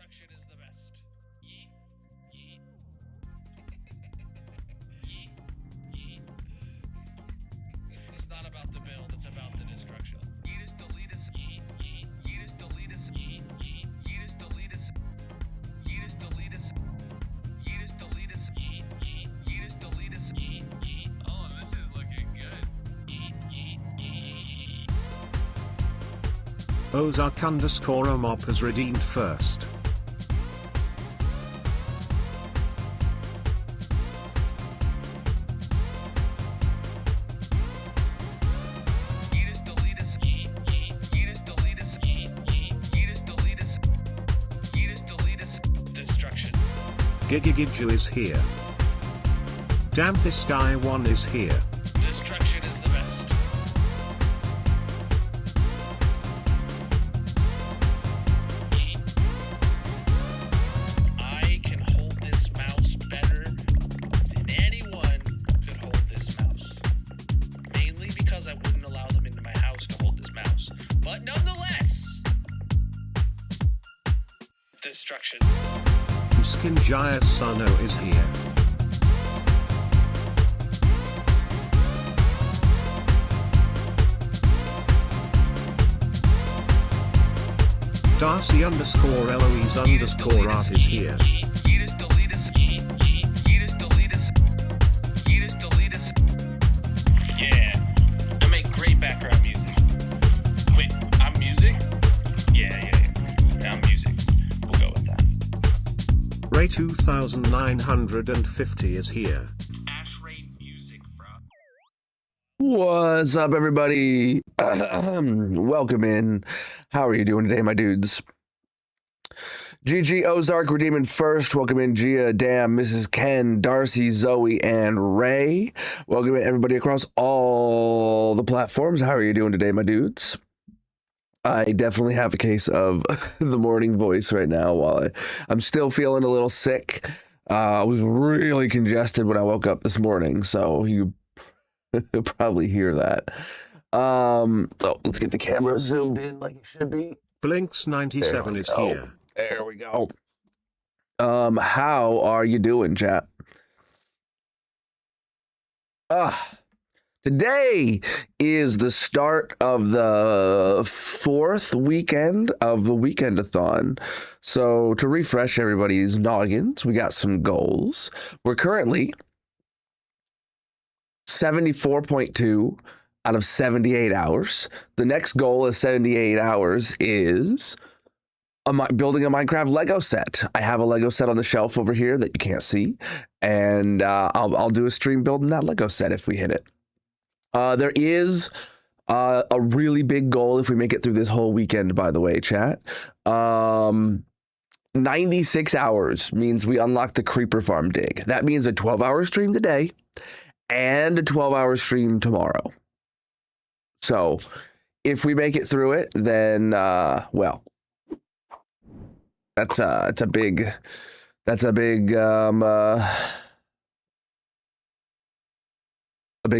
Destruction is the best. Yeet, yeet. Yeet, yeet. It's not about the build, it's about the destruction. Yeetus, delete us. Yeet, yeet. Yeetus, delete us. Yeet, yeet. Yeetus, delete us. Yeetus, delete us. Yeetus, delete us. Yeet, yeet. Yeetus, delete us. Yeet, yeet. Oh, this is looking good. Yeet, yeet, yeet. Ozark_Omop has redeemed first. Yeetus, delete us. Yeet, yeet. Yeetus, delete us. Yeet, yeet. Yeetus, delete us. Yeetus, delete us. Destruction. Gigigiju is here. Damn, this guy one is here. Destruction is the best. Yeet. I can hold this mouse better than anyone could hold this mouse. Mainly because I wouldn't allow them into my house to hold this mouse. But nonetheless, destruction. Skinjaya Sano is here. Darcy_Eloise_art is here. Yeetus, delete us. Yeet, yeet. Yeetus, delete us. Yeetus, delete us. Yeah. I make great background music. Wait, I'm music? Yeah. I'm music. We'll go with that. Ray 2950 is here. Ash Rain music, bro. What's up, everybody? Welcome in. How are you doing today, my dudes? GG Ozark redeeming first. Welcome in Gia, Dam, Mrs. Ken, Darcy, Zoe, and Ray. Welcome in everybody across all the platforms. How are you doing today, my dudes? I definitely have a case of the morning voice right now while I'm still feeling a little sick. I was really congested when I woke up this morning, so you probably hear that. So let's get the camera zoomed in like it should be. Blinks97 is here. There we go. How are you doing, chat? Today is the start of the fourth weekend of the Weekend-a-thon. So to refresh everybody's noggins, we got some goals. We're currently 74.2 out of 78 hours. The next goal is 78 hours is building a Minecraft Lego set. I have a Lego set on the shelf over here that you can't see, and I'll do a stream building that Lego set if we hit it. There is a really big goal if we make it through this whole weekend, by the way, chat. 96 hours means we unlock the creeper farm dig. That means a 12-hour stream today and a 12-hour stream tomorrow. So if we make it through it, then, well, that's a big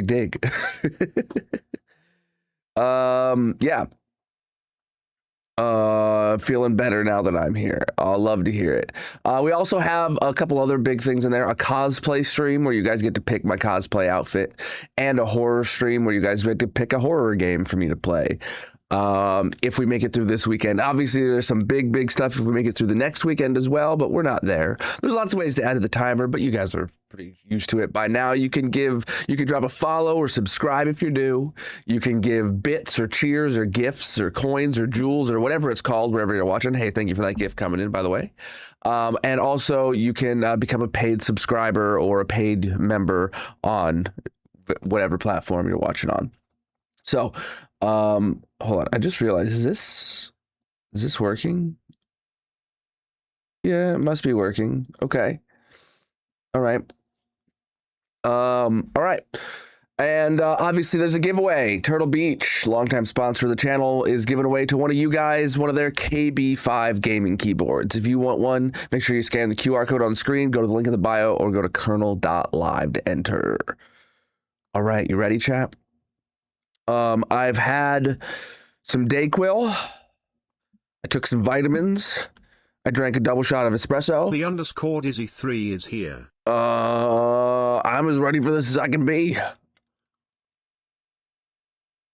dig. Yeah. Feeling better now that I'm here. I'll love to hear it. We also have a couple other big things in there. A cosplay stream where you guys get to pick my cosplay outfit, and a horror stream where you guys get to pick a horror game for me to play. If we make it through this weekend. Obviously, there's some big stuff if we make it through the next weekend as well, but we're not there. There's lots of ways to add to the timer, but you guys are pretty used to it by now. You can drop a follow or subscribe if you're new. You can give bits or cheers or gifts or coins or jewels or whatever it's called wherever you're watching. Hey, thank you for that gift coming in, by the way. And also you can become a paid subscriber or a paid member on whatever platform you're watching on. So, hold on. I just realized, is this working? Yeah, it must be working. Okay. All right. All right. And obviously there's a giveaway. Turtle Beach, longtime sponsor of the channel, is giving away to one of you guys one of their KB5 gaming keyboards. If you want one, make sure you scan the QR code on the screen, go to the link in the bio, or go to colonel.live to enter. All right, you ready, chat? I've had some Dayquil. I took some vitamins. I drank a double shot of espresso. The underscore Dizzy3 is here. I'm as ready for this as I can be.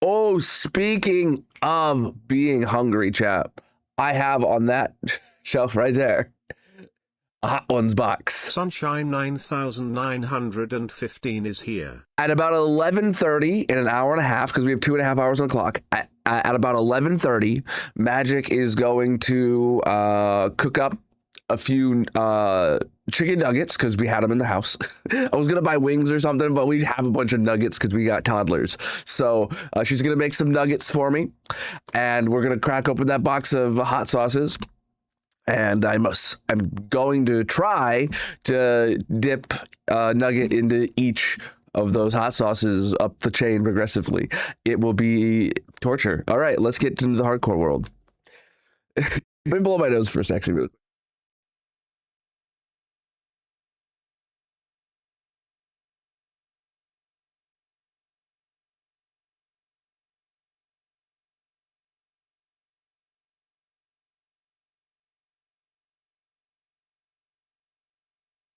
Oh, speaking of being hungry, chap, I have on that shelf right there a Hot Ones box. Sunshine 9915 is here. At about 11:30, in an hour and a half, because we have 2.5 hours on the clock, at about 11:30, Magic is going to cook up a few chicken nuggets, because we had them in the house. I was going to buy wings or something, but we have a bunch of nuggets because we got toddlers. So she's going to make some nuggets for me, and we're going to crack open that box of hot sauces. And I'm going to try to dip a nugget into each of those hot sauces up the chain progressively. It will be torture. All right, let's get into the hardcore world. Let me blow my nose for a second. Really.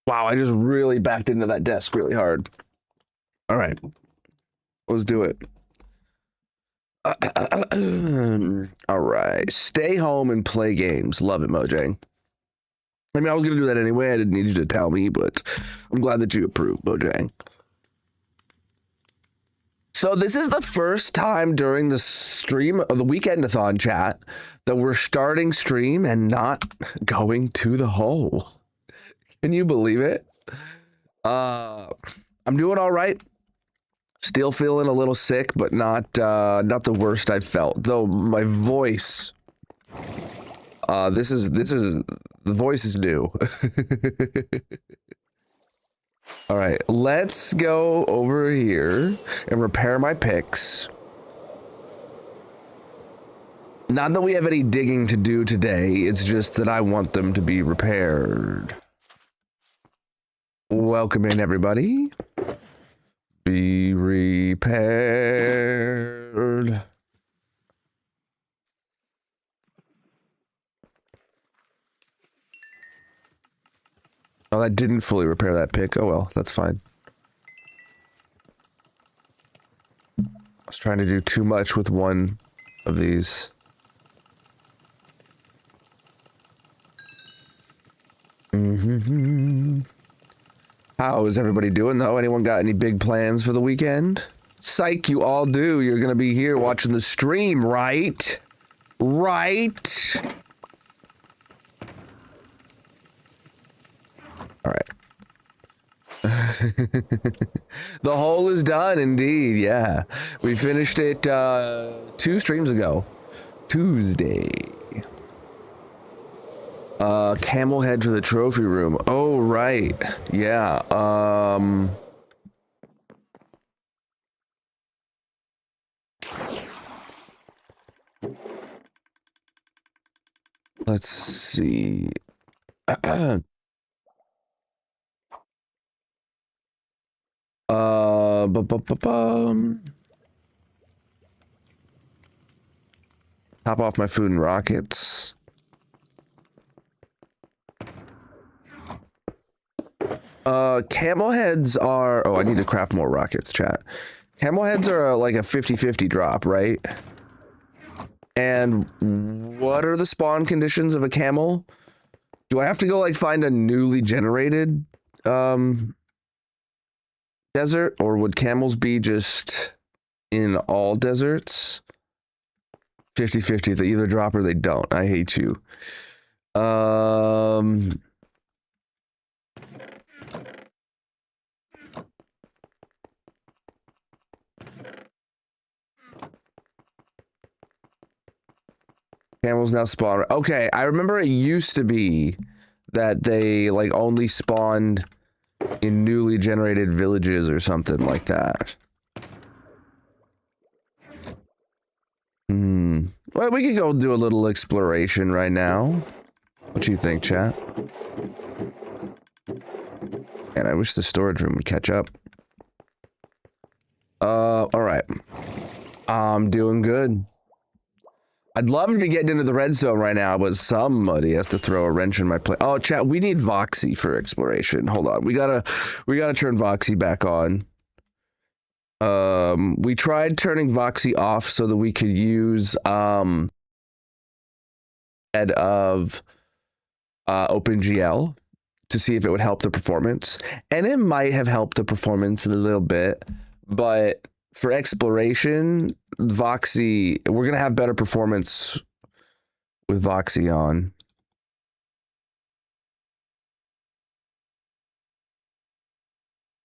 Wow, I just really backed into that desk really hard. All right, let's do it. All right, stay home and play games. Love it, Mojang. I mean, I was going to do that anyway. I didn't need you to tell me, but I'm glad that you approved, Mojang. So this is the first time during the stream of the Weekend-a-thon chat that we're starting stream and not going to the hole. Can you believe it? I'm doing all right. Still feeling a little sick, but not the worst I've felt. Though my voice, the voice is new. All right, let's go over here and repair my picks. Not that we have any digging to do today. It's just that I want them to be repaired. Welcome in, everybody. Be repaired. Oh, that didn't fully repair that pick. Oh well, that's fine. I was trying to do too much with one of these. How is everybody doing though? Anyone got any big plans for the weekend? Psych, you all do. You're gonna be here watching the stream, right? Right? All right. The hole is done, indeed. Yeah, we finished it 2 streams ago, Tuesday. Camel head for the trophy room. Oh right, yeah. Let's see. Top off my food and rockets. Camel heads are... Oh, I need to craft more rockets, chat. Camel heads are like a 50-50 drop, right? And what are the spawn conditions of a camel? Do I have to go like find a newly generated desert, or would camels be just in all deserts? 50-50, they either drop or they don't. I hate you. Camels now spawn. Okay, I remember it used to be that they like only spawned in newly generated villages or something like that. Well, we could go do a little exploration right now. What you think, chat? And I wish the storage room would catch up. All right. I'm doing good. I'd love to be getting into the red zone right now, but somebody has to throw a wrench in my play. Oh, chat, we need Voxy for exploration. Hold on. We gotta turn Voxy back on. We tried turning Voxy off so that we could use head of OpenGL to see if it would help the performance. And it might have helped the performance a little bit, but for exploration, Voxy, we're going to have better performance with Voxy on.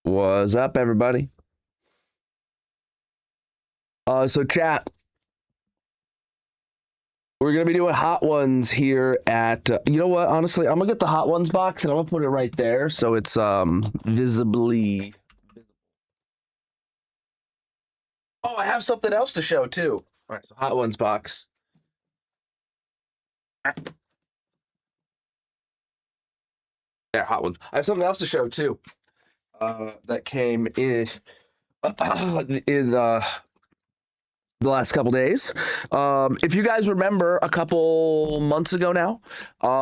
What's up, everybody? So chat, we're going to be doing hot ones here at, you know what, honestly, I'm going to get the hot ones box and I'm going to put it right there so it's visibly. Oh, I have something else to show too. All right, so hot ones box. There, hot ones. I have something else to show too. That came in the last couple days. If you guys remember, a couple months ago now,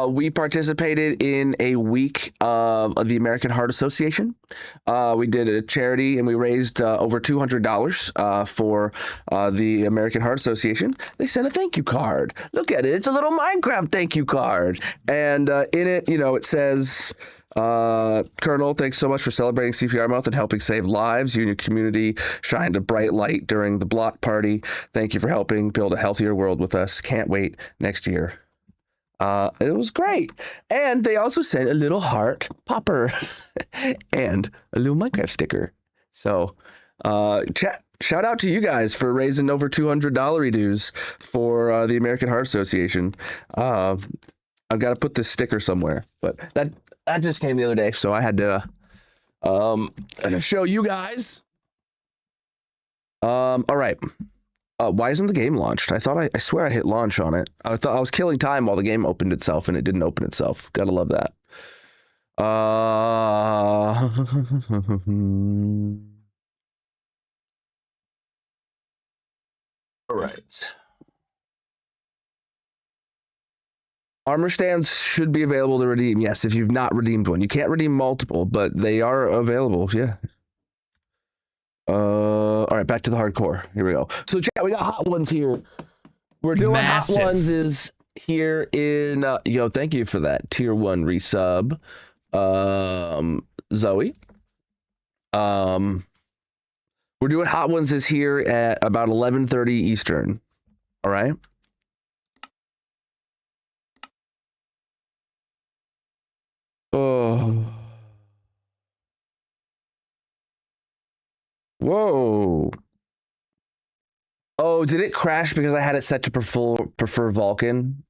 we participated in a week of the American Heart Association. We did a charity and we raised over $200 for the American Heart Association. They sent a thank you card. Look at it. It's a little Minecraft thank you card. And in it, you know, it says, Colonel, thanks so much for celebrating CPR Month and helping save lives. You and your community shined a bright light during the block party. Thank you for helping build a healthier world with us. Can't wait next year. It was great. And they also sent a little heart popper and a little Minecraft sticker. So, shout out to you guys for raising over $200 dues for the American Heart Association. I've got to put this sticker somewhere, but that just came the other day, so I had to show you guys. All right. Why isn't the game launched? I swear I hit launch on it. I thought I was killing time while the game opened itself, and it didn't open itself. Gotta love that. All right. Armor stands should be available to redeem. Yes, if you've not redeemed one. You can't redeem multiple, but they are available. Yeah. All right, back to the hardcore. Here we go. So, chat, we got hot ones here. We're doing Massive. hot ones is here in yo. Thank you for that tier 1 resub, Zoe. We're doing hot ones is here at about 11:30 Eastern. All right. Oh. Whoa. Oh, did it crash because I had it set to prefer Vulcan?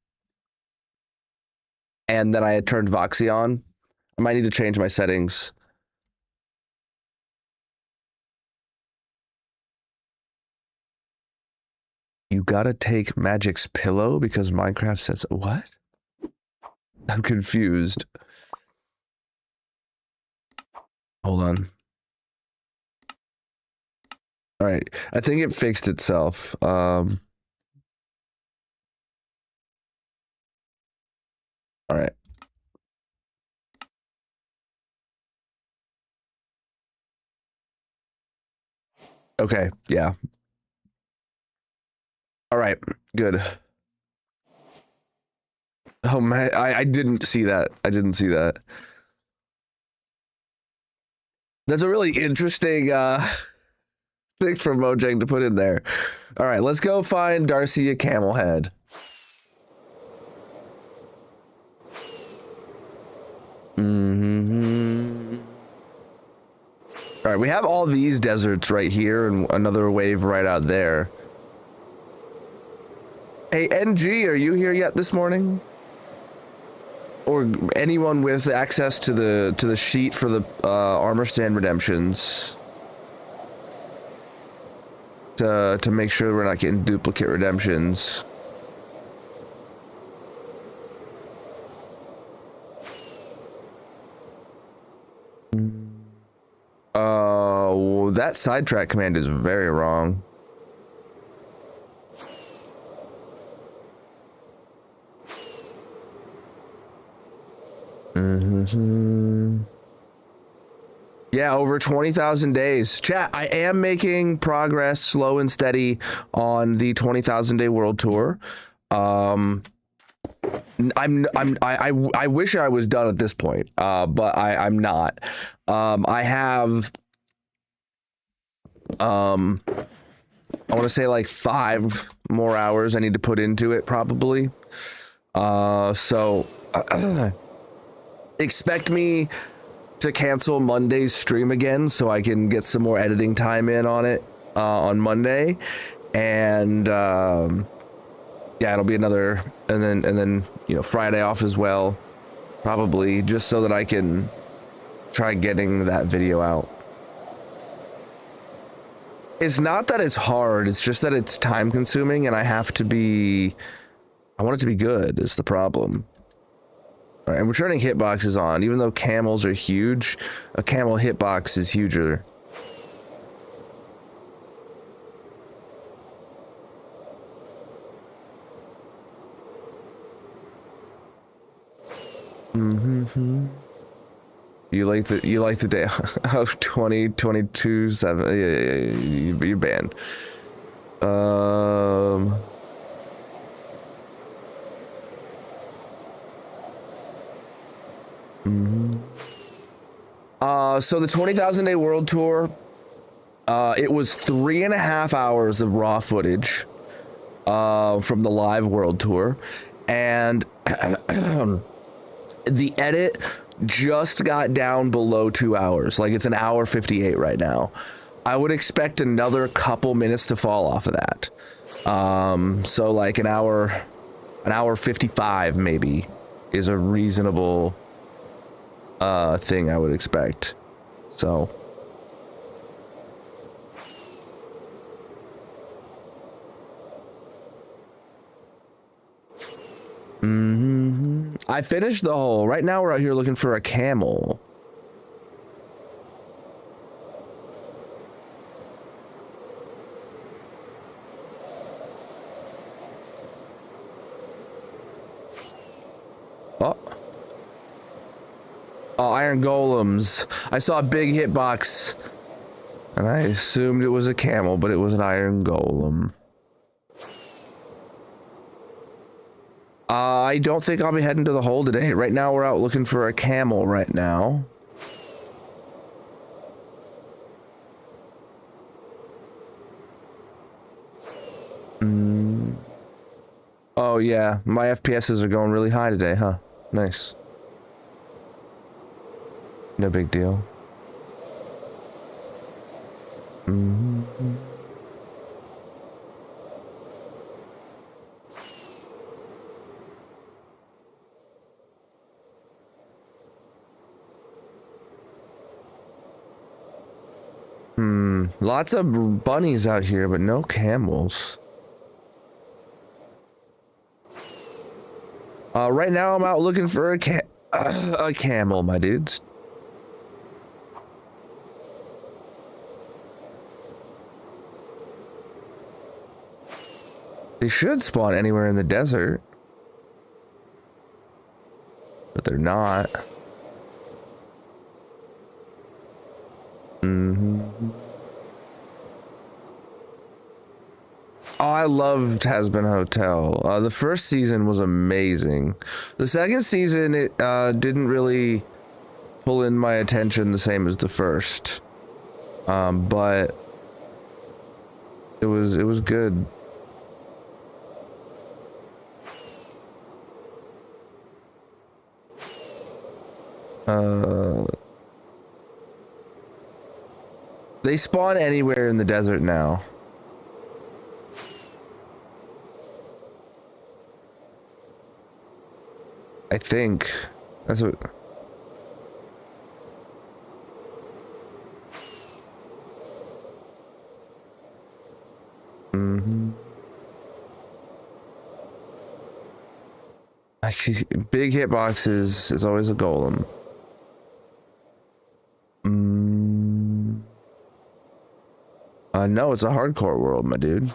And then I had turned Voxy on? I might need to change my settings. You gotta take Magic's pillow because Minecraft says what? I'm confused. Hold on. All right, I think it fixed itself. All right. Okay, yeah. All right, good. Oh man, I didn't see that. I didn't see that. That's a really interesting thing for Mojang to put in there. All right, let's go find Darcy a camel head. All right, we have all these deserts right here and another wave right out there. Hey, NG, are you here yet this morning? Or anyone with access to the sheet for the armor stand redemptions to make sure we're not getting duplicate redemptions. That sidetrack command is very wrong. Yeah, over 20,000 days. Chat, I am making progress, slow and steady, on the 20,000 day world tour. I wish I was done at this point, but I'm not. I have, I want to say like 5 more hours I need to put into it probably. So expect me to cancel Monday's stream again so I can get some more editing time in on it on Monday, and yeah, it'll be another, and then you know, Friday off as well, probably, just so that I can try getting that video out. It's not that it's hard, it's just that it's time consuming, and I want it to be good is the problem. All right, and we're turning hitboxes on. Even though camels are huge, a camel hitbox is huger. You like the day of 2022 7. Yeah, you're banned. So the 20,000 day world tour, it was 3.5 hours of raw footage from the live world tour, and the edit just got down below 2 hours. Like, it's 1:58 right now. I would expect another couple minutes to fall off of that. So like an hour 55 maybe is a reasonable thing I would expect. So I finished the hole. Right now we're out here looking for a camel. Oh, iron golems. I saw a big hitbox and I assumed it was a camel, but it was an iron golem. I don't think I'll be heading to the hole today. Right now we're out looking for a camel right now. Oh yeah, my FPSs are going really high today, huh? Nice. No big deal. Lots of bunnies out here, but no camels. Right now I'm out looking for a camel, my dudes. They should spawn anywhere in the desert, but they're not. Oh, I loved Tasman Hotel. The first season was amazing. The second season, it didn't really pull in my attention the same as the first, but it was good. They spawn anywhere in the desert now. I think that's what. Actually, big hitboxes is always a golem. No, it's a hardcore world, my dude.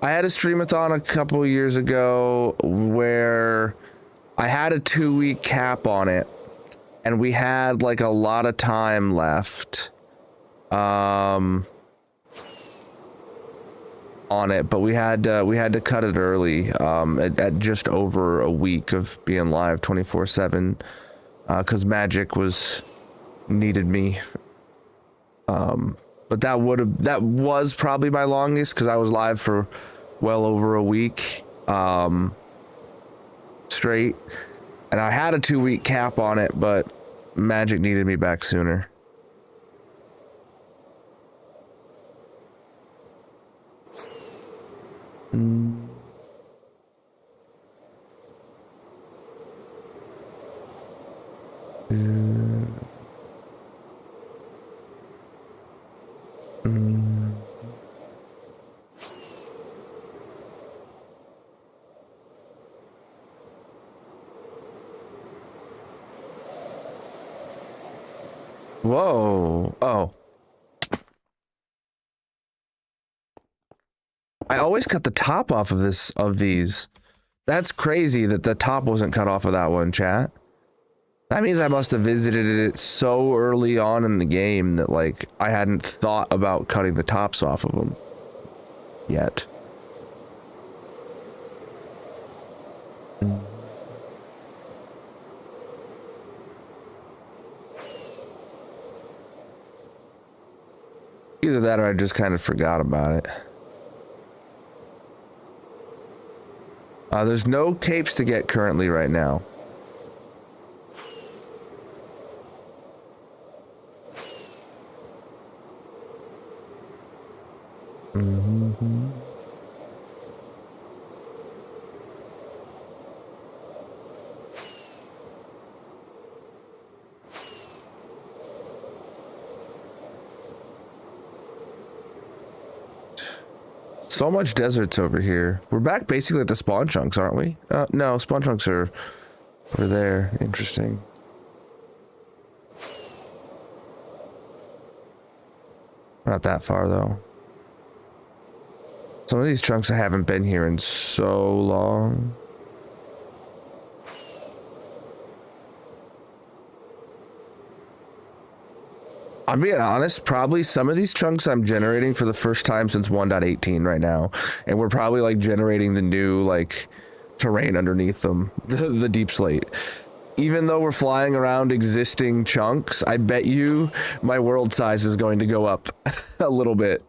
I had a streamathon a couple years ago where I had a 2-week cap on it, and we had like a lot of time left on it, but we had to cut it early at just over a week of being live 24/7 because Magic needed me. But that was probably my longest because I was live for well over a week straight, and I had a 2-week cap on it, but Magic needed me back sooner. Whoa. Oh. I always cut the top off of these. That's crazy that the top wasn't cut off of that one, chat. That means I must have visited it so early on in the game that, like, I hadn't thought about cutting the tops off of them yet. Either that or I just kind of forgot about it. There's no capes to get currently right now. So much deserts over here. We're back basically at the spawn chunks, aren't we? No, spawn chunks are over there. Interesting. Not that far though. Some of these chunks I haven't been here in so long. I'm being honest, probably some of these chunks I'm generating for the first time since 1.18 right now. And we're probably like generating the new like terrain underneath them, the deep slate. Even though we're flying around existing chunks, I bet you my world size is going to go up a little bit.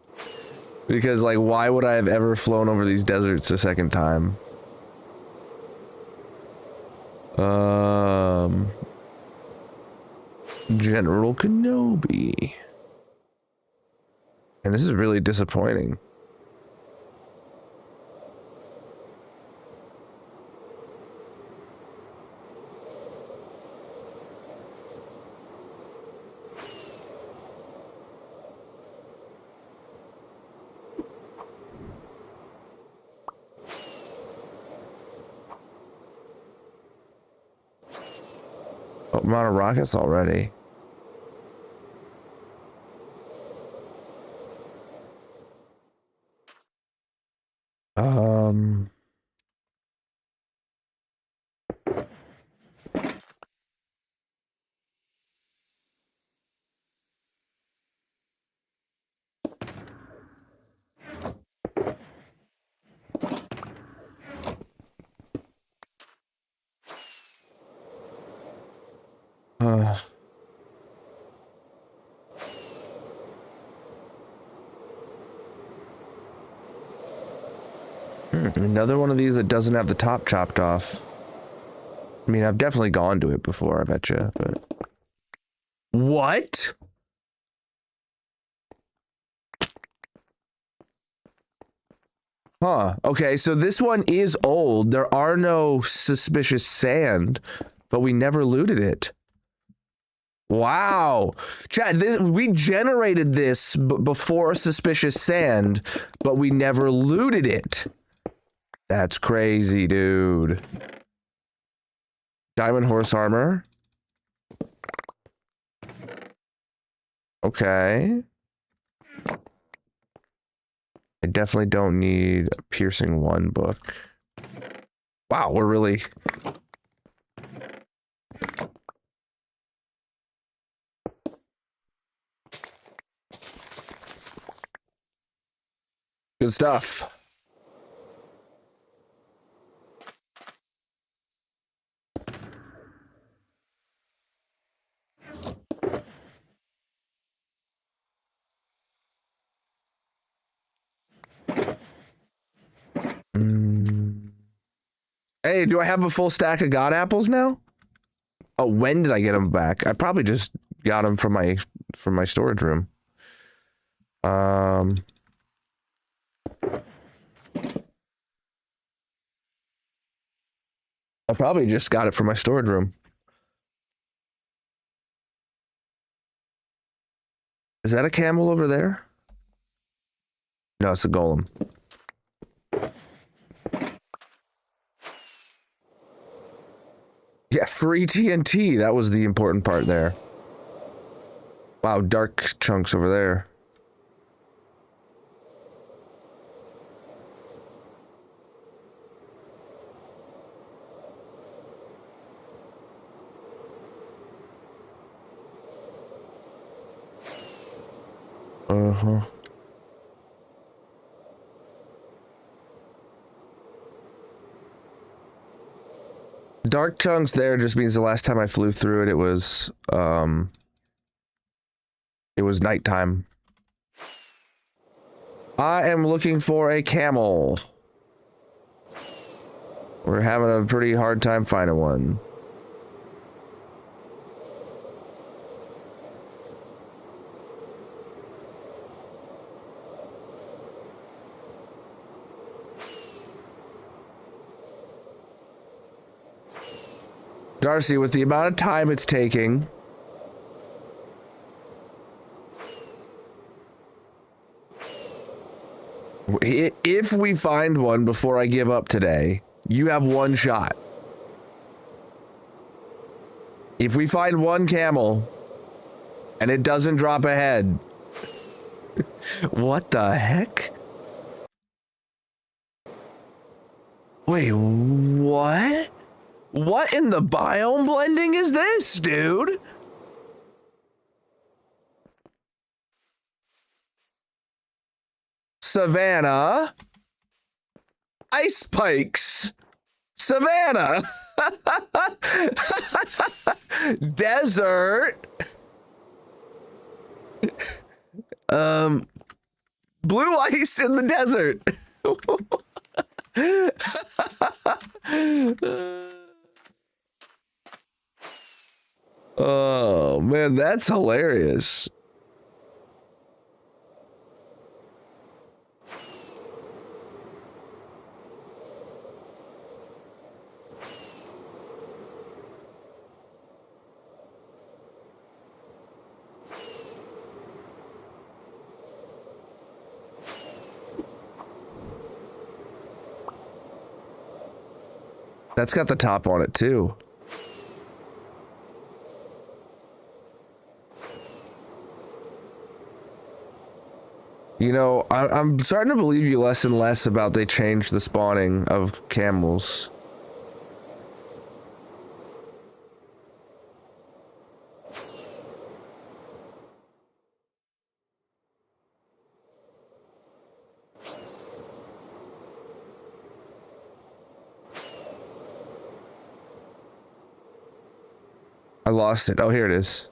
Because like, why would I have ever flown over these deserts a second time? General Kenobi. And this is really disappointing. Oh, I'm out of rockets already. Another one of these that doesn't have the top chopped off. I mean, I've definitely gone to it before, I bet you, but... What? Huh. Okay, so this one is old. There are no suspicious sand, but we never looted it. Wow. Chat, we generated this before suspicious sand, but we never looted it. That's crazy, dude. Diamond horse armor. Okay. I definitely don't need a piercing 1 book. Wow, we're really... Good stuff. Hey, do I have a full stack of God apples now? Oh, when did I get them back? I probably just got them from my storage room. I probably just got it from my storage room. Is that a camel over there? No, it's a golem. Yeah, free TNT. That was the important part there. Wow, dark chunks over there. Uh-huh. Dark chunks there just means the last time I flew through it, it was nighttime. I am looking for a camel. We're having a pretty hard time finding one. Darcy, with the amount of time it's taking, if we find one before I give up today, you have 1 shot. If we find 1 camel and it doesn't drop a head, what the heck? Wait, what? What in the biome blending is this, dude? Savannah. Ice spikes. Savannah. Desert. Blue ice in the desert. Oh man, that's hilarious. That's got the top on it too. You know, I'm starting to believe you less and less about they changed the spawning of camels. I lost it. Oh, here it is.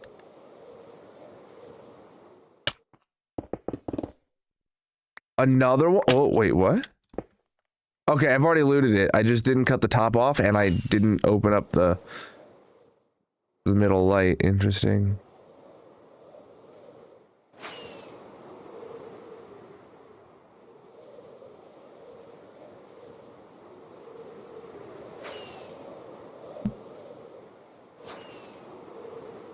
Another one? Oh, wait, what? Okay, I've already looted it. I just didn't cut the top off, and I didn't open up the middle light. Interesting.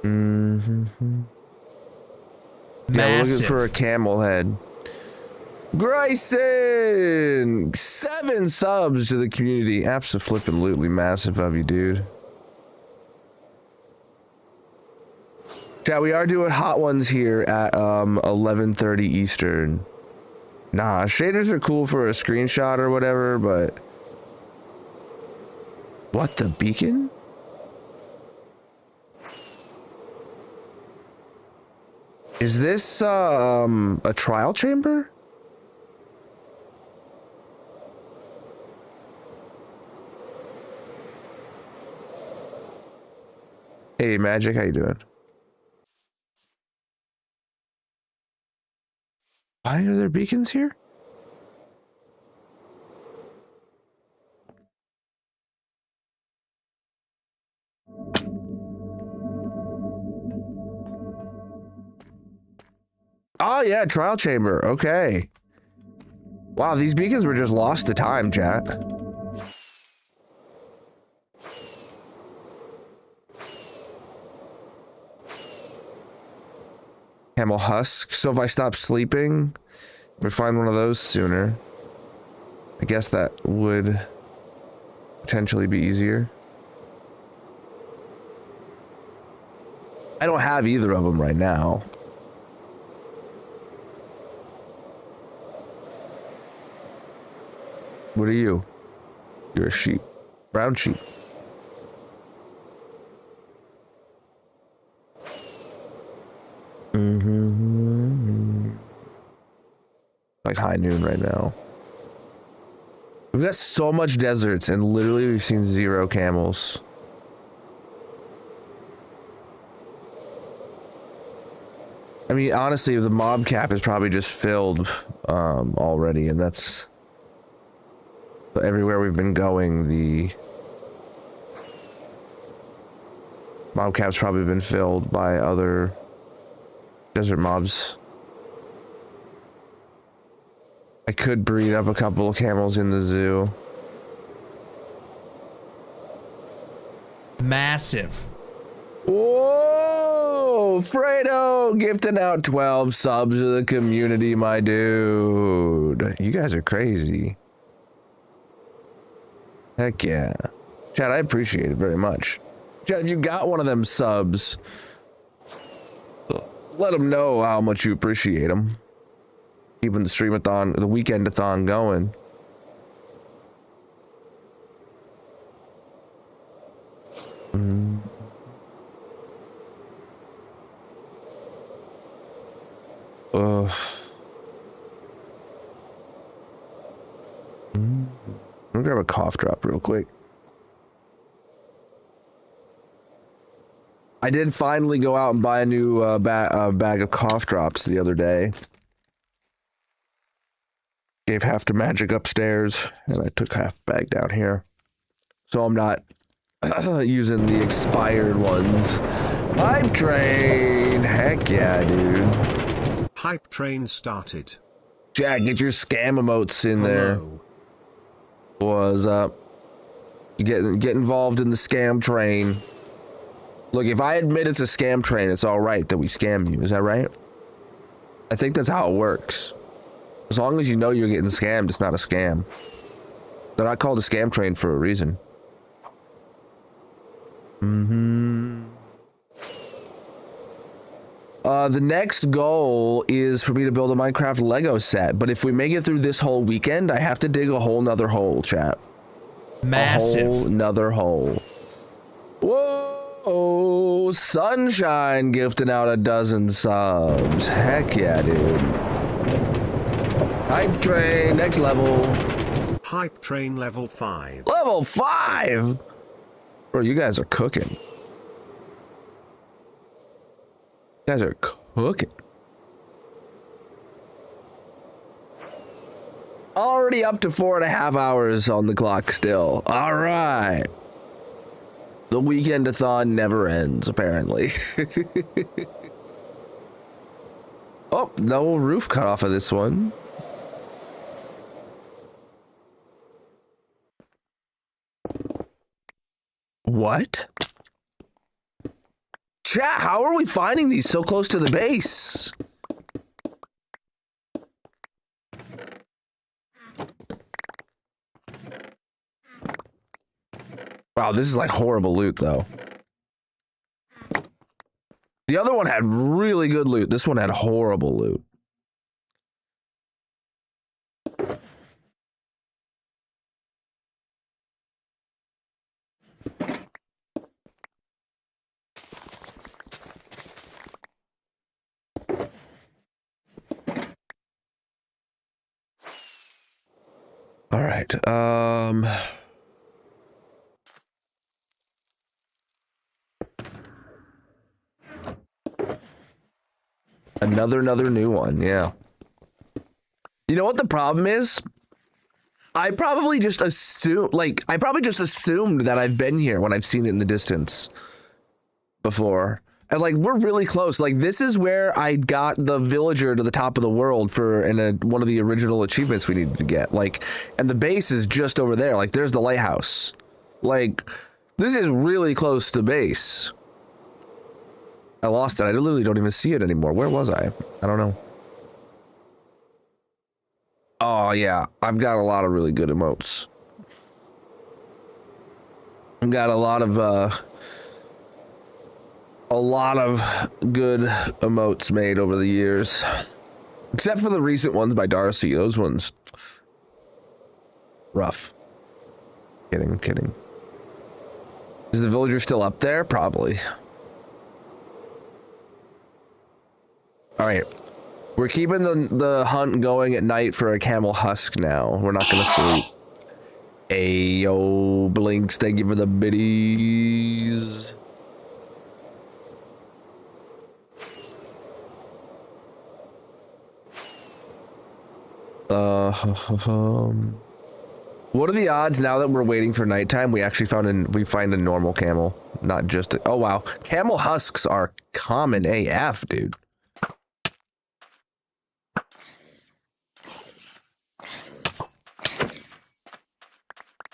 Mm-hmm. Yeah, we're looking for a camel head. Grayson! 7 subs to the community. Abso-flippin'-lutely massive of you, dude. Chat, we are doing hot ones here at 11:30 Eastern. Nah, shaders are cool for a screenshot or whatever, but... What, the beacon? Is this, a trial chamber? Hey, Magic, how you doing? Why are there beacons here? Oh yeah, trial chamber. Okay. Wow, these beacons were just lost to time, chat. Camel husk. So if I stop sleeping, we find one of those sooner. I guess that would potentially be easier. I don't have either of them right now. What are you? You're a sheep. Brown sheep. Like high noon right now. We've got so much deserts and literally we've seen 0 camels. I mean, honestly, the mob cap is probably just filled already, and that's everywhere we've been going. The mob cap's probably been filled by other desert mobs. I could breed up a couple of camels in the zoo. Massive. Whoa! Fredo gifting out 12 subs to the community, my dude. You guys are crazy. Heck yeah. Chad, I appreciate it very much. Chad, if you got one of them subs, let them know how much you appreciate them. Keeping the stream-a-thon, the weekend-a-thon going. I'm gonna grab a cough drop real quick. I did finally go out and buy a new bag of cough drops the other day. Gave half to Magic upstairs, and I took half bag down here. So I'm not using the expired ones. Hype train! Heck yeah, dude. Hype train started. Jack, get your scam emotes in there. Hello. What's up? Get involved in the scam train. Look, if I admit it's a scam train, it's all right that we scam you. Is that right? I think that's how it works. As long as you know you're getting scammed, it's not a scam. They're not called a scam train for a reason. The next goal is for me to build a Minecraft Lego set, but if we make it through this whole weekend, I have to dig a whole nother hole, chat. Massive. A whole nother hole. Whoa! Sunshine gifting out a dozen subs. Heck yeah, dude. Hype train, next level. Hype train level 5. Level 5? Bro, you guys are cooking. You guys are cooking. Already up to 4.5 hours on the clock still. All right. The weekend-a-thon never ends, apparently. Oh, no roof cut off of this one. What? Chat, how are we finding these so close to the base? Wow, this is like horrible loot, though. The other one had really good loot. This one had horrible loot. All right. Another new one. Yeah. You know what the problem is? I probably just assumed that I've been here when I've seen it in the distance before. And like, we're really close. Like, this is where I got the villager to the top of the world for one of the original achievements we needed to get. Like, and the base is just over there. Like, there's the lighthouse. Like, this is really close to base. I lost it. I literally don't even see it anymore. Where was I? I don't know. Oh, yeah. I've got a lot of really good emotes. I've got a lot of good emotes made over the years. Except for the recent ones by Darcy. Those ones, rough. I'm kidding. Is the villager still up there? Probably. All right. We're keeping the hunt going at night for a camel husk now. We're not going to sleep. Ayo, Blinks, thank you for the biddies. What are the odds now that we're waiting for nighttime we actually find a normal camel, not just oh wow, camel husks are common AF, dude.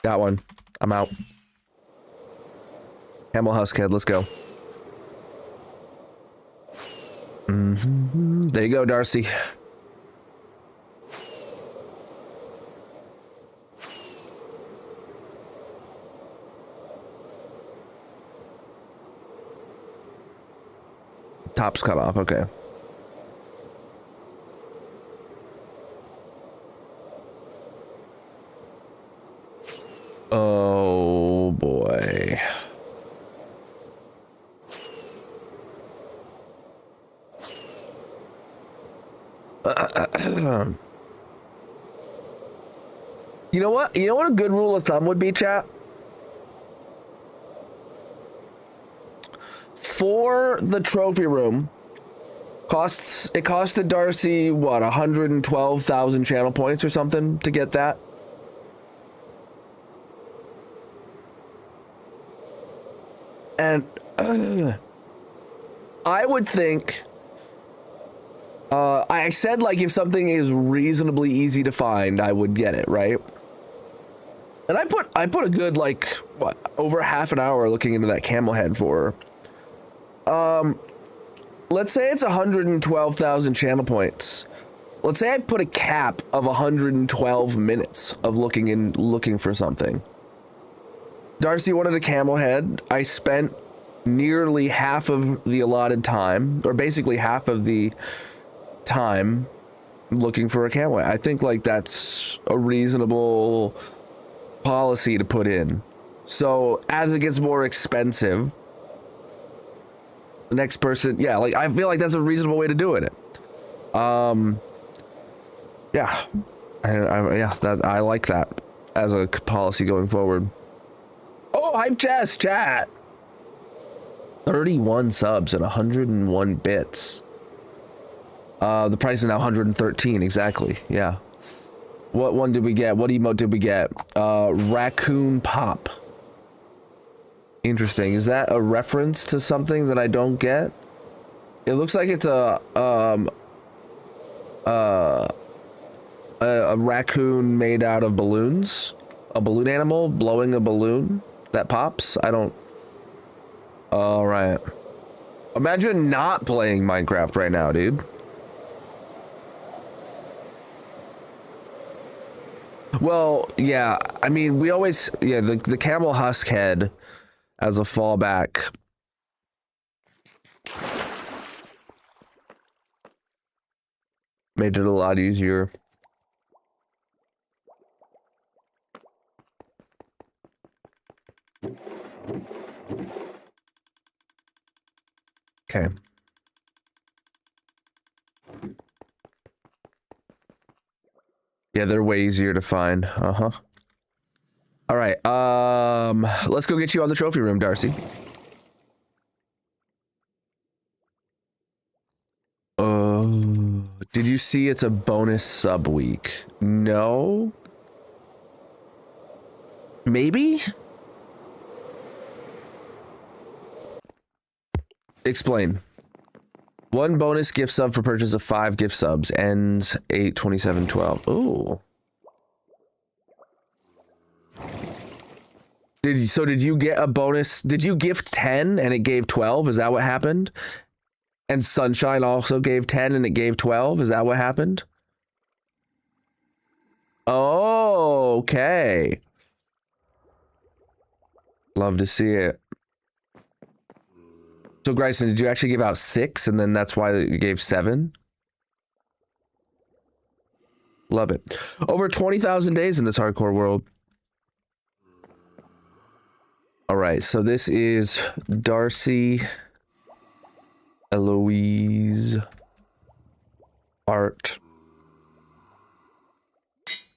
Got one. I'm out. Camel husk head, let's go. There you go, Darcy. Top's cut off, okay. Oh boy. You know what? You know what a good rule of thumb would be, chat? For the trophy room, it costed Darcy what, 112,000 channel points or something to get that. And I would think I said like if something is reasonably easy to find, I would get it, right? And I put a good like what, over half an hour looking into that camel head for her. Let's say it's 112,000 channel points. Let's say I put a cap of 112 minutes of looking for something. Darcy wanted a camel head. I spent nearly half of the allotted time, or basically half of the time looking for a camel head. I think like that's a reasonable policy to put in. So as it gets more expensive, the next person, yeah, like I feel like that's a reasonable way to do it. Yeah, I like that as a policy going forward. Oh, hype chest chat. 31 subs and 101 bits. The price is now 113 exactly. Yeah. What one did we get? What emote did we get? Raccoon Pop. Interesting. Is that a reference to something that I don't get? It looks like it's a raccoon made out of balloons. A balloon animal blowing a balloon that pops. I don't. All right. Imagine not playing Minecraft right now, dude. Well, yeah. I mean, we always, yeah, the camel husk head as a fallback. Made it a lot easier. Okay. Yeah, they're way easier to find. Uh-huh. All right. Let's go get you on the trophy room, Darcy. Did you see it's a bonus sub week? No. Maybe? Explain. 1 bonus gift sub for purchase of 5 gift subs. Ends 8/27/12. Ooh. Did you get a bonus? Did you gift 10 and it gave 12? Is that what happened? And Sunshine also gave 10 and it gave 12? Is that what happened? Oh, okay. Love to see it. So Grayson, did you actually give out 6 and then that's why you gave 7? Love it. Over 20,000 days in this hardcore world. All right, so this is Darcy, Eloise, Art,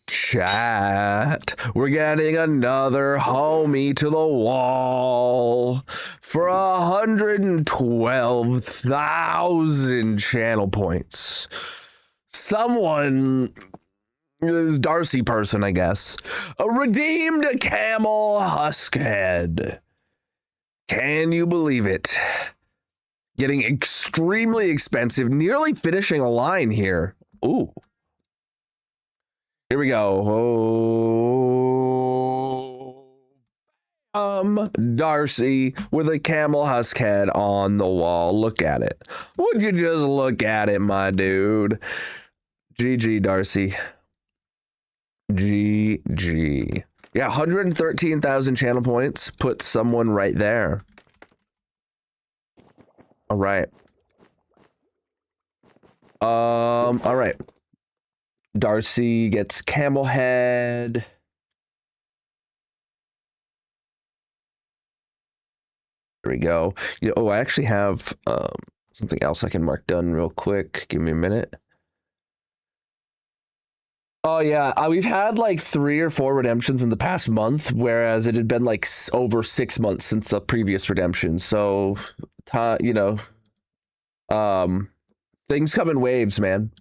chat. We're getting another homie to the wall for 112,000 channel points. Someone, Darcy person, I guess, redeemed a camel husk head. Can you believe it? Getting extremely expensive, nearly finishing a line here. Ooh. Here we go. Darcy with a camel husk head on the wall. Look at it. Would you just look at it, my dude? GG, Darcy. GG. Yeah, 113,000 channel points. Put someone right there. All right. All right. Darcy gets camel head. There we go. Oh, I actually have something else I can mark done real quick. Give me a minute. Oh yeah, we've had like 3 or 4 redemptions in the past month, whereas it had been like over 6 months since the previous redemption. So, you know, things come in waves, man.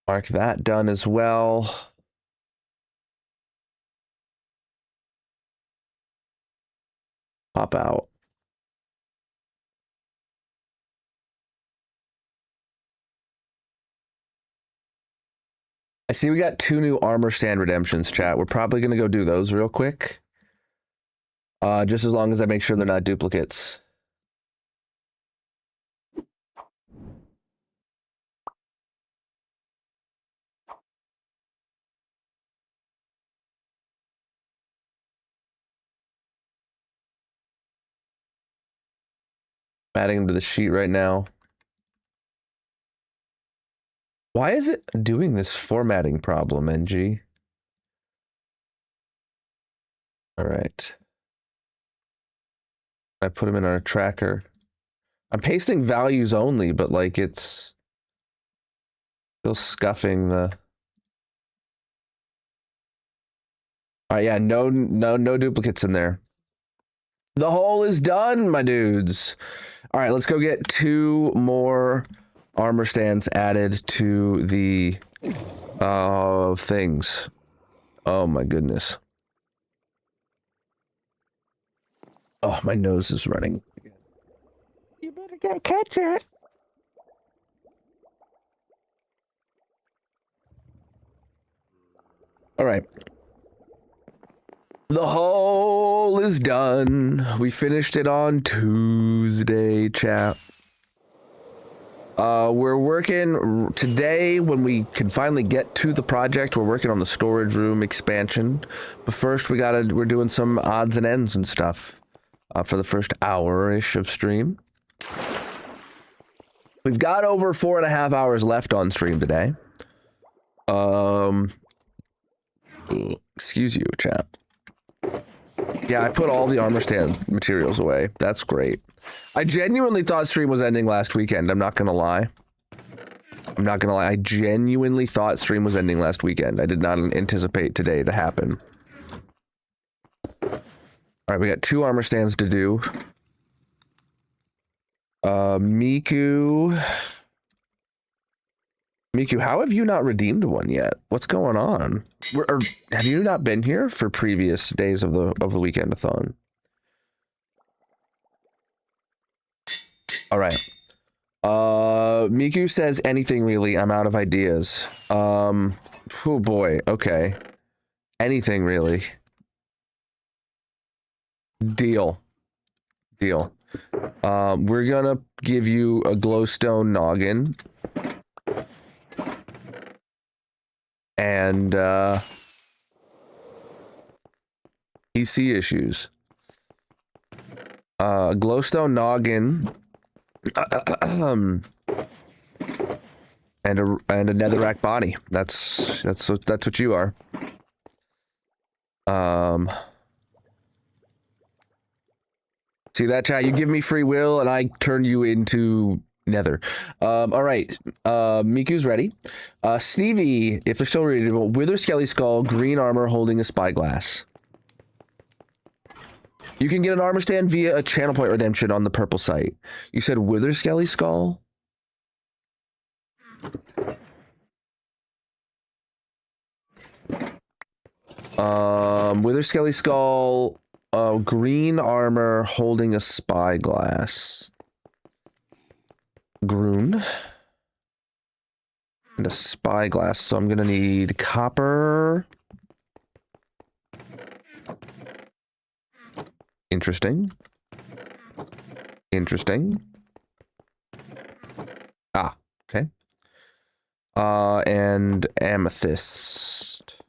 Mark that done as well. Pop out. I see we got 2 new armor stand redemptions, chat. We're probably going to go do those real quick. Just as long as I make sure they're not duplicates. I'm adding them to the sheet right now. Why is it doing this formatting problem, NG? All right. I put them in our tracker. I'm pasting values only, but like it's still scuffing the. All right, yeah, no duplicates in there. The hole is done, my dudes. All right, let's go get 2 more armor stands added to the things. Oh my goodness. Oh, my nose is running. You better get catch it. All right. The hole is done. We finished it on Tuesday, chat. We're working today when we can finally get to the project. We're working on the storage room expansion. But first we're doing some odds and ends and stuff for the first hour-ish of stream. We've got over 4.5 hours left on stream today. Excuse you, chat. Yeah, I put all the armor stand materials away. That's great. I genuinely thought stream was ending last weekend. I'm not gonna lie. I genuinely thought stream was ending last weekend. I did not anticipate today to happen. All right, we got 2 armor stands to do. Miku, how have you not redeemed one yet? What's going on? Have you not been here for previous days of the weekend-a-thon? All right. Miku says anything really. I'm out of ideas. Oh boy. Okay. Anything really. Deal. We're gonna give you a glowstone noggin. And, PC issues. Glowstone noggin. And a netherrack body. That's what you are. See that, chat? You give me free will and I turn you into nether. All right. Miku's ready. Stevie, if they're still readable, Wither Skelly Skull, green armor holding a spyglass. You can get an armor stand via a channel point redemption on the purple site. You said Wither Skelly Skull? Wither Skelly Skull, green armor holding a spyglass. Groon. And a spyglass, so I'm gonna need copper. Interesting. Ah, okay. And amethyst.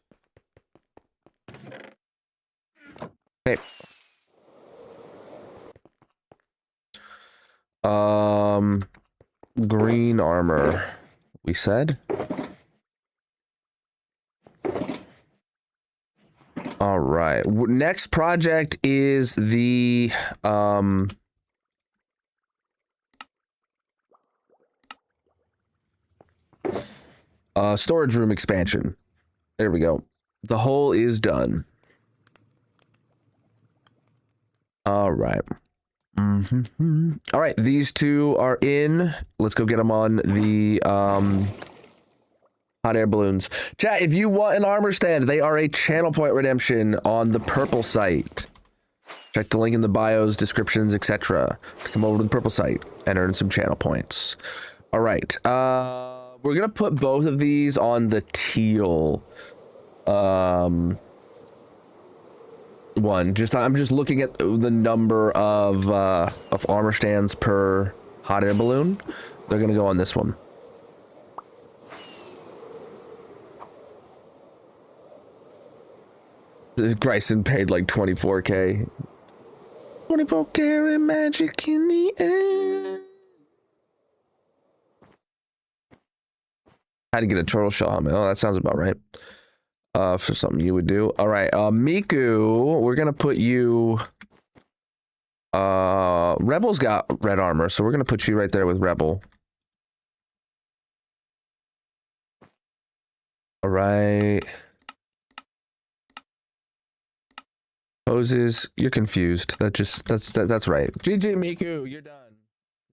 Okay. Green armor, we said. All right. Next project is the storage room expansion. There we go. The hole is done. All right. All right, these 2 are in. Let's go get them on the hot air balloons. Chat, if you want an armor stand, they are a channel point redemption on the purple site. Check the link in the bios, descriptions, etc. Come over to the purple site and earn some channel points. All right. We're gonna put both of these on the teal one. I'm just looking at the number of armor stands per hot air balloon. They're gonna go on this one. Bryson paid like 24K. 24 karat magic in the air. How to get a turtle shell helmet? Oh, that sounds about right. For something you would do. All right, Miku, we're gonna put you. Rebel's got red armor, so we're gonna put you right there with Rebel. All right. Poses, you're confused. That's right. GG Miku, you're done.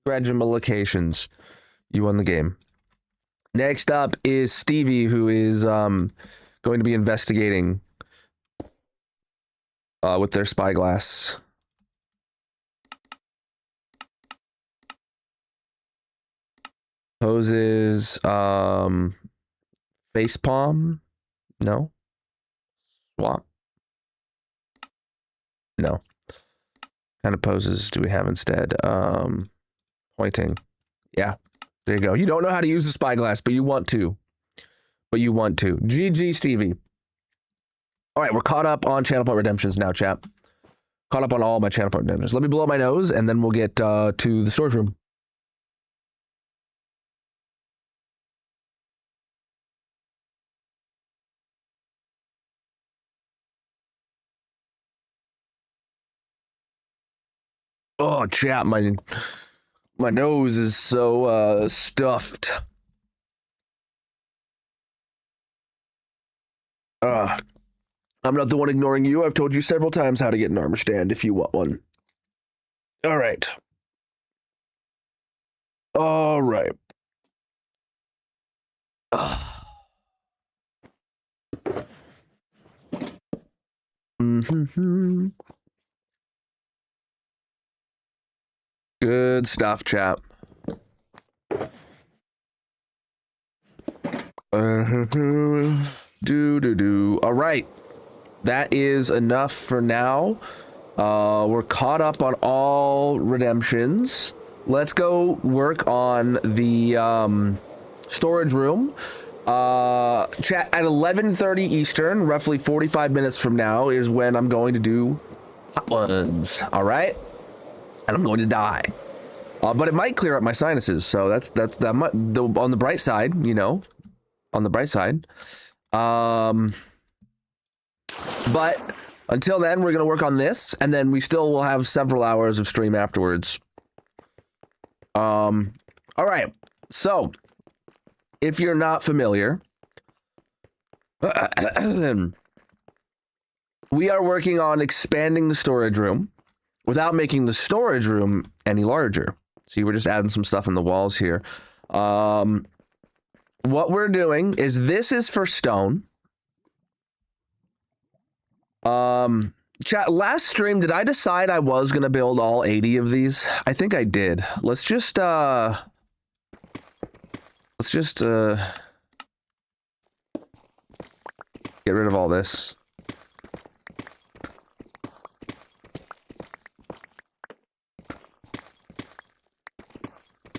Congratulations, you won the game. Next up is Stevie, who is going to be investigating with their spyglass. Poses, face palm, no. Swap, no. Kind of poses do we have instead? Pointing, yeah. There you go. You don't know how to use the spyglass, but you want to. GG, Stevie. All right, we're caught up on channel point redemptions now, chat. Caught up on all my channel point redemptions. Let me blow my nose, and then we'll get to the storage room. Oh, chat, my nose is so stuffed. I'm not the one ignoring you. I've told you several times how to get an armor stand if you want one. All right. All right. Good stuff, chap. All right. That is enough for now. We're caught up on all redemptions. Let's go work on the storage room. Chat, at 11:30 Eastern, roughly 45 minutes from now, is when I'm going to do hot ones. All right, and I'm going to die. But it might clear up my sinuses, so that's that much. On the bright side, you know, on the bright side. But until then, we're gonna work on this, and then we still will have several hours of stream afterwards. All right. So, if you're not familiar, we are working on expanding the storage room without making the storage room any larger. See, we're just adding some stuff in the walls here. What we're doing is this is for stone. Chat, last stream, did I decide I was going to build all 80 of these? I think I did. Let's just get rid of all this.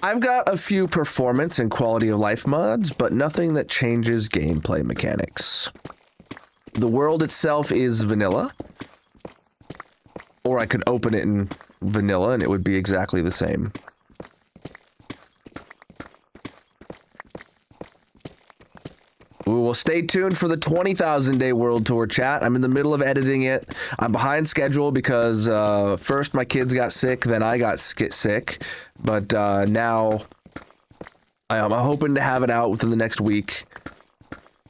I've got a few performance and quality of life mods, but nothing that changes gameplay mechanics. The world itself is vanilla. Or I could open it in vanilla and it would be exactly the same. Well, stay tuned for the 20,000 day world tour, chat. I'm in the middle of editing it. I'm behind schedule because first my kids got sick, then I got sick. But now I'm hoping to have it out within the next week.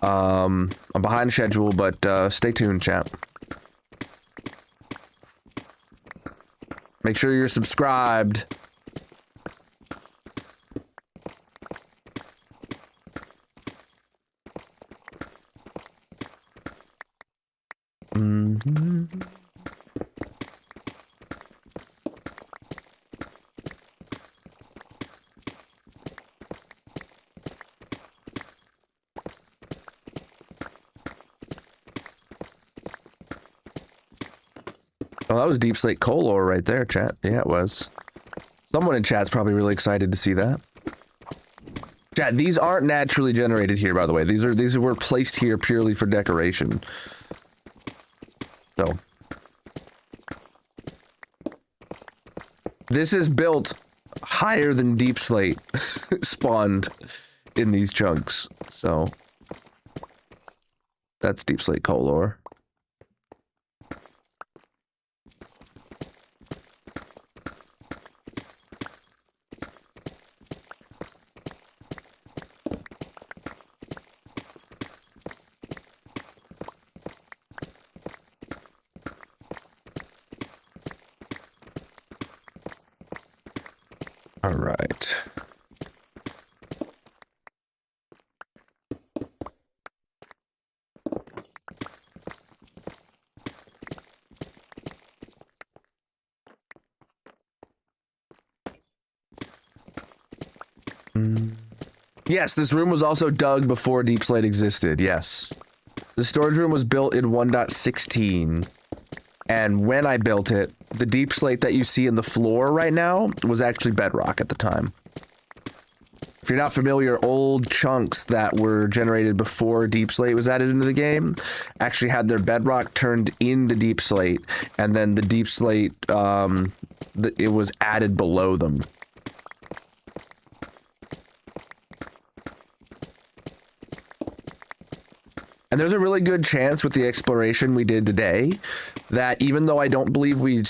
I'm behind schedule, but stay tuned, chat. Make sure you're subscribed. Oh, that was Deep Slate coal ore right there, chat. Yeah, it was. Someone in chat's probably really excited to see that. Chat, these aren't naturally generated here, by the way. These were placed here purely for decoration. So this is built higher than Deep Slate spawned in these chunks. So that's Deep Slate coal ore. All right. Yes, this room was also dug before Deep Slate existed. Yes. The storage room was built in 1.16. And when I built it, the Deep Slate that you see in the floor right now was actually bedrock at the time. If you're not familiar, old chunks that were generated before Deep Slate was added into the game actually had their bedrock turned into Deep Slate, and then the Deep Slate, it was added below them. And there's a really good chance with the exploration we did today that even though I don't believe we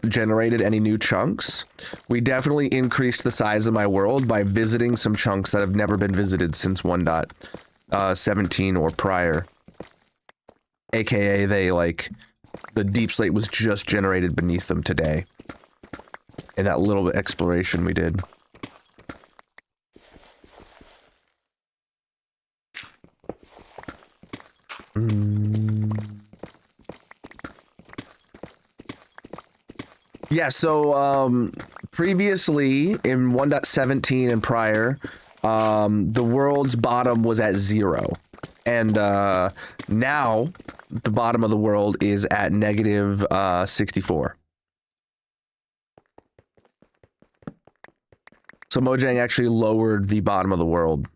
generated any new chunks, we definitely increased the size of my world by visiting some chunks that have never been visited since 1.17 or prior. AKA the deep slate was just generated beneath them today. In that little bit exploration we did. Yeah, so previously in 1.17 and prior, the world's bottom was at 0. And now the bottom of the world is at negative 64. So Mojang actually lowered the bottom of the world.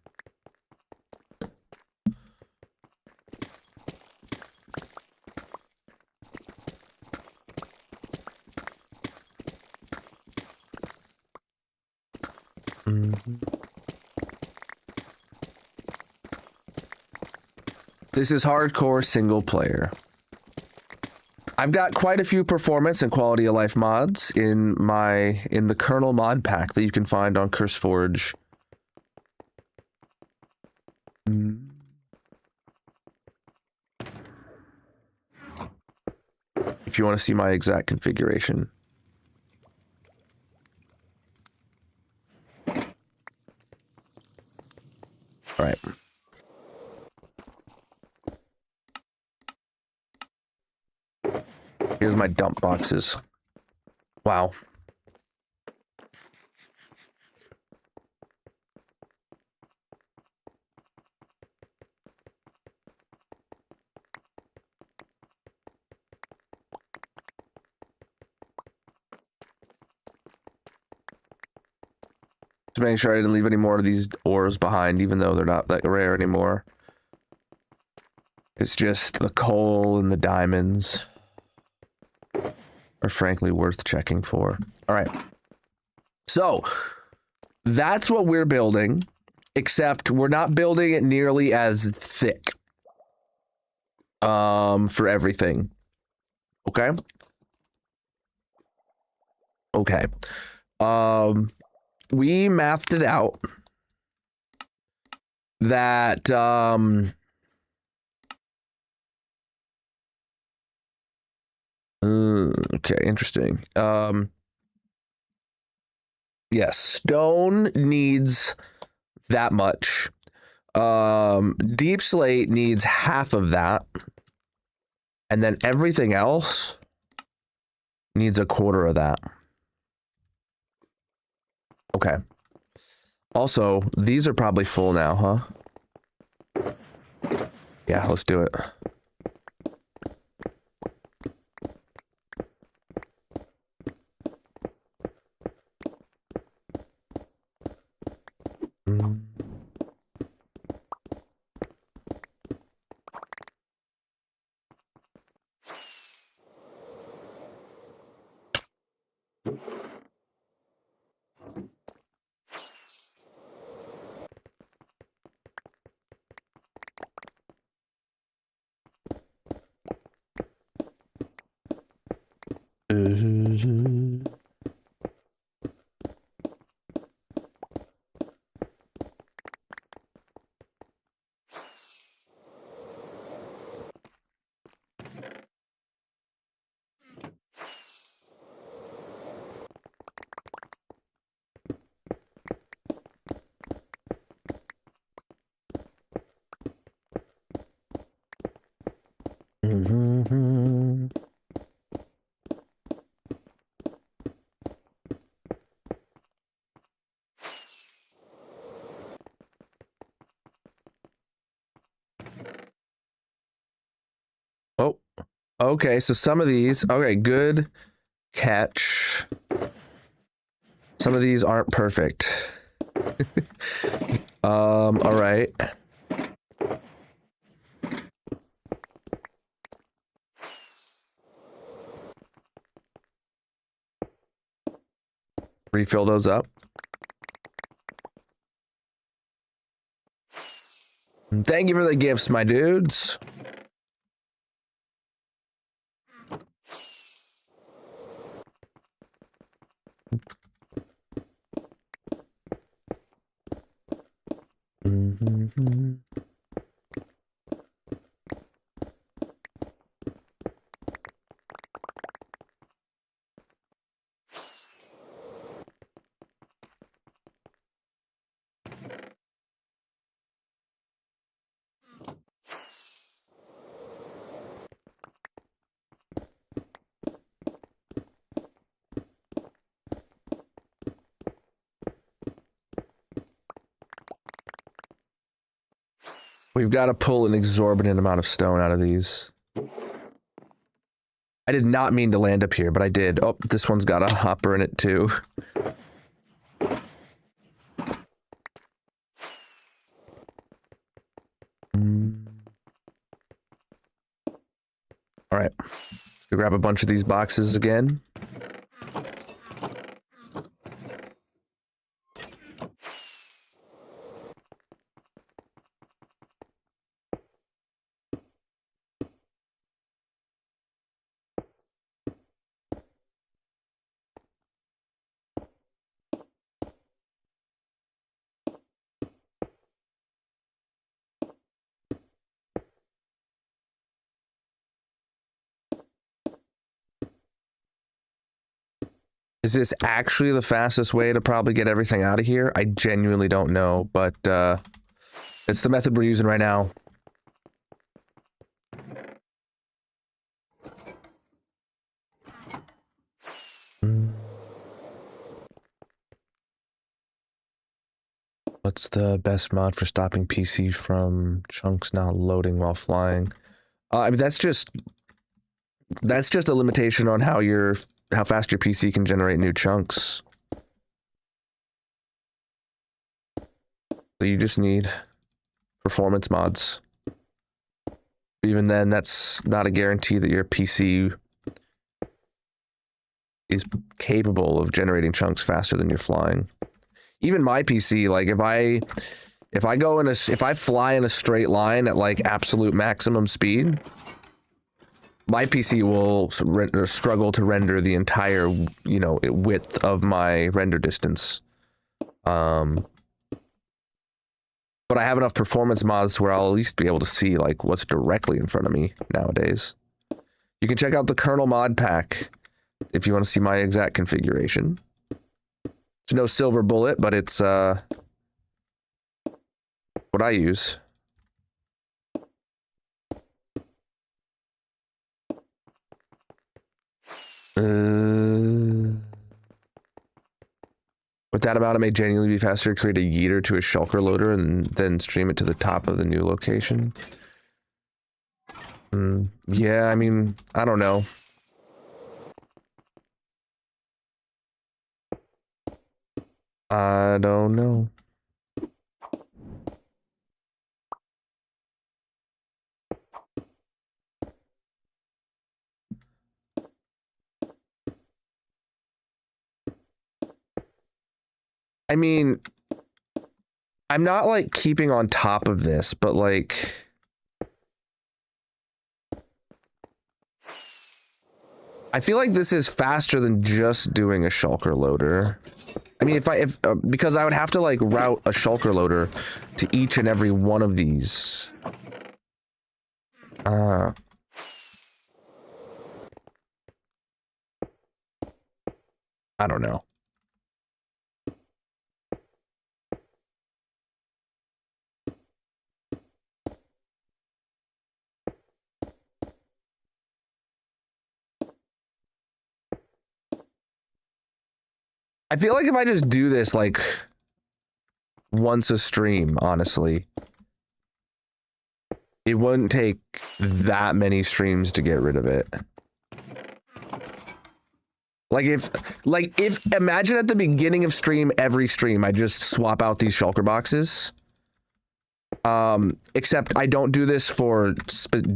This is hardcore single player. I've got quite a few performance and quality of life mods in the Colonal mod pack that you can find on CurseForge. If you want to see my exact configuration. All right. Here's my dump boxes. Wow. Just making sure I didn't leave any more of these ores behind, even though they're not that rare anymore. It's just the coal and the diamonds are frankly worth checking for. All right. So that's what we're building, except we're not building it nearly as thick for everything. Okay. Okay. We mathed it out that okay, interesting. Yes, stone needs that much. Deep slate needs half of that. And then everything else needs a quarter of that. Okay. Also, these are probably full now, huh? Yeah, let's do it. Oh, okay. So some of these, okay, good catch. Some of these aren't perfect. All right. Refill those up. Thank you for the gifts, my dudes. We've got to pull an exorbitant amount of stone out of these. I did not mean to land up here, but I did. Oh, this one's got a hopper in it too. All right, let's go grab a bunch of these boxes again. Is this actually the fastest way to probably get everything out of here? I genuinely don't know, but it's the method we're using right now. What's the best mod for stopping PC from chunks not loading while flying? I mean, that's just a limitation on how fast your PC can generate new chunks. So you just need performance mods. Even then, that's not a guarantee that your PC is capable of generating chunks faster than you're flying. Even my PC, like if I fly in a straight line at like absolute maximum speed, my PC will struggle to render the entire, width of my render distance. But I have enough performance mods to where I'll at least be able to see like what's directly in front of me nowadays. You can check out the Colonal mod pack if you want to see my exact configuration. It's no silver bullet, but it's what I use. With that amount, it may genuinely be faster to create a yeeter to a shulker loader and then stream it to the top of the new location. Yeah, I mean, I don't know. I don't know. I mean, I'm not like keeping on top of this, but like I feel like this is faster than just doing a shulker loader. I mean, because I would have to like route a shulker loader to each and every one of these. I don't know. I feel like if I just do this like once a stream, honestly, it wouldn't take that many streams to get rid of it. Like if imagine at the beginning of every stream, I just swap out these shulker boxes. Except I don't do this for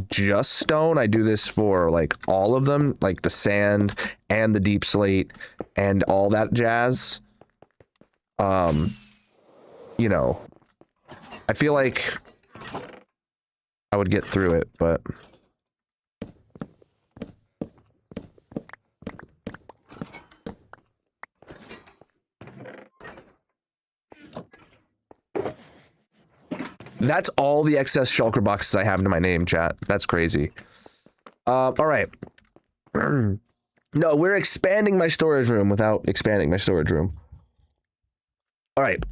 just stone. I do this for like all of them, like the sand and the deep slate and all that jazz. I feel like I would get through it, but That's all the excess shulker boxes I have in my name, chat. That's crazy. All right. No, we're expanding my storage room without expanding my storage room. All right.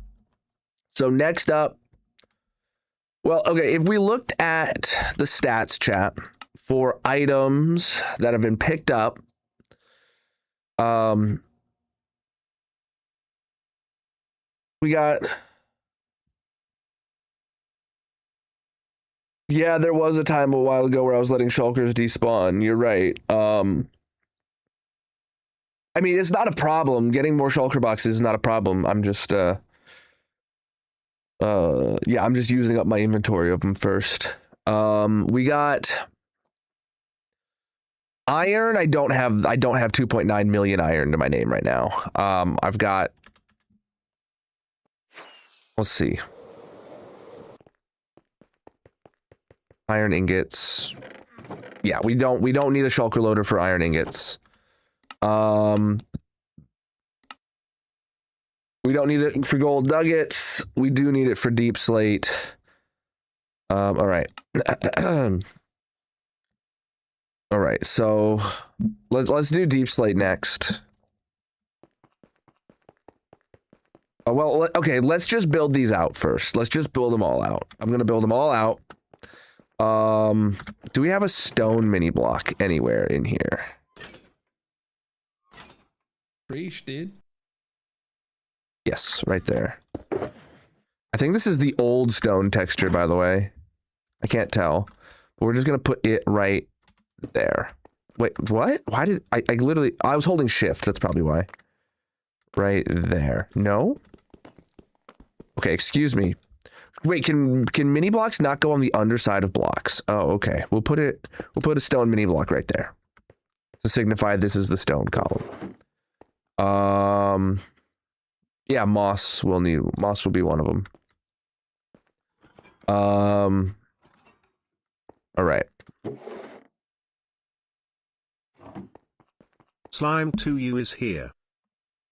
So next up, well, okay, if we looked at the stats, chat, for items that have been picked up, we got... Yeah, there was a time a while ago where I was letting shulkers despawn. You're right. I mean, it's not a problem. Getting more shulker boxes is not a problem. I'm just, yeah, I'm just using up my inventory of them first. We got iron. I don't have 2.9 million iron to my name right now. I've got, let's see. Iron ingots. Yeah, we don't need a shulker loader for iron ingots. We don't need it for gold nuggets. We do need it for deep slate. All right. All right. So let's do deep slate next. Oh, well, okay. Let's just build these out first. Let's just build them all out. I'm gonna build them all out. Do we have a stone mini block anywhere in here? Preach, dude. Yes, right there. I think this is the old stone texture, by the way. I can't tell. But we're just gonna put it right there. Wait, what? Why did I literally... I was holding shift, that's probably why. Right there. No? Okay, excuse me. Wait, can mini blocks not go on the underside of blocks? Oh, okay. We'll put a stone mini block right there to signify this is the stone column. Yeah, moss will be one of them. All right. Slime 2U is here.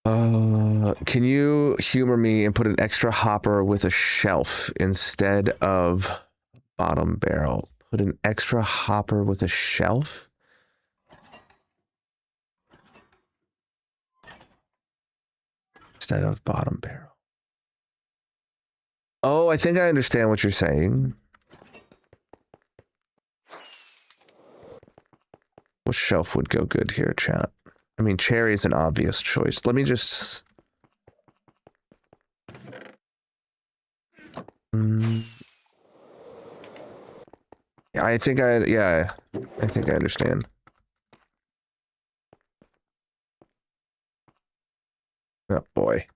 Can you humor me and put an extra hopper with a shelf instead of bottom barrel? Put an extra hopper with a shelf? Instead of bottom barrel. Oh, I think I understand what you're saying. What shelf would go good here, chat? I mean, cherry is an obvious choice. Let me just... Yeah, I think I understand. Oh, boy.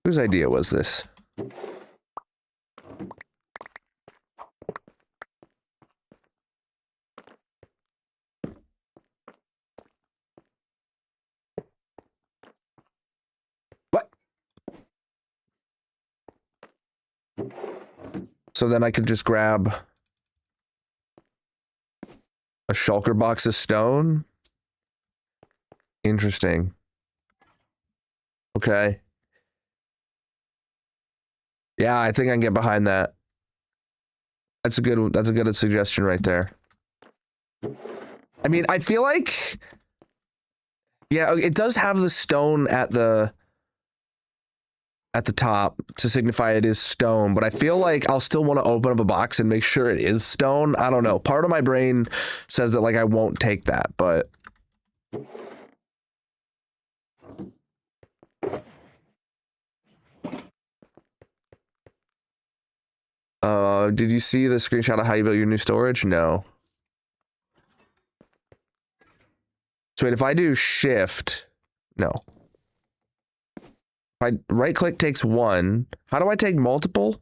Whose idea was this? What? So then I could just grab a shulker box of stone? Interesting. Okay. Yeah, I think I can get behind that. That's a good suggestion right there. I mean, I feel like, yeah, it does have the stone at the top to signify it is stone, but I feel like I'll still want to open up a box and make sure it is stone. I don't know. Part of my brain says that like I won't take that, but did you see the screenshot of how you built your new storage? No. So wait, if I do shift, no. If I right click takes one, how do I take multiple?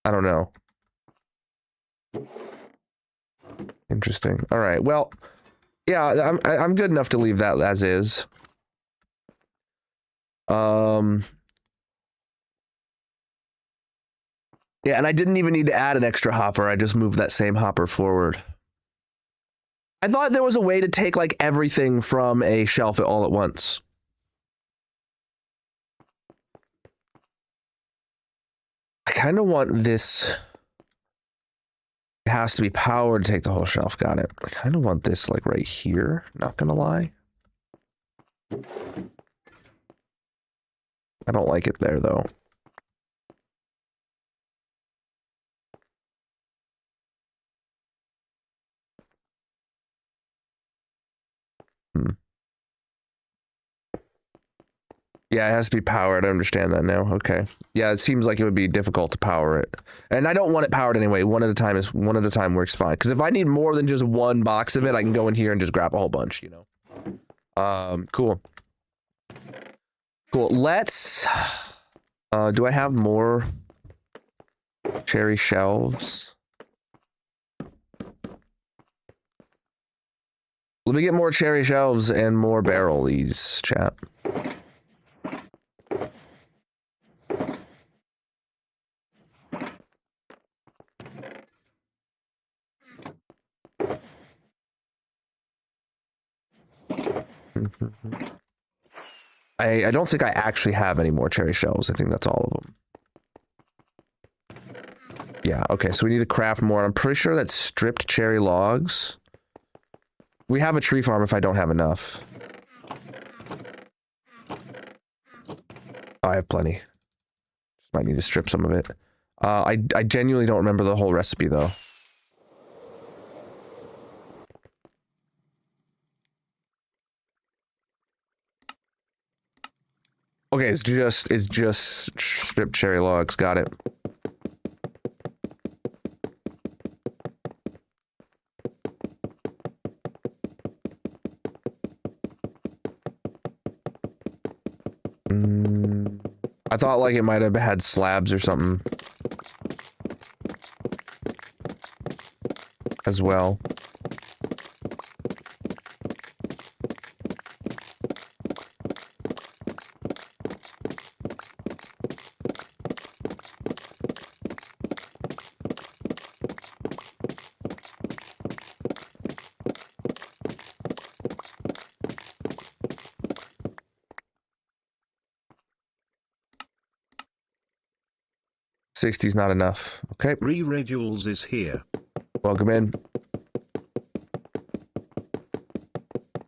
I don't know. Interesting. All right. Well, yeah, I'm good enough to leave that as is. Yeah, and I didn't even need to add an extra hopper. I just moved that same hopper forward. I thought there was a way to take like everything from a shelf all at once. I kind of want this. It has to be powered to take the whole shelf. Got it. I kind of want this like right here. Not gonna lie. I don't like it there though. Yeah, it has to be powered. I understand that now. Okay. Yeah, it seems like it would be difficult to power it. And I don't want it powered anyway. One at a time works fine. Because if I need more than just one box of it, I can go in here and just grab a whole bunch, you know. Cool. Cool. Let's do I have more cherry shelves? Let me get more cherry shelves and more barrelies, chat. I don't think I actually have any more cherry shells. I think that's all of them. Yeah, okay, so we need to craft more. I'm pretty sure that's stripped cherry logs. We have a tree farm if I don't have enough. I have plenty. Just might need to strip some of it. I genuinely don't remember the whole recipe, though. Okay, it's just stripped cherry logs. Got it. I thought like it might have had slabs or something as well. $60's not enough. Okay. Re-Jules is here. Welcome in.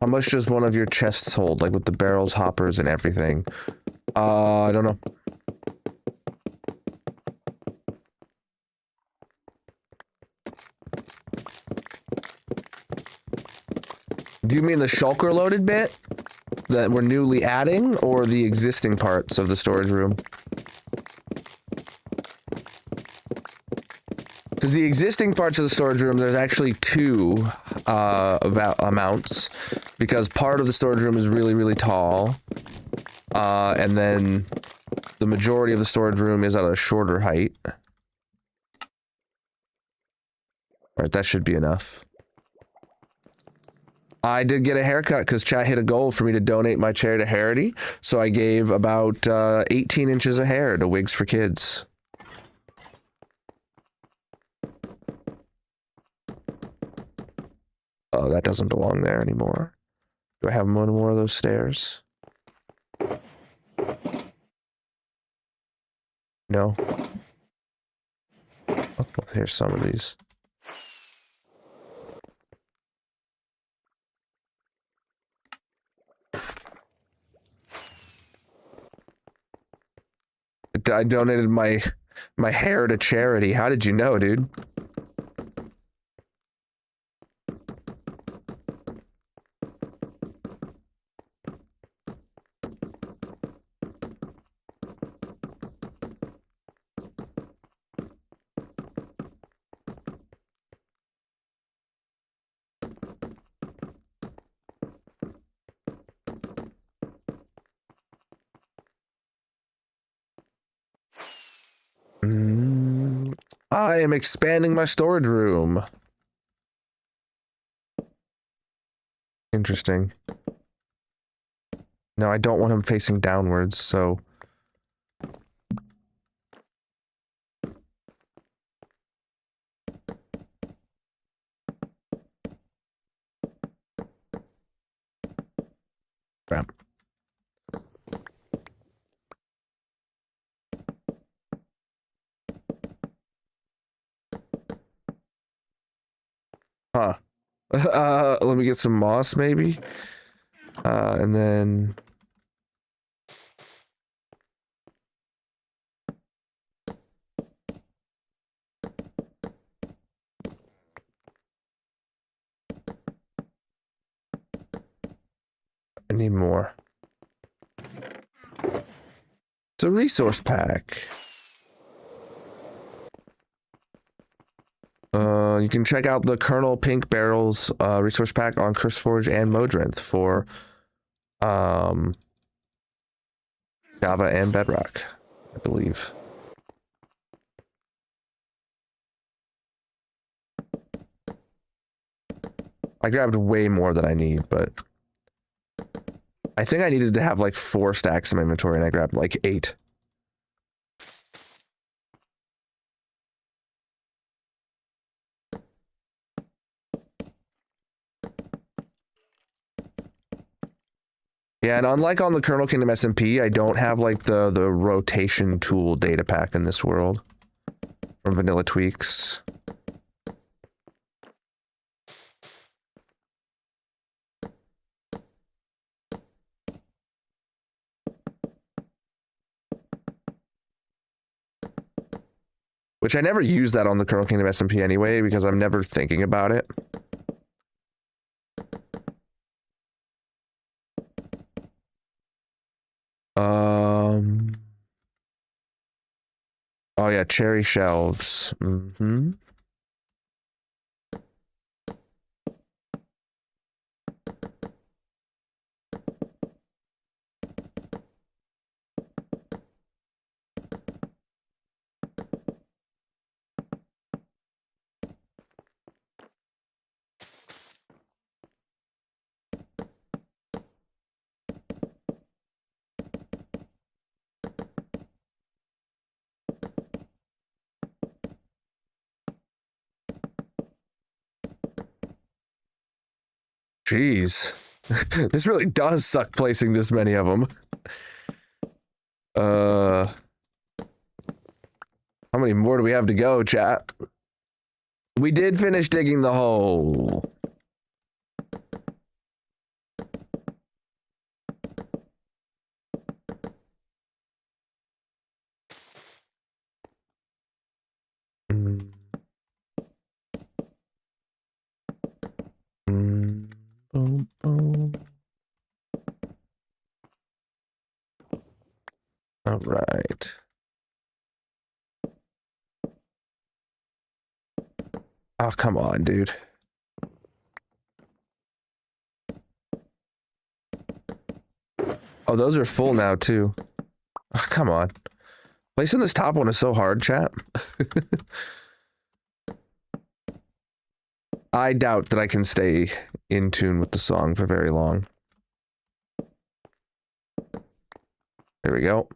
How much does one of your chests hold? Like with the barrels, hoppers, and everything? I don't know. Do you mean the shulker loaded bit that we're newly adding, or the existing parts of the storage room? Because the existing parts of the storage room, there's actually two amounts, because part of the storage room is really, really tall, and then the majority of the storage room is at a shorter height. Alright, that should be enough. I did get a haircut because chat hit a goal for me to donate my chair to Harity, so I gave about 18 inches of hair to Wigs for Kids. Oh, that doesn't belong there anymore. Do I have one more of those stairs? No. Oh, here's some of these. I donated my hair to charity. How did you know, dude? I am expanding my storage room. Interesting. No, I don't want him facing downwards, so... Crap. Huh. Let me get some moss, maybe. And then... I need more. It's a resource pack. You can check out the Colonel Pink Barrels resource pack on CurseForge and Modrinth for Java and Bedrock, I believe. I grabbed way more than I need, but I think I needed to have like 4 stacks in my inventory and I grabbed like 8. Yeah, and unlike on the Kernel Kingdom SMP, I don't have like the rotation tool data pack in this world from Vanilla Tweaks. Which I never use that on the Kernel Kingdom SMP anyway, because I'm never thinking about it. Oh yeah, cherry shelves. Mm-hmm. Jeez. This really does suck placing this many of them. How many more do we have to go, chat? We did finish digging the hole. Boom, boom. All right. Oh, come on, dude. Oh, those are full now, too. Oh, come on. Placing this top one is so hard, chat. I doubt that I can stay in tune with the song for very long. There we go.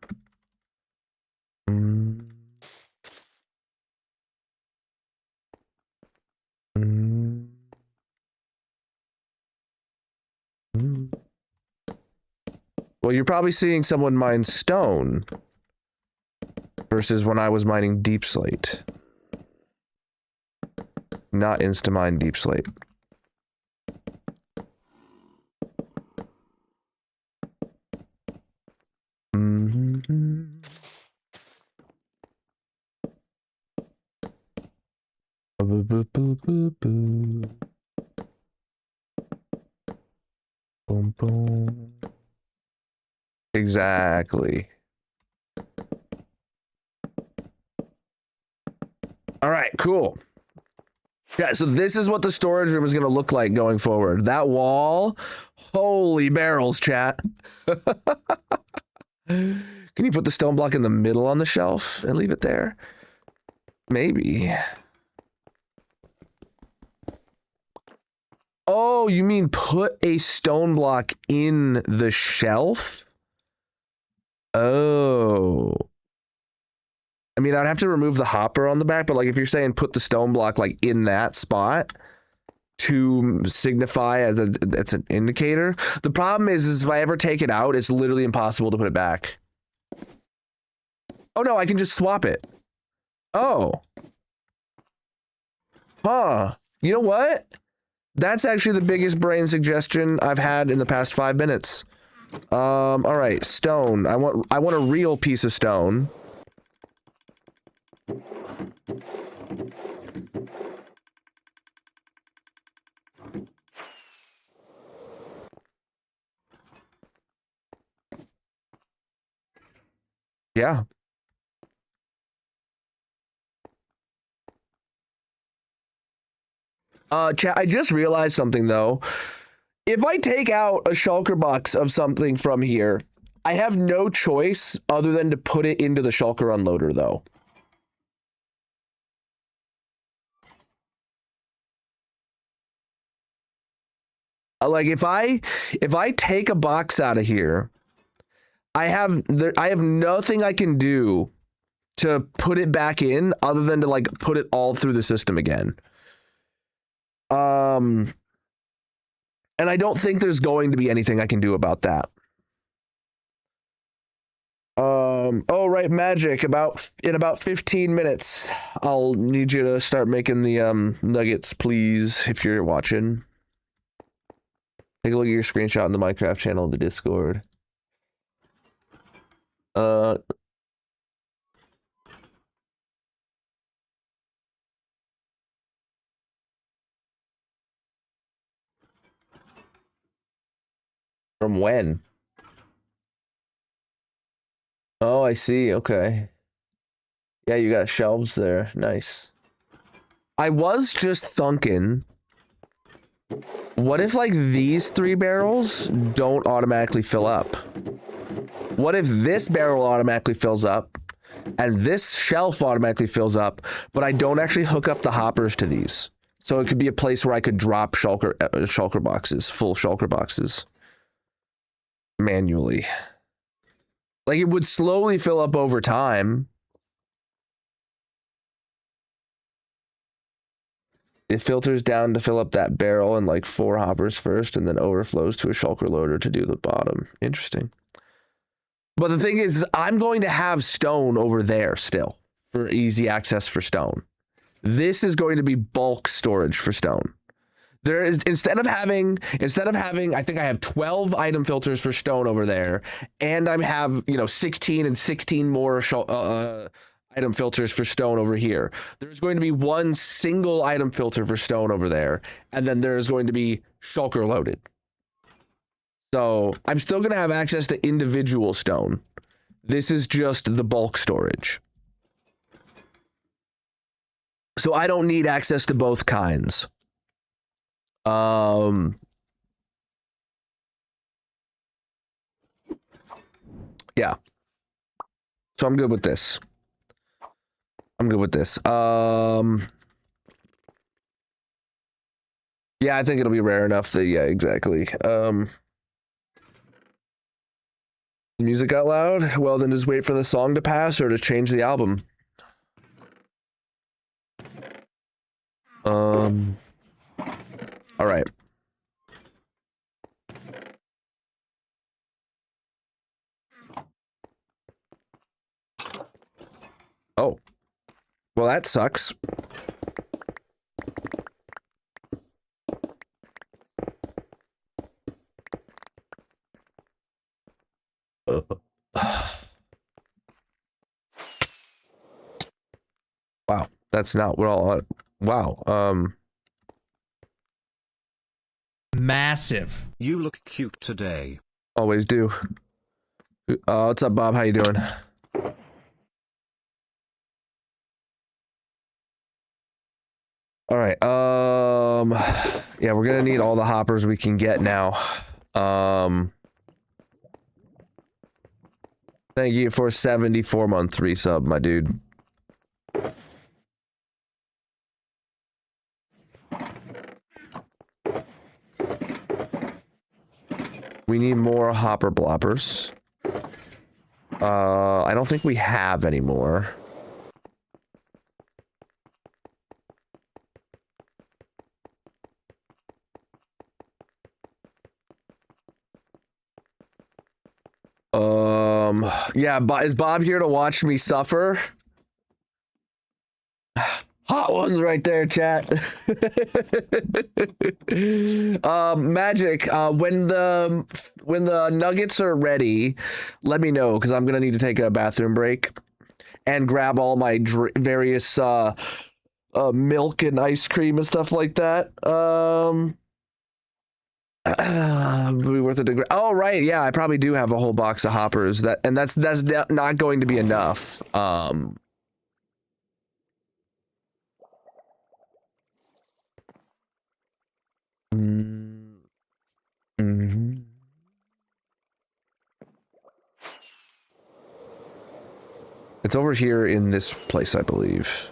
Well, you're probably seeing someone mine stone versus when I was mining deep slate. Not insta-mine deep slate. Boom, boom. Exactly. All right, cool. Yeah, so this is what the storage room is going to look like going forward. That wall, holy barrels, chat. Can you put the stone block in the middle on the shelf and leave it there? Maybe. Oh, you mean put a stone block in the shelf? Oh. I mean, I'd have to remove the hopper on the back, but like if you're saying put the stone block like in that spot to signify as that's an indicator. The problem is if I ever take it out, it's literally impossible to put it back. Oh no, I can just swap it. Oh. Huh. You know what? That's actually the biggest brain suggestion I've had in the past 5 minutes. All right, stone. I want a real piece of stone. Yeah. Chat, I just realized something though. If I take out a shulker box of something from here, I have no choice other than to put it into the shulker unloader though. Like if I take a box out of here, I have nothing I can do to put it back in other than to like put it all through the system again. And I don't think there's going to be anything I can do about that. Oh right, Magic, in about 15 minutes. I'll need you to start making the nuggets, please, if you're watching. Take a look at your screenshot in the Minecraft channel of the Discord. From when? Oh, I see. Okay. Yeah, you got shelves there. Nice. I was just thunking, what if like these 3 barrels don't automatically fill up? What if this barrel automatically fills up and this shelf automatically fills up, but I don't actually hook up the hoppers to these? So it could be a place where I could drop shulker boxes, full shulker boxes manually. Like it would slowly fill up over time. It filters down to fill up that barrel and like 4 hoppers first and then overflows to a shulker loader to do the bottom. Interesting. But the thing is, I'm going to have stone over there still for easy access for stone. This is going to be bulk storage for stone. There is, instead of having, I think I have 12 item filters for stone over there, and I have, 16 and 16 more item filters for stone over here. There's going to be one single item filter for stone over there, and then there's going to be shulker loaded. So I'm still going to have access to individual stone. This is just the bulk storage. So I don't need access to both kinds. Yeah. So I'm good with this. Yeah, I think it'll be rare enough that, yeah, exactly. The music got loud? Well, then just wait for the song to pass or to change the album. All right. Oh. Well, that sucks. Wow, that's not what all. Wow. Massive. You look cute today. Always do. What's up, Bob? How you doing? All right. Yeah, we're gonna need all the hoppers we can get now. Thank you for 74-month resub, my dude. We need more hopper bloppers. I don't think we have any more. Yeah, is Bob here to watch me suffer? hot ones right there, chat. Magic, when the nuggets are ready, let me know, because I'm gonna need to take a bathroom break and grab all my various milk and ice cream and stuff like that. Be worth it to oh right, yeah, I probably do have a whole box of hoppers, that's not going to be enough. Mm-hmm. It's over here in this place, I believe.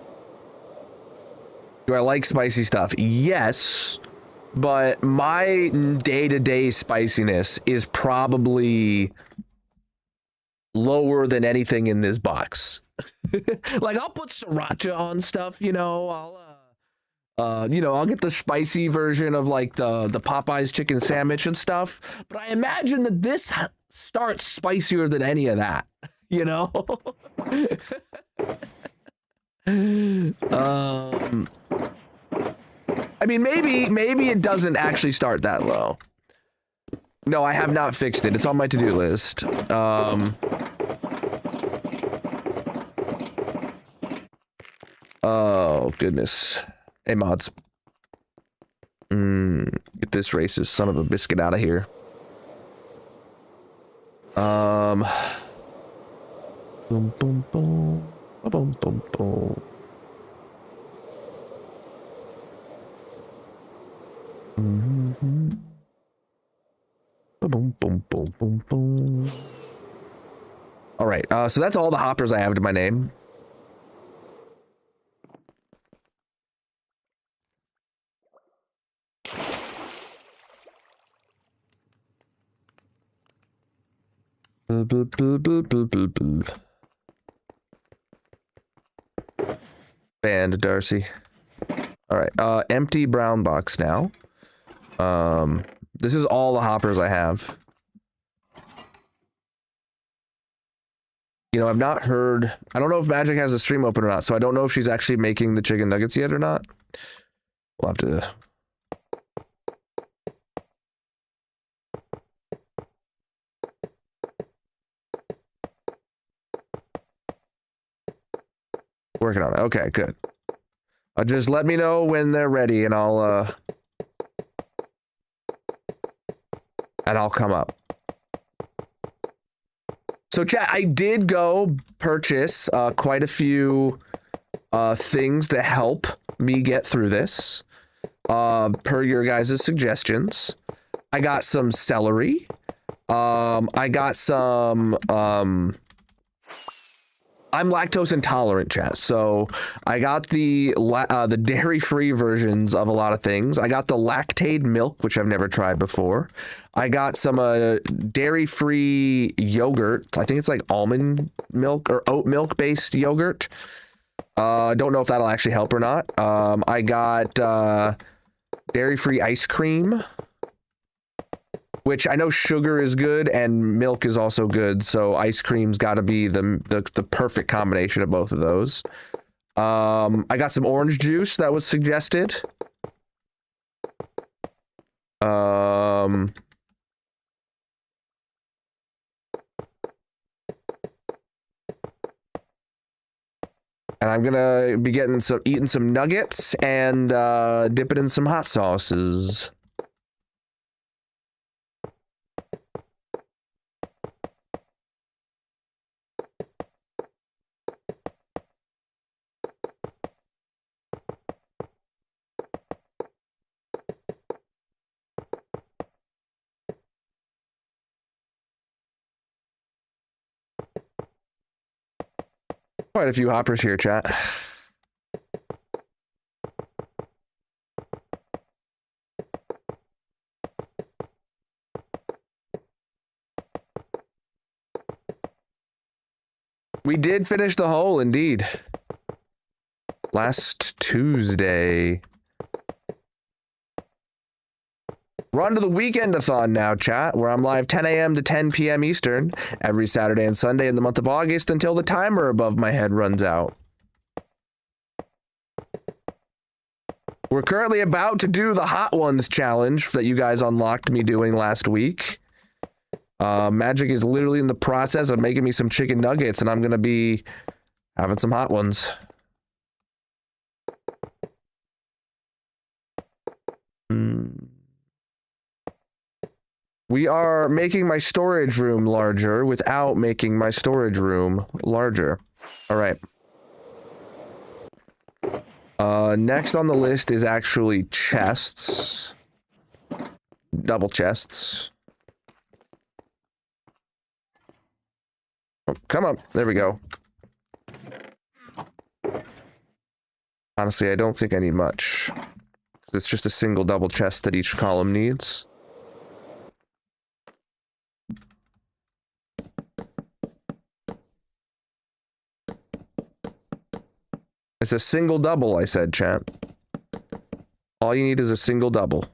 Do I like spicy stuff? Yes, but my day-to-day spiciness is probably lower than anything in this box. Like, I'll put sriracha on stuff, you know, I'll get the spicy version of like the Popeyes chicken sandwich and stuff, but I imagine that this starts spicier than any of that, you know? I mean, maybe it doesn't actually start that low. No, I have not fixed it. It's on my to-do list. Oh, goodness. Hey, mods. Get this racist son of a biscuit out of here. Boom, boom, boom. Boom, boom, boom. Mm-hmm. Boom, boom, boom, boom, boom. All right, so that's all the hoppers I have to my name. Band Darcy. All right, empty brown box now. This is all the hoppers I have. You know, I've not heard, I don't know if Magic has a stream open or not, so I don't know if she's actually making the chicken nuggets yet or not. We'll have to... Working on it. Okay, good. Just let me know when they're ready and I'll come up. So chat, I did go purchase quite a few things to help me get through this, per your guys' suggestions. I got some celery. I got some I'm lactose intolerant, chat, so I got the dairy-free versions of a lot of things. I got the lactate milk, which I've never tried before. I got some dairy-free yogurt. I think it's like almond milk or oat milk-based yogurt. I don't know if that'll actually help or not. I got dairy-free ice cream, which I know sugar is good and milk is also good, so ice cream's got to be the perfect combination of both of those. I got some orange juice that was suggested. And I'm gonna be eating some nuggets and dip it in some hot sauces. Quite a few hoppers here, chat. We did finish the hole, indeed. Last Tuesday. We're on to the Weekend-a-thon now, chat, where I'm live 10 a.m. to 10 p.m. Eastern every Saturday and Sunday in the month of August until the timer above my head runs out. We're currently about to do the Hot Ones challenge that you guys unlocked me doing last week. Magic is literally in the process of making me some chicken nuggets, and I'm gonna be having some Hot Ones. We are making my storage room larger without making my storage room larger. All right. Next on the list is actually chests. Double chests. Oh, come on. There we go. Honestly, I don't think I need much. It's just a single double chest that each column needs. It's a single double, I said, chat. All you need is a single double.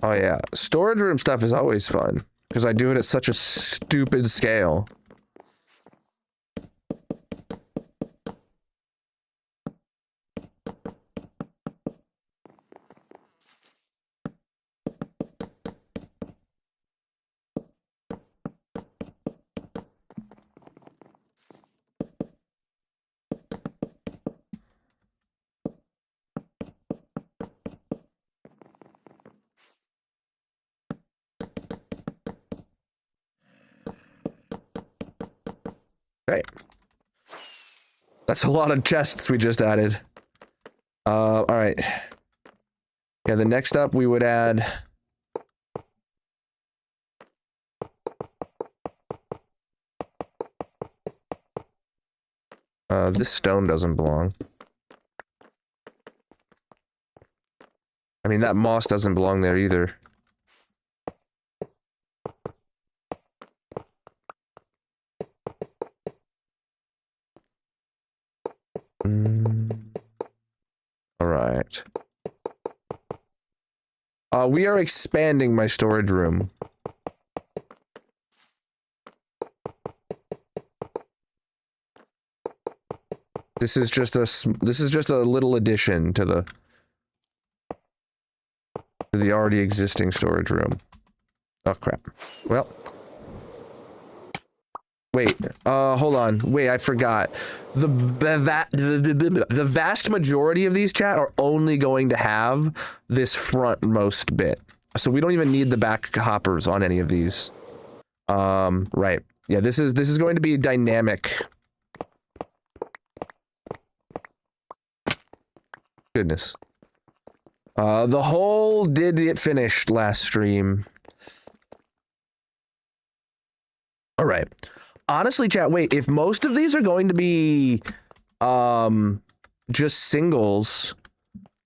Oh yeah, storage room stuff is always fun because I do it at such a stupid scale. Okay. That's a lot of chests we just added. All right. Yeah, the next up we would add... this stone doesn't belong. I mean, that moss doesn't belong there either. All right. We are expanding my storage room. This is just a little addition to the already existing storage room. Oh crap. Well. Wait, hold on. Wait, I forgot. The vast majority of these, chat, are only going to have this frontmost bit. So we don't even need the back hoppers on any of these. Right. Yeah, this is going to be dynamic. Goodness. The hole did get finished last stream. All right. Honestly, chat, wait, if most of these are going to be just singles,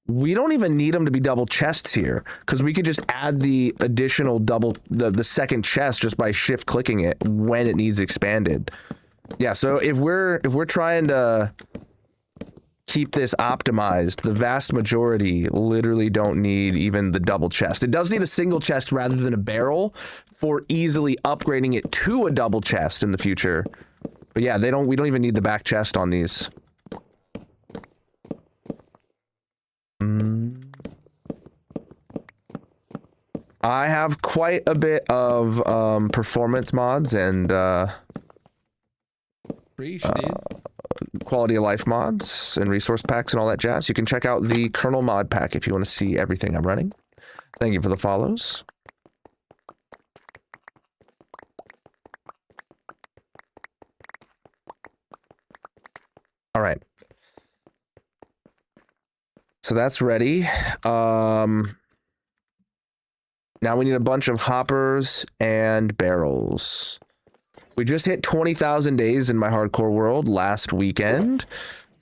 we don't even need them to be double chests here, because we could just add the additional double, the second chest just by shift clicking it when it needs expanded. Yeah, so if we're trying to keep this optimized, the vast majority literally don't need even the double chest. It does need a single chest rather than a barrel for easily upgrading it to a double chest in the future. But yeah, we don't even need the back chest on these. I have quite a bit of performance mods and quality of life mods and resource packs and all that jazz. You can check out the Colonal mod pack if you want to see everything I'm running. Thank you for the follows. All right. So that's ready. Now we need a bunch of hoppers and barrels. We just hit 20,000 days in my hardcore world last weekend.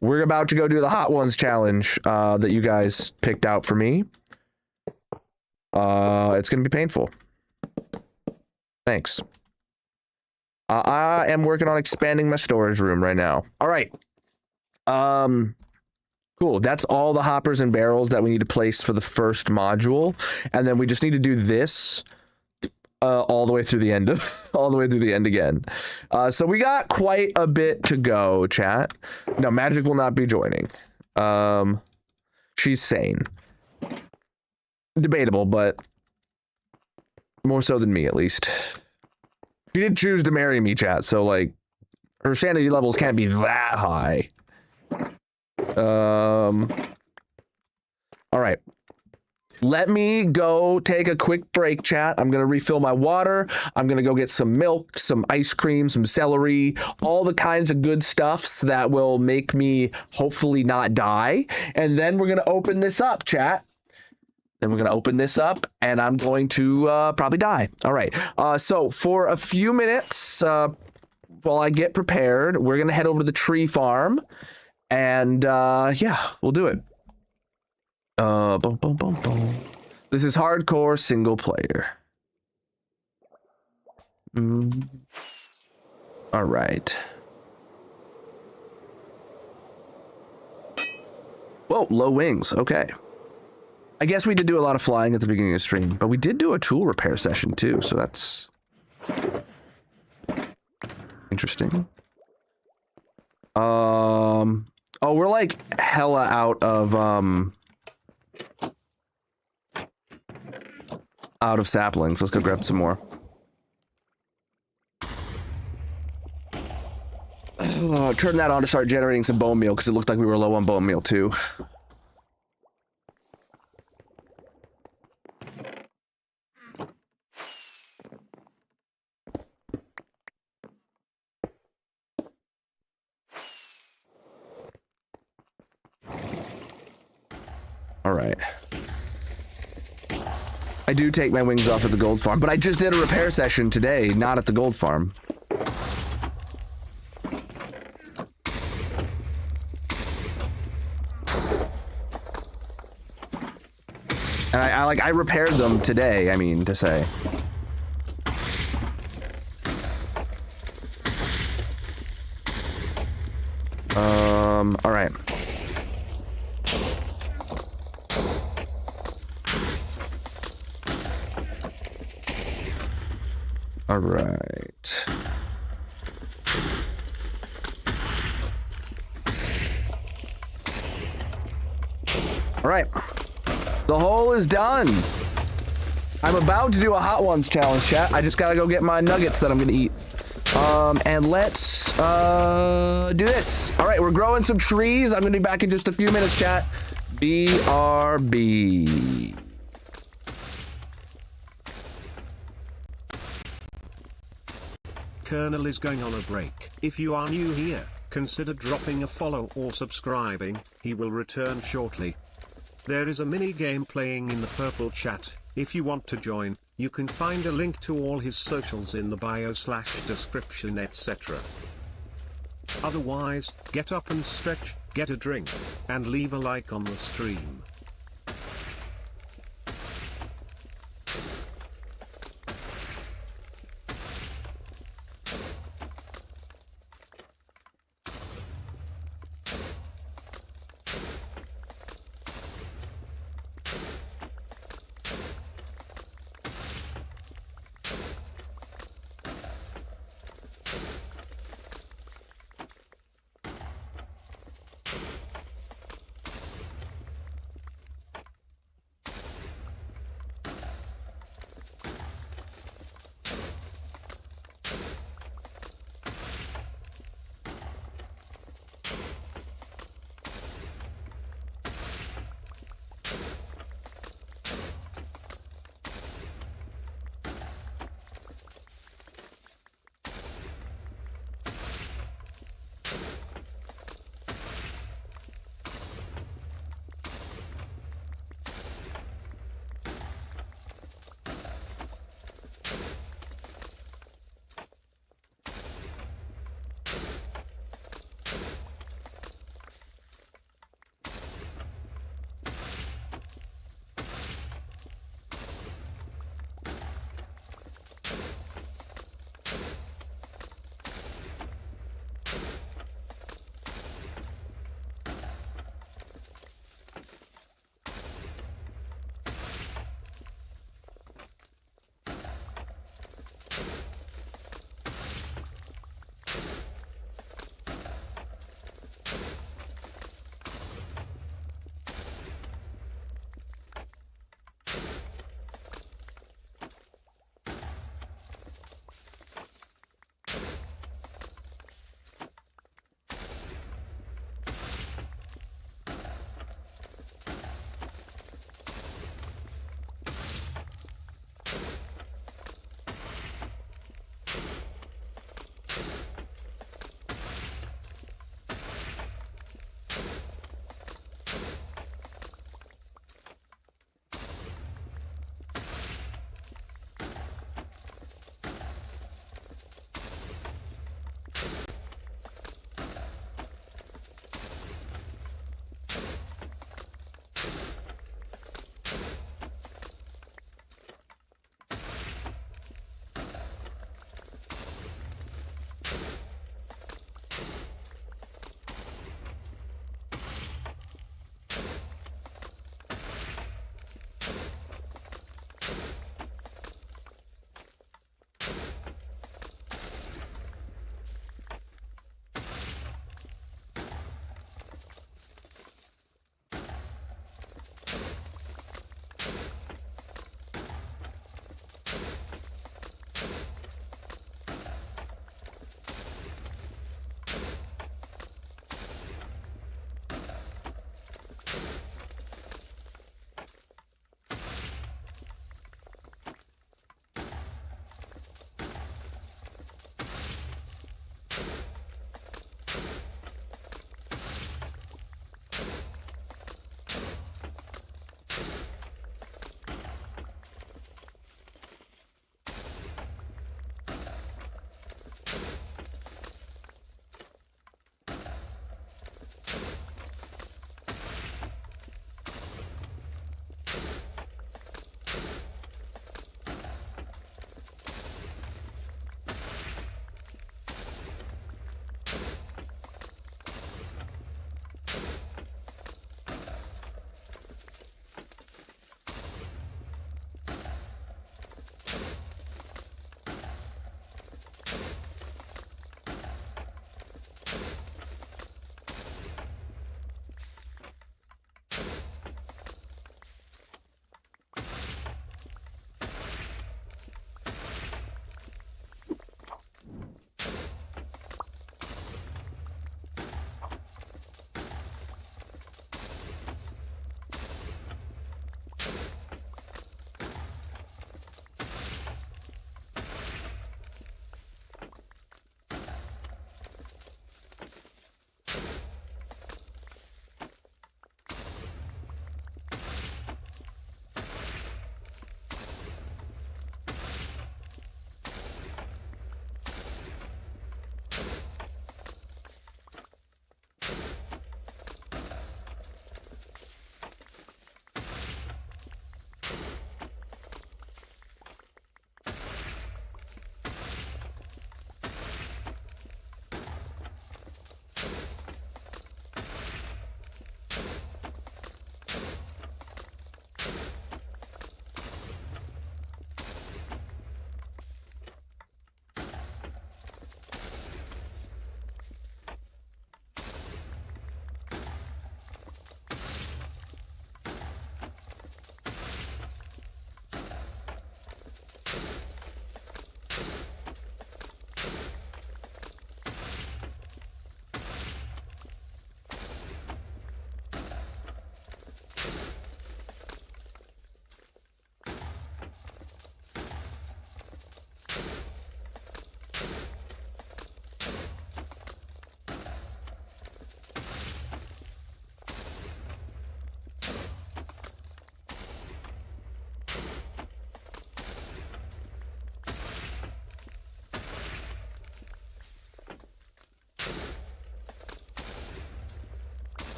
we're about to go do the Hot Ones challenge that you guys picked out for me. It's gonna be painful. Thanks. I am working on expanding my storage room right now. All right. Cool. That's all the hoppers and barrels that we need to place for the first module, and then we just need to do this all the way through the end, all the way through the end again. So we got quite a bit to go, chat. No, Magic will not be joining. She's sane. Debatable, but more so than me, at least. She did choose to marry me, chat, so like her sanity levels can't be that high. All right. Let me go take a quick break, chat. I'm going to refill my water. I'm going to go get some milk, some ice cream, some celery, all the kinds of good stuffs that will make me hopefully not die. And then we're going to open this up, chat. Then we're going to open this up and I'm going to probably die. All right. So for a few minutes, while I get prepared, we're going to head over to the tree farm. And yeah, we'll do it. Boom, boom, boom, boom. This is hardcore single player. All right. Whoa, low wings. Okay. I guess we did do a lot of flying at the beginning of the stream, but we did do a tool repair session too, so that's interesting. Oh, we're like hella out of saplings. Let's go grab some more. Turn that on to start generating some bone meal because it looked like we were low on bone meal too. All right. I do take my wings off at the gold farm, but I just did a repair session today, not at the gold farm. And I repaired them today, I mean to say. All right. All right. All right. The hole is done. I'm about to do a Hot Ones challenge, chat. I just gotta go get my nuggets that I'm gonna eat. And let's do this. All right, we're growing some trees. I'm gonna be back in just a few minutes, chat. BRB. Colonel is going on a break. If you are new here, consider dropping a follow or subscribing. He will return shortly. There is a mini game playing in the purple chat. If you want to join, you can find a link to all his socials in the bio/description, etc. Otherwise, get up and stretch, get a drink, and leave a like on the stream.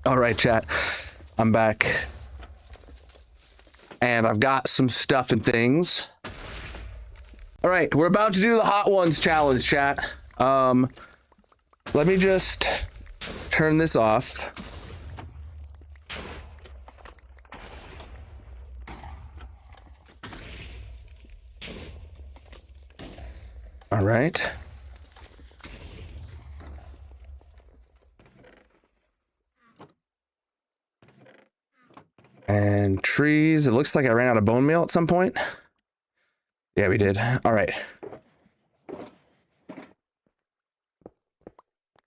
All right, chat. I'm back. And I've got some stuff and things. All right, we're about to do the Hot Ones challenge, chat. Let me just turn this off. All right. And trees. It looks like I ran out of bone meal at some point. Yeah, we did. All right.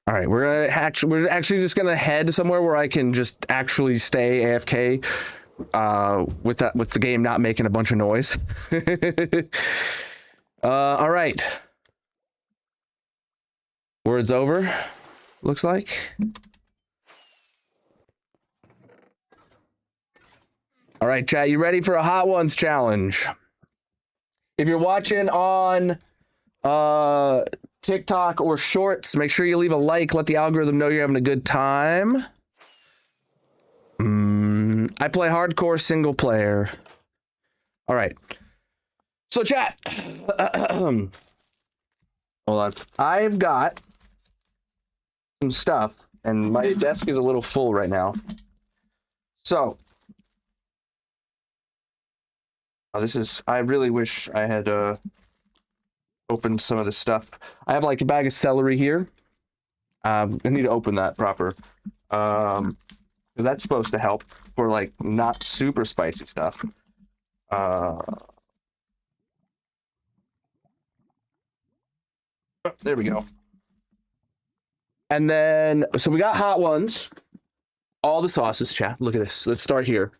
All right, we're actually just gonna head somewhere where I can just actually stay AFK with the game not making a bunch of noise. All right. Word's over, looks like. All right, chat, you ready for a Hot Ones challenge? If you're watching on TikTok or Shorts, make sure you leave a like. Let the algorithm know you're having a good time. I play hardcore single player. All right. So, chat. Hold on. I've got some stuff, and my desk is a little full right now. So, I really wish I had opened some of this stuff. I have like a bag of celery here. I need to open that proper. That's supposed to help for like not super spicy stuff. There we go. And then, so we got Hot Ones. All the sauces, chat. Look at this. Let's start here.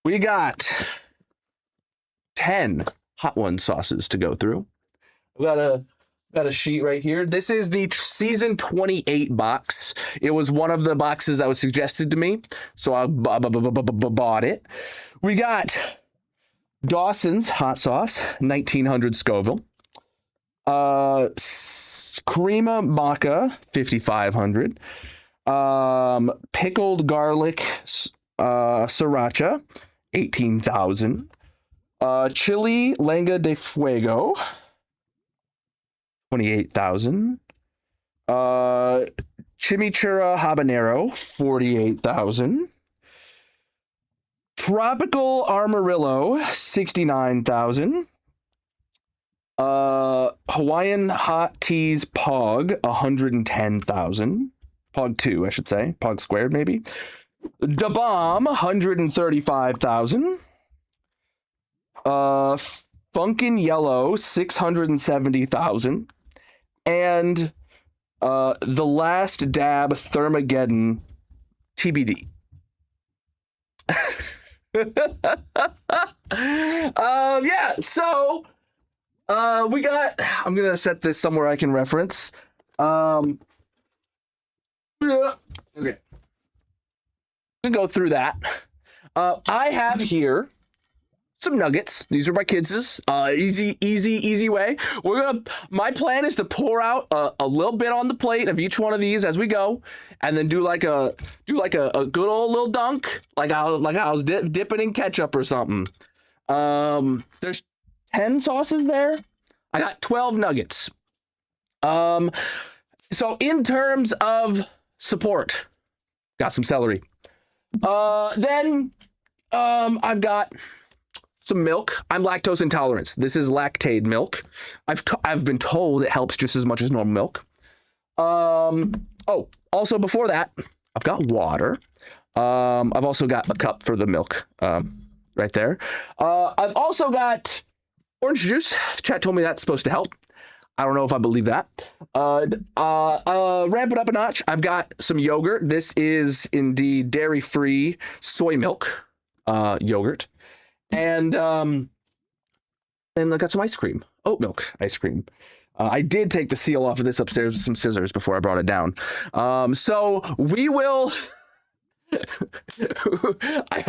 We got 10 Hot Ones sauces to go through. We got a sheet right here. This is the season 28 box. It was one of the boxes that was suggested to me, so I bought it. We got Dawson's hot sauce, 1900 Scoville. Crema Maca, 5500. Pickled garlic sriracha, 18,000. Chili Lenga de Fuego, 28,000. Chimichurri habanero, 48,000. Tropical Armadillo, 69,000. Hawaiian Hot Teas Pog, 110,000. Pog 2, I should say. Pog squared, maybe. Da Bomb, 135,000. Funkin' Yellow, 670,000. And The Last Dab Thermageddon TBD. Yeah, so we got, I'm gonna set this somewhere I can reference. Okay. We can go through that. I have here some nuggets. These are my kids'. Easy way. My plan is to pour out a little bit on the plate of each one of these as we go, and then do like a good old little dunk, like I was dipping in ketchup or something. There's 10 sauces there. I got 12 nuggets. So in terms of support, got some celery. Then I've got some milk. I'm lactose intolerant. This is lactate milk. I've been told it helps just as much as normal milk. Also before that, I've got water. I've also got a cup for the milk right there. I've also got orange juice. Chat told me that's supposed to help. I don't know if I believe that. Ramp it up a notch. I've got some yogurt. This is indeed dairy-free soy milk yogurt. And I got some ice cream, oat milk ice cream. I did take the seal off of this upstairs with some scissors before I brought it down. So we will. I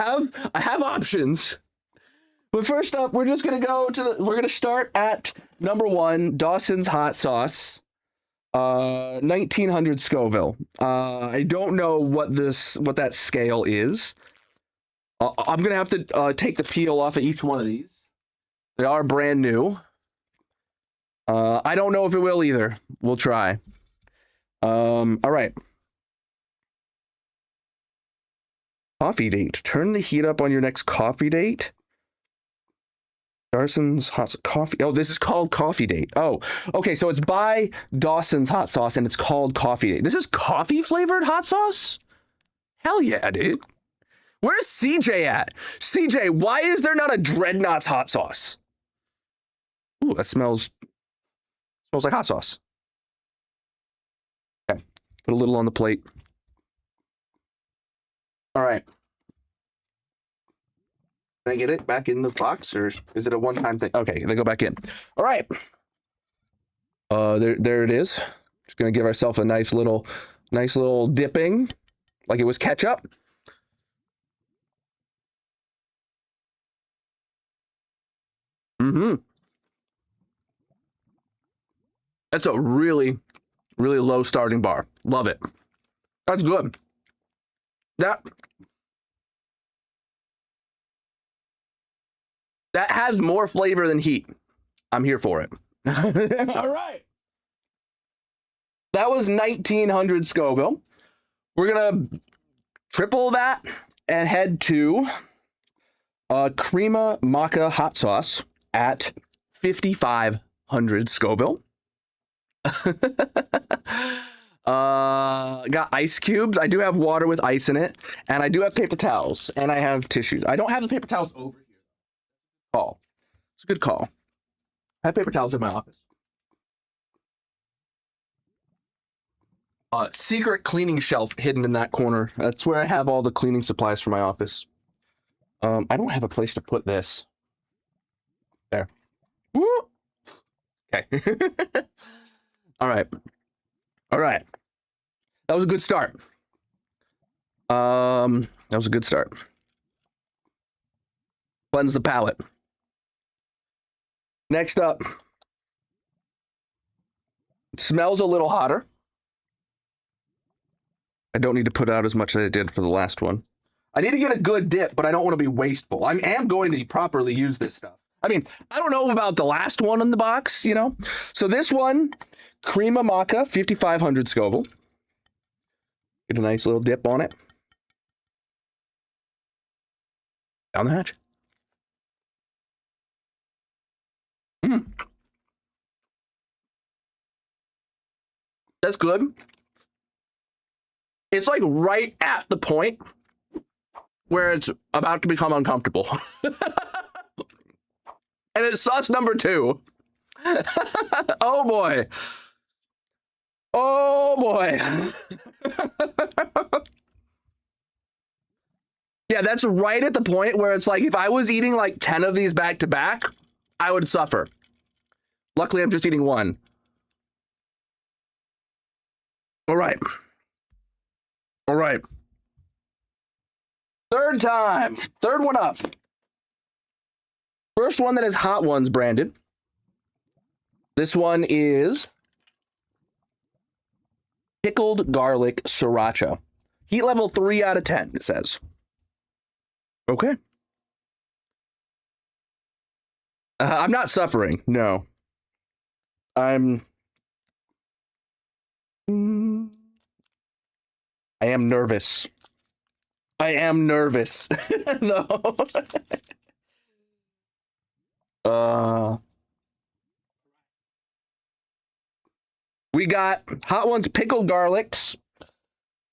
have options. But first up, we're just gonna go we're gonna start at number 1, Dawson's hot sauce. 1900 Scoville. I don't know what that scale is. I'm gonna have to take the peel off of each one of these. They are brand new. I don't know if it will either. We'll try. All right. Coffee date. Turn the heat up on your next coffee date. Dawson's hot coffee. Oh, this is called Coffee Date. Oh, okay. So it's by Dawson's hot sauce and it's called Coffee Date. This is coffee flavored hot sauce? Hell yeah, dude. Where's CJ at? CJ, why is there not a Dreadnought's hot sauce? Ooh, that smells like hot sauce. Okay. Put a little on the plate. All right. Can I get it back in the box, or is it a one-time thing? Okay, they go back in. All right. There it is. Just gonna give ourselves a nice little dipping, like it was ketchup. Mm-hmm. That's a really, really low starting bar. Love it. That's good. That has more flavor than heat. I'm here for it. All right. That was 1900 Scoville. We're going to triple that and head to Crema Maca hot sauce at 5500 Scoville. Got ice cubes. I do have water with ice in it, and I do have paper towels, and I have tissues. I don't have the paper towels over here. Call. It's a good call. I have paper towels in my office. Secret cleaning shelf hidden in that corner. That's where I have all the cleaning supplies for my office. I don't have a place to put this. There. Woo! Okay. All right. That was a good start. Cleanse the palate. Next up. It smells a little hotter. I don't need to put out as much as I did for the last one. I need to get a good dip, but I don't want to be wasteful. I am going to properly use this stuff. I mean, I don't know about the last one in the box, you know? So this one, Crema Maca, 5500 Scoville. Get a nice little dip on it. Down the hatch. That's good. It's like right at the point where it's about to become uncomfortable. And it's sauce number 2. Oh boy. Oh boy. Yeah, that's right at the point where it's like if I was eating like 10 of these back to back, I would suffer. Luckily, I'm just eating one. All right. Third time. Third one up. First one that is Hot Ones branded. This one is pickled garlic sriracha. Heat level 3 out of 10, it says. Okay. I'm not suffering. No. I am nervous. No. We got Hot Ones pickled garlics.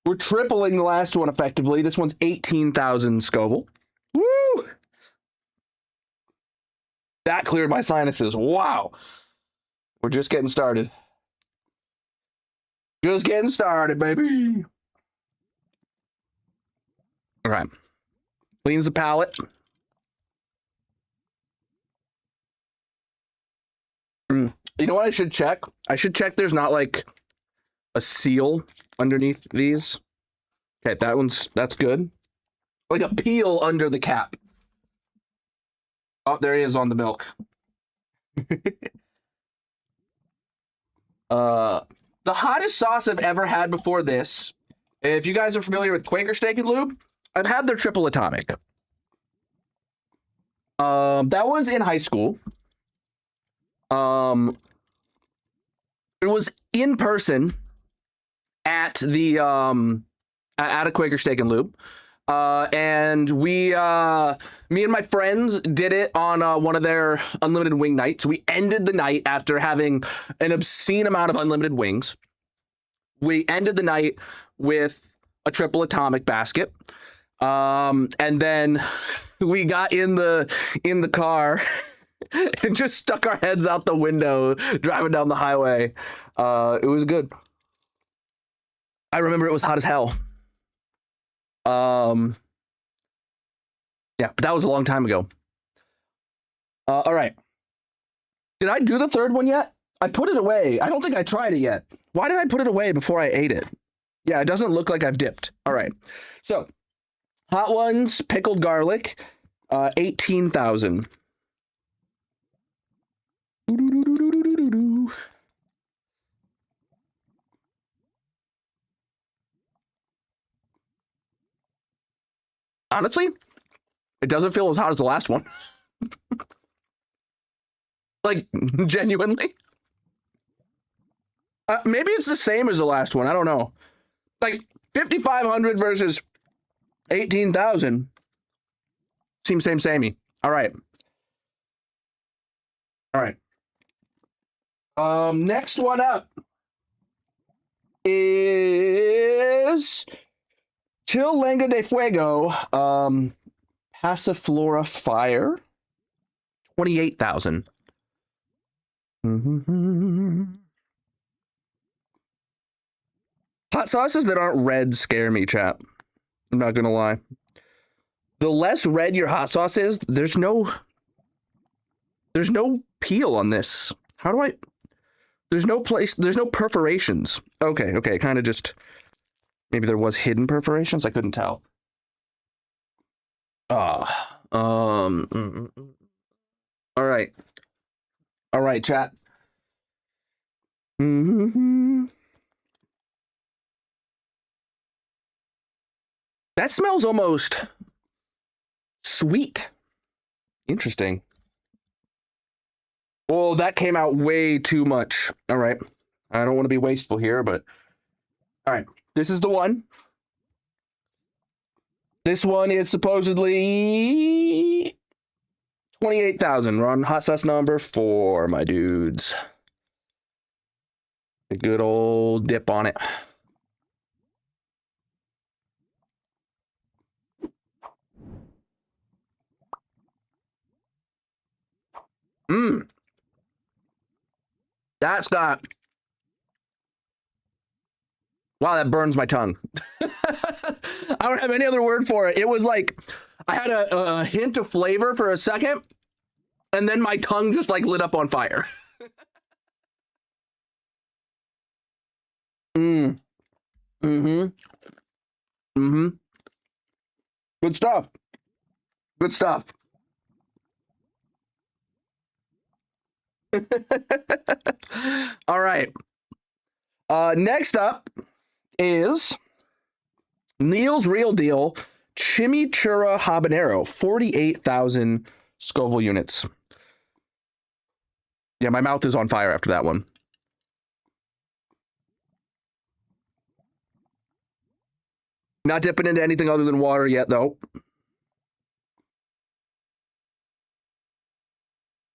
We're tripling the last one effectively. This one's 18,000 Scoville. Woo! That cleared my sinuses. Wow. We're just getting started. Just getting started, baby. All right. Cleans the palate. You know what I should check? I should check there's not like a seal underneath these. Okay, that's good. Like a peel under the cap. Oh, there he is on the milk. The hottest sauce I've ever had before this, if you guys are familiar with Quaker Steak and Lube, I've had their triple atomic. That was in high school. It was in person at the at a Quaker Steak and Lube. And me and my friends did it on one of their unlimited wing nights. We ended the night after having an obscene amount of unlimited wings. We ended the night with a triple atomic basket. And then we got in the car and just stuck our heads out the window driving down the highway. It was good. I remember it was hot as hell. Yeah, but that was a long time ago. All right. Did I do the third one yet? I put it away. I don't think I tried it yet. Why did I put it away before I ate it? Yeah, it doesn't look like I've dipped. All right. So, hot ones, pickled garlic, 18,000. Honestly, it doesn't feel as hot as the last one. Like, genuinely. Maybe it's the same as the last one. I don't know. Like, 5,500 versus 18,000. Seems samey. All right. All right. Next one up is Lenga de Fuego, Passiflora Fire, 28,000. Hot sauces that aren't red scare me, chat. I'm not gonna lie. The less red your hot sauce is, there's no peel on this. How do I? There's no perforations. Okay, kind of just. Maybe there was hidden perforations. I couldn't tell. All right, chat. That smells almost sweet. Interesting. Oh, that came out way too much. All right. I don't want to be wasteful here, but all right. This is the one. This one is supposedly 28,000. We're on hot sauce number 4, my dudes. A good old dip on it. That's got... Wow, that burns my tongue. I don't have any other word for it. It was like, I had a hint of flavor for a second, and then my tongue just like lit up on fire. Good stuff. Good stuff. All right. Next up is Neil's Real Deal Chimichurri Habanero, 48,000 Scoville units. Yeah, my mouth is on fire after that one. Not dipping into anything other than water yet, though.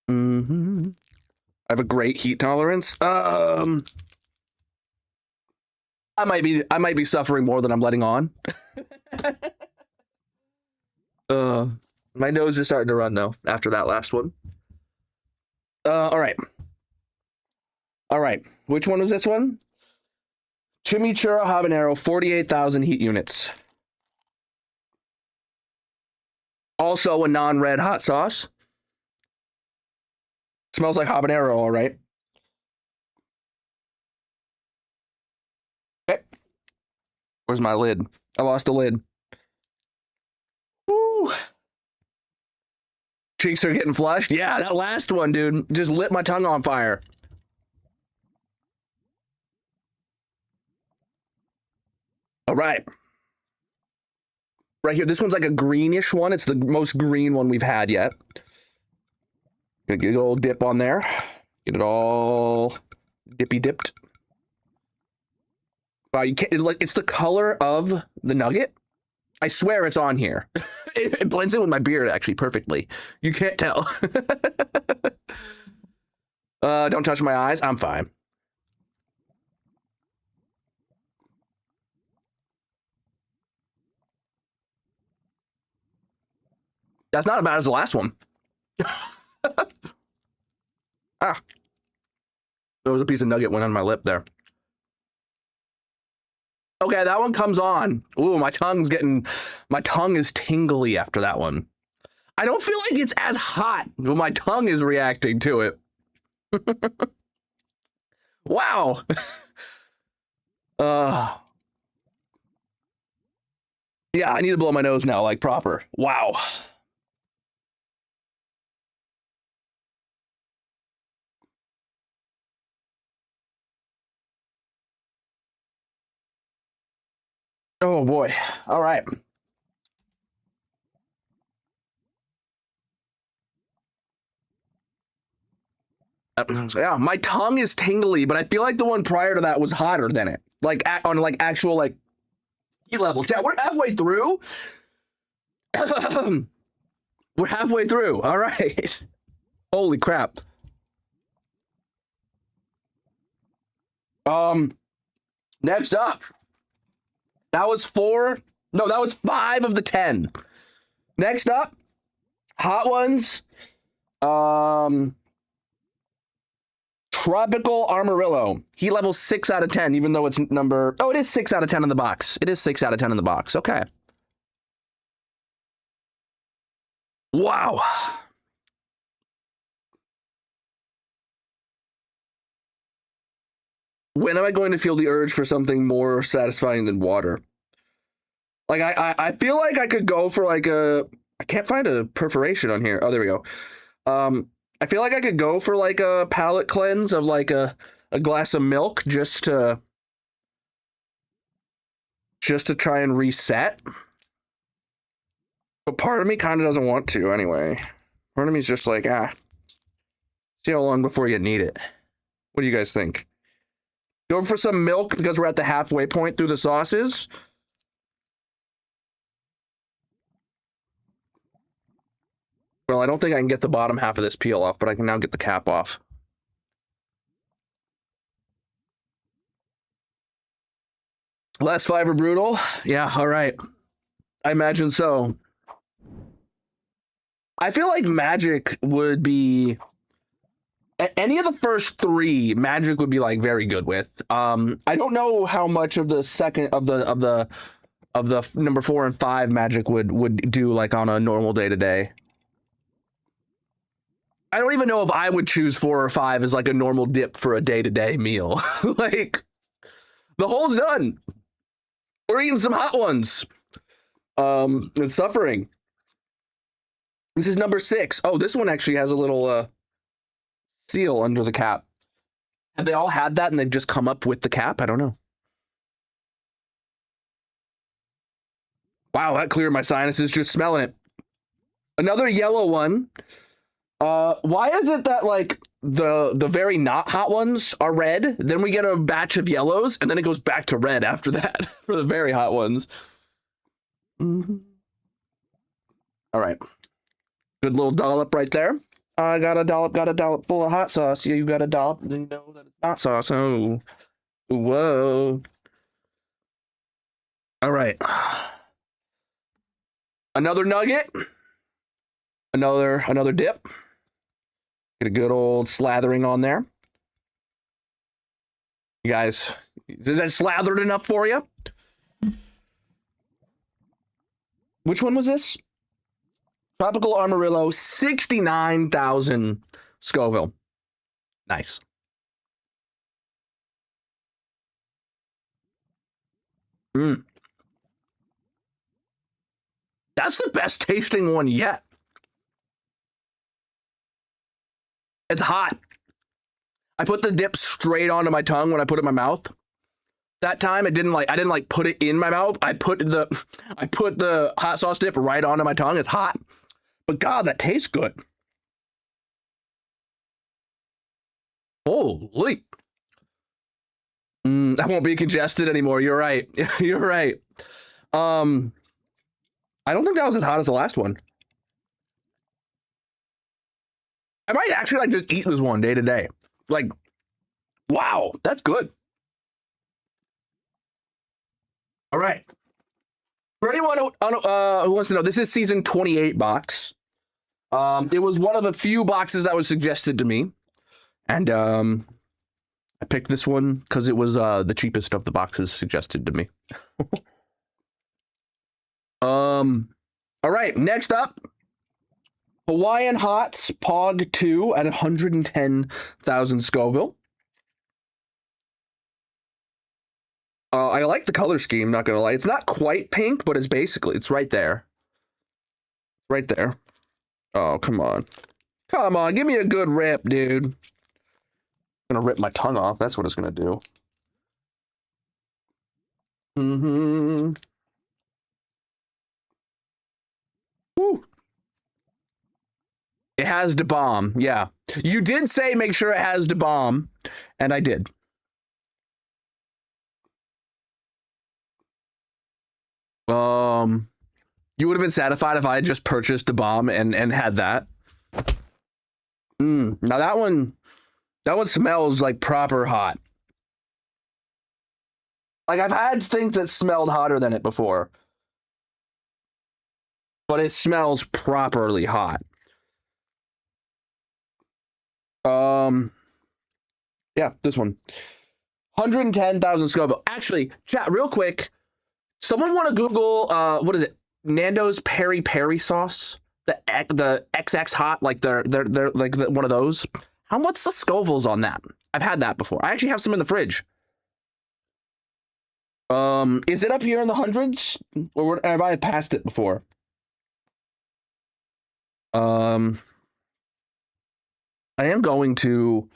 I have a great heat tolerance. I might be suffering more than I'm letting on. My nose is starting to run though after that last one. All right. Which one was this one? Chimichurri Habanero, 48,000 heat units. Also a non-red hot sauce. Smells like habanero, all right. Okay. Where's my lid? I lost the lid. Woo! Cheeks are getting flushed. Yeah, that last one, dude, just lit my tongue on fire. All right. Right here, this one's like a greenish one. It's the most green one we've had yet. Gonna get a little dip on there. Get it all dippy dipped. Wow, you can't, it's the color of the nugget. I swear it's on here. It blends in with my beard actually perfectly. You can't tell. Don't touch my eyes. I'm fine. That's not as bad as the last one. Ah. There was a piece of nugget went on my lip there. Okay, that one comes on. Ooh, my tongue is tingly after that one. I don't feel like it's as hot, but my tongue is reacting to it. Wow. Yeah, I need to blow my nose now, like proper. Wow. Oh boy. All right. Yeah, my tongue is tingly, but I feel like the one prior to that was hotter than it. Like on like actual like heat level. Chat, we're halfway through. We're halfway through. All right. Holy crap. Next up. That was 5 of the 10. Next up, hot ones. Tropical Armadillo. Heat level 6 out of 10, even though it's number... Oh, it is 6 out of 10 in the box. It is 6 out of 10 in the box. Okay. Wow. When am I going to feel the urge for something more satisfying than water? Like, I feel like I could go for like a... I can't find a perforation on here. Oh, there we go. I feel like I could go for like a palate cleanse of like a glass of milk just to try and reset. But part of me kind of doesn't want to anyway. Part of me is just like, see how long before you need it. What do you guys think? Going for some milk because we're at the halfway point through the sauces. Well, I don't think I can get the bottom half of this peel off, but I can now get the cap off. Less fiber brutal? Yeah, all right. I imagine so. I feel like Magic would be... Any of the first 3, Magic would be like very good with. I don't know how much of the second of the number 4 and 5 Magic would do like on a normal day-to-day. I don't even know if I would choose 4 or 5 as like a normal dip for a day-to-day meal. Like, the hole's done. We're eating some hot ones. And suffering. This is number 6. Oh, this one actually has a little seal under the cap. Have they all had that and they've just come up with the cap? I don't know. Wow, that cleared my sinuses just smelling it. Another yellow one. Why is it that like the very not hot ones are red, then we get a batch of yellows, and then it goes back to red after that for the very hot ones? Mm-hmm. All right. Good little dollop right there. I got a dollop full of hot sauce. Yeah, you got a dollop, then you know that it's hot sauce. Oh, whoa. All right. Another nugget. Another dip. Get a good old slathering on there. You guys, is that slathered enough for you? Which one was this? Tropical Armadillo, 69,000 Scoville. Nice. That's the best tasting one yet. It's hot. I put the dip straight onto my tongue when I put it in my mouth. that time. I didn't like put it in my mouth. I put the hot sauce dip right onto my tongue. It's hot. But God, that tastes good. Holy. I won't be congested anymore. You're right. You're right. I don't think that was as hot as the last one. I might actually like just eat this one day to day. Like, wow, that's good. All right. For anyone who wants to know, this is season 28 box. It was one of the few boxes that was suggested to me. And I picked this one because it was the cheapest of the boxes suggested to me. All right, next up, Hawaiian Hots Pog 2 at 110,000 Scoville. I like the color scheme, not gonna lie. It's not quite pink, but it's right there. Right there. Oh, come on. Come on, give me a good rip, dude. I'm gonna rip my tongue off. That's what it's gonna do. Woo. It has the bomb. Yeah. You did say make sure it has the bomb, and I did. You would have been satisfied if I had just purchased the bomb and had that. Now that one smells like proper hot. Like I've had things that smelled hotter than it before, but it smells properly hot. Yeah, this one. 110,000 Scoville. Actually, chat real quick. Someone want to Google what is it? Nando's peri peri sauce, the XX hot, like they're like one of those. What's the Scovilles on that? I've had that before. I actually have some in the fridge. Is it up here in the hundreds, or have I passed it before? I am going to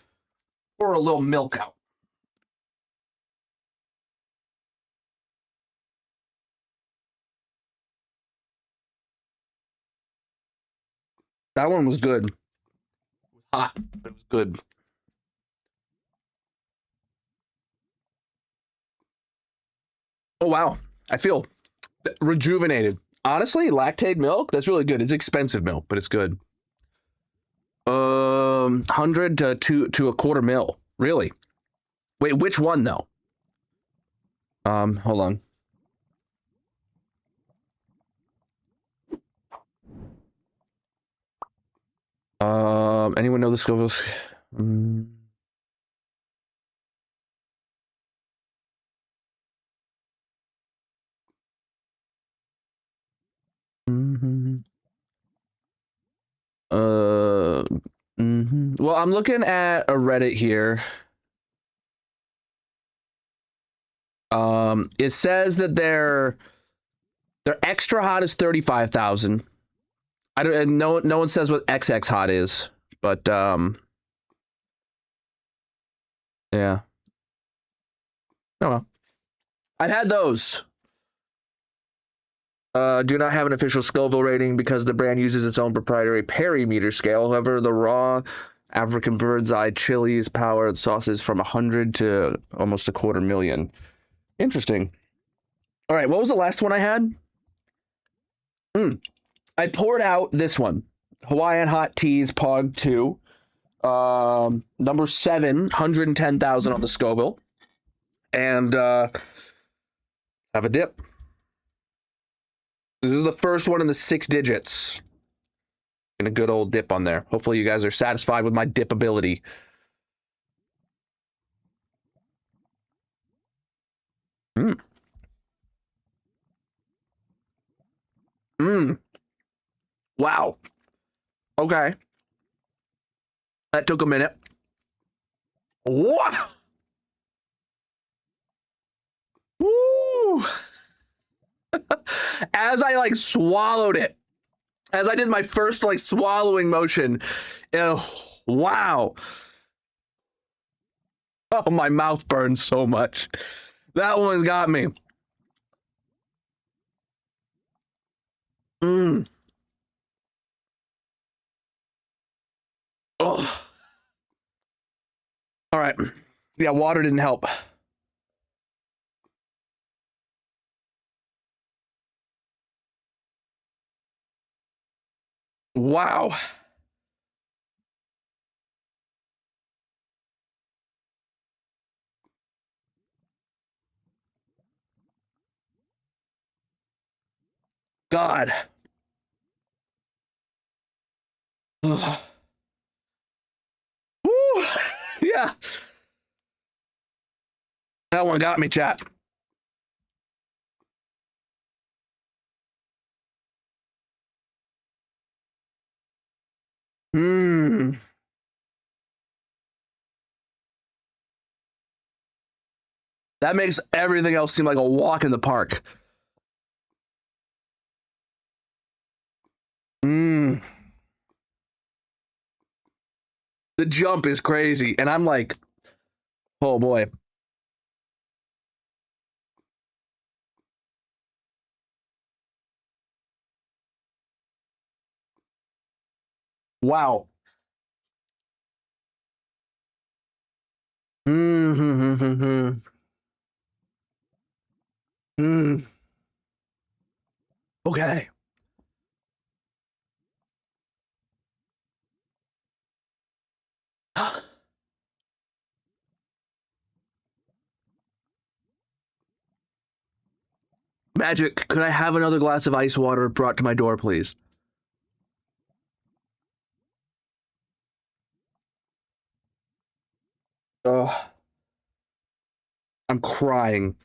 pour a little milk out. That one was good. It was hot, but it was good. Oh, wow. I feel rejuvenated. Honestly, lactate milk, that's really good. It's expensive milk, but it's good. 100 to a quarter mil. Really? Wait, which one though? Hold on. Anyone know the Scovilles? Well, I'm looking at a Reddit here. It says that their extra hot is 35,000. I don't. No one says what XX hot is, but yeah. Oh well. I've had those. Do not have an official Scoville rating because the brand uses its own proprietary perimeter scale. However, the raw African bird's eye chilies powered sauces from 100 to almost a quarter million. Interesting. All right, what was the last one I had? I poured out this one, Hawaiian Hot Teas Pog 2, number 7, 110,000 on the Scoville, and have a dip. This is the first one in the 6 digits. And a good old dip on there. Hopefully you guys are satisfied with my dip ability. Wow. Okay. That took a minute. What? Woo! As I like swallowed it, as I did my first like swallowing motion, wow. Oh, my mouth burns so much. That one's got me. Mm. Oh. All right. Yeah, water didn't help. Wow. God. Ugh. Woo. Yeah. That one got me, chat. Hmm. That makes everything else seem like a walk in the park. Mm. The jump is crazy. And I'm like, oh boy. Wow. Mm-hmm. Mm. Okay. Magic, could I have another glass of ice water brought to my door, please? Oh, I'm crying.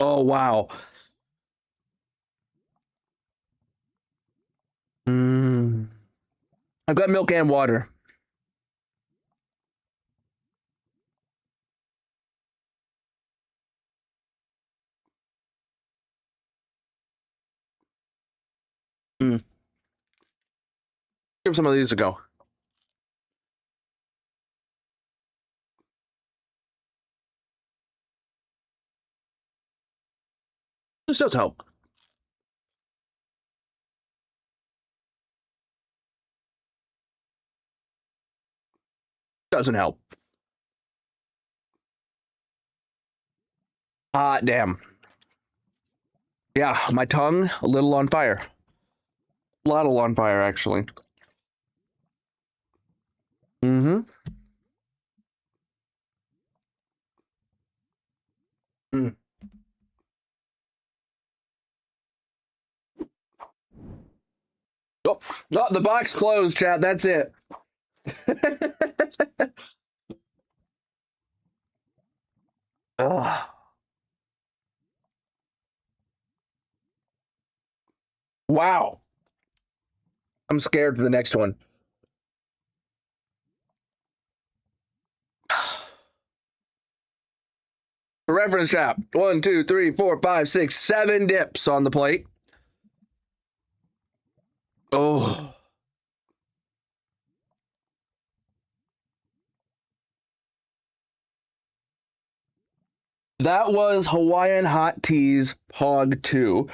Oh, wow. Mm. I've got milk and water. Mm. Give some of these a go. This does help. Doesn't help. Ah, damn. Yeah, my tongue, a little on fire. A lot on fire, actually. Mm-hmm. Mm. Oh, no, the box closed, chat. That's it. Ugh. Wow. I'm scared for the next one. For reference, chat. 1, 2, 3, 4, 5, 6, 7 dips on the plate. Oh. That was Hawaiian Hot Teas Hog 2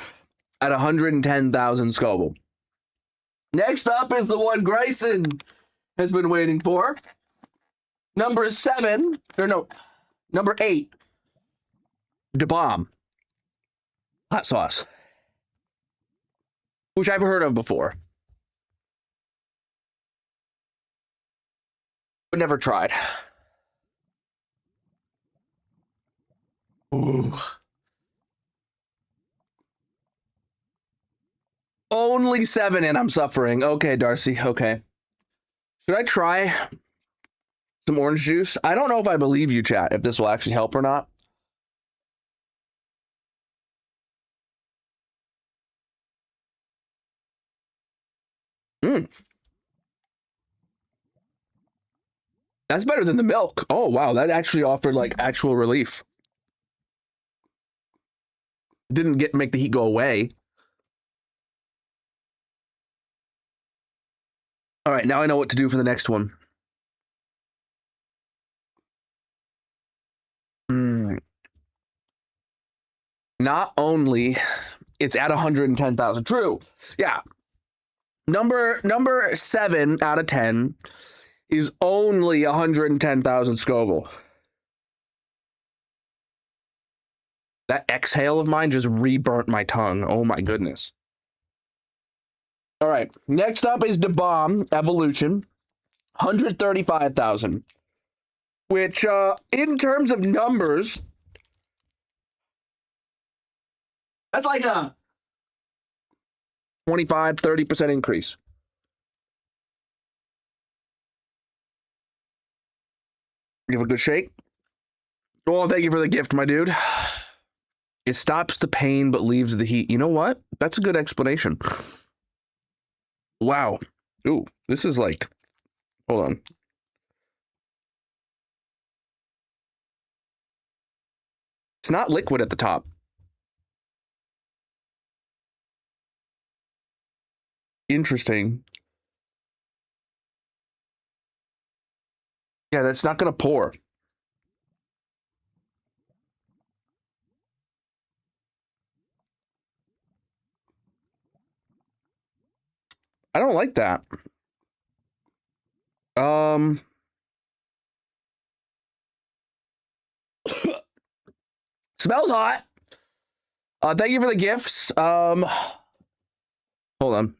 at 110,000 Scoville. Next up is the one Grayson has been waiting for. Number 7, or no, number 8, Da Bomb hot sauce, which I've heard of before, but never tried. Ooh. Only 7 and I'm suffering. Okay, Darcy. Okay. Should I try some orange juice? I don't know if I believe you, chat, if this will actually help or not. Mm. That's better than the milk. Oh, wow. That actually offered like actual relief. Didn't make the heat go away. All right, now I know what to do for the next one. Mm. not only it's at 110,000. True. Yeah. Number 7 out of 10 is only 110,000 Scoville. That exhale of mine just reburnt my tongue. Oh my goodness. All right. Next up is the Bomb Evolution. 135,000. Which, in terms of numbers, that's like a 25, 30% increase. Give a good shake. Well, thank you for the gift, my dude. It stops the pain but leaves the heat. You know what? That's a good explanation. Wow. Ooh, this is like, hold on. It's not liquid at the top. Interesting. Yeah, that's not going to pour. I don't like that. Smells hot. Thank you for the gifts. Hold on.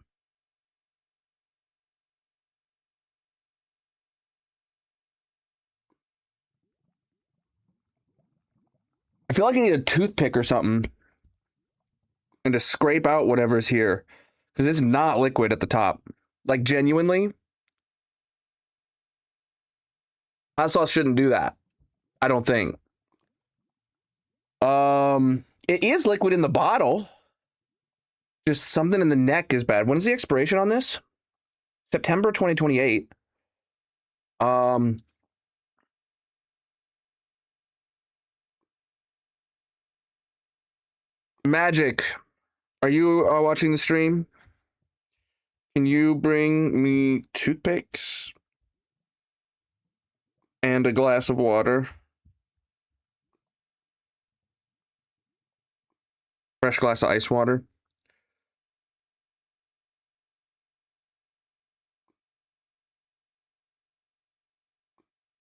I feel like I need a toothpick or something and to scrape out whatever's here because it's not liquid at the top. Like, genuinely, hot sauce shouldn't do that. I don't think. It is liquid in the bottle. Just something in the neck is bad. When is the expiration on this? September 2028. Magic, are you watching the stream? Can you bring me toothpicks and a glass of water? Fresh glass of ice water.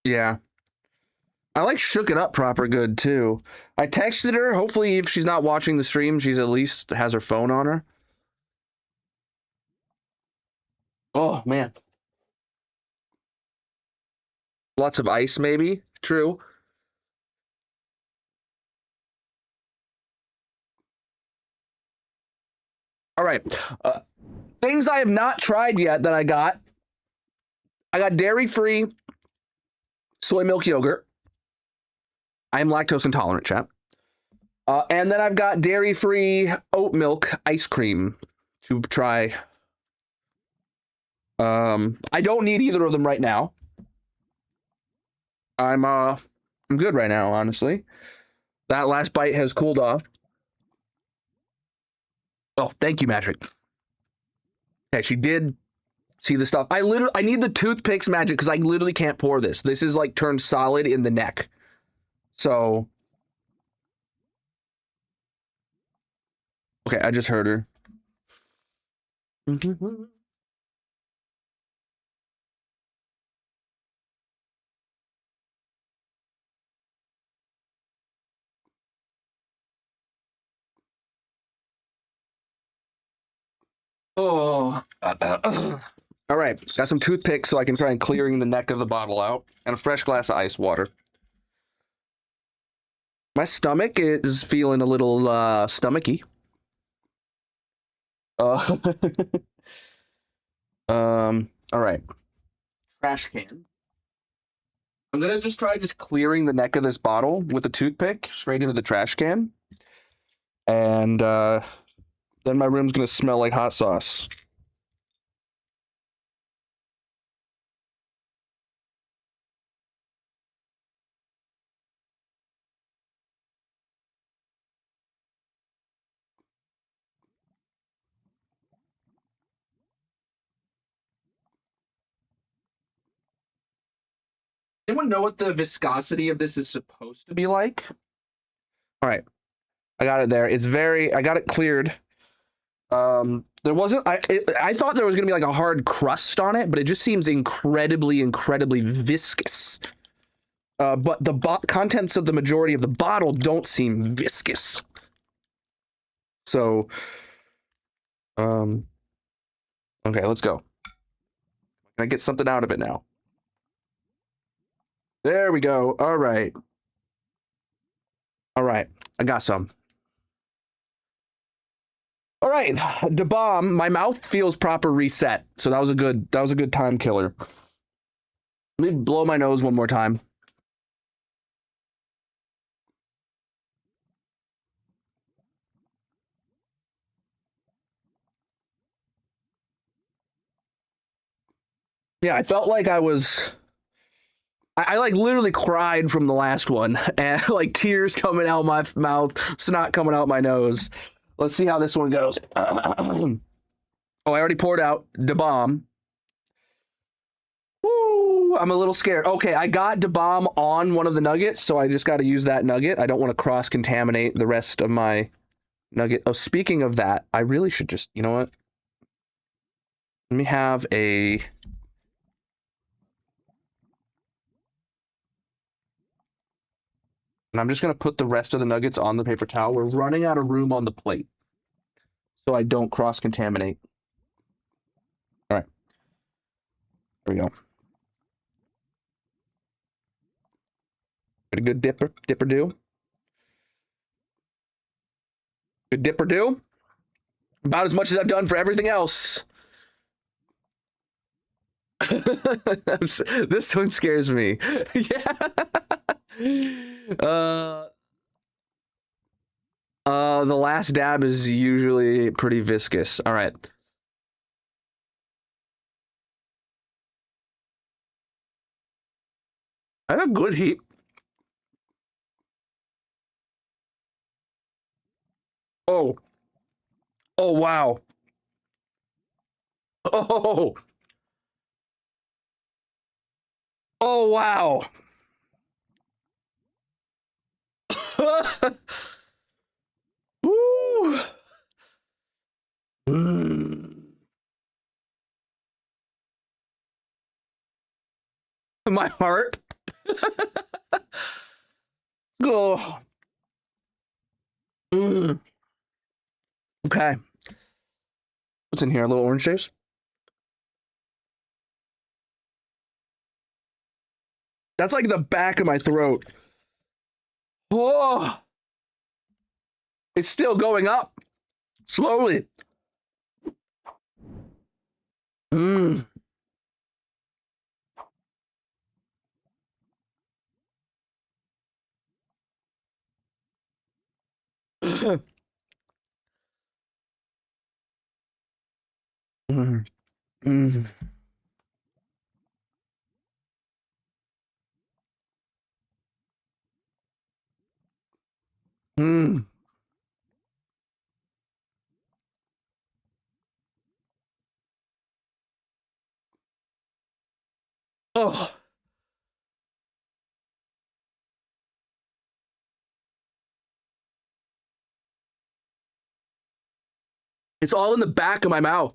Yeah. I like shook it up proper good too. I texted her. Hopefully, if she's not watching the stream, she's at least has her phone on her. Oh, man. Lots of ice, maybe. True. All right. Things I have not tried yet that I got. I got dairy-free soy milk yogurt. I'm lactose intolerant, chap. And then I've got dairy-free oat milk ice cream to try. I don't need either of them right now. I'm good right now, honestly. That last bite has cooled off. Oh, thank you, Magic. Okay, she did see the stuff. I need the toothpicks, Magic, because I literally can't pour this. This is like turned solid in the neck. So, okay, I just heard her. Oh. All right, got some toothpicks so I can try and clearing the neck of the bottle out, and a fresh glass of ice water. My stomach is feeling a little stomachy. All right. Trash can. I'm gonna just try clearing the neck of this bottle with a toothpick straight into the trash can, and then my room's gonna smell like hot sauce. Anyone know what the viscosity of this is supposed to be like? All right. I got it there. It's very. I got it cleared. There wasn't. I thought there was gonna be like a hard crust on it, but it just seems incredibly viscous. But the contents of the majority of the bottle don't seem viscous. So, okay, let's go. Can I get something out of it now? There we go. All right. All right. I got some. All right. The bomb. My mouth feels proper reset. So that was a good time killer. Let me blow my nose one more time. Yeah, I felt like I like literally cried from the last one, and like tears coming out my mouth, snot coming out my nose. Let's see how this one goes. Oh, I already poured out the bomb. Woo, I'm a little scared. Okay, I got the bomb on one of the nuggets, so I just got to use that nugget. I don't want to cross-contaminate the rest of my nugget. Oh, speaking of that, I really should just, you know what? Let me have a... And I'm just going to put the rest of the nuggets on the paper towel. We're running out of room on the plate, so I don't cross-contaminate. All right. There we go. Got a good dipper do. Good dipper do. About as much as I've done for everything else. This one scares me. Yeah. The last dab is usually pretty viscous. All right. I have good heat. Oh. Oh, wow. Oh. Oh, wow. Woo. My heart. Oh. Okay. What's in here? A little orange juice? That's like the back of my throat. Oh. It's still going up. Slowly. Mmm. Mm. Mm. Mm. Oh. It's all in the back of my mouth.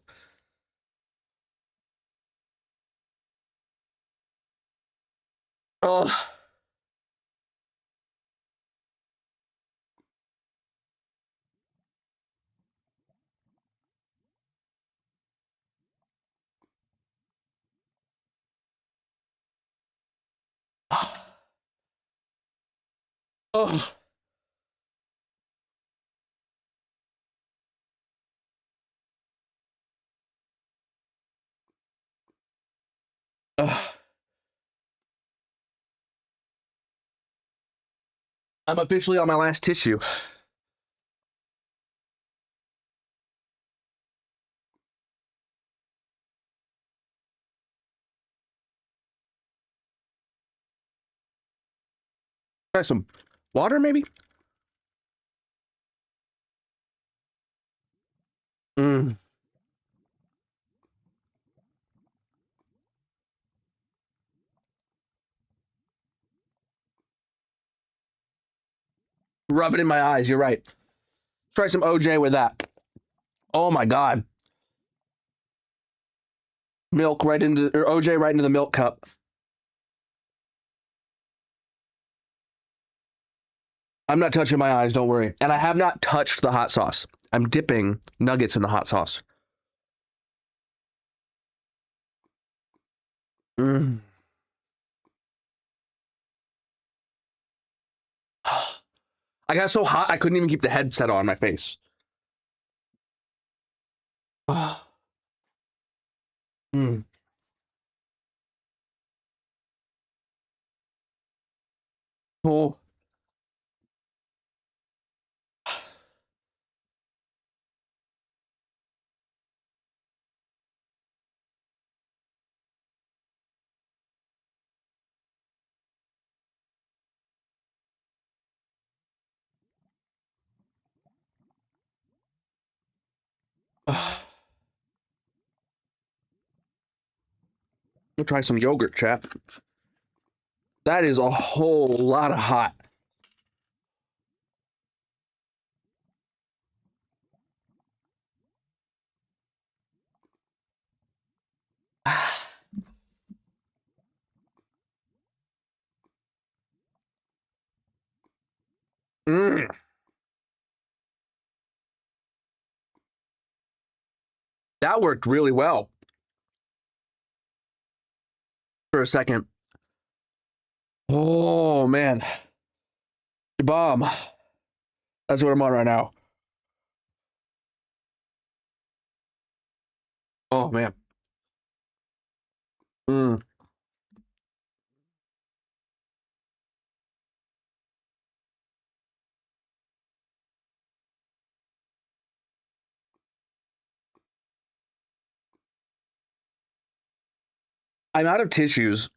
Oh. Oh. Oh. I'm officially on my last tissue. Try some water, maybe? Mm. Rub it in my eyes. You're right. Try some OJ with that. Oh my God. Milk right into, or OJ right into the milk cup. I'm not touching my eyes, don't worry. And I have not touched the hot sauce. I'm dipping nuggets in the hot sauce. Mm. I got so hot, I couldn't even keep the headset on my face. Mm. Oh. We'll try some yogurt, chat. That is a whole lot of hot. Mm. That worked really well. For a second. Oh, man. Bomb. That's what I'm on right now. Oh, man. Mm. I'm out of tissues.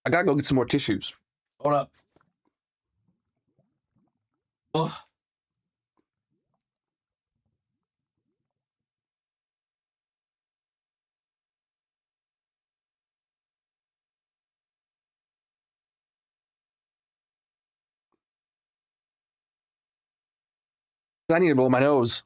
I gotta go get some more tissues. Hold up. Oh. I need to blow my nose.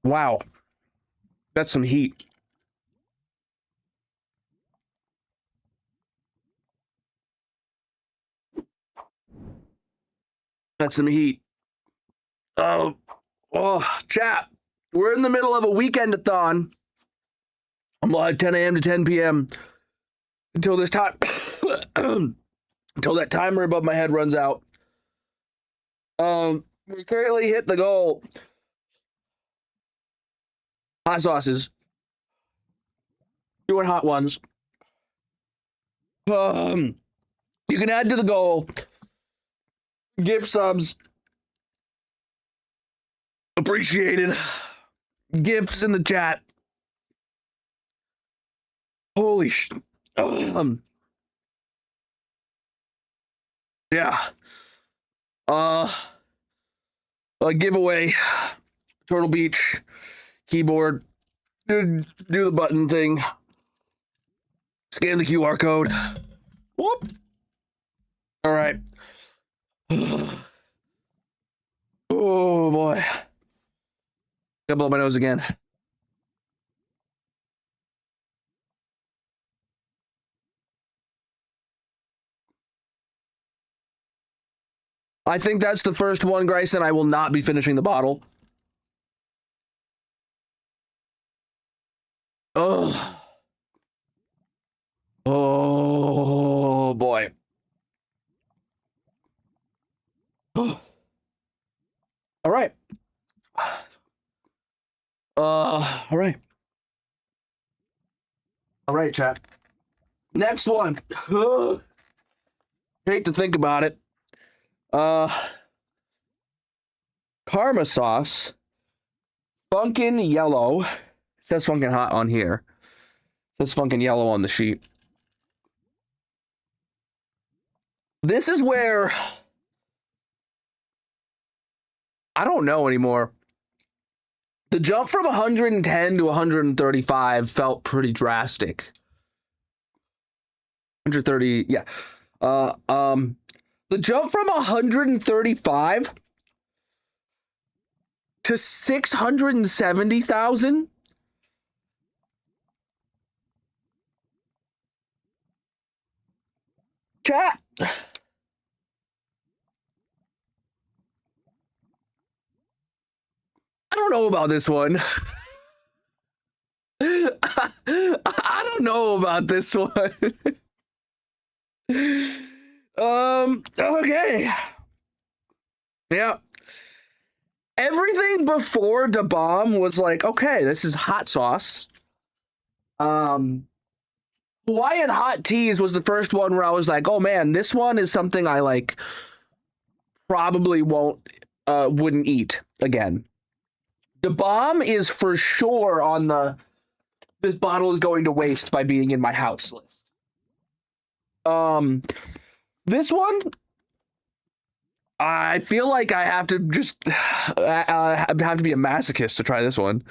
Wow. That's some heat. That's some heat. Oh, chat. We're in the middle of a weekend-a-thon. I'm live 10 a.m. to 10 p.m. until this time, until that timer above my head runs out. We currently hit the goal. Hot sauces. Doing hot ones. You can add to the goal. Gift subs. Appreciated. Gifts in the chat. Holy sh... yeah. A giveaway. Turtle Beach. Keyboard. Do the button thing. Scan the QR code. Whoop. All right. Oh boy. Gotta blow my nose again. I think that's the first one, Grayson. I will not be finishing the bottle. Oh. Oh boy. All right. All right. All right, chat. Next one. Hate to think about it. Karma sauce. Funkin' yellow. It says funkin' hot on here. It says funkin' yellow on the sheet. This is where I don't know anymore. The jump from 110 to 135 felt pretty drastic. 130, yeah. The jump from 135 to 670,000. Chat. I don't know about this one. I don't know about this one. Okay. Yeah. Everything before Da Bomb was like, okay, this is hot sauce. Hawaiian hot teas was the first one where I was like, oh man, this one is something I like probably wouldn't eat again. The bomb is for sure on the this bottle is going to waste by being in my house list. This one, I feel like I have to just have to be a masochist to try this one.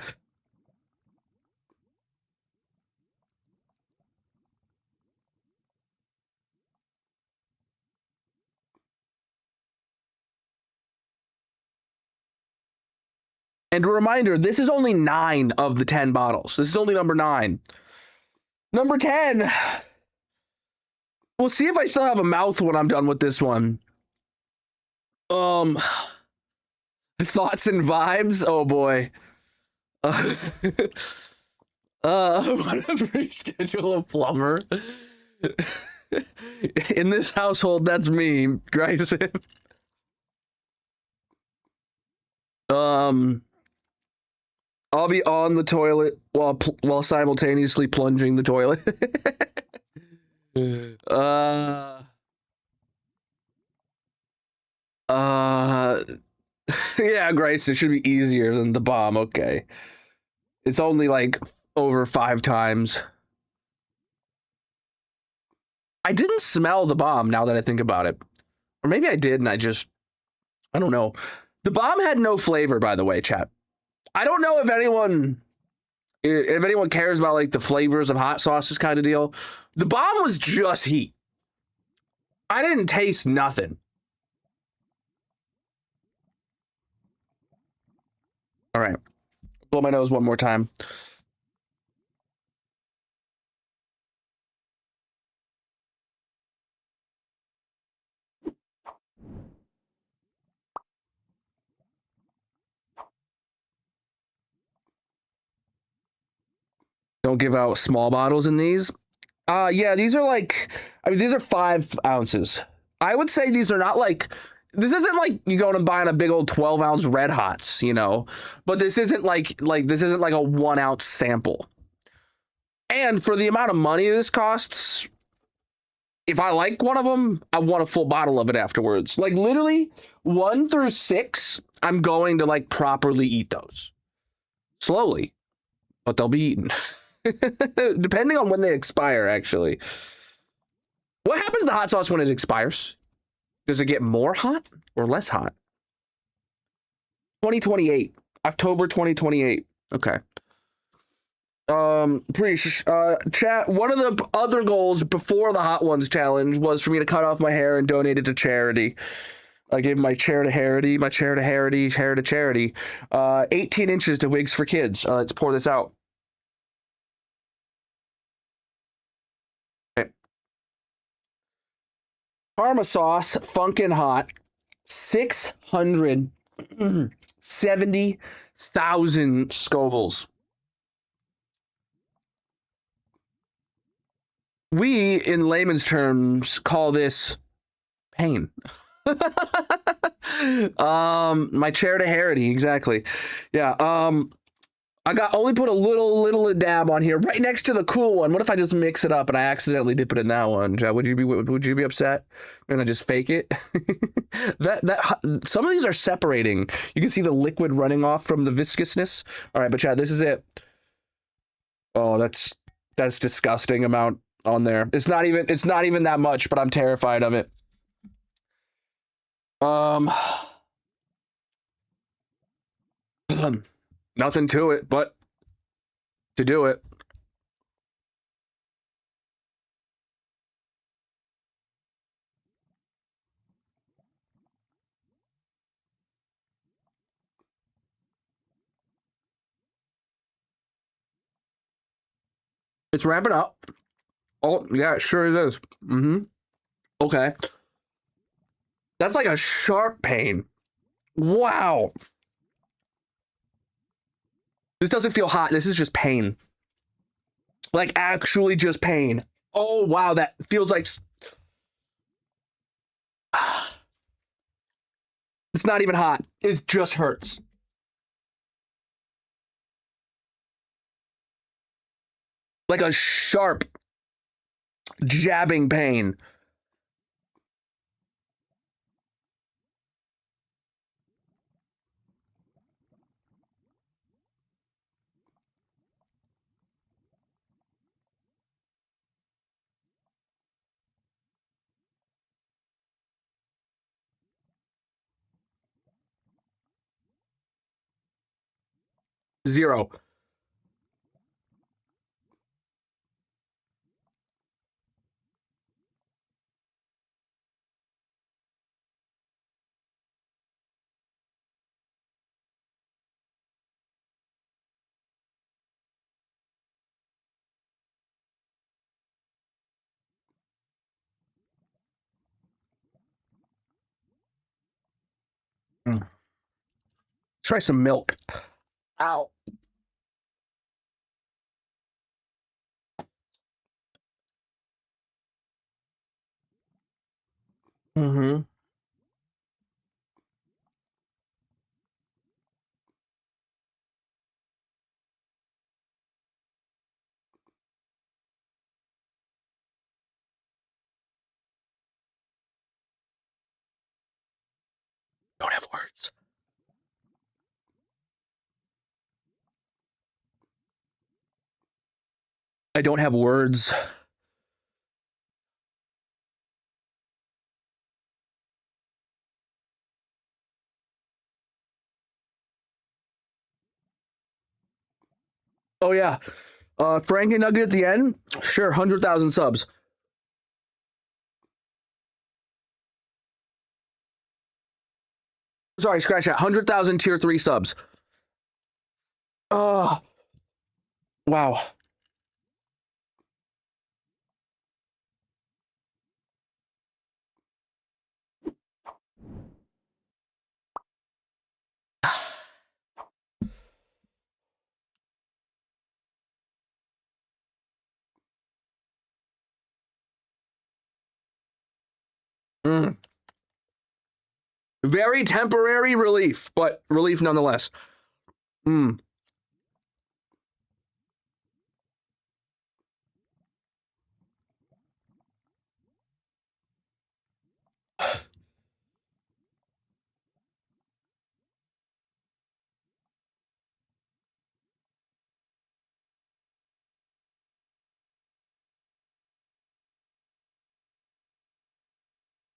And a reminder, this is only 9 of the 10 bottles. This is only number 9. Number 10. We'll see if I still have a mouth when I'm done with this one. Thoughts and vibes? Oh boy. What a reschedule a plumber. In this household, that's me, Grayson. I'll be on the toilet while simultaneously plunging the toilet. Yeah, Grace, it should be easier than the bomb. Okay. It's only like over 5 times. I didn't smell the bomb now that I think about it. Or maybe I did and I don't know. The bomb had no flavor, by the way, chat. I don't know if anyone cares about like the flavors of hot sauces kind of deal. The bomb was just heat. I didn't taste nothing. All right. Blow my nose one more time. Don't give out small bottles in these. Yeah, these are like, these are 5 ounces. I would say these are not like, this isn't like you going and buying a big old 12-ounce Red Hots, you know, but this isn't like this isn't like a 1-ounce sample. And for the amount of money this costs, if I like one of them, I want a full bottle of it afterwards. Like literally 1 through 6, I'm going to like properly eat those. Slowly, but they'll be eaten. Depending on when they expire, actually. What happens to the hot sauce when it expires? Does it get more hot or less hot? 2028. October 2028. Okay. Chat, one of the other goals before the Hot Ones challenge was for me to cut off my hair and donate it to charity. I gave my chair to charity, hair to charity. 18 inches to Wigs for Kids. Let's pour this out. Parma sauce, funkin' hot, 670,000 Scovilles. We, in layman's terms, call this pain. My chair to Harity, exactly. Yeah. I only put a little dab on here, right next to the cool one. What if I just mix it up and I accidentally dip it in that one? Would you be upset? And I just fake it? Some of these are separating. You can see the liquid running off from the viscousness. All right, but Chad, this is it. Oh, that's disgusting amount on there. It's not even that much, but I'm terrified of it. Um, nothing to it but to do it. It's ramping up. Oh, yeah, sure it is. Mm-hmm. Okay. That's like a sharp pain. Wow. This doesn't feel hot. This is just pain. Like actually just pain. Oh, wow. That feels like... It's not even hot. It just hurts. Like a sharp, jabbing pain. Zero. Mm. Try some milk. Ow. Mm-hmm. Don't have words. I don't have words. Oh, yeah. Frankie Nugget at the end? Sure, 100,000 subs. Sorry, scratch that. 100,000 tier 3 subs. Oh, wow. Mm. Very temporary relief, but relief nonetheless. Mm.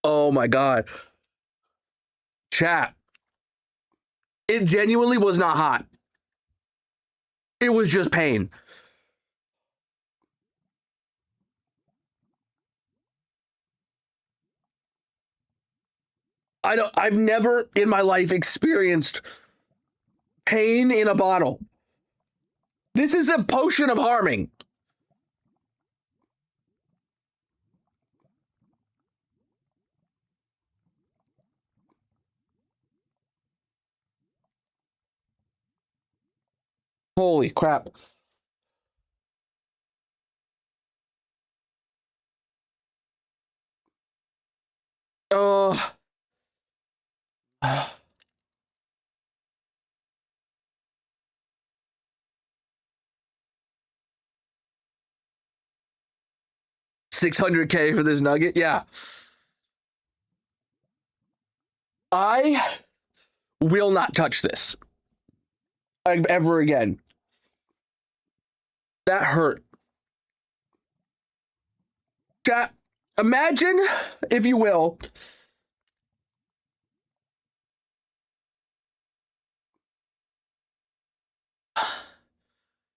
Oh my God. Chat. It genuinely was not hot. It was just pain. I've never in my life experienced pain in a bottle. This is a potion of harming. Holy crap. Oh. 600K for this nugget? Yeah. I will not touch this ever again. That hurt. Chat, imagine, if you will,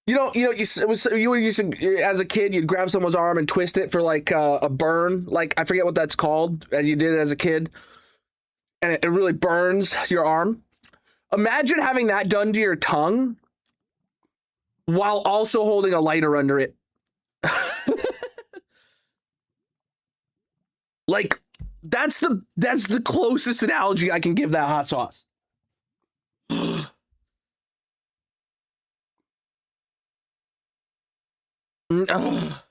You used to, as a kid, you'd grab someone's arm and twist it for like a burn. Like, I forget what that's called, and you did it as a kid, and it really burns your arm. Imagine having that done to your tongue while also holding a lighter under it. Like, that's the closest analogy I can give that hot sauce. Oh.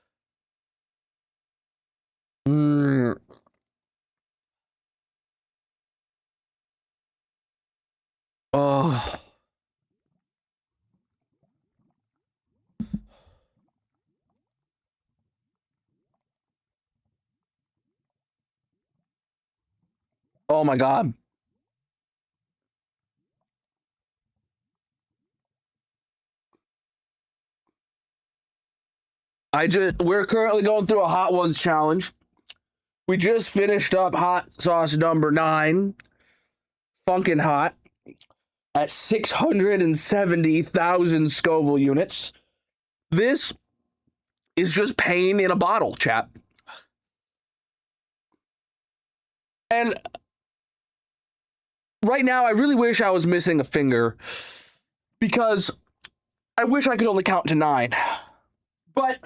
Oh my God. We're currently going through a Hot Ones challenge. We just finished up hot sauce number 9. Funkin' hot. At 670,000 Scoville units. This is just pain in a bottle, chap. And right now, I really wish I was missing a finger, because I wish I could only count to 9. But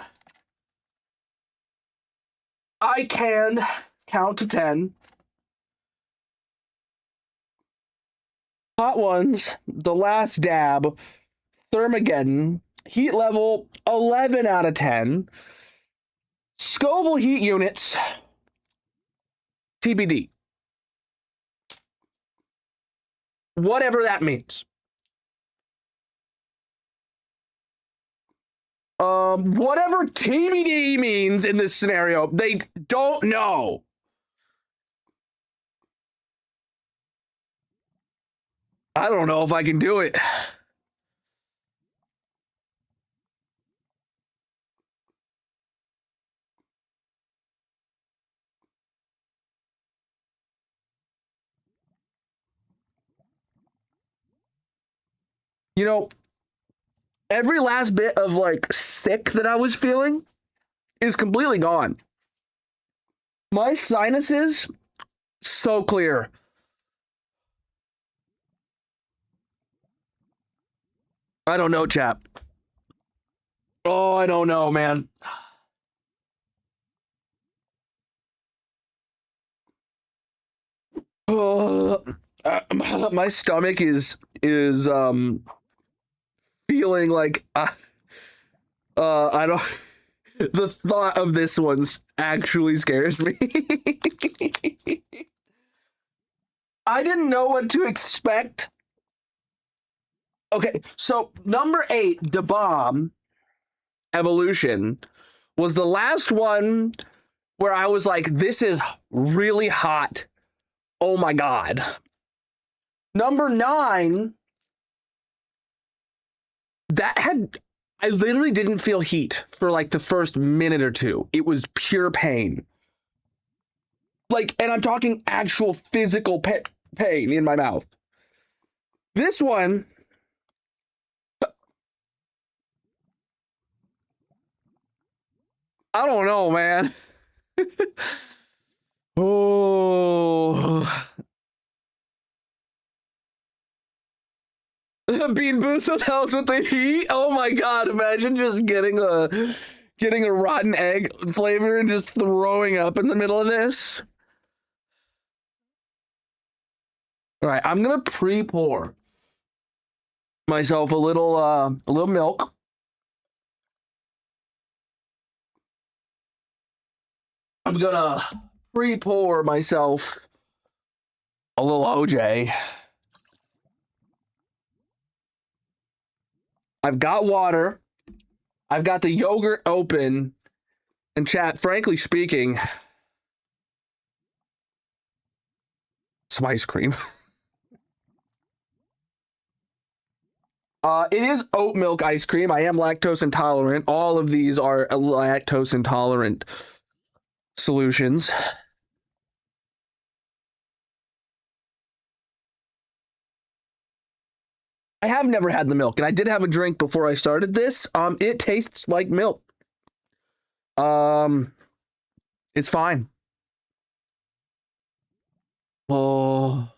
I can count to 10. Hot Ones, the last dab, Thermageddon, heat level 11 out of 10. Scoville heat units, TBD. Whatever that means. Whatever TBD means in this scenario, they don't know. I don't know if I can do it. You know, every last bit of like sick that I was feeling is completely gone. My sinuses, so clear. I don't know, chap. Oh, I don't know, man. My stomach is feeling like I don't. The thought of this one actually scares me. I didn't know what to expect. Okay, so number 8, the bomb evolution, was the last one where I was like, this is really hot. Oh my God. Number 9, I literally didn't feel heat for like the first minute or two. It was pure pain. Like, and I'm talking actual physical pain in my mouth. This one, I don't know, man. Oh. Bean Boost helps with the heat. Oh my God! Imagine just getting a rotten egg flavor and just throwing up in the middle of this. All right, I'm gonna pre-pour myself a little milk. I'm gonna pre-pour myself a little OJ. I've got water. I've got the yogurt open. And chat, frankly speaking, some ice cream. It is oat milk ice cream. I am lactose intolerant. All of these are lactose intolerant solutions. I have never had the milk, and I did have a drink before I started this. It tastes like milk. It's fine. Oh.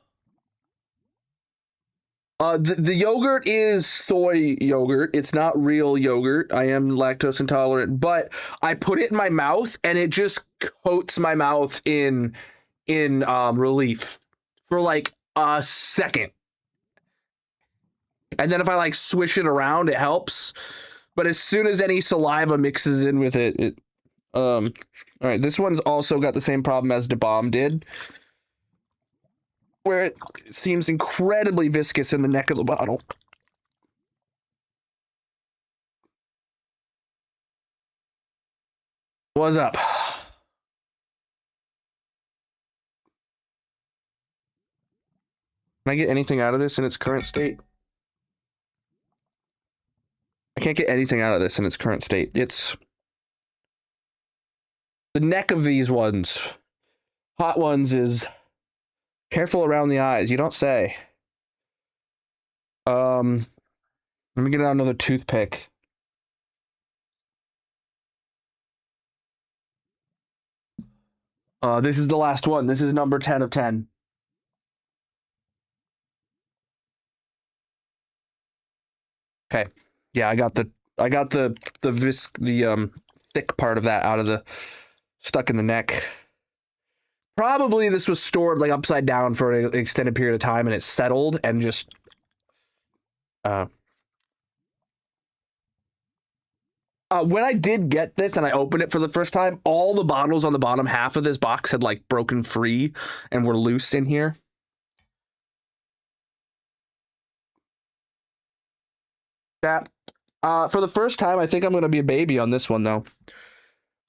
The yogurt is soy yogurt. It's not real yogurt. I am lactose intolerant, but I put it in my mouth and it just coats my mouth in relief for like a second. And then if I like swish it around, it helps. But as soon as any saliva mixes in with it, all right, this one's also got the same problem as the bomb did, where it seems incredibly viscous in the neck of the bottle. What's up? Can I get anything out of this in its current state? I can't get anything out of this in its current state. It's the neck of these ones, hot ones, is careful around the eyes. You don't say. Let me get out another toothpick. This is the last one. This is number 10 of 10. Okay. Yeah, I got the thick part of that out of the stuck in the neck. Probably this was stored like upside down for an extended period of time and it settled and just when I did get this and I opened it for the first time, all the bottles on the bottom half of this box had like broken free and were loose in here. That for the first time, I think I'm gonna be a baby on this one though.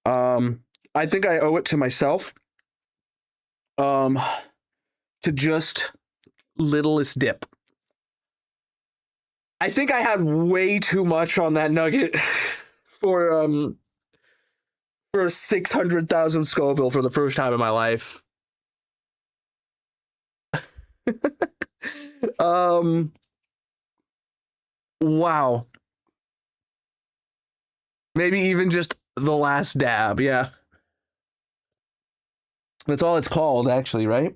I think I owe it to myself. To just littlest dip. I think I had way too much on that nugget for 600,000 Scoville for the first time in my life. Wow. Maybe even just the last dab, yeah. That's all it's called, actually, right?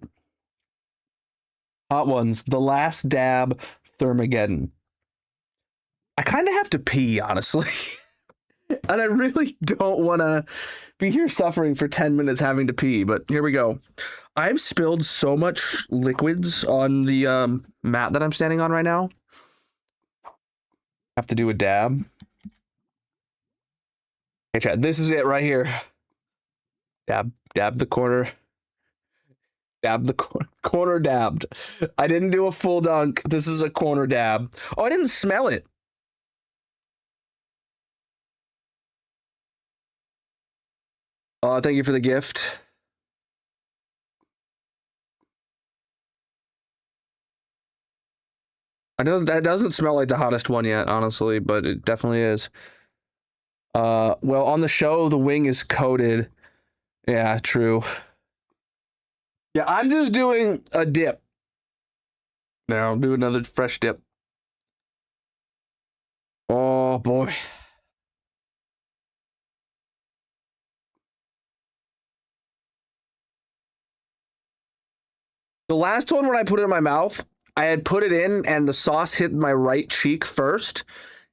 Hot ones, the last dab, Thermageddon. I kind of have to pee, honestly. And I really don't want to be here suffering for 10 minutes having to pee, but here we go. I've spilled so much liquids on the mat that I'm standing on right now. Have to do a dab. Okay, chat, this is it right here. Dab the corner. Dab the corner dabbed. I didn't do a full dunk. This is a corner dab. Oh, I didn't smell it. Thank you for the gift. I know that doesn't smell like the hottest one yet, honestly, but it definitely is. Well, on the show, the wing is coated. Yeah, true. Yeah, I'm just doing a dip. Now I'll do another fresh dip. Oh, boy. The last one, when I put it in my mouth, I had put it in and the sauce hit my right cheek first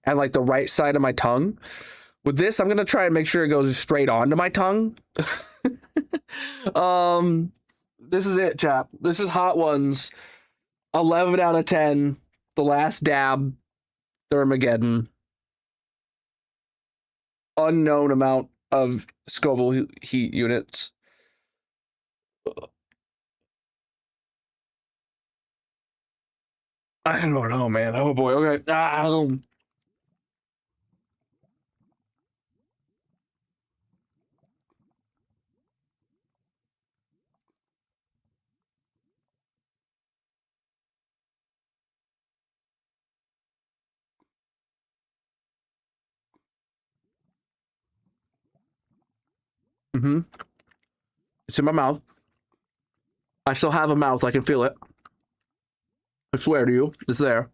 and like the right side of my tongue. With this, I'm going to try and make sure it goes straight onto my tongue. This is it, chap. This is Hot Ones. 11 out of 10. The last dab. Thermageddon. Unknown amount of Scoville heat units. I don't know, man. Oh boy. Okay. It's in my mouth. I still have a mouth. I can feel it. I swear to you, it's there.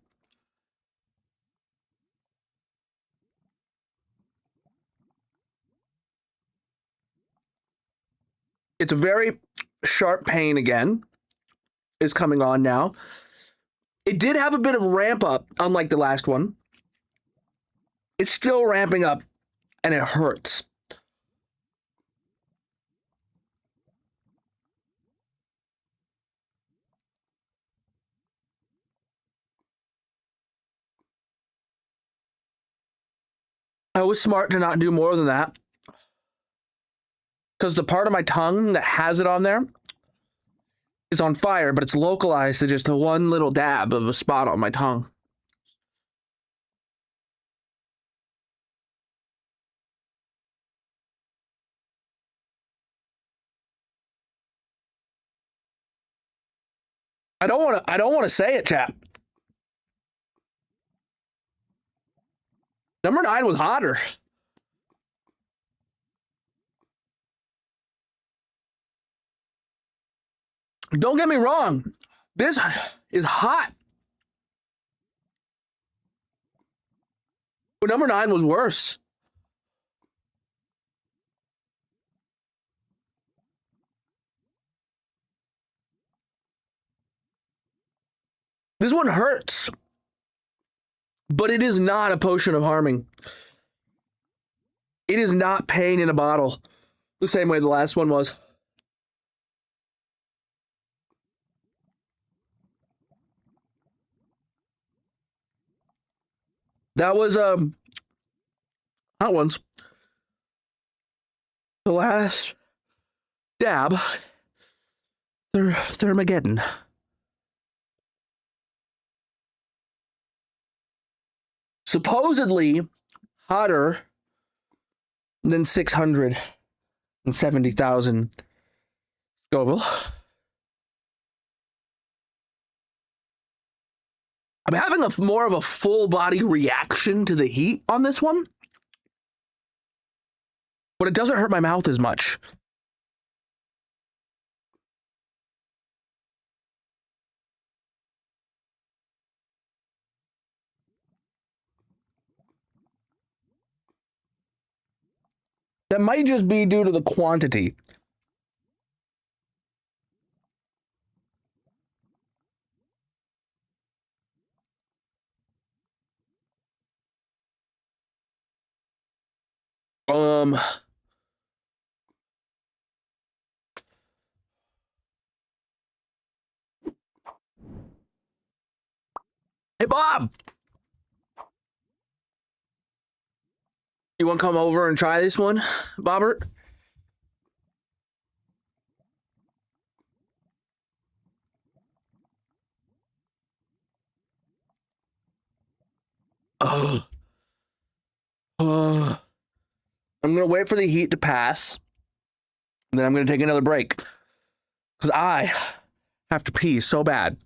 It's a very sharp pain again is coming on now. It did have a bit of ramp up, unlike the last one. It's still ramping up, and it hurts. I was smart to not do more than that, because the part of my tongue that has it on there is on fire, but it's localized to just one little dab of a spot on my tongue. I don't want to say it, chap. Number 9 was hotter. Don't get me wrong. This is hot. But number 9 was worse. This one hurts. But it is not a potion of harming. It is not pain in a bottle. The same way the last one was. That was hot ones. The last dab. Thermageddon. Supposedly hotter than 670,000 Scoville. I'm having more of a full body reaction to the heat on this one, but it doesn't hurt my mouth as much. That might just be due to the quantity. Hey, Bob! You want to come over and try this one, Bobbert? Oh. I'm going to wait for the heat to pass. And then I'm going to take another break. Because I have to pee so bad.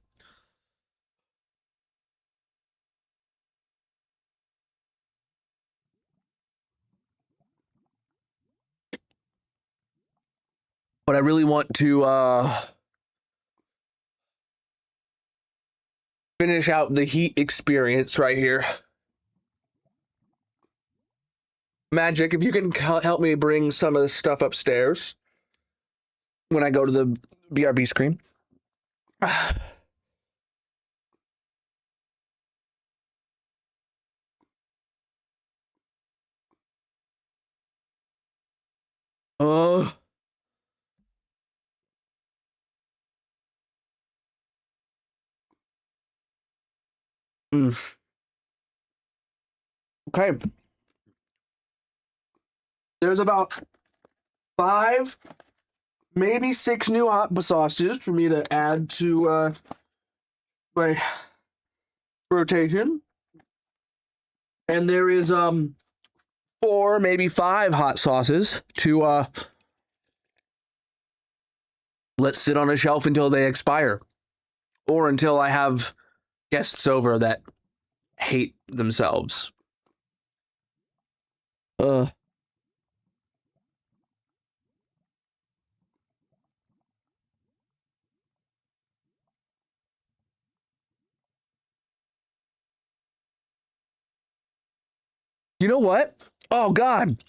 But I really want to finish out the heat experience right here. Magic, if you can help me bring some of this stuff upstairs when I go to the BRB screen. Oh. Okay. There's about 5, maybe 6 new hot sauces for me to add to my rotation. And there is 4, maybe 5 hot sauces to let sit on a shelf until they expire. Or until I have guests over that hate themselves. You know what? Oh, God.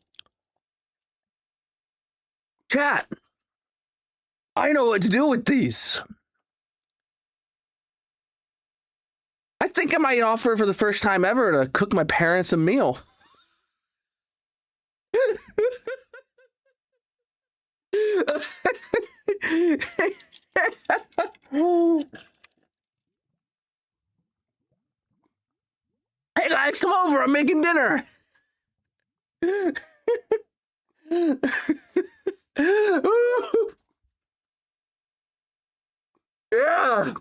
Chat. I know what to do with these. I think I might offer for the first time ever to cook my parents a meal. Hey guys, come over. I'm making dinner. Yeah.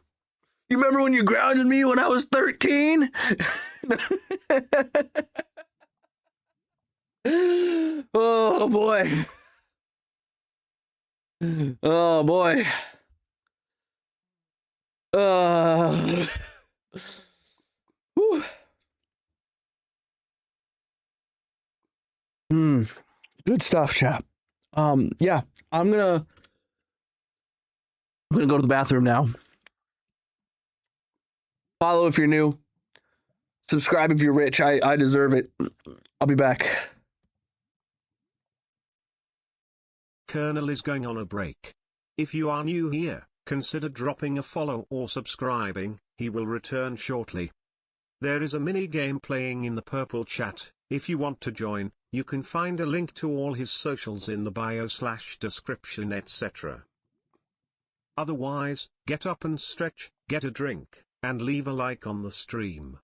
You remember when you grounded me when I was 13? Oh boy. Oh boy. Uh, whew. Good stuff, chap. Yeah, I'm gonna go to the bathroom now. Follow if you're new. Subscribe if you're rich. I deserve it. I'll be back. Colonel is going on a break. If you are new here, consider dropping a follow or subscribing, he will return shortly. There is a mini game playing in the purple chat. If you want to join, you can find a link to all his socials in the bio/description etc. Otherwise, get up and stretch, get a drink, and leave a like on the stream.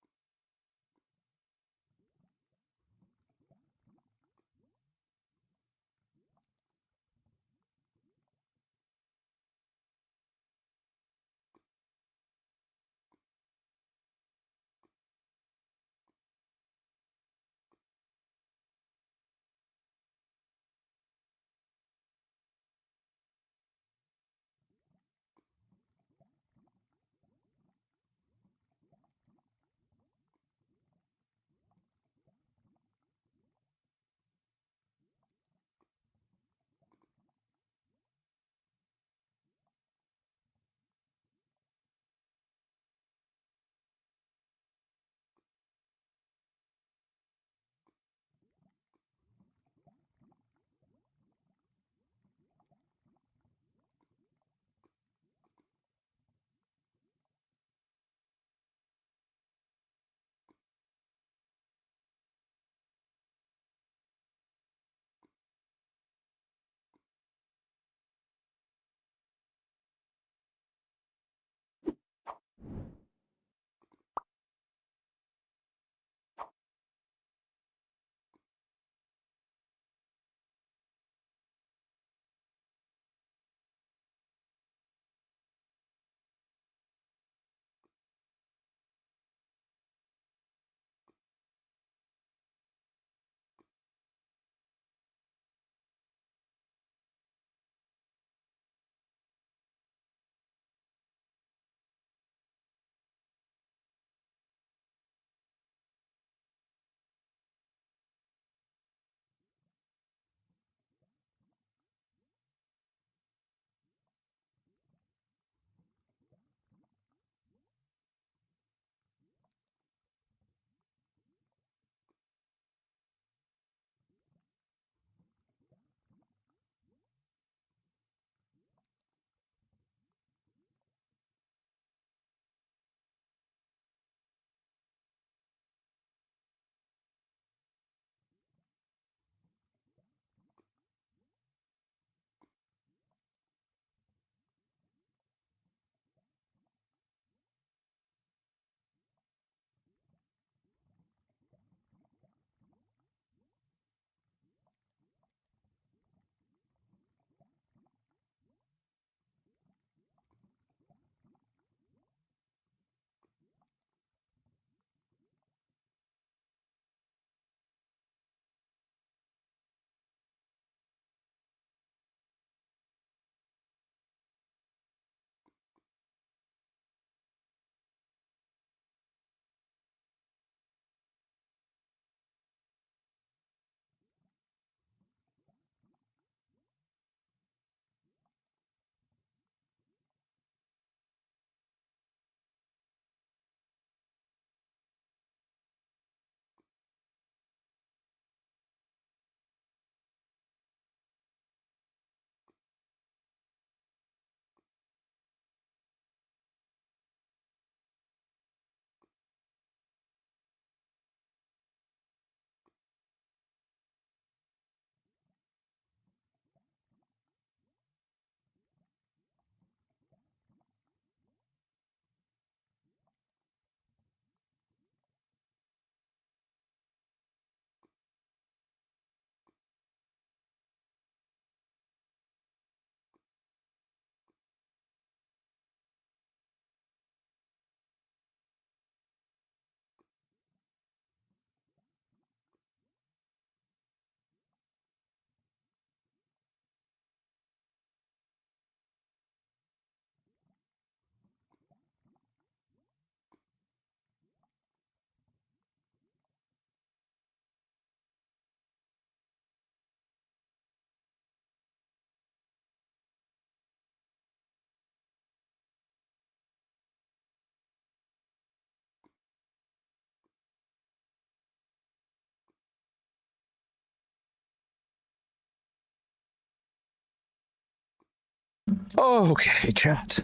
Okay, chat.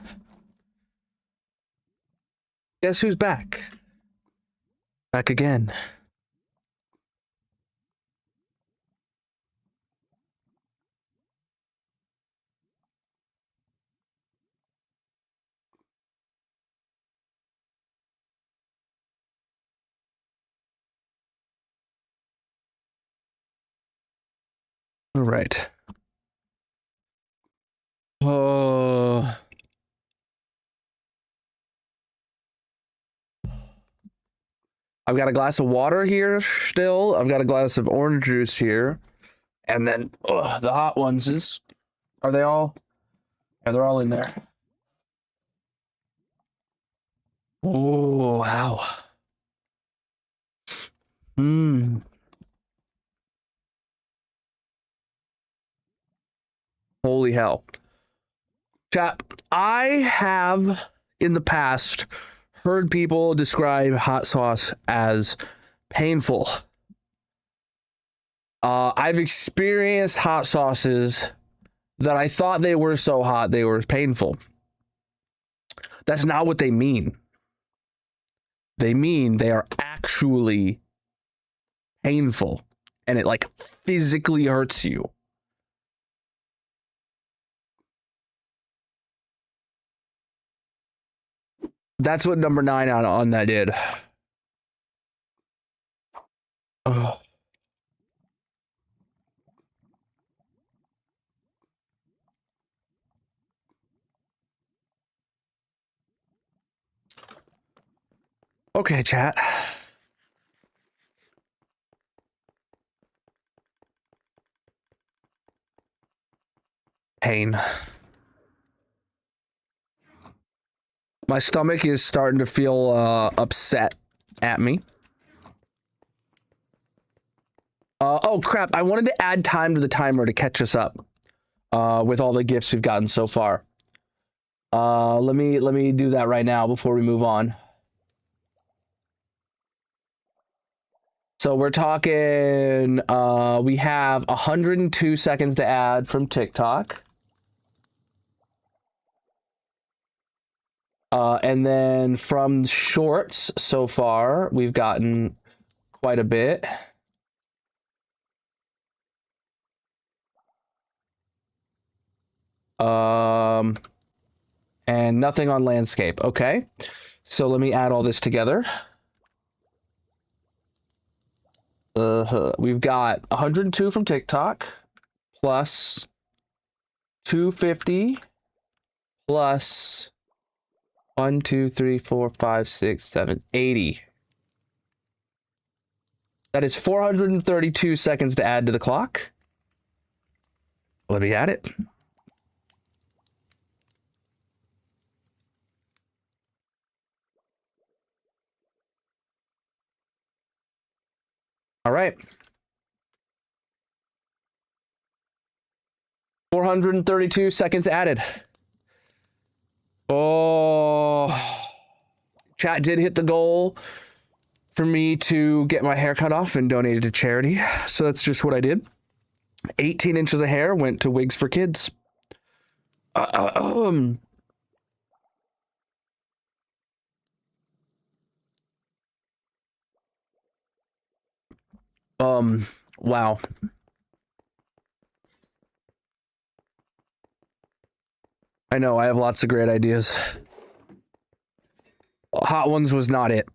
Guess who's back? Back again. All right. I've got a glass of water here still. I've got a glass of orange juice here. And then the hot ones is... Are they all? Yeah, they're all in there. Oh, wow. Mmm. Holy hell. Chat, I have in the past heard people describe hot sauce as painful. I've experienced hot sauces that I thought they were so hot they were painful. That's not what they mean. They mean they are actually painful and it like physically hurts you. That's what number 9 on that did. Oh. Okay, chat. Pain. My stomach is starting to feel upset at me. Oh crap, I wanted to add time to the timer to catch us up with all the gifts we've gotten so far. Let me do that right now before we move on. So we're talking, we have 102 seconds to add from TikTok. And then from shorts so far, we've gotten quite a bit. And nothing on landscape. Okay. So let me add all this together. We've got 102 from TikTok plus 250 plus 1, 2, 3, 4, 5, 6, 7, 80. That is 432 seconds to add to the clock. Let me add it. All right. 432 seconds added. Oh, chat did hit the goal for me to get my hair cut off and donate it to charity. So that's just what I did. 18 inches of hair went to Wigs for Kids. Wow. I know, I have lots of great ideas. Hot Ones was not it.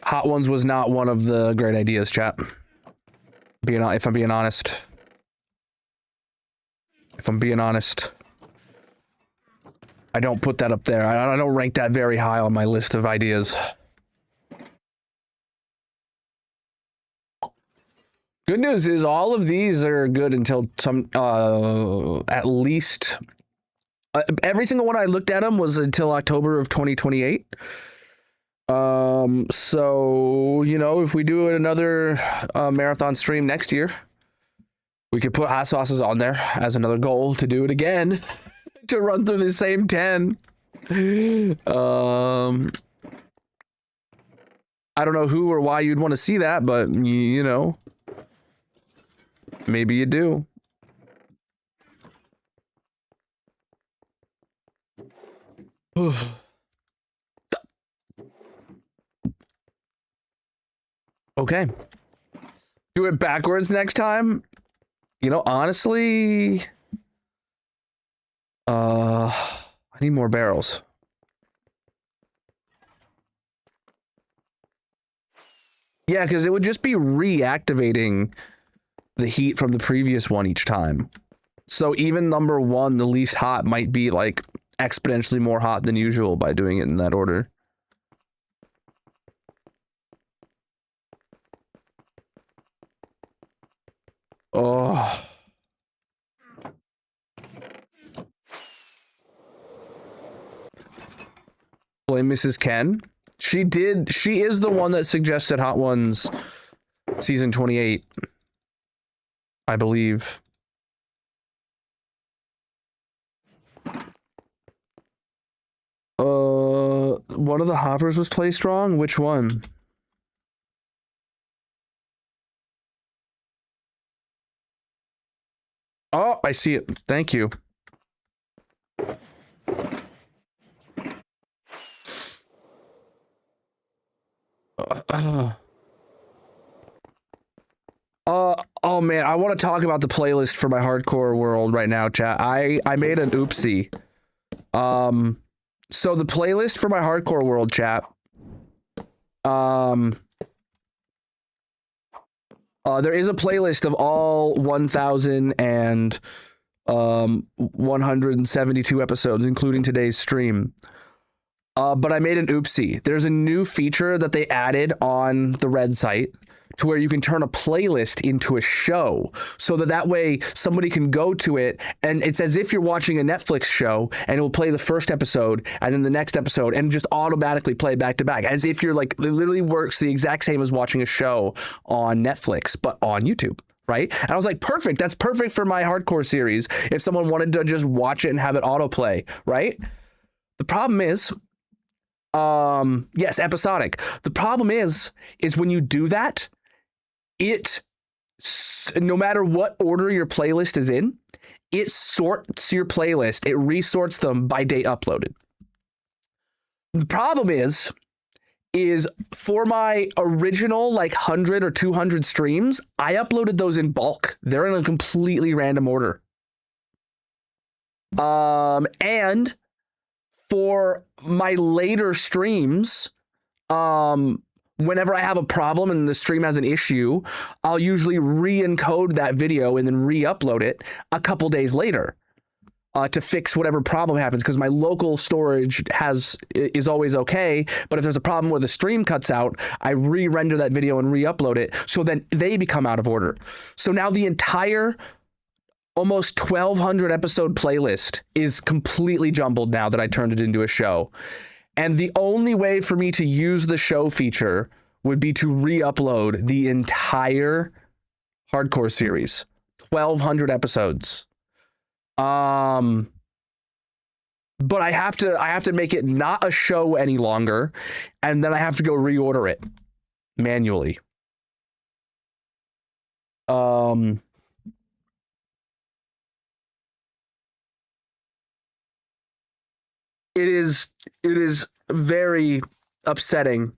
Hot Ones was not one of the great ideas, chat. If I'm being honest. If I'm being honest. I don't put that up there. I don't rank that very high on my list of ideas. Good news is all of these are good until some, at least... every single one I looked at them was until October of 2028. So, you know, if we do another marathon stream next year, we could put hot sauces on there as another goal to do it again, to run through the same 10. I don't know who or why you'd want to see that, but you know, maybe you do. Okay. Do it backwards next time? You know, honestly, I need more barrels. Yeah, because it would just be reactivating the heat from the previous one each time. So even number one, the least hot, might be like exponentially more hot than usual by doing it in that order. Oh. Blame Mrs. Ken. She is the one that suggested Hot Ones season 28, I believe. One of the hoppers was placed wrong. Which one? Oh, I see it. Thank you. Oh man, I want to talk about the playlist for my hardcore world right now, chat. I made an oopsie. So the playlist for my hardcore world, chat. There is a playlist of all 1,172 episodes, including today's stream. But I made an oopsie. There's a new feature that they added on the Red site to where you can turn a playlist into a show, so that way somebody can go to it and it's as if you're watching a Netflix show, and it will play the first episode and then the next episode and just automatically play back to back, as if you're like, it literally works the exact same as watching a show on Netflix, but on YouTube. Right? And I was like, perfect. That's perfect for my hardcore series. If someone wanted to just watch it and have it autoplay, right? The problem is, yes, episodic. The problem is when you do that, no matter what order your playlist is in, it sorts your playlist. It resorts them by date uploaded. The problem is for my original like 100 or 200 streams, I uploaded those in bulk. They're in a completely random order. And for my later streams, whenever I have a problem and the stream has an issue, I'll usually re-encode that video and then re-upload it a couple days later to fix whatever problem happens, because my local storage is always okay. But if there's a problem where the stream cuts out, I re-render that video and re-upload it, so then they become out of order. So now the entire almost 1,200 episode playlist is completely jumbled now that I turned it into a show. And the only way for me to use the show feature would be to re-upload the entire hardcore series, 1,200 episodes. But I have to make it not a show any longer, and then I have to go reorder it manually. It is very upsetting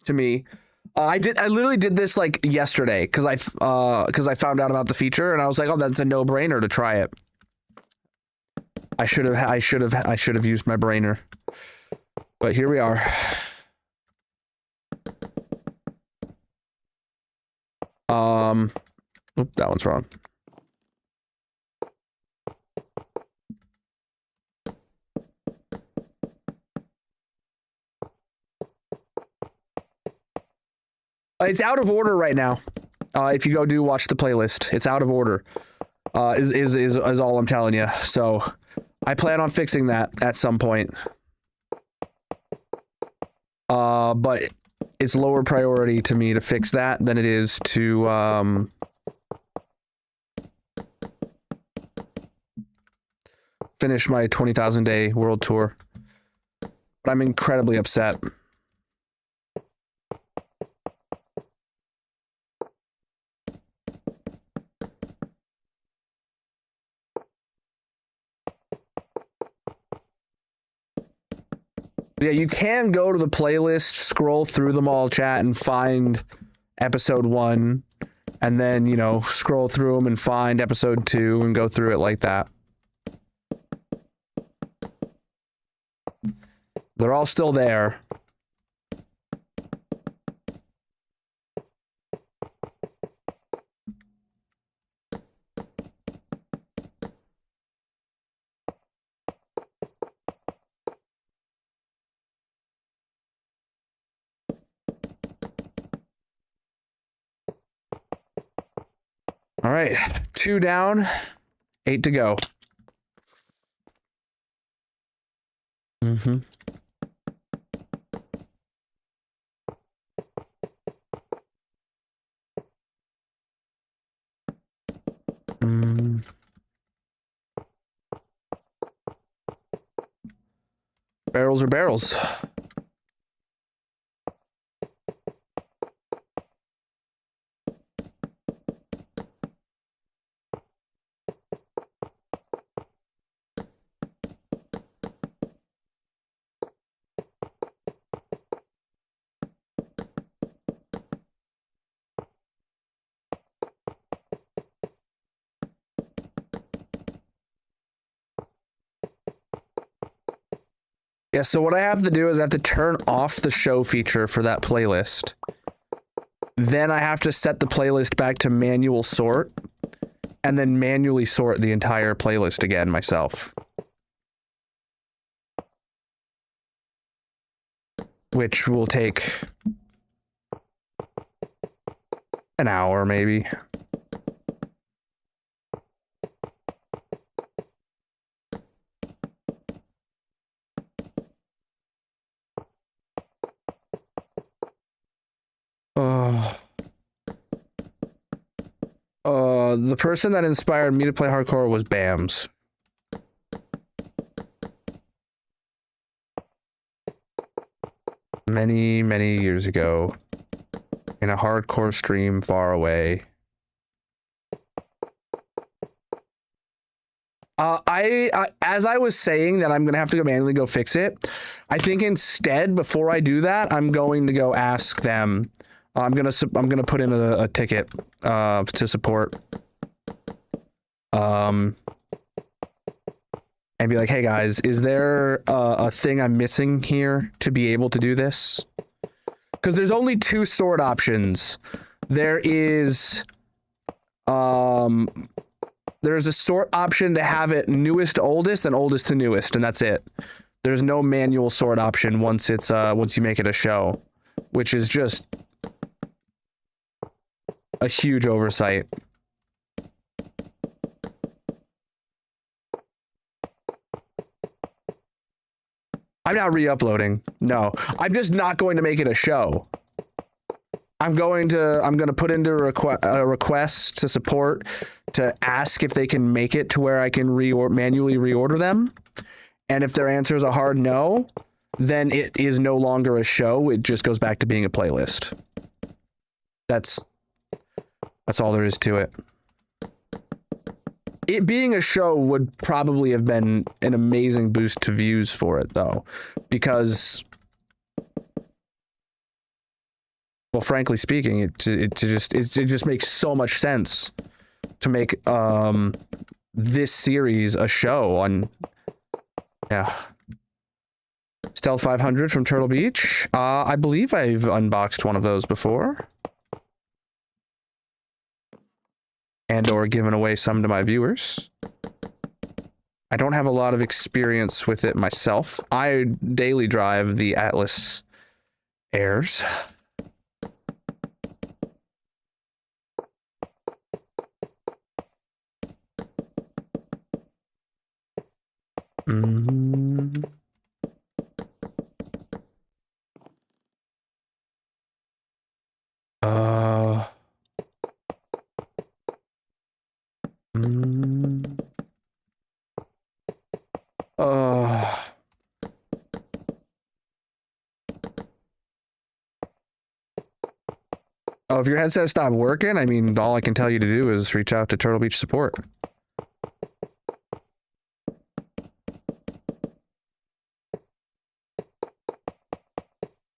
to me. I literally did this like yesterday because I found out about the feature and I was like, oh, that's a no-brainer to try it. I should have used my brainer, but here we are. Oop, that one's wrong. It's out of order right now. If you go watch the playlist, it's out of order. Is all I'm telling you. So I plan on fixing that at some point. But it's lower priority to me to fix that than it is to finish my 20,000 day world tour. But I'm incredibly upset. Yeah, you can go to the playlist, scroll through them all, chat, and find episode 1, and then, you know, scroll through them and find episode 2 and go through it like that. They're all still there. All right, 2 down, 8 to go. Mm-hmm. Barrels are barrels. Yeah, so what I have to do is I have to turn off the show feature for that playlist. Then I have to set the playlist back to manual sort, and then manually sort the entire playlist again myself. Which will take an hour, maybe. The person that inspired me to play hardcore was Bams. Many, many years ago, in a hardcore stream far away. As I was saying that I'm gonna have to go manually go fix it, I think instead, before I do that, I'm going to go ask them. I'm gonna put in a ticket to support. And be like, hey guys, is there a thing I'm missing here to be able to do this? Because there's only 2 sort options. There is there's a sort option to have it newest to oldest and oldest to newest, and that's it. There's no manual sort option once it's once you make it a show, which is just a huge oversight. I'm not re-uploading. No, I'm just not going to make it a show. I'm going to put into a request to support to ask if they can make it to where I can manually reorder them. And if their answer is a hard no, then it is no longer a show. It just goes back to being a playlist. That's all there is to it. It being a show would probably have been an amazing boost to views for it, though, because, well, frankly speaking, it just makes so much sense to make this series a show on. Yeah. Stealth 500 from Turtle Beach. I believe I've unboxed one of those before. And or given away some to my viewers. I don't have a lot of experience with it myself. I daily drive the Atlas Airs. Mm-hmm. Oh, if your headset stopped working, I mean, all I can tell you to do is reach out to Turtle Beach support.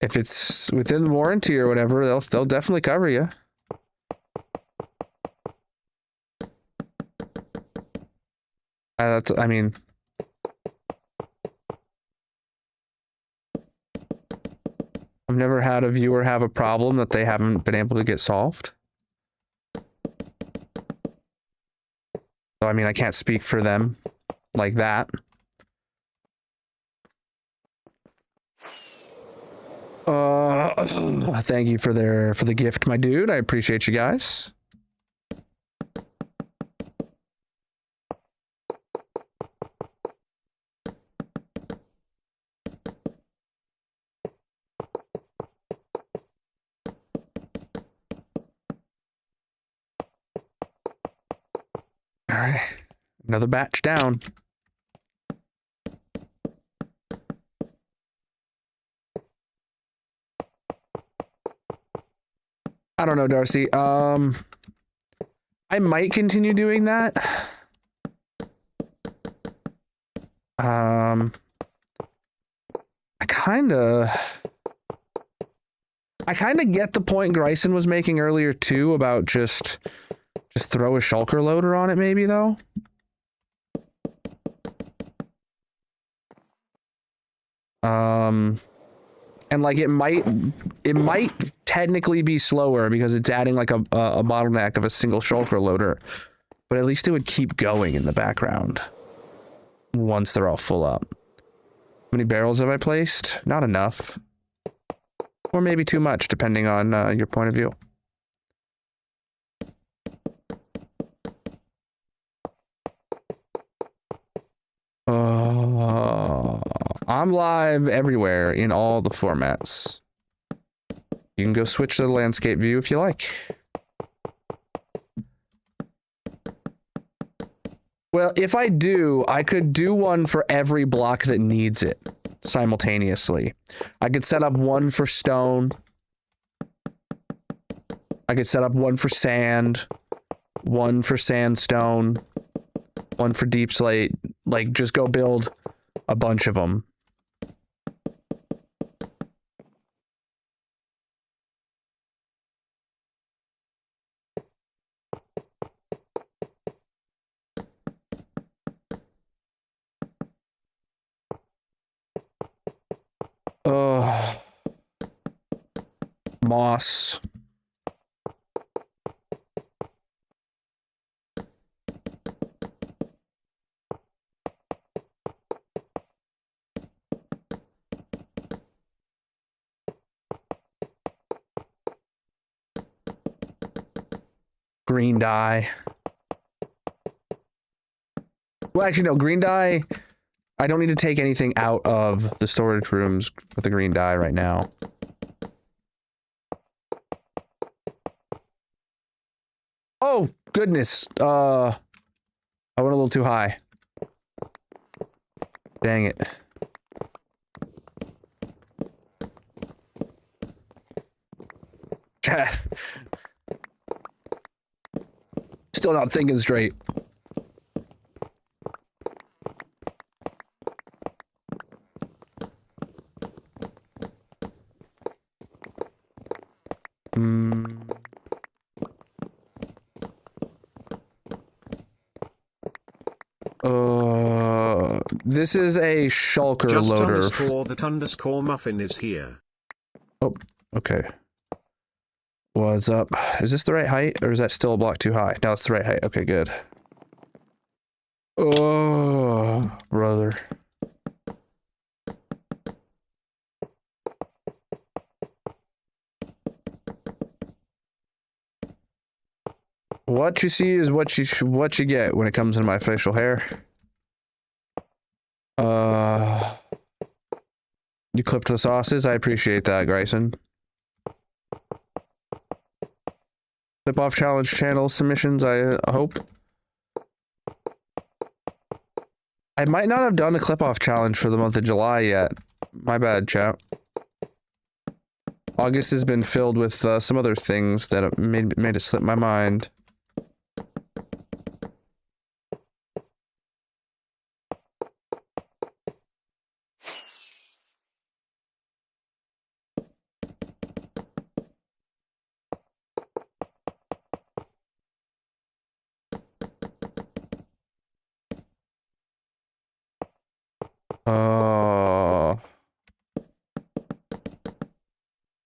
if it's within warranty or whatever, they'll definitely cover you. I mean, I've never had a viewer have a problem that they haven't been able to get solved. So, I mean, I can't speak for them like that. Thank you for the gift, my dude. I appreciate you guys. All right, another batch down. I don't know, Darcy. I might continue doing that. I kind of get the point Gryson was making earlier too about just throw a shulker loader on it, maybe though. And like it might technically be slower because it's adding like a bottleneck of a single shulker loader, but at least it would keep going in the background once they're all full up. How many barrels have I placed? Not enough. Or maybe too much, depending on your point of view. I'm live everywhere in all the formats. You can go switch to the landscape view if you like. Well, if I do, I could do one for every block that needs it simultaneously. I could set up one for stone. I could set up one for sand, one for sandstone, one for deep slate. Like, just go build a bunch of them. Moss. Green dye. Well, actually, no, green dye. I don't need to take anything out of the storage rooms with the green dye right now. Oh, goodness. I went a little too high. Dang it. Still not thinking straight. This is a shulker Just loader. underscore that underscore muffin is here. Oh, okay. What's up? Is this the right height, or is that still a block too high? No, it's the right height. Okay, good. Oh, brother. What you see is what you get when it comes to my facial hair. You clipped the sauces. I appreciate that, Grayson. Clip off challenge channel submissions, I hope. I might not have done a clip off challenge for the month of July yet. My bad, chat. August has been filled with some other things that made it slip my mind.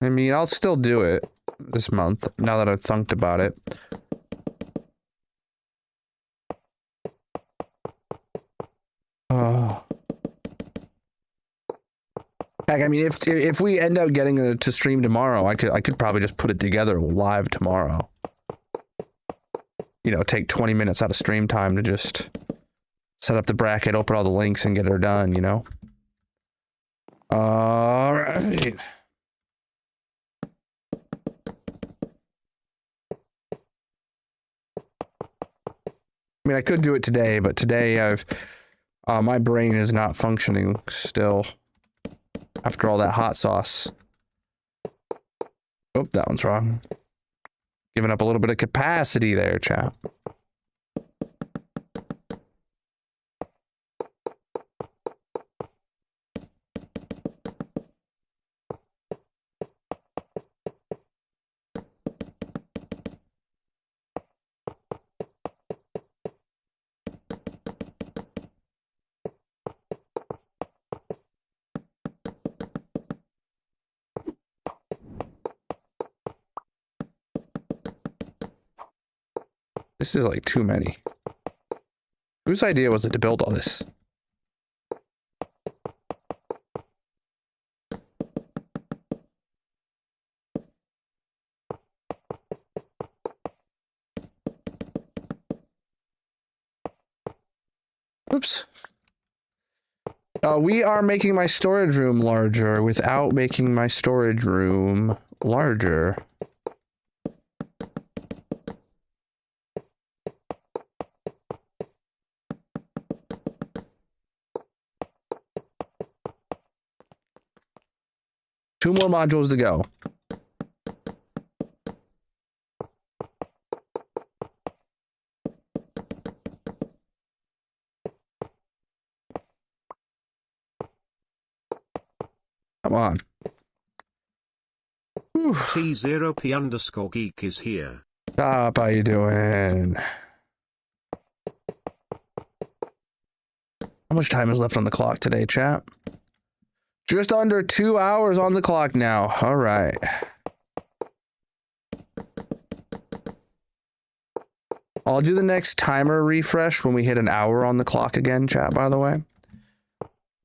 I mean, I'll still do it this month, now that I've thunked about it. Oh. Heck, I mean, if we end up getting to stream tomorrow, I could probably just put it together live tomorrow. You know, take 20 minutes out of stream time to just set up the bracket, open all the links, and get her done, you know? Alright. I mean, I could do it today, but today my brain is not functioning still after all that hot sauce. Oh, that one's wrong. Giving up a little bit of capacity there, chap. This is like too many. Whose idea was it to build all this? Oops. We are making my storage room larger without making my storage room larger. Two more modules to go. Come on. Whew. T0P_geek is here. Stop, how you doing? How much time is left on the clock today, chat? Just under 2 hours on the clock now. All right. I'll do the next timer refresh when we hit an hour on the clock again, chat, by the way.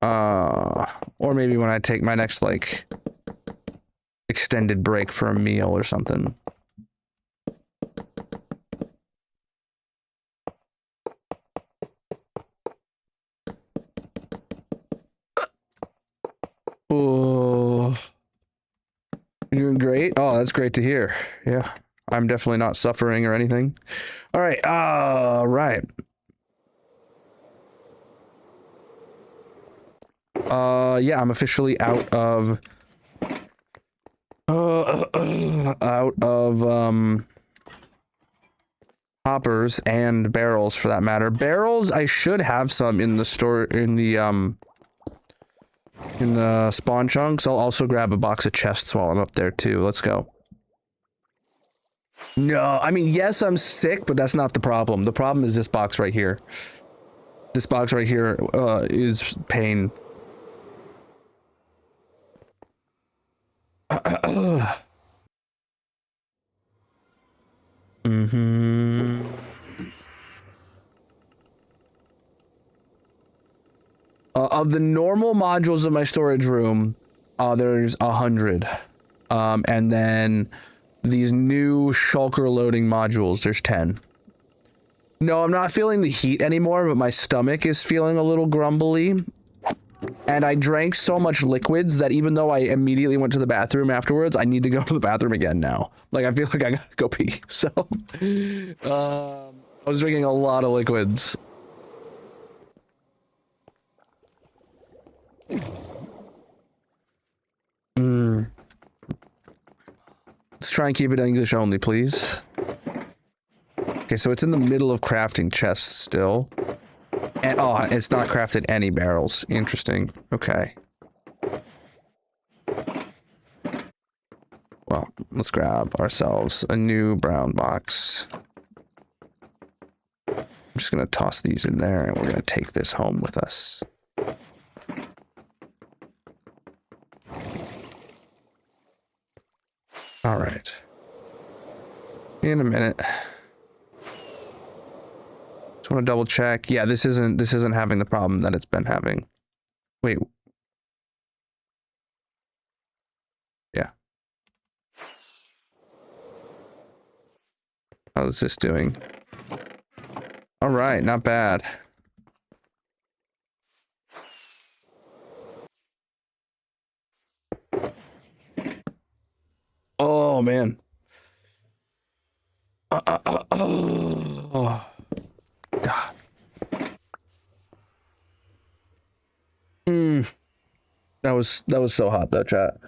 Or maybe when I take my next, like, extended break for a meal or something. Oh, you're doing great. Oh, that's great to hear. Yeah, I'm definitely not suffering or anything. All right. Right. Yeah, I'm officially out of hoppers and barrels, for that matter. Barrels, I should have some in the store, in the spawn chunks. I'll also grab a box of chests while I'm up there too. Let's go. No, I mean, yes, I'm sick, but that's not the problem. The problem is this box right here. This box right here is pain. Of the normal modules of my storage room, there's 100. And then these new shulker loading modules, there's 10. No, I'm not feeling the heat anymore, but my stomach is feeling a little grumbly. And I drank so much liquids that even though I immediately went to the bathroom afterwards, I need to go to the bathroom again now. Like, I feel like I gotta go pee. So, I was drinking a lot of liquids. Let's try and keep it English only, please. Okay, so it's in the middle of crafting chests still. And, oh, it's not crafted any barrels. Interesting. Okay. Well, let's grab ourselves a new brown box. I'm just gonna toss these in there, and we're gonna take this home with us. All right. In a minute. Just want to double check. Yeah, this isn't having the problem that it's been having. Wait. Yeah. How's this doing? All right, not bad. Oh man. Oh God. That was so hot though, chat.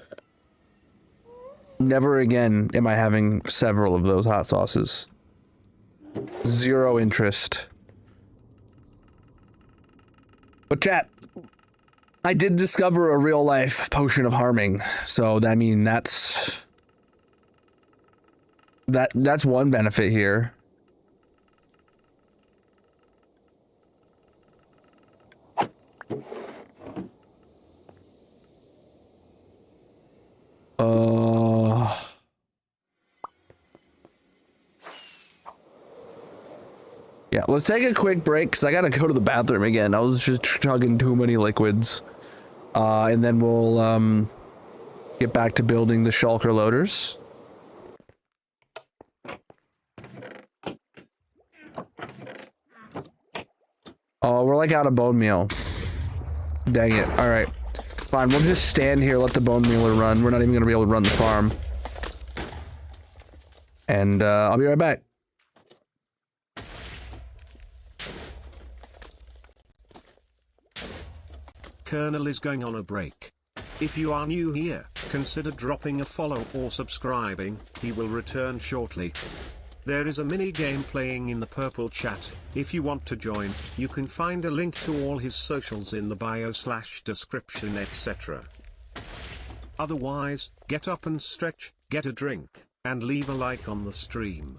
Never again am I having several of those hot sauces. Zero interest. But chat, I did discover a real life potion of harming, so I mean that's one benefit here. Yeah, let's take a quick break because I gotta go to the bathroom again. I was just chugging too many liquids. And then we'll get back to building the shulker loaders. Oh, we're like out of bone meal. Dang it. All right. Fine, we'll just stand here, let the bone mealer run. We're not even gonna be able to run the farm. And I'll be right back. Colonel is going on a break. If you are new here, consider dropping a follow or subscribing, he will return shortly. There is a mini game playing in the purple chat. If you want to join, you can find a link to all his socials in the bio/description etc. Otherwise, get up and stretch, get a drink, and leave a like on the stream.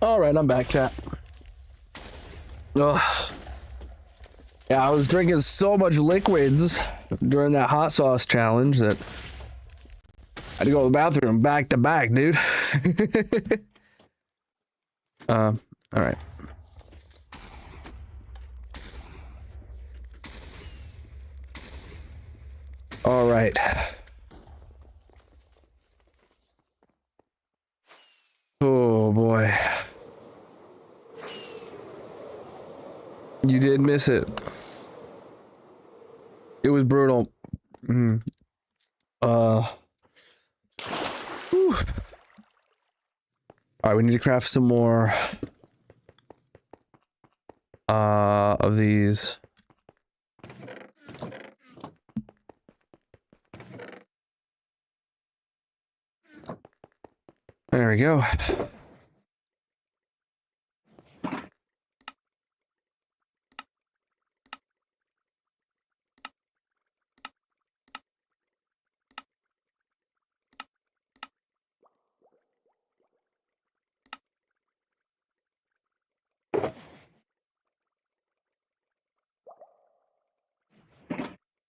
All right, I'm back, chat. Ugh. Yeah, I was drinking so much liquids during that hot sauce challenge that I had to go to the bathroom back to back, dude. All right. All right. Oh boy. You did miss it. It was brutal. Mm. Whew. All right, we need to craft some more of these. There we go.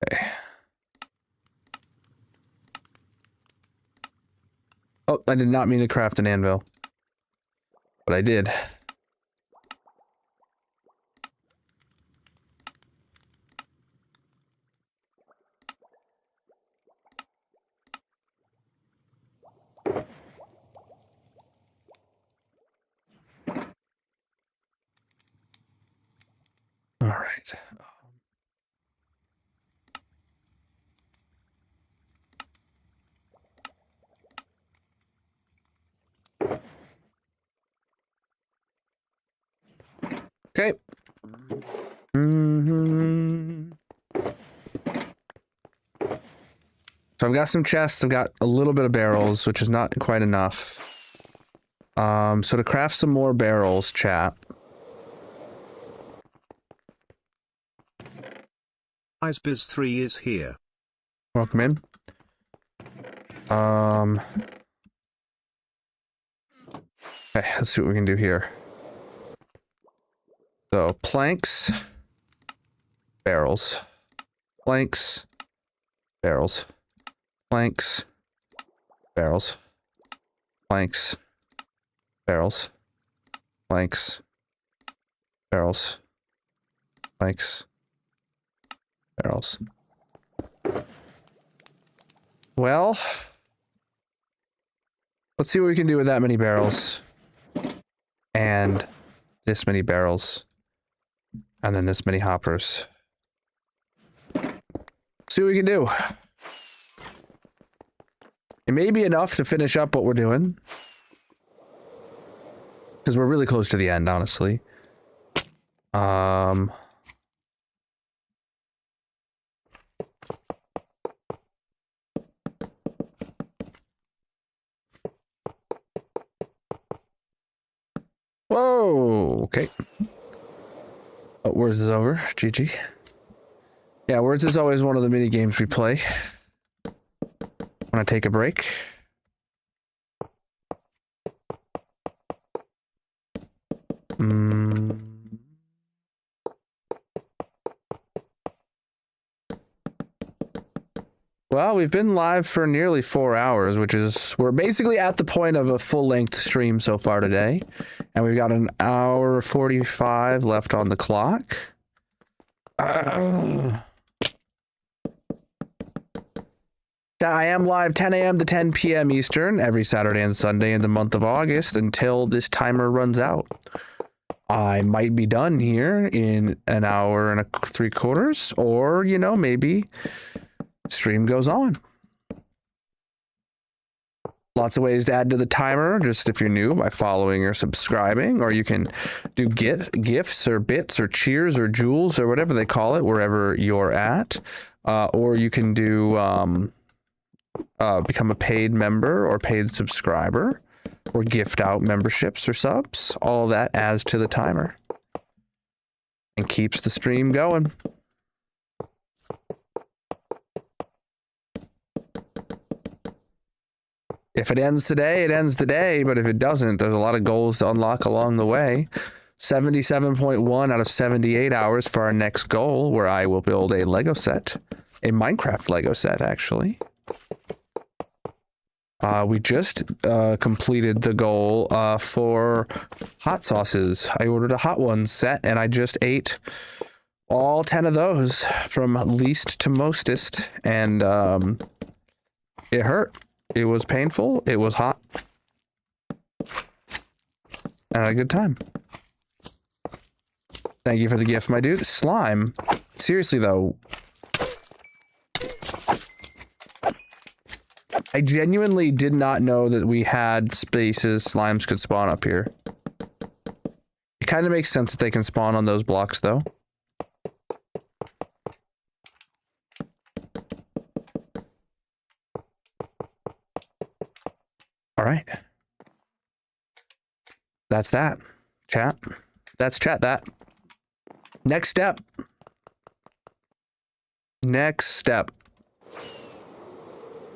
Okay. Oh, I did not mean to craft an anvil, but I did. All right. Okay. So I've got some chests, I've got a little bit of barrels, which is not quite enough. So to craft some more barrels, chat. IceBiz3 is here. Welcome in. Okay, let's see what we can do here. So planks, barrels, planks, barrels, planks, barrels, planks, barrels, planks, barrels, planks, barrels. Well, let's see what we can do with that many barrels. And this many barrels. And then this many hoppers. See what we can do. It may be enough to finish up what we're doing. Because we're really close to the end, honestly. Whoa, okay. Oh, words is over. GG. Yeah, words is always one of the mini games we play. Want to take a break? Well, we've been live for nearly 4 hours, which is, we're basically at the point of a full-length stream so far today. And we've got an hour 45 left on the clock. I am live 10 a.m. to 10 p.m. Eastern every Saturday and Sunday in the month of August until this timer runs out. I might be done here in an hour and 3/4, or, you know, maybe stream goes on. Lots of ways to add to the timer, just if you're new, by following or subscribing, or you can do gifts or bits or cheers or jewels or whatever they call it, wherever you're at. Or you can do become a paid member or paid subscriber, or gift out memberships or subs. All that adds to the timer and keeps the stream going. If it ends today, it ends today. But if it doesn't, there's a lot of goals to unlock along the way. 77.1 out of 78 hours for our next goal, where I will build a Lego set. A Minecraft Lego set, actually. We just completed the goal for hot sauces. I ordered a hot ones set, and I just ate all 10 of those from least to mostest, and it hurt. It was painful. It was hot. And I had a good time. Thank you for the gift, my dude. Slime. Seriously, though. I genuinely did not know that we had spaces slimes could spawn up here. It kind of makes sense that they can spawn on those blocks, though. All right. That's that. Chat. That's chat that. Next step. Next step.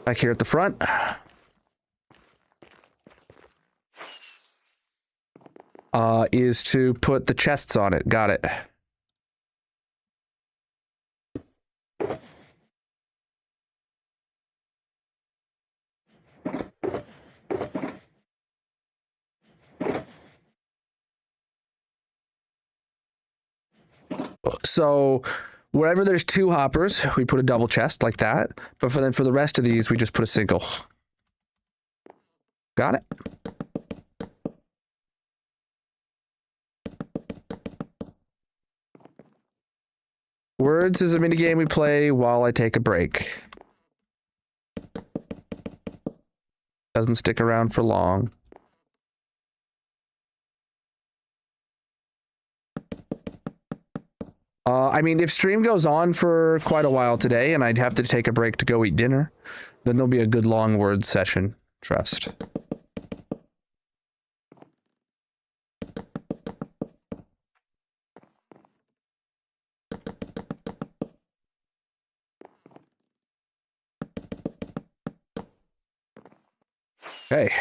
Back here at the front. Is to put the chests on it. Got it. So wherever there's 2 hoppers, we put a double chest like that. But for the rest of these, we just put a single. Got it. Words is a minigame we play while I take a break. Doesn't stick around for long. I mean, if stream goes on for quite a while today and I'd have to take a break to go eat dinner, then there'll be a good long word session. Trust. Okay.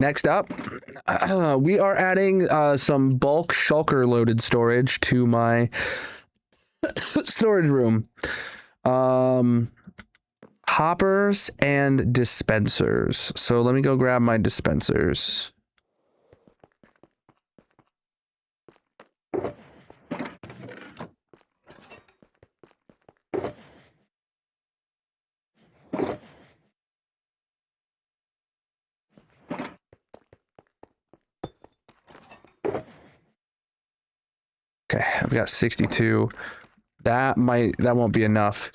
Next up, we are adding some bulk shulker loaded storage to my storage room. Hoppers and dispensers. So let me go grab my dispensers. Okay, I've got 62. That won't be enough.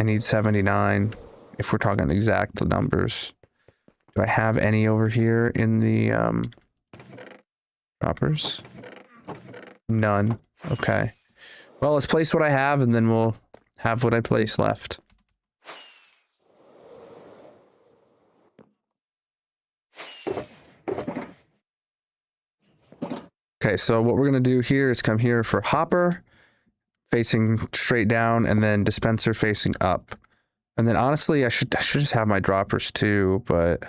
I need 79 if we're talking exact numbers. Do I have any over here in the droppers? None. Okay. Well, let's place what I have and then we'll have what I place left. Okay, so what we're gonna do here is come here for hopper, facing straight down, and then dispenser facing up. And then honestly, I should just have my droppers too, but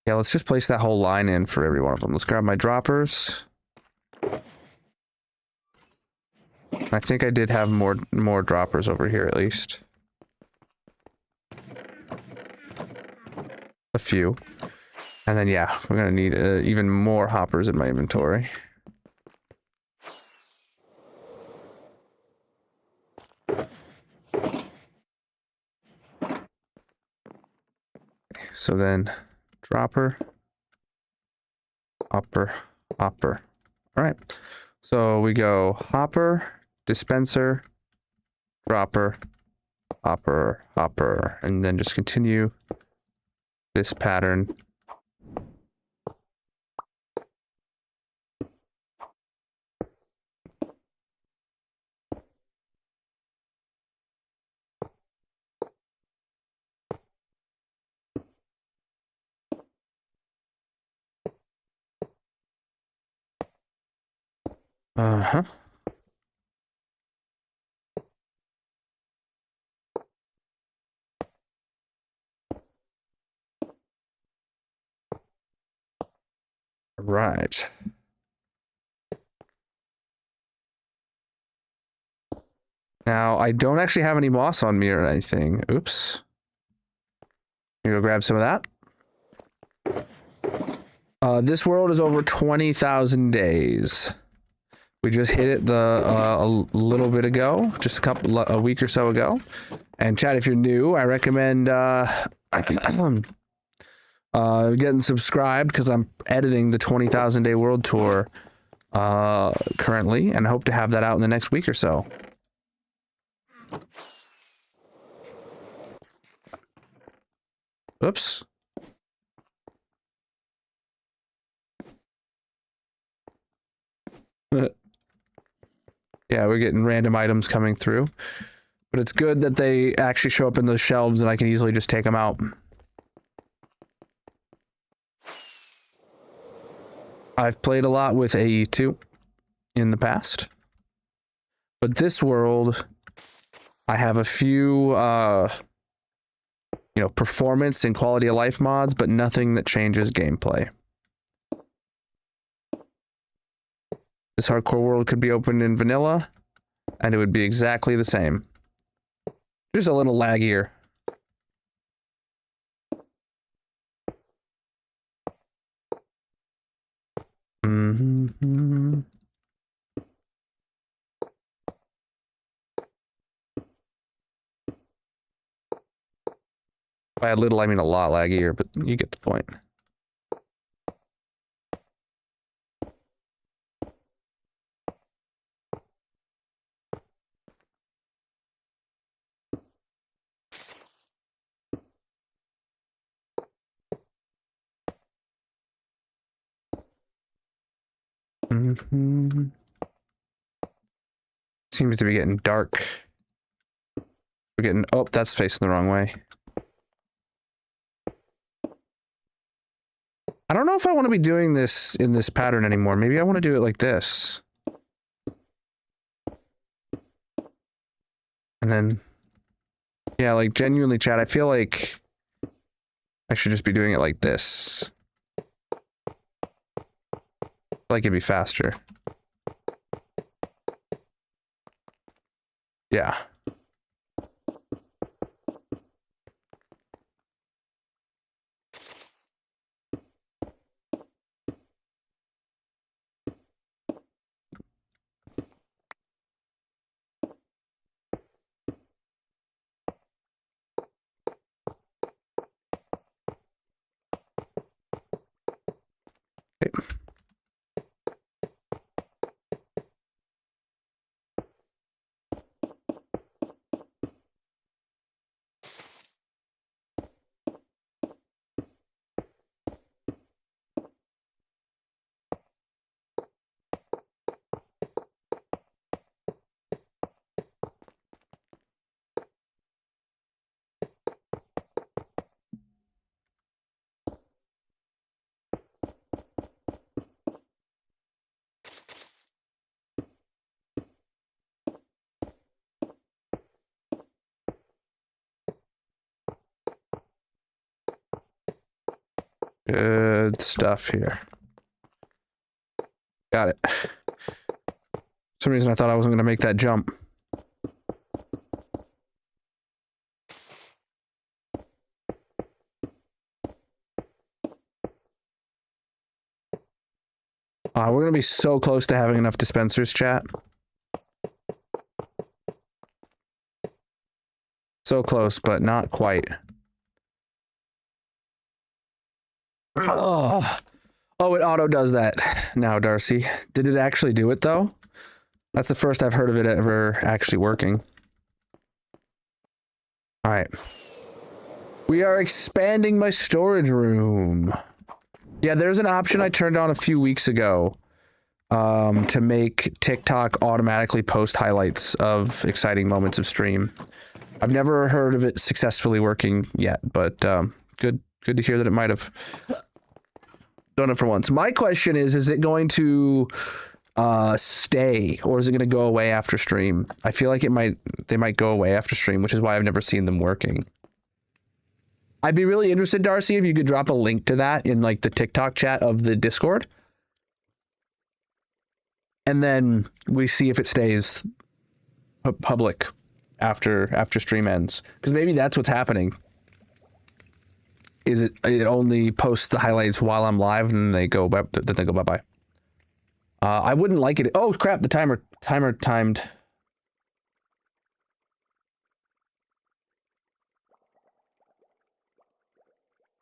yeah, let's just place that whole line in for every one of them. Let's grab my droppers. I think I did have more droppers over here at least. A few. And then yeah, we're gonna need even more hoppers in my inventory. So then dropper, hopper, hopper. All right. So we go hopper, dispenser, dropper, hopper, hopper, and then just continue this pattern. Uh-huh. Right. Now, I don't actually have any moss on me or anything. Oops. You go grab some of that. This world is over 20,000 days. We just hit it a little bit ago, just a week or so ago. And Chad, if you're new, I recommend getting subscribed because I'm editing the 20,000 day world tour currently, and I hope to have that out in the next week or so. Oops. Yeah, we're getting random items coming through. But it's good that they actually show up in the shelves and I can easily just take them out. I've played a lot with AE2 in the past. But this world, I have a few, performance and quality of life mods, but nothing that changes gameplay. This hardcore world could be opened in vanilla, and it would be exactly the same. Just a little laggier. Mm-hmm. By a little, I mean a lot laggier, but you get the point. Mm-hmm. Seems to be getting dark. We're getting... Oh, that's facing the wrong way. I don't know if I want to be doing this in this pattern anymore. Maybe I want to do it like this. And then... Yeah, like, genuinely, chat, I feel like I should just be doing it like this. Like it'd be faster. Yeah. Okay. Good stuff here. Got it. For some reason I thought I wasn't going to make that jump. We're going to be so close to having enough dispensers, chat. So close, but not quite. Oh, it auto does that now, Darcy. Did it actually do it, though? That's the first I've heard of it ever actually working. All right. We are expanding my storage room. Yeah, there's an option I turned on a few weeks ago to make TikTok automatically post highlights of exciting moments of stream. I've never heard of it successfully working yet, but good to hear that it might have done it for once. My question is it going to stay, or is it going to go away after stream? I feel like they might go away after stream, which is why I've never seen them working. I'd be really interested, Darcy, if you could drop a link to that in like the TikTok chat of the Discord. And then we see if it stays public after stream ends. Because maybe that's what's happening. Is it only posts the highlights while I'm live and they go bye-bye. I wouldn't like it. Oh crap, the timer timed.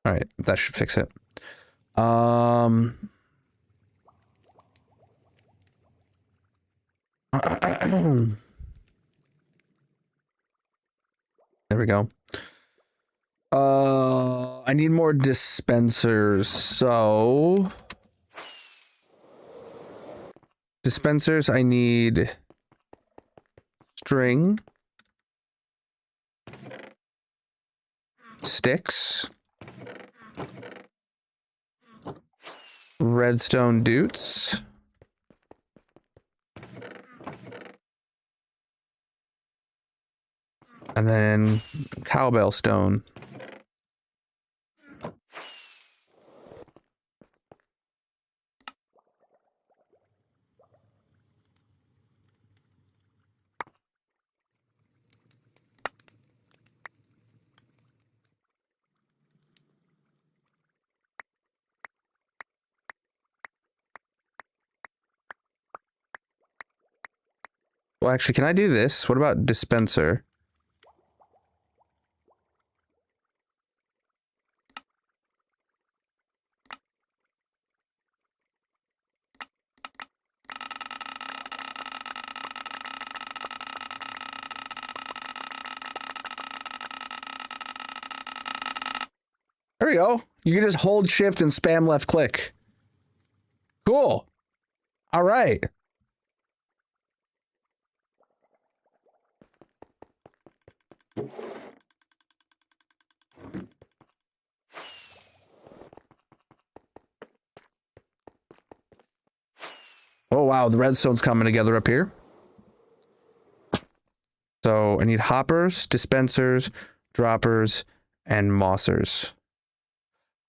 All right, that should fix it. There we go. I need more dispensers, so dispensers, I need string, sticks, redstone dutes, and then cowbell stone. Well, actually, can I do this? What about dispenser? There we go. You can just hold shift and spam left click. Cool. All right. Oh, wow. The redstone's coming together up here. So I need hoppers, dispensers, droppers, and mossers.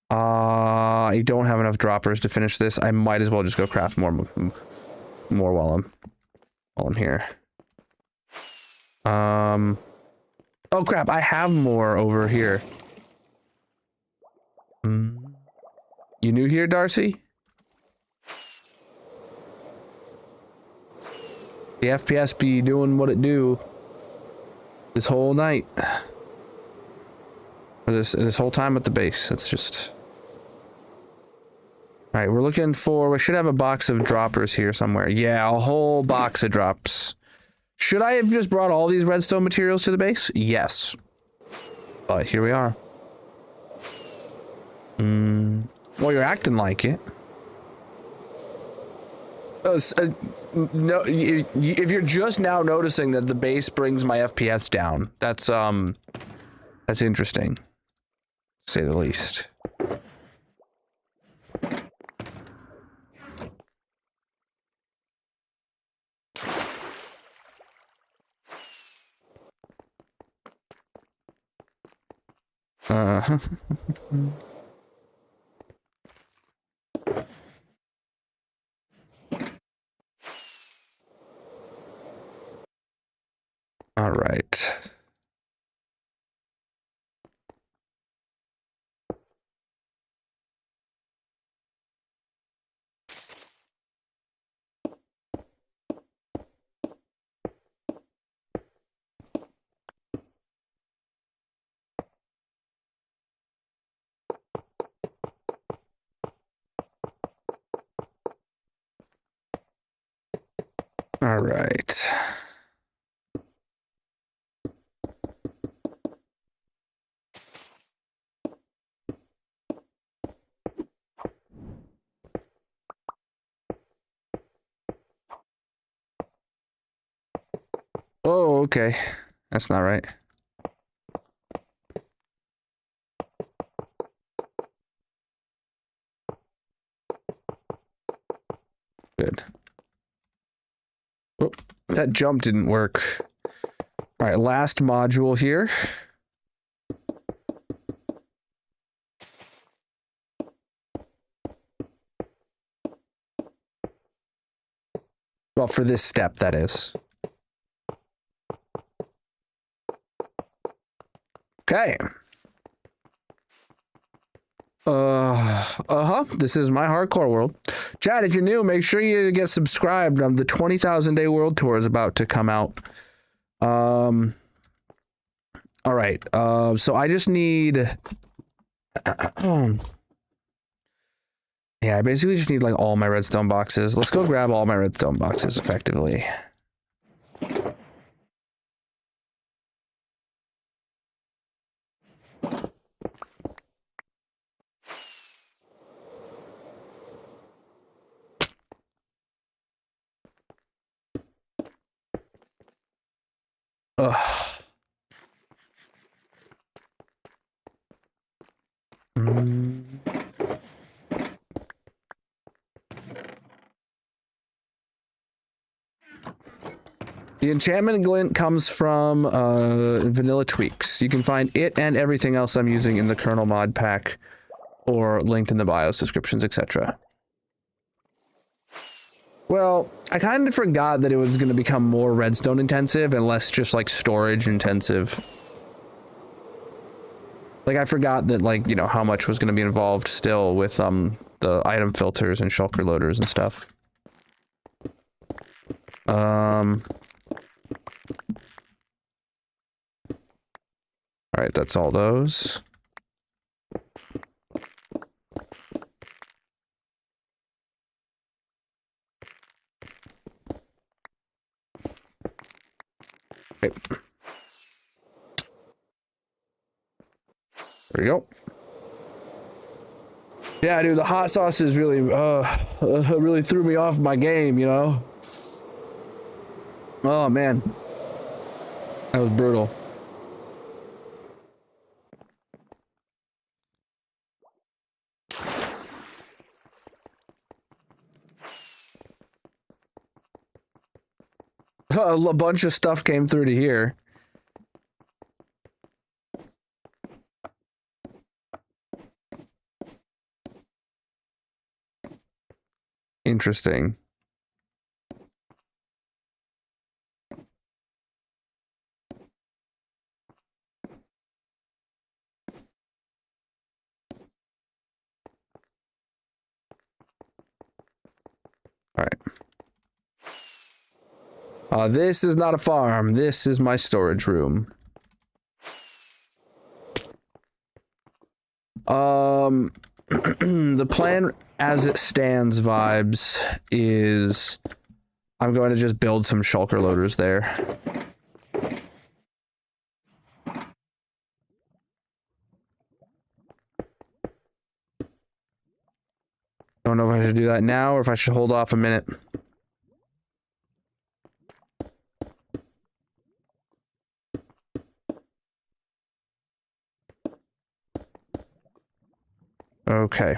I don't have enough droppers to finish this. I might as well just go craft more while I'm here. Oh crap, I have more over here. You new here, Darcy? The FPS be doing what it do this whole night. Or this whole time at the base. That's just... Alright, we're looking for... We should have a box of droppers here somewhere. Yeah, a whole box of drops. Should I have just brought all these redstone materials to the base? Yes. But here we are. Well, you're acting like it. No, if you're just now noticing that the base brings my FPS down, that's interesting, to say the least. All right. All right. Oh, okay. That's not right. Good. Oh, that jump didn't work. All right, last module here. Well, for this step, that is. Okay. This is my hardcore world. Chat, if you're new, make sure you get subscribed. The 20,000 Day World Tour is about to come out. All right. So I just need... Yeah, I basically just need like all my redstone boxes. Let's go grab all my redstone boxes effectively. Ugh. The enchantment glint comes from Vanilla Tweaks. You can find it and everything else I'm using in the Colonal mod pack or linked in the bios, descriptions, etc. Well, I kind of forgot that it was going to become more redstone intensive and less just like storage intensive. Like I forgot that like, you know, how much was going to be involved still with the item filters and shulker loaders and stuff. All right, that's all those. Okay. There we go. Yeah, dude, the hot sauce is really, really threw me off my game, you know? Oh, man. That was brutal. A bunch of stuff came through to here. Interesting. All right. This is not a farm. This is my storage room. The plan as it stands vibes is I'm going to just build some shulker loaders there. Don't know if I should do that now or if I should hold off a minute. Okay.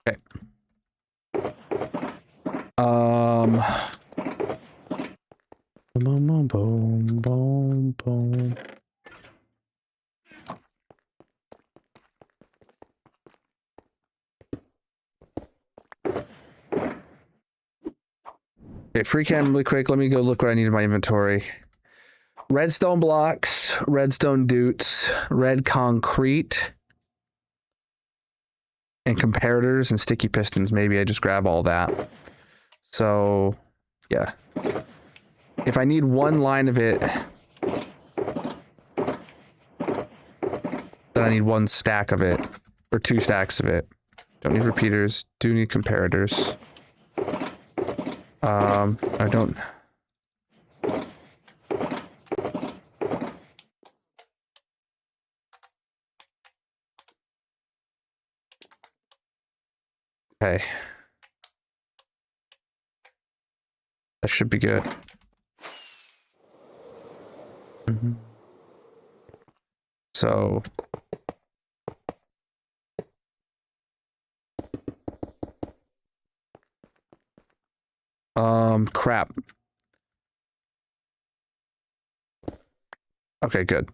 Okay. Boom, boom, boom, boom. Okay, free cam really quick. Let me go look what I need in my inventory. Redstone blocks, redstone dutes, red concrete, and comparators and sticky pistons. Maybe I just grab all that. So, yeah. If I need one line of it, Then I need 1 stack of it, or 2 stacks of it. Don't need repeaters. Do need comparators. I don't. Okay. That should be good. So. Crap. Okay, good.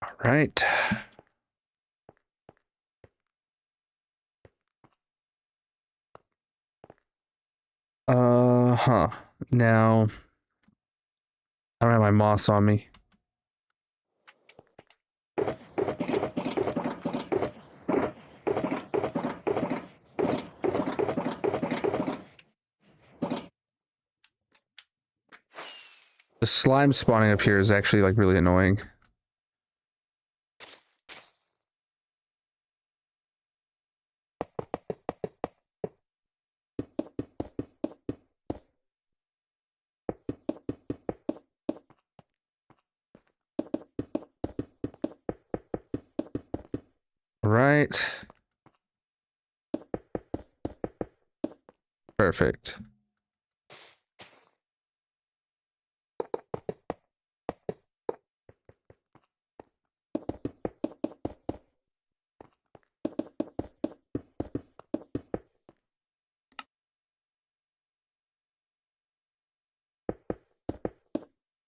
All right. Huh. Now, I don't have my moss on me. The slime spawning up here is actually like really annoying. Right. Perfect.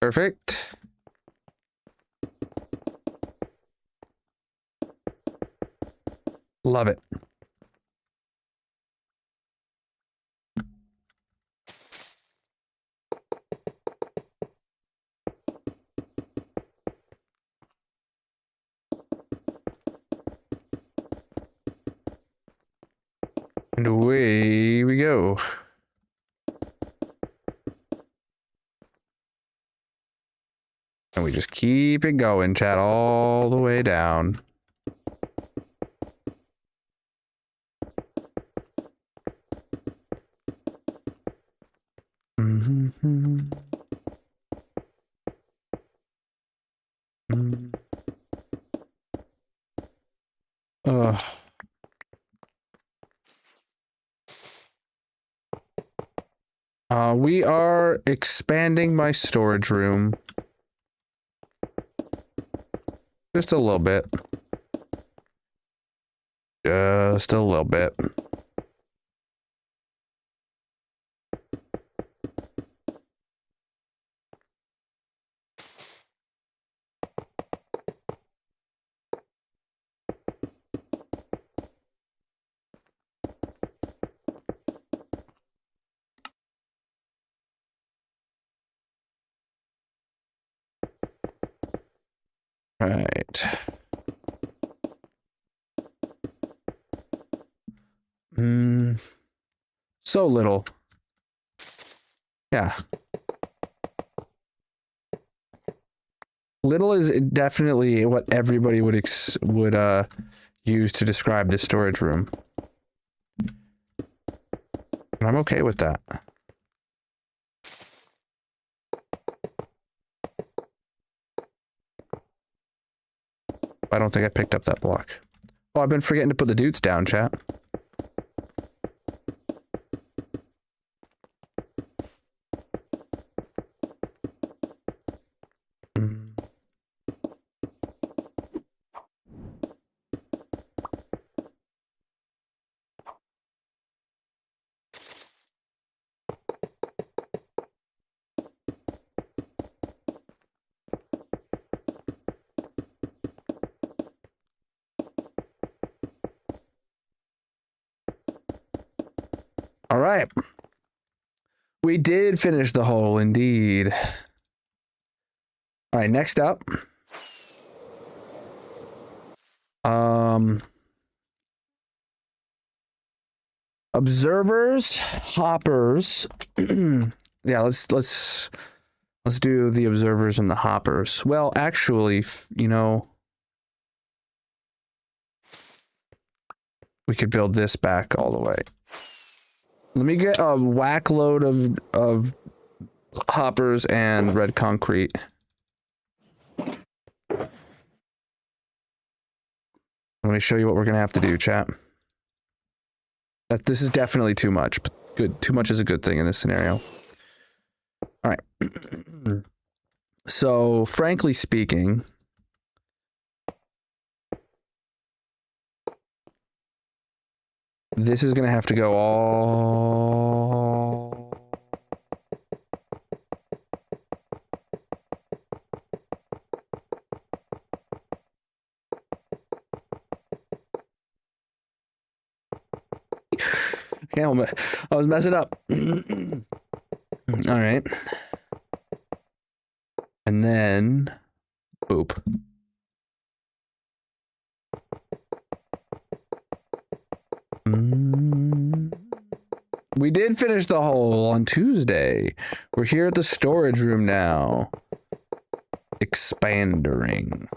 Perfect. Love it. And away we go. And we just keep it going, chat, all the way down. Ugh. We are expanding my storage room. Just a little bit. Just a little bit. Right. So little. Yeah. Little is definitely what everybody would use to describe this storage room. And I'm okay with that. I don't think I picked up that block. Oh, I've been forgetting to put the dudes down, chat. All right. We did finish the hole, indeed. All right, next up. Observers, hoppers. Yeah, let's do the observers and the hoppers. Well, actually, you know, we could build this back all the way. Let me get a whack load of hoppers and red concrete. Let me show you what we're gonna have to do, chat. This is definitely too much, but good. Too much is a good thing in this scenario. All right. So, frankly speaking, this is gonna have to go all. Yeah, I was messing up. All right. And then, boop. We did finish the hole on Tuesday. We're here at the storage room now. Expandering.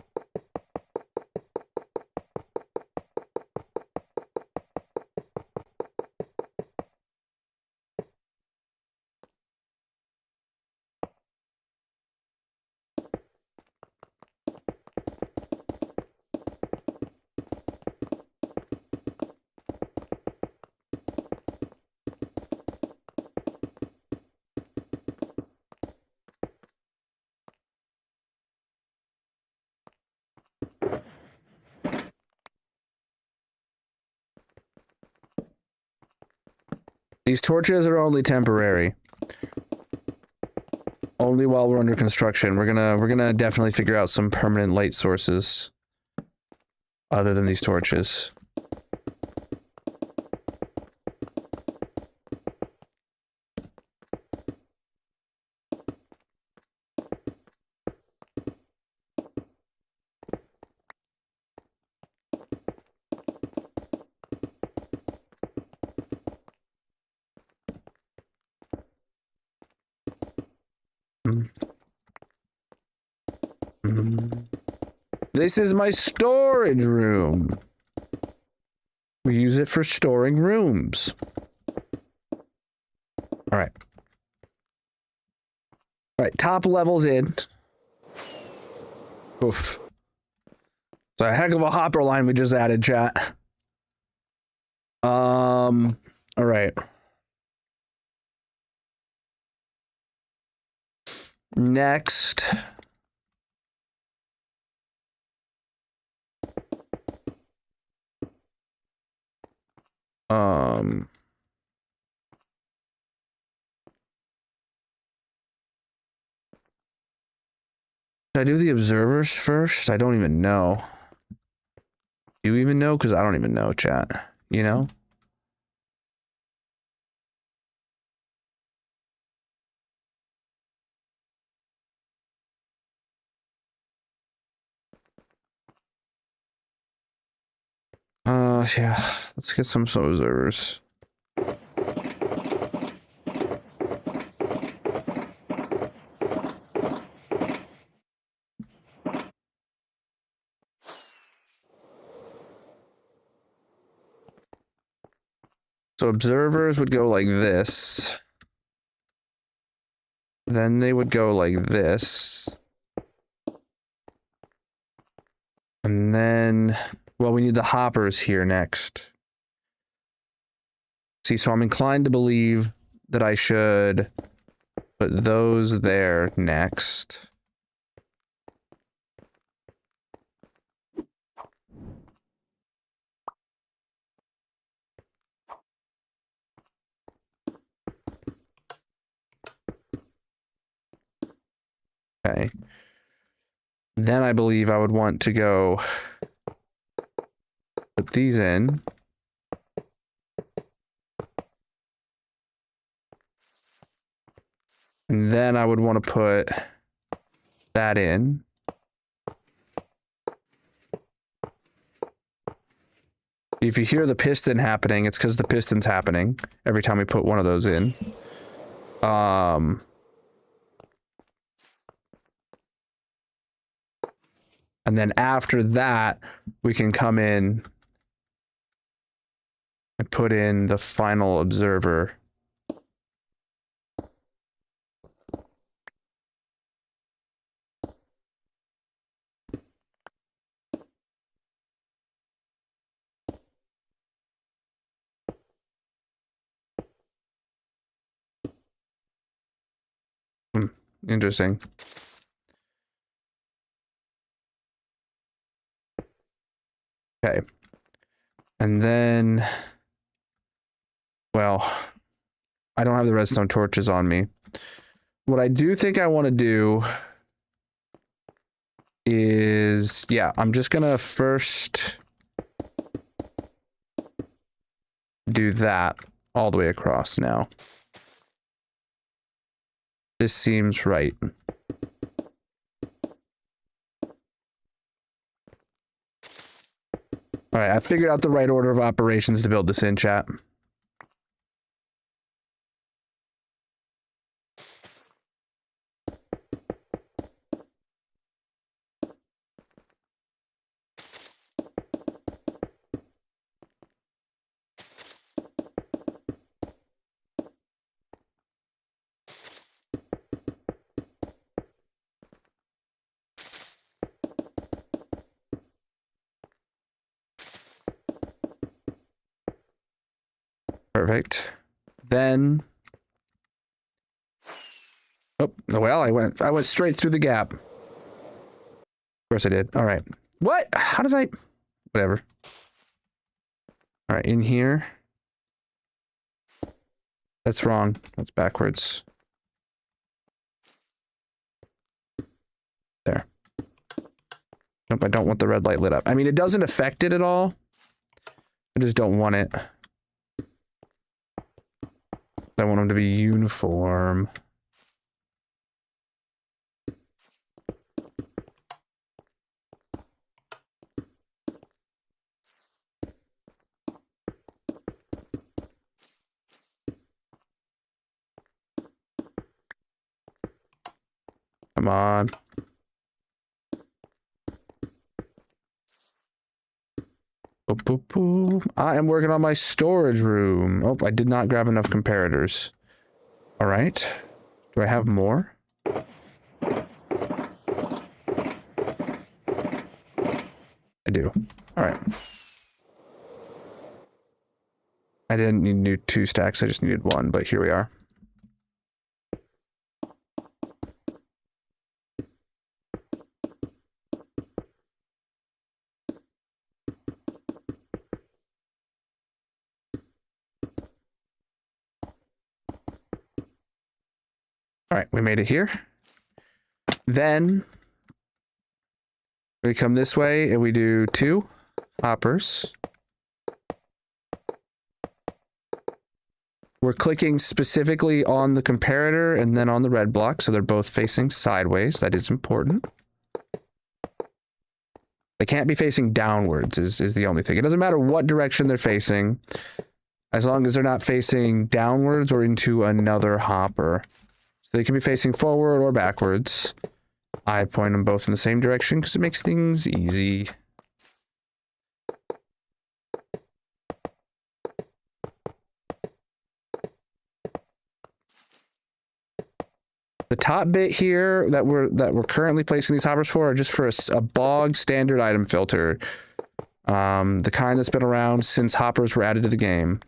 These torches are only temporary. Only while we're under construction. We're gonna definitely figure out some permanent light sources other than these torches. This is my storage room. We use it for storing rooms. All right. All right, top level's in. Oof. It's a heck of a hopper line we just added, chat. All right. Next. Should I do the observers first? I don't even know. Do you even know? Because I don't even know, chat. You know? Yeah. Let's get some observers. So observers would go like this. Then they would go like this. And then, well, we need the hoppers here next. See, so I'm inclined to believe that I should put those there next. Okay. Then I believe I would want to go put these in. And then I would want to put that in. If you hear the piston happening, it's because the piston's happening every time we put one of those in. And then after that, we can come in and put in the final observer. Interesting. Okay. And then, well, I don't have the redstone torches on me. What I do think I want to do is, yeah, I'm just going to first do that all the way across now. This seems right. All right, I figured out the right order of operations to build this in, chat. Perfect. Then, oh, well, I went straight through the gap. Of course I did. All right. What? How did I? Whatever. All right, in here. That's wrong. That's backwards. There. Nope, I don't want the red light lit up. I mean, it doesn't affect it at all. I just don't want it. I want them to be uniform. Come on. Boop, boop, boop. I am working on my storage room. Oh, I did not grab enough comparators. All right. Do I have more? I do. All right. I didn't need 2 stacks. I just needed 1, but here we are. All right, we made it here. Then we come this way and we do 2 hoppers. We're clicking specifically on the comparator and then on the red block, so they're both facing sideways. That is important. They can't be facing downwards is the only thing. It doesn't matter what direction they're facing, as long as they're not facing downwards or into another hopper. So they can be facing forward or backwards. I point them both in the same direction because it makes things easy. The top bit here that we're currently placing these hoppers for are just for a bog standard item filter. The kind that's been around since hoppers were added to the game.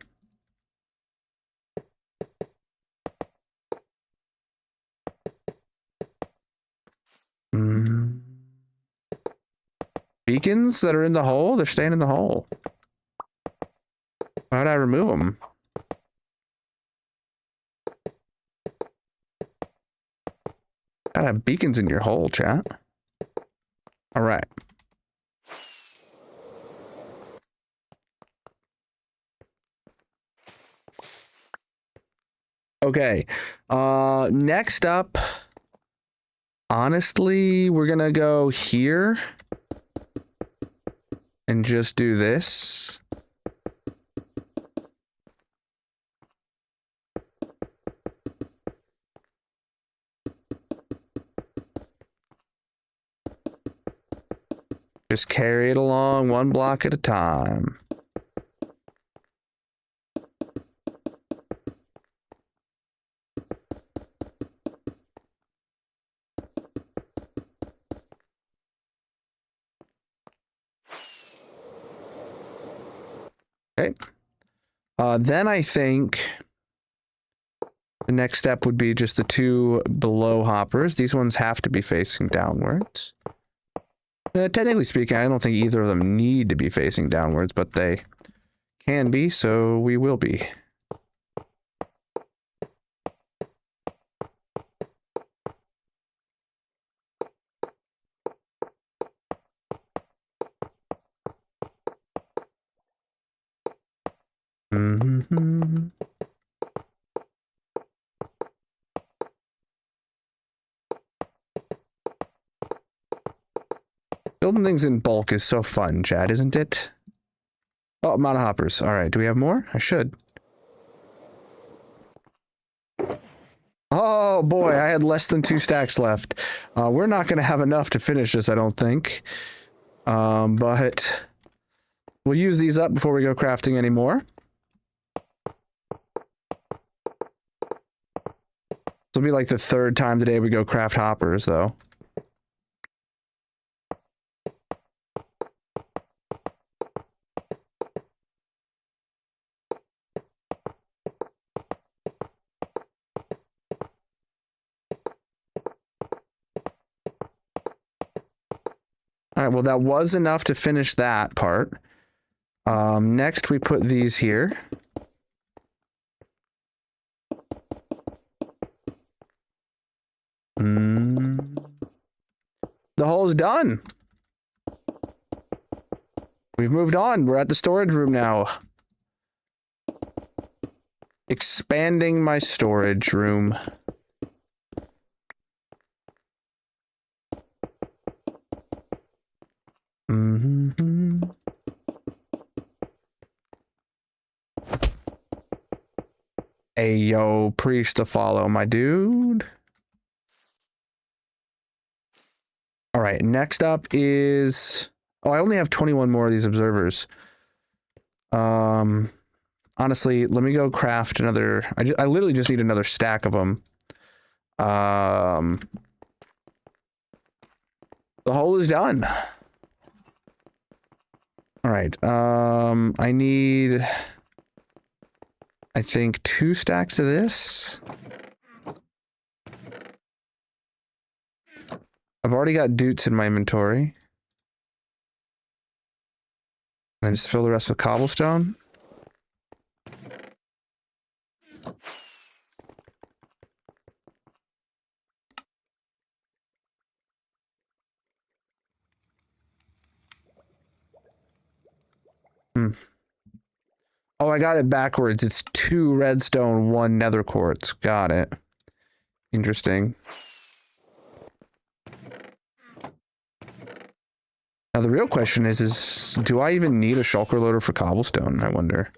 Beacons that are in the hole, they're staying in the hole. Why'd I remove them? Gotta have beacons in your hole, chat. All right. Okay. Next up, honestly, we're gonna go here and just do this. Just carry it along one block at a time. Okay. Then I think the next step would be just the two below hoppers. These ones have to be facing downwards. Technically speaking, I don't think either of them need to be facing downwards, but they can be, so we will be. Mm-hmm. Building things in bulk is so fun, Chad, isn't it? Oh, amount of hoppers. All right, do we have more? I should. Oh boy, I had less than 2 stacks left. We're not going to have enough to finish this, I don't think. But we'll use these up before we go crafting anymore. This will be like the 3rd time today we go craft hoppers, though. All right, well, that was enough to finish that part. Next, we put these here. The hole's done. We've moved on. We're at the storage room now. Expanding my storage room. Ayo, priest to follow, my dude. All right, next up is... Oh, I only have 21 more of these observers. Honestly, let me go craft another... I literally just need another stack of them. The hole is done. All right, I need... I think 2 stacks of this. I've already got doots in my inventory. And then just fill the rest with cobblestone. Oh, I got it backwards. It's 2 redstone, 1 nether quartz. Got it. Interesting. Now the real question is do I even need a shulker loader for cobblestone? I wonder.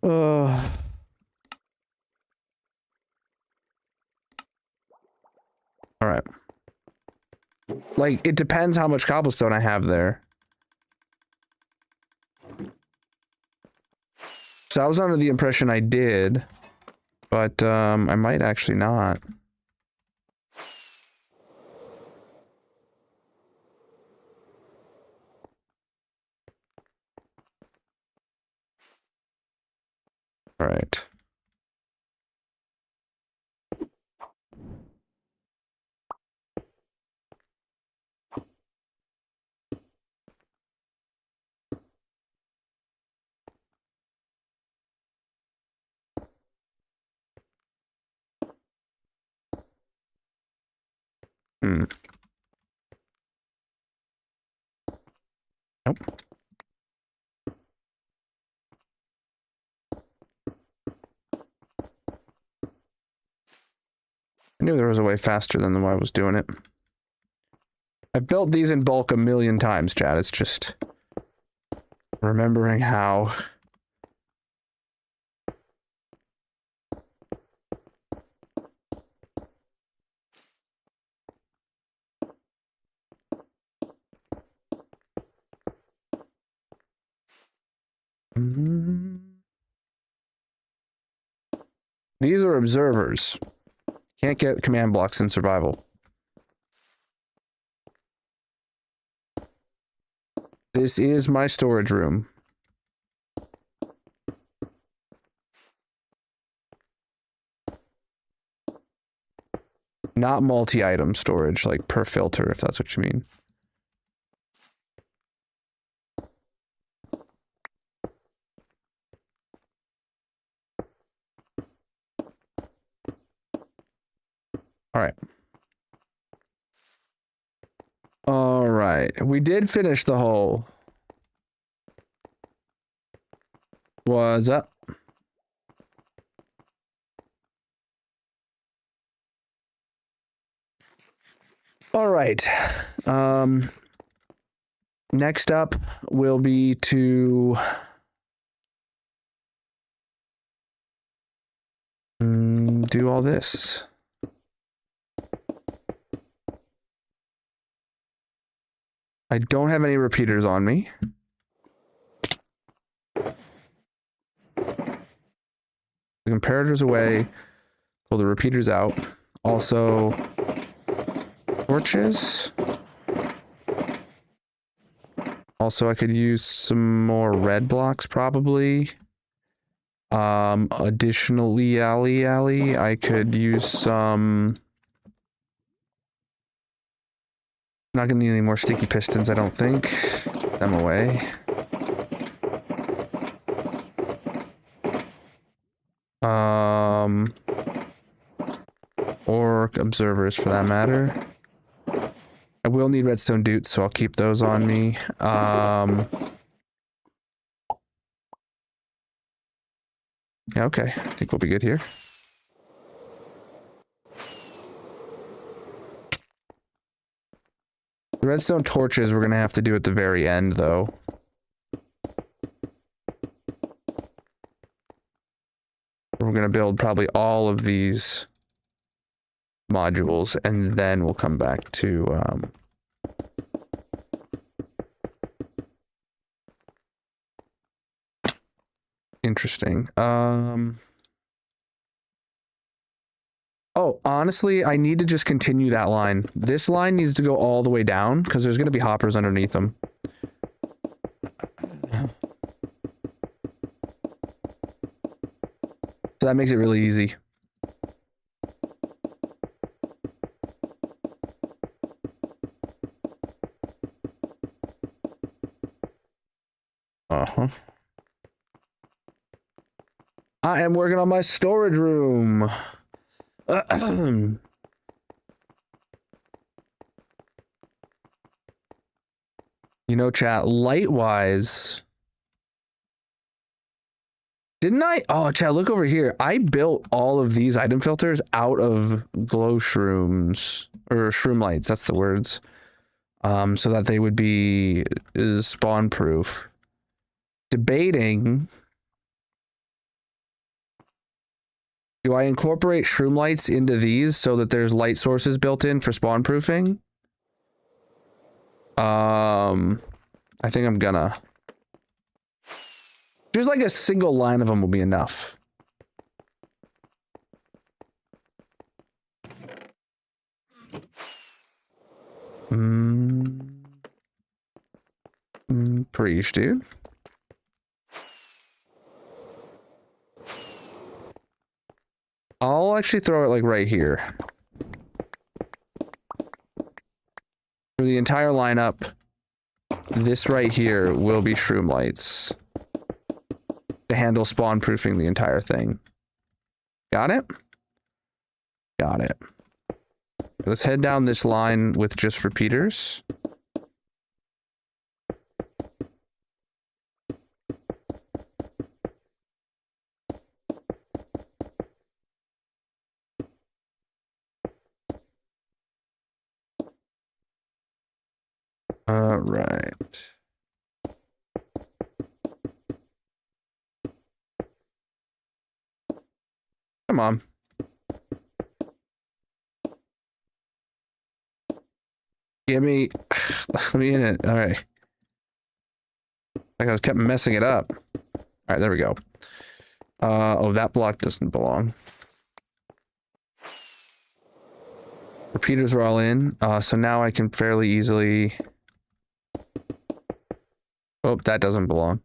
All right. Like, it depends how much cobblestone I have there. So I was under the impression I did, but I might actually not. All right. I knew there was a way faster than the way I was doing it. I've built these in bulk a million times, Chad. It's just remembering how. These are observers. Can't get command blocks in survival. This is my storage room. Not multi-item storage, like per filter, if that's what you mean. All right. All right. We did finish the hole. What's up? All right. Next up will be to do all this. I don't have any repeaters on me. The comparators away. Pull the repeaters out. Also, torches. Also, I could use some more red blocks, probably. Additionally, I could use some... Not gonna need any more sticky pistons, I don't think. Put them away. Or observers for that matter. I will need redstone dutes, so I'll keep those on me. Yeah, okay. I think we'll be good here. The redstone torches we're gonna have to do at the very end, though. We're gonna build probably all of these modules, and then we'll come back to interesting. Oh, honestly, I need to just continue that line. This line needs to go all the way down because there's going to be hoppers underneath them. So that makes it really easy. Uh-huh. I am working on my storage room. You know, chat, light-wise... Didn't I? Oh, chat, look over here. I built all of these item filters out of glow shrooms. Or shroom lights, that's the words. So that they would be spawn-proof. Debating... Do I incorporate shroom lights into these so that there's light sources built in for spawn proofing? I think I'm gonna. Just like a single line of them will be enough. Preach, dude. I'll actually throw it like right here. For the entire lineup, this right here will be shroom lights to handle spawn proofing the entire thing. Got it? Got it. Let's head down this line with just repeaters. All right. Come on. Give me. Let me in it. All right. I kept messing it up. All right, there we go. Oh, that block doesn't belong. Repeaters are all in. So now I can fairly easily. Oh, that doesn't belong.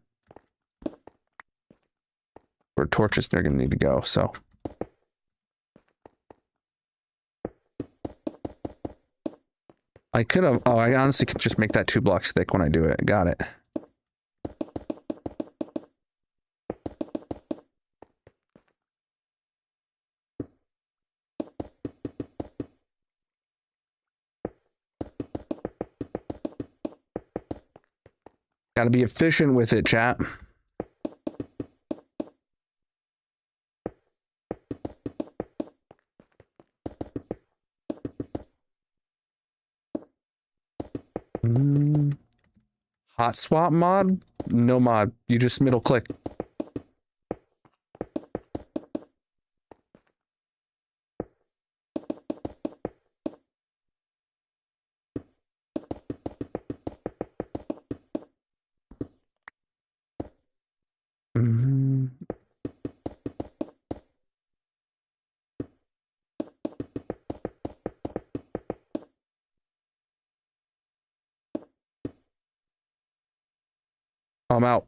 Where torches they're gonna need to go. So. I could have. Oh, I honestly could just make that 2 blocks thick when I do it. Got it. Gotta be efficient with it, chat. Hot swap mod? No mod. You just middle click. I'm out.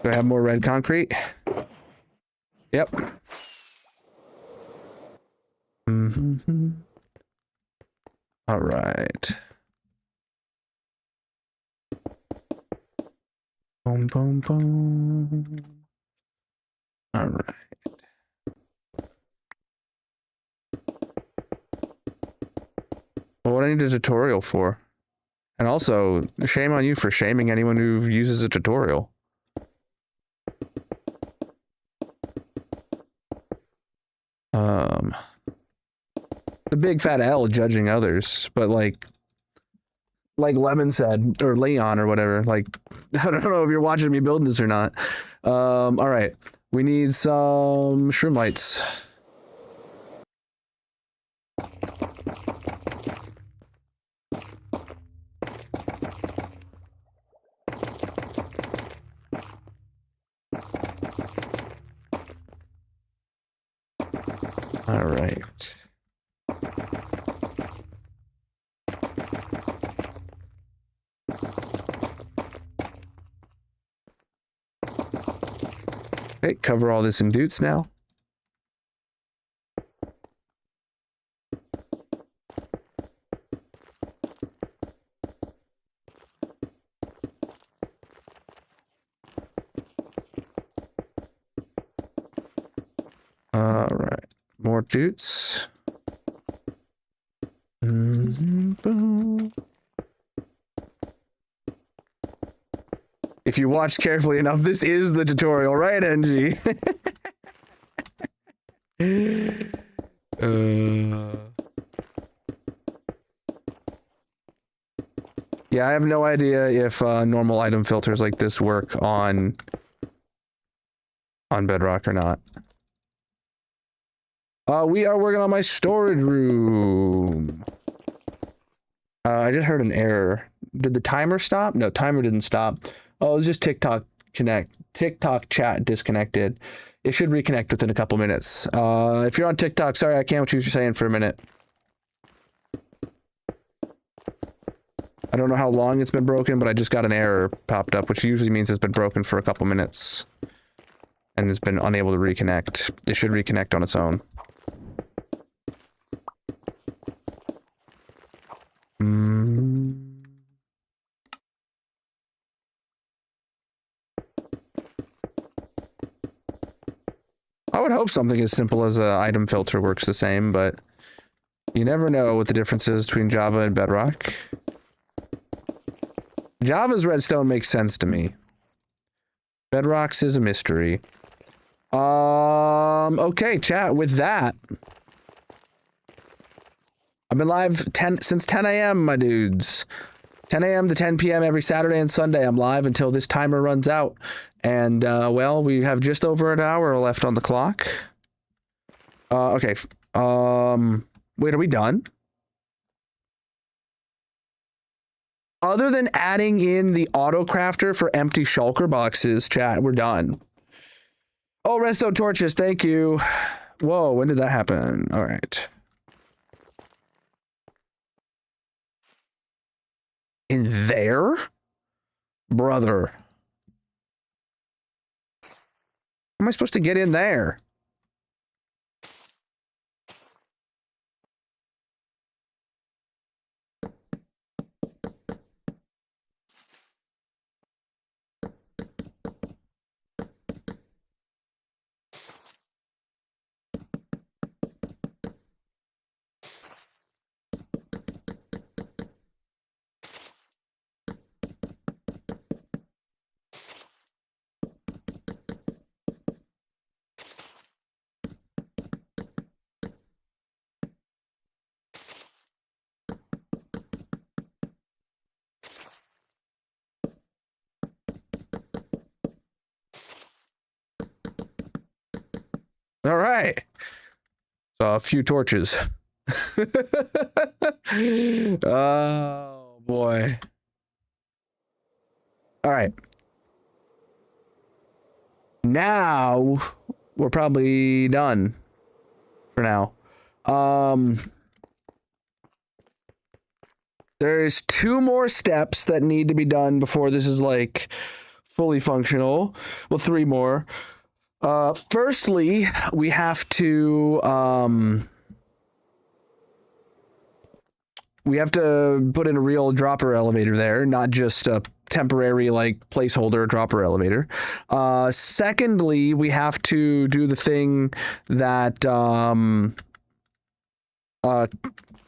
Do I have more red concrete? Yep. All right. Boom, boom, boom. All right. Well, what I need a tutorial for? And also, shame on you for shaming anyone who uses a tutorial. The big fat L judging others, but like Lemon said, or Leon or whatever, like, I don't know if you're watching me building this or not. All right, we need some shroom lights. All right. Okay, cover all this in dutes now. All right, more dutes. If you watch carefully enough, this is the tutorial, right, NG? Yeah, I have no idea if normal item filters like this work on Bedrock or not. We are working on my storage room. I just heard an error. Did the timer stop? No, timer didn't stop. Oh, it was just TikTok chat disconnected. It should reconnect within a couple minutes. If you're on TikTok, sorry, I can't what you're saying for a minute. I don't know how long it's been broken, but I just got an error popped up, which usually means it's been broken for a couple minutes and it's been unable to reconnect. It should reconnect on its own. I would hope something as simple as an item filter works the same, but you never know what the difference is between Java and Bedrock. Java's redstone makes sense to me. Bedrock's is a mystery. Okay, chat, with that, I've been live since 10 a.m., my dudes. 10 a.m. to 10 p.m. every Saturday and Sunday. I'm live until this timer runs out. And, well, we have just over an hour left on the clock. Okay. Wait, are we done? Other than adding in the auto crafter for empty shulker boxes, chat, we're done. Oh, Resto Torches, thank you. Whoa, when did that happen? All right. In there? Brother. How am I supposed to get in there? All right. So a few torches. Oh boy. All right. Now we're probably done for now. There's 2 more steps that need to be done before this is like fully functional. Well, 3 more. Firstly, we have to put in a real dropper elevator there, not just a temporary like placeholder dropper elevator. Secondly, we have to do the thing that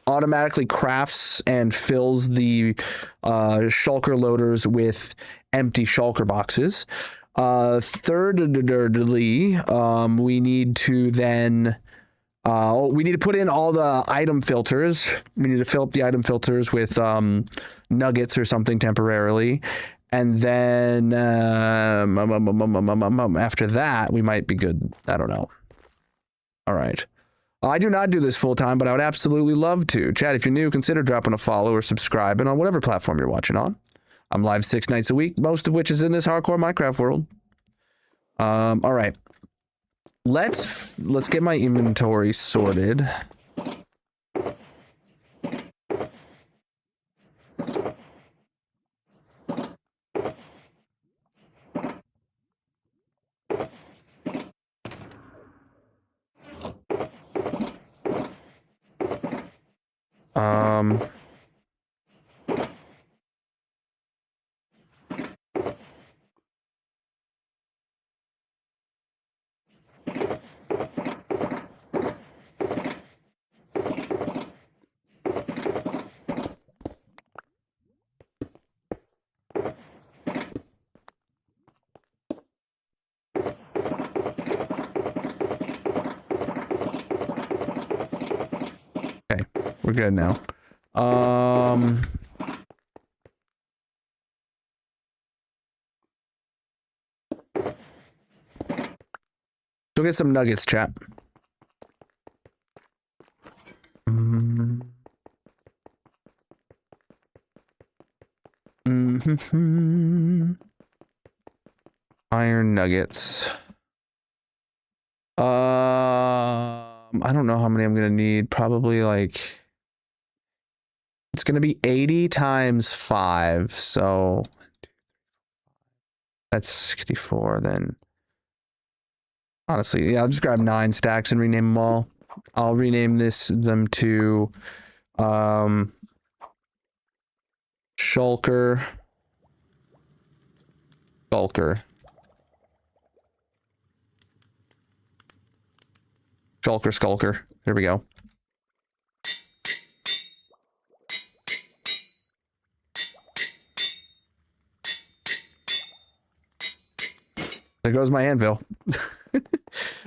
automatically crafts and fills the shulker loaders with empty shulker boxes. Thirdly, we need to then put in all the item filters. We need to fill up the item filters with nuggets or something temporarily. And then after that, we might be good. I don't know. All right. I do not do this full time, but I would absolutely love to. Chat, if you're new, consider dropping a follow or subscribing on whatever platform you're watching on. I'm live 6 nights a week, most of which is in this hardcore Minecraft world. All right. Let's get my inventory sorted. Okay, we're good now. Go get some nuggets, chat. Iron nuggets. I don't know how many I'm gonna need. Probably like it's gonna be 80 times 5, so that's 64 then. Honestly, yeah, I'll just grab 9 stacks and rename them all. I'll rename them to Shulker. Shulker. Shulker Skulker. There we go. There goes my anvil.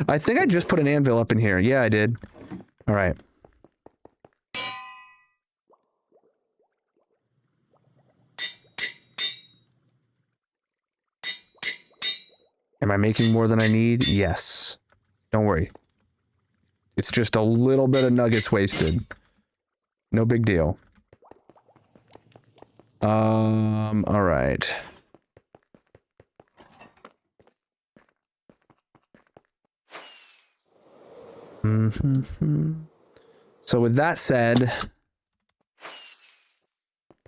I think I just put an anvil up in here. Yeah, I did. All right. Am I making more than I need? Yes. Don't worry. It's just a little bit of nuggets wasted. No big deal. All right. So with that said, I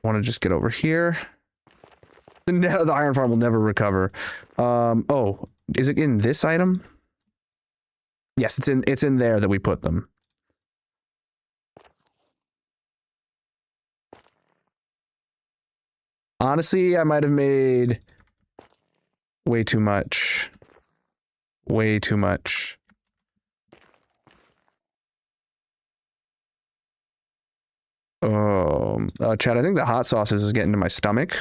want to just get over here. The iron farm will never recover. Oh, is it in this item? Yes, it's in there that we put them. Honestly, I might have made way too much. Way too much. Chad, I think the hot sauce is getting to my stomach.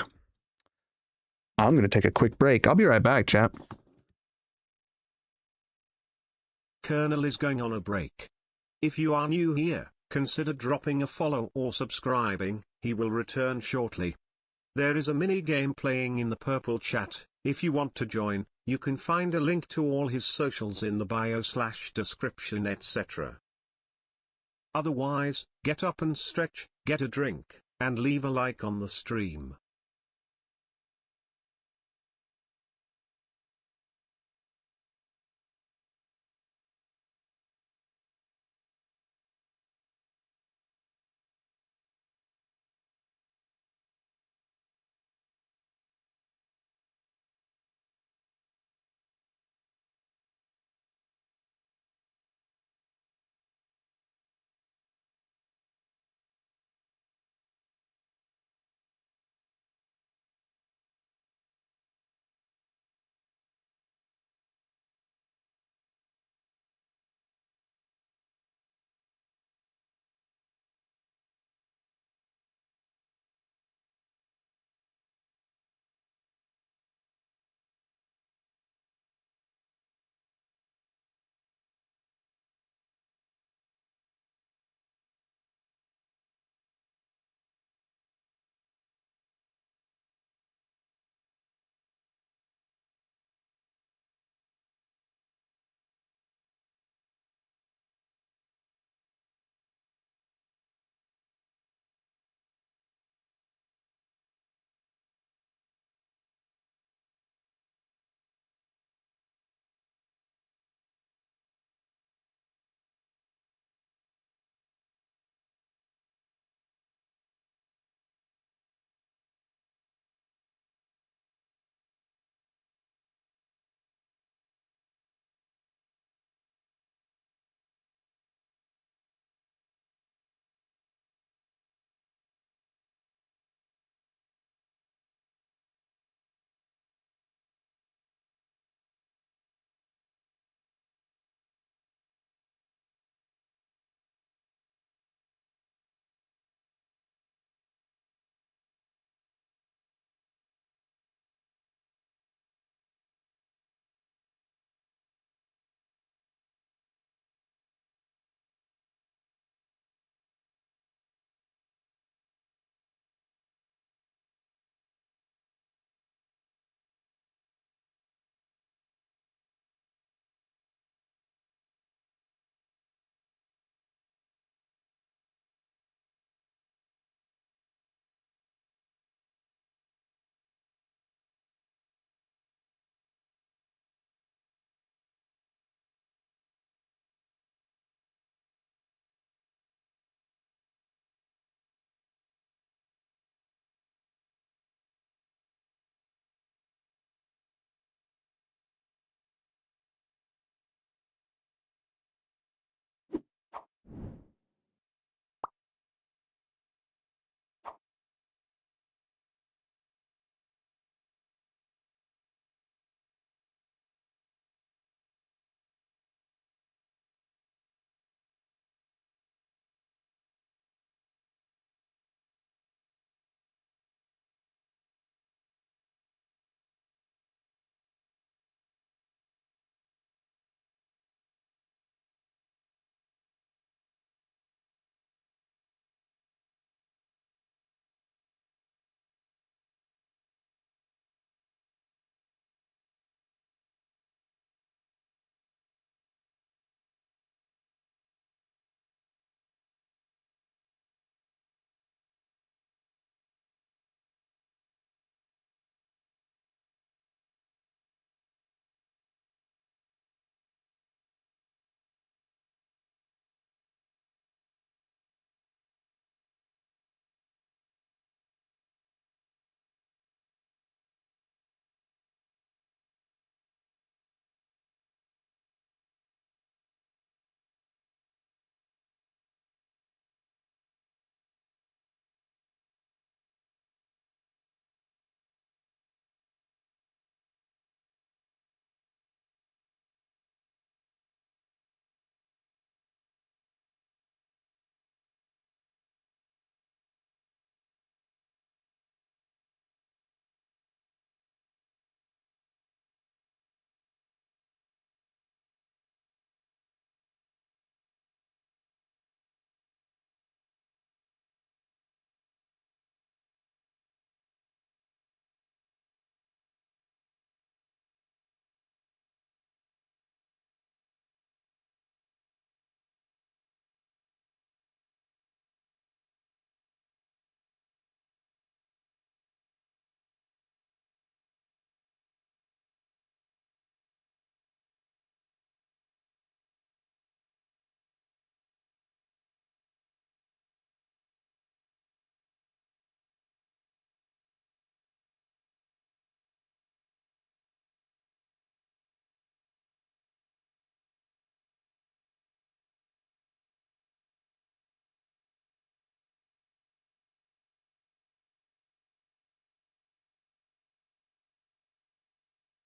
I'm gonna take a quick break. I'll be right back, chat. Colonel is going on a break. If you are new here, consider dropping a follow or subscribing, he will return shortly. There is a mini game playing in the purple chat. If you want to join, you can find a link to all his socials in the bio/description etc. Otherwise, get up and stretch, get a drink, and leave a like on the stream.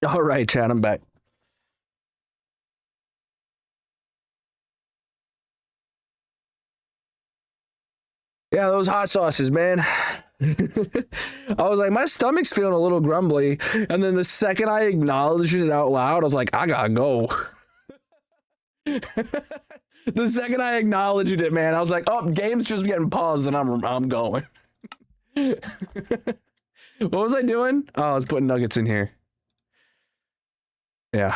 All right, chat, I'm back. Yeah, those hot sauces, man. I was like, my stomach's feeling a little grumbly. And then the second I acknowledged it out loud, I was like, I gotta go. The second I acknowledged it, man, I was like, oh, game's just getting paused and I'm going. What was I doing? Oh, I was putting nuggets in here. Yeah.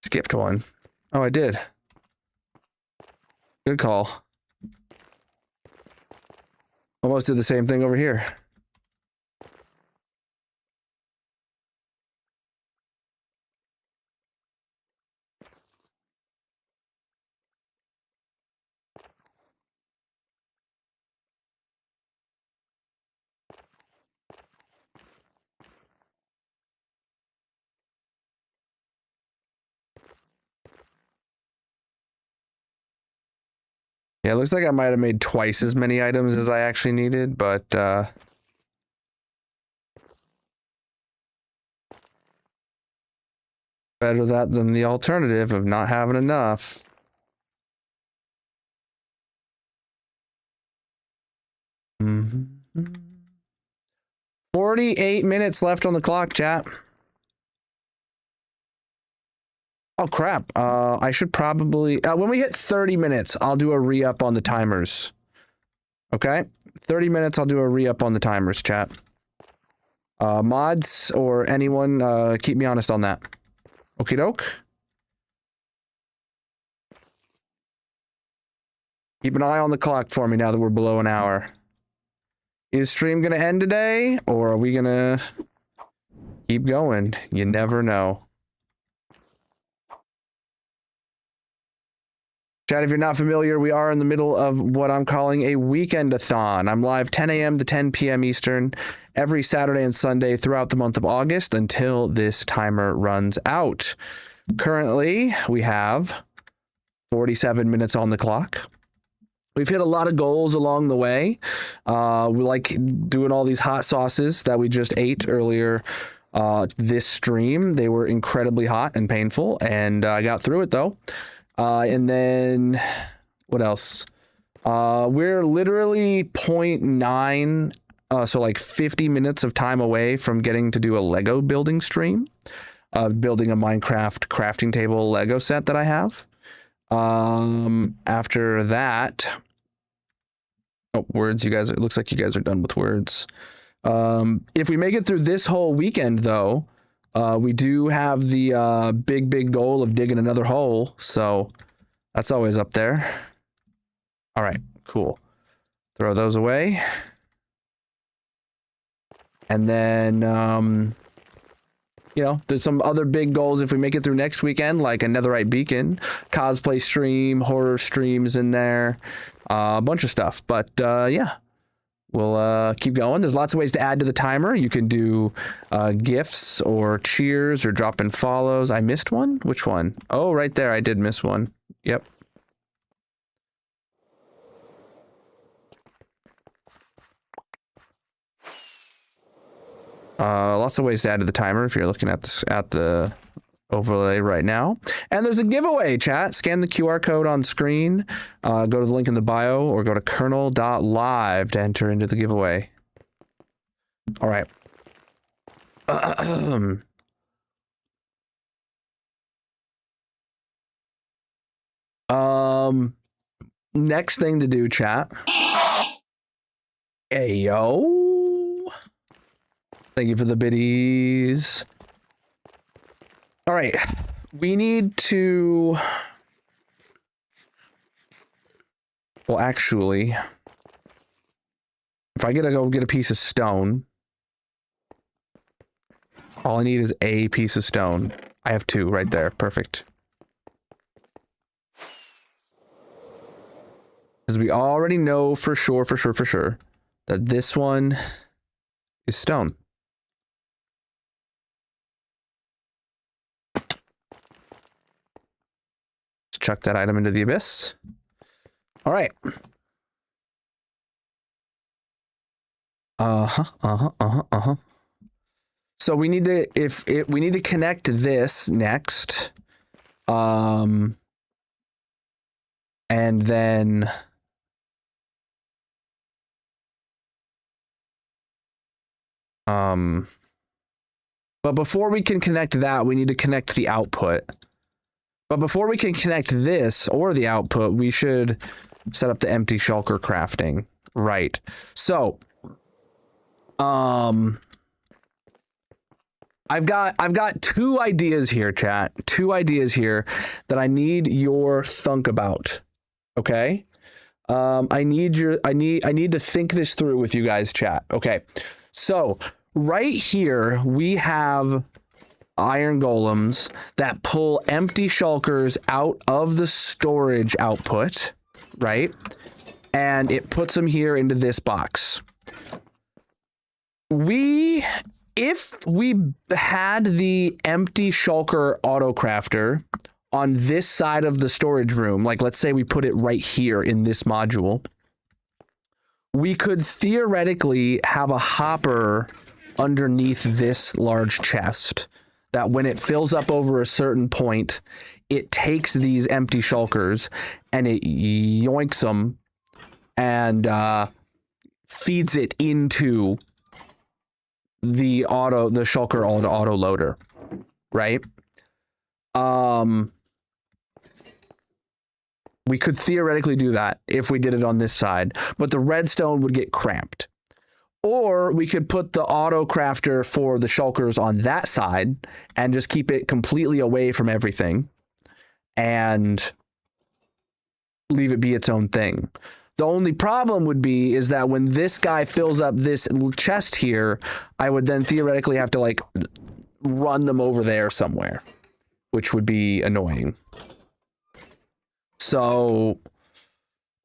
Skipped one. Oh, I did. Good call. Almost did the same thing over here. Yeah, it looks like I might have made twice as many items as I actually needed, but better that than the alternative of not having enough. Mm-hmm. 48 minutes left on the clock, chat. Oh, crap. I should probably... when we hit 30 minutes, I'll do a re-up on the timers. Okay? 30 minutes, I'll do a re-up on the timers, chat. Mods or anyone, keep me honest on that. Okie doke. Keep an eye on the clock for me now that we're below an hour. Is stream gonna end today, or are we gonna keep going? You never know. Chat, if you're not familiar, we are in the middle of what I'm calling a Weekend-a-thon. I'm live 10 a.m. to 10 p.m. Eastern every Saturday and Sunday throughout the month of August until this timer runs out. Currently, we have 47 minutes on the clock. We've hit a lot of goals along the way. We like doing all these hot sauces that we just ate earlier this stream. They were incredibly hot and painful, and I got through it though. And then what else? We're literally 0.9, so like 50 minutes of time away from getting to do a Lego building stream, building a Minecraft crafting table Lego set that I have. After that, oh, words, you guys, it looks like you guys are done with words. If we make it through this whole weekend though, we do have the big goal of digging another hole, so that's always up there. All right, cool. Throw those away. And then, you know, there's some other big goals if we make it through next weekend, like a Netherite Beacon, cosplay stream, horror streams in there, a bunch of stuff. But yeah. We'll keep going. There's lots of ways to add to the timer. You can do gifts or cheers or drop in follows. I missed one? Which one? Oh, right there. I did miss one. Yep. Lots of ways to add to the timer if you're looking at the overlay right now. And there's a giveaway, chat. Scan the QR code on screen, go to the link in the bio, or go to colonel.live to enter into the giveaway. All right. Next thing to do, chat. Hey, yo. Thank you for the biddies. All right, we need to, well, actually, if I gotta go get a piece of stone, all I need is a piece of stone. I have two right there. Perfect. Because we already know for sure that this one is stone. Let's chuck that item into the abyss. All right. So we need to we need to connect this next. And then but before we can connect that, we need to connect the output. But before we can connect this or the output, we should set up the empty shulker crafting. Right. So I've got two ideas here, chat. Two ideas here that I need your thunk about. Okay? I need to think this through with you guys, chat. Okay. So, right here we have iron golems that pull empty shulkers out of the storage output, right? And it puts them here into this box. If we had the empty shulker autocrafter on this side of the storage room, like let's say we put it right here in this module, we could theoretically have a hopper underneath this large chest that when it fills up over a certain point, it takes these empty shulkers and it yoinks them and feeds it into the shulker auto loader, right? We could theoretically do that if we did it on this side, but the redstone would get cramped. Or we could put the auto crafter for the shulkers on that side and just keep it completely away from everything and leave it be its own thing. The only problem would be is that when this guy fills up this chest here, I would then theoretically have to like run them over there somewhere, which would be annoying. So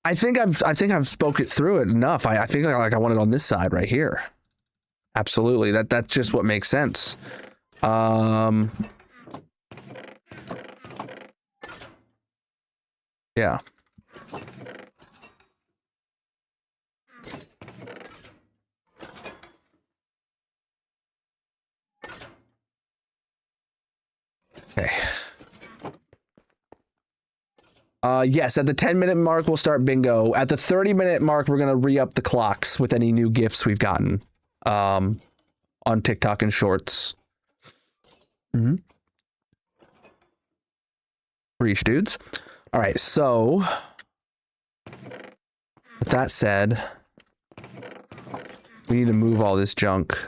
I think I've spoke it through it enough. I think like I want it on this side right here. Absolutely. That's just what makes sense. Yeah. Okay. Yes, at the 10-minute mark, we'll start bingo. At the 30-minute mark, we're going to re-up the clocks with any new gifts we've gotten on TikTok and Shorts. Reach, dudes. All right, so with that said, we need to move all this junk.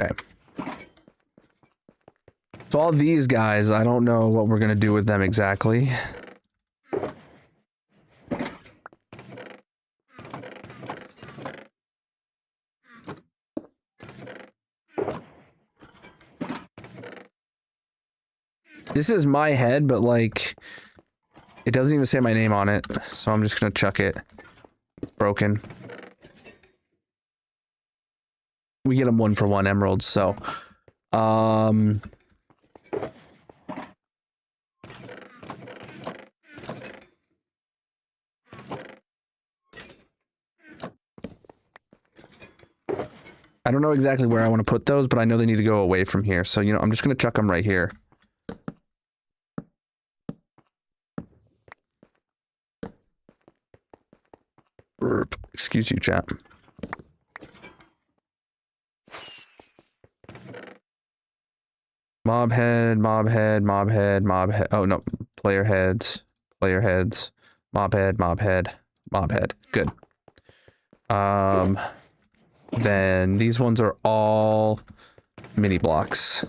Okay. So all these guys, I don't know what we're going to do with them exactly. This is my head, but like, it doesn't even say my name on it. So I'm just going to chuck it. It's broken. We get them 1-for-1 emeralds, so I don't know exactly where I want to put those, but I know they need to go away from here. So, you know, I'm just going to chuck them right here. Excuse you, chat. Come Mob head, mob head, mob head, mob head. Oh no, player heads, mob head, mob head, mob head. Good. Then these ones are all mini blocks.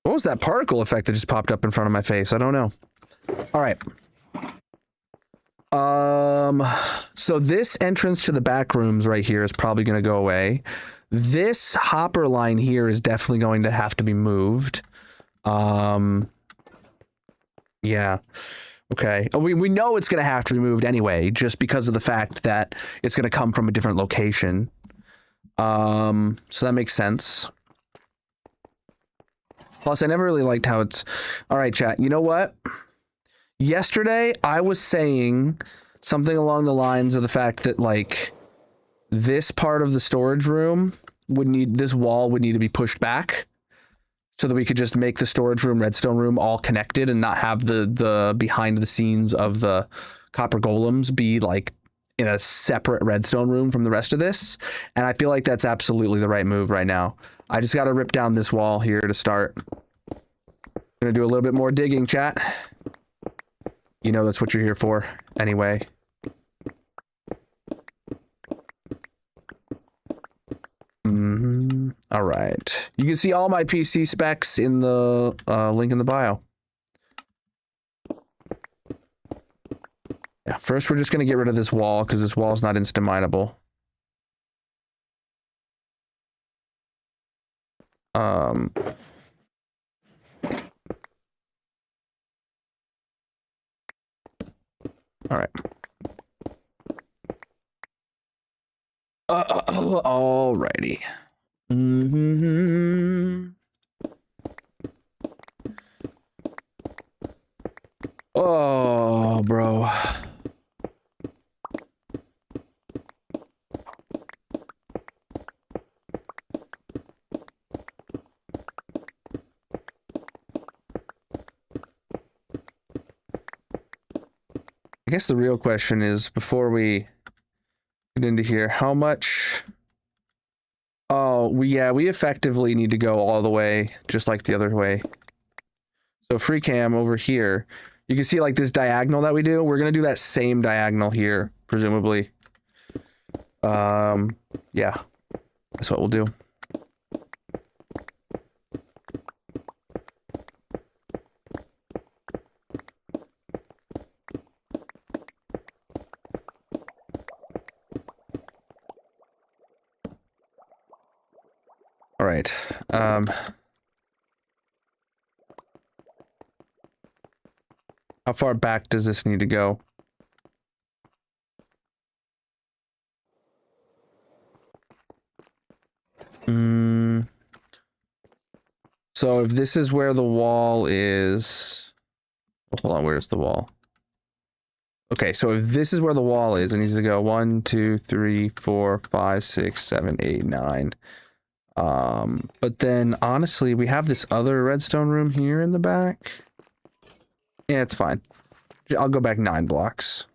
What was that particle effect that just popped up in front of my face? I don't know. All right. So this entrance to the back rooms right here is probably going to go away. This hopper line here is definitely going to have to be moved. Yeah. Okay. We know it's going to have to be moved anyway, just because of the fact that it's going to come from a different location. So that makes sense. Plus, I never really liked how it's... All right, chat. You know what? Yesterday, I was saying something along the lines of the fact that, like, this part of the storage room would need... This wall would need to be pushed back so that we could just make the storage room, redstone room all connected and not have the behind the scenes of the copper golems be, like, in a separate redstone room from the rest of this. And I feel like that's absolutely the right move right now. I just got to rip down this wall here to start. Gonna do a little bit more digging, chat. You know that's what you're here for, anyway. All right. You can see all my PC specs in the link in the bio. Yeah, first we're just gonna get rid of this wall because this wall is not instant mineable. All right. Alrighty. Oh, bro. I guess the real question is, before we get into here, how much... Oh, we effectively need to go all the way, just like the other way. So free cam over here, you can see like this diagonal that we do. We're going to do that same diagonal here, presumably. Yeah, that's what we'll do. All right. How far back does this need to go? So if this is where the wall is... Oh, hold on, where's the wall? Okay, so if this is where the wall is, it needs to go 1, 2, 3, 4, 5, 6, 7, 8, 9. But then, honestly, we have this other redstone room here in the back. Yeah, it's fine. I'll go back 9 blocks.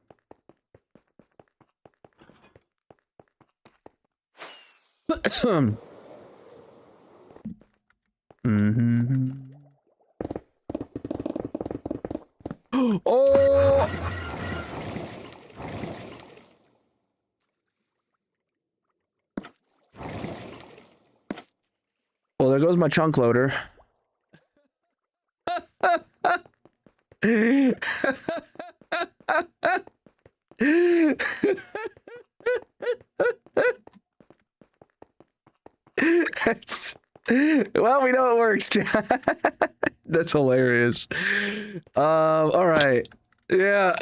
Oh! Well, there goes my chunk loader. Well, we know it works. That's hilarious. All right. Yeah.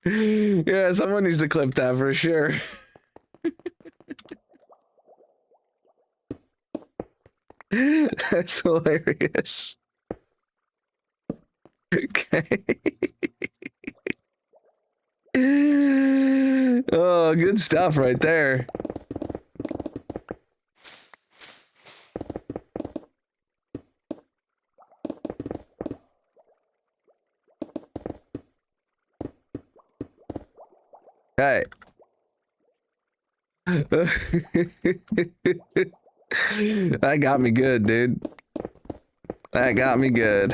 Yeah, someone needs to clip that for sure. That's hilarious. Okay. Oh, good stuff right there. Hey. That got me good, dude. That got me good.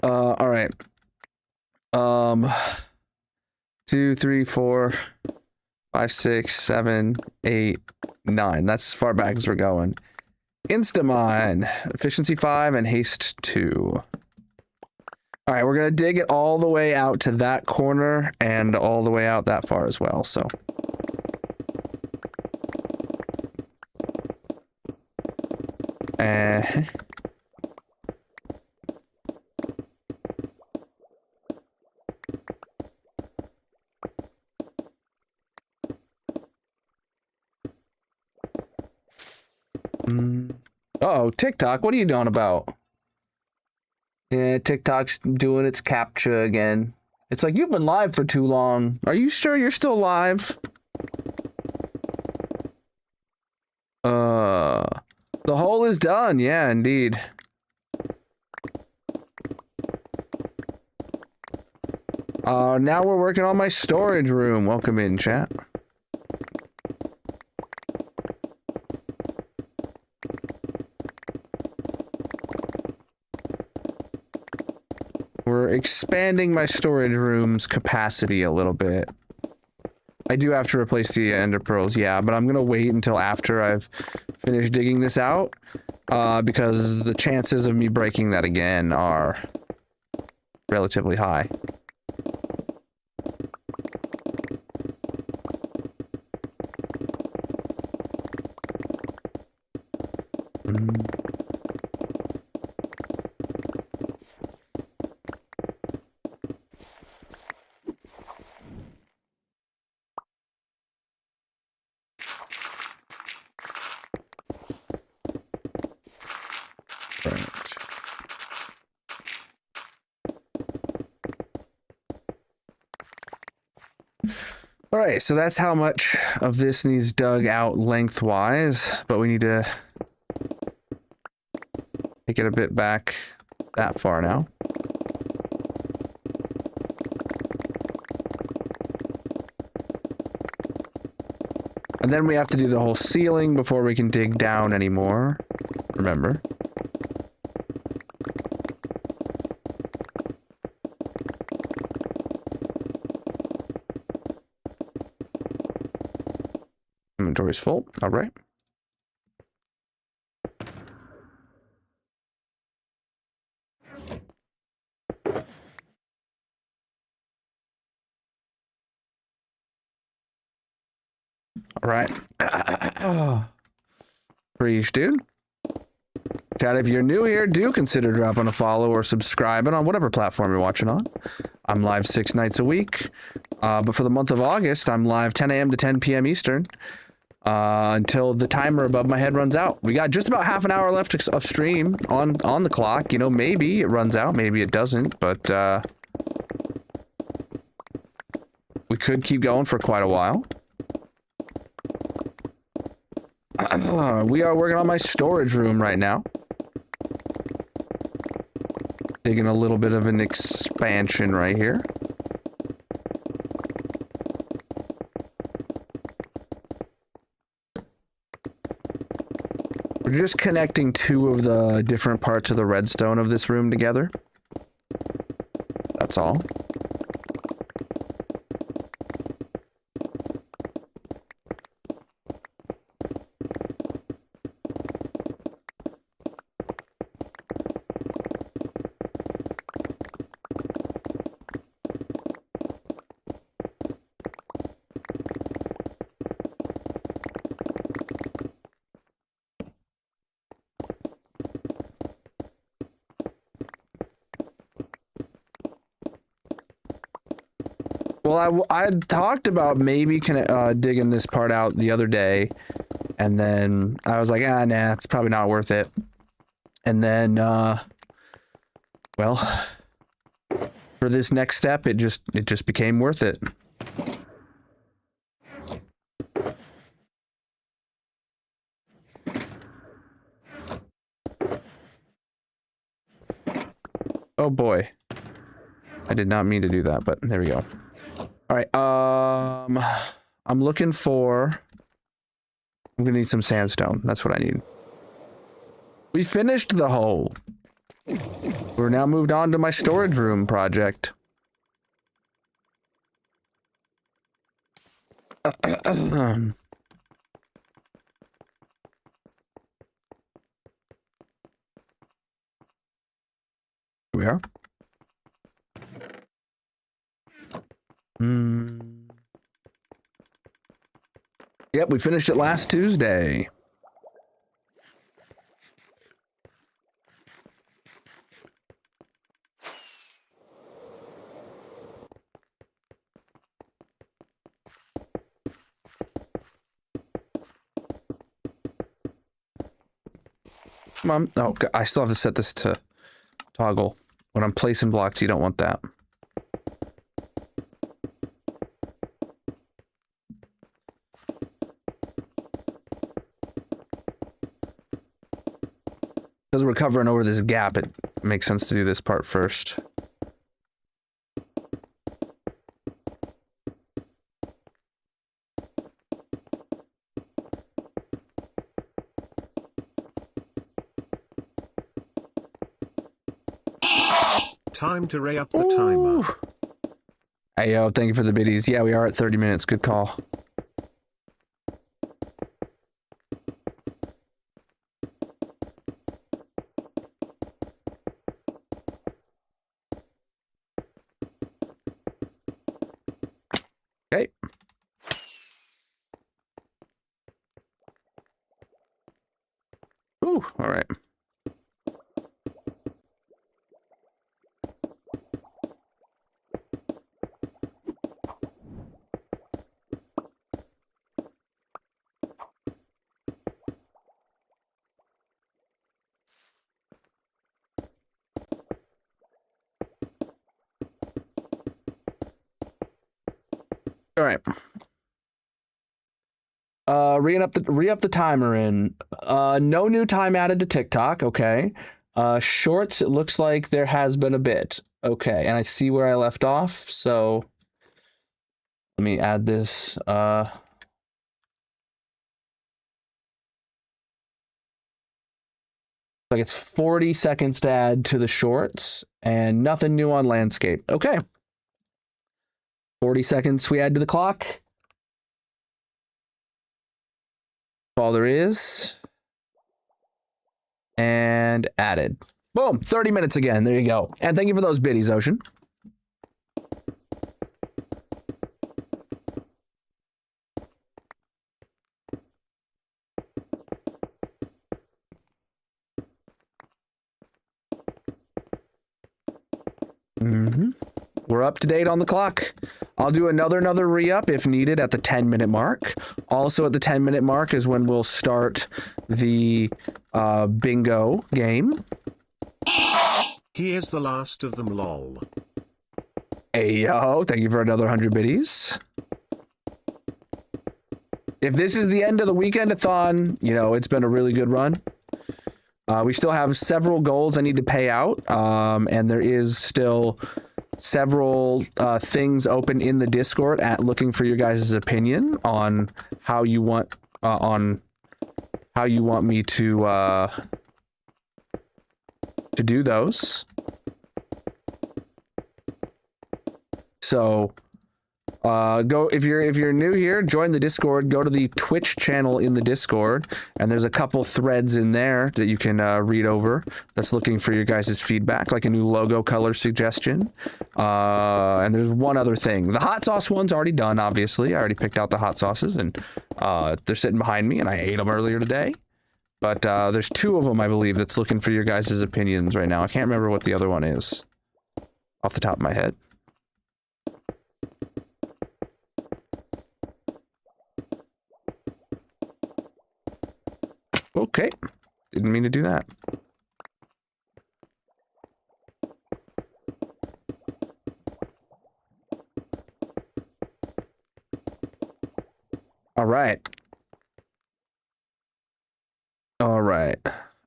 All right. 2, 3, 4, 5, 6, 7, 8, 9. That's as far back as we're going. Instamine, efficiency 5 and haste 2. All right, we're gonna dig it all the way out to that corner and all the way out that far as well. So. Uh-oh, TikTok, what are you doing about? Yeah, TikTok's doing its captcha again. It's like, you've been live for too long. Are you sure you're still live? The hole is done. Yeah, indeed. Now we're working on my storage room. Welcome in, chat. We're expanding my storage room's capacity a little bit. I do have to replace the ender pearls, yeah, but I'm gonna wait until after I've finished digging this out, because the chances of me breaking that again are relatively high. All right, so that's how much of this needs dug out lengthwise, but we need to take it a bit back that far now. And then we have to do the whole ceiling before we can dig down anymore. Remember. Inventory's full. All right. All right. Preach, dude. Chat, if you're new here, do consider dropping a follow or subscribing on whatever platform you're watching on. I'm live 6 nights a week. But for the month of August, I'm live 10 a.m. to 10 p.m. Eastern. Until the timer above my head runs out. We got just about half an hour left of stream on the clock. You know, maybe it runs out, maybe it doesn't, but we could keep going for quite a while. We are working on my storage room right now. Digging a little bit of an expansion right here. We're just connecting 2 of the different parts of the redstone of this room together. That's all. Well, I talked about maybe digging this part out the other day, and then I was like, nah, it's probably not worth it. And then, well, for this next step, it just became worth it. Oh boy. I did not mean to do that, but there we go. All right. I'm looking for... I'm gonna need some sandstone. That's what I need. We finished the hole. We're now moved on to my storage room project. We are. Yep, we finished it last Tuesday. Come on. Oh, I still have to set this to toggle. When I'm placing blocks, you don't want that. Because we're covering over this gap, it makes sense to do this part first. Time to re-up the timer. Hey, yo, thank you for the biddies. Yeah, we are at 30 minutes. Good call. Okay. Ooh, all right. All right. Re-up the timer in. No new time added to TikTok, okay. Shorts, it looks like there has been a bit. Okay, and I see where I left off, so let me add this. Like it's 40 seconds to add to the shorts, and nothing new on landscape. Okay. 40 seconds we add to the clock. All there is. And added. Boom, 30 minutes again. There you go. And thank you for those biddies, Ocean. We're up to date on the clock. I'll do another re-up if needed at the 10-minute mark. Also at the 10-minute mark is when we'll start the bingo game. He is the last of them, lol. Hey, yo, thank you for another 100 biddies. If this is the end of the Weekend-a-thon, you know, it's been a really good run. We still have several goals I need to pay out, and there is still several things open in the Discord at looking for your guys' opinion on how you want me to do those. So go if you're new here, join the Discord, go to the Twitch channel in the Discord, and there's a couple threads in there that you can read over that's looking for your guys' feedback, like a new logo color suggestion. And there's one other thing. The hot sauce one's already done, obviously. I already picked out the hot sauces, and they're sitting behind me, and I ate them earlier today. But there's two of them, I believe, that's looking for your guys' opinions right now. I can't remember what the other one is off the top of my head. Okay, didn't mean to do that. All right. All right.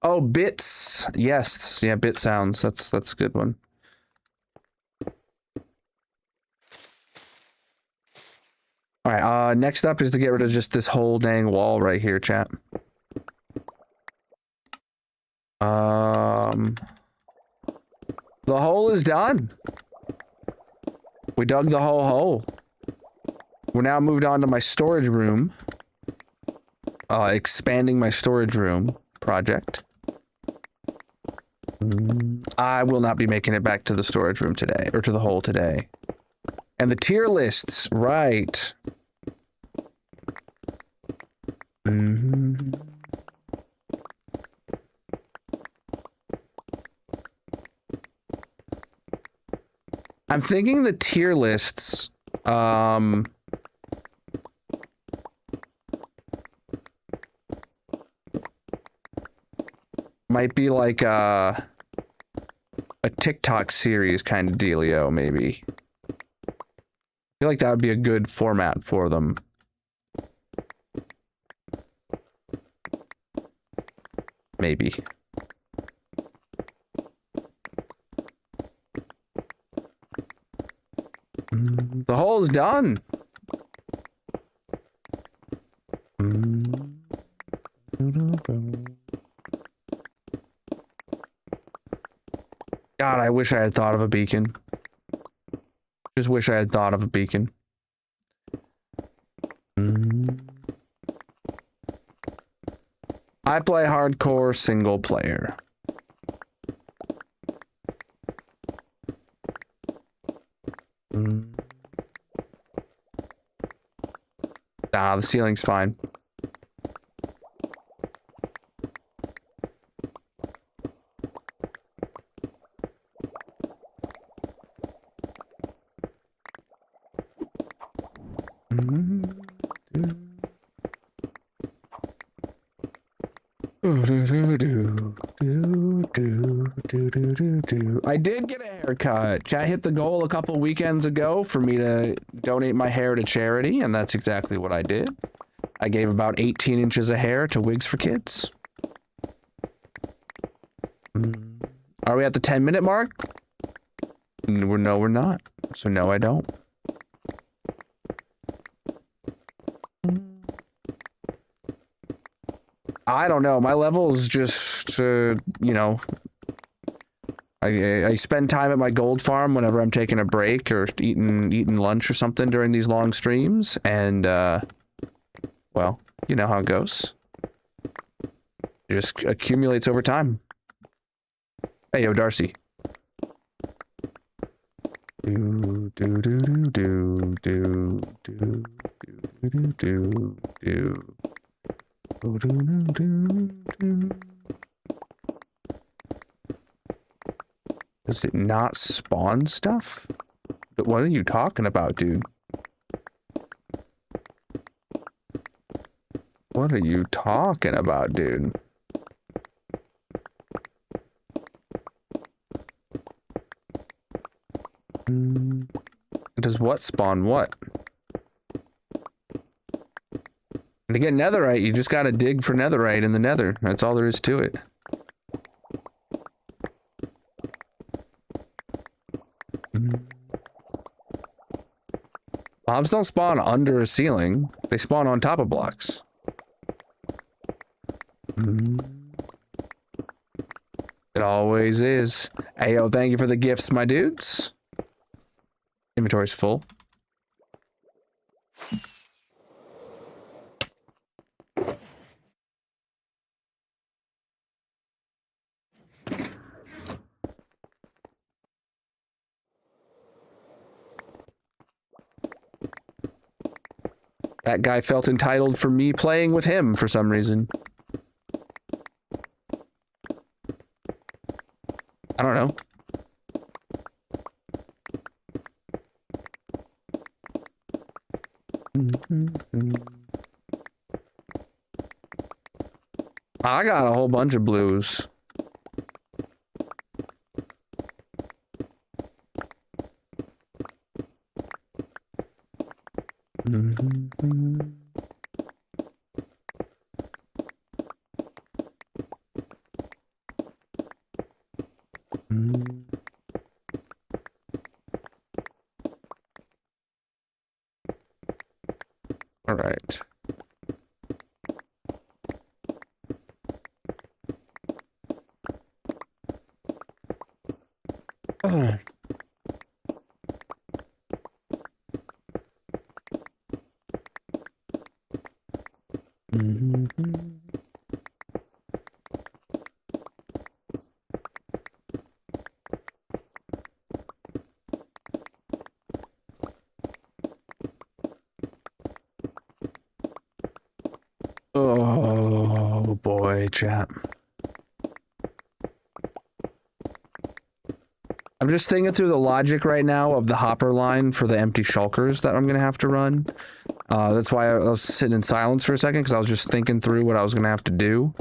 Oh, bits. Yes. Yeah, bit sounds. That's a good one. All right, next up is to get rid of just this whole dang wall right here, chat. The hole is done. We dug the whole hole. We're now moved on to my storage room. Expanding my storage room project. I will not be making it back to the storage room today, or to the hole today. And the tier lists, right. I'm thinking the tier lists, might be like a TikTok series kind of dealio, maybe. I feel like that would be a good format for them. Maybe. The hole is done. God, I wish I had thought of a beacon. Just wish I had thought of a beacon. I play hardcore single player. Nah, the ceiling's fine. I did get a haircut. Chat hit the goal a couple weekends ago for me to donate my hair to charity, and that's exactly what I did. I gave about 18 inches of hair to Wigs for Kids. Are we at the 10-minute mark? No, we're not. So no, I don't. I don't know. My level is just, you know, I spend time at my gold farm whenever I'm taking a break or eating lunch or something during these long streams, and well, you know how it goes. It just accumulates over time. Hey, yo, Darcy. Do do do do do do do do do do. Does it not spawn stuff? But what are you talking about, dude? What are you talking about, dude? Does what spawn what? And to get netherite, you just gotta dig for netherite in the nether. That's all there is to it. Mobs don't spawn under a ceiling. They spawn on top of blocks. It always is. Ayo, thank you for the gifts, my dudes. Inventory's full. That guy felt entitled for me playing with him for some reason. I don't know. I got a whole bunch of blues. All right. Oh. Oh boy, chat. I'm just thinking through the logic right now of the hopper line for the empty shulkers that I'm gonna have to run. That's why I was sitting in silence for a second, because I was just thinking through what I was gonna have to do,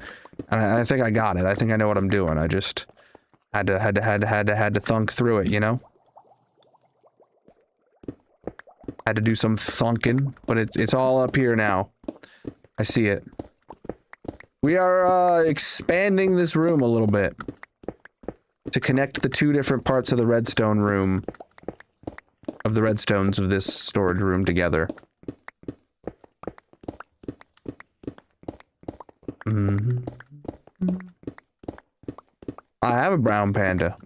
and I think I got it. I think I know what I'm doing. I just had to thunk through it, you know. Had to do some thunking, but it's all up here now. I see it. We are expanding this room a little bit to connect the two different parts of the redstone room, of the redstones of this storage room together. I have a brown panda.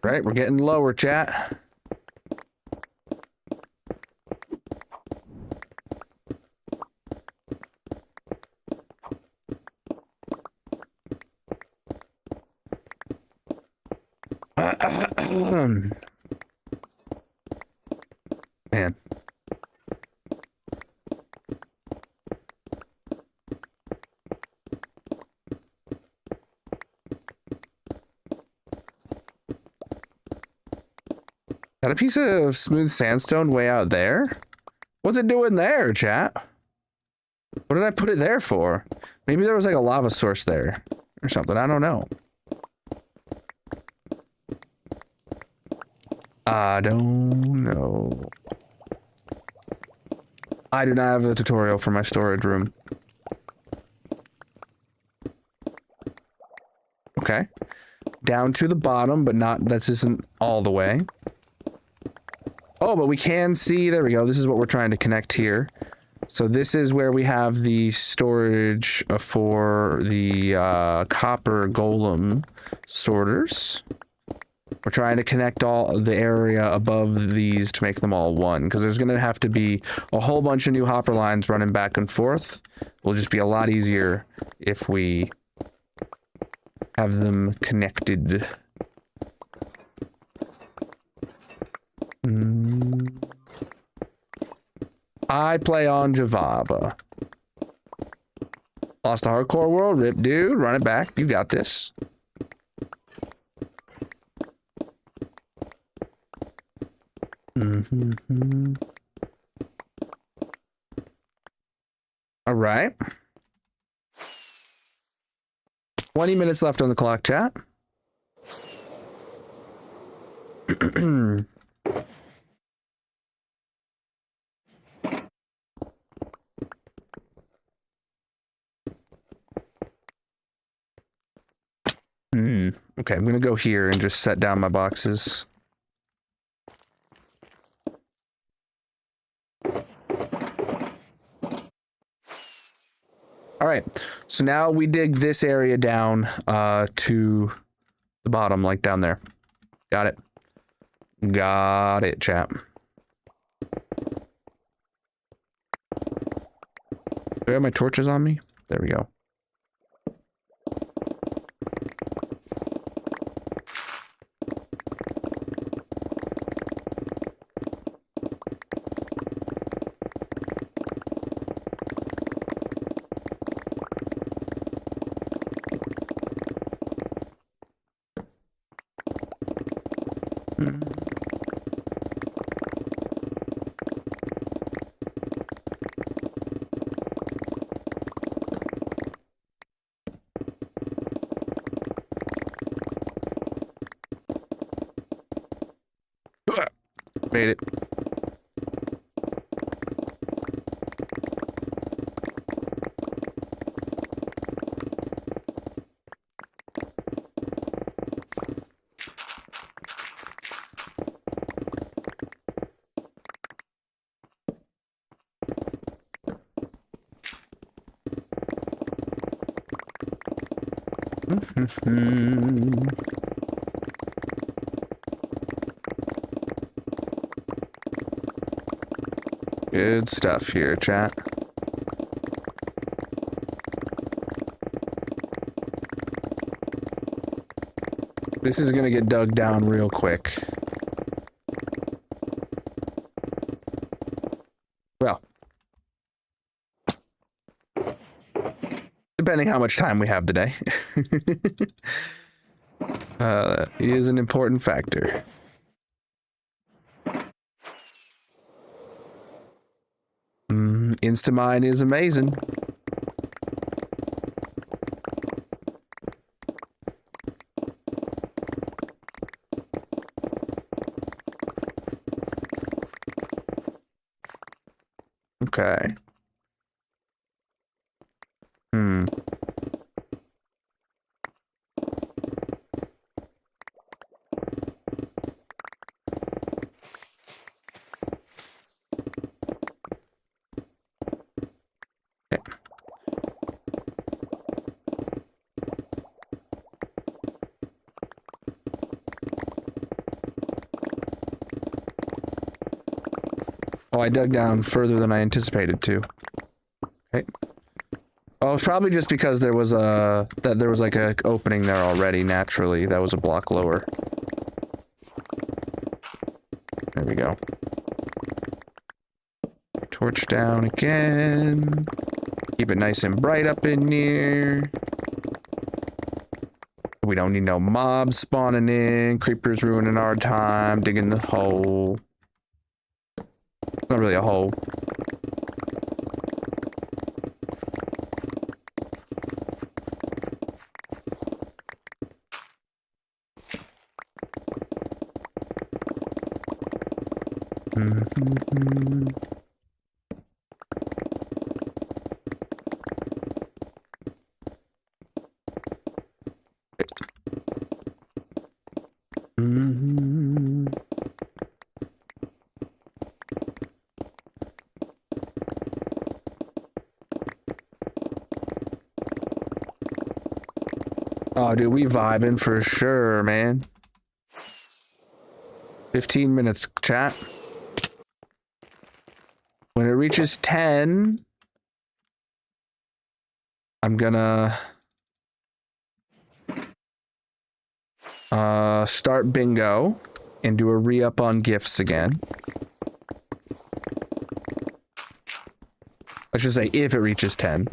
Right, we're getting lower, chat. Man. Got a piece of smooth sandstone way out there? What's it doing there, chat? What did I put it there for? Maybe there was like a lava source there or something. I don't know. I don't know. I do not have a tutorial for my storage room. Okay. Down to the bottom, but not, this isn't all the way. Oh, but we can see, there we go. This is what we're trying to connect here. So this is where we have the storage for the copper golem sorters. We're trying to connect all the area above these to make them all one, because there's going to have to be a whole bunch of new hopper lines running back and forth. It'll just be a lot easier if we have them connected. I play on Javaba. Lost the hardcore world, rip dude, run it back, you got this. All right. 20 minutes left on the clock, chat. Okay, I'm gonna go here and just set down my boxes. All right, so now we dig this area down to the bottom, like down there. Got it. Got it, chap. Do I have my torches on me? There we go. Made it. Good stuff here, chat. This is gonna get dug down real quick. Well, depending how much time we have today. Is an important factor. Instamine is amazing. Okay. Oh, I dug down further than I anticipated to. Okay. Oh, it's probably just because there was like a opening there already naturally. That was a block lower. There we go. Torch down again. Keep it nice and bright up in here. We don't need no mobs spawning in. Creepers ruining our time. Digging the hole. Not really a hole. Oh, dude, we vibing for sure, man. 15 minutes, chat. When it reaches 10, I'm gonna start bingo and do a re-up on gifts again. Let's just say if it reaches 10.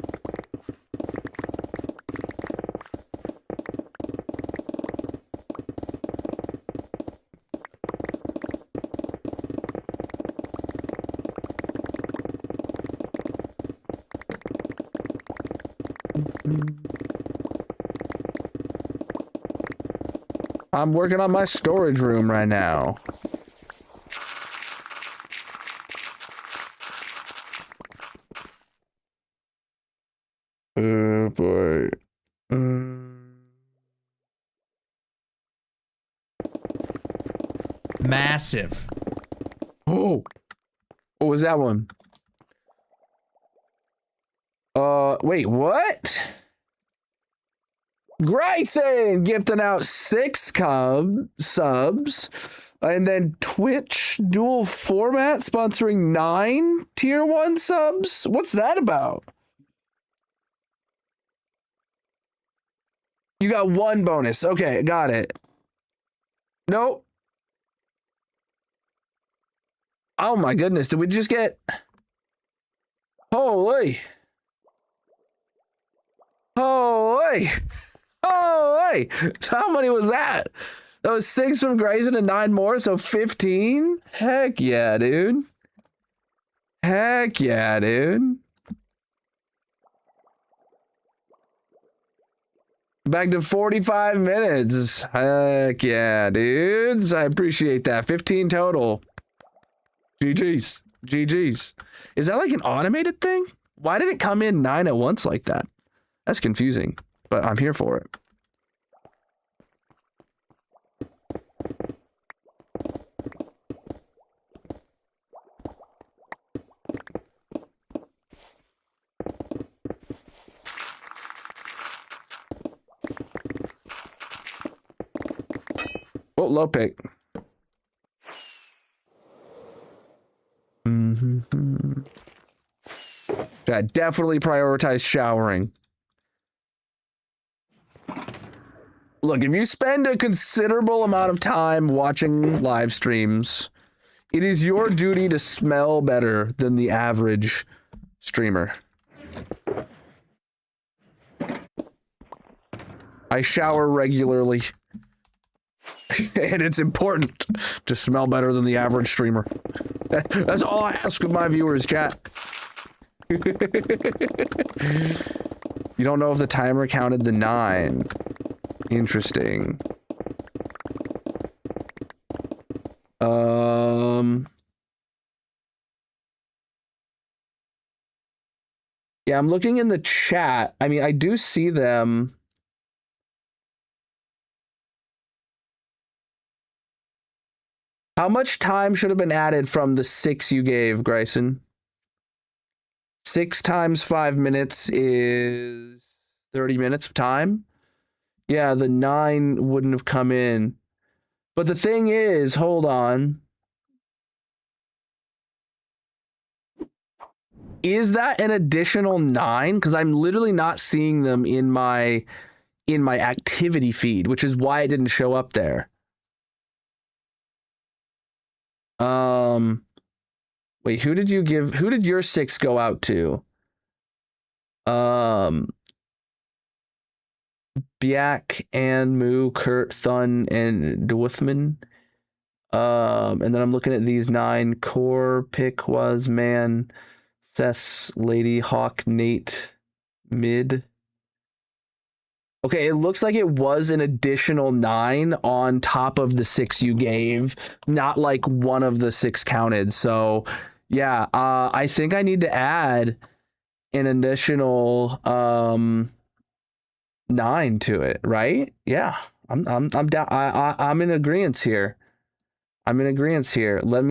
I'm working on my storage room right now. Oh boy. Massive. Oh. What was that one? Wait, what? Grayson gifting out 6 subs, and then Twitch dual format sponsoring 9 tier 1 subs. What's that about? You got 1 bonus. Okay, got it. Nope. Oh my goodness, did we just get... Holy. Holy. Oh, hey! So how many was that? That was 6 from Grayson and 9 more, so 15? Heck yeah, dude. Heck yeah, dude. Back to 45 minutes. Heck yeah, dudes. I appreciate that. 15 total. GG's. GG's. Is that like an automated thing? Why did it come in 9 at once like that? That's confusing, but I'm here for it. Oh, low pick. I definitely prioritize showering. Look, if you spend a considerable amount of time watching live streams, it is your duty to smell better than the average streamer. I shower regularly. And it's important to smell better than the average streamer. That's all I ask of my viewers, chat. You don't know if the timer counted the 9. Interesting. Yeah, I'm looking in the chat. I mean, I do see them. How much time should have been added from the 6 you gave, Grayson? 6 times 5 minutes is 30 minutes of time. Yeah, the 9 wouldn't have come in. But the thing is, hold on. Is that an additional 9? Because I'm literally not seeing them in my activity feed, which is why it didn't show up there. Wait, who did your 6 go out to? Biak, and Moo, Kurt, Thun, and Dwuthman. And then I'm looking at these 9. Core, Pick, Was, Man, Cess, Lady, Hawk, Nate, Mid. Okay, it looks like it was an additional 9 on top of the 6 you gave, not like one of the 6 counted. So yeah, I think I need to add an additional 9 to it, right? Yeah, I'm down. I'm in agreement here. Let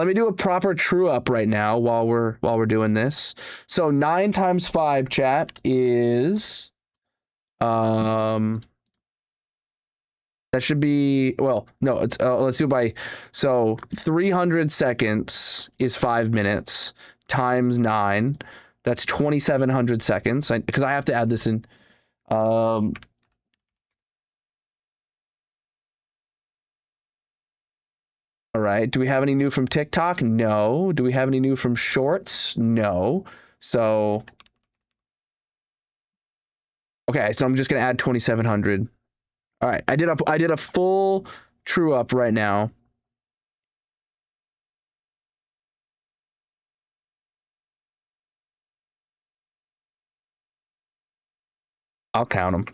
me do a proper true up right now while we're doing this. So 9 times 5, chat, is that should be, well, no, it's let's do it by, so 300 seconds is 5 minutes times 9. That's 2,700 seconds, because I have to add this in. All right. Do we have any new from TikTok? No. Do we have any new from Shorts? No. So, okay. So I'm just gonna add 2,700. All right. I did a full true up right now. I'll count them.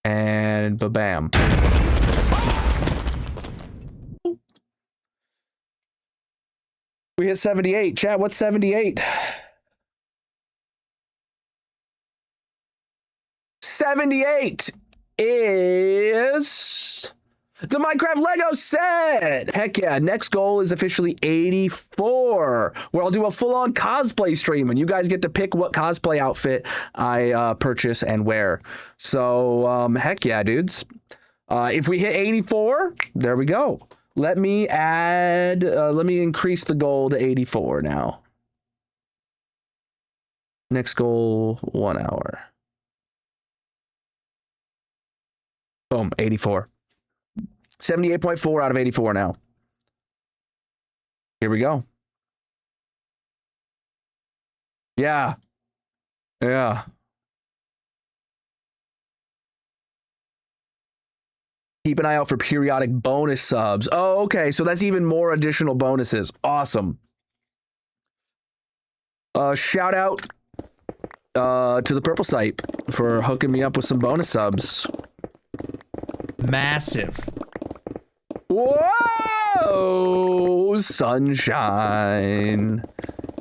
And ba-bam. We hit 78. Chat, what's 78? 78 is the Minecraft Lego set. Heck yeah. Next goal is officially 84, where I'll do a full-on cosplay stream, and you guys get to pick what cosplay outfit I purchase and wear. So, heck yeah, dudes. If we hit 84, there we go. Let me increase the goal to 84 now. Next goal, 1 hour. Boom, 84. 78.4 out of 84 now. Here we go. Yeah. Yeah. Keep an eye out for periodic bonus subs. Oh, okay. So that's even more additional bonuses. Awesome. Shout out to the Purple site for hooking me up with some bonus subs. Massive. Whoa! Sunshine.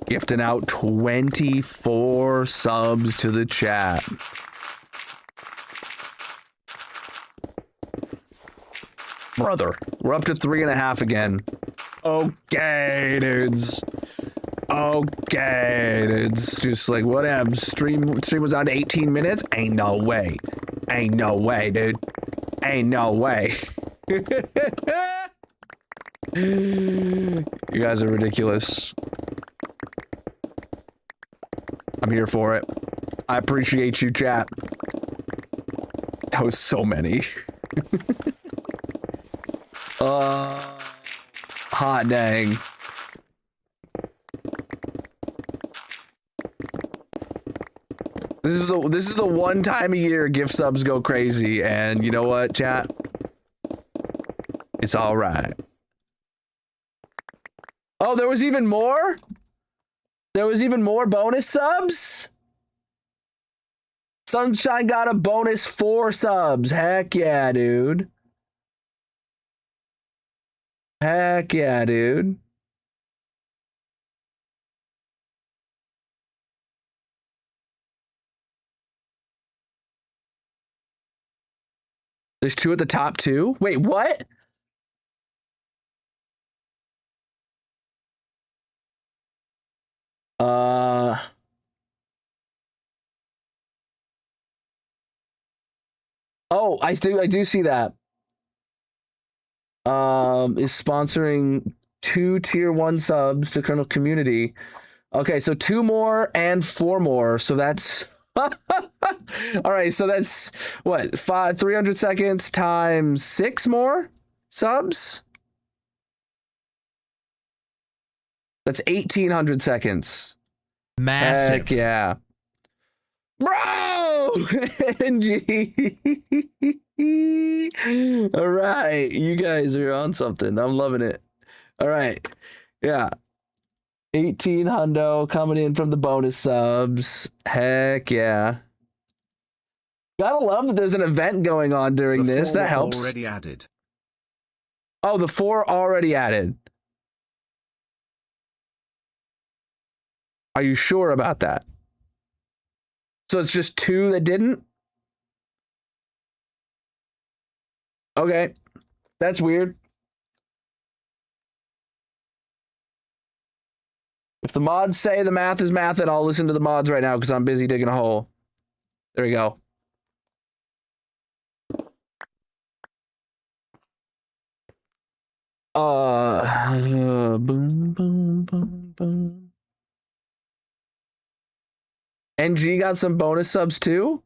Gifting out 24 subs to the chat. Brother, we're up to 3.5 again. Okay, dudes. Okay, dudes. Just like, whatever. Stream was on to 18 minutes? Ain't no way. Ain't no way, dude. Ain't no way. You guys are ridiculous. I'm here for it. I appreciate you, chat. That was so many. Hot dang. This is the one time a year gift subs go crazy, and you know what, chat? It's all right. Oh, there was even more? There was even more bonus subs? Sunshine got a bonus 4 subs. Heck yeah, dude. Heck yeah, dude. There's 2 at the top too? Wait, what? Oh, I do see that. Is sponsoring 2 tier 1 subs to Colonel community. Okay, so 2 more and 4 more. So that's all right. So that's what 300 seconds times 6 more subs. That's 1,800 seconds. Massive. Heck yeah. Bro! NG. All right. You guys are on something. I'm loving it. All right. Yeah. 18 hundo coming in from the bonus subs. Heck yeah. Gotta love that there's an event going on during this. That helps. Already added. Oh, the 4 already added. Are you sure about that? So it's just 2 that didn't? Okay. That's weird. If the mods say the math is math, then I'll listen to the mods right now because I'm busy digging a hole. There we go. Boom, boom, boom, boom. NG got some bonus subs too?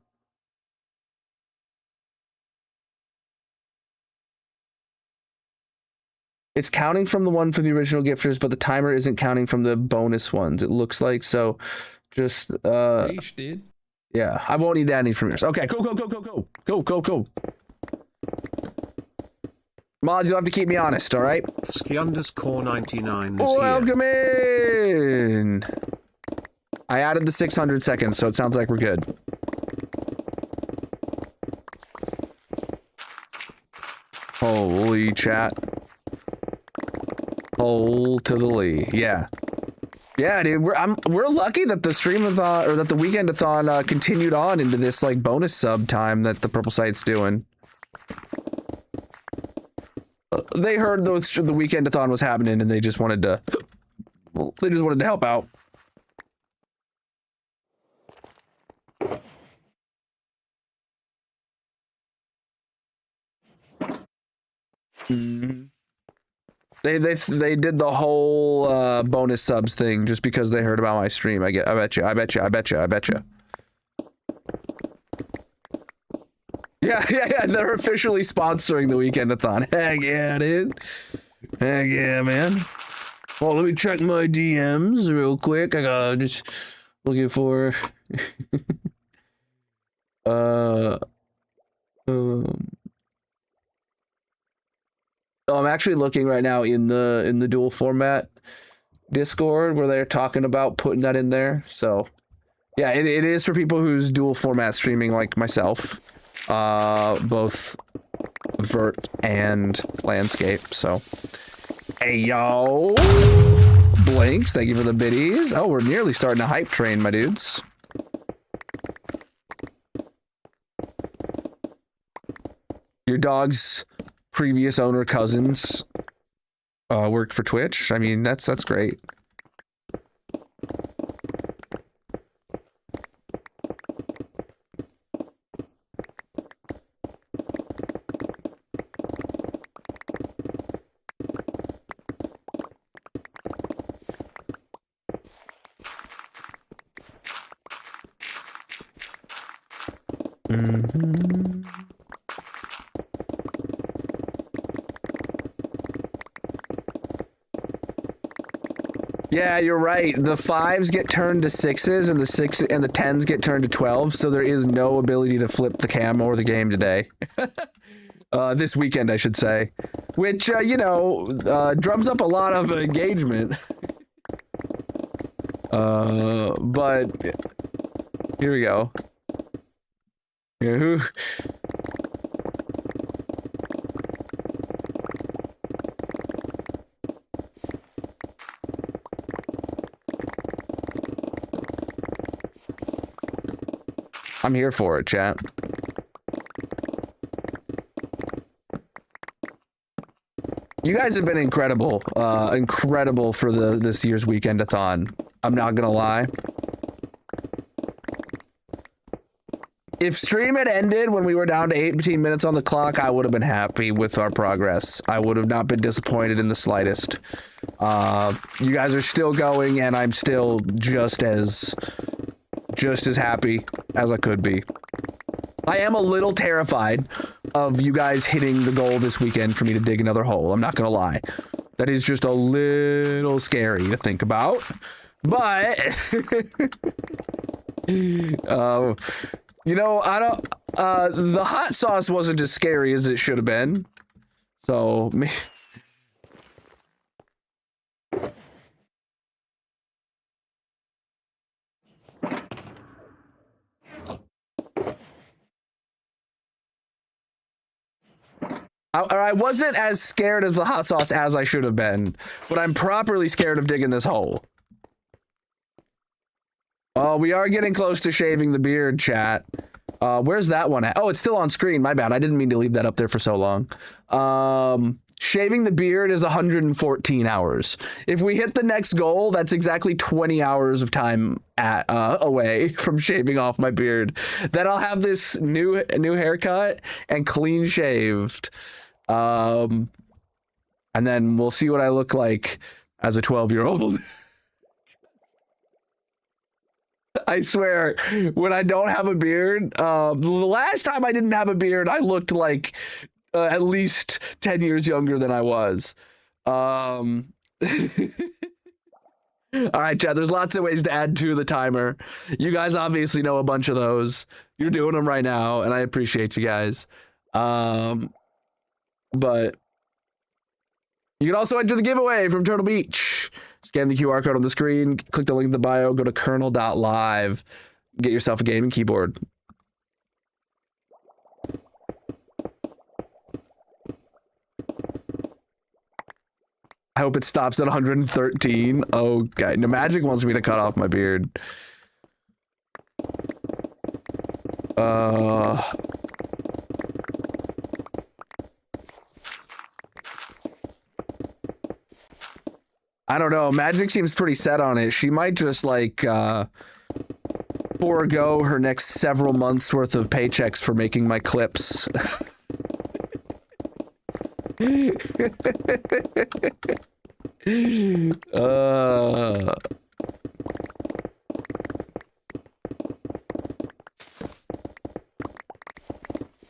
It's counting from the one for the original gifters, but the timer isn't counting from the bonus ones. It looks like so. Just Yeesh, dude. yeah, I won't need any from yours. Okay, go. Mod, you'll have to keep me honest, all right? Ski_99 is Welcome in. I added the 600 seconds, so it sounds like we're good. Holy chat. Hole to the Lee. Yeah. Yeah, dude, we're lucky that the stream-a-thon or that the weekend-a-thon continued on into this like bonus sub time that the Purple Site's doing. They heard the weekend-a-thon was happening and they just wanted to help out. Mm-hmm. They did the whole bonus subs thing just because they heard about my stream. I bet you. Yeah. They're officially sponsoring the weekend-a-thon. Heck yeah, dude. Heck yeah, man. Well, let me check my DMs real quick. I gotta just looking for I'm actually looking right now in the dual format Discord where they're talking about putting that in there. So yeah, it is for people who's dual format streaming like myself. Both vert and landscape. So, hey yo, Blinks, thank you for the biddies. Oh, we're nearly starting a hype train, my dudes. Your dog's previous owner cousins worked for Twitch. I mean, that's great. Yeah, you're right. The 5s get turned to 6s, and the 6 and the 10s get turned to 12s. So there is no ability to flip the cam or the game today. This weekend, I should say, which you know, drums up a lot of engagement. But here we go. Who? I'm here for it, chat. You guys have been incredible, incredible for this year's Weekend-a-thon. I'm not gonna lie. If stream had ended when we were down to 18 minutes on the clock, I would have been happy with our progress. I would have not been disappointed in the slightest. You guys are still going, and I'm still just as happy as I could be. I am a little terrified of you guys hitting the goal this weekend for me to dig another hole. I'm not gonna lie. That is just a little scary to think about. But you know, I don't the hot sauce wasn't as scary as it should have been. So I wasn't as scared of the hot sauce as I should have been, but I'm properly scared of digging this hole. Oh, we are getting close to shaving the beard, chat. Where's that one at? Oh, it's still on screen. My bad. I didn't mean to leave that up there for so long. Shaving the beard is 114 hours. If we hit the next goal, that's exactly 20 hours of time away from shaving off my beard. Then I'll have this new haircut and clean shaved. And then we'll see what I look like as a 12-year-old. I swear, when I don't have a beard, the last time I didn't have a beard, I looked like at least 10 years younger than I was. All right, chat, there's lots of ways to add to the timer. You guys obviously know a bunch of those. You're doing them right now, and I appreciate you guys. But you can also enter the giveaway from Turtle Beach. Scan the QR code on the screen, click the link in the bio, go to colonel.live, get yourself a gaming keyboard. I hope it stops at 113. Okay, no, Magic wants me to cut off my beard. I don't know. Magic seems pretty set on it. She might just like forego her next several months worth of paychecks for making my clips.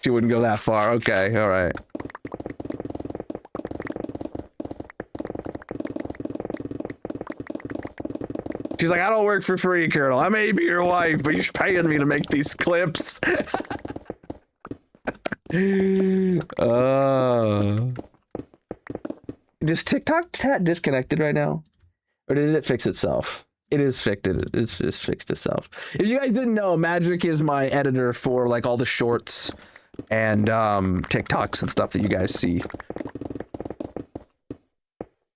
She wouldn't go that far. Okay, all right. She's like, I don't work for free, Colonel. I may be your wife, but you're paying me to make these clips. Is TikTok chat disconnected right now? Or did it fix itself? It is fixed. It's fixed itself. If you guys didn't know, Magic is my editor for like all the shorts and TikToks and stuff that you guys see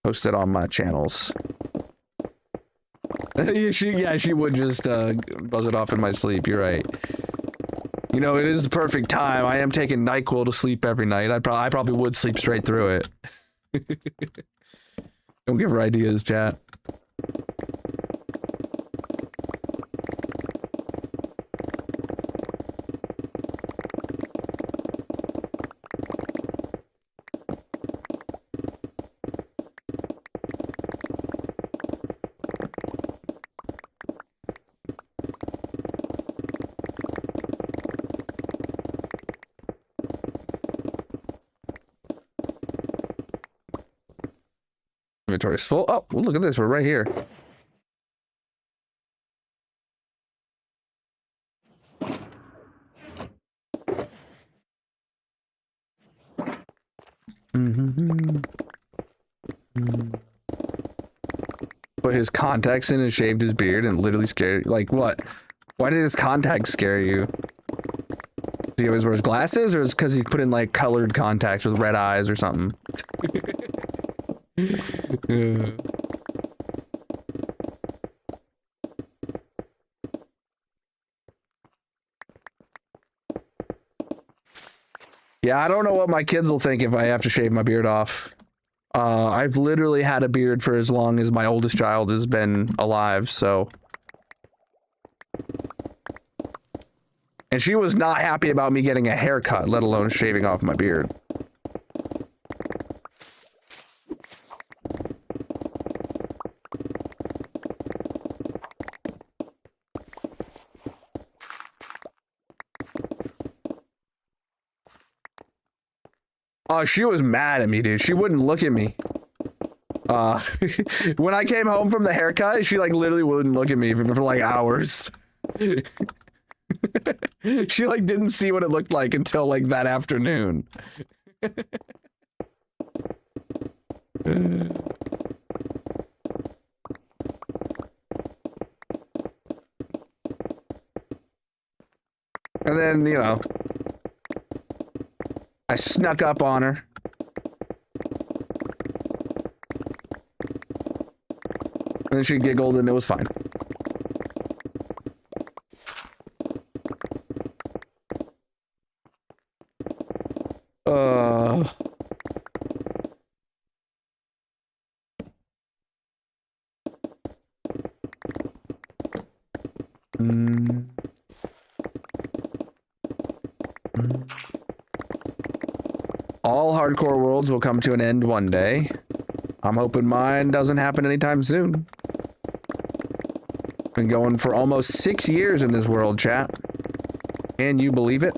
posted on my channels. She would just buzz it off in my sleep. You're right. You know, it is the perfect time. I am taking NyQuil to sleep every night. I probably would sleep straight through it. Don't give her ideas, chat. Inventory's full. Oh, well, look at this. We're right here. Put his contacts in and shaved his beard and literally scared. Like, what? Why did his contacts scare you? Does he always wear his glasses, or is it because he put in, like, colored contacts with red eyes or something? Yeah, I don't know what my kids will think if I have to shave my beard off. I've literally had a beard for as long as my oldest child has been alive, so. And she was not happy about me getting a haircut, let alone shaving off my beard. Oh, she was mad at me, dude. She wouldn't look at me. When I came home from the haircut, she, like, literally wouldn't look at me for like, hours. She, like, didn't see what it looked like until, like, that afternoon. And then, you know, I snuck up on her. And then she giggled and it was fine. All hardcore worlds will come to an end one day. I'm hoping mine doesn't happen anytime soon. Been going for almost 6 years in this world, chat. Can you believe it?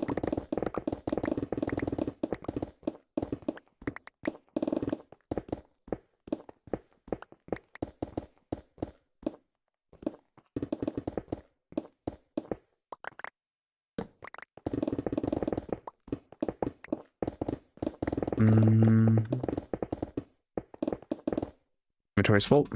Inventory's full.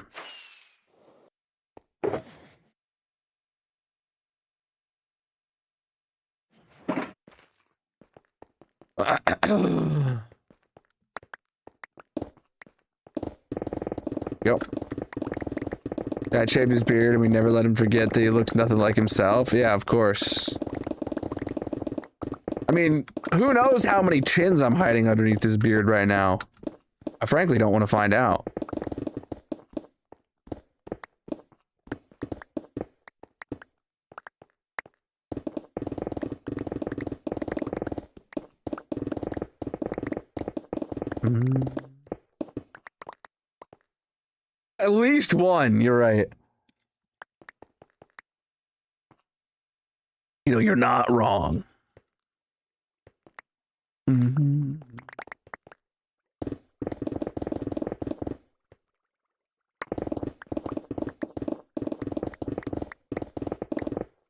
Yep. Dad shaved his beard and we never let him forget that he looks nothing like himself. Yeah, of course. I mean, who knows how many chins I'm hiding underneath this beard right now? I frankly don't want to find out. At least one, you're right. You know, you're not wrong.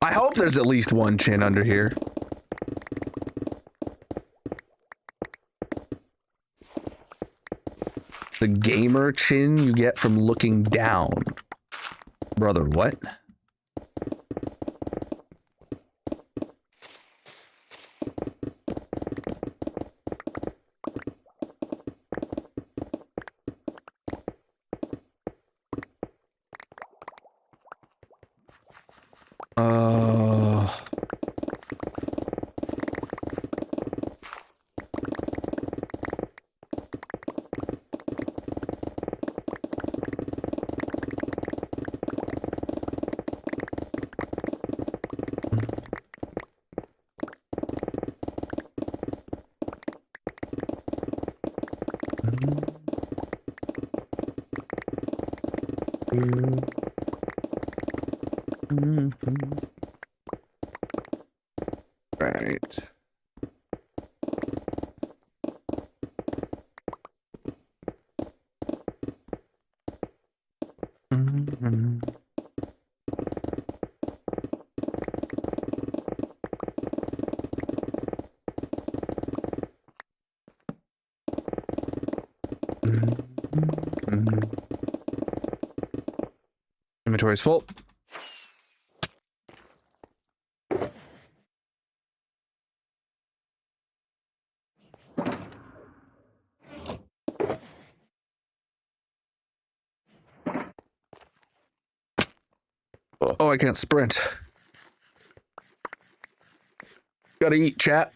I hope there's at least one chin under here. The gamer chin you get from looking down. Brother, what? Uh... Right. Inventory's full. Oh, I can't sprint. Gotta eat, chat.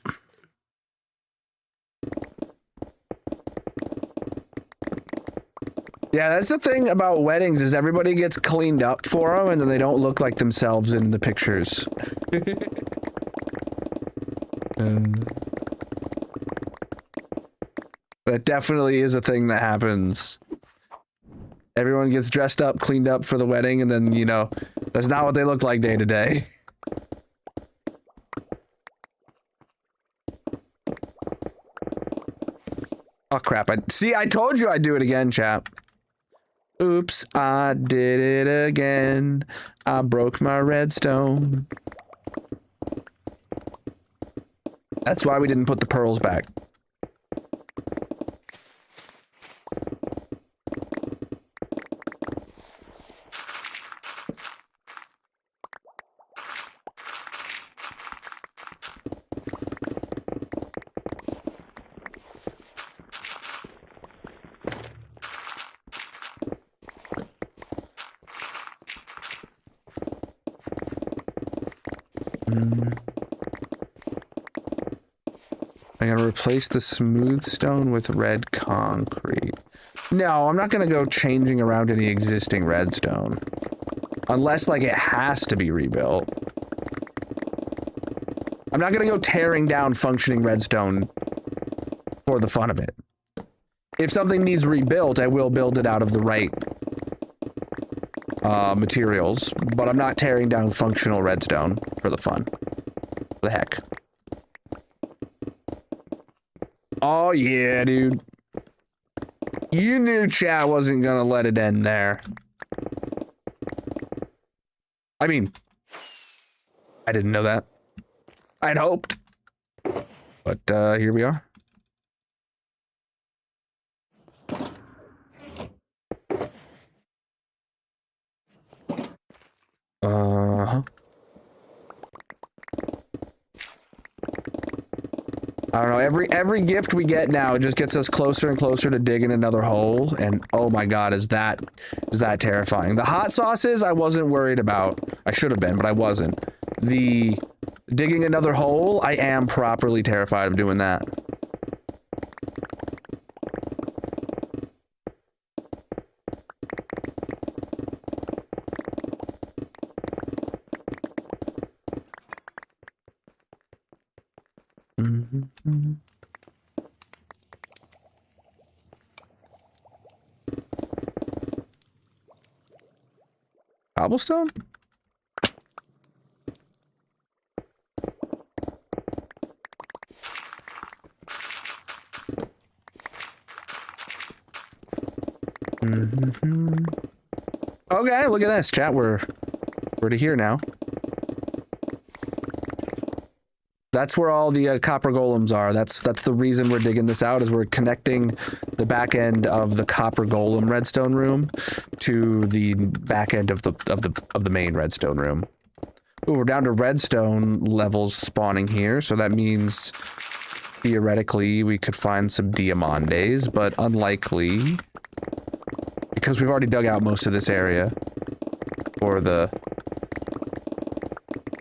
Yeah, that's the thing about weddings is everybody gets cleaned up for them and then they don't look like themselves in the pictures. That definitely is a thing that happens. Everyone gets dressed up, cleaned up for the wedding, and then, you know, that's not what they look like day to day. Oh crap, I told you I'd do it again, chap. Oops, I did it again. I broke my redstone. That's why we didn't put the pearls back. I'm gonna replace the smooth stone with red concrete. No, I'm not gonna go changing around any existing redstone. Unless, like, it has to be rebuilt. I'm not gonna go tearing down functioning redstone for the fun of it. If something needs rebuilt, I will build it out of the right materials, but I'm not tearing down functional redstone for the fun. The heck. Oh yeah, dude. You knew chat wasn't gonna let it end there. I mean, I didn't know that. I'd hoped. But here we are. Uh-huh. I don't know, every gift we get now, it just gets us closer and closer to digging another hole, and oh my god, is that terrifying. The hot sauces I wasn't worried about. I should have been, but I wasn't. The digging another hole, I am properly terrified of doing that. Cobblestone? Okay, look at this, chat. We're to here now. That's where all the copper golems are. That's the reason we're digging this out, is we're connecting the back end of the copper golem redstone room to the back end of the main redstone room. Ooh, we're down to redstone levels spawning here, so that means theoretically we could find some diamondes, but unlikely because we've already dug out most of this area for the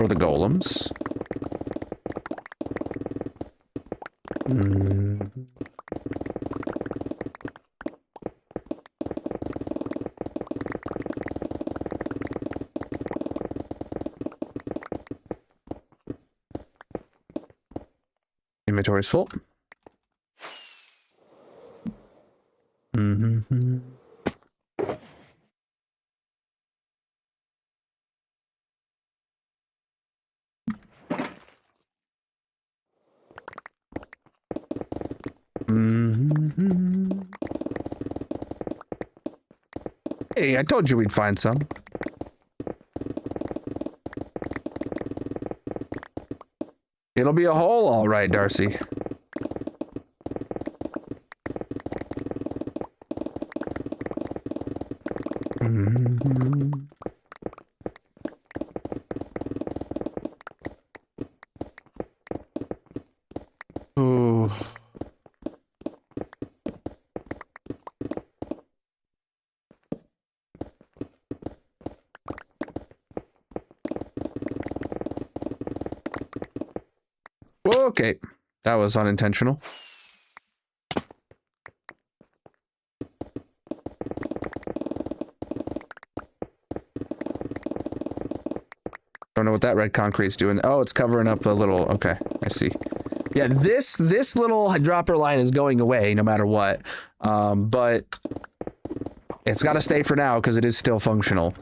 For the golems. Mm. Inventory's full. Mm-hmm. Mm-hmm. Hey, I told you we'd find some. It'll be a hole, all right, Darcy. Mm-hmm. Ooh. Okay, that was unintentional. Don't know what that red concrete's doing. Oh, it's covering up a little. Okay, I see. Yeah, this little dropper line is going away no matter what. But it's got to stay for now because it is still functional.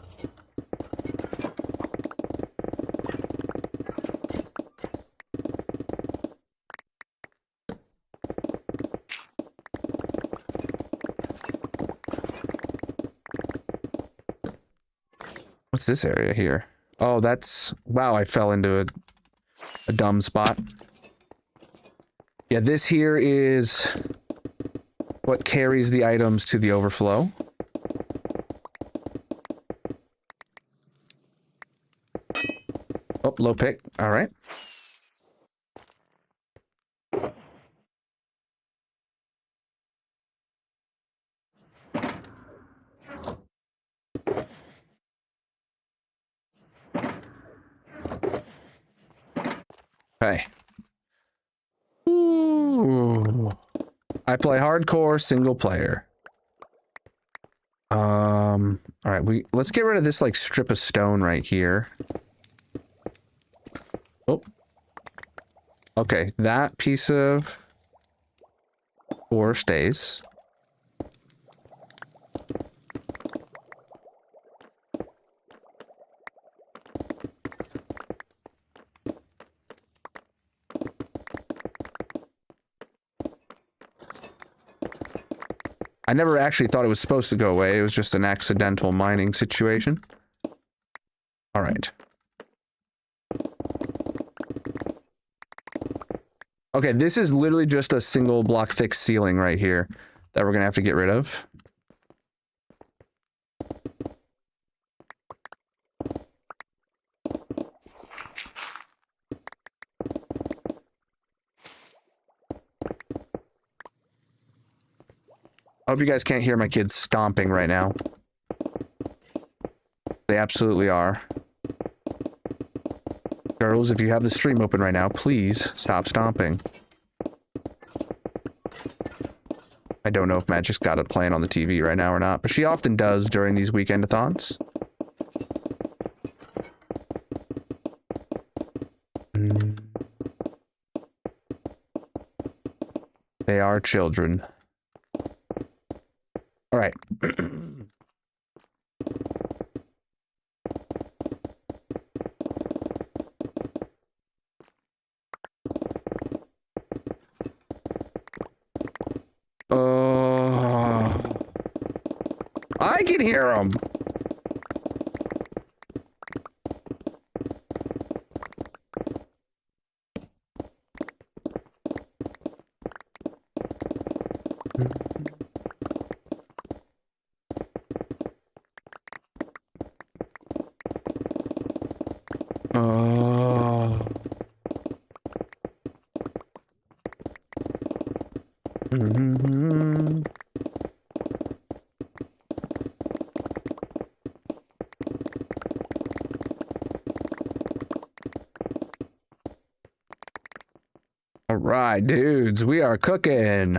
What's this area here? Oh, that's... Wow, I fell into a dumb spot. Yeah, this here is what carries the items to the overflow. Oh, low pick. All right. Okay. Ooh. I play hardcore single player. All right, let's get rid of this like strip of stone right here. Oh. Okay, that piece of ore stays. I never actually thought it was supposed to go away. It was just an accidental mining situation. All right. Okay, this is literally just a single block thick ceiling right here that we're gonna have to get rid of. I hope you guys can't hear my kids stomping right now. They absolutely are. Girls, if you have the stream open right now, please stop stomping. I don't know if Magic's got it playing on the TV right now or not, but she often does during these weekend-a-thons. They are children. All right. I can hear them. All right, dudes, we are cooking.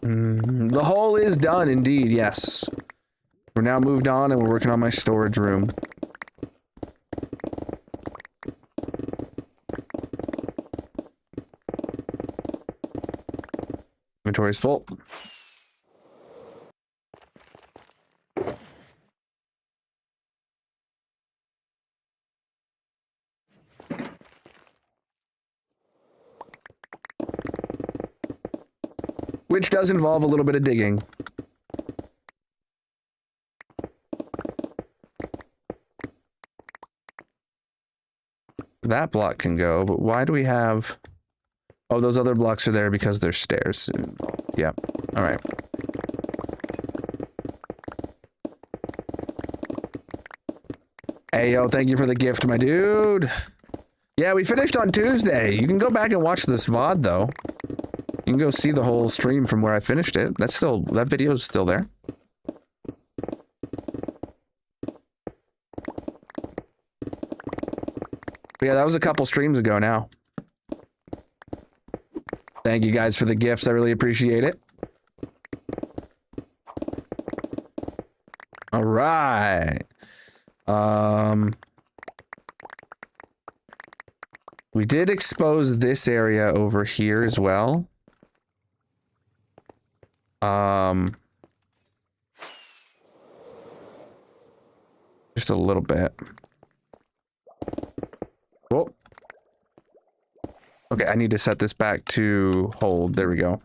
The hole is done, indeed, yes. We're now moved on and we're working on my storage room. Inventory's full. Which does involve a little bit of digging. That block can go, but why do we have... Oh, those other blocks are there because there's stairs. Yeah, all right. Hey, yo, thank you for the gift, my dude. Yeah, we finished on Tuesday. You can go back and watch this VOD, though. You can go see the whole stream from where I finished it. That video's still there. But yeah, that was a couple streams ago now. Thank you guys for the gifts. I really appreciate it. All right. We did expose this area over here as well. Just a little bit. Whoa. Okay, I need to set this back to hold. There we go.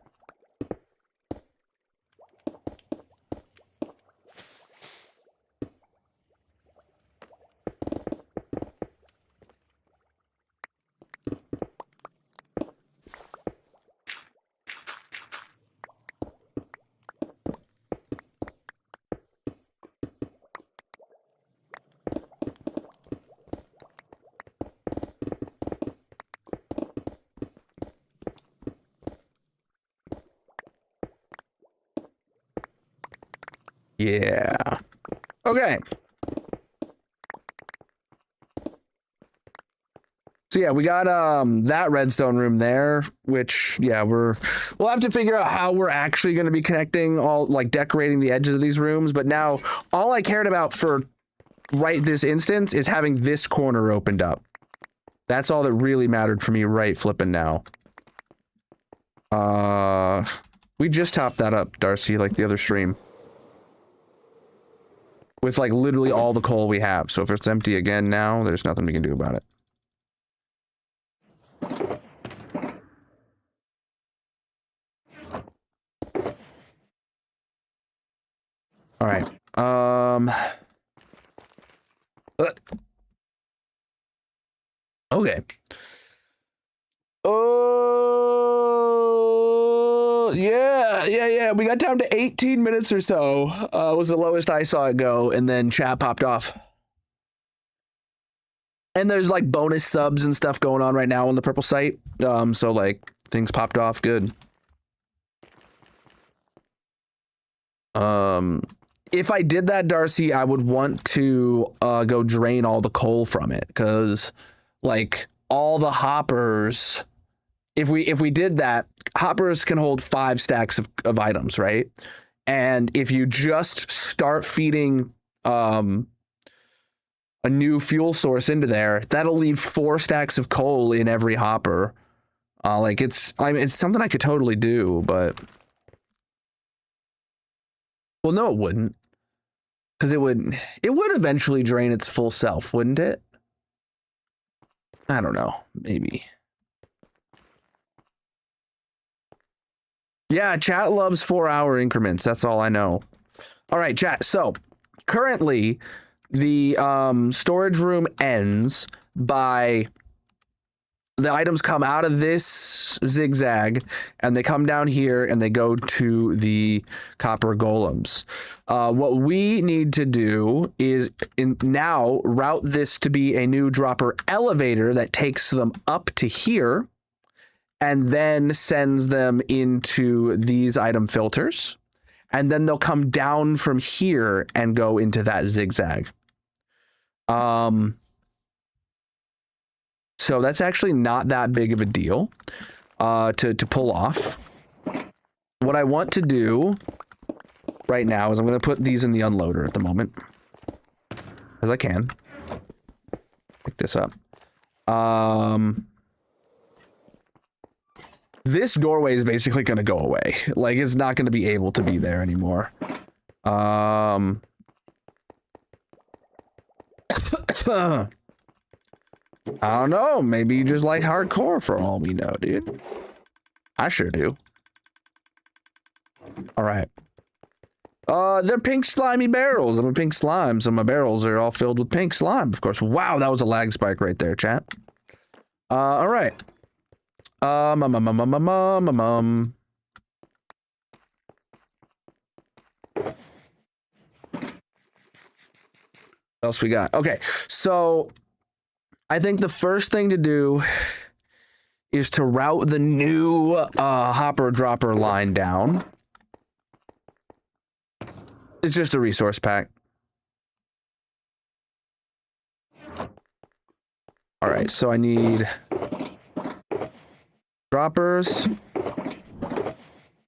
Yeah. Okay. So yeah, we got that redstone room there, which yeah, we'll have to figure out how we're actually going to be connecting all, like decorating the edges of these rooms, but now all I cared about for right this instance is having this corner opened up. That's all that really mattered for me right flipping now. We just topped that up, Darcy, like the other stream. With like literally all the coal we have. So if it's empty again now, there's nothing we can do about it. All right. Okay. Oh, yeah. We got down to 18 minutes or so. Was the lowest I saw it go, and then chat popped off. And there's like bonus subs and stuff going on right now on the purple site. So like things popped off good. If I did that, Darcy, I would want to go drain all the coal from it, because like all the hoppers, if we did that, hoppers can hold 5 stacks of items, right? And if you just start feeding a new fuel source into there, that'll leave 4 stacks of coal in every hopper. Like it's something I could totally do, but well, no, it wouldn't, because it would eventually drain its full self, wouldn't it? I don't know, maybe. Yeah, chat loves 4-hour increments. That's all I know. All right, chat. So currently, the storage room ends by the items come out of this zigzag and they come down here and they go to the copper golems. What we need to do is now route this to be a new dropper elevator that takes them up to here and then sends them into these item filters. And then they'll come down from here and go into that zigzag. So that's actually not that big of a deal to pull off. What I want to do right now is I'm going to put these in the unloader at the moment. As I can. Pick this up. This doorway is basically going to go away. Like, it's not going to be able to be there anymore. I don't know. Maybe you just like hardcore for all we know, dude. I sure do. All right. They're pink slimy barrels. I'm a pink slime, so my barrels are all filled with pink slime, of course. Wow, that was a lag spike right there, chat. All right. What else we got? Okay, so I think the first thing to do is to route the new hopper dropper line down. It's just a resource pack. All right, so I need droppers.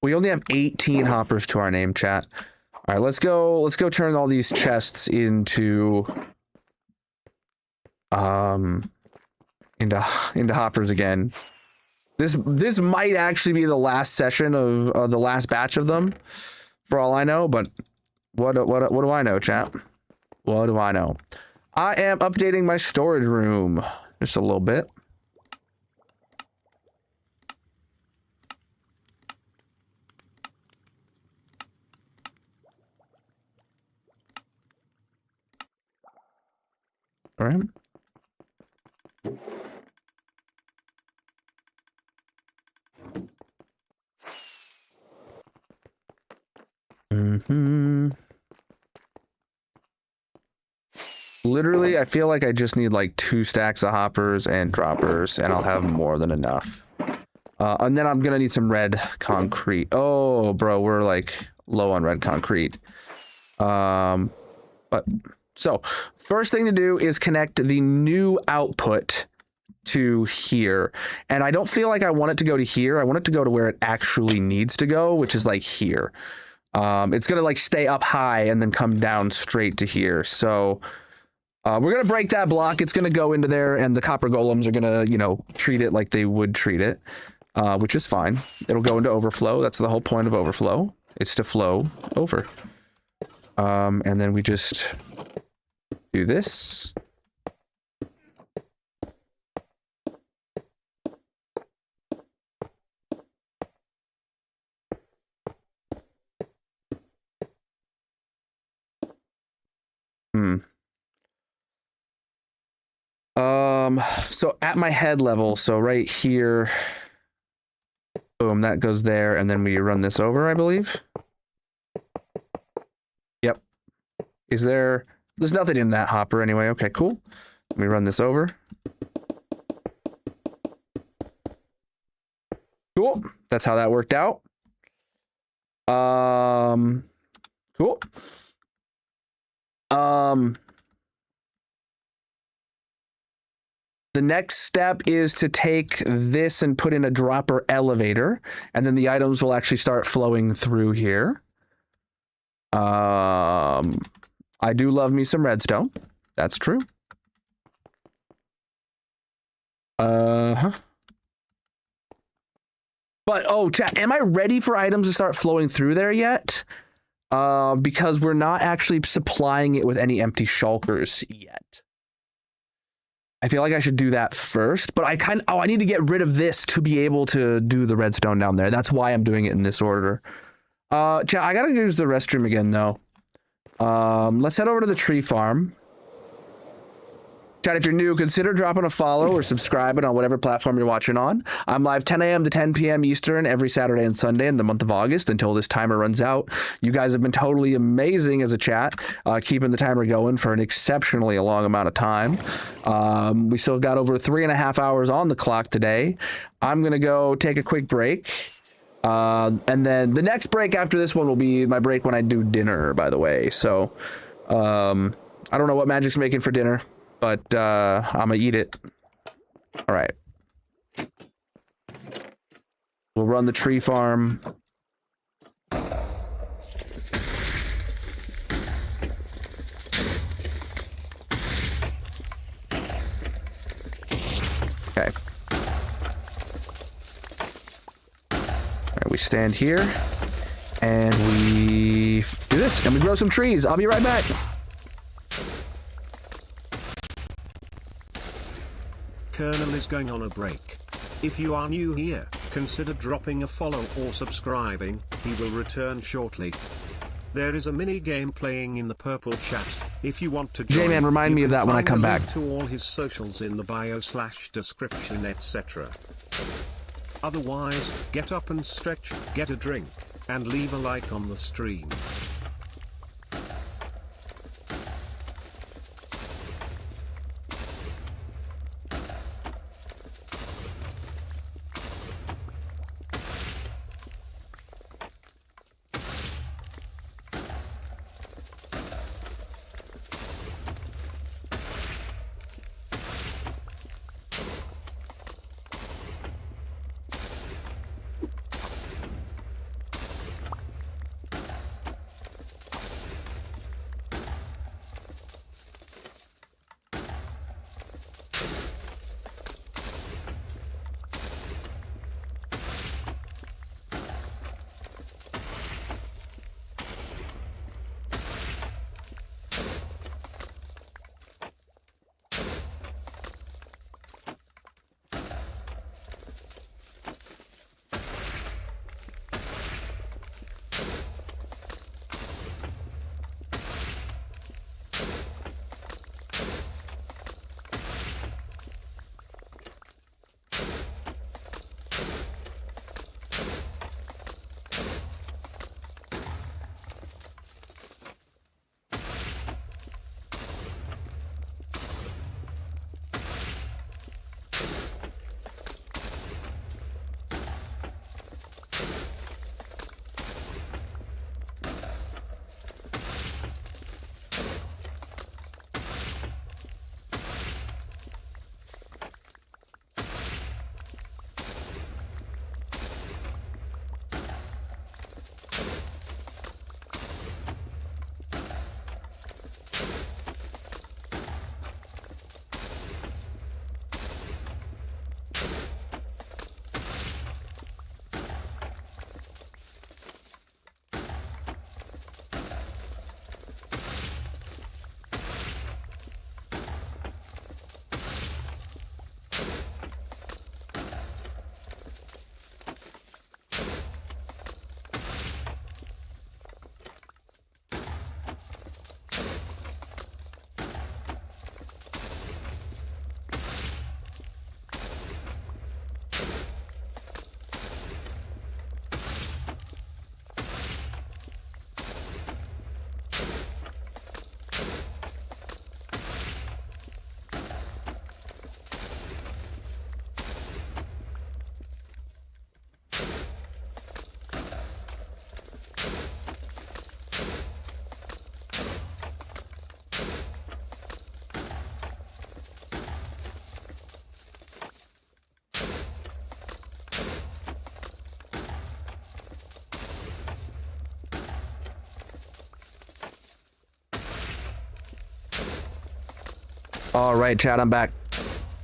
We only have 18 hoppers to our name, chat. All right, let's go turn all these chests into hoppers again. This might actually be the last session of the last batch of them, for all I know. But what do I know, chat? What do I know? I am updating my storage room just a little bit. All right. Literally, I feel like I just need like 2 stacks of hoppers and droppers, and I'll have more than enough. And then I'm gonna need some red concrete. Oh, bro, we're like low on red concrete. So first thing to do is connect the new output to here. And I don't feel like I want it to go to here. I want it to go to where it actually needs to go, which is like here. It's going to like stay up high and then come down straight to here. So we're going to break that block. It's going to go into there and the copper golems are going to, you know, treat it like they would treat it, which is fine. It'll go into overflow. That's the whole point of overflow. It's to flow over. And then we just do this. So at my head level, so right here, boom, that goes there, and then we run this over, I believe. Yep. There's nothing in that hopper anyway. Okay, cool. Let me run this over. Cool. That's how that worked out. Cool. The next step is to take this and put in a dropper elevator, and then the items will actually start flowing through here. I do love me some redstone. That's true. But, oh, chat, am I ready for items to start flowing through there yet? Because we're not actually supplying it with any empty shulkers yet. I feel like I should do that first, but I need to get rid of this to be able to do the redstone down there. That's why I'm doing it in this order. Chat, I gotta use the restroom again, though. Let's head over to the tree farm. Chat, if you're new, consider dropping a follow or subscribing on whatever platform you're watching on. I'm live 10 a.m. to 10 p.m. Eastern every Saturday and Sunday in the month of August until this timer runs out. You guys have been totally amazing as a chat, keeping the timer going for an exceptionally long amount of time. We still got over 3.5 hours on the clock today. I'm going to go take a quick break. And then the next break after this one will be my break when I do dinner, by the way. So I don't know what Magic's making for dinner, but I'm gonna eat it. All right. We'll run the tree farm. Okay. All right, we stand here and we do this and we grow some trees. I'll be right back. Colonel is going on a break. If you are new here, consider dropping a follow or subscribing, he will return shortly. There is a mini game playing in the purple chat. If you want to join, J-Man, remind me of that when I come back. You can find the link to all his socials in the bio/description, etc. Otherwise, get up and stretch, get a drink, and leave a like on the stream. All right, chat, I'm back.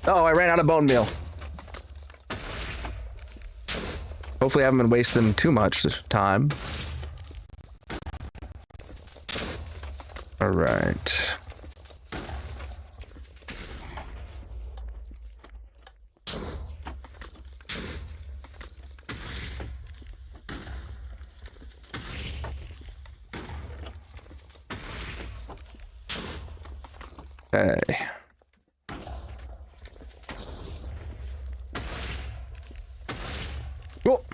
Oh, I ran out of bone meal. Hopefully I haven't been wasting too much time. All right. Okay. Cool.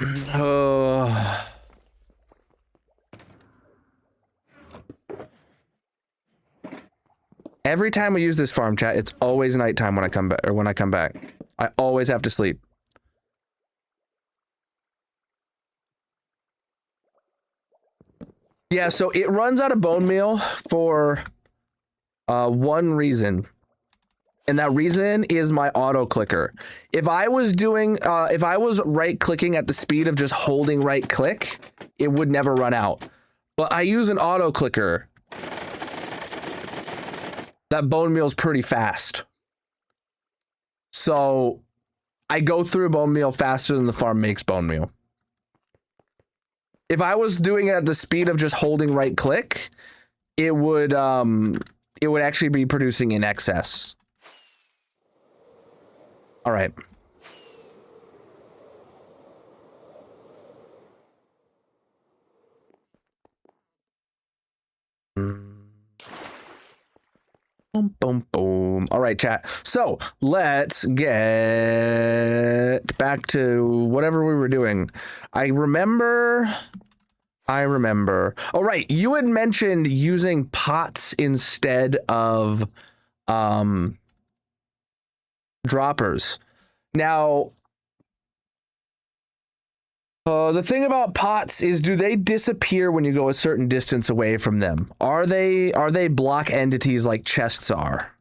Every time we use this farm chat, it's always nighttime when I come back, or when I come back. I always have to sleep. Yeah, so it runs out of bone meal for one reason. And that reason is my auto clicker. If I was right clicking at the speed of just holding right click, it would never run out. But I use an auto clicker. That bone meal is pretty fast. So I go through bone meal faster than the farm makes bone meal. If I was doing it at the speed of just holding right click, it would actually be producing in excess. All right. Boom, boom, boom. All right, chat. So let's get back to whatever we were doing. I remember. Oh, right. You had mentioned using pots instead of droppers. Now, the thing about pots is, do they disappear when you go a certain distance away from them? Are they block entities like chests are?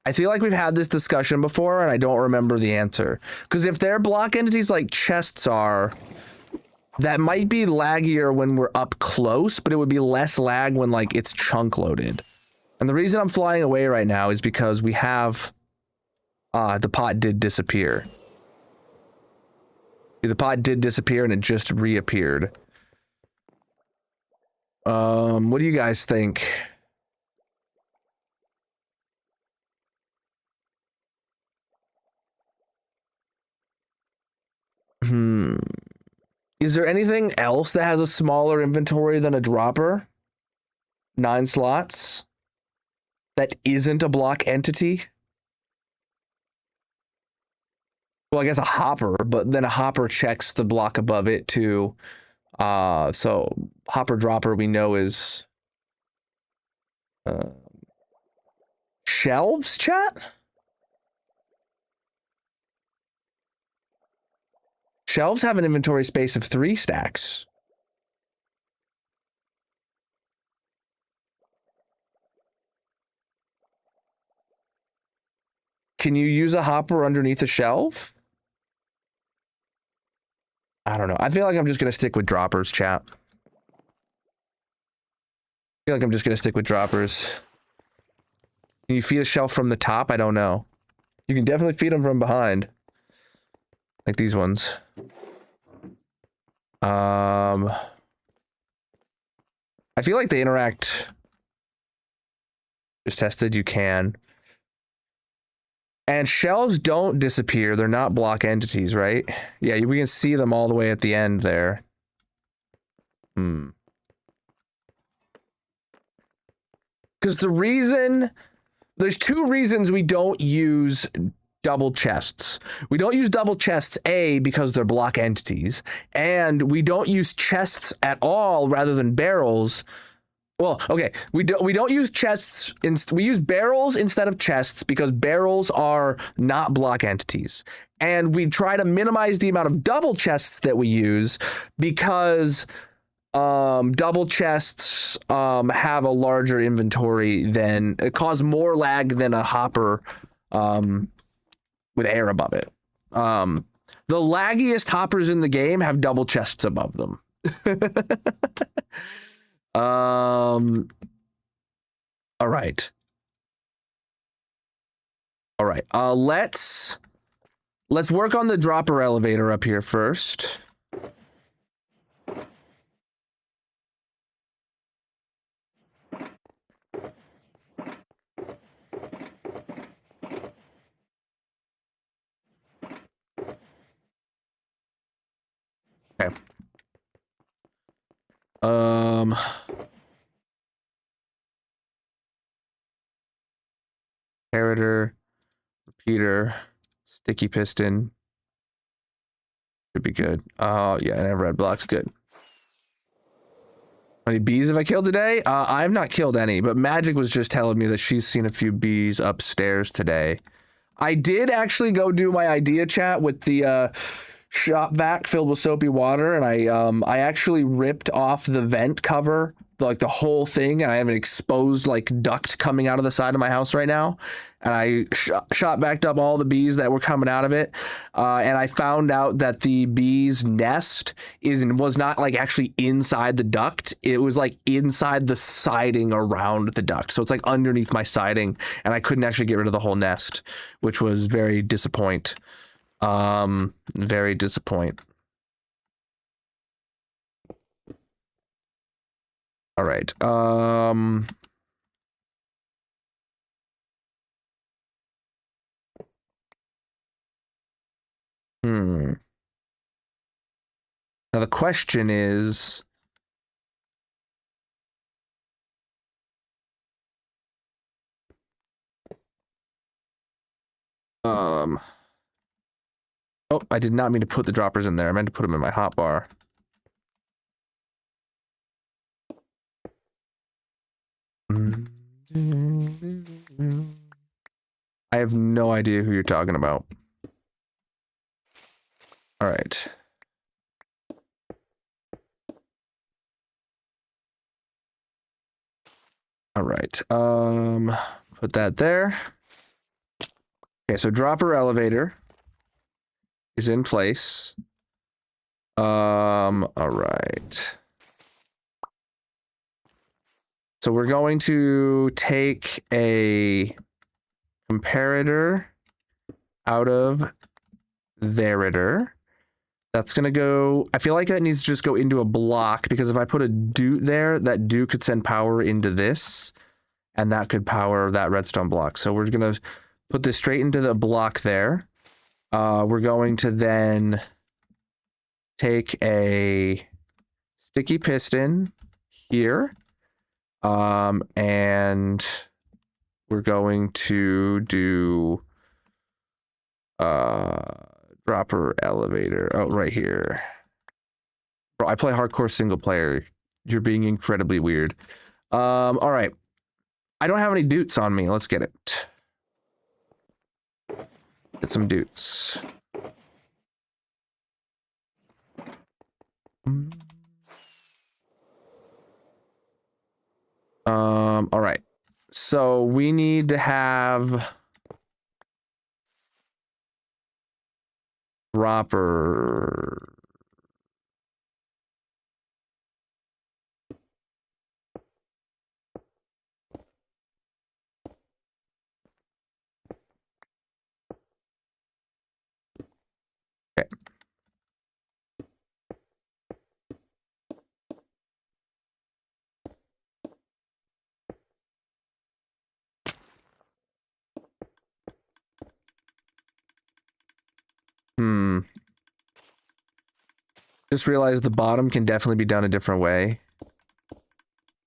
I feel like we've had this discussion before and I don't remember the answer. Because if they're block entities like chests are, that might be laggier when we're up close, but it would be less lag when like it's chunk loaded. And the reason I'm flying away right now is because we have the pot did disappear. The pot did disappear and it just reappeared. What do you guys think? Is there anything else that has a smaller inventory than a dropper? 9 slots? That isn't a block entity? Well, I guess a hopper, but then a hopper checks the block above it too. So hopper dropper we know is shelves, chat? Shelves have an inventory space of 3 stacks. Can you use a hopper underneath a shelf? I don't know. I feel like I'm just going to stick with droppers, chat. I feel like I'm just going to stick with droppers. Can you feed a shelf from the top? I don't know. You can definitely feed them from behind. Like these ones. I feel like they interact. Just tested, you can. And shelves don't disappear. They're not block entities, right? Yeah, we can see them all the way at the end there. Because there's 2 reasons we don't use double chests. We don't use double chests, A, because they're block entities, and we don't use chests at all rather than barrels. Well, okay, we don't use chests. We use barrels instead of chests because barrels are not block entities, and we try to minimize the amount of double chests that we use because double chests have a larger inventory than it cause more lag than a hopper with air above it. The laggiest hoppers in the game have double chests above them. All right. Let's work on the dropper elevator up here first. Okay. Inheritor, repeater, sticky piston, Should be good. Oh, yeah, and I have red blocks. Good. How many bees have I killed today? I've not killed any, but Magic was just telling me that she's seen a few bees upstairs today. I did actually go do my idea chat with the shop vac filled with soapy water, and I actually ripped off the vent cover, like the whole thing, and I have an exposed like duct coming out of the side of my house right now. And I shot backed up all the bees that were coming out of it, and I found out that the bees' nest was not like actually inside the duct. It was like inside the siding around the duct, so it's like underneath my siding, and I couldn't actually get rid of the whole nest, which was very disappoint. Very disappoint. All right. Now the question is, oh, I did not mean to put the droppers in there. I meant to put them in my hotbar. I have no idea who you're talking about. All right. All right. Put that there. Okay, so dropper elevator is in place. All right. So we're going to take a comparator out of theritor. That's going to go, I feel like that needs to just go into a block, because if I put a Doot there, that Doot could send power into this, and that could power that redstone block. So we're going to put this straight into the block there. We're going to then take a sticky piston here, and we're going to do dropper elevator. Oh, right here. Bro, I play hardcore single player. You're being incredibly weird. All right. I don't have any Doots on me. Let's get it. Get some Doots. All right. So we need to have dropper. Okay. Just realized the bottom can definitely be done a different way.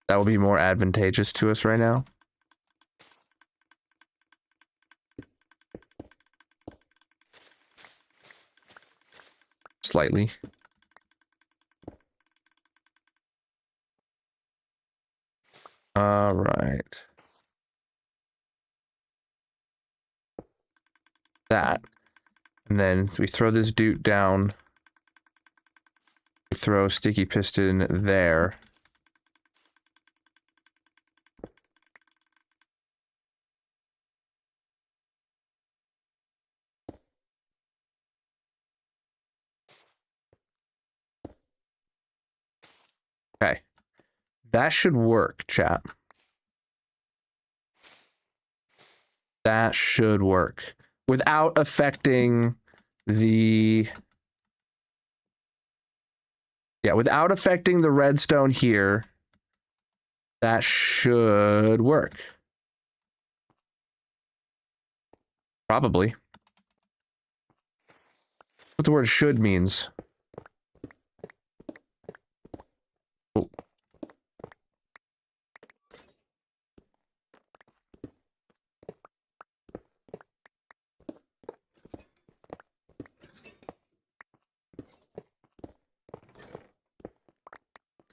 That will be more advantageous to us right now. Slightly. All right. That. And then we throw this Doot down. We throw sticky piston there. Okay. That should work, chat. That should work. Without affecting the... Yeah, without affecting the redstone here, that should work. Probably. What the word should means. Oh.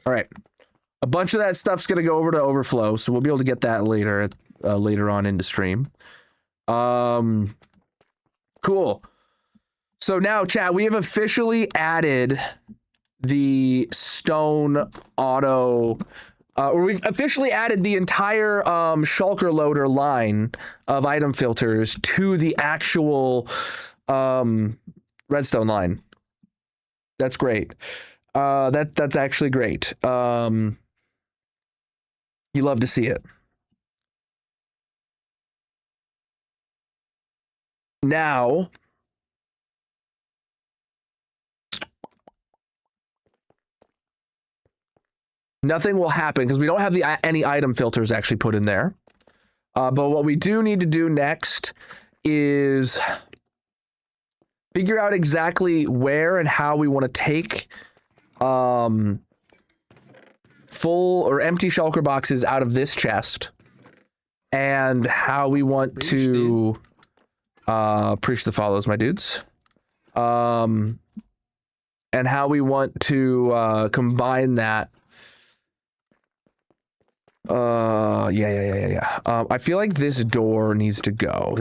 All right. A bunch of that stuff's going to go over to overflow, so we'll be able to get that later on into stream. Cool. So now, chat, we have officially added the stone auto, or we've officially added the entire shulker loader line of item filters to the actual redstone line. That's great. That's actually great. You love to see it. Now, nothing will happen because we don't have any item filters actually put in there. But what we do need to do next is figure out exactly where and how we want to take full or empty shulker boxes out of this chest, and how we want to preach the follows, my dudes. And how we want to combine that. Yeah. I feel like this door needs to go.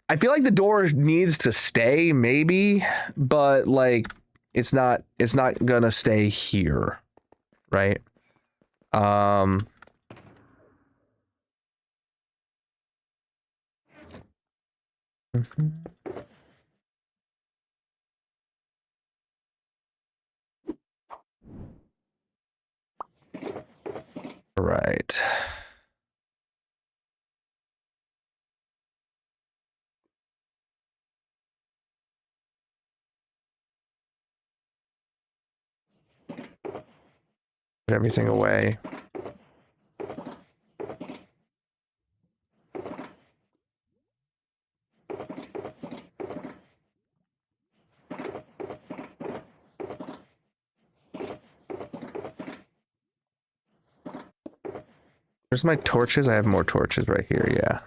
I feel like the door needs to stay, maybe, but like it's not gonna stay here, right? All right. Put everything away. Where's my torches? I have more torches right here, yeah.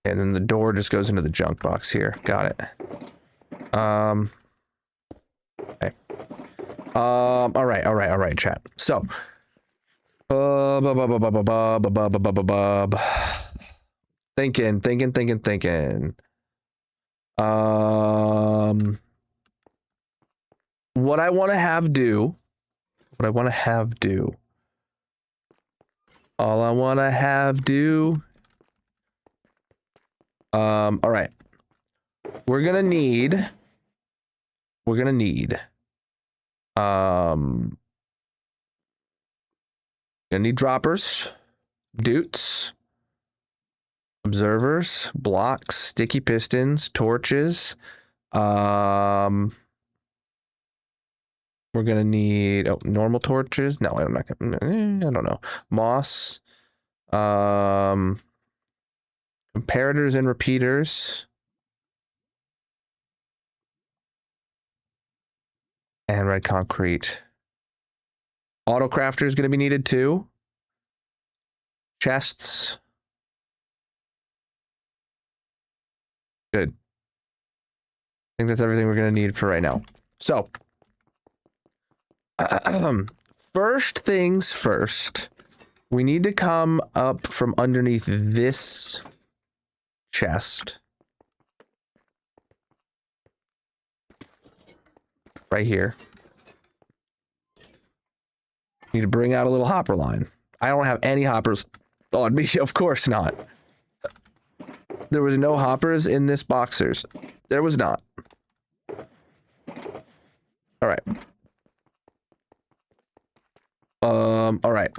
And then the door just goes into the junk box here. Got it. Okay. All right, chat. So, thinking. What I want to have do. All I want to have do. All right. We're gonna need droppers, doots, observers, blocks, sticky pistons, torches. We're gonna need normal torches. No, I'm not gonna. I don't know. Moss. Comparators and repeaters. And red concrete. Auto crafter is going to be needed too. Chests. Good. I think that's everything we're going to need for right now. So, first things first, we need to come up from underneath this chest. Right here. Need to bring out a little hopper line. I don't have any hoppers on me. Of course not. There was no hoppers in this boxers. There was not. All right. All right.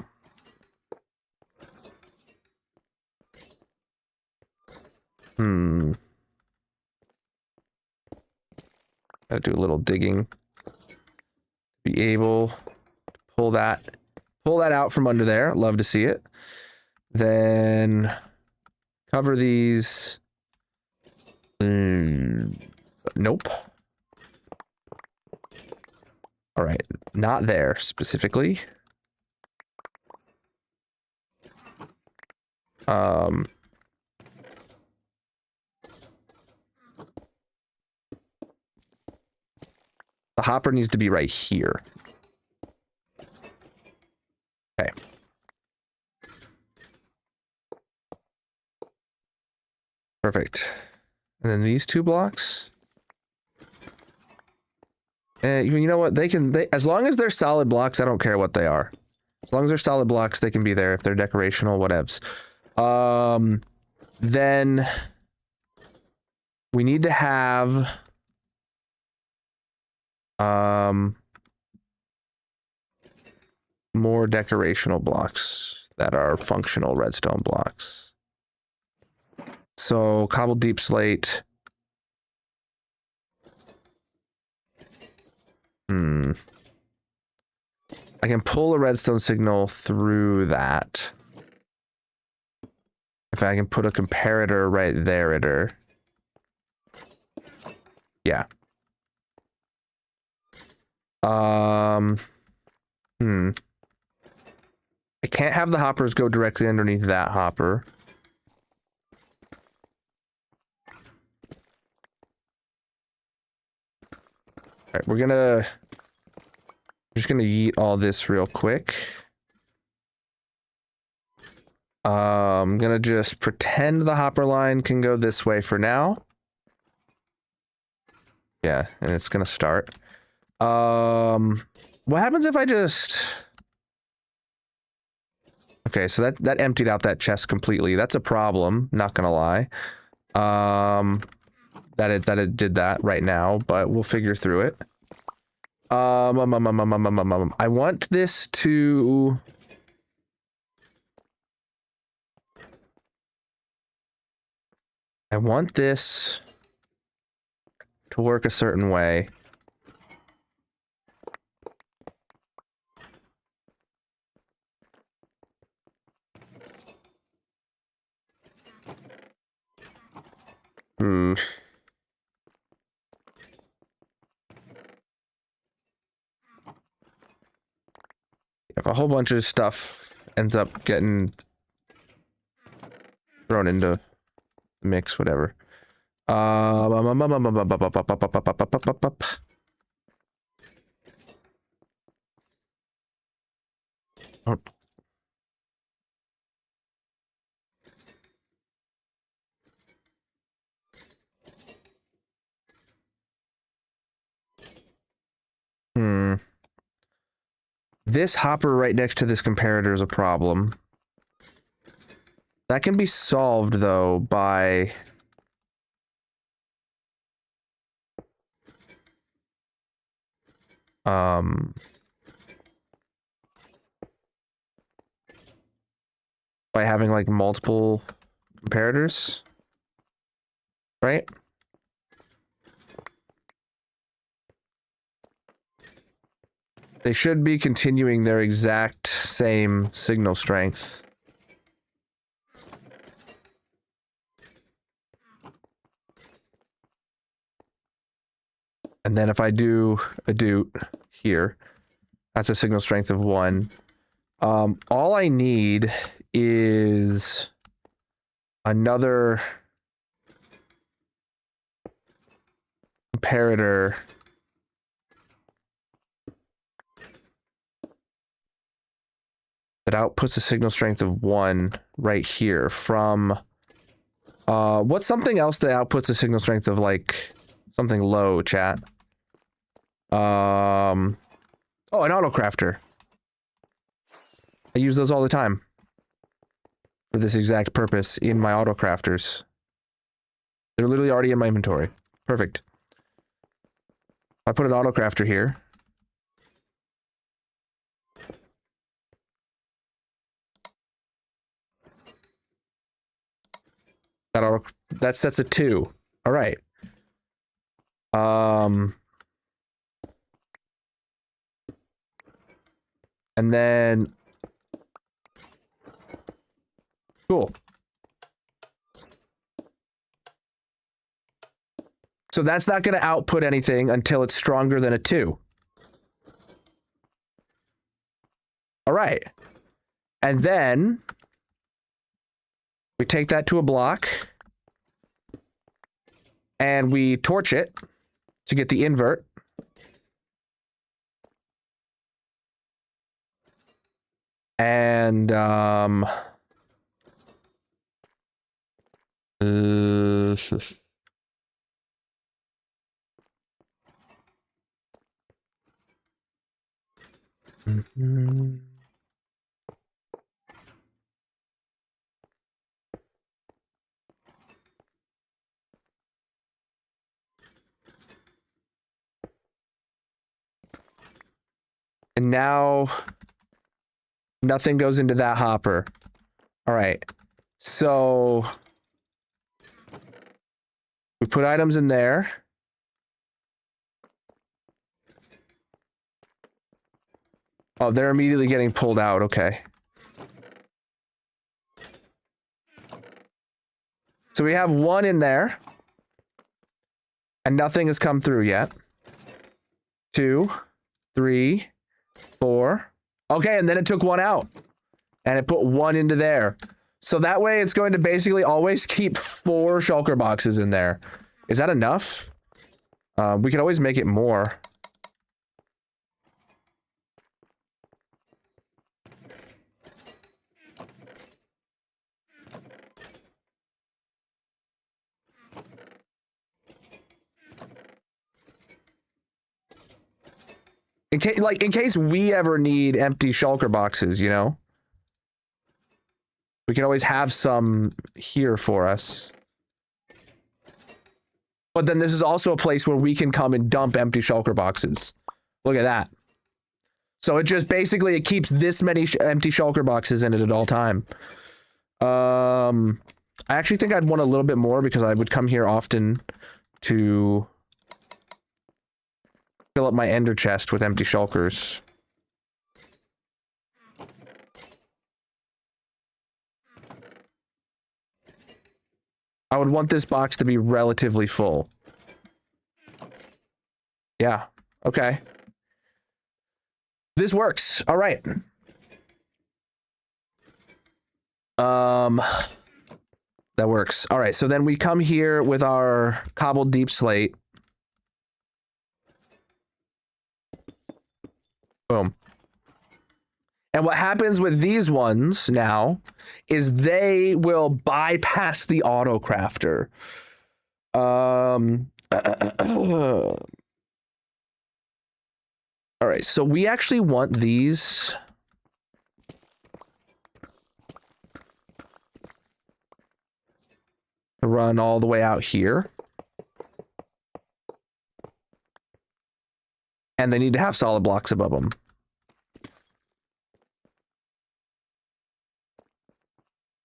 Gotta do a little digging. Be able to pull that out from under there. Love to see it. Then cover these. Nope. All right, not there specifically. The hopper needs to be right here. Okay. Perfect. And then these 2 blocks. And you know what? They as long as they're solid blocks, I don't care what they are. As long as they're solid blocks, they can be there. If they're decorational, whatevs. Then we need to have more decorational blocks that are functional redstone blocks. So cobbled deep slate. I can pull a redstone signal through that. If I can put a comparator right there, yeah. I can't have the hoppers go directly underneath that hopper. All right, we're just gonna yeet all this real quick. I'm gonna just pretend the hopper line can go this way for now. Yeah, and it's gonna start. What happens if I just... Okay, so that emptied out that chest completely. That's a problem, not gonna lie. That it did that right now, but we'll figure through it. I want this to... I want this to work a certain way. If a whole bunch of stuff ends up getting thrown into the mix, whatever. This hopper right next to this comparator is a problem. That can be solved, though, by... by having, like, multiple comparators. Right? They should be continuing their exact same signal strength. And then if I do a doot here, that's a signal strength of 1. All I need is another comparator that outputs a signal strength of 1 right here from... what's something else that outputs a signal strength of, like, something low, chat? Oh, an autocrafter. I use those all the time for this exact purpose in my autocrafters. They're literally already in my inventory. Perfect. I put an autocrafter here. That sets a 2. All right. And then... Cool. So that's not going to output anything until it's stronger than a 2. All right. And then we take that to a block and we torch it to get the invert. And mhm. And now nothing goes into that hopper. All right. So we put items in there. Oh, they're immediately getting pulled out. Okay. So we have one in there. And nothing has come through yet. 2, 3, 4. Okay, and then it took one out. And it put one into there. So that way it's going to basically always keep 4 shulker boxes in there. Is that enough? We could always make it more. In case we ever need empty shulker boxes, you know? We can always have some here for us. But then this is also a place where we can come and dump empty shulker boxes. Look at that. So it just basically, it keeps this many empty shulker boxes in it at all time. I actually think I'd want a little bit more because I would come here often to fill up my ender chest with empty shulkers. I would want this box to be relatively full. Yeah. Okay. This works. All right. That works. All right. So then we come here with our cobbled deep slate. Boom. And what happens with these ones now is they will bypass the auto crafter. All right, so we actually want these. To run all the way out here. And they need to have solid blocks above them.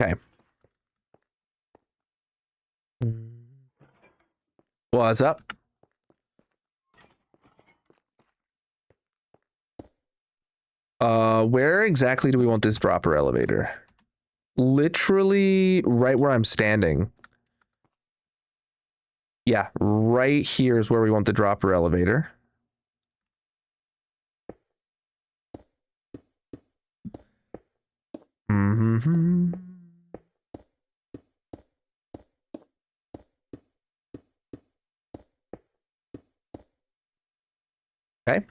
Okay. What's up? Where exactly do we want this dropper elevator? Literally right where I'm standing. Yeah, right here is where we want the dropper elevator. Mm-hmm. Okay.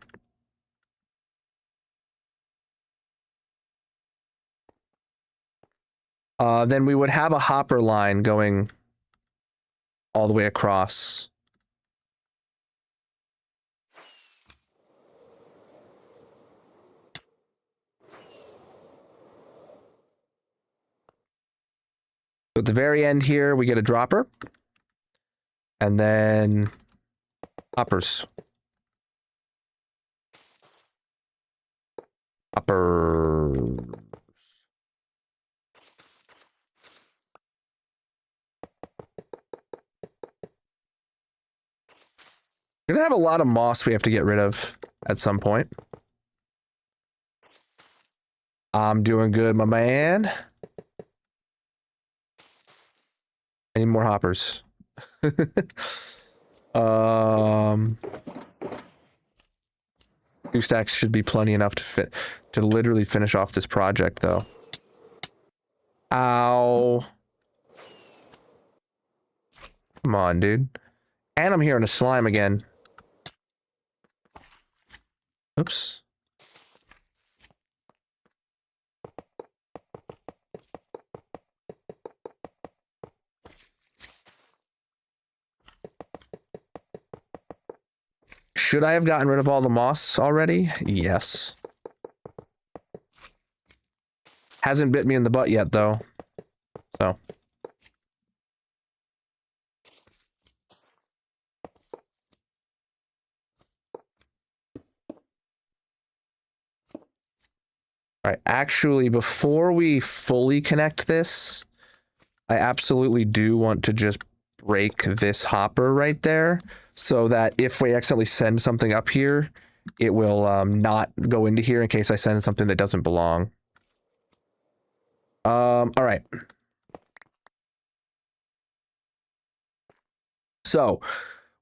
Then we would have a hopper line going all the way across. So at the very end here, we get a dropper. And then hoppers. Hoppers. We're gonna have a lot of moss we have to get rid of at some point. I'm doing good, my man. I need more hoppers. 2 stacks should be plenty enough to literally finish off this project, though. Ow. Come on, dude. And I'm hearing a slime again. Oops. Should I have gotten rid of all the moss already? Yes. Hasn't bit me in the butt yet, though. So. All right, actually, before we fully connect this, I absolutely do want to just break this hopper right there so that if we accidentally send something up here, it will not go into here in case I send something that doesn't belong. All right. So,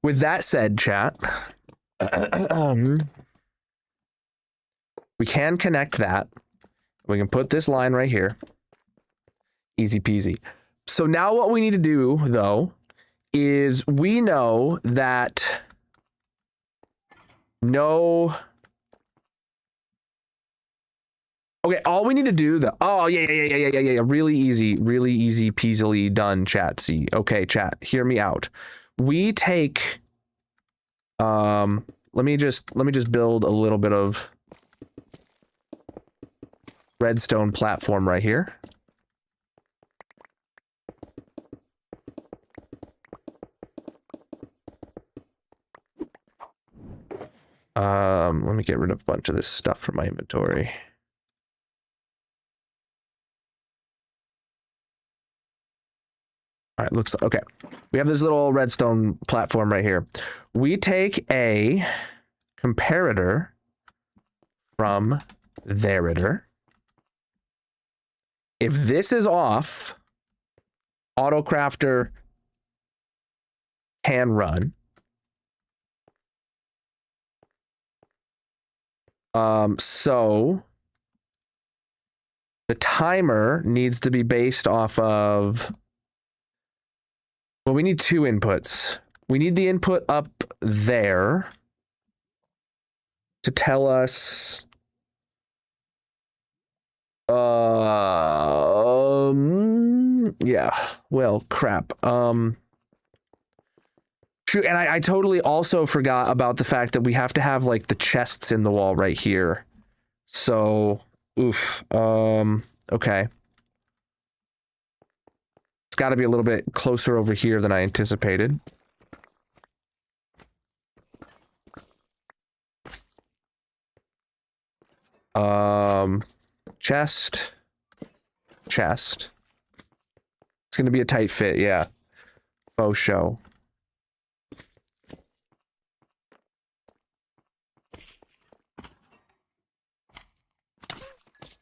with that said, chat, we can connect that. We can put this line right here. Easy peasy. So now what we need to do, though, is we know that no... Okay, all we need to do, though... Oh, yeah. Really easy peasily done, chat. See, okay, chat, hear me out. We take... let me just build a little bit of redstone platform right here. Let me get rid of a bunch of this stuff from my inventory. All right, looks like, okay. We have this little redstone platform right here. We take a comparator from theritor. If this is off, AutoCrafter can run. So the timer needs to be based off of, well, we need two inputs. We need the input up there to tell us yeah, well, crap. Shoot, and I totally also forgot about the fact that we have to have like the chests in the wall right here. So, oof. Okay. It's got to be a little bit closer over here than I anticipated. Chest. It's going to be a tight fit, yeah. Faux show.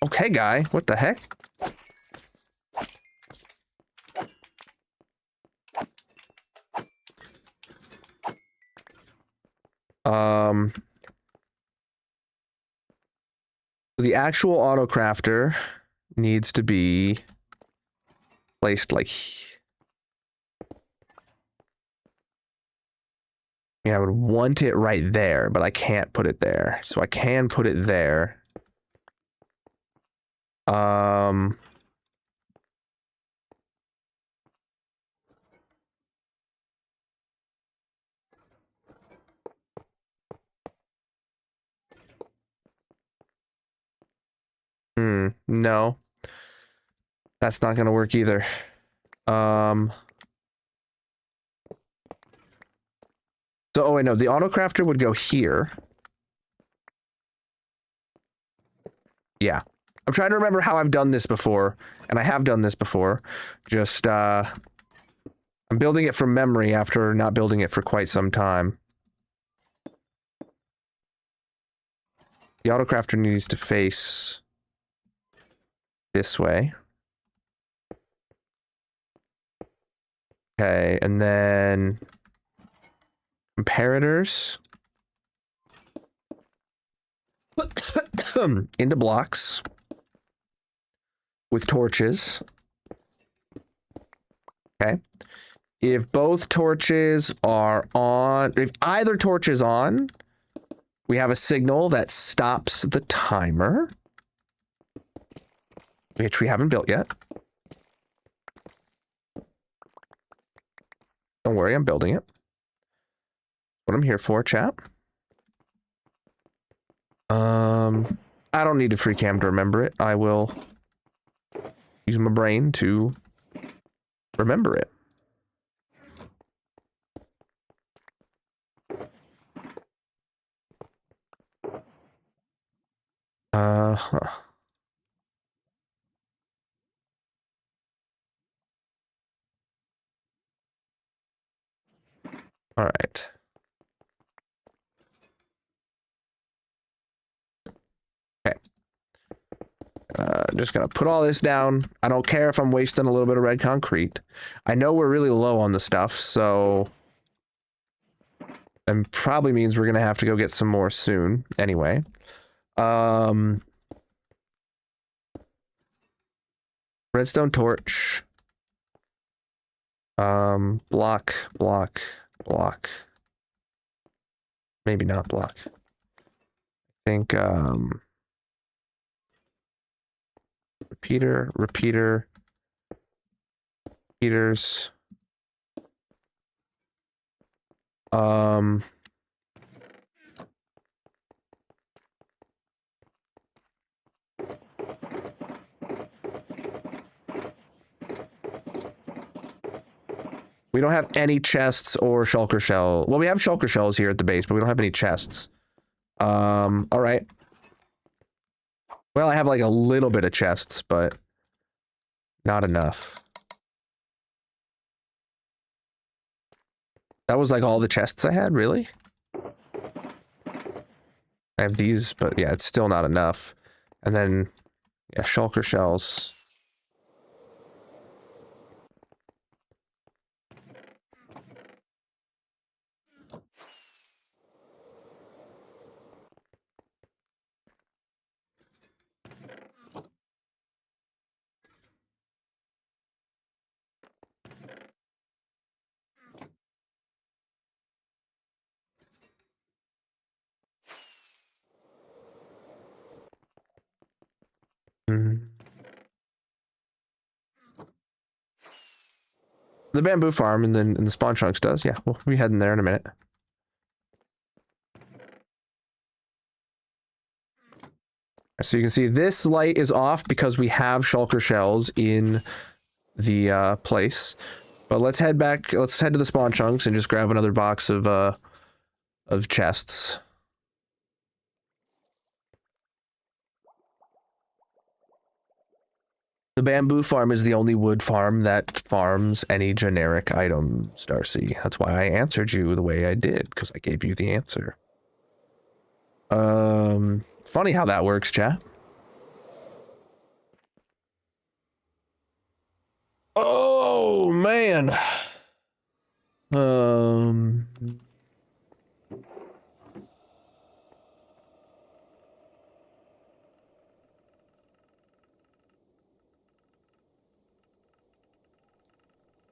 Okay, guy, what the heck? The actual AutoCrafter needs to be placed like, yeah, I would want it right there, but I can't put it there. So I can put it there. No. That's not gonna work either. So, oh wait, no, the AutoCrafter would go here. Yeah. I'm trying to remember how I've done this before, and I have done this before. Just, I'm building it from memory after not building it for quite some time. The AutoCrafter needs to face this way. Okay, and then comparators into blocks with torches. Okay. If both torches are on, if either torch is on, we have a signal that stops the timer, which we haven't built yet. Don't worry, I'm building it. What I'm here for, chap. I don't need a free cam to remember it. I will use my brain to remember it. Huh. All right. Okay. Just gonna put all this down. I don't care if I'm wasting a little bit of red concrete. I know we're really low on the stuff, so... And probably means we're gonna have to go get some more soon, anyway. Redstone torch. Block. Maybe not block. I think, repeaters. We don't have any chests or shulker shell. Well, we have shulker shells here at the base, but we don't have any chests. All right. Well, I have like a little bit of chests, but not enough. That was like all the chests I had, really? I have these, but yeah, it's still not enough. And then, yeah, shulker shells. The bamboo farm and then the spawn chunks does. Yeah, we'll be heading there in a minute. So you can see this light is off because we have shulker shells in the place. But let's head back. Let's head to the spawn chunks and just grab another box of chests. The bamboo farm is the only wood farm that farms any generic items, Darcy. That's why I answered you the way I did, because I gave you the answer. Funny how that works, chat. Oh, man.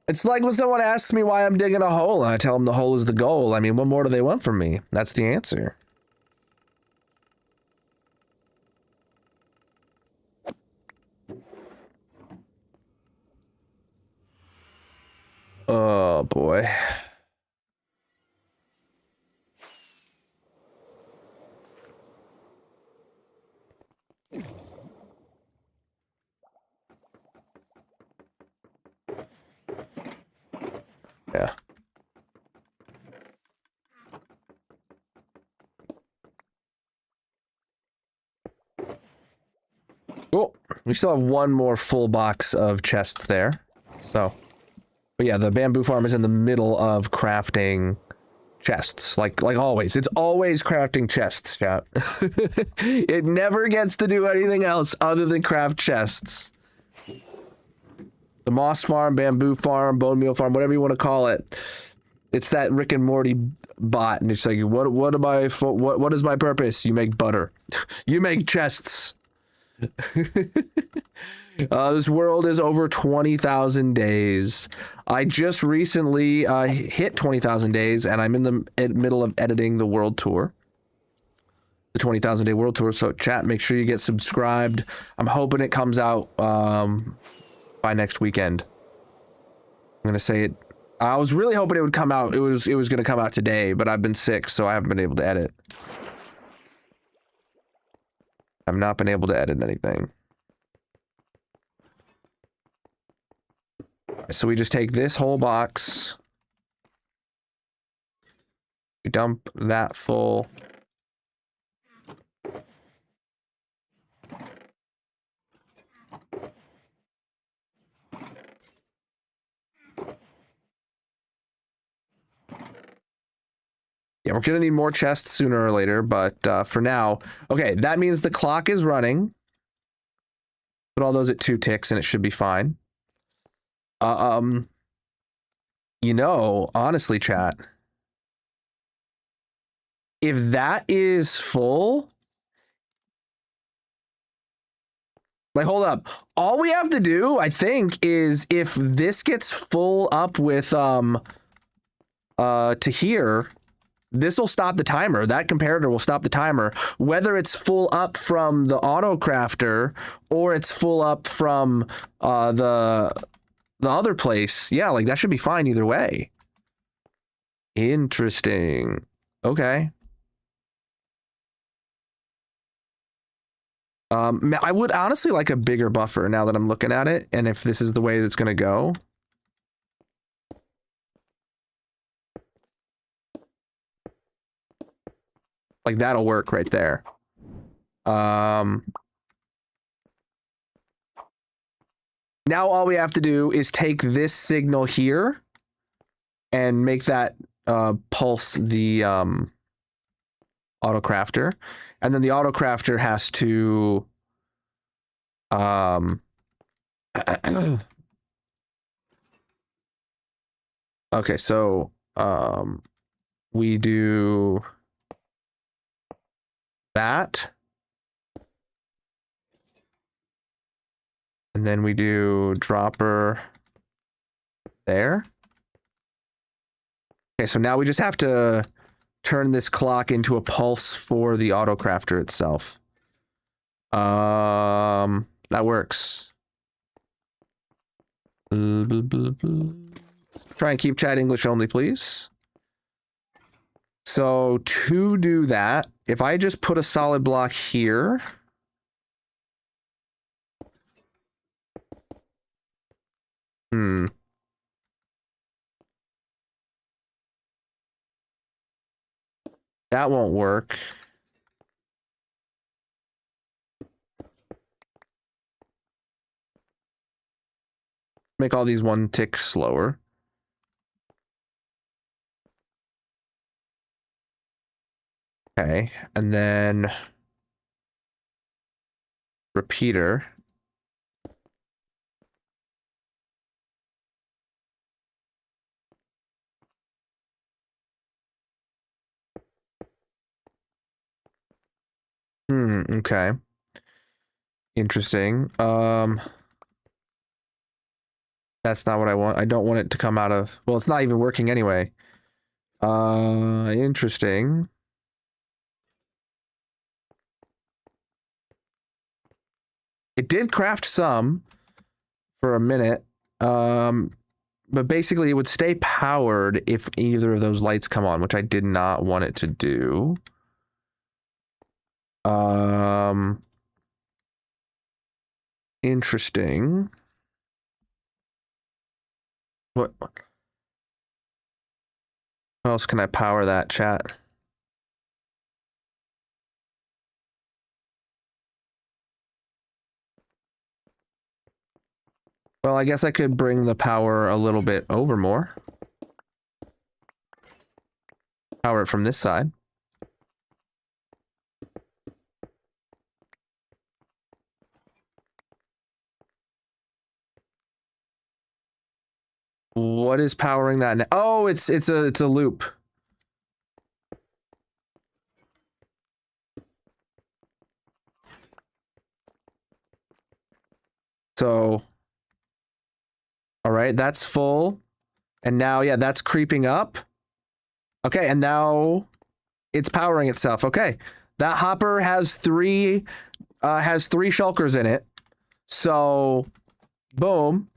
It's like when someone asks me why I'm digging a hole and I tell them the hole is the goal. I mean, what more do they want from me? That's the answer. Oh, boy. Yeah. Cool. We still have one more full box of chests there. So, but yeah, the bamboo farm is in the middle of crafting chests. Like always. It's always crafting chests, chat. It never gets to do anything else other than craft chests. The moss farm, bamboo farm, bone meal farm, whatever you want to call it. It's that Rick and Morty bot, and it's like, what is my purpose? You make butter. You make chests. This world is over 20,000 days. I just recently hit 20,000 days, and I'm in the middle of editing the world tour. The 20,000 day world tour. So chat, make sure you get subscribed. I'm hoping it comes out by next weekend. I'm gonna say it. I was really hoping it would come out. It was gonna come out today, but I've been sick, so I haven't been able to edit. I've not been able to edit anything. So we just take this whole box. We dump that full. Yeah, we're gonna need more chests sooner or later, but for now, okay, that means the clock is running. Put all those at 2 ticks and it should be fine. You know, honestly, chat, if that is full, like, hold up. All we have to do, I think, is if this gets full up with to here, this will stop the timer. That comparator will stop the timer, whether it's full up from the auto crafter or it's full up from the other place. Yeah, like that should be fine either way. Interesting. Okay. I would honestly like a bigger buffer now that I'm looking at it, and if this is the way that's going to go. Like that'll work right there. Now all we have to do is take this signal here and make that pulse the auto crafter, and then the auto crafter has to okay, so we do that, and then we do dropper there. Okay, so now we just have to turn this clock into a pulse for the auto crafter itself. That works. Try and keep chat English only, please. So to do that, if I just put a solid block here, that won't work. Make all these 1 tick slower. Okay, and then repeater. Okay. Interesting. That's not what I want. I don't want it to come out of, well, it's not even working anyway. Interesting. It did craft some for a minute. But basically it would stay powered if either of those lights come on, which I did not want it to do. Interesting. What else can I power that, chat? Well, I guess I could bring the power a little bit over more. Power it from this side. What is powering that now? Oh, it's a loop. So, all right, that's full. And now, yeah, that's creeping up. Okay, and now it's powering itself. Okay, that hopper has three shulkers in it. So, boom.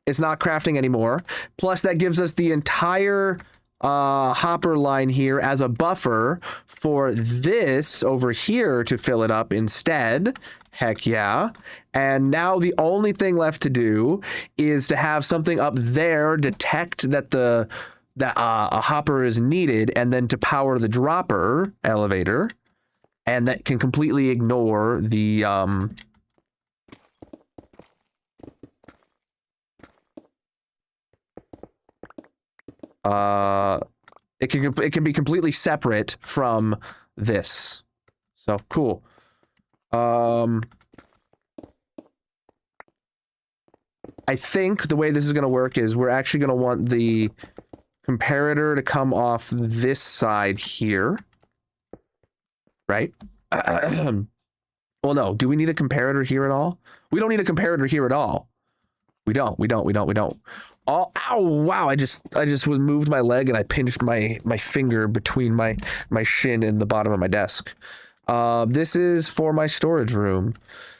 It's not crafting anymore. Plus, that gives us the entire hopper line here as a buffer for this over here to fill it up instead. Heck yeah. And now the only thing left to do is to have something up there detect that a hopper is needed, and then to power the dropper elevator, and that can completely ignore the it can be completely separate from this. So cool. I think the way this is going to work is we're actually going to want the comparator to come off this side here. Right? Well, no. Do we need a comparator here at all? We don't need a comparator here at all. We don't. Oh, ow, wow. I just moved my leg and I pinched my finger between my shin and the bottom of my desk. This is for my storage room.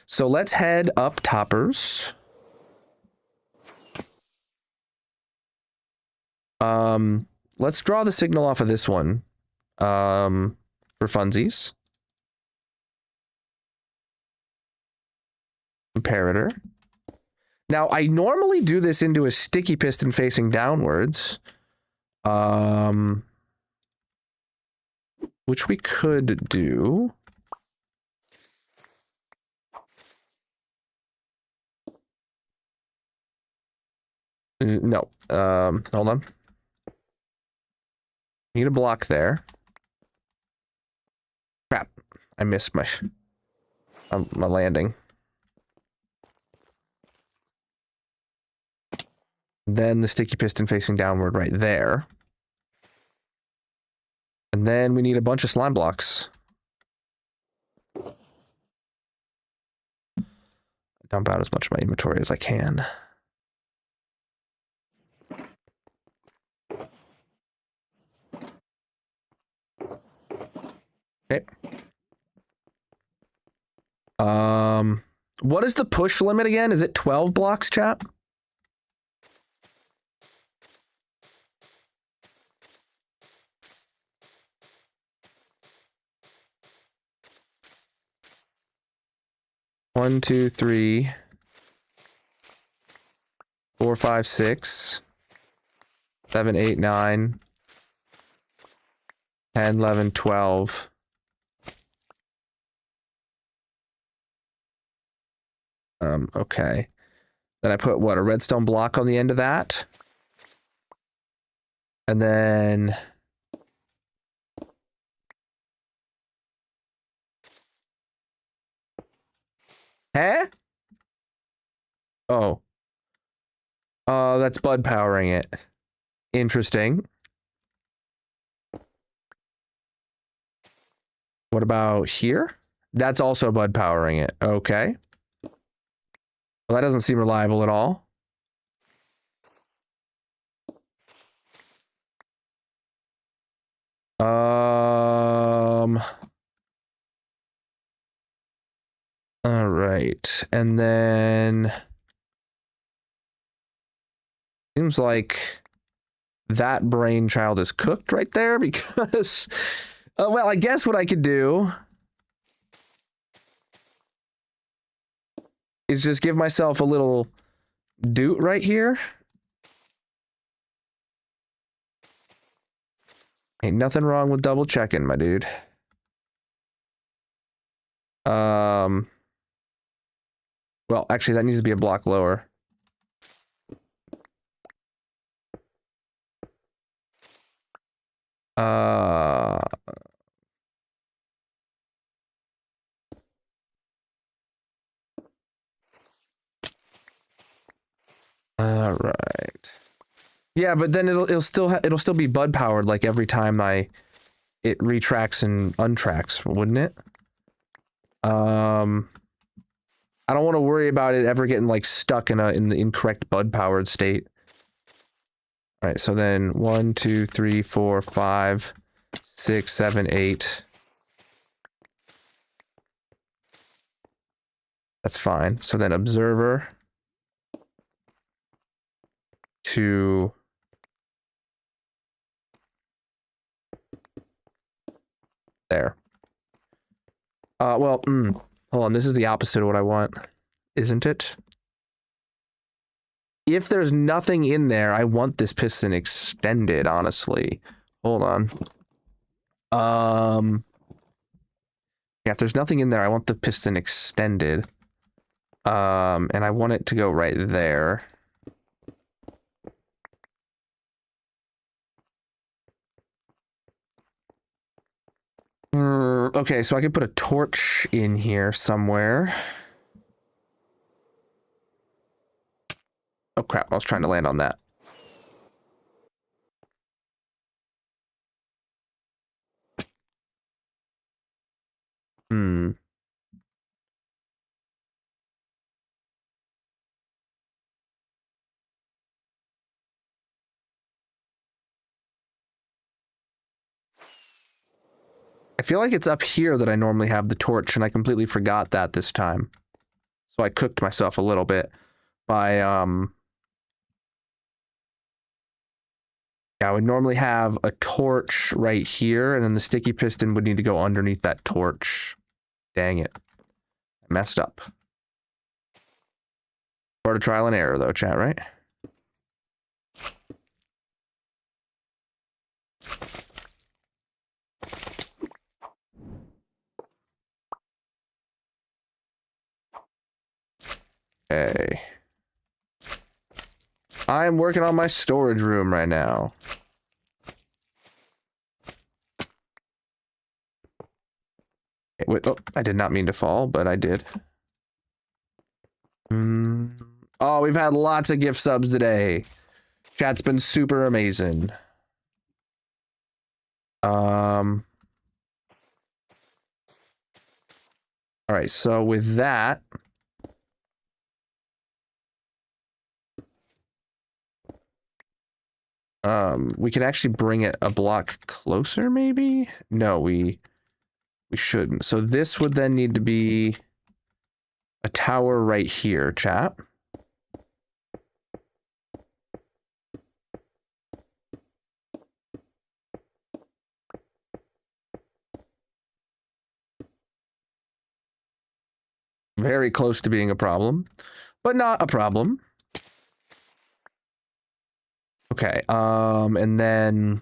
So let's head up toppers. Let's draw the signal off of this one. For funsies. Comparator. Now, I normally do this into a sticky piston facing downwards. Which we could do. No. Hold on. Need a block there. Crap. I missed my landing. Then the sticky piston facing downward right there. And then we need a bunch of slime blocks. Dump out as much of my inventory as I can. Okay. What is the push limit again? Is it 12 blocks, chat? One, two, three, 4, 5, 6, 7, 8, 9, 10, 11, 12. Okay. Then I put what, a redstone block on the end of that? And then huh? Oh. That's bud powering it. Interesting. What about here? That's also bud powering it. Okay. Well, that doesn't seem reliable at all. All right. And then seems like that brainchild is cooked right there because well, I guess what I could do is just give myself a little doot right here. Ain't nothing wrong with double checking, my dude. Well, actually, that needs to be a block lower. All right. Yeah, but then it'll still be bud powered like every time it retracts and untracks, wouldn't it? I don't want to worry about it ever getting like stuck in the incorrect bud powered state. All right, so then 1, 2, 3, 4, 5, 6, 7, 8. That's fine. So then observer to There. Well, hold on. This is the opposite of what I want, isn't it? If there's nothing in there, I want this piston extended, honestly. Hold on. Yeah, if there's nothing in there, I want the piston extended. And I want it to go right there. Okay, so I could put a torch in here somewhere. Oh crap, I was trying to land on that. I feel like it's up here that I normally have the torch, and I completely forgot that this time. So I cooked myself a little bit by, yeah, I would normally have a torch right here, and then the sticky piston would need to go underneath that torch. Dang it. I messed up. Part of trial and error, though, chat, right? Okay. I'm working on my storage room right now. Wait, oh, I did not mean to fall, but I did. Oh, we've had lots of gift subs today. Chat's been super amazing. All right, so with that, we can actually bring it a block closer, maybe? No, we shouldn't. So this would then need to be a tower right here, chat. Very close to being a problem, but not a problem. Okay, and then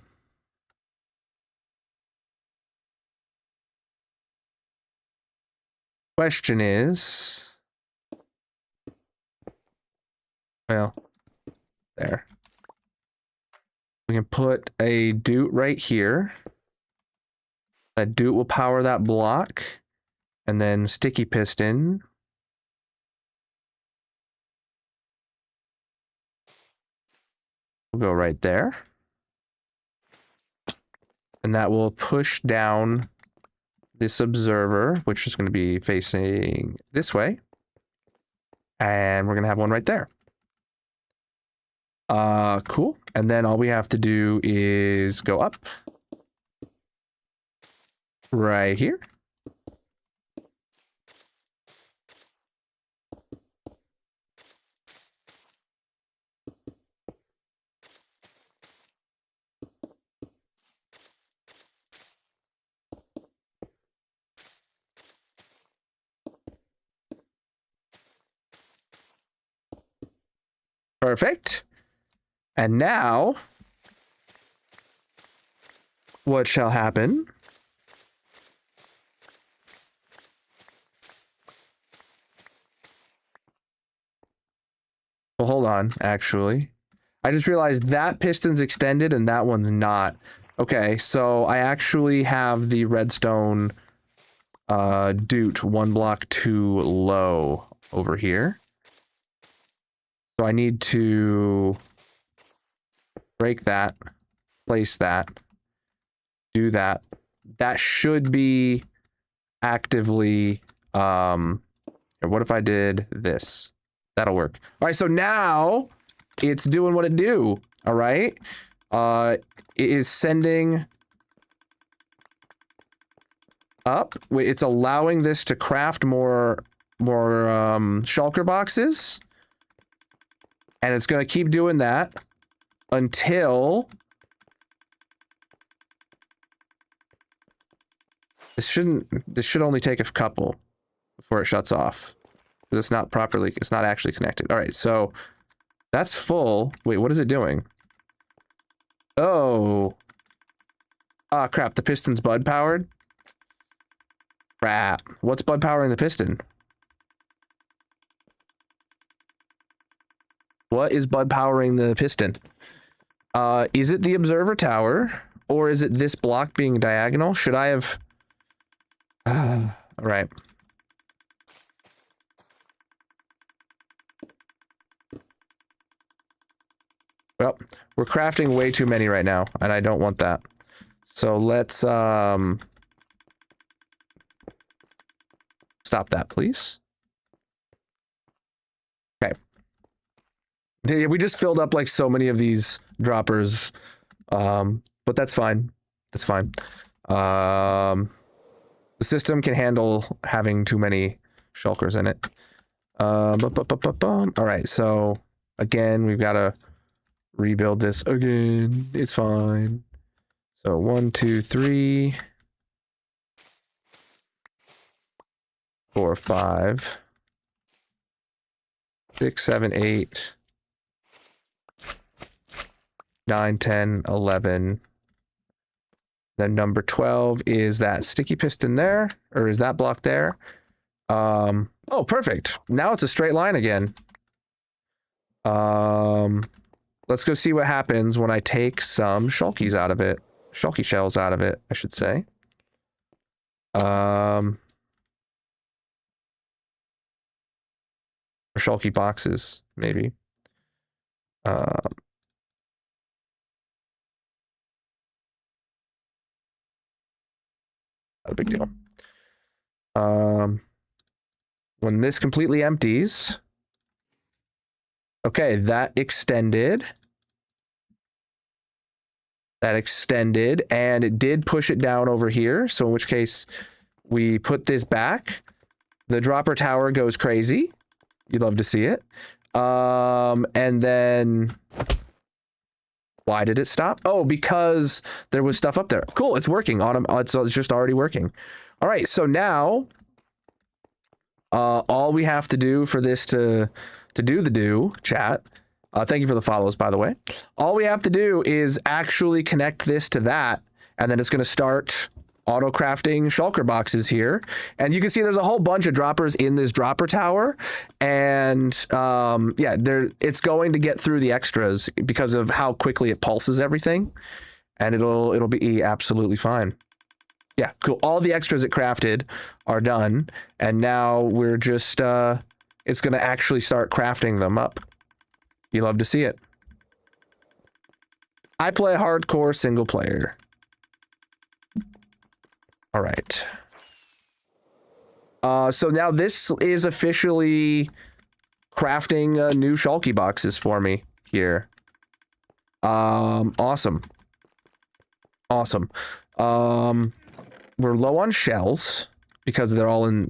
question is, well, there. We can put a doot right here. That doot will power that block, and then sticky piston. We'll go right there. And that will push down this observer, which is going to be facing this way. And we're going to have one right there. Cool. And then all we have to do is go up. Right here. Perfect. And now, what shall happen? Well, hold on, actually. I just realized that piston's extended and that one's not. Okay, so I actually have the redstone doot one block too low over here. So I need to break that, place that, do that. That should be actively, what if I did this? That'll work. All right, so now it's doing what it do, all right? It is sending up. Wait, it's allowing this to craft more shulker boxes. And it's going to keep doing that until This should only take a couple before it shuts off. It's not actually connected. All right, so that's full. Wait, what is it doing? Oh. Ah, crap, the piston's bud powered? Crap. What's bud powering the piston? What is bud powering the piston? Is it the observer tower? Or is it this block being diagonal? Should I have... all right. Well, we're crafting way too many right now, and I don't want that. So let's stop that, please. Okay. Yeah, we just filled up like so many of these droppers, but that's fine. That's fine. The system can handle having too many shulkers in it. All right, so again, we've got to rebuild this again. It's fine. So 1, 2, 3, 4, 5, 6, 7, 8, 9, 10, 11. Then number 12 is that sticky piston there, or is that block there? Oh, perfect. Now it's a straight line again. Let's go see what happens when I take some shulkies out of it. Shulky shells out of it, I should say. Or shulky boxes, maybe. Not a big deal. When this completely empties, okay, that extended. That extended, and it did push it down over here. So in which case, we put this back. The dropper tower goes crazy. You'd love to see it. And then, why did it stop? Oh, because there was stuff up there. Cool, it's working. It's just already working. All right, so now, all we have to do for this to do the do, chat. Thank you for the follows, by the way. All we have to do is actually connect this to that, and then it's going to start auto-crafting shulker boxes here. And you can see there's a whole bunch of droppers in this dropper tower, and yeah, it's going to get through the extras because of how quickly it pulses everything, and it'll be absolutely fine. Yeah, cool. All the extras it crafted are done, and now we're just it's going to actually start crafting them up. You love to see it. I play hardcore single player. All right. So now this is officially crafting new shulky boxes for me here. Awesome. Awesome. We're low on shells because they're all in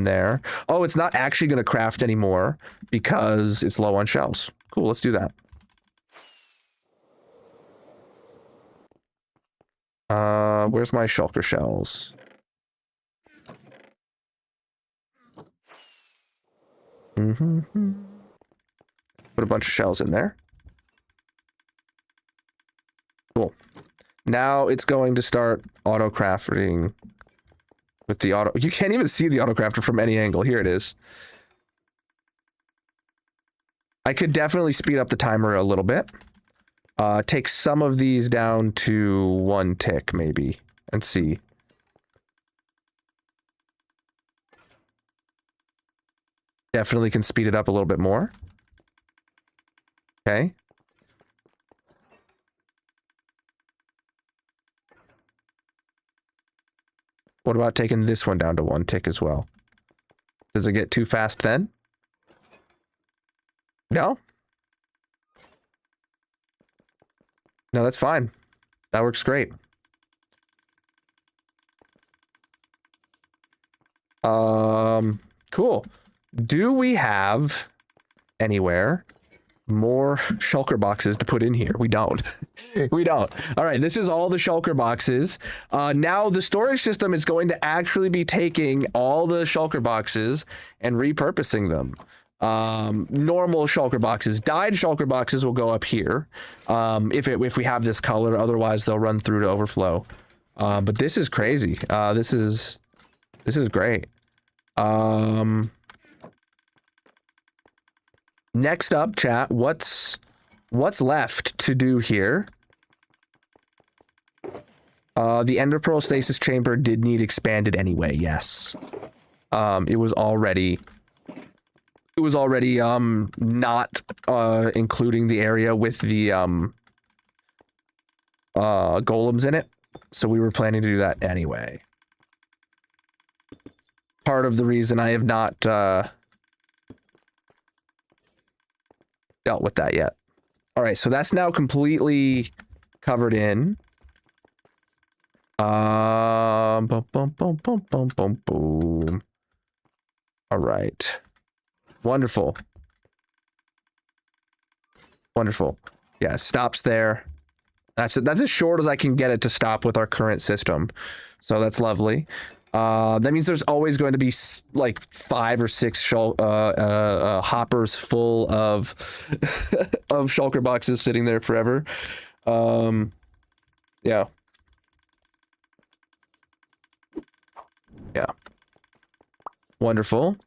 there. Oh, it's not actually going to craft anymore because it's low on shells. Cool, let's do that. Where's my shulker shells? Put a bunch of shells in there. Cool. Now it's going to start auto-crafting with the auto. You can't even see the auto-crafter from any angle. Here it is. I could definitely speed up the timer a little bit. Take some of these down to 1 tick, maybe, and see. Definitely can speed it up a little bit more. Okay. What about taking this one down to 1 tick as well? Does it get too fast then? No? No, that's fine. That works great. Cool. Do we have anywhere more shulker boxes to put in here. We don't. We don't. All right, this is all the shulker boxes. Now the storage system is going to actually be taking all the shulker boxes and repurposing them. Normal shulker boxes, dyed shulker boxes will go up here. If we have this color, otherwise they'll run through to overflow. But this is crazy. This is great. Next up, chat, what's left to do here? The Ender Pearl Stasis Chamber did need expanded anyway, yes. It was already not including the area with the golems in it, so we were planning to do that anyway. Part of the reason I have not dealt with that yet. All right, so that's now completely covered in. Boom, boom, boom, boom, boom, boom, boom. All right. Wonderful. Wonderful. Yeah, stops there. That's as short as I can get it to stop with our current system. So that's lovely. That means there's always going to be like 5 or 6 hoppers full of of shulker boxes sitting there forever. Yeah. Yeah. Wonderful.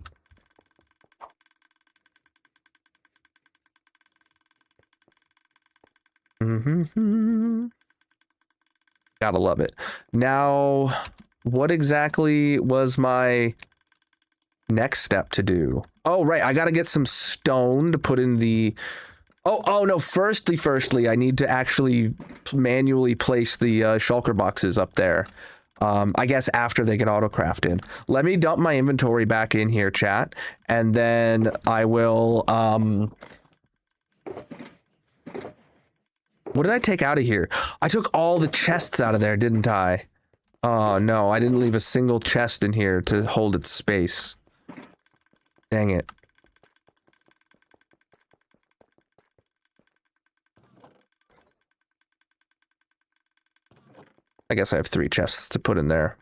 Gotta love it. Now, what exactly was my next step to do? Oh, right. I gotta get some stone to put in the... Oh no. Firstly, I need to actually manually place the shulker boxes up there. I guess after they get auto-crafted. Let me dump my inventory back in here, chat, and then I will... What did I take out of here? I took all the chests out of there, didn't I? Oh, no. I didn't leave a single chest in here to hold its space. Dang it. I guess I have 3 chests to put in there.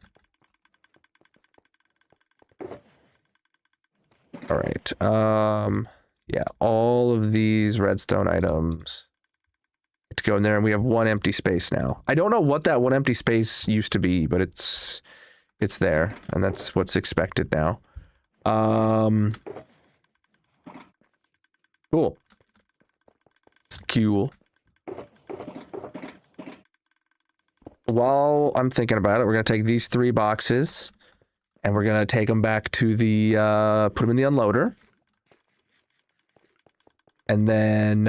All right. Yeah, all of these redstone items to go in there, and we have 1 empty space now. I don't know what that 1 empty space used to be, but it's there, and that's what's expected now. Cool. It's cool. While I'm thinking about it, we're gonna take these 3 boxes, and we're gonna take them back to the put them in the unloader, and then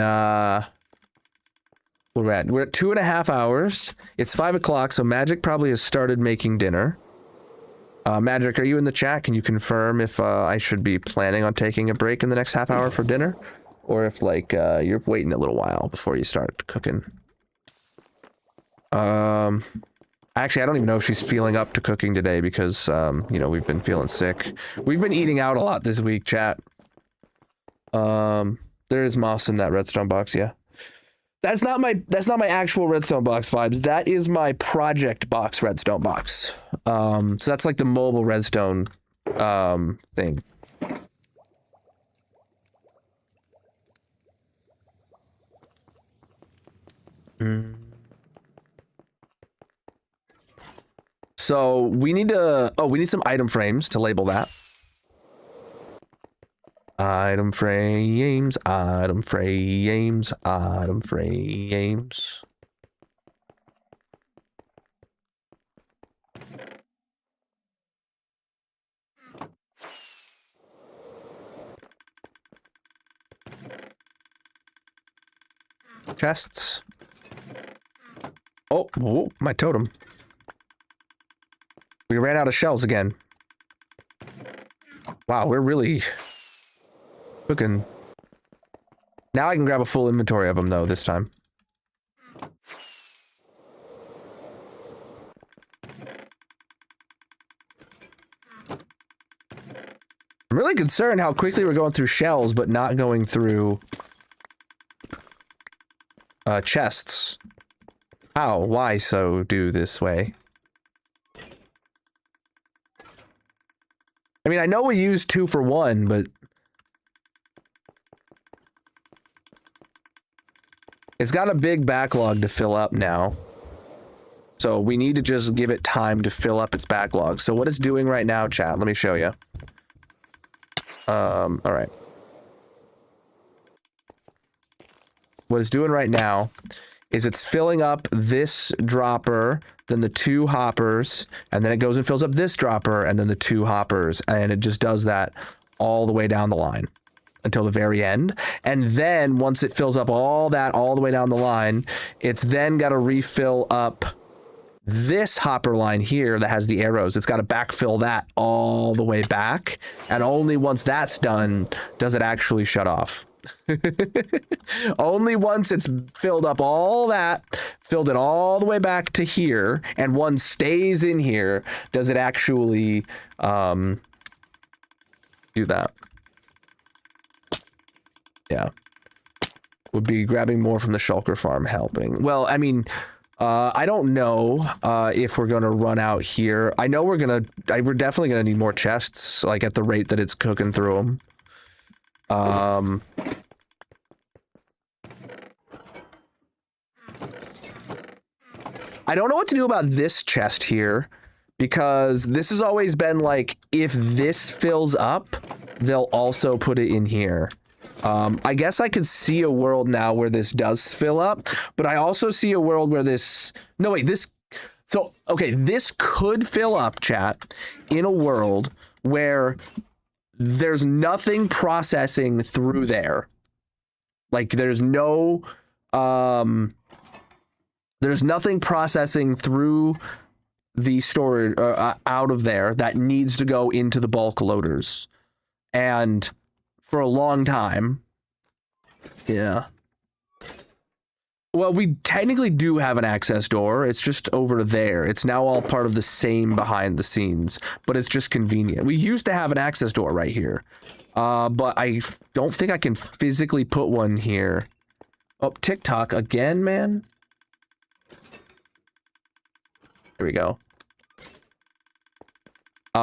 we're at 2.5 hours. It's 5 o'clock, so Magic probably has started making dinner. Magic, are you in the chat? Can you confirm if I should be planning on taking a break in the next half hour for dinner, or if like you're waiting a little while before you start cooking? Actually, I don't even know if she's feeling up to cooking today because you know, we've been feeling sick. We've been eating out a lot this week, chat. There is moss in that redstone box, yeah. That's not my actual redstone box vibes. That is my project box redstone box. So that's like the mobile redstone thing. So we need to we need some item frames to label that. Item frames, item frames, item frames. Chests. Oh, my totem. We ran out of shells again. Wow, we're really cooking. Now I can grab a full inventory of them, though, this time. I'm really concerned how quickly we're going through shells, but not going through chests. How? Why so do this way? I mean, I know we use 2 for 1, but it's got a big backlog to fill up now. So we need to just give it time to fill up its backlog. So what it's doing right now, chat, let me show you. All right. What it's doing right now is it's filling up this dropper, then the 2 hoppers, and then it goes and fills up this dropper, and then the 2 hoppers, and it just does that all the way down the line until the very end. And then once it fills up all that all the way down the line, it's then got to refill up this hopper line here that has the arrows. It's got to backfill that all the way back, and only once that's done does it actually shut off. Only once it's filled up all that, filled it all the way back to here, and one stays in here, does it actually do that. Yeah. Would be grabbing more from the shulker farm helping. Well, I mean, I don't know if we're going to run out here. I know we're definitely going to need more chests, like at the rate that it's cooking through them. I don't know what to do about this chest here, because this has always been like, if this fills up, they'll also put it in here. I guess I could see a world now where this does fill up, but I also see a world where this... No, wait, this... So, okay, this could fill up, chat, in a world where there's nothing processing through there. Like, there's no... There's nothing processing through the storage out of there that needs to go into the bulk loaders. And for a long time. Yeah. Well, we technically do have an access door. It's just over there. It's now all part of the same behind the scenes, but it's just convenient. We used to have an access door right here, but I don't think I can physically put one here. Oh, TikTok again, man. There we go.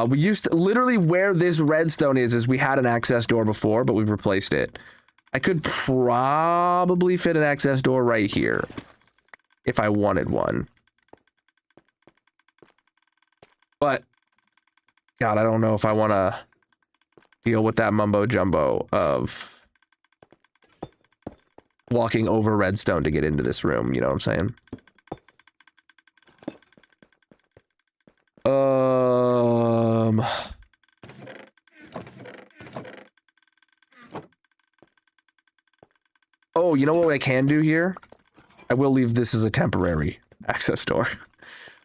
We used to, literally where this redstone is we had an access door before, but we've replaced it. I could probably fit an access door right here if I wanted one. But, God, I don't know if I want to deal with that mumbo jumbo of walking over redstone to get into this room. You know what I'm saying? Oh, you know what I can do here? I will leave this as a temporary access door.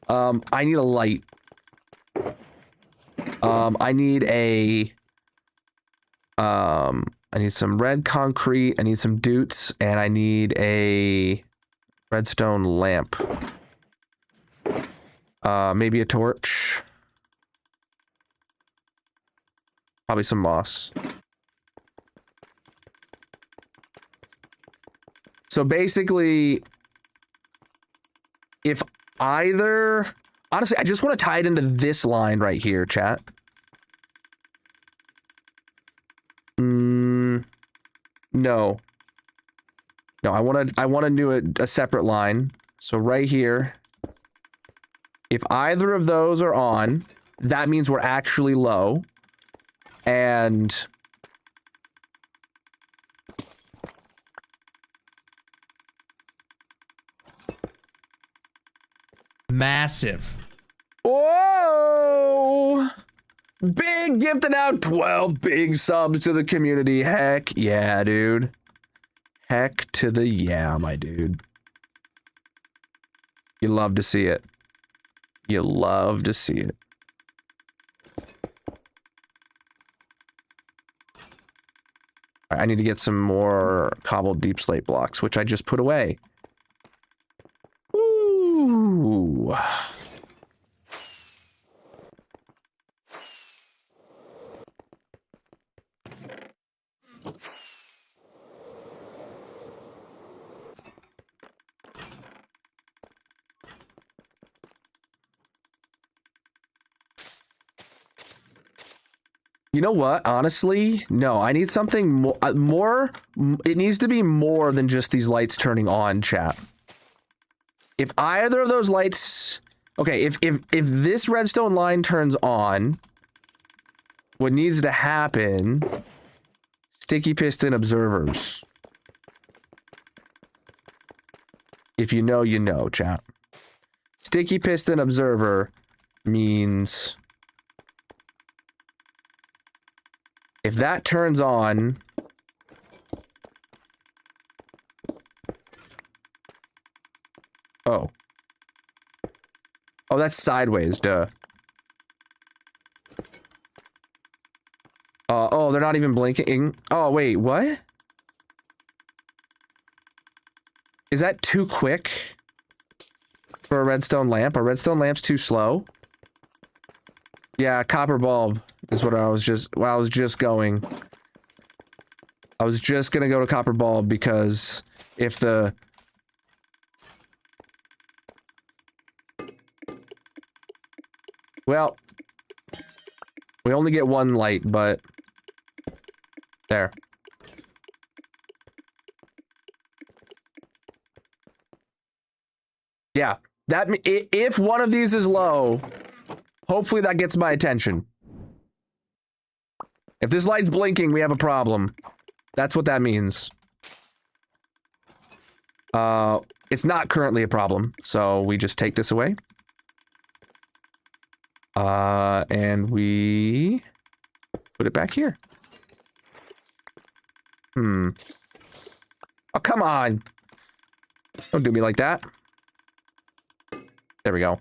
I need a light. I need some red concrete, I need some doots, and I need a redstone lamp. Maybe a torch. Probably some moss. So basically, if either... Honestly, I just want to tie it into this line right here, chat. No. No, I want to do a separate line. So right here, if either of those are on, that means we're actually low. And massive. whoa! Big gifting out 12 big subs to the community. Heck yeah, dude. Heck to the yeah, my dude. You love to see it. You love to see it. I need to get some more cobbled deep slate blocks, which I just put away. Ooh. You know what? Honestly, no. I need something more. It needs to be more than just these lights turning on, chat. If either of those lights... Okay, if this redstone line turns on, what needs to happen... Sticky piston observers. If you know, chat. Sticky piston observer means... If that turns on... Oh. Oh, that's sideways, duh. Oh, they're not even blinking. Oh, wait, what? Is that too quick for a redstone lamp? Are redstone lamps too slow? Yeah, copper bulb is what I was just going. I was just gonna go to copper bulb because if the... Well, we only get one light, but... There. Yeah, that if one of these is low, hopefully that gets my attention. If this light's blinking, we have a problem. That's what that means. It's not currently a problem, so we just take this away. And we put it back here. Oh, come on. Don't do me like that. There we go.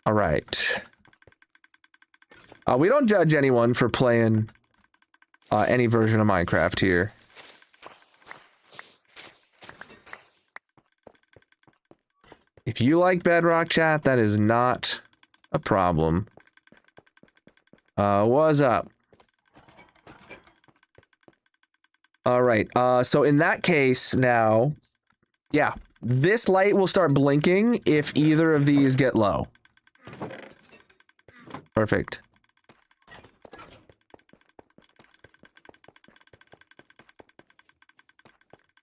All right. We don't judge anyone for playing any version of Minecraft here. If you like Bedrock, chat, that is not a problem. What's up? All right, so in that case now, yeah, this light will start blinking if either of these get low. Perfect.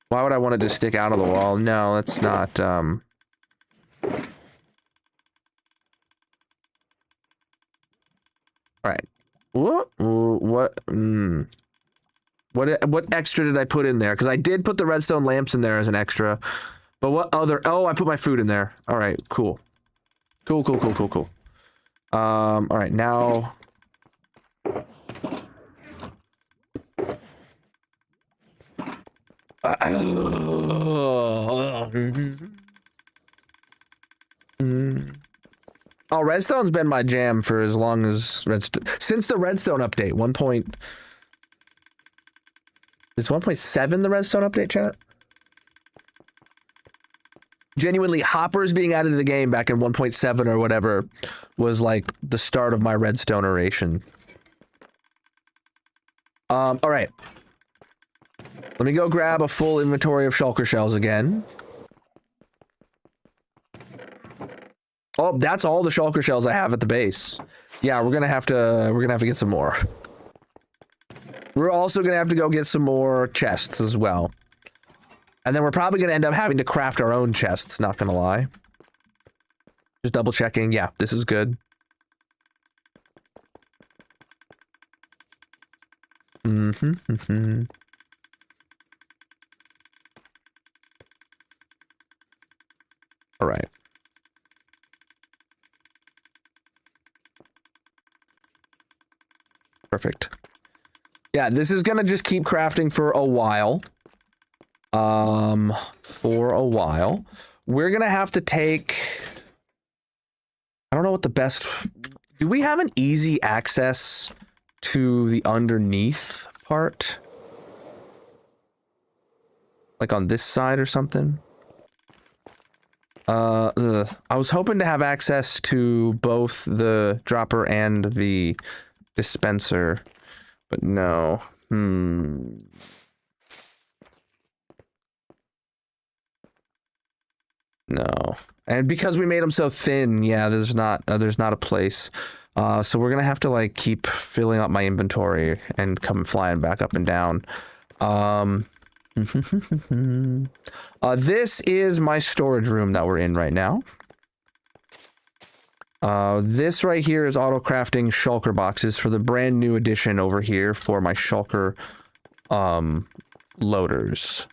Why would I want it to stick out of the wall? No, that's not, All right. What? What extra did I put in there? Because I did put the redstone lamps in there as an extra. But what other... Oh, I put my food in there. All right, cool. Cool. All right, now... Oh, redstone's been my jam for as long as redstone... Since the redstone update, 1. Is 1.7 the redstone update, chat? Genuinely, hoppers being added to the game back in 1.7 or whatever was like the start of my redstone oration. All right. Let me go grab a full inventory of shulker shells again. Oh, that's all the shulker shells I have at the base. Yeah, we're gonna have to get some more. We're also gonna have to go get some more chests as well. And then we're probably gonna end up having to craft our own chests, not gonna lie. Just double checking. Yeah, this is good. All right. Perfect. Yeah, this is gonna just keep crafting for a while. We're gonna have to take... I don't know what the best... Do we have an easy access to the underneath part? Like on this side or something? I was hoping to have access to both the dropper and the dispenser, but no. No. And because we made them so thin, yeah, there's not a place. So we're gonna have to like keep filling up my inventory and come flying back up and down. This is my storage room that we're in right now. This right here is auto crafting shulker boxes for the brand new addition over here for my shulker loaders.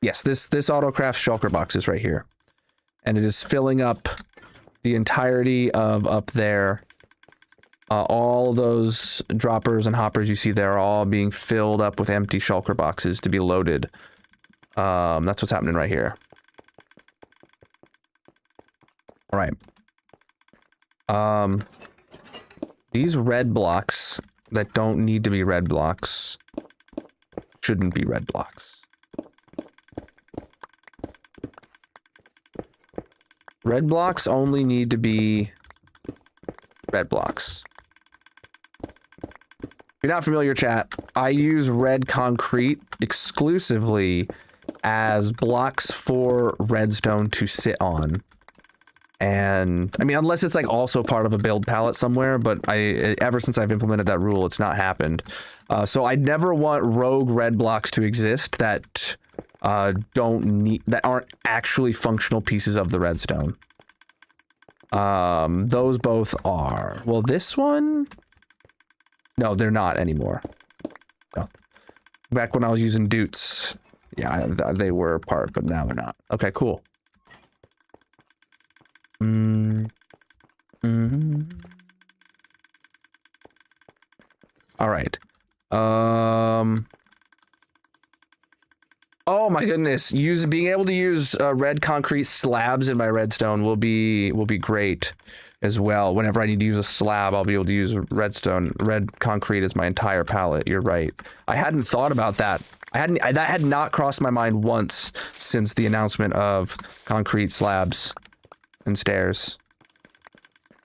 Yes, this auto crafts shulker boxes right here. And it is filling up the entirety of up there. All those droppers and hoppers you see there are all being filled up with empty shulker boxes to be loaded. That's what's happening right here. All right. These red blocks that don't need to be red blocks shouldn't be red blocks. Red blocks only need to be red blocks. If you're not familiar, chat, I use red concrete exclusively as blocks for redstone to sit on. And I mean, unless it's like also part of a build palette somewhere, but ever since I've implemented that rule, it's not happened. So I never want rogue red blocks to exist that that aren't actually functional pieces of the redstone. Those both are. Well, this one, no, they're not anymore. No. Back when I was using Doots, yeah, they were part, but now they're not. Okay, cool. All right. Oh my goodness! Being able to use red concrete slabs in my redstone will be great as well. Whenever I need to use a slab, I'll be able to use red concrete as my entire palette. You're right. I hadn't thought about that. That had not crossed my mind once since the announcement of concrete slabs and stairs.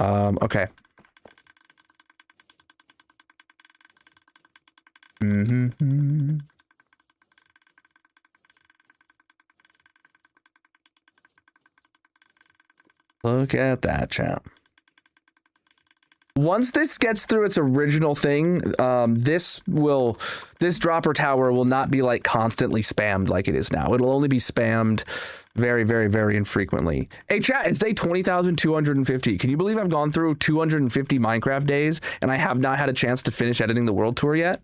Okay. Look at that, chap. Once this gets through its original thing, this dropper tower will not be like constantly spammed like it is now. It'll only be spammed very, very, very infrequently. Hey chat, it's day 20,250. Can you believe I've gone through 250 Minecraft days and I have not had a chance to finish editing the world tour yet?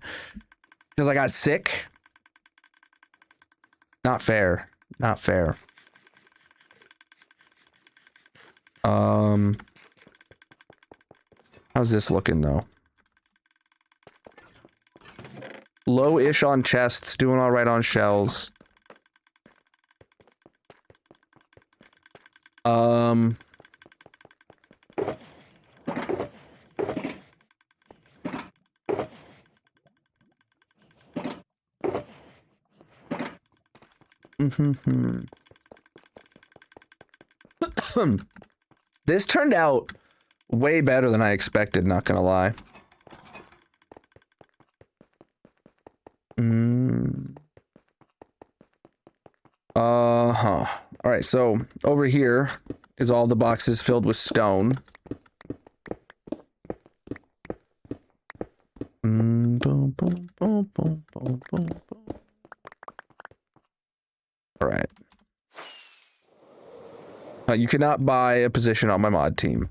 Because I got sick? Not fair. Not fair. How's this looking though? Low-ish on chests, doing all right on shells. This turned out way better than I expected, not gonna lie. All right, so over here is all the boxes filled with stone. All right. You cannot buy a position on my mod team.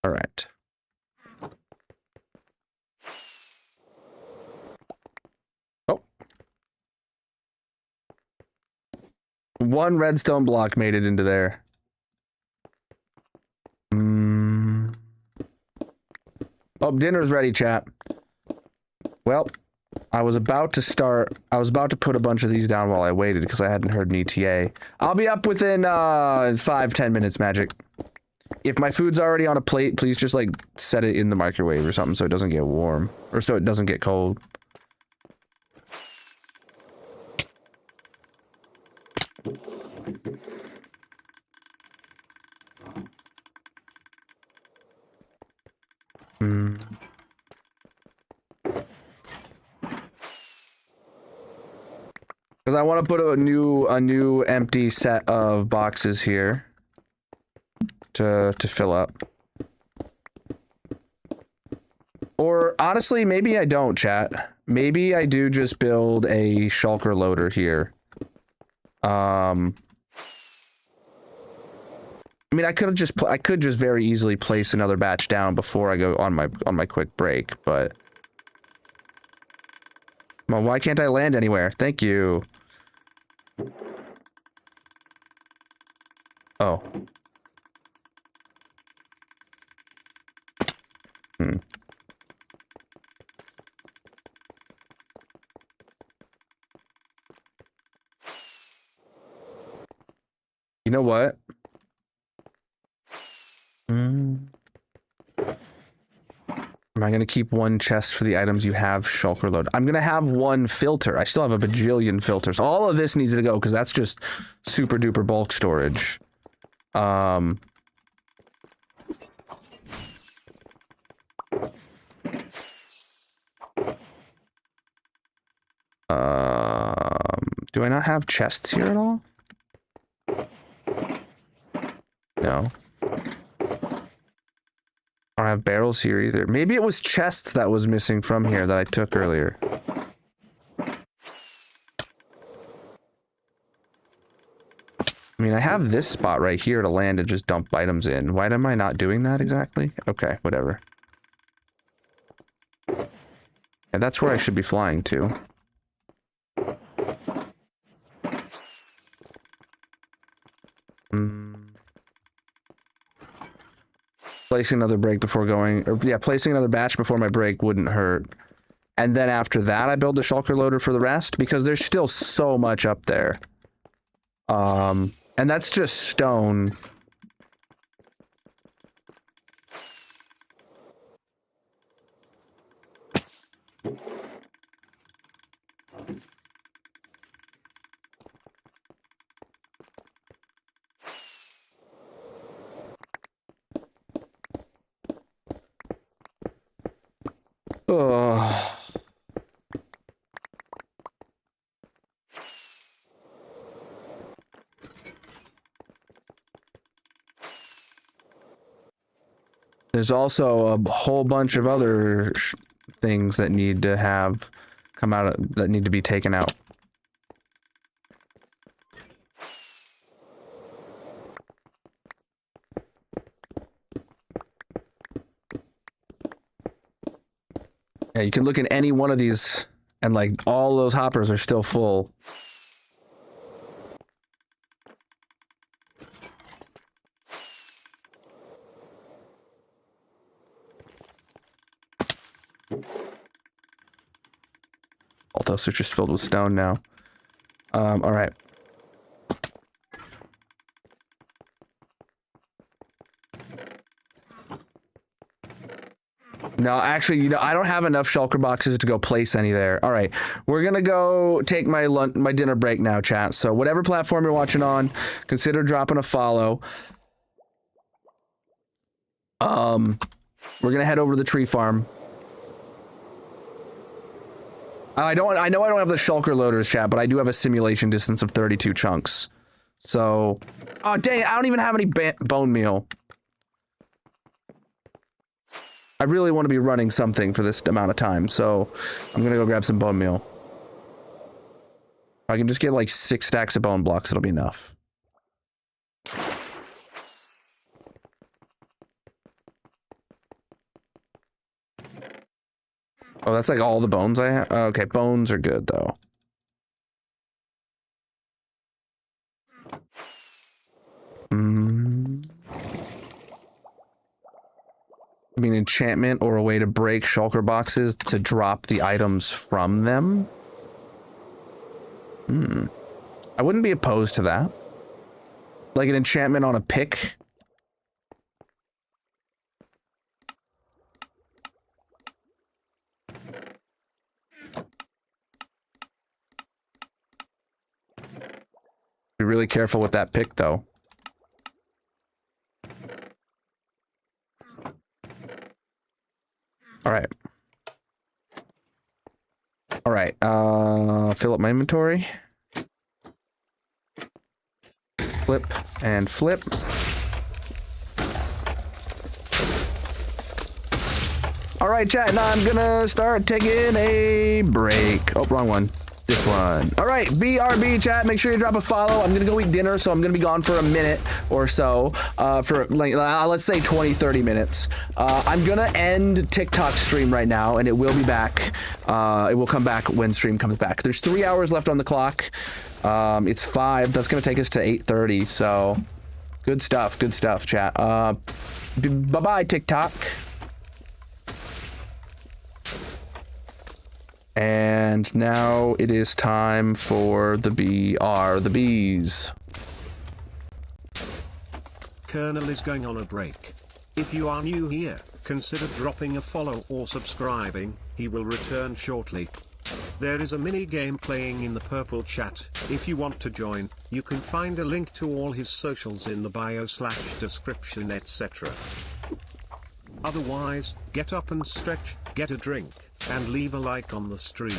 All right. Oh. One redstone block made it into there. Oh, dinner's ready, chat. Well, I was about to put a bunch of these down while I waited because I hadn't heard an ETA. I'll be up within 5-10 minutes, Magic. If my food's already on a plate, please just like set it in the microwave or something so it doesn't get warm. Or so it doesn't get cold. Hmm. Because I want to put a new empty set of boxes here to fill up. Or honestly, maybe I don't, chat. Maybe I do just build a shulker loader here. I mean, I could just very easily place another batch down before I go on my quick break, but well, why can't I land anywhere? Thank you. Oh. Hmm. You know what? Am I going to keep one chest for the items you have shulker load? I'm going to have one filter. I still have a bajillion filters. All of this needs to go because that's just super duper bulk storage. Do I not have chests here at all? No. I don't have barrels here either. Maybe it was chests that was missing from here that I took earlier. I mean, I have this spot right here to land and just dump items in. Why am I not doing that exactly? Okay, whatever. Yeah, that's where I should be flying to. Placing another break before going, or yeah, placing another batch before my break wouldn't hurt. And then after that, I build a shulker loader for the rest because there's still so much up there. And that's just stone. Oh. There's also a whole bunch of other things that need to have come out that need to be taken out. Yeah, you can look at any one of these and like all those hoppers are still full. All those are just filled with stone now. All right. No, actually, you know, I don't have enough shulker boxes to go place any there. All right, we're gonna go take my dinner break now, chat. So whatever platform you're watching on, consider dropping a follow. We're gonna head over to the tree farm. I know I don't have the shulker loaders, chat, but I do have a simulation distance of 32 chunks. So, oh dang it, I don't even have any bone meal. I really want to be running something for this amount of time, so I'm gonna go grab some bone meal. If I can just get like 6 stacks of bone blocks, it'll be enough. Oh, that's like all the bones I have? Okay, bones are good, though. I mean, enchantment or a way to break shulker boxes to drop the items from them? I wouldn't be opposed to that. Like an enchantment on a pick. Be really careful with that pick, though. All right. All right. Fill up my inventory. Flip and flip. All right, chat. Now I'm gonna start taking a break. Oh, wrong one. This one. All right, BRB chat. Make sure you drop a follow. I'm gonna go eat dinner, so I'm gonna be gone for a minute or so. For like, let's say 20-30 minutes. I'm gonna end TikTok stream right now, and it will be back. It will come back when stream comes back. There's 3 hours left on the clock. It's 5. That's gonna take us to 8:30. So, good stuff. Good stuff, chat. Bye-bye, TikTok. And now it is time for the the bees. Colonel is going on a break. If you are new here, consider dropping a follow or subscribing. He will return shortly. There is a mini game playing in the purple chat. If you want to join, you can find a link to all his socials in the bio/description, etc. Otherwise, get up and stretch, get a drink, and leave a like on the stream.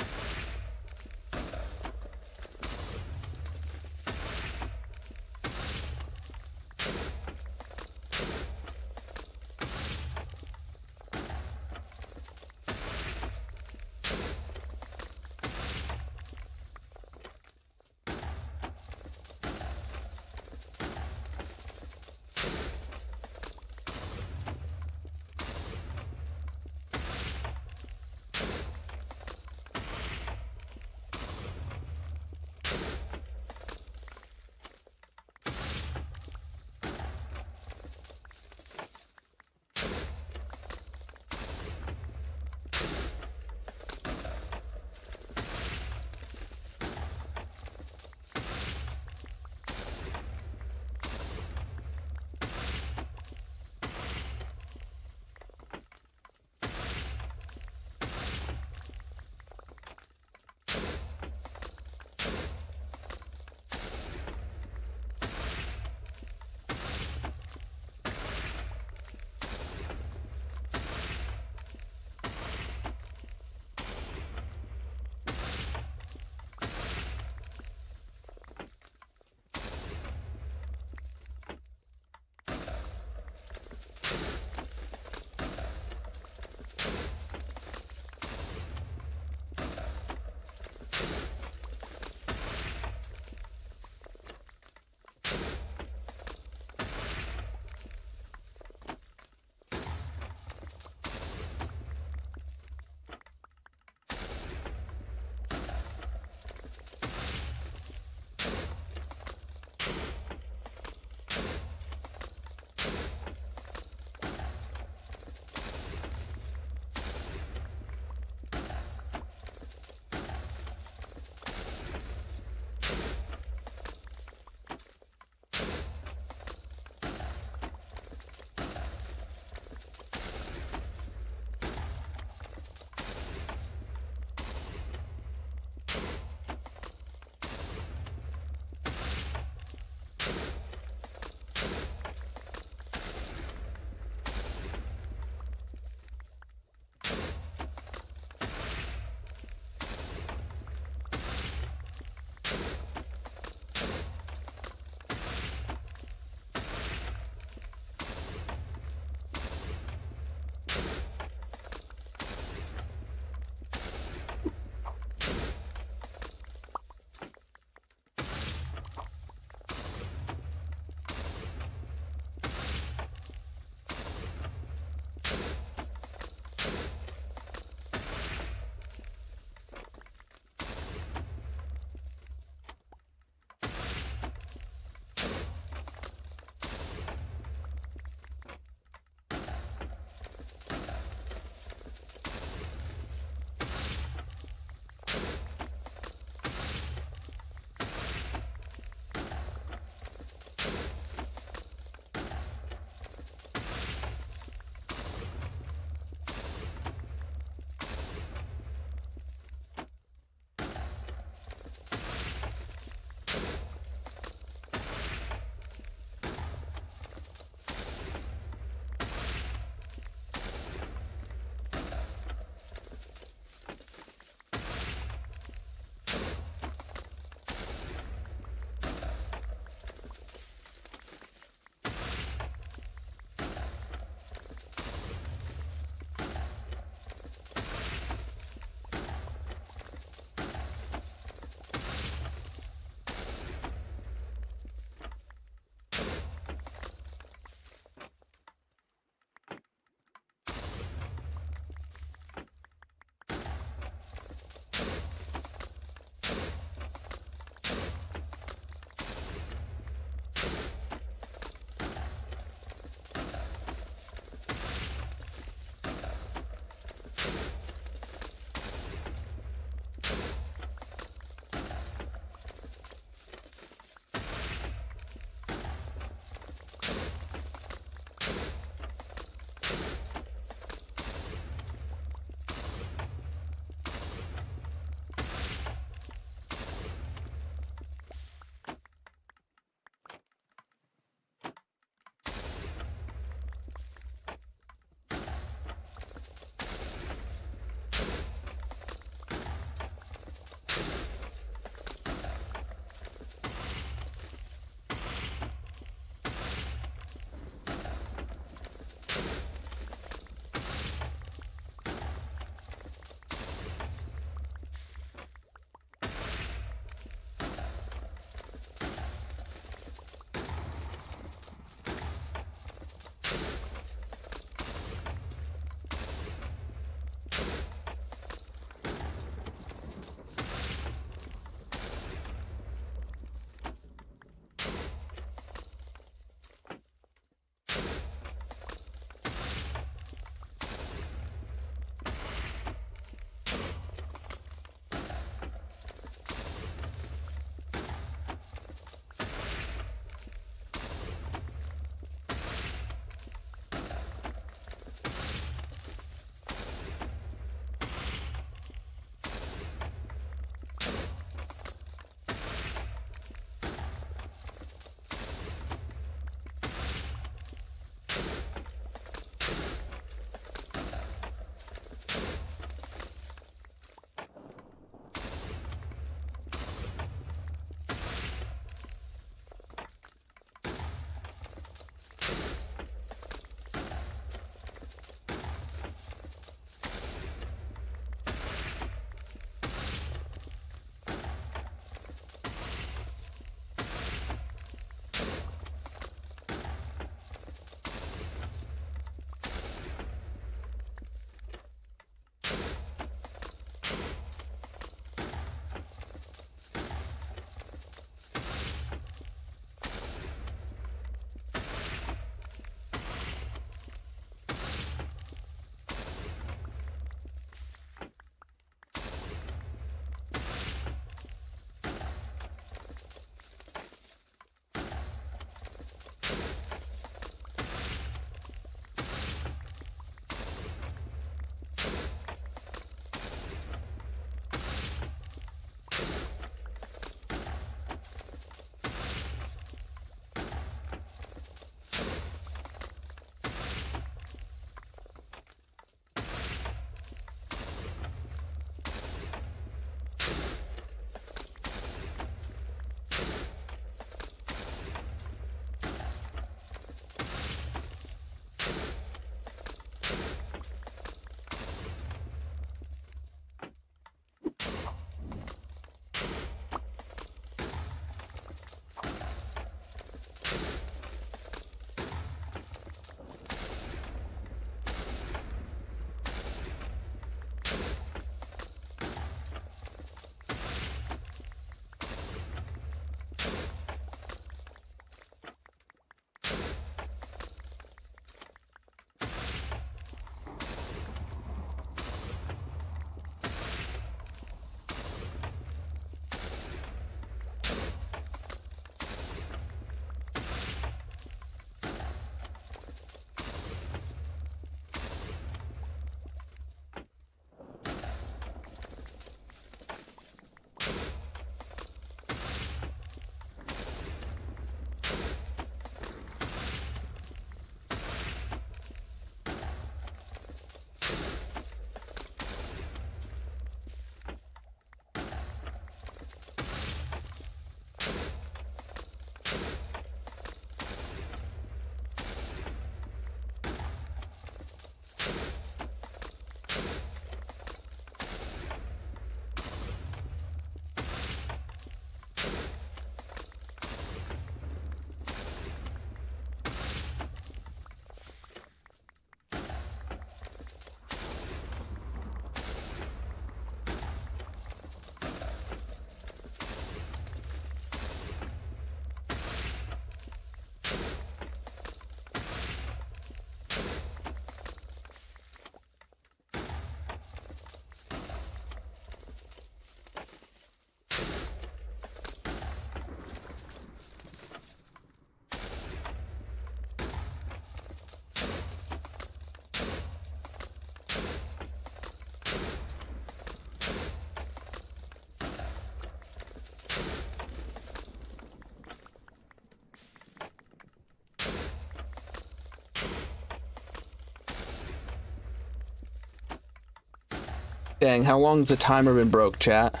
Dang, how long's the timer been broke, chat?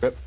Yep.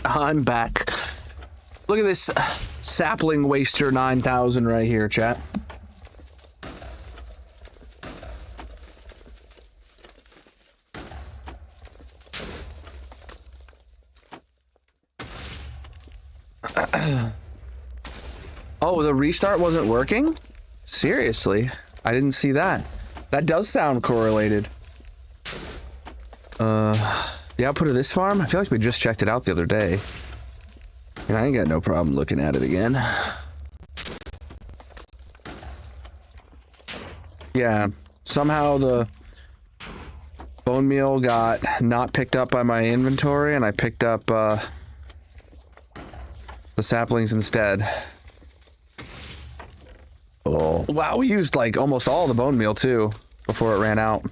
I'm back. Look at this sapling waster 9000 right here, chat. Oh, the restart wasn't working? Seriously? I didn't see that. That does sound correlated. The output of this farm? I feel like we just checked it out the other day. And I ain't got no problem looking at it again. Yeah, somehow the bone meal got not picked up by my inventory, and I picked up the saplings instead. Oh. Wow, we used like almost all the bone meal too before it ran out.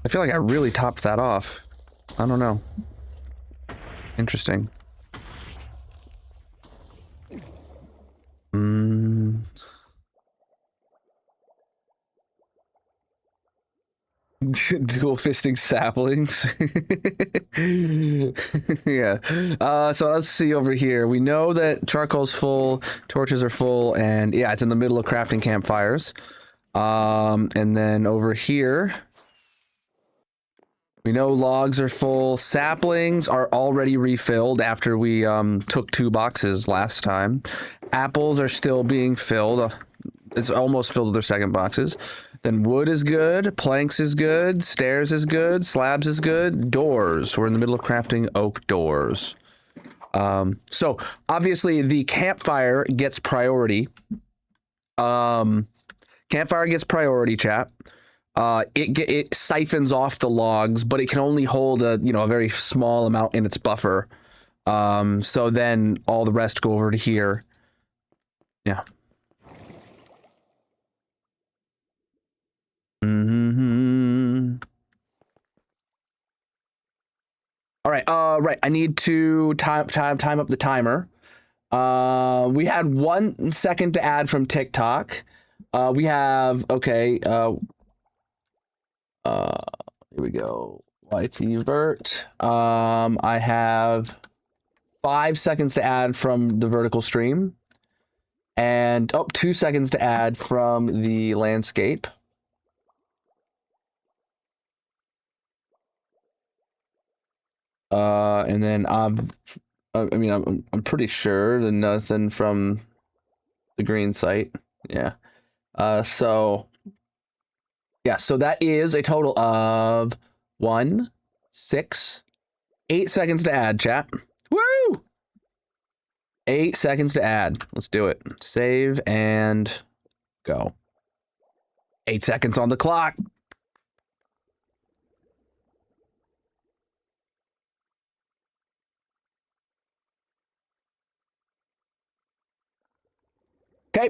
I feel like I really topped that off. I don't know. Interesting. Dual fisting saplings. Yeah. So let's see over here. We know that charcoal's full, torches are full, and yeah, it's in the middle of crafting campfires. And then over here, we know logs are full. Saplings are already refilled after we took 2 boxes last time. Apples are still being filled. It's almost filled with their second boxes. Then wood is good, planks is good, stairs is good, slabs is good, doors. We're in the middle of crafting oak doors. So obviously the campfire gets priority. Campfire gets priority, chat. It siphons off the logs, but it can only hold a very small amount in its buffer. So then all the rest go over to here. Yeah. All right. Right. I need to time up the timer. We had 1 second to add from TikTok. We have here we go. YT Vert. I have 5 seconds to add from the vertical stream, and 2 seconds to add from the landscape. And then I'm pretty sure that nothing from the green site. Yeah. So that is a total of 1, 6, 8 seconds to add, chat. Woo! 8 seconds to add. Let's do it. Save and go. 8 seconds on the clock. Okay.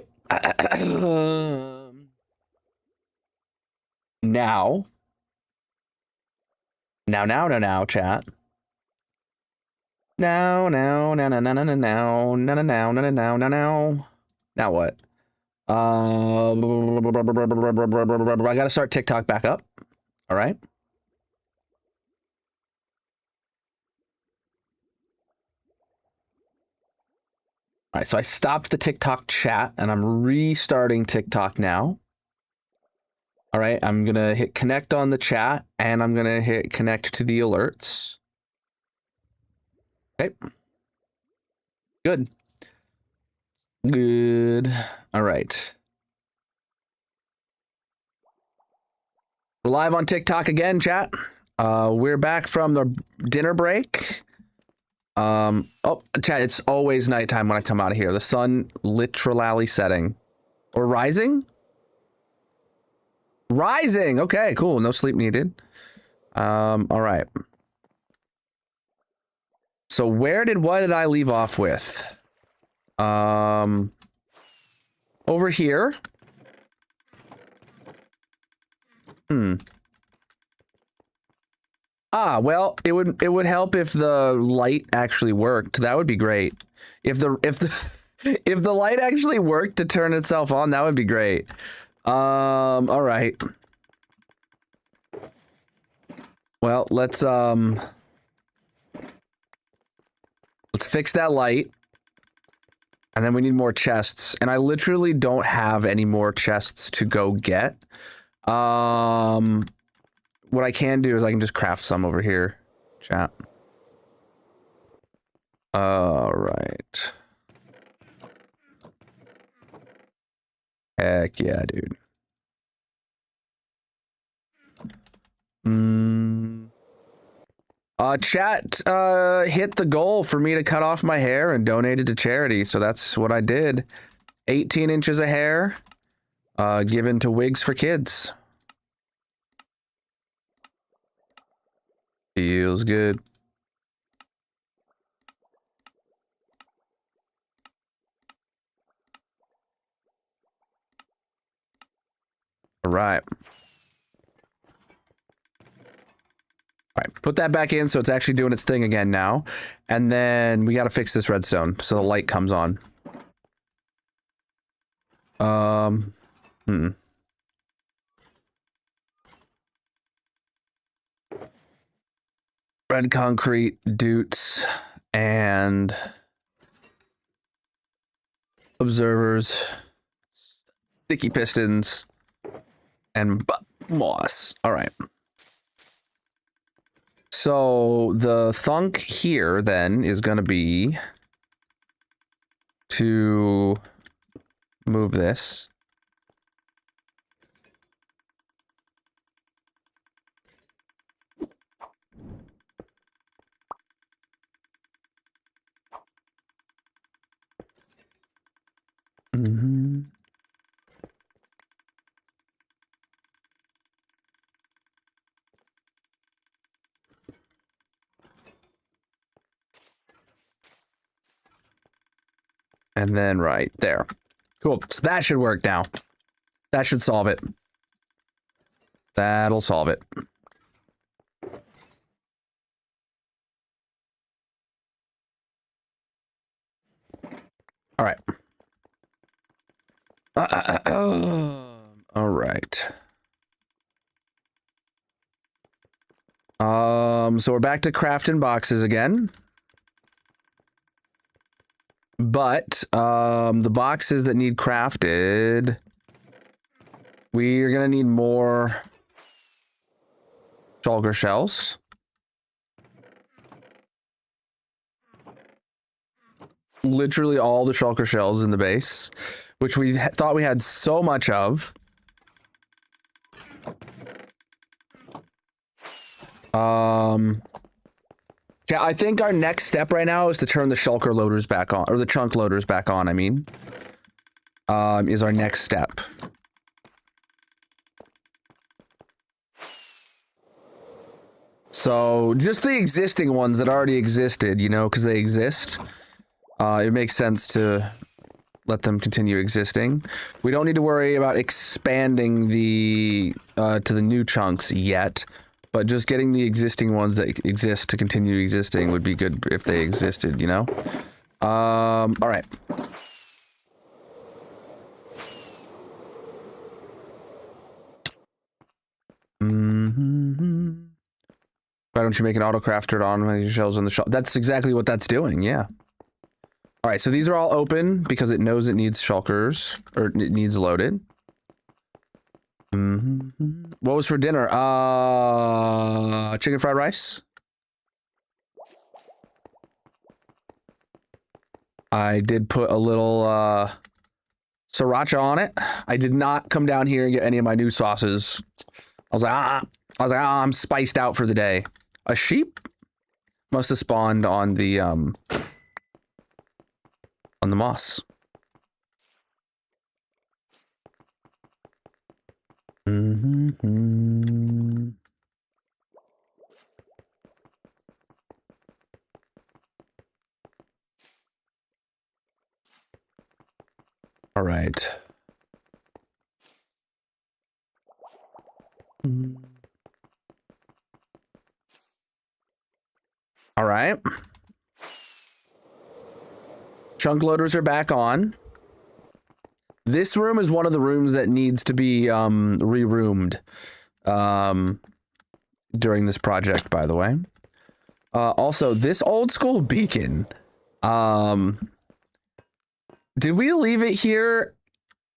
Now, chat. Now. Now what? I gotta start TikTok back up. All right. All right, so I stopped the TikTok chat and I'm restarting TikTok now. All right, I'm gonna hit connect on the chat and I'm gonna hit connect to the alerts. Okay. Good. All right. We're live on TikTok again, chat. We're back from the dinner break. Chat, it's always nighttime when I come out of here. The sun literally setting. Or rising? Rising! Okay, cool. No sleep needed. All right. So what did I leave off with? Over here. Well, it would help if the light actually worked. That would be great. If the if the light actually worked to turn itself on, that would be great. All right. Well, let's fix that light. And then we need more chests. And I literally don't have any more chests to go get. What I can do is I can just craft some over here. Chat. Alright. Heck yeah, dude. Chat hit the goal for me to cut off my hair and donate it to charity, so that's what I did. 18 inches of hair given to Wigs for Kids. Feels good. All right. All right, put that back in so it's actually doing its thing again now. And then we got to fix this redstone so the light comes on. Red concrete, doots, and observers, sticky pistons, and moss. All right. So the thunk here then is going to be to move this. And then right there. Cool. So that should work now. That should solve it. That'll solve it. All right. All right. So we're back to crafting boxes again. But the boxes that need crafted, we're gonna need more shulker shells. Literally all the shulker shells in the base, which we thought we had so much of. Yeah, I think our next step right now is to turn the shulker loaders back on, or the chunk loaders back on, I mean. Is our next step. So, just the existing ones that already existed, you know, because they exist. It makes sense to let them continue existing. We don't need to worry about expanding the to the new chunks yet. But just getting the existing ones that exist to continue existing would be good if they existed, you know? All right. Why don't you make an auto crafter on your shelves on the shop? That's exactly what that's doing, yeah. All right, so these are all open because it knows it needs shulkers, or it needs loaded. What was for dinner? Chicken fried rice. I did put a little sriracha on it. I did not come down here and get any of my new sauces. I was like, I'm spiced out for the day. A sheep must have spawned on the moss. All right. All right. Chunk loaders are back on. This room is one of the rooms that needs to be re-roomed during this project, by the way. Also, this old school beacon Did we leave it here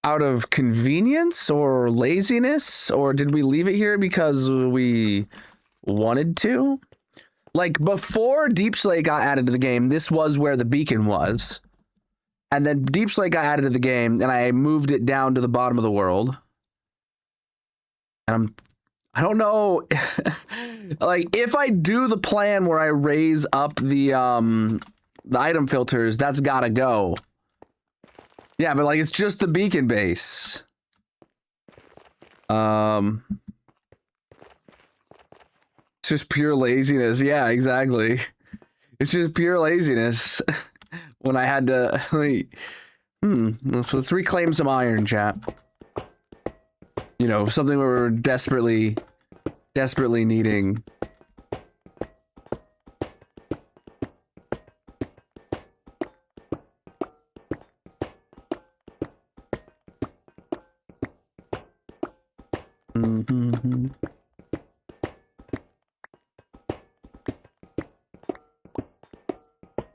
out of convenience or laziness, or did we leave it here because we wanted to? Like, before Deep Slate got added to the game, this was where the beacon was. And then Deep Slate got added to the game, and I moved it down to the bottom of the world. And I don't know, like, if I do the plan where I raise up the item filters, that's gotta go. Yeah, but like, it's just the beacon base. It's just pure laziness. Yeah, exactly. It's just pure laziness. When I had to, like, let's reclaim some iron, chat. You know, something we were desperately needing.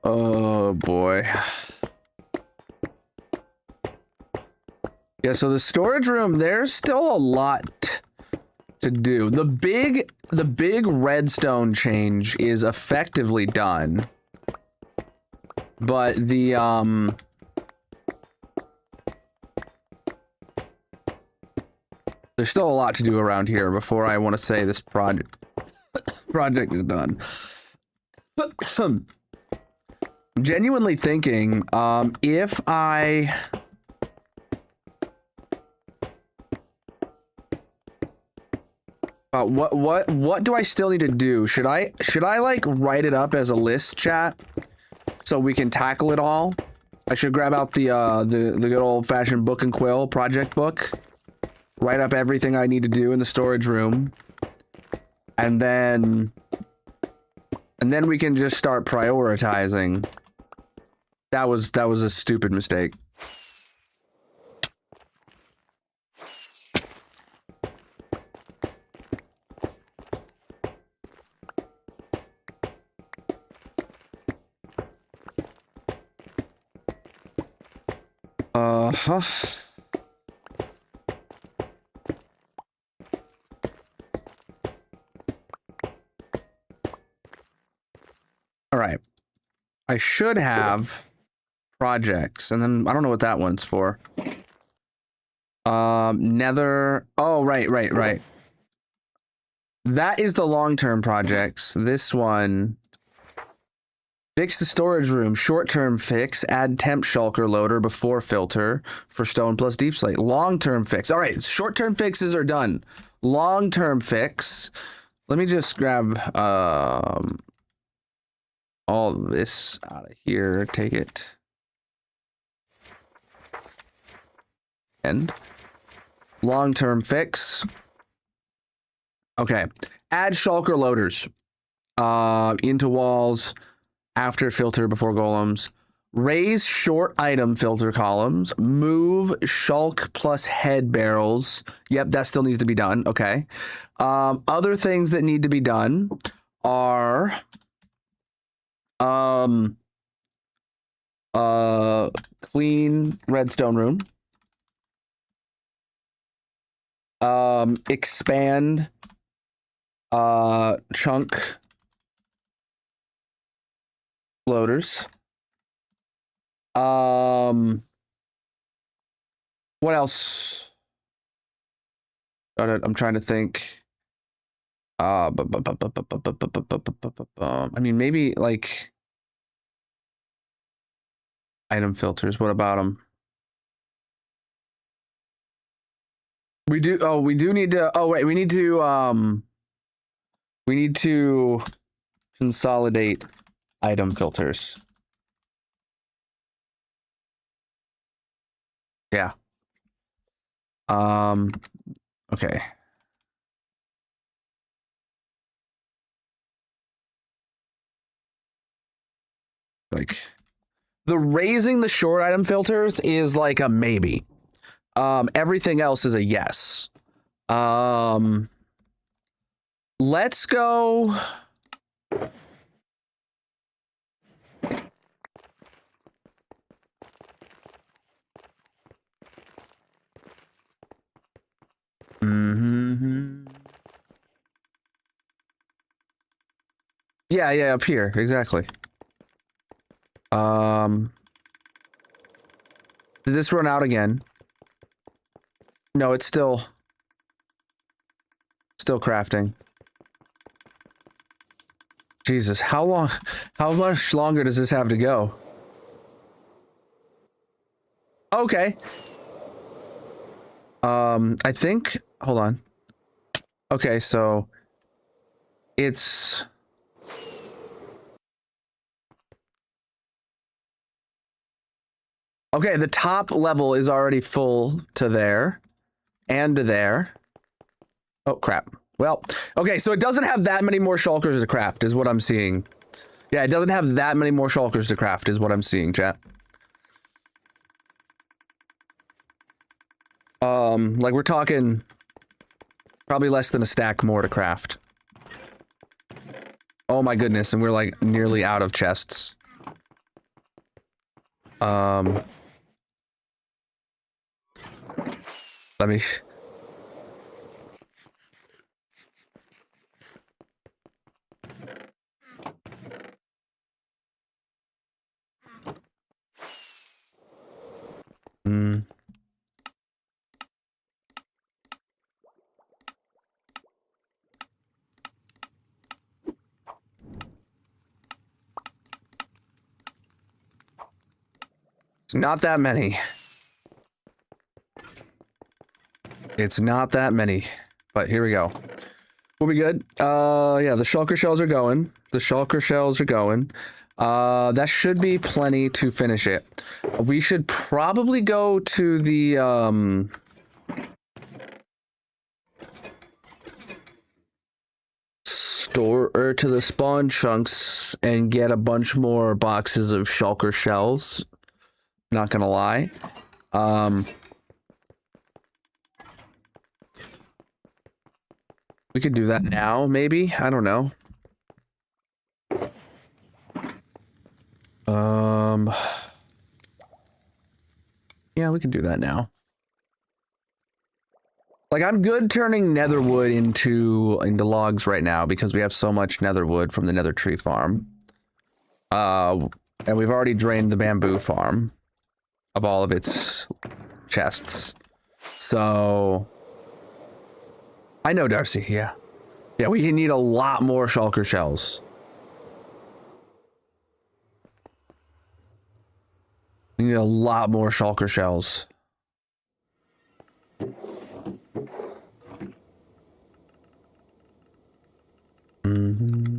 Oh boy. Yeah, so the storage room, there's still a lot to do. The big redstone change is effectively done. But the there's still a lot to do around here before I want to say this project is done. I'm genuinely thinking, if I what do I still need to do? Should I like write it up as a list, chat, so we can tackle it all? I should grab out the good old-fashioned book and quill project book, write up everything I need to do in the storage room, and then we can just start prioritizing. That was a stupid mistake. Uh-huh. All right. I should have projects, and then I don't know what that one's for. Nether. Oh, right. That is the long-term projects. This one. Fix the storage room. Short-term fix. Add temp shulker loader before filter for stone plus deep slate. Long-term fix. All right, short-term fixes are done. Long-term fix. Let me just grab all this out of here. Take it. End. Long-term fix. Okay. Add shulker loaders into walls. After filter before golems. Raise short item filter columns. Move shulk plus head barrels. Yep, that still needs to be done. Okay. Other things that need to be done are clean redstone room. Expand chunk loaders. What else? I'm trying to think. I mean, maybe like item filters. What about them? We do. Oh, we do need to. Oh, wait. We need to consolidate item filters. Yeah. Okay. Like the raising the short item filters is like a maybe. Everything else is a yes. Let's go. Yeah, yeah, up here, exactly. Did this run out again? No, it's still crafting. Jesus, how much longer does this have to go? Okay. I think, hold on. Okay, so it's okay, the top level is already full to there and to there. Oh, crap. Well, okay, so it doesn't have that many more shulkers to craft, is what I'm seeing. Yeah, it doesn't have that many more shulkers to craft, is what I'm seeing, chat. Like we're talking probably less than a stack more to craft. Oh my goodness, and we're like nearly out of chests. Let me... It's not that many. It's not that many. But here we go. We'll be good. Yeah, the shulker shells are going. The shulker shells are going. That should be plenty to finish it. We should probably go to the, store, or to the spawn chunks and get a bunch more boxes of shulker shells. Not gonna lie. We could do that now, maybe? I don't know. Yeah, we can do that now. Like, I'm good turning netherwood into logs right now because we have so much netherwood from the nether tree farm. And we've already drained the bamboo farm of all of its chests. So... I know, Darcy, yeah. Yeah, we need a lot more shulker shells. We need a lot more shulker shells. Mm-hmm.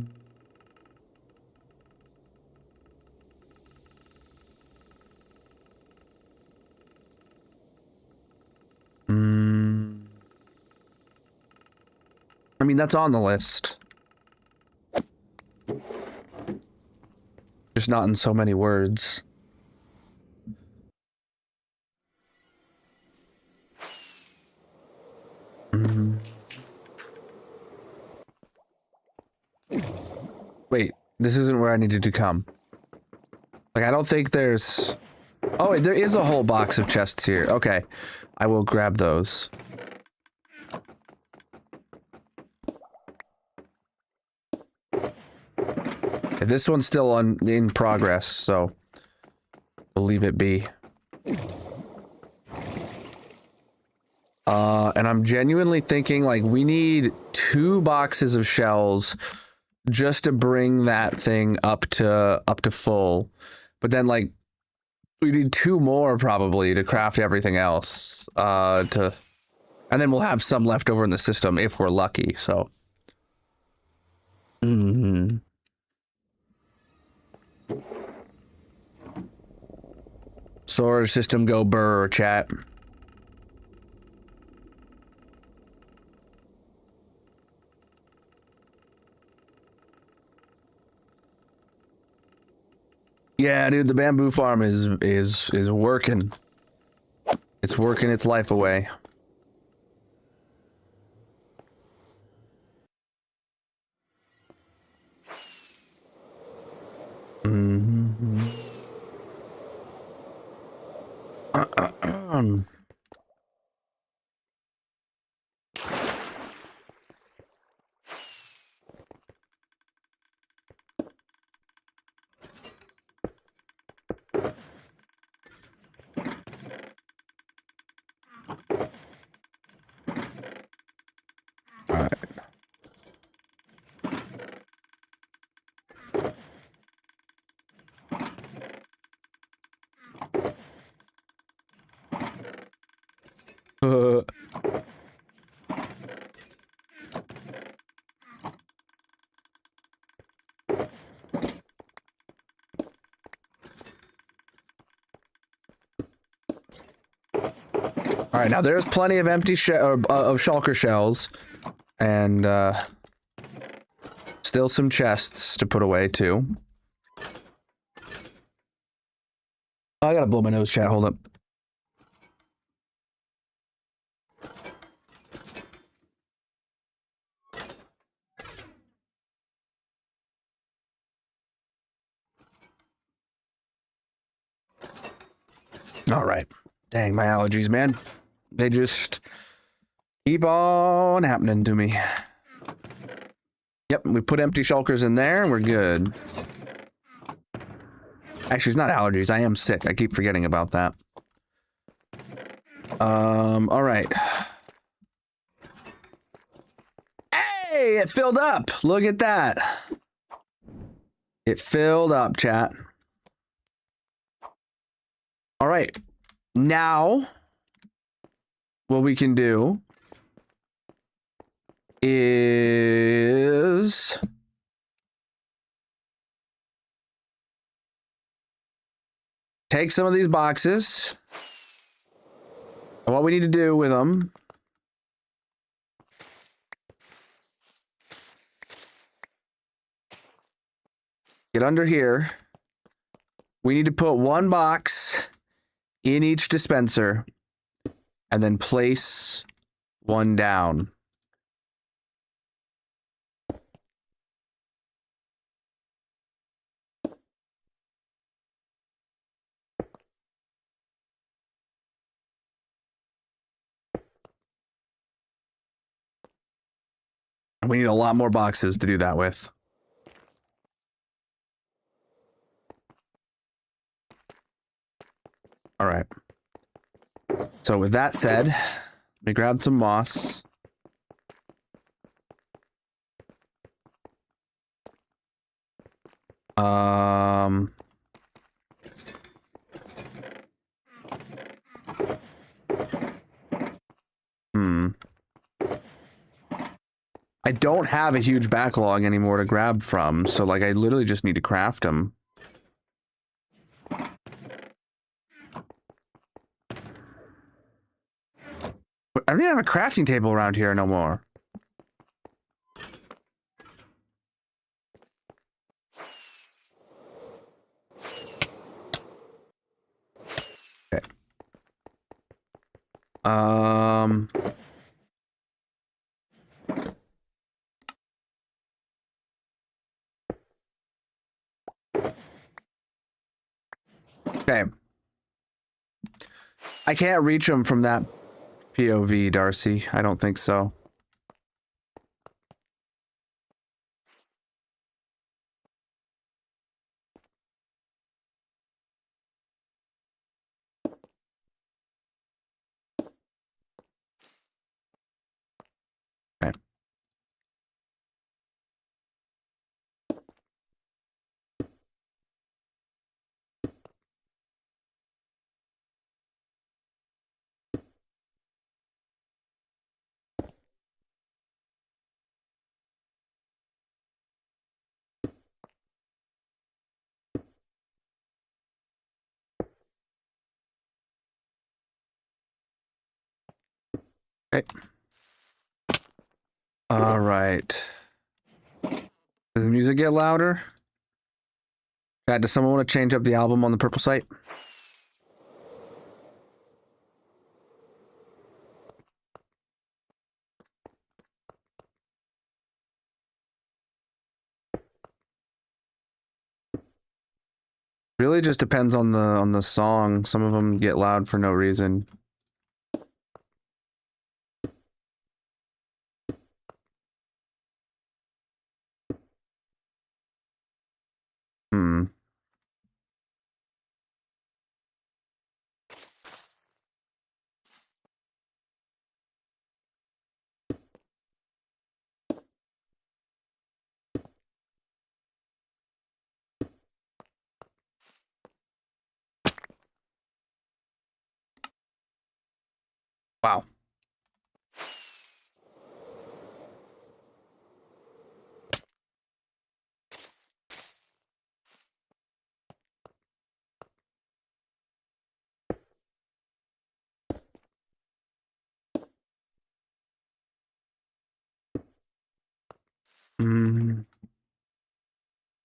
I mean, that's on the list. Just not in so many words. Wait, this isn't where I needed to come. Like, I don't think there's... Oh, wait, there is a whole box of chests here. Okay, I will grab those. This one's still in progress, so we'll leave it be. And I'm genuinely thinking, like, we need 2 boxes of shells just to bring that thing up to full. But then, like, we need 2 more probably to craft everything else. And then we'll have some left over in the system if we're lucky, so. Solar system go burr, chat. Yeah, dude, the bamboo farm is working. It's working its life away. All right, now there's plenty of empty of shulker shells, and still some chests to put away too. Oh, I gotta blow my nose, chat. Hold up. All right. Dang, my allergies, man. They just keep on happening to me. Yep, we put empty shulkers in there and we're good. Actually, it's not allergies. I am sick. I keep forgetting about that. All right. Hey, it filled up. Look at that. It filled up, chat. All right. Now, what we can do is take some of these boxes. And what we need to do with them get under here. We need to put one box in each dispenser and then place one down. We need a lot more boxes to do that with. All right. So with that said, let me grab some moss. I don't have a huge backlog anymore to grab from, so like I literally just need to craft them. I don't even have a crafting table around here no more. Okay. Okay. I can't reach them from that POV, Darcy. I don't think so. Okay. Okay. All right. Does the music get louder? Does someone want to change up the album on the purple site? Really just depends on the song. Some of them get loud for no reason. Wow.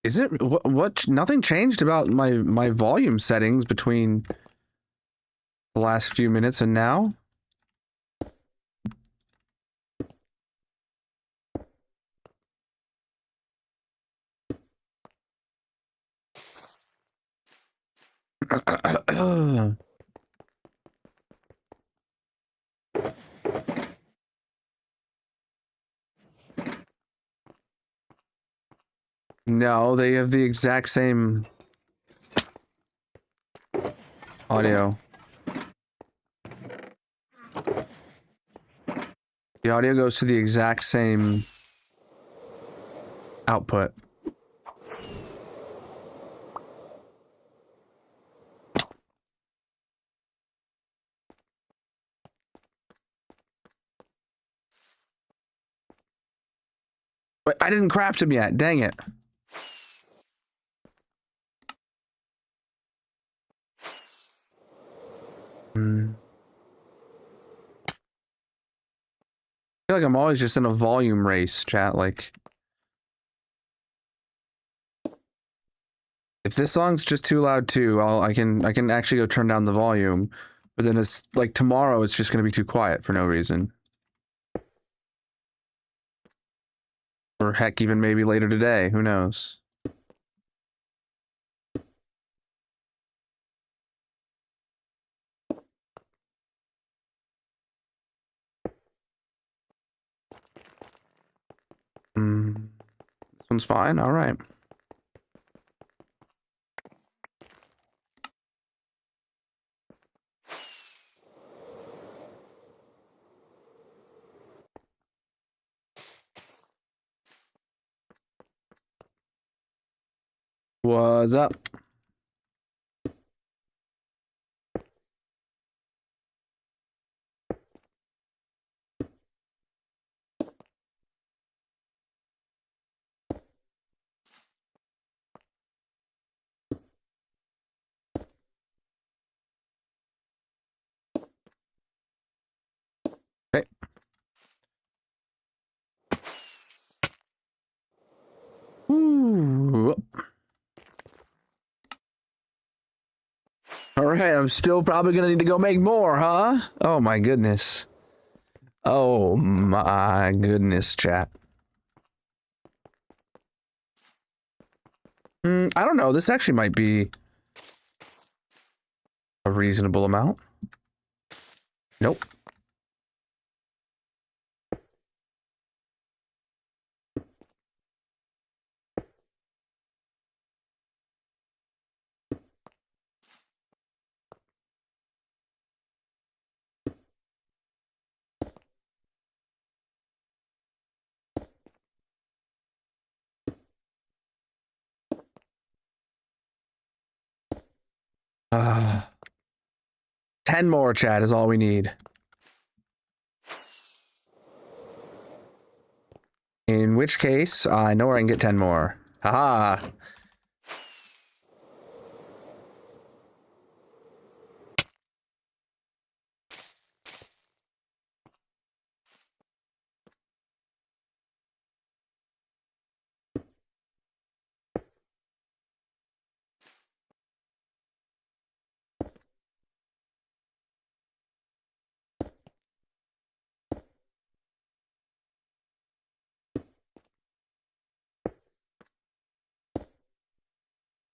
Is it what? Nothing changed about my volume settings between the last few minutes and now. No, they have the exact same audio. The audio goes to the exact same output. Wait, I didn't craft him yet. Dang it. I feel like I'm always just in a volume race, chat. Like, if this song's just too loud too, I can actually go turn down the volume. But then it's like tomorrow, it's just gonna be too quiet for no reason. Or heck, even maybe later today. Who knows? This one's fine. All right. What's up? Okay. Ooh. All right, I'm still probably gonna need to go make more, huh? Oh my goodness. Oh my goodness, chat. I don't know. This actually might be a reasonable amount. Nope. Uh, 10 more, chat, is all we need. In which case, I know where I can get 10 more. Haha.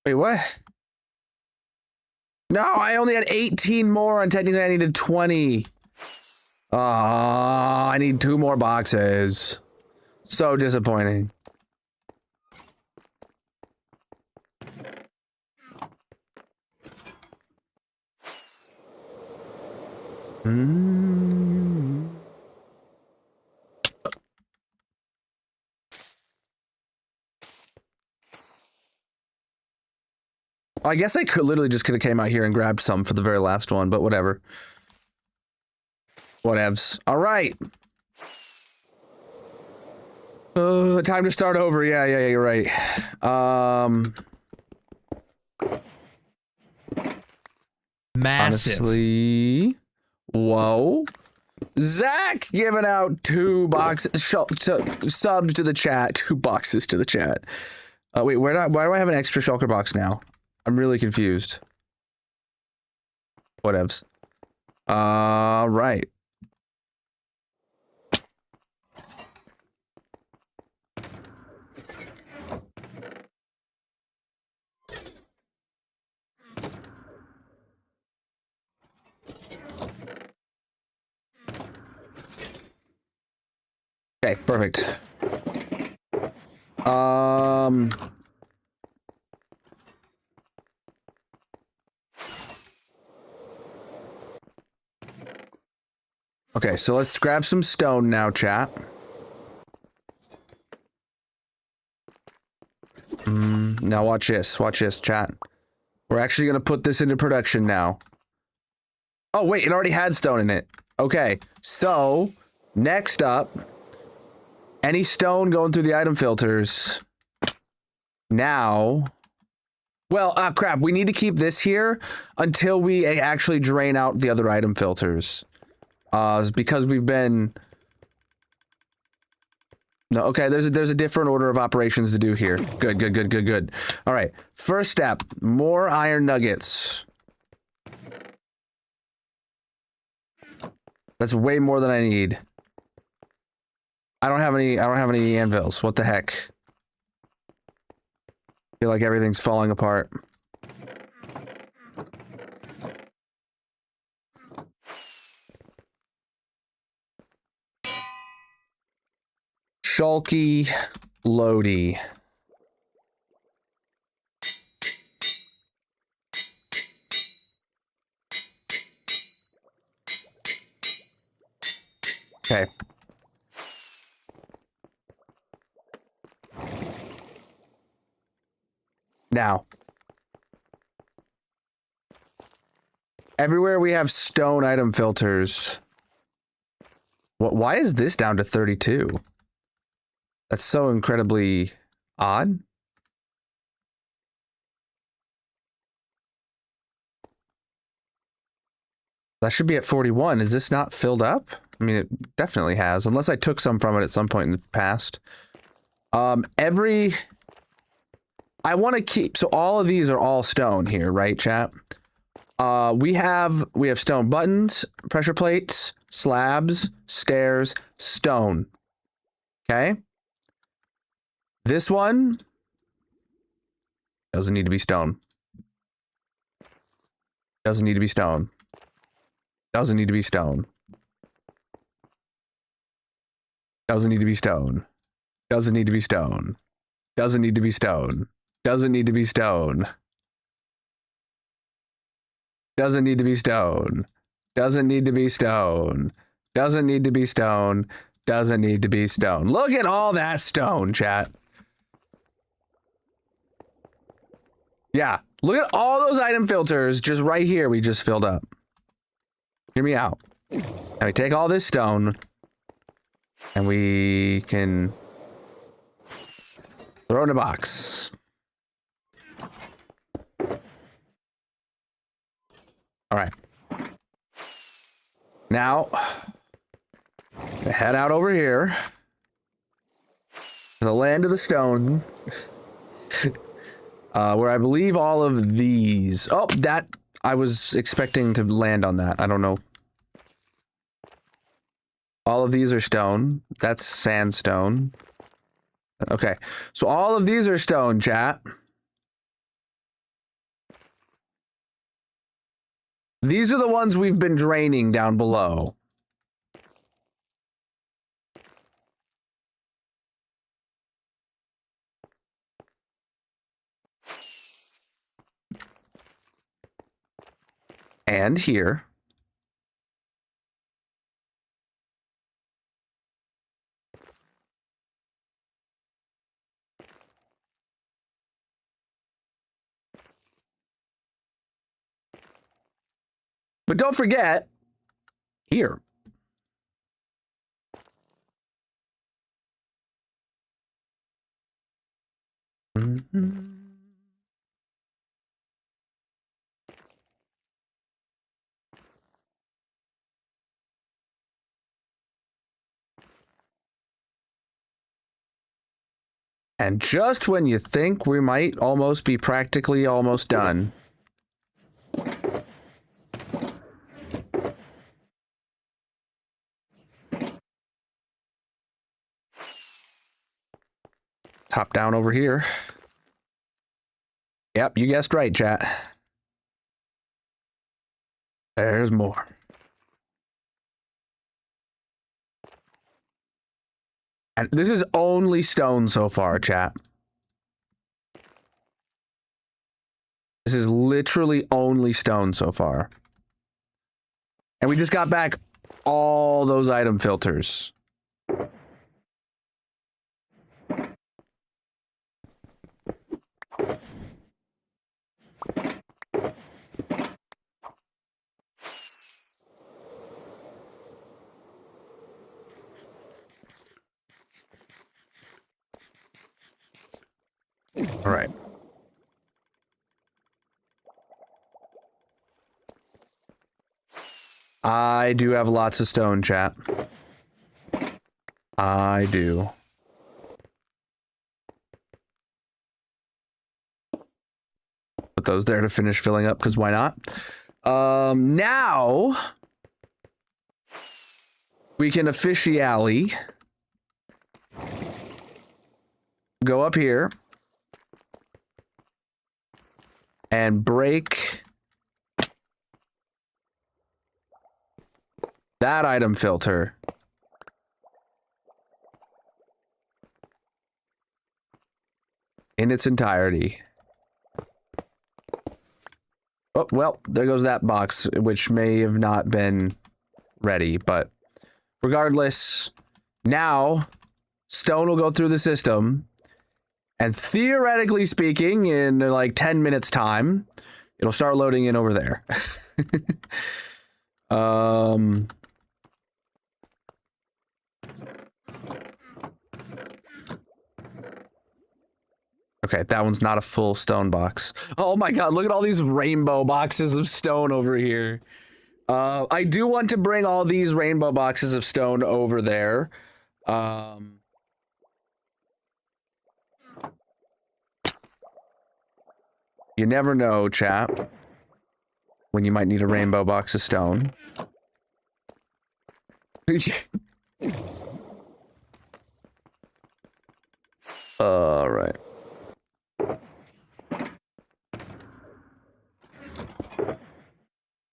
Wait, what? No, I only had 18 more, and technically I needed 20. I need 2 more boxes. So disappointing. I guess I could literally just could have came out here and grabbed some for the very last one, but whatever. Whatevs. All right. Time to start over. Yeah, you're right. Massive. Honestly, whoa. Zach giving out 2 boxes, subs to the chat, 2 boxes to the chat. Wait, why do I have an extra shulker box now? I'm really confused. Whatevs. Right. Okay, perfect. Okay, so let's grab some stone now, chat. Now watch this, chat. We're actually gonna put this into production now. Oh wait, it already had stone in it. Okay, so next up, any stone going through the item filters. Now, well, crap, we need to keep this here until we actually drain out the other item filters. Because we've been... No, okay, there's a different order of operations to do here. Good. All right, first step, more iron nuggets. That's way more than I need. I don't have any anvils. What the heck? I feel like everything's falling apart. Shulky Lodi. Okay. Now. Everywhere we have stone item filters. Why is this down to 32? That's so incredibly odd. That should be at 41. Is this not filled up? I mean, it definitely has, unless I took some from it at some point in the past. I want to keep, so all of these are all stone here, right, chat? We have stone buttons, pressure plates, slabs, stairs, stone. Okay? This one doesn't need to be stone. Doesn't need to be stone. Doesn't need to be stone. Doesn't need to be stone. Doesn't need to be stone. Doesn't need to be stone. Doesn't need to be stone. Doesn't need to be stone. Doesn't need to be stone. Doesn't need to be stone. Doesn't need to be stone. Look at all that stone, chat. Yeah, look at all those item filters just right here we just filled up. Hear me out. And we take all this stone and we can throw it in a box. All right. Now, head out over here to the land of the stone, where I believe all of these. Oh, that I was expecting to land on that. I don't know. All of these are stone. That's sandstone. Okay, so all of these are stone, chat. These are the ones we've been draining down below. And here. But don't forget, here. And just when you think we might almost be practically almost done. Top down over here. Yep, you guessed right, chat. There's more. And this is only stone so far, chat. This is literally only stone so far. And we just got back all those item filters. All right. I do have lots of stone, chat. I do. Put those there to finish filling up, because why not? Now we can officially go up here and break that item filter. In its entirety. Oh, well, there goes that box, which may have not been ready, but regardless, now stone will go through the system, and theoretically speaking, in like 10 minutes time, it'll start loading in over there. Okay, that one's not a full stone box. Oh my god, look at all these rainbow boxes of stone over here. I do want to bring all these rainbow boxes of stone over there. You never know, chat, when you might need a rainbow box of stone. All right.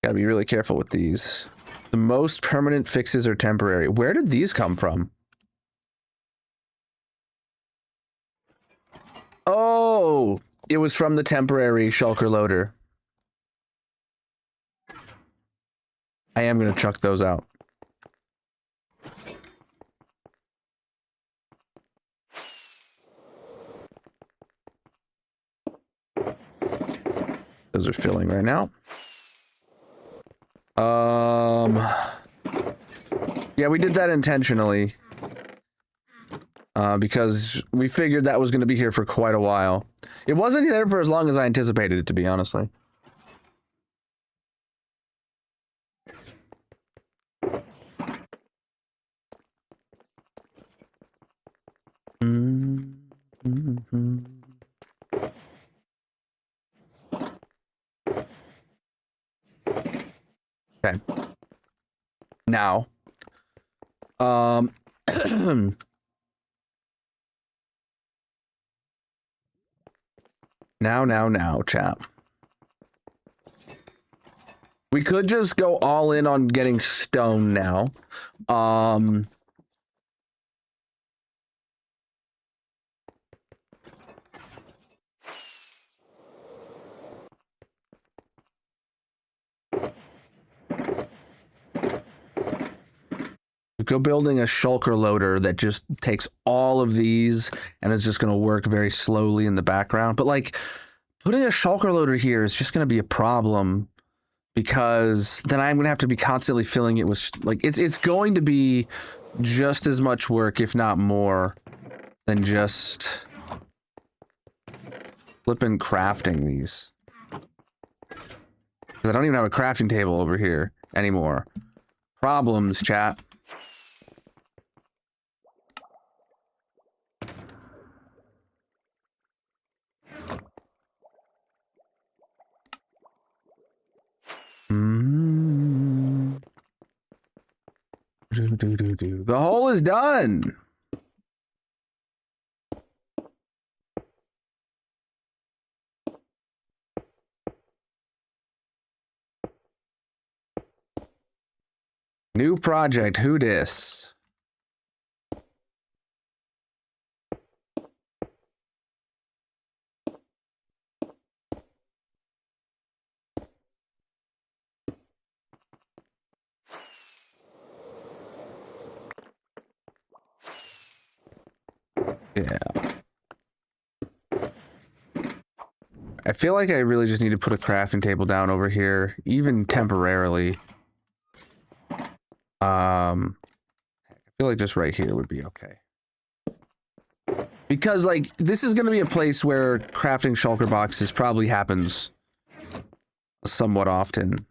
Gotta be really careful with these. The most permanent fixes are temporary. Where did these come from? Oh, it was from the temporary shulker loader. I am gonna chuck those out. Those are filling right now. Yeah, we did that intentionally. Because we figured that was going to be here for quite a while. It wasn't there for as long as I anticipated it to be, honestly. Okay. Now, now, chap. We could just go all in on getting stone now. Go building a shulker loader that just takes all of these and is just going to work very slowly in the background. But like putting a shulker loader here is just going to be a problem because then I'm going to have to be constantly filling it with like it's going to be just as much work, if not more, than just flipping crafting these. I don't even have a crafting table over here anymore. Problems, chat. The hole is done. New project, who dis? Yeah. I feel like I really just need to put a crafting table down over here, even temporarily. I feel like just right here would be okay. Because, like, this is going to be a place where crafting shulker boxes probably happens somewhat often.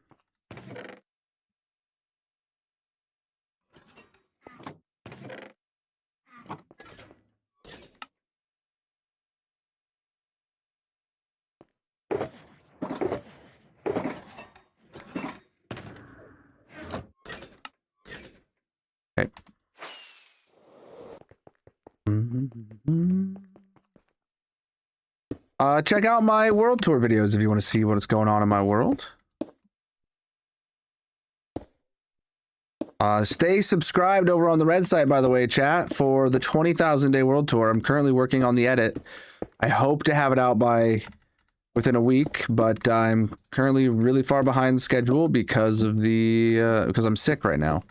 Okay. Check out my world tour videos if you want to see what's going on in my world. Stay subscribed over on the red site, by the way, chat, for the 20,000 day world tour. I'm currently working on the edit. I hope to have it out by within a week, but I'm currently really far behind schedule because of the because I'm sick right now.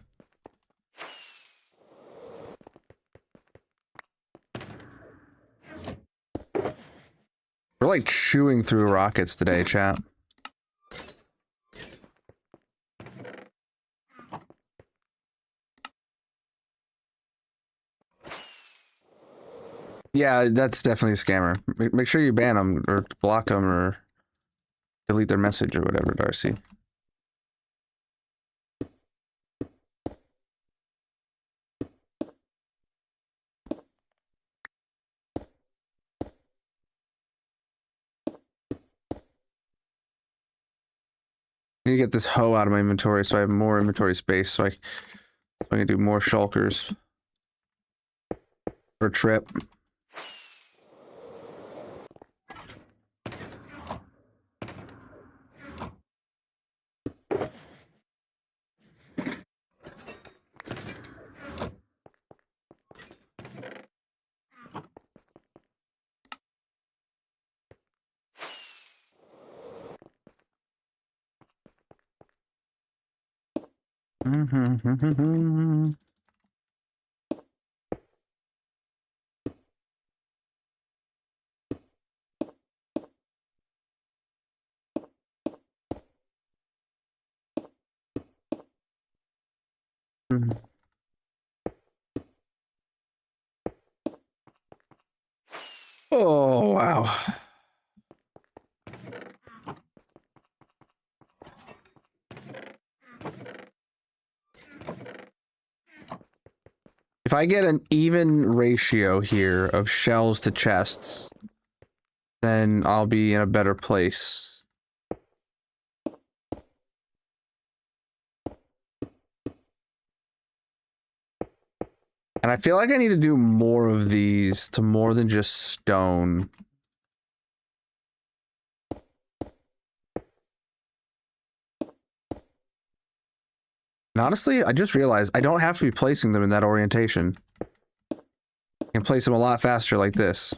We're like chewing through rockets today, chat. Yeah, that's definitely a scammer. Make sure you ban them or block them or delete their message or whatever, Darcy. I need to get this hoe out of my inventory so I have more inventory space so I can do more shulkers per trip. Oh, wow. If I get an even ratio here of shells to chests, then I'll be in a better place. And I feel like I need to do more of these to more than just stone. And honestly, I just realized I don't have to be placing them in that orientation. I can place them a lot faster like this.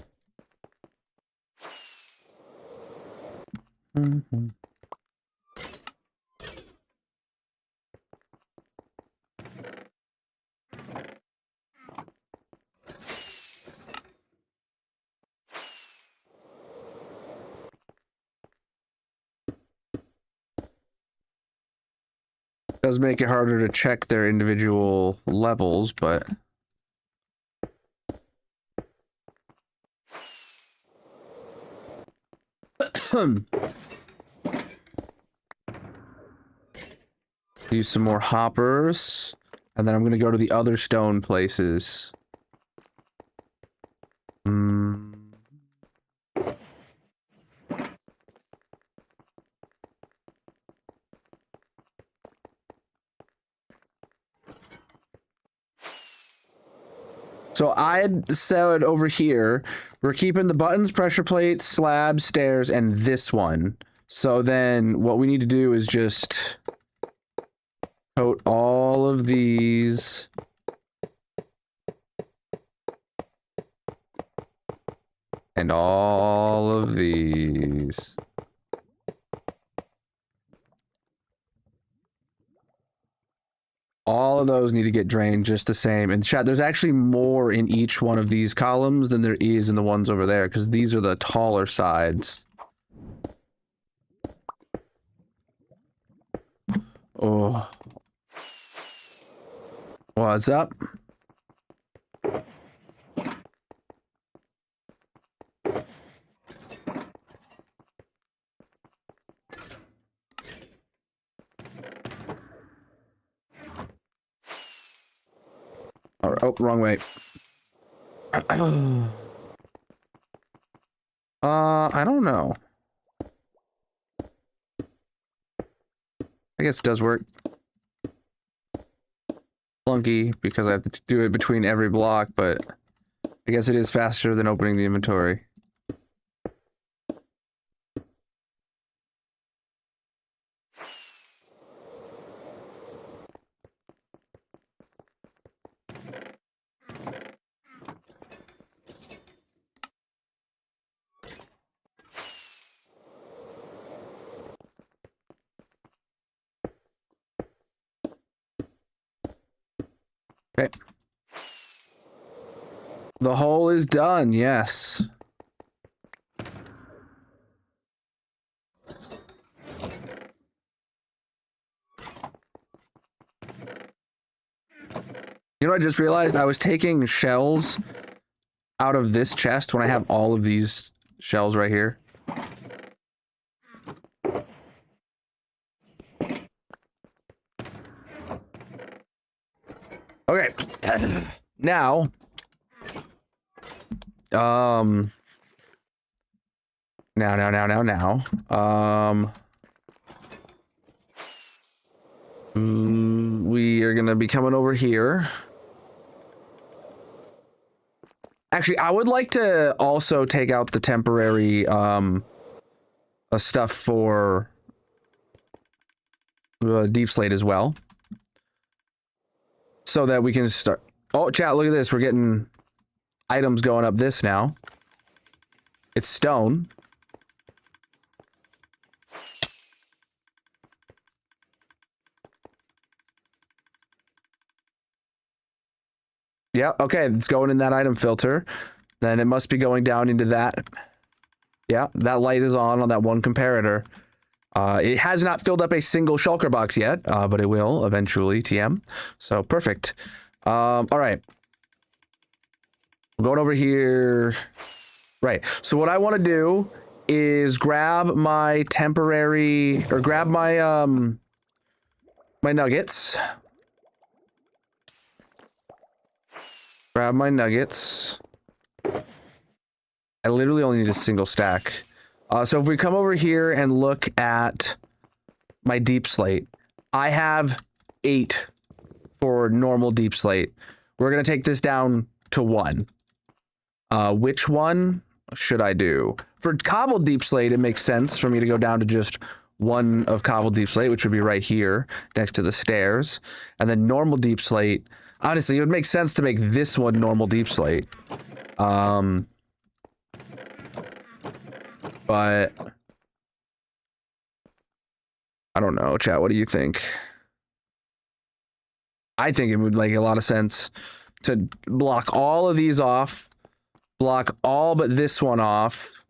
Does make it harder to check their individual levels, but use some more hoppers, and then I'm gonna go to the other stone places. So I had said over here, we're keeping the buttons, pressure plates, slabs, stairs, and this one. So then what we need to do is just coat all of these. And all of these. All of those need to get drained just the same. And chat, there's actually more in each one of these columns than there is in the ones over there, because these are the taller sides. Oh. What's up? All right. Oh, wrong way. I don't know. I guess it does work. Clunky because I have to do it between every block, but I guess it is faster than opening the inventory. Okay. The hole is done, yes. You know, I just realized I was taking shells out of this chest when I have all of these shells right here. Okay. Now, we are gonna be coming over here. Actually, I would like to also take out the temporary stuff for deep slate as well, so that we can start. Oh, chat! Look at this. We're getting items going up this now. It's stone. Yeah, okay, it's going in that item filter. Then it must be going down into that. Yeah, that light is on that one comparator. It has not filled up a single shulker box yet, but it will eventually, TM. So, perfect. All right. I'm going over here. Right, so what I want to do is grab my temporary, or grab my, my nuggets. Grab my nuggets. I literally only need a single stack. So if we come over here and look at my deep slate, I have 8 for normal deep slate. We're going to take this down to 1. Which one should I do? For cobbled deep slate, it makes sense for me to go down to just 1 of cobbled deep slate, which would be right here next to the stairs. And then normal deep slate, honestly, it would make sense to make this one normal deep slate. But I don't know, chat. What do you think? I think it would make a lot of sense to block all of these off, block all but this one off,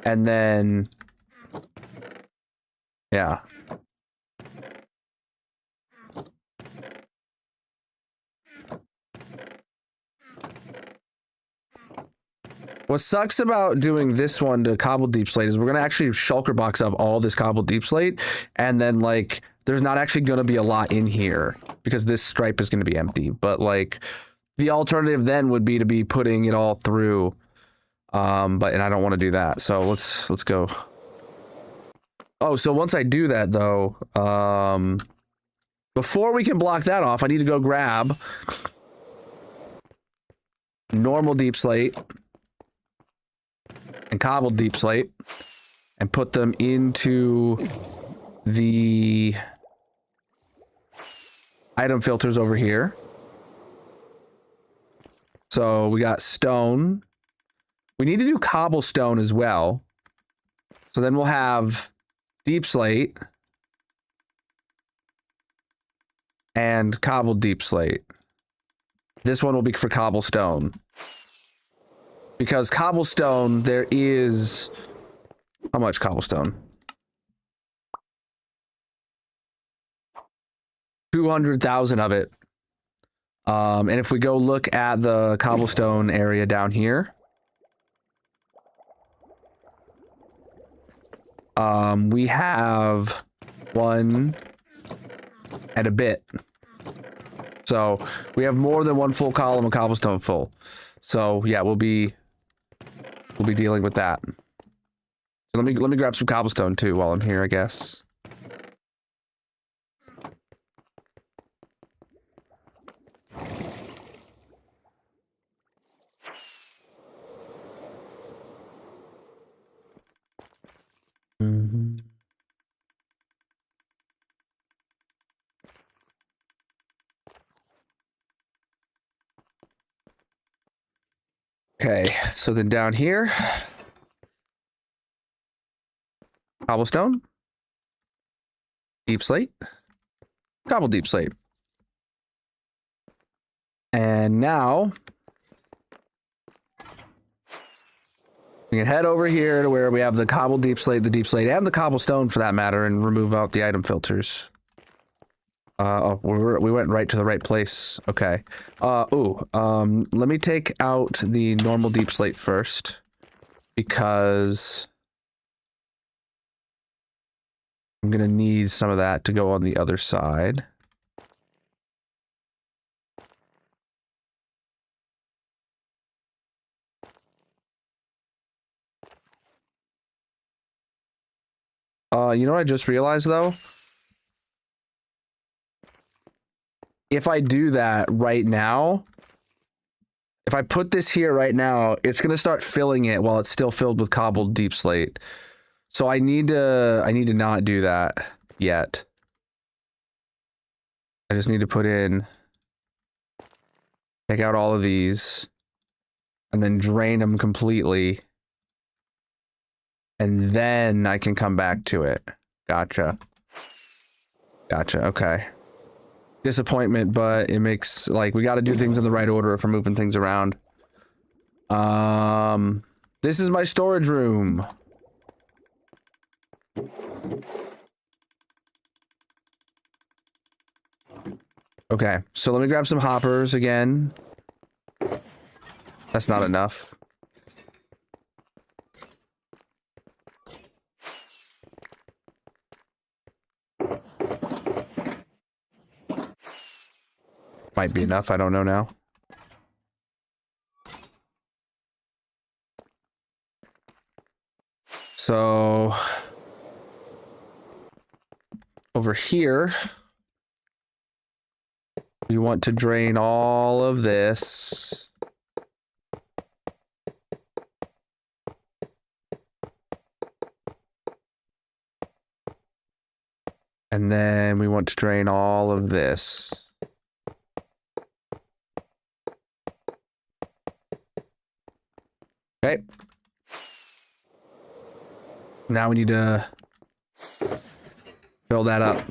and then, yeah. What sucks about doing this one to cobbled deep slate is we're going to actually shulker box up all this cobbled deep slate, and then, like, there's not actually going to be a lot in here because this stripe is going to be empty. But, like, the alternative then would be to be putting it all through. And I don't want to do that. So let's go. Oh, so once I do that, though, before we can block that off, I need to go grab normal deep slate, and cobbled deep slate, and put them into the item filters over here. So we got stone. We need to do cobblestone as well. So then we'll have deep slate and cobbled deep slate. This one will be for cobblestone. Because cobblestone, there is... How much cobblestone? 200,000 of it. And if we go look at the cobblestone area down here, we have 1 and a bit. So we have more than 1 full column of cobblestone full. So yeah, we'll be dealing with that. So let me grab some cobblestone too while I'm here, I guess. Okay, so then down here, cobblestone, deep slate, cobble deep slate. And now we can head over here to where we have the cobble deep slate, the deep slate, and the cobblestone for that matter, and remove out the item filters. Oh, we went right to the right place. Okay. Let me take out the normal deep slate first, because I'm gonna need some of that to go on the other side. You know what I just realized though? If I do that right now, if I put this here right now, it's gonna start filling it while it's still filled with cobbled deep slate. So I need to not do that yet. I just need to put in, take out all of these, and then drain them completely. And then I can come back to it. Gotcha. Gotcha, okay. Disappointment, but it makes, like, we gotta do things in the right order if we're moving things around. This is my storage room. Okay, so let me grab some hoppers again. That's not enough. Might be enough, I don't know now. So over here, we want to drain all of this. And then we want to drain all of this. Okay. Now we need to fill that up.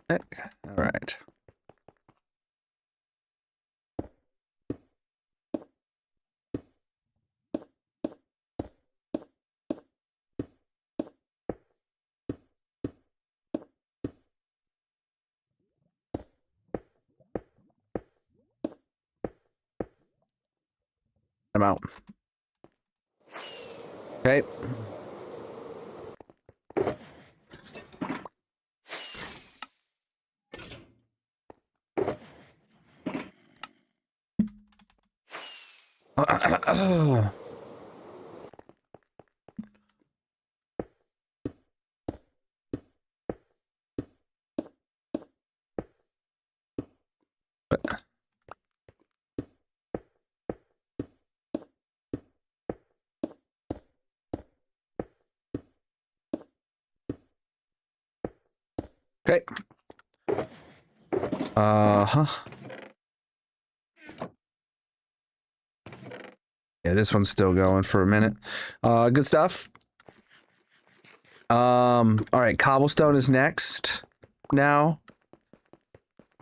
Okay. All right. I'm out. Okay. Ugh. Okay. Uh-huh. Yeah, this one's still going for a minute. Good stuff. All right, cobblestone is next now.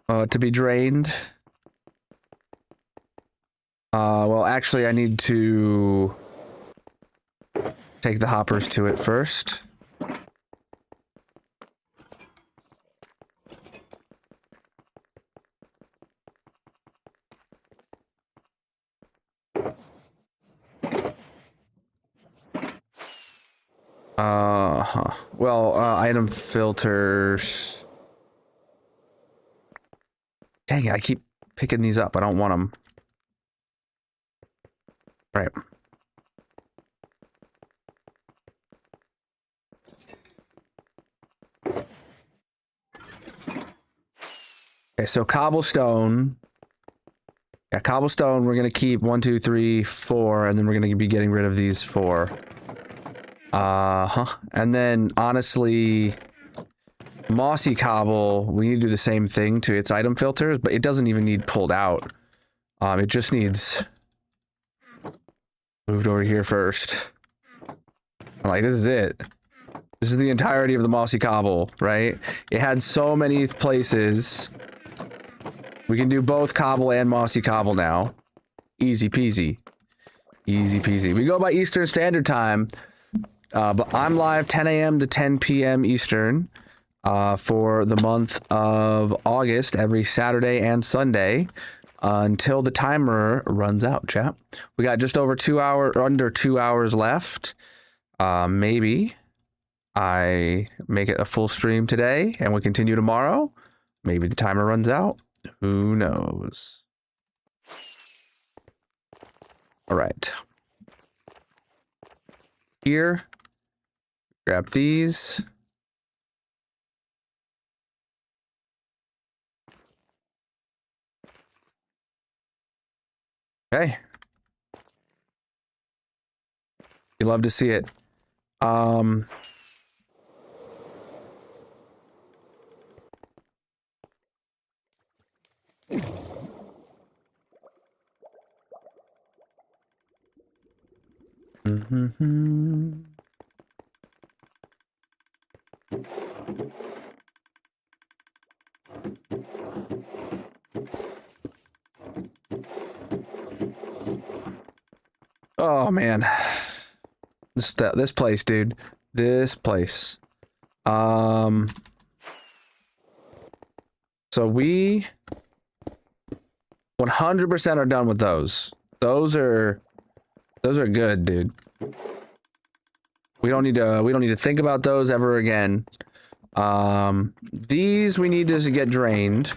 To be drained. Well, actually, I need to take the hoppers to it first. Well, item filters. Dang it, I keep picking these up. I don't want them. Right. Okay, so cobblestone. Yeah, cobblestone, we're gonna keep 1, 2, 3, 4, and then we're gonna be getting rid of these 4. And then, honestly, mossy cobble, we need to do the same thing to its item filters, but it doesn't even need pulled out. It just needs moved over here first. I'm like, this is it. This is the entirety of the mossy cobble, right? It had so many places. We can do both cobble and mossy cobble now. Easy peasy. Easy peasy. We go by Eastern Standard Time, but I'm live 10 a.m. to 10 p.m. Eastern for the month of August, every Saturday and Sunday until the timer runs out, chat. We got just over 2 hours, under 2 hours left. Maybe I make it a full stream today and we continue tomorrow. Maybe the timer runs out. Who knows? All right. Here. Grab these. Okay. You love to see it. Oh man, this place, dude. This place. So we 100% are done with those. Those are good, dude. We don't need to think about those ever again. These we need to get drained.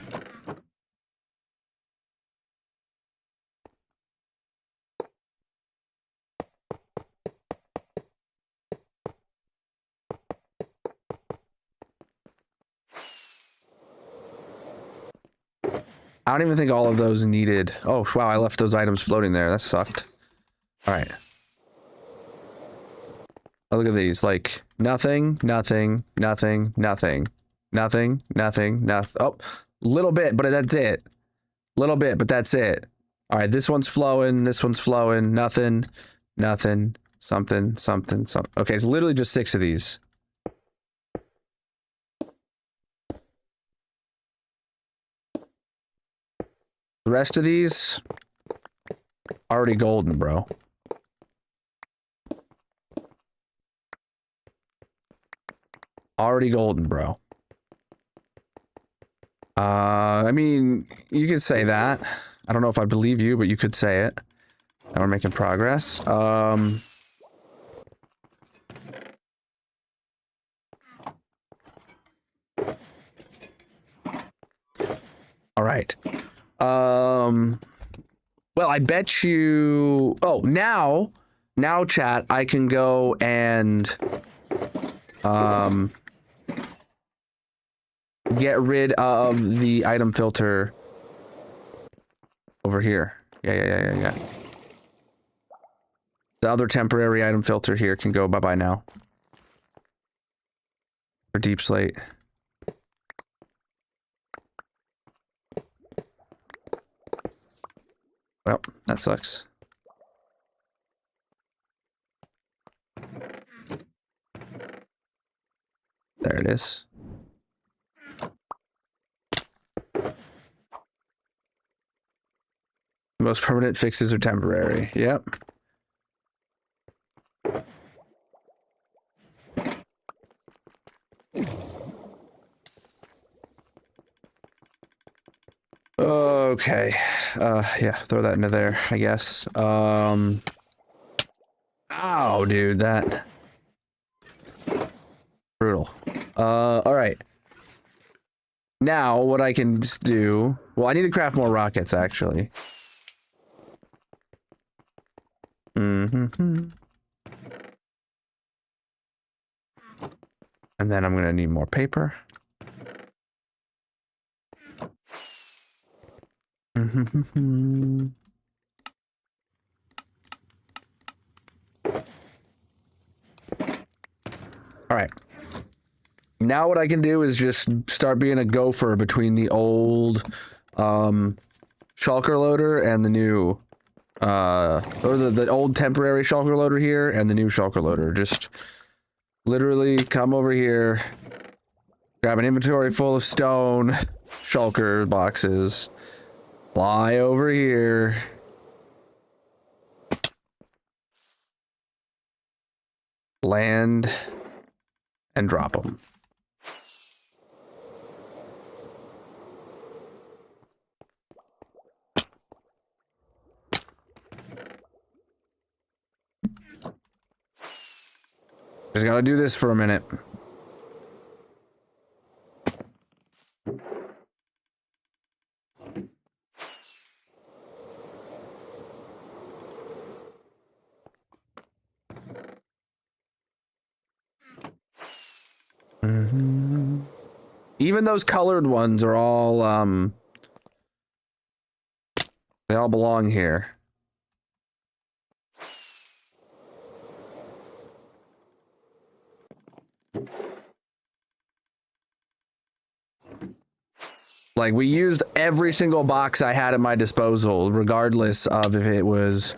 I don't even think all of those needed. Oh, wow, I left those items floating there. That sucked. All right. Oh, look at these. Like, nothing, nothing, nothing, nothing, nothing, nothing, nothing. Oh, little bit, but that's it. Little bit, but that's it. All right, this one's flowing. This one's flowing. Nothing, nothing, something, something, something. Okay, it's literally just 6 of these. The rest of these, already golden, bro. Already golden, bro. I mean, you could say that. I don't know if I believe you, but you could say it. And we're making progress. All right. Well, I bet you... Oh, now, chat, I can go and get rid of the item filter over here. Yeah. The other temporary item filter here can go bye-bye now. For deep slate. Well, that sucks. There it is. Most permanent fixes are temporary. Yep. Okay. Yeah, throw that into there, I guess. Ow, dude, that... Brutal. All right. Now, what I can do... Well, I need to craft more rockets, actually. And then I'm gonna need more paper. All right. Now what I can do is just start being a gopher between the old shulker loader and the new or the old temporary shulker loader here and the new shulker loader. Just literally come over here, grab an inventory full of stone shulker boxes, fly over here, land, and drop them. Just gotta do this for a minute. Even those colored ones are all, they all belong here. Like, we used every single box I had at my disposal, regardless of if it was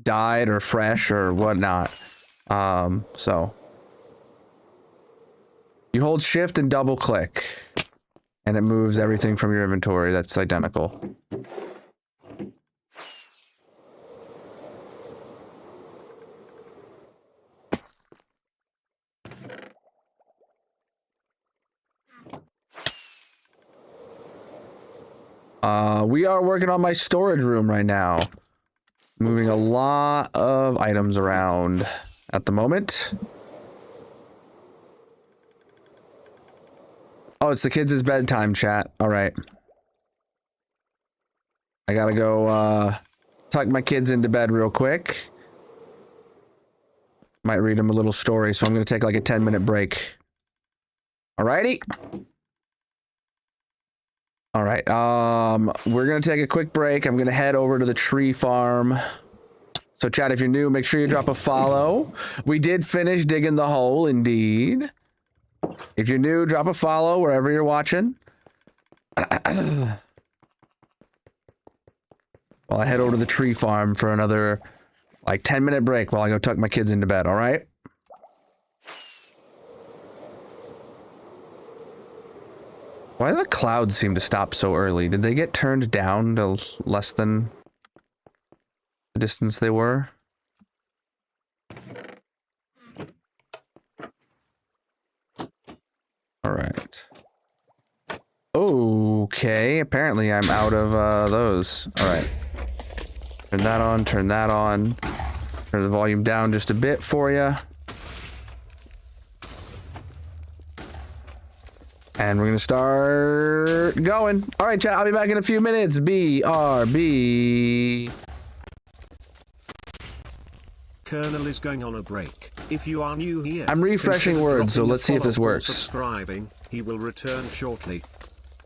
dyed or fresh or whatnot. So... You hold shift and double click, and it moves everything from your inventory that's identical. We are working on my storage room right now. Moving a lot of items around at the moment. Oh, it's the kids' bedtime, chat. All right. I gotta go, tuck my kids into bed real quick. Might read them a little story, so I'm gonna take like a 10-minute break. Alrighty. All right, we're gonna take a quick break. I'm gonna head over to the tree farm. So chat, if you're new, make sure you drop a follow. We did finish digging the hole, indeed. If you're new, drop a follow wherever you're watching. While I head over to the tree farm for another, like, 10-minute break while I go tuck my kids into bed, all right? Why do the clouds seem to stop so early? Did they get turned down to less than the distance they were? All right. Okay, apparently I'm out of those. All right. Turn that on, turn that on. Turn the volume down just a bit for you. And we're gonna start going. All right, chat, I'll be back in a few minutes. BRB. Colonel is going on a break. If you are new here, I'm refreshing consider words, so dropping a let's see if this follow or works. Subscribing, he will return shortly.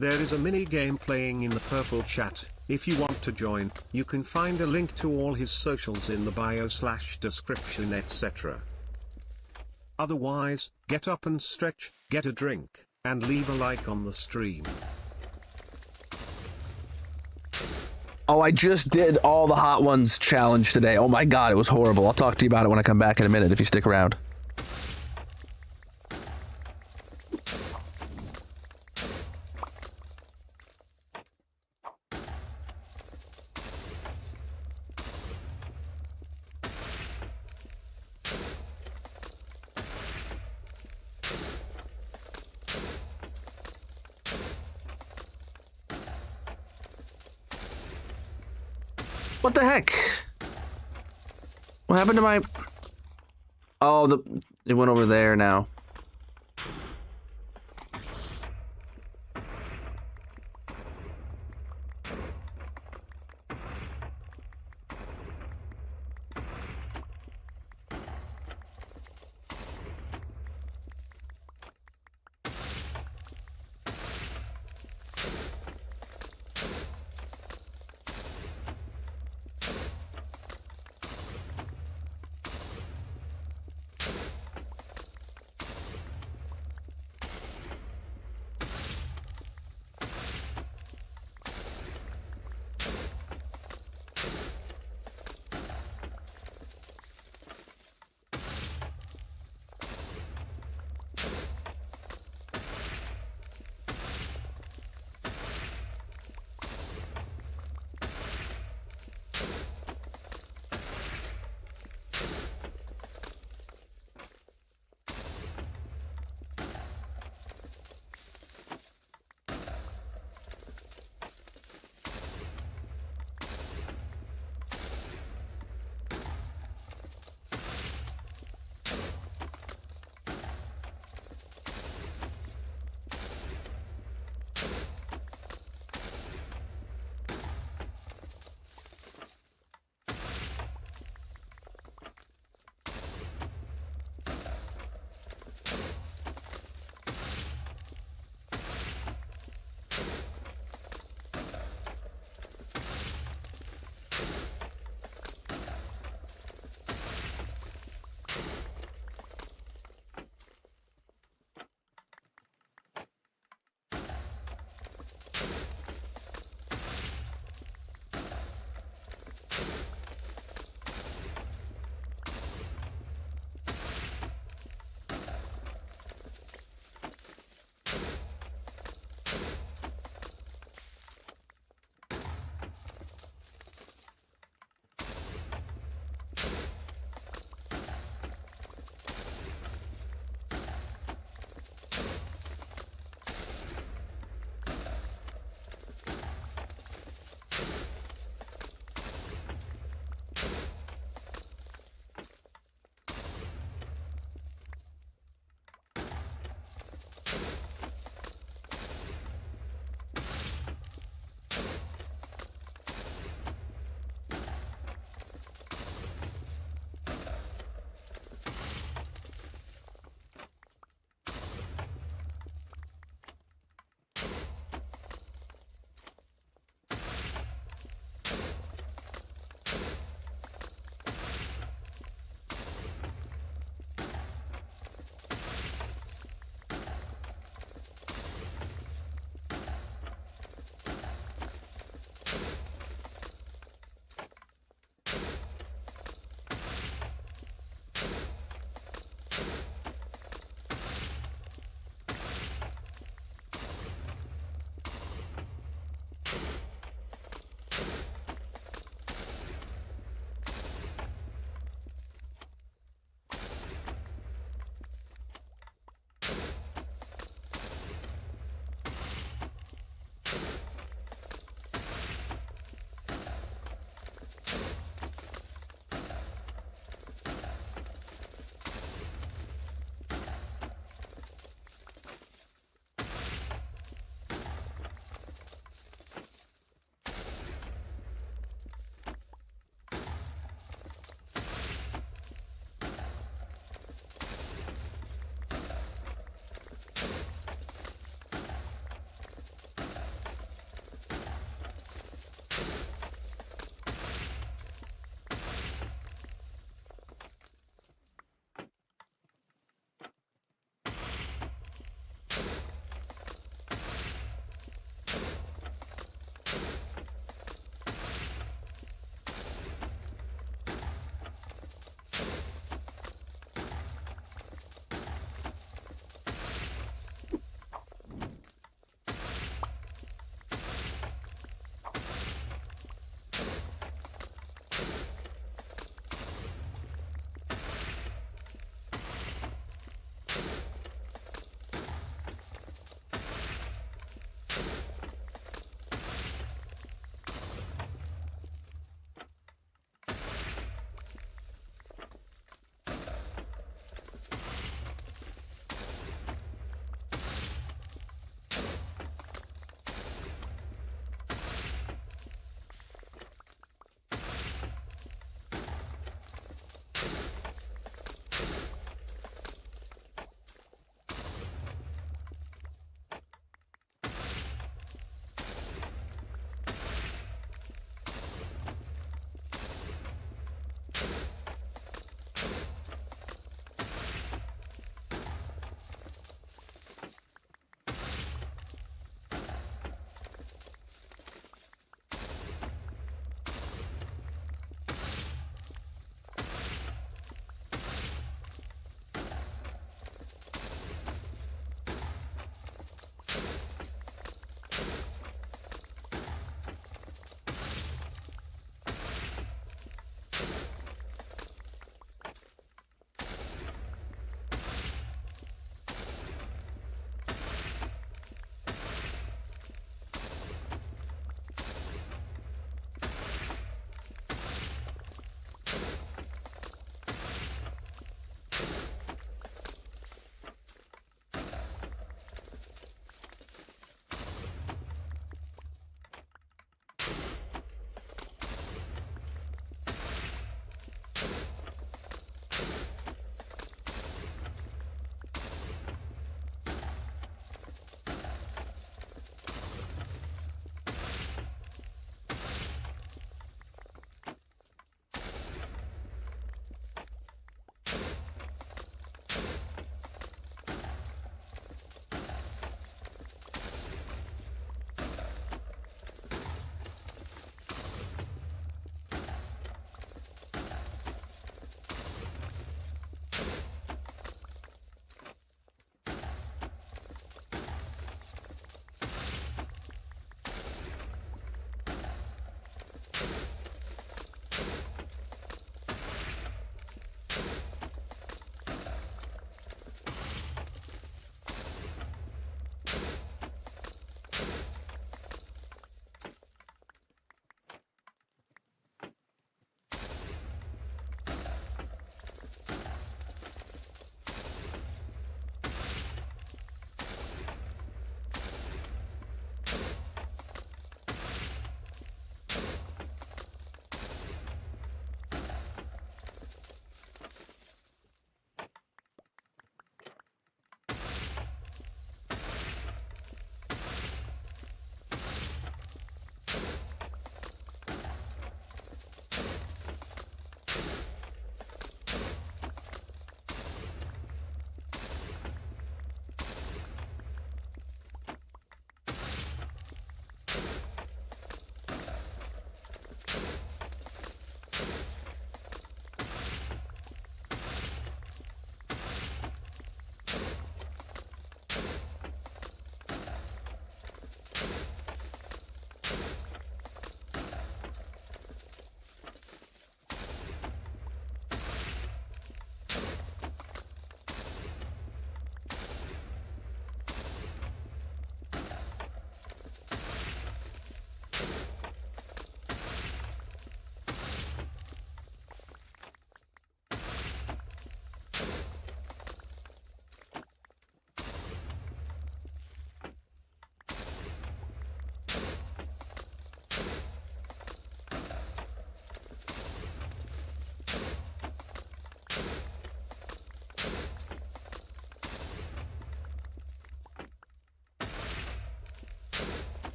There is a mini game playing in the purple chat. If you want to join, you can find a link to all his socials in the bio/description, etc. Otherwise, get up and stretch, get a drink, and leave a like on the stream. Oh, I just did all the Hot Ones challenge today. Oh my god, it was horrible. I'll talk to you about it when I come back in a minute if you stick around. What the heck? What happened to my... Oh, it went over there now.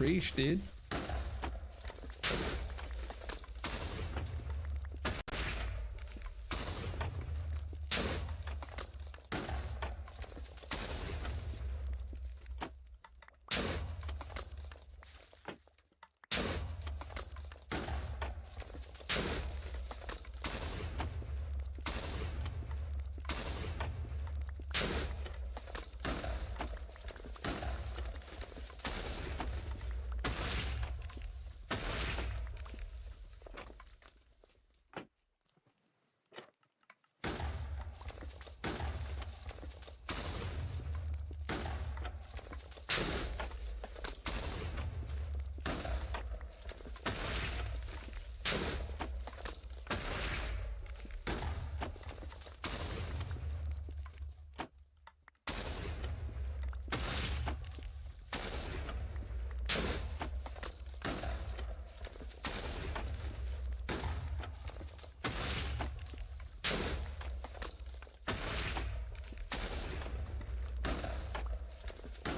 Preach, dude.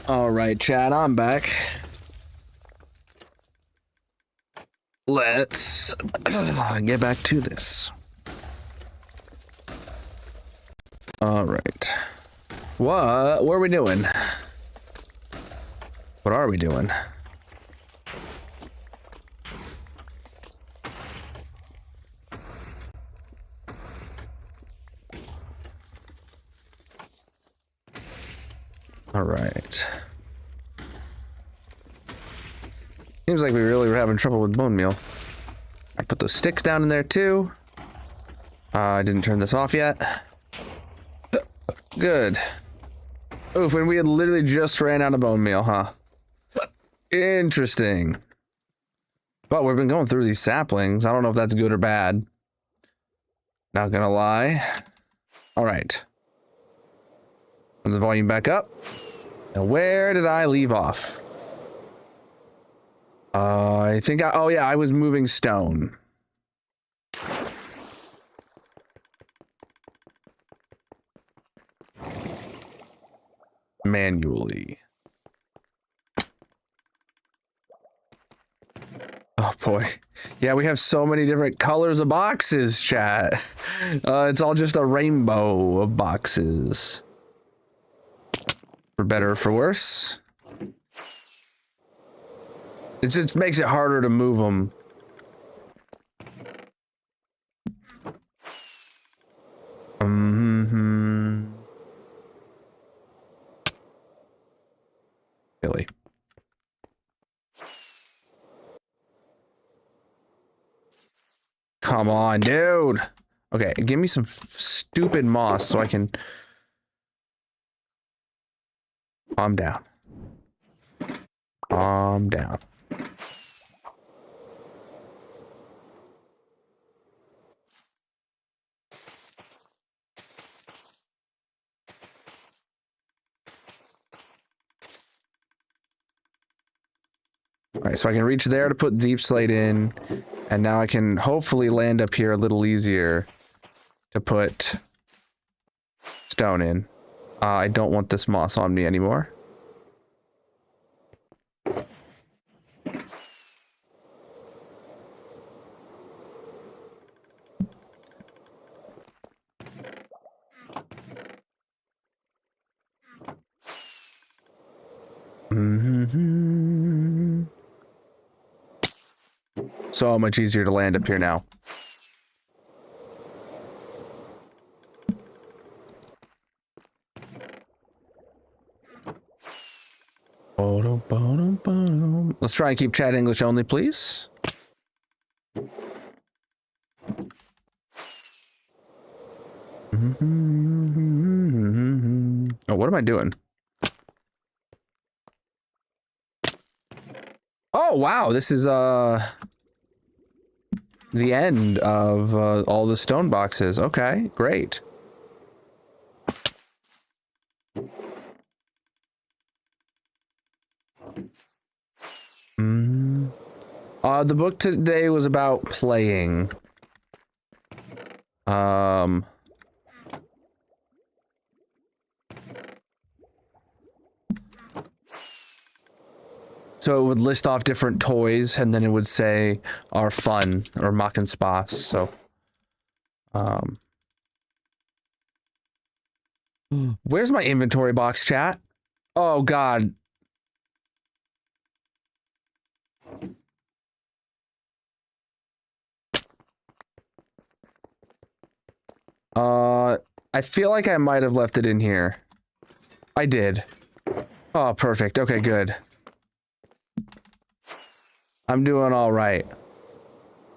All right, Chad, I'm back. Let's get back to this. All right. What are we doing? What are we doing? All right. Seems like we really were having trouble with bone meal. I put those sticks down in there too. I didn't turn this off yet. Good. Oof, and we had literally just ran out of bone meal, huh? Interesting. But we've been going through these saplings. I don't know if that's good or bad. Not gonna lie. All right. Turn the volume back up. Now, where did I leave off? I think oh yeah, I was moving stone. Manually. Oh boy. Yeah, we have so many different colors of boxes, chat. It's all just a rainbow of boxes. For better or for worse. It just makes it harder to move them. Really. Come on, dude. Okay, give me some stupid moss so I can calm down. Calm down. All right, so I can reach there to put deep slate in, and now I can hopefully land up here a little easier to put stone in. I don't want this moss on me anymore. So much easier to land up here now. Let's try and keep chat English only, please. Oh, what am I doing? Oh, wow, this is the end of all the stone boxes. Okay, great. The book today was about playing. So it would list off different toys, and then it would say our fun or Mock and Spas. So, where's my inventory box, chat? Oh God. I feel like I might have left it in here. I did. Oh, perfect. Okay, good. I'm doing all right.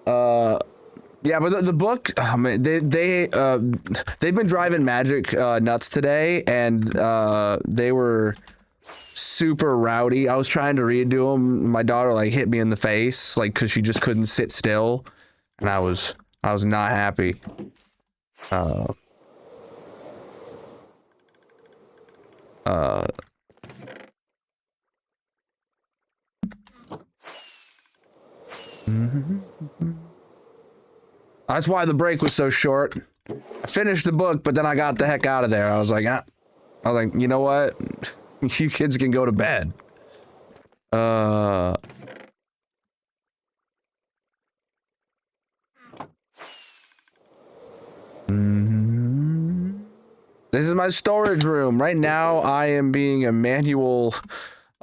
Yeah, but the book, oh man, they've been driving Magic nuts today, and they were super rowdy. I was trying to read to them. My daughter like hit me in the face, like because she just couldn't sit still, and I was not happy. That's why the break was so short. I finished the book, but then I got the heck out of there. I was like, you know what? You kids can go to bed. This is my storage room. Right now, I am being a manual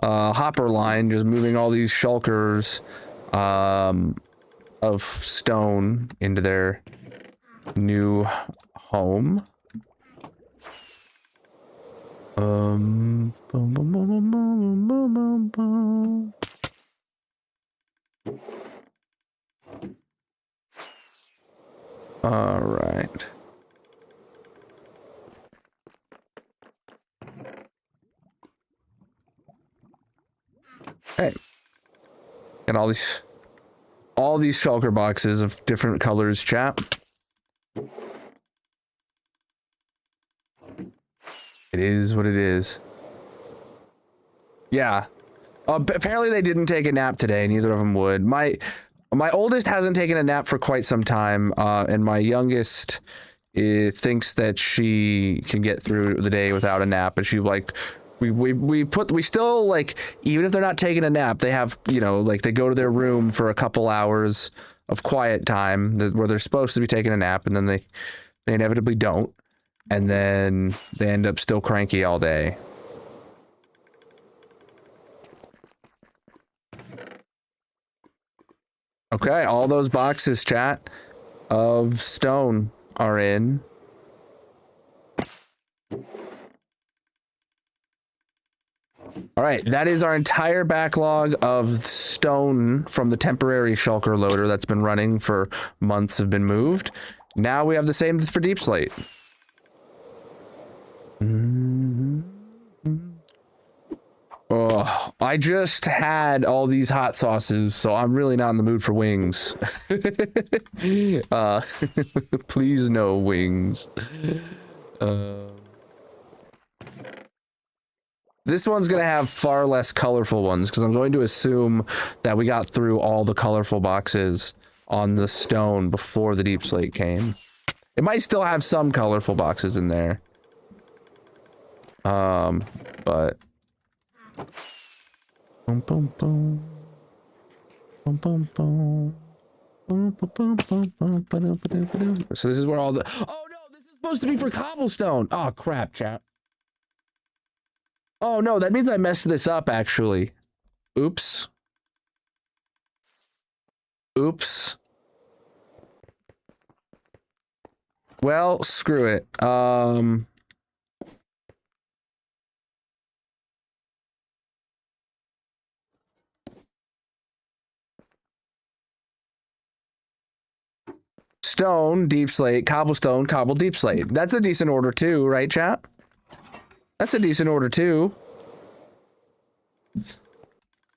hopper line, just moving all these shulkers of stone into their new home. Boom, boom, boom, boom, boom, boom, boom, boom. All right. Hey, and all these shulker boxes of different colors, chat. It is what it is. Yeah. Apparently they didn't take a nap today. Neither of them would. My oldest hasn't taken a nap for quite some time, and my youngest thinks that she can get through the day without a nap. But she like, we still like, even if they're not taking a nap, they have, you know, like they go to their room for a couple hours of quiet time where they're supposed to be taking a nap, and then they inevitably don't, and then they end up still cranky all day. Okay, all those boxes, chat, of stone are in. All right, that is our entire backlog of stone from the temporary shulker loader that's been running for months, have been moved. Now we have the same for Deep Slate. Oh, I just had all these hot sauces, so I'm really not in the mood for wings. Please no wings. This one's gonna have far less colorful ones, because I'm going to assume that we got through all the colorful boxes on the stone before the Deep Slate came. It might still have some colorful boxes in there. But... Boom, boom, boom. Boom, boom, boom. Boom, boom, boom, boom, boom, ba-dum, ba-dum, ba-dum. So this is where all the... Oh no, this is supposed to be for cobblestone. Oh crap, chat. Oh no, that means I messed this up actually. Oops. Oops. Well, screw it. Stone, Deep Slate, cobblestone, cobble, Deep Slate. That's a decent order too, right, chat? That's a decent order too.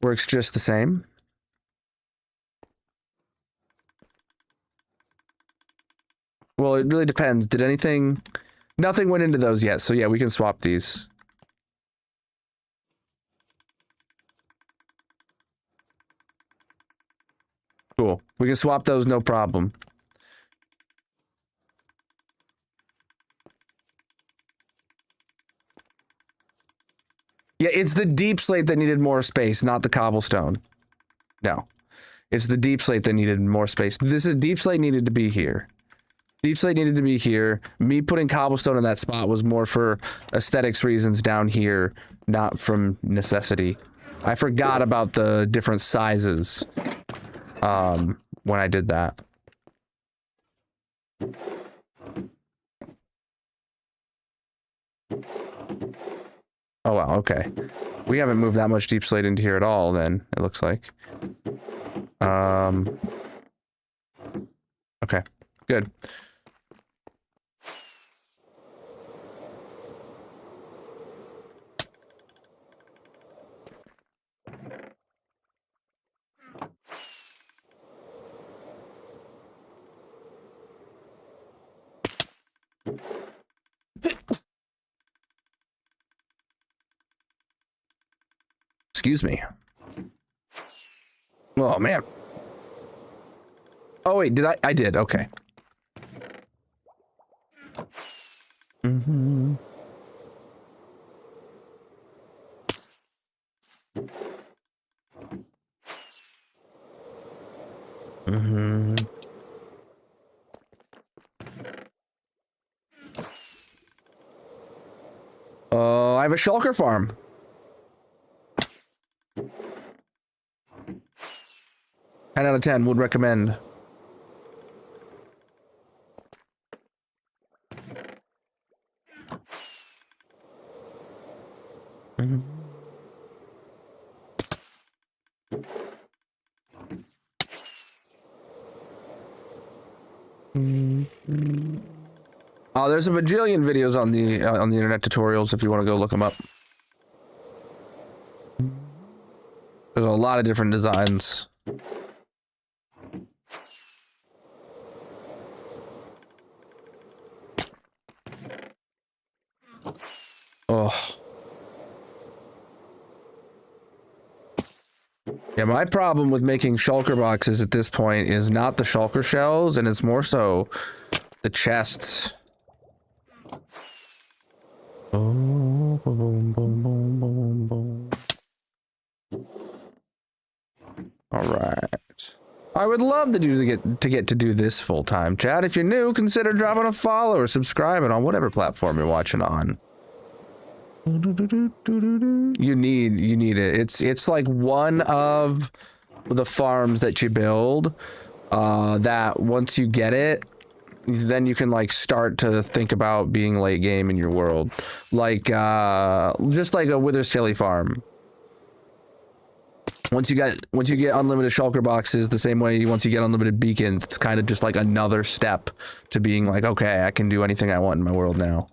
Works just the same. Well, it really depends. Did anything... Nothing went into those yet, so yeah, we can swap these. Cool. We can swap those, no problem. Yeah, it's the deep slate that needed more space, not the cobblestone. No. It's the deep slate that needed more space. This is deep slate needed to be here. Deep slate needed to be here. Me putting cobblestone in that spot was more for aesthetics reasons down here, not from necessity. I forgot about the different sizes when I did that. Oh wow, okay. We haven't moved that much deep slate into here at all then, it looks like. Okay, good. Excuse me. Oh, man. Oh, wait, did I? I did, okay. Mm-hmm. Mm-hmm. I have a shulker farm. 10 out of 10 would recommend. Mm-hmm. Mm-hmm. Oh, there's a bajillion videos on the internet tutorials if you want to go look them up. There's a lot of different designs. Oh. Yeah, my problem with making shulker boxes at this point is not the shulker shells, and it's more so the chests. Oh, boom, boom, boom, boom, boom. All right. I would love to get to do this full time. Chat, if you're new, consider dropping a follow or subscribing on whatever platform you're watching on. You need it. It's like one of the farms that you build that once you get it, then you can like start to think about being late game in your world, like just like a Wither Skelly farm. Once you get unlimited shulker boxes, the same way once you get unlimited beacons, it's kind of just like another step to being like, okay, I can do anything I want in my world now.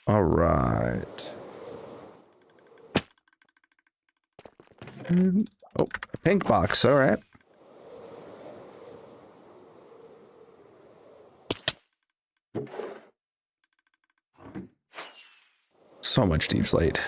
All right. Oh, a pink box. All right. So much deep slate.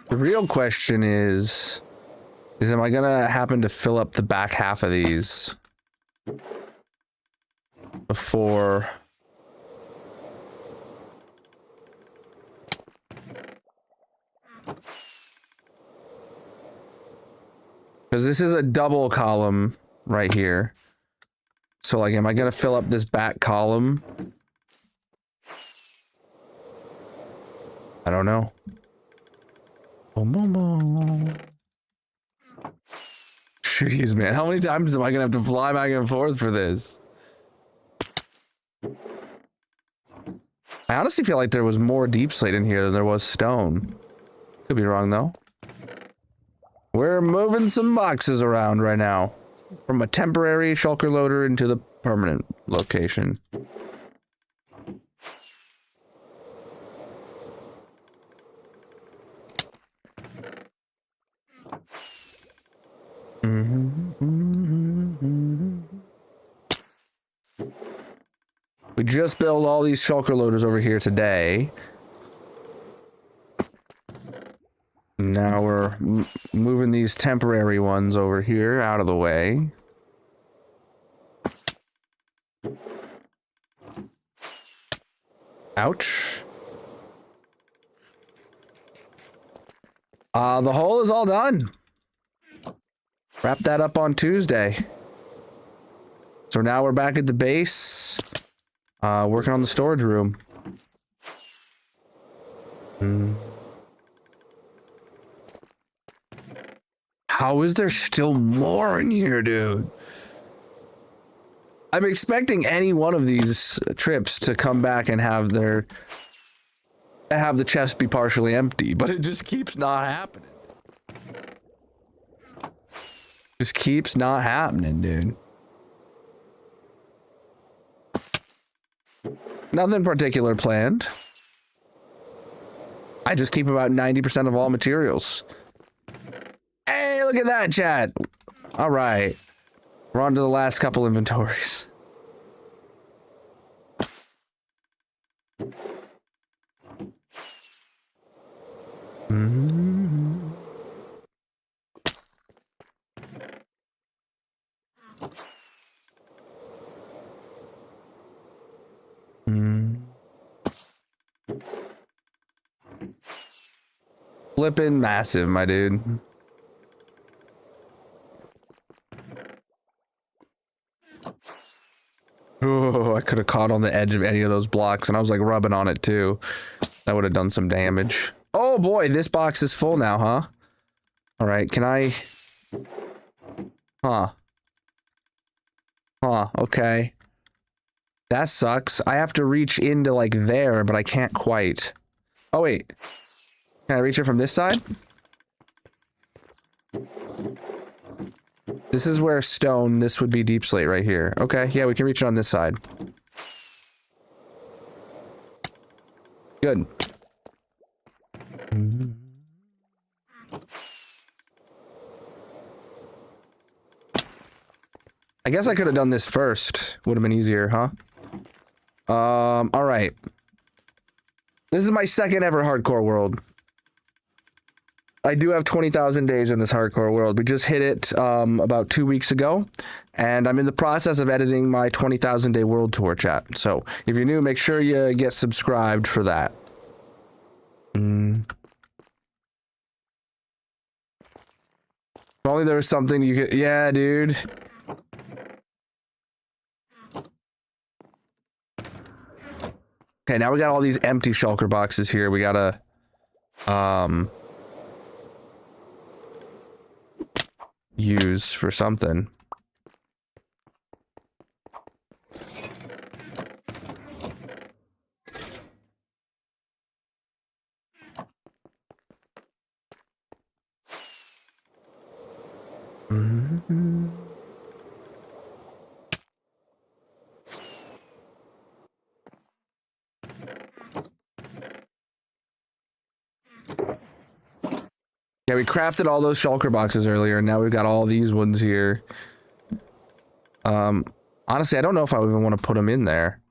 The real question is am I gonna happen to fill up the back half of these before? Because this is a double column right here. So like, am I gonna fill up this back column? I don't know. Jeez, man, how many times am I gonna have to fly back and forth for this? I honestly feel like there was more deep slate in here than there was stone. Could be wrong though. We're moving some boxes around right now. From a temporary shulker loader into the permanent location. We just built all these shulker loaders over here today. Now we're moving these temporary ones over here out of the way. Ouch. The hole is all done. Wrap that up on Tuesday. So now we're back at the base, working on the storage room. How is there still more in here, dude? I'm expecting any one of these trips to come back and have the chest be partially empty, but it just keeps not happening. Just keeps not happening, dude. Nothing particular planned. I just keep about 90% of all materials. Hey, look at that, chat. All right. We're on to the last couple inventories. Flippin' massive, my dude. Oh, I could have caught on the edge of any of those blocks, and I was like rubbing on it too. That would have done some damage. Oh boy, this box is full now, huh? All right, can I? Huh. Huh, okay. That sucks. I have to reach into like there, but I can't quite. Oh wait. Can I reach it from this side? This is where stone, this would be deep slate right here. Okay, yeah, we can reach it on this side. Good. I guess I could have done this first. Would have been easier, huh? All right. This is my second ever hardcore world. I do have 20,000 days in this hardcore world. We just hit it about 2 weeks ago, and I'm in the process of editing my 20,000 day world tour, chat. So if you're new, make sure you get subscribed for that. If only there was something you could... Yeah, dude. Okay, now we got all these empty shulker boxes here. We gotta... use for something. Yeah, we crafted all those shulker boxes earlier, and now we've got all these ones here. Honestly, I don't know if I even want to put them in there.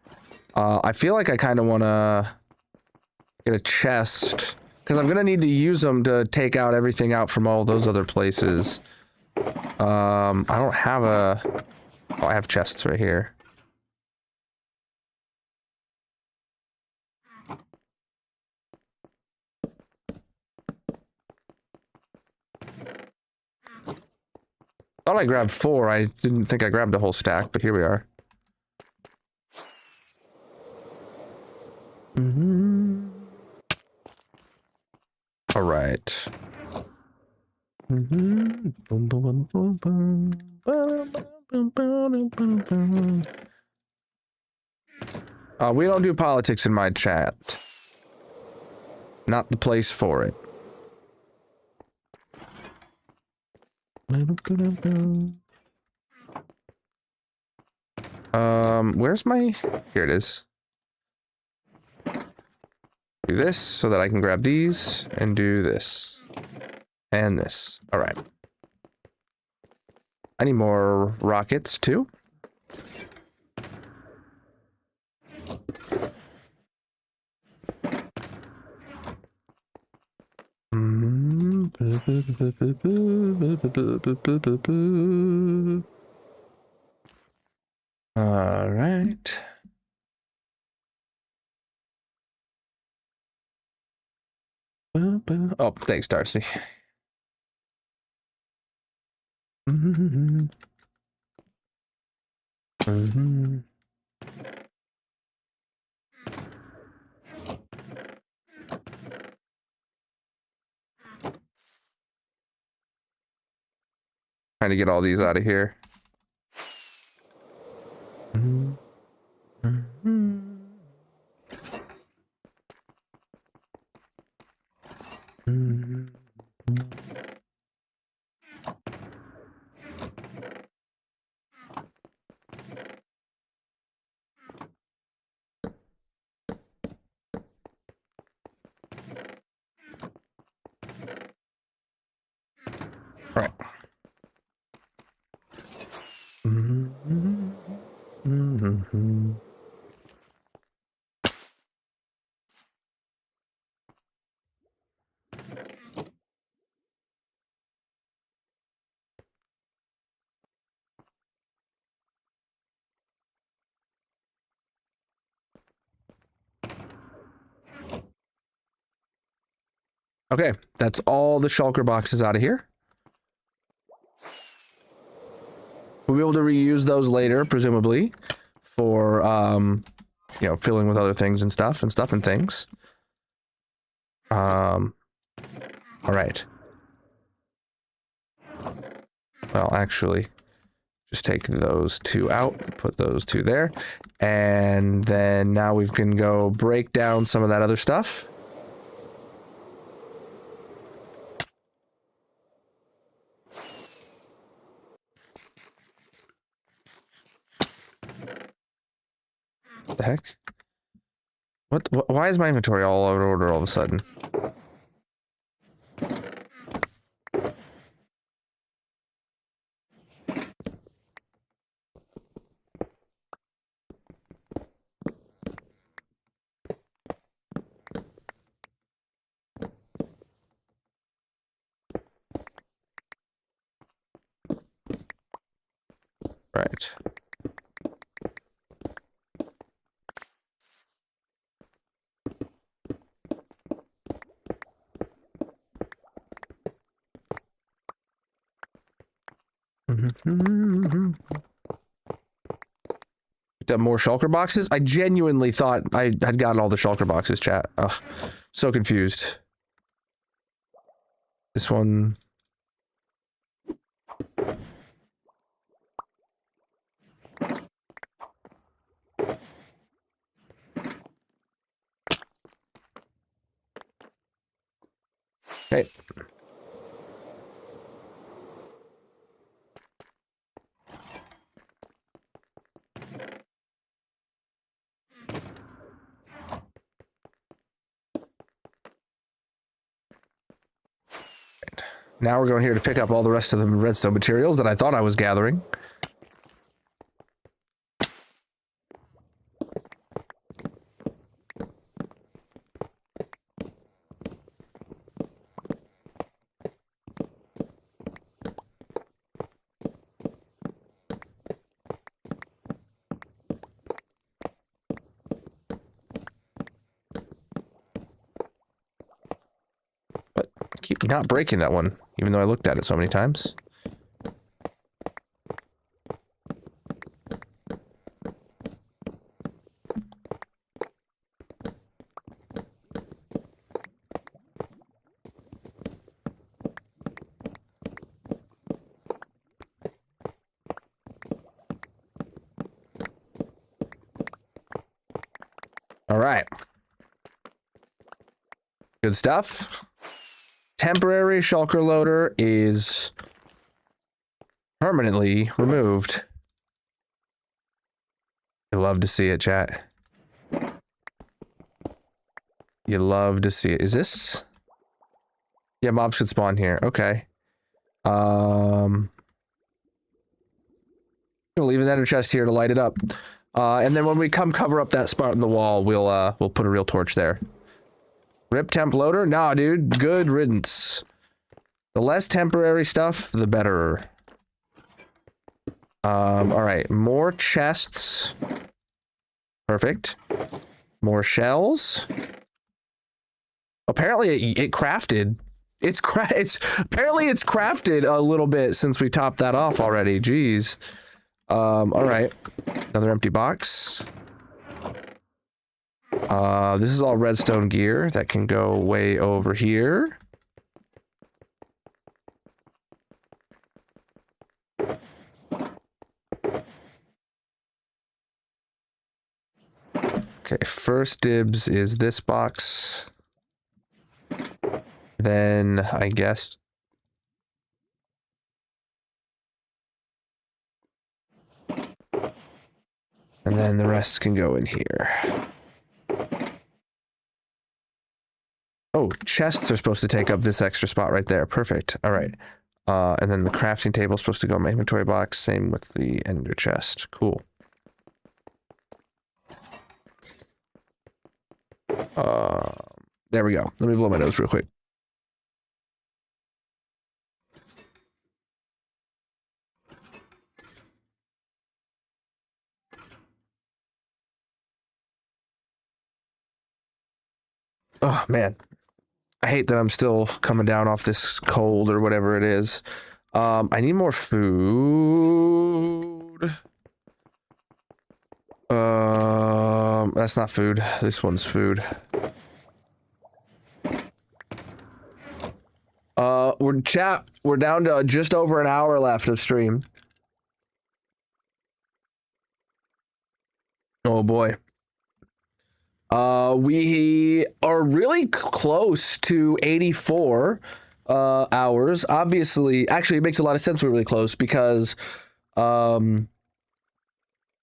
I feel like I kind of want to get a chest, because I'm going to need to use them to take out everything out from all those other places. I don't have a... Oh, I have chests right here. Thought I grabbed 4. I didn't think I grabbed a whole stack, but here we are. All right. We don't do politics in my chat. Not the place for it. Where's my... Here it is. Do this so that I can grab these and do this. And this. All right. I need more rockets too. All right. Oh, thanks, Darcy. Trying to get all these out of here. All right. Okay, that's all the shulker boxes out of here. We'll be able to reuse those later, presumably, for, you know, filling with other things and stuff and things. All right. Well, actually, just take those two out, put those two there, and then now we can go break down some of that other stuff. What the heck? What? Why is my inventory all out of order all of a sudden? Right. Picked up more shulker boxes. I genuinely thought I had gotten all the shulker boxes, chat. Ugh, so confused. This one. Okay. Now we're going here to pick up all the rest of the redstone materials that I thought I was gathering. But I keep not breaking that one, even though I looked at it so many times. All right. Good stuff. Temporary shulker loader is permanently removed. You love to see it, chat. You love to see it. Is this? Yeah, mobs should spawn here. Okay. I'm gonna leave an ender chest here to light it up. And then when we come cover up that spot in the wall, we'll put a real torch there. Rip temp loader? Nah, dude. Good riddance. The less temporary stuff, the better. All right, more chests. Perfect. More shells. Apparently it crafted. It's apparently it's crafted a little bit since we topped that off already. Jeez. All right. Another empty box. This is all redstone gear that can go way over here. Okay, first dibs is this box. Then, I guess... And then the rest can go in here. Oh, chests are supposed to take up this extra spot right there. Perfect. All right. And then the crafting table is supposed to go in my inventory box. Same with the ender chest. Cool. There we go. Let me blow my nose real quick. Oh, man. I hate that I'm still coming down off this cold or whatever it is. I need more food. That's not food. This one's food. We're down to just over an hour left of stream. Oh boy. We are really close to 84 hours. Obviously, actually, it makes a lot of sense we're really close because, yeah,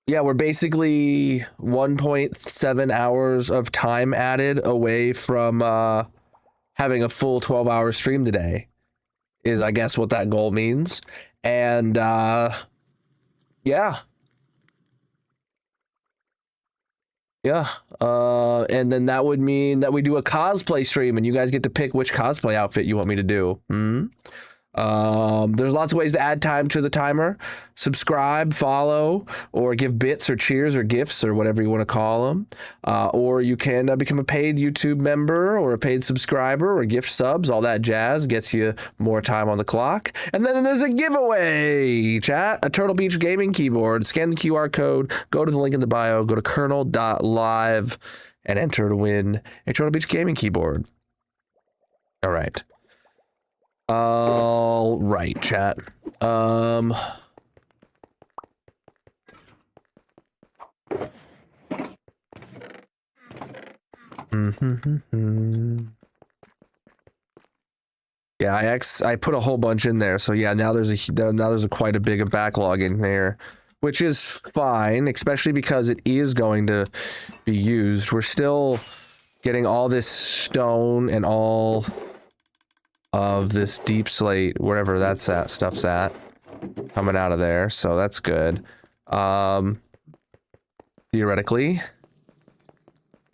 we're basically 1.7 hours of time added away from having a full 12-hour stream today, is I guess what that goal means. And, yeah. Yeah, and then that would mean that we do a cosplay stream and you guys get to pick which cosplay outfit you want me to do. There's lots of ways to add time to the timer. Subscribe, follow, or give bits or cheers or gifts or whatever you want to call them. Or you can become a paid YouTube member or a paid subscriber or gift subs. All that jazz gets you more time on the clock. And then there's a giveaway, chat. A Turtle Beach gaming keyboard. Scan the QR code. Go to the link in the bio. Go to colonel.live and enter to win a Turtle Beach gaming keyboard. All right. All right, chat. Yeah, I put a whole bunch in there, so yeah, now there's a quite a big backlog in there, which is fine, especially because it is going to be used. We're still getting all this stone and all of this deep slate, wherever that's at, stuff's at, coming out of there, so that's good. Theoretically,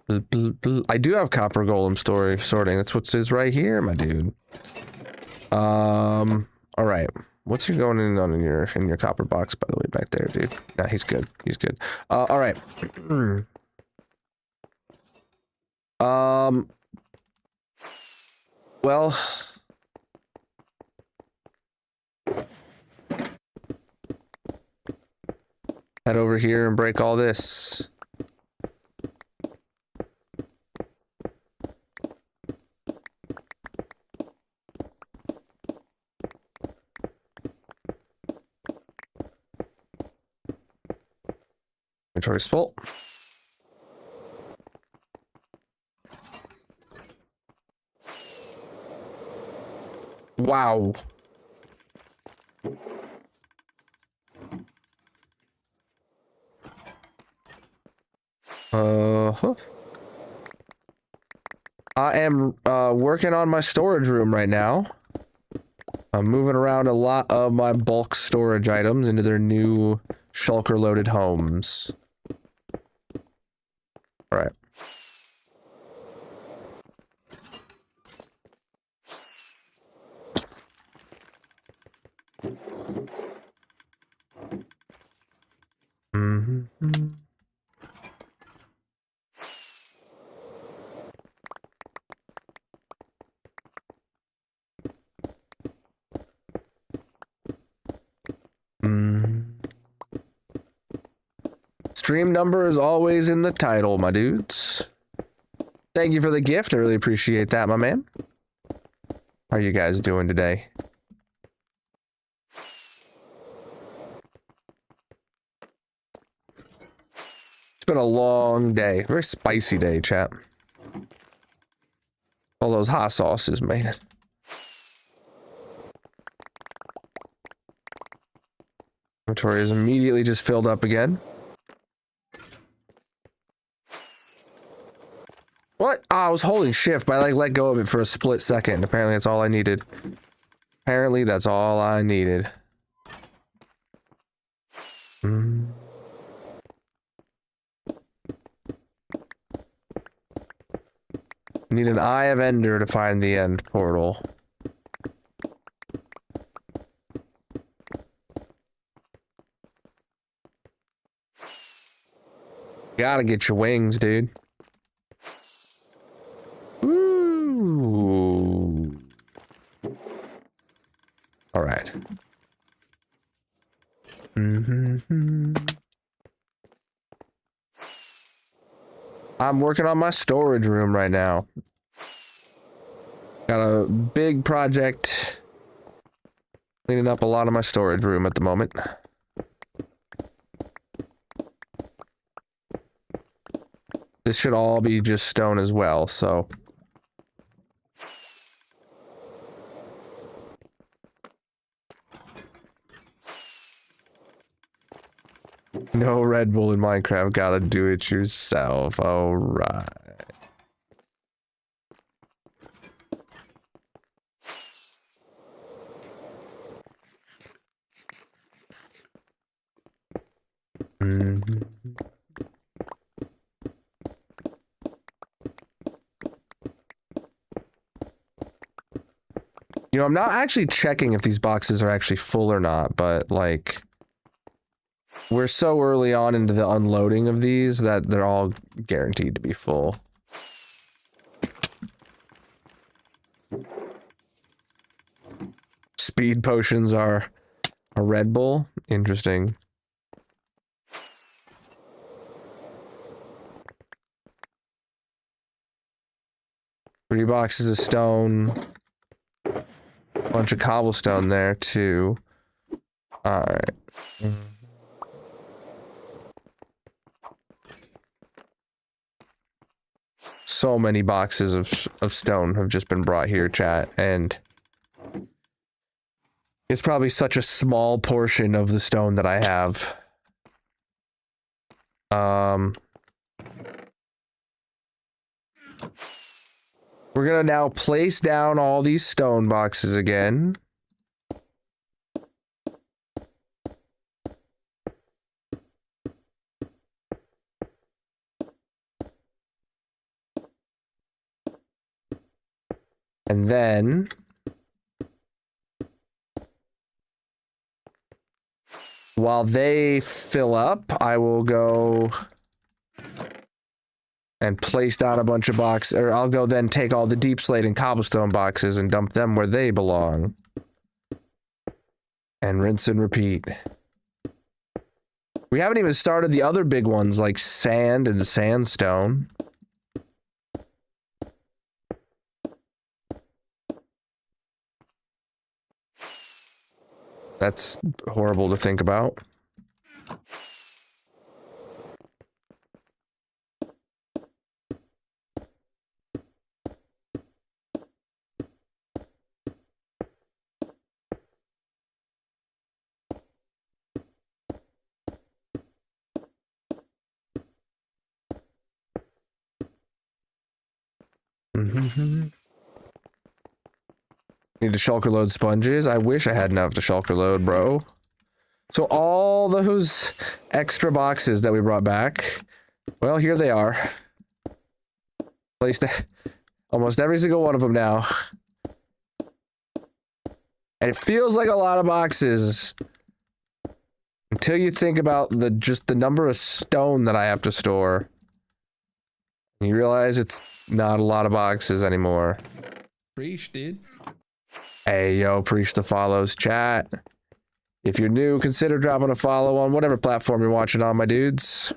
I do have copper golem sorting. That's what is right here, my dude. All right. What's your going in on in your copper box, by the way, back there, dude? Nah, he's good. He's good. All right. Well, head over here and break all this. Inventory's full. Wow. I am working on my storage room right now. I'm moving around a lot of my bulk storage items into their new shulker loaded homes. All right. Mm-hmm. Stream number is always in the title, my dudes. Thank you for the gift. I really appreciate that, my man. How are you guys doing today? It's been a long day. Very spicy day, chat. All those hot sauces, man. Inventory is immediately just filled up again. What? Oh, I was holding shift, but I like let go of it for a split second. Apparently that's all I needed. Apparently that's all I needed. Need an Eye of Ender to find the end portal. Gotta get your wings, dude. Ooh. All right. I'm working on my storage room right now. Got a big project cleaning up a lot of my storage room at the moment. This should all be just stone as well, so. No Red Bull in Minecraft, gotta do it yourself. All right. You know, I'm not actually checking if these boxes are actually full or not, but like, we're so early on into the unloading of these that they're all guaranteed to be full. Speed potions are a Red Bull. Interesting. Three boxes of stone. Bunch of cobblestone there too. All right. So many boxes of stone have just been brought here, chat, and it's probably such a small portion of the stone that I have. We're gonna now place down all these stone boxes again. And then while they fill up, I will go and place down a bunch of boxes, or I'll go then take all the deep slate and cobblestone boxes and dump them where they belong. And rinse and repeat. We haven't even started the other big ones like sand and sandstone. That's horrible to think about. Need to shulker load sponges. I wish I had enough to shulker load, bro. So all those extra boxes that we brought back, well, here they are. Placed almost every single one of them now. And it feels like a lot of boxes until you think about just the number of stone that I have to store. You realize it's not a lot of boxes anymore. Preach, dude. Hey, yo, preach the follows, chat. If you're new, consider dropping a follow on whatever platform you're watching on, my dudes.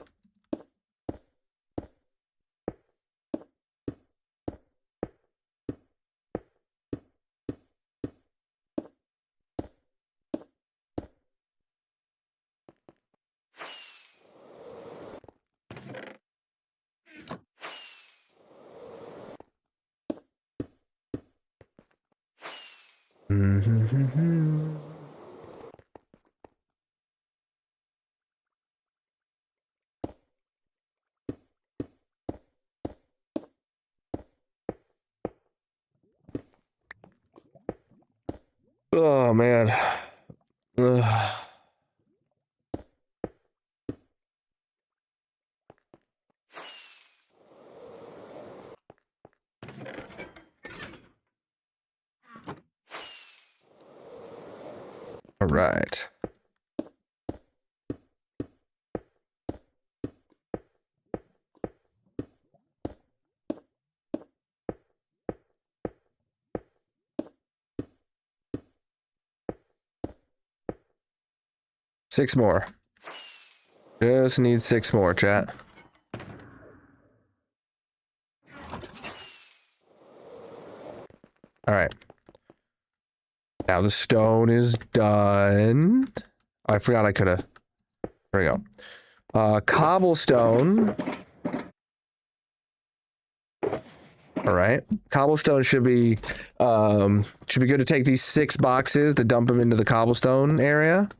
Oh, man. Ugh. All right. Six more. Just need six more, chat. All right. Now the stone is done. Oh, I forgot I could have. There we go. Cobblestone. All right. Cobblestone should be good to take these 6 boxes to dump them into the cobblestone area.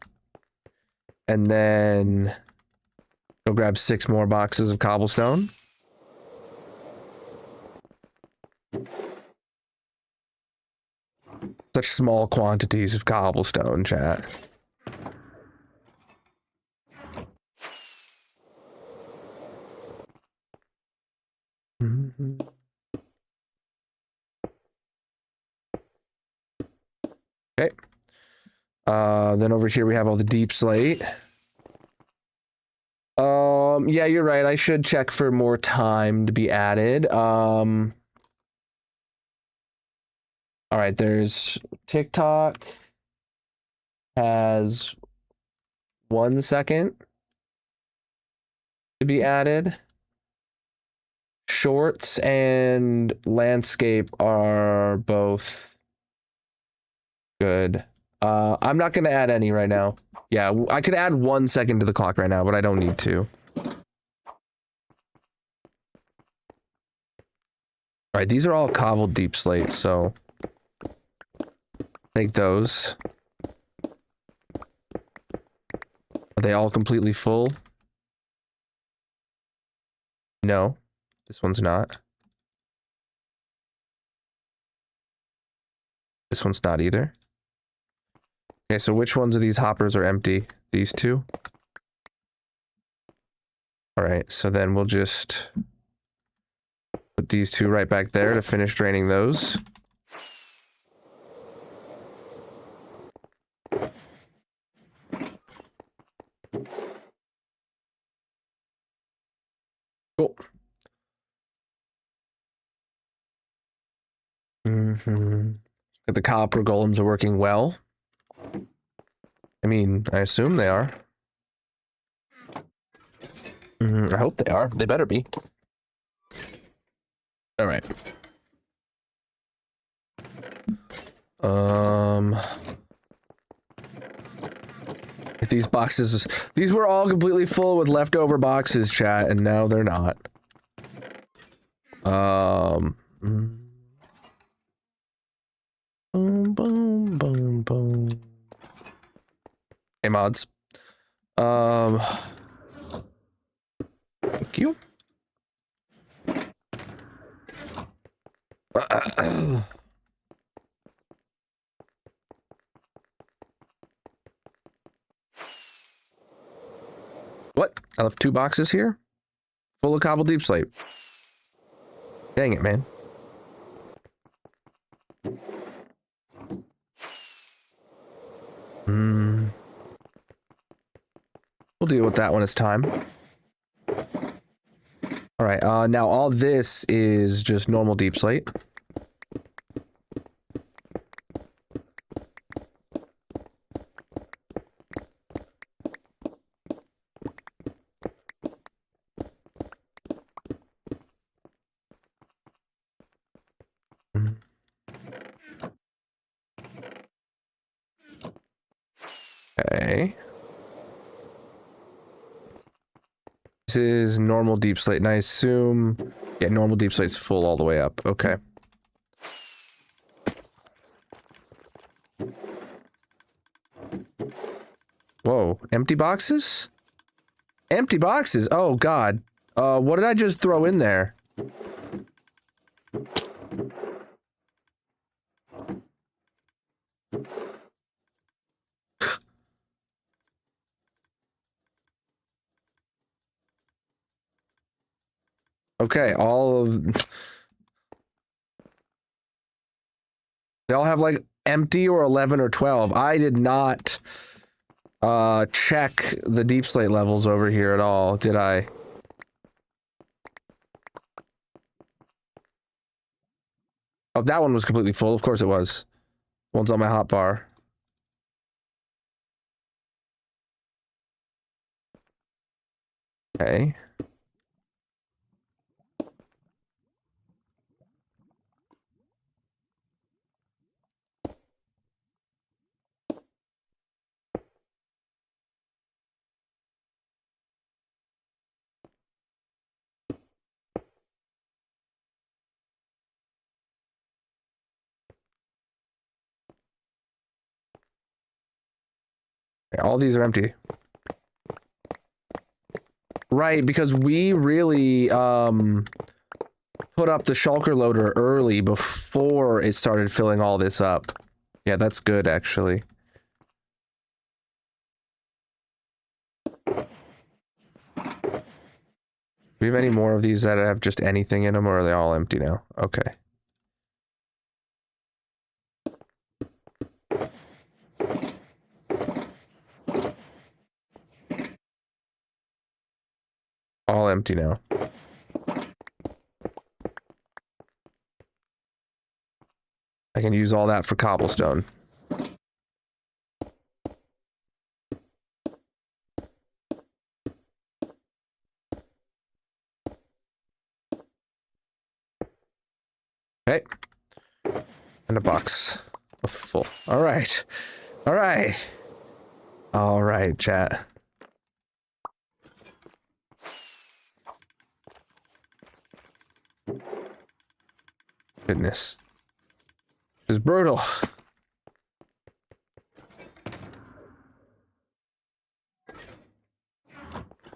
And then go grab 6 more boxes of cobblestone. Such small quantities of cobblestone, chat. Okay. Then over here we have all the deep slate. Yeah, you're right. I should check for more time to be added. All right, there's TikTok has 1 second to be added. Shorts and landscape are both good. I'm not gonna add any right now. Yeah, I could add 1 second to the clock right now, but I don't need to. All right, these are all cobbled deep slate, so take those. Are they all completely full? No, this one's not. This one's not either. Okay, so which ones of these hoppers are empty? These 2? All right, so then we'll just put these 2 right back there to finish draining those. Cool. The copper golems are working well. I mean, I assume they are. I hope they are. They better be. All right. If these boxes, these were all completely full with leftover boxes, chat, and now they're not. Boom, boom, boom, boom. Hey, mods. Thank you. What? I left 2 boxes here? Full of cobble deep slate. Dang it, man. We'll deal with that when it's time. All right, now all this is just normal deep slate. Okay. This is normal deep slate, and I assume... Yeah, normal deep slate's full all the way up. Okay. Whoa, empty boxes? Empty boxes? Oh, God. What did I just throw in there? Okay, all of... They all have, like, empty or 11 or 12. I did not, check the deep slate levels over here at all, did I? Oh, that one was completely full. Of course it was. One's on my hotbar. Okay. All these are empty. Right, because we really, put up the shulker loader early before it started filling all this up. Yeah, that's good, actually. Do we have any more of these that have just anything in them, or are they all empty now? Okay. All empty now. I can use all that for cobblestone. Okay. And a box of full. All right. All right. All right, chat. Goodness. This is brutal.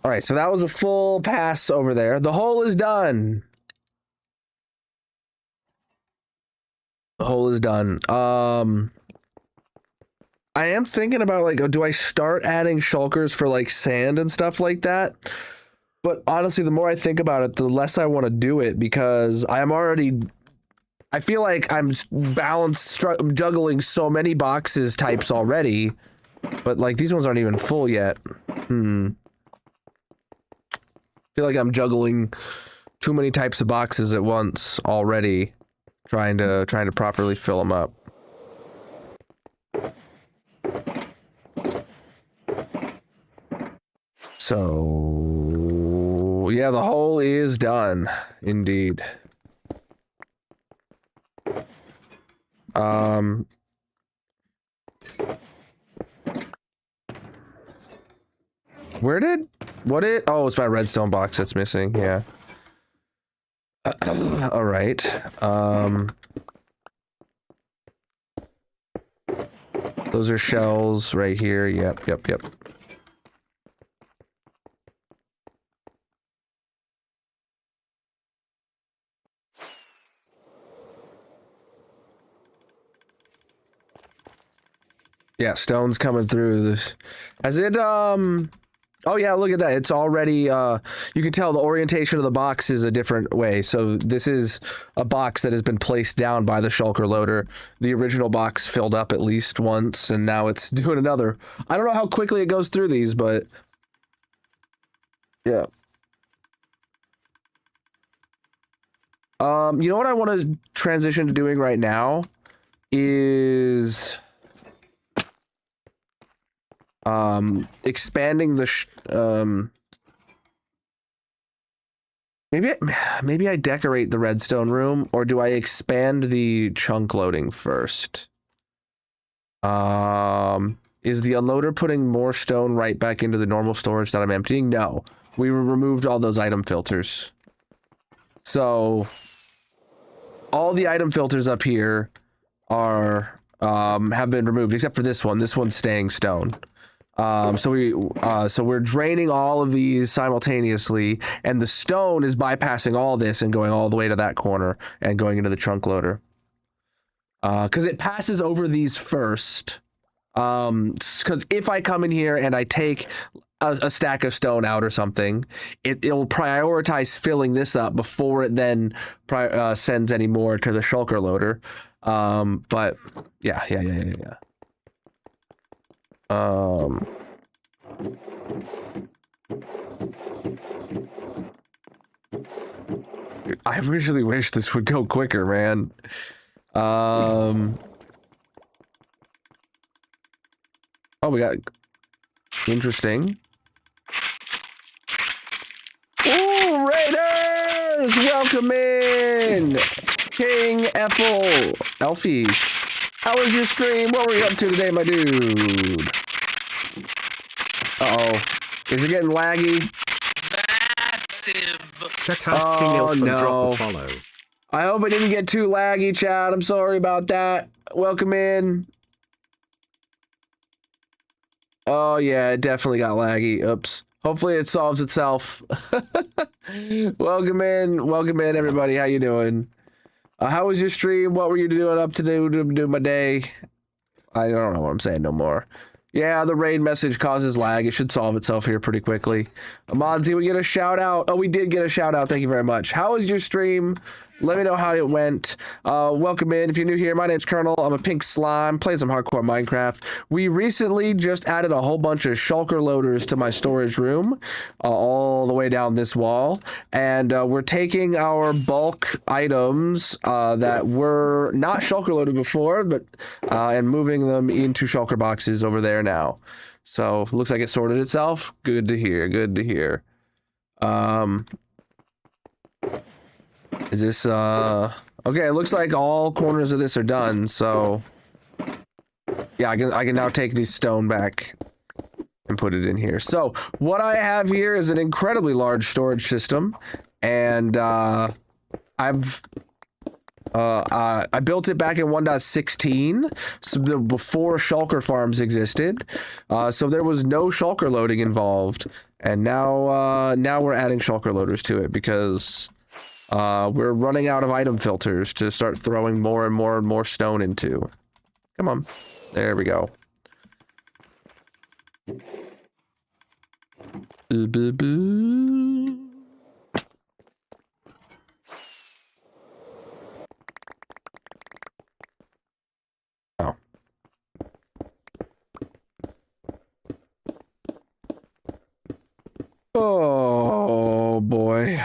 All right, so that was a full pass over there. The hole is done. The hole is done. I am thinking about, like, do I start adding shulkers for, like, sand and stuff like that? But honestly, the more I think about it, the less I want to do it, because I'm already... I feel like I'm juggling so many boxes types already, but, like, these ones aren't even full yet. I feel like I'm juggling too many types of boxes at once already, trying to properly fill them up. So, yeah, the hole is done, indeed. Oh, it's my redstone box that's missing, yeah. All right. Those are shells right here. Yep. Yeah, stone's coming through this. Has it, Oh yeah, look at that. It's already you can tell the orientation of the box is a different way. So this is a box that has been placed down by the shulker loader. The original box filled up at least once and now it's doing another. I don't know how quickly it goes through these, but yeah. You know what I want to transition to doing right now is expanding the maybe I decorate the redstone room, or do I expand the chunk loading first? Is the unloader putting more stone right back into the normal storage that I'm emptying? No, we removed all those item filters. So all the item filters up here are have been removed except for this one. This one's staying stone. So we're draining all of these simultaneously, and the stone is bypassing all this and going all the way to that corner and going into the trunk loader. Because it passes over these first. Because if I come in here and I take a stack of stone out or something, it'll prioritize filling this up before it then sends any more to the shulker loader. But yeah. I really wish this would go quicker, man. Oh, we got interesting. Ooh, Raiders! Welcome in! King Elfie. How was your stream? What were you up to today, my dude? Uh-oh. Is it getting laggy? Massive. Check out King Elf and drop no. a follow. I hope it didn't get too laggy, chat. I'm sorry about that. Welcome in. Oh, yeah, it definitely got laggy. Oops. Hopefully it solves itself. Welcome in, everybody. How you doing? How was your stream? What were you doing up to do my day? I don't know what I'm saying no more. Yeah, the raid message causes lag. It should solve itself here pretty quickly. Amonzi, we get a shout out. Oh, we did get a shout out. Thank you very much. How was your stream? Let me know how it went. Welcome in. If you're new here, my name's Colonel. I'm a pink slime, playing some hardcore Minecraft. We recently just added a whole bunch of shulker loaders to my storage room, all the way down this wall. And we're taking our bulk items that were not shulker loaded before, but and moving them into shulker boxes over there now. So looks like it sorted itself. Good to hear. Good to hear. Is this okay, it looks like all corners of this are done, so yeah, I can now take this stone back and put it in here. So what I have here is an incredibly large storage system, and I built it back in 1.16, so before shulker farms existed. So there was no shulker loading involved, and now we're adding shulker loaders to it because we're running out of item filters to start throwing more and more and more stone into. Come on. There we go. Oh. Oh, boy.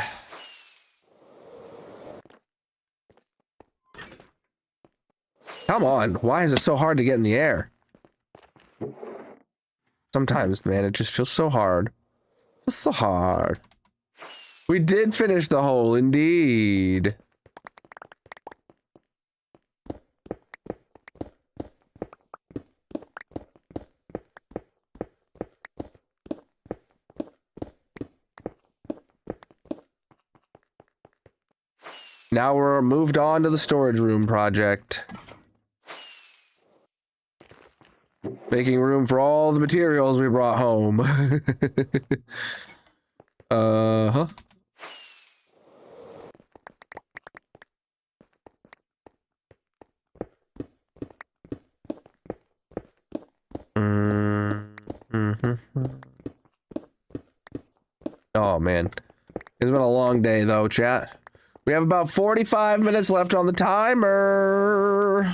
Come on, why is it so hard to get in the air? Sometimes, man, it just feels so hard. It's so hard. We did finish the hole, indeed. Now we're moved on to the storage room project. Making room for all the materials we brought home. Uh-huh. man. It's been a long day, though, chat. We have about 45 minutes left on the timer.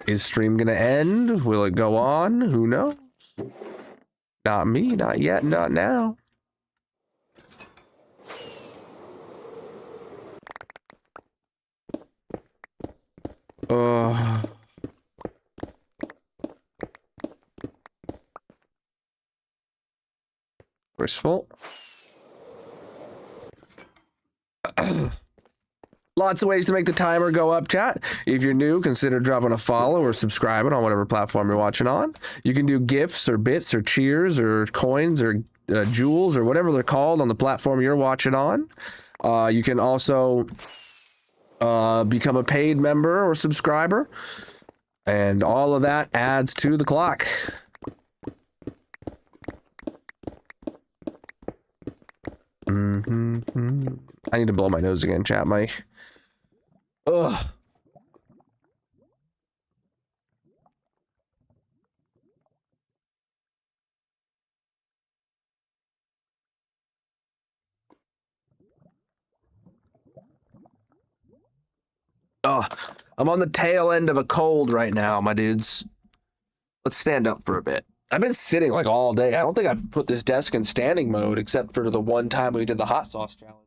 Is stream gonna end? Will it go on? Who knows? Not me, not yet, not now. Wasteful. Lots of ways to make the timer go up, chat. If you're new, consider dropping a follow or subscribing on whatever platform you're watching on. You can do gifts or bits or cheers or coins or jewels or whatever they're called on the platform you're watching on. You can also become a paid member or subscriber. And all of that adds to the clock. I need to blow my nose again, chat, Mike. Ugh. Oh, I'm on the tail end of a cold right now, my dudes. Let's stand up for a bit. I've been sitting like all day. I don't think I've put this desk in standing mode except for the one time we did the hot sauce challenge.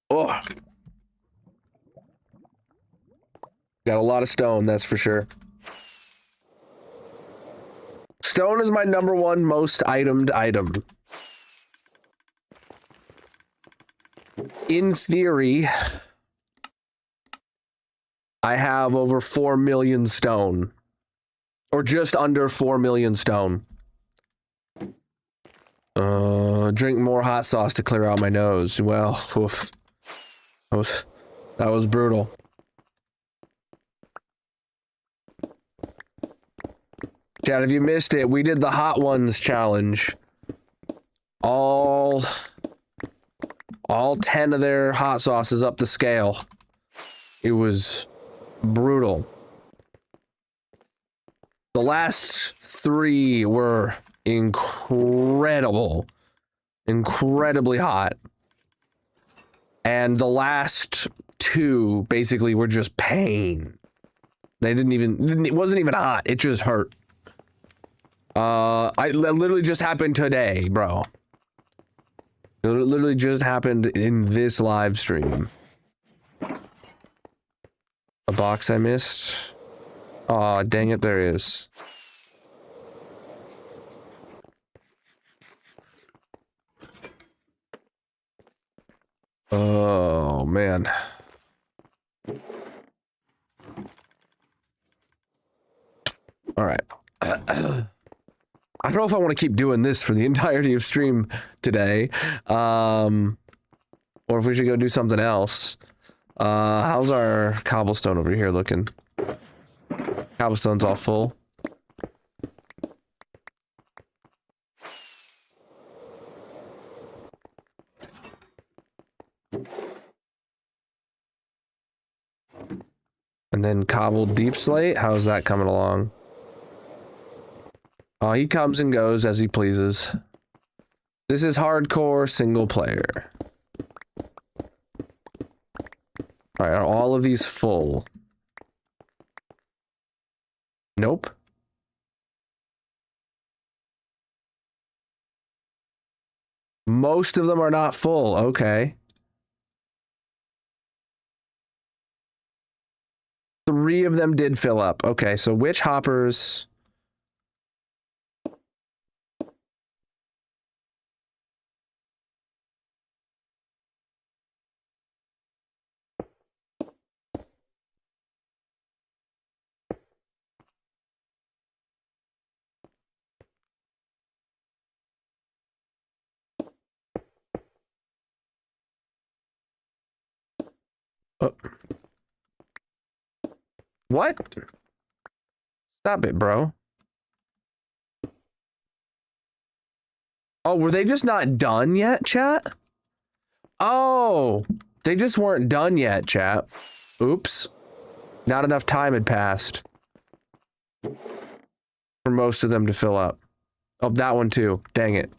Oh. Got a lot of stone, that's for sure. Stone is my #1 most itemed item. In theory, I have over 4 million stone. Or just under 4 million stone. Drink more hot sauce to clear out my nose. Well, oof. That was brutal. Chad, if you missed it, we did the hot ones challenge. All 10 of their hot sauces up the scale. It was brutal. The last 3 were incredible. Incredibly hot. And the last 2 basically were just pain. It wasn't even hot. It just hurt. It literally just happened today, bro. It literally just happened in this live stream. A box I missed. Aw, dang it, there is. Oh, man. All right. I don't know if I want to keep doing this for the entirety of stream today. Or if we should go do something else. How's our cobblestone over here looking? Cobblestone's all full. And then cobbled deep slate. How's that coming along? Oh, he comes and goes as he pleases. This is hardcore single player. All right, are all of these full? Nope. Most of them are not full. Okay. 3 of them did fill up. Okay, so which hoppers? Oh. What? Stop it, bro. Oh, were they just not done yet, chat? Oh, they just weren't done yet, chat. Oops. Not enough time had passed for most of them to fill up. Oh, that one too. Dang it.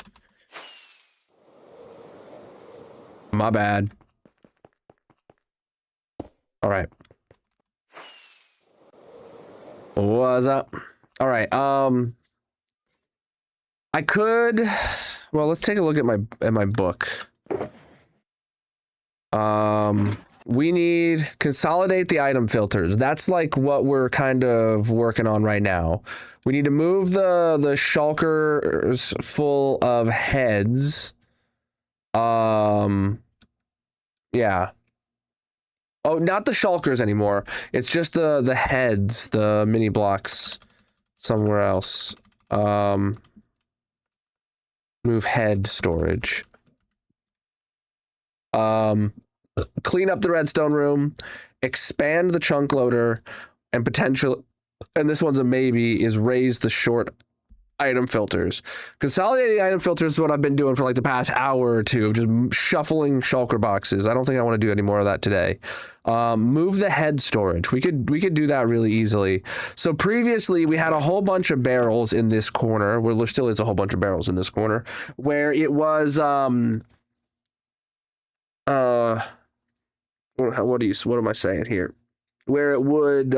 My bad. All right. What's up? All right. I could. Well, let's take a look at my book. We need consolidate the item filters. That's like what we're kind of working on right now. We need to move the shulkers full of heads. Yeah. Oh, not the shulkers anymore. It's just the heads, the mini blocks somewhere else. Move head storage. Clean up the redstone room, expand the chunk loader, and potential, and this one's a maybe, is raise the short item filters. Consolidating item filters is what I've been doing for like the past hour or two, just shuffling shulker boxes. I don't think I want to do any more of that today. Move the head storage. We could do that really easily. So previously we had a whole bunch of barrels in this corner, where there still is a whole bunch of barrels in this corner, where it was what am I saying here? Where it would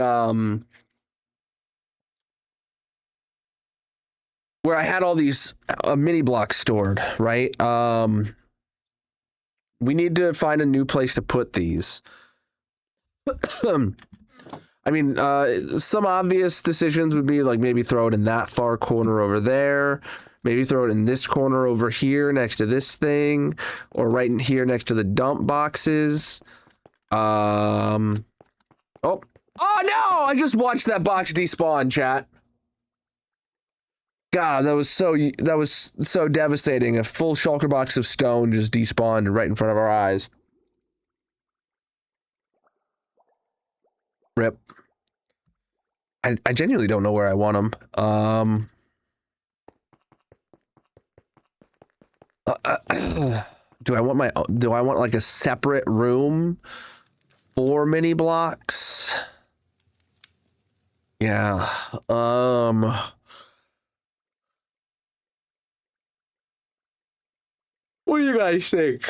where I had all these mini blocks stored, right? We need to find a new place to put these. I mean, some obvious decisions would be like maybe throw it in that far corner over there. Maybe throw it in this corner over here next to this thing, or right in here next to the dump boxes. Oh no! I just watched that box despawn, chat. God, that was so devastating. A full shulker box of stone just despawned right in front of our eyes. Rip. I genuinely don't know where I want them. Do I want like a separate room for mini blocks? Yeah. What do you guys think?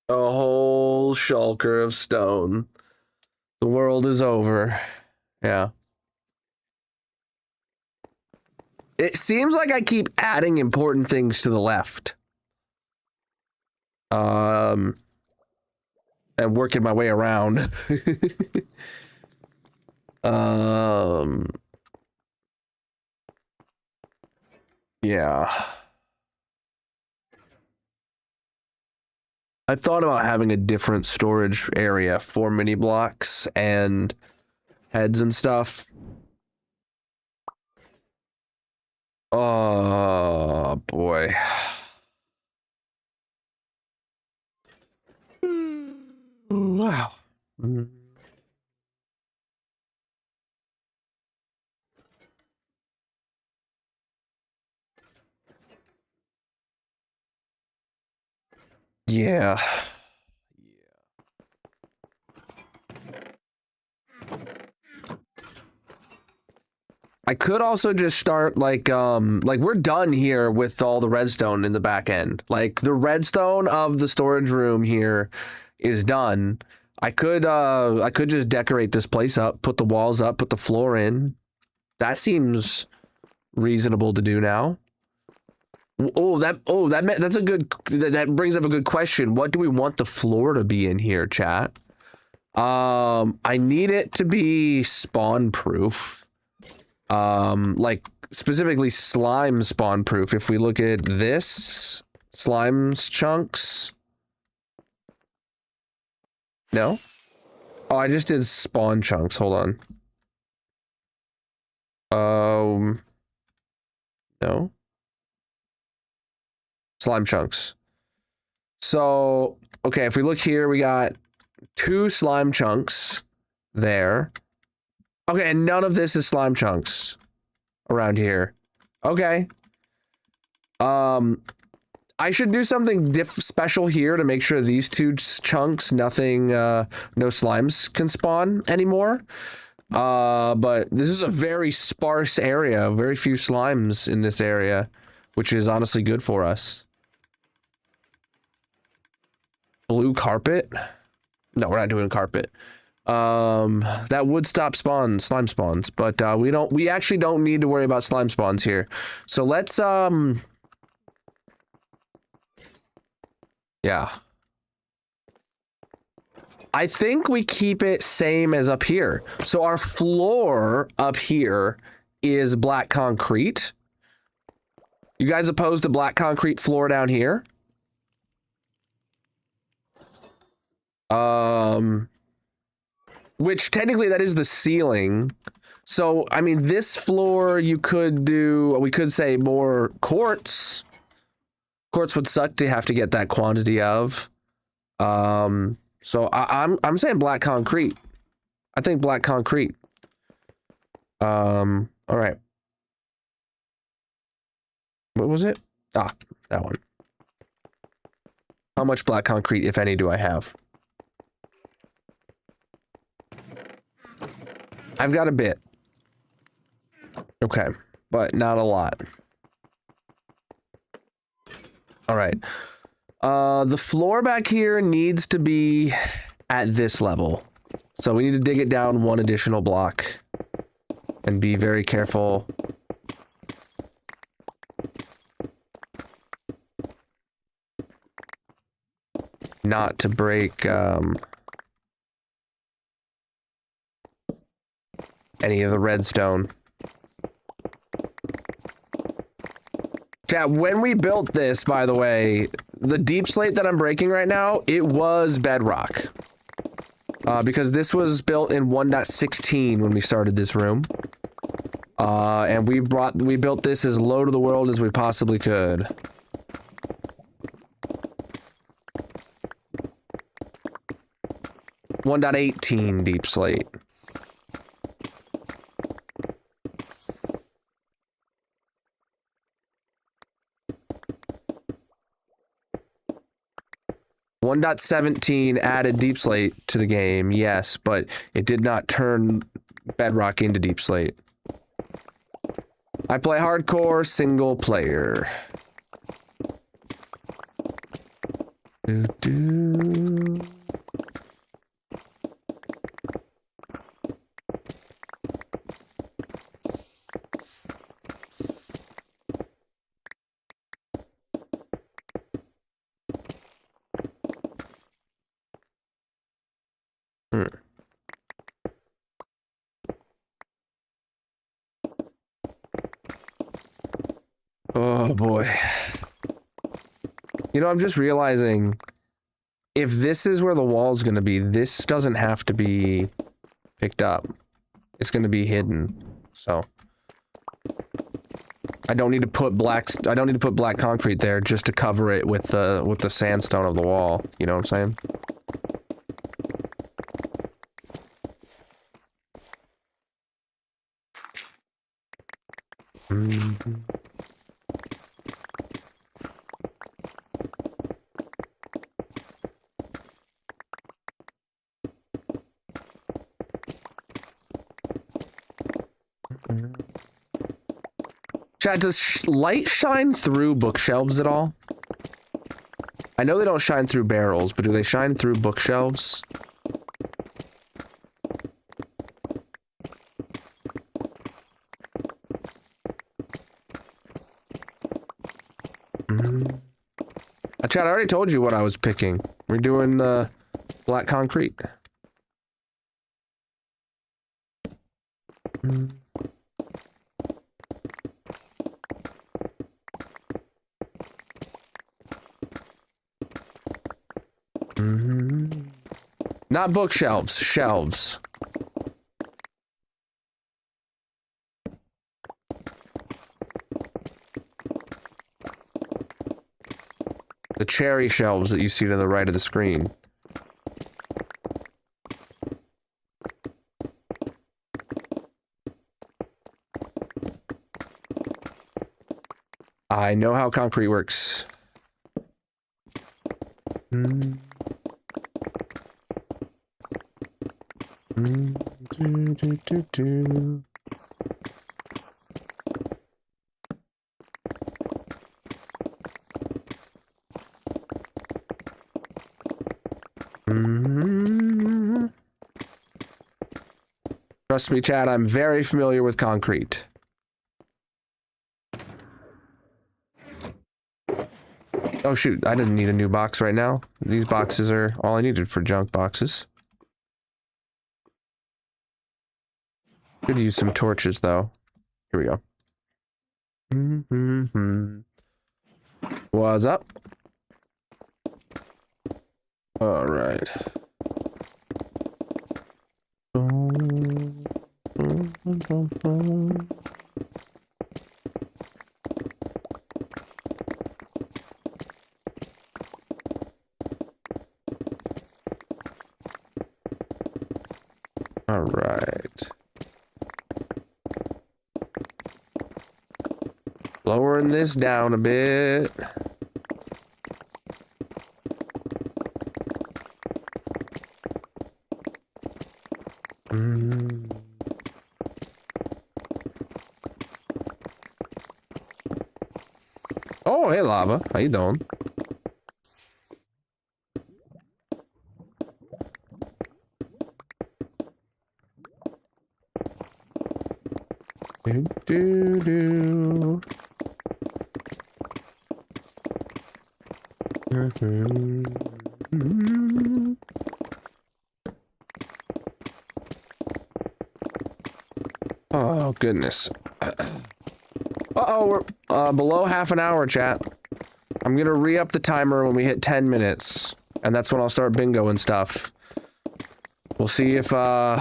A whole shulker of stone. The world is over. Yeah. It seems like I keep adding important things to the left. And working my way around. Yeah. I've thought about having a different storage area for mini blocks and heads and stuff. Oh boy. Wow. Yeah. I could also just start like we're done here with all the redstone in the back end. Like the redstone of the storage room here is done. I could just decorate this place up, put the walls up, put the floor in. That seems reasonable to do now. That's a good, that brings up a good question. What do we want the floor to be in here, chat? I need it to be spawn proof. Like specifically slime spawn proof. If we look at this, slime's chunks. No? Oh, I just did spawn chunks. Hold on. No. Slime chunks. So, okay, if we look here, we got 2 slime chunks there. Okay, and none of this is slime chunks around here. Okay. I should do something special here to make sure these 2 chunks, no slimes can spawn anymore. But this is a very sparse area. Very few slimes in this area, which is honestly good for us. Blue carpet? No, we're not doing carpet. That would stop slime spawns, but we actually don't need to worry about slime spawns here. So let's yeah. I think we keep it same as up here. So our floor up here is black concrete. You guys opposed to black concrete floor down here? Which technically that is the ceiling. So, I mean, this floor we could say more quartz. Quartz would suck to have to get that quantity of. So I'm saying black concrete. I think black concrete. All right. What was it? Ah, that one. How much black concrete, if any, do I have? I've got a bit. Okay, but not a lot. All right. The floor back here needs to be at this level. So we need to dig it down one additional block and be very careful. Not to break any of the redstone. Chat, when we built this, by the way, the deep slate that I'm breaking right now, it was bedrock. Because this was built in 1.16 when we started this room. And we built this as low to the world as we possibly could. .18 deep slate. .17 added deep slate to the game, yes, but it did not turn bedrock into deep slate. I play hardcore single player. Doo-doo. Oh boy. You know, I'm just realizing if this is where the wall's gonna be, this doesn't have to be picked up. It's gonna be hidden. So I don't need to put black concrete there just to cover it with the sandstone of the wall. You know what I'm saying? Mm-hmm. Chat, does light shine through bookshelves at all? I know they don't shine through barrels, but do they shine through bookshelves? Chat, I already told you what I was picking. We're doing the black concrete. Not bookshelves, shelves. The cherry shelves that you see to the right of the screen. I know how concrete works. Do, do, do, do. Mhm. Trust me, Chad, I'm very familiar with concrete. Oh shoot, I didn't need a new box right now. These boxes are all I needed for junk boxes. Could use some torches though. Here we go. What's up? All right. All right. Lowering this down a bit. Oh, hey, lava. How you doing? Do, do, do. Oh, goodness. Uh-oh, we're below half an hour, chat. I'm gonna re-up the timer when we hit 10 minutes. And that's when I'll start bingo and stuff. We'll see if, we'll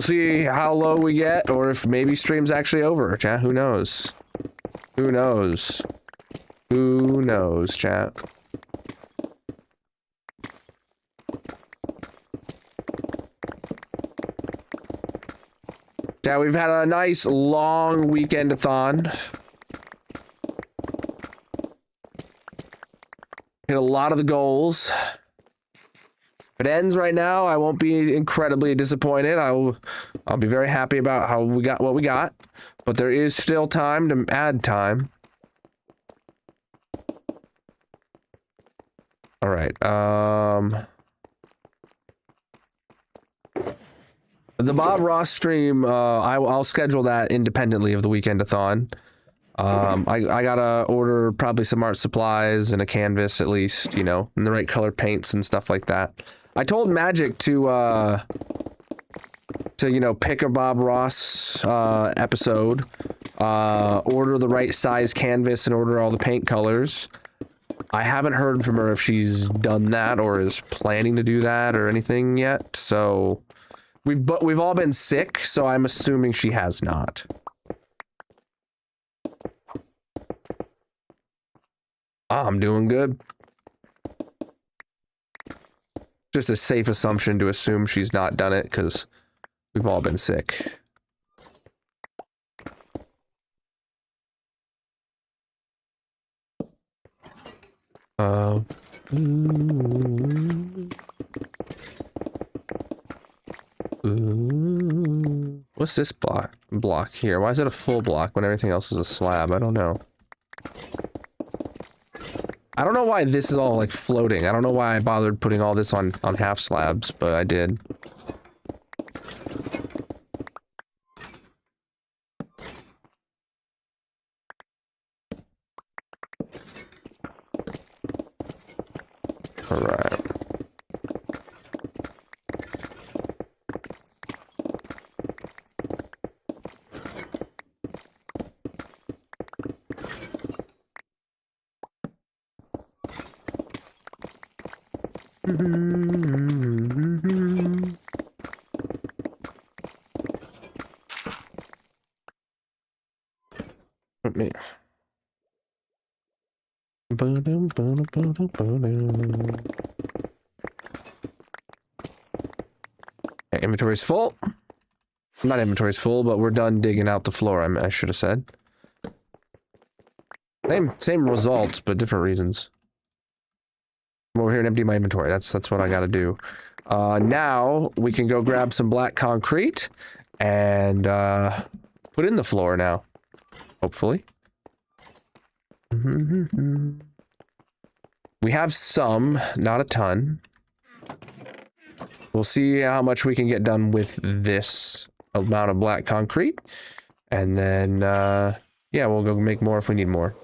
see how low we get, or if maybe stream's actually over, chat. Who knows? Who knows? Who knows, chat? Yeah, we've had a nice long weekend-a-thon. Hit a lot of the goals. If it ends right now, I won't be incredibly disappointed. I'll be very happy about how we got what we got. But there is still time to add time. All right. The Bob Ross stream, I'll schedule that independently of the weekend-a-thon. I gotta order probably some art supplies and a canvas at least, you know, and the right color paints and stuff like that. I told Magic to you know, pick a Bob Ross episode, order the right size canvas and order all the paint colors. I haven't heard from her if she's done that or is planning to do that or anything yet, so we've all been sick, so I'm assuming she has not. I'm doing good. Just a safe assumption to assume she's not done it, because we've all been sick. What's this block here? Why is it a full block when everything else is a slab? I don't know. I don't know why this is all like floating. I don't know why I bothered putting all this on half slabs, but I did. All right. Let me. Okay, inventory's full. Not inventory's full, but we're done digging out the floor. I should have said. Same results, but different reasons. I'm over here and empty my inventory. That's what I got to do. Now we can go grab some black concrete and put in the floor now. Hopefully. We have some, not a ton. We'll see how much we can get done with this amount of black concrete. And then, yeah, we'll go make more if we need more.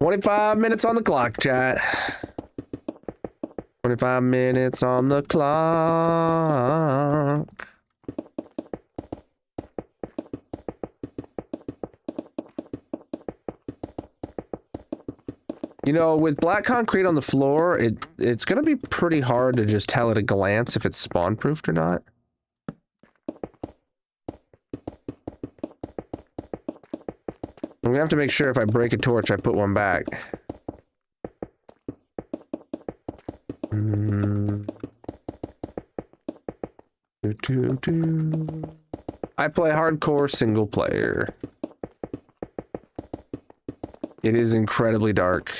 "25 minutes on the clock, chat. 25 minutes on the clock." You know, with black concrete on the floor, it's gonna be pretty hard to just tell at a glance if it's spawn-proofed or not. I'm gonna have to make sure if I break a torch, I put one back. I play hardcore single player. It is incredibly dark.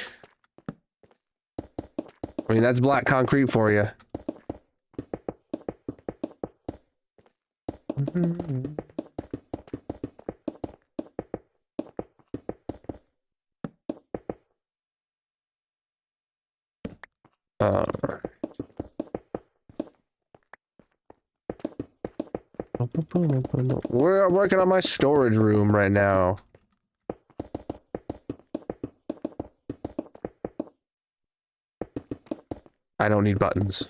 I mean, that's black concrete for you. We're working on my storage room right now. I don't need buttons.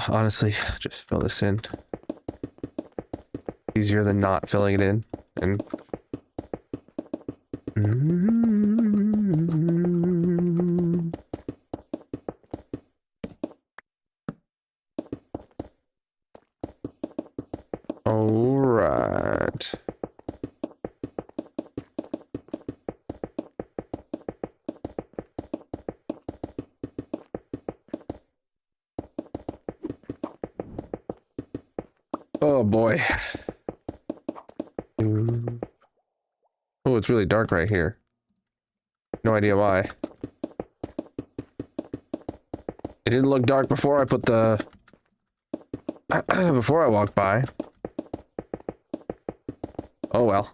Honestly, just fill this in. Easier than not filling it in. And all right. Oh boy. Oh, it's really dark right here. No idea why. It didn't look dark before I put the... before I walked by. Oh well.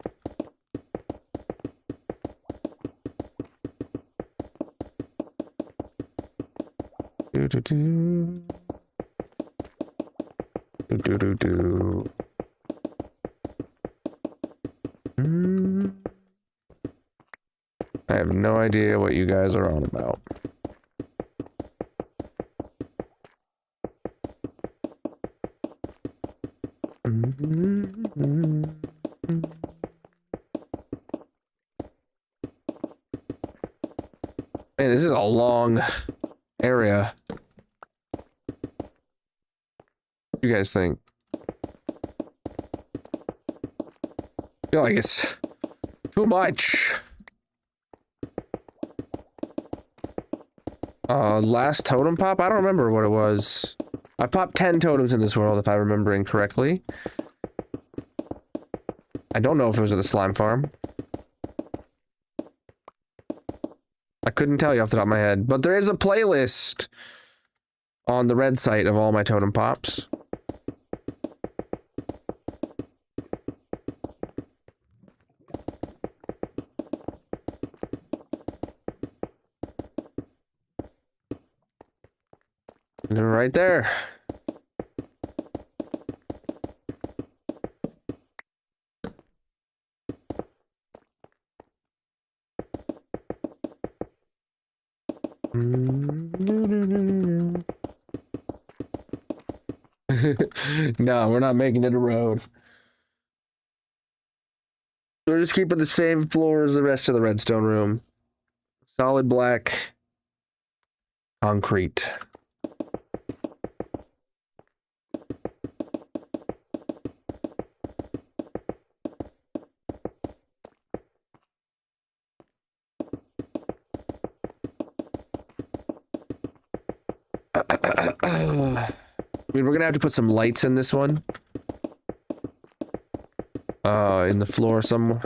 Do-do-do. Do-do-do-do. I have no idea what you guys are on about. Man, this is a long area. What do you guys think? I feel like it's too much. Last totem pop? I don't remember what it was. I popped 10 totems in this world, if I'm remembering correctly. I don't know if it was at the slime farm. I couldn't tell you off the top of my head, but there is a playlist on the red site of all my totem pops. They're right there. No, we're not making it a road. We're just keeping the same floor as the rest of the redstone room. Solid black concrete. I mean, we're gonna have to put some lights in this one. In the floor, some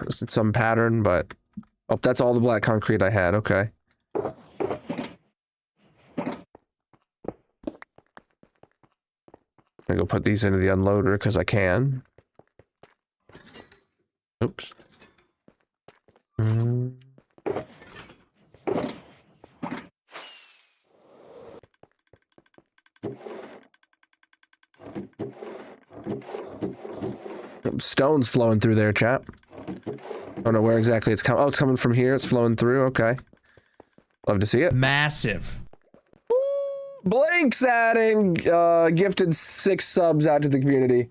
pattern, but oh, that's all the black concrete I had. Okay. I'm gonna go put these into the unloader because I can. Oops. Stone's flowing through there, chap. Don't know where exactly it's coming. Oh, it's coming from here. It's flowing through. Okay. Love to see it. Massive. Blank's adding gifted 6 subs out to the community.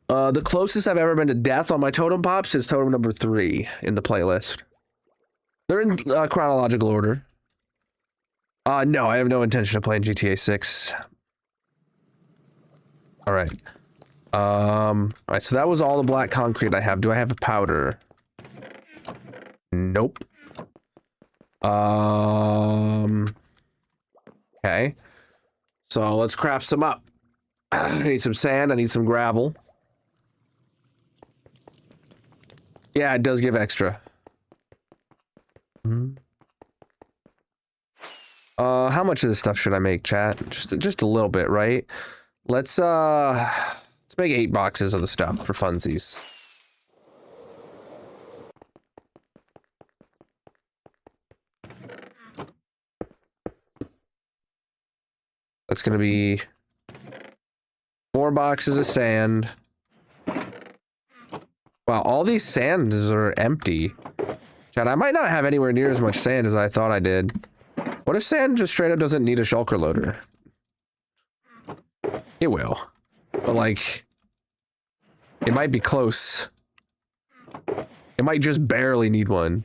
The closest I've ever been to death on my totem pops is totem number 3 in the playlist. They're in chronological order. No, I have no intention of playing GTA 6. All right. All right, so that was all the black concrete I have. Do I have a powder? Nope. Okay. So let's craft some up. I need some sand. I need some gravel. Yeah, it does give extra. How much of this stuff should I make, chat? Just a little bit, right? Let's make 8 boxes of the stuff for funsies. That's gonna be 4 boxes of sand. Wow, all these sands are empty. Chad, I might not have anywhere near as much sand as I thought I did. What if sand just straight up doesn't need a shulker loader? It will. But like, it might be close. It might just barely need one.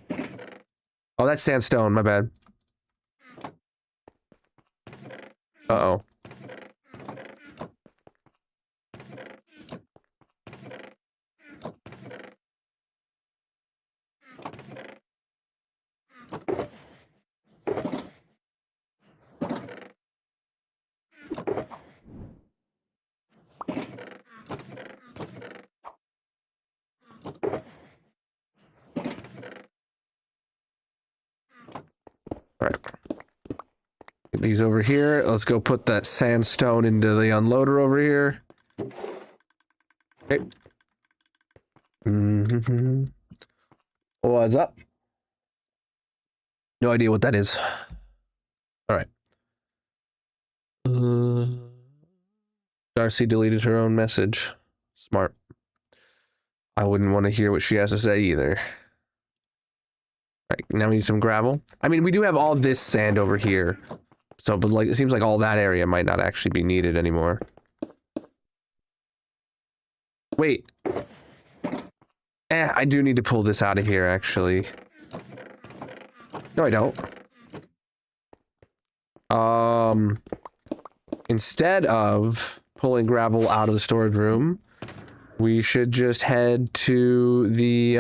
Oh, that's sandstone, my bad. Uh-oh. All right. Get these over here. Let's go put that sandstone into the unloader over here. Okay. What's up? No idea what that is. All right. Darcy deleted her own message. Smart. I wouldn't want to hear what she has to say either. All right, now we need some gravel. I mean, we do have all this sand over here. So, but like, it seems like all that area might not actually be needed anymore. Wait. I do need to pull this out of here, actually. No, I don't. Instead of pulling gravel out of the storage room, we should just head to the,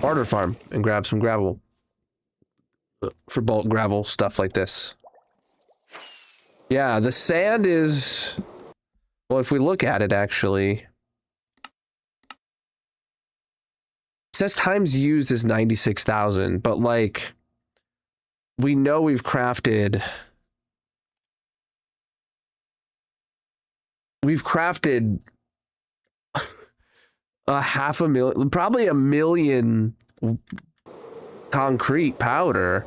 barter farm and grab some gravel. For bulk gravel, stuff like this. Yeah, the sand is... Well, if we look at it, actually... It says times used is 96,000, but like... We know we've crafted... We've crafted... a 500,000... Probably 1,000,000... concrete powder.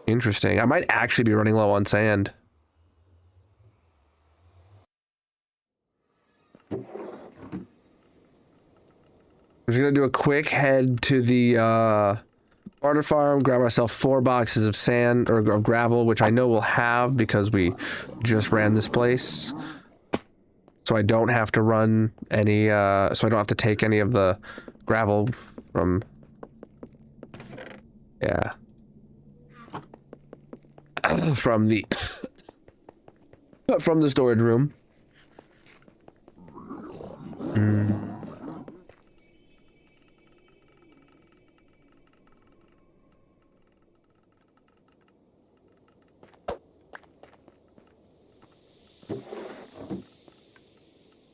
Interesting. I might actually be running low on sand. I'm just gonna do a quick head to the barter farm, grab myself 4 boxes of sand or of gravel, which I know we'll have because we just ran this place. So I don't have to run any, so I don't have to take any of the gravel from, yeah. From the, from the storage room.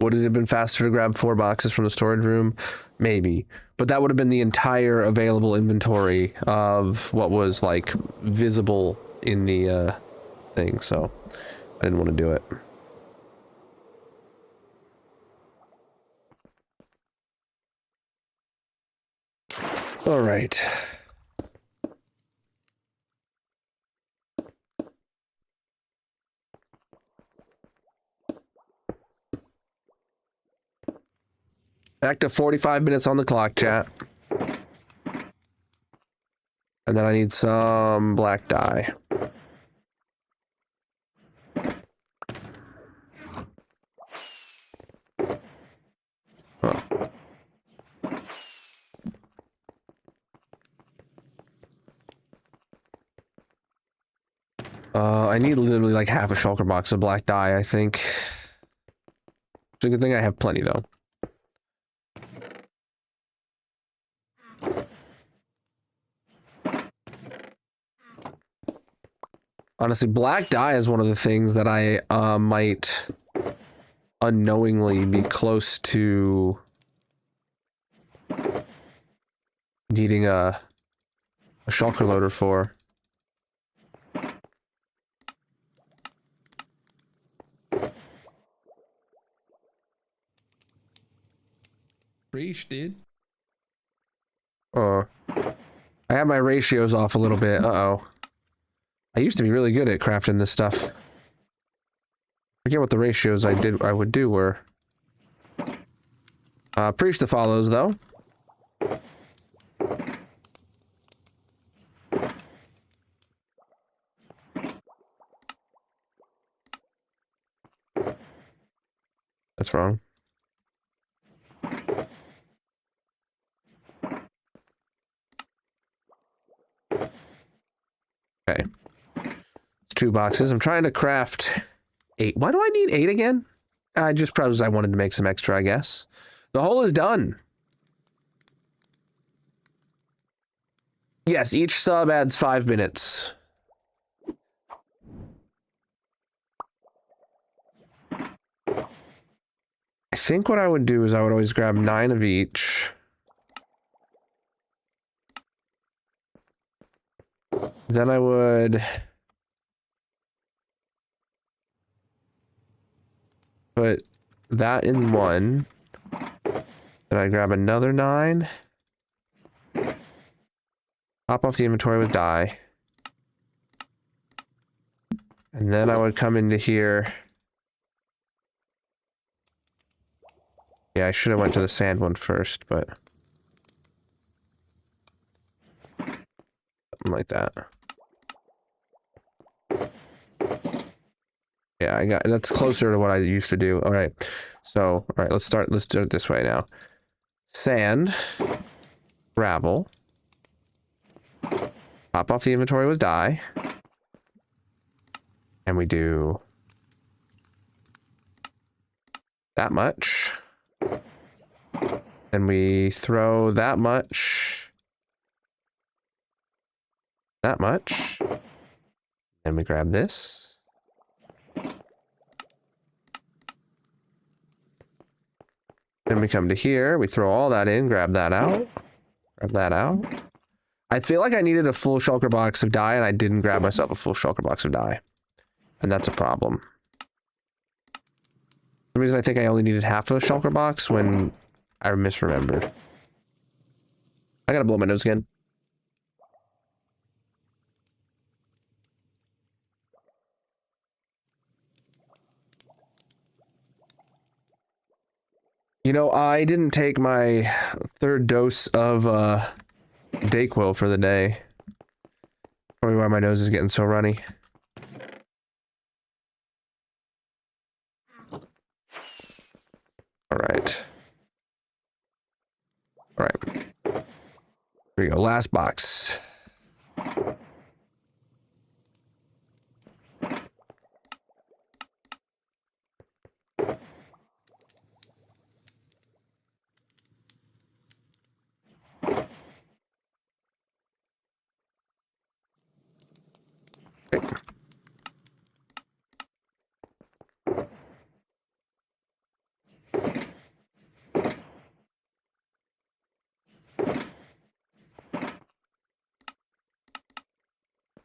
Would it have been faster to grab 4 boxes from the storage room? Maybe. But that would have been the entire available inventory of what was, like, visible in the, thing, so I didn't want to do it. All right. Back to 45 minutes on the clock, chat. And then I need some black dye. Huh. I need literally like half a shulker box of black dye, I think. It's a good thing I have plenty, though. Honestly, black dye is one of the things that I might unknowingly be close to needing a shulker loader for. Preach, dude. I have my ratios off a little bit. Uh-oh. I used to be really good at crafting this stuff. Forget what the ratios I would do were. Preach the follows, though. That's wrong. Okay. It's 2 boxes. I'm trying to craft 8. Why do I need 8 again? I just probably I wanted to make some extra, I guess. The hole is done. Yes, each sub adds 5 minutes. I think what I would do is I would always grab 9 of each. Then I would put that in one. Then I grab another 9. Pop off the inventory with dye. And then I would come into here. Yeah, I should have went to the sand one first, but something like that. Yeah, I got that's closer to what I used to do. All right. So, all right, let's do it this way now. Sand, gravel. Pop off the inventory with dye. And we do that much. And we throw that much. That much. And we grab this. Then we come to here, we throw all that in, grab that out. Grab that out. I feel like I needed a full shulker box of dye, and I didn't grab myself a full shulker box of dye. And that's a problem. For some reason I think I only needed half a shulker box when I misremembered. I gotta blow my nose again. You know, I didn't take my third dose of Dayquil for the day. Probably why my nose is getting so runny. All right. All right. Here we go. Last box. Okay.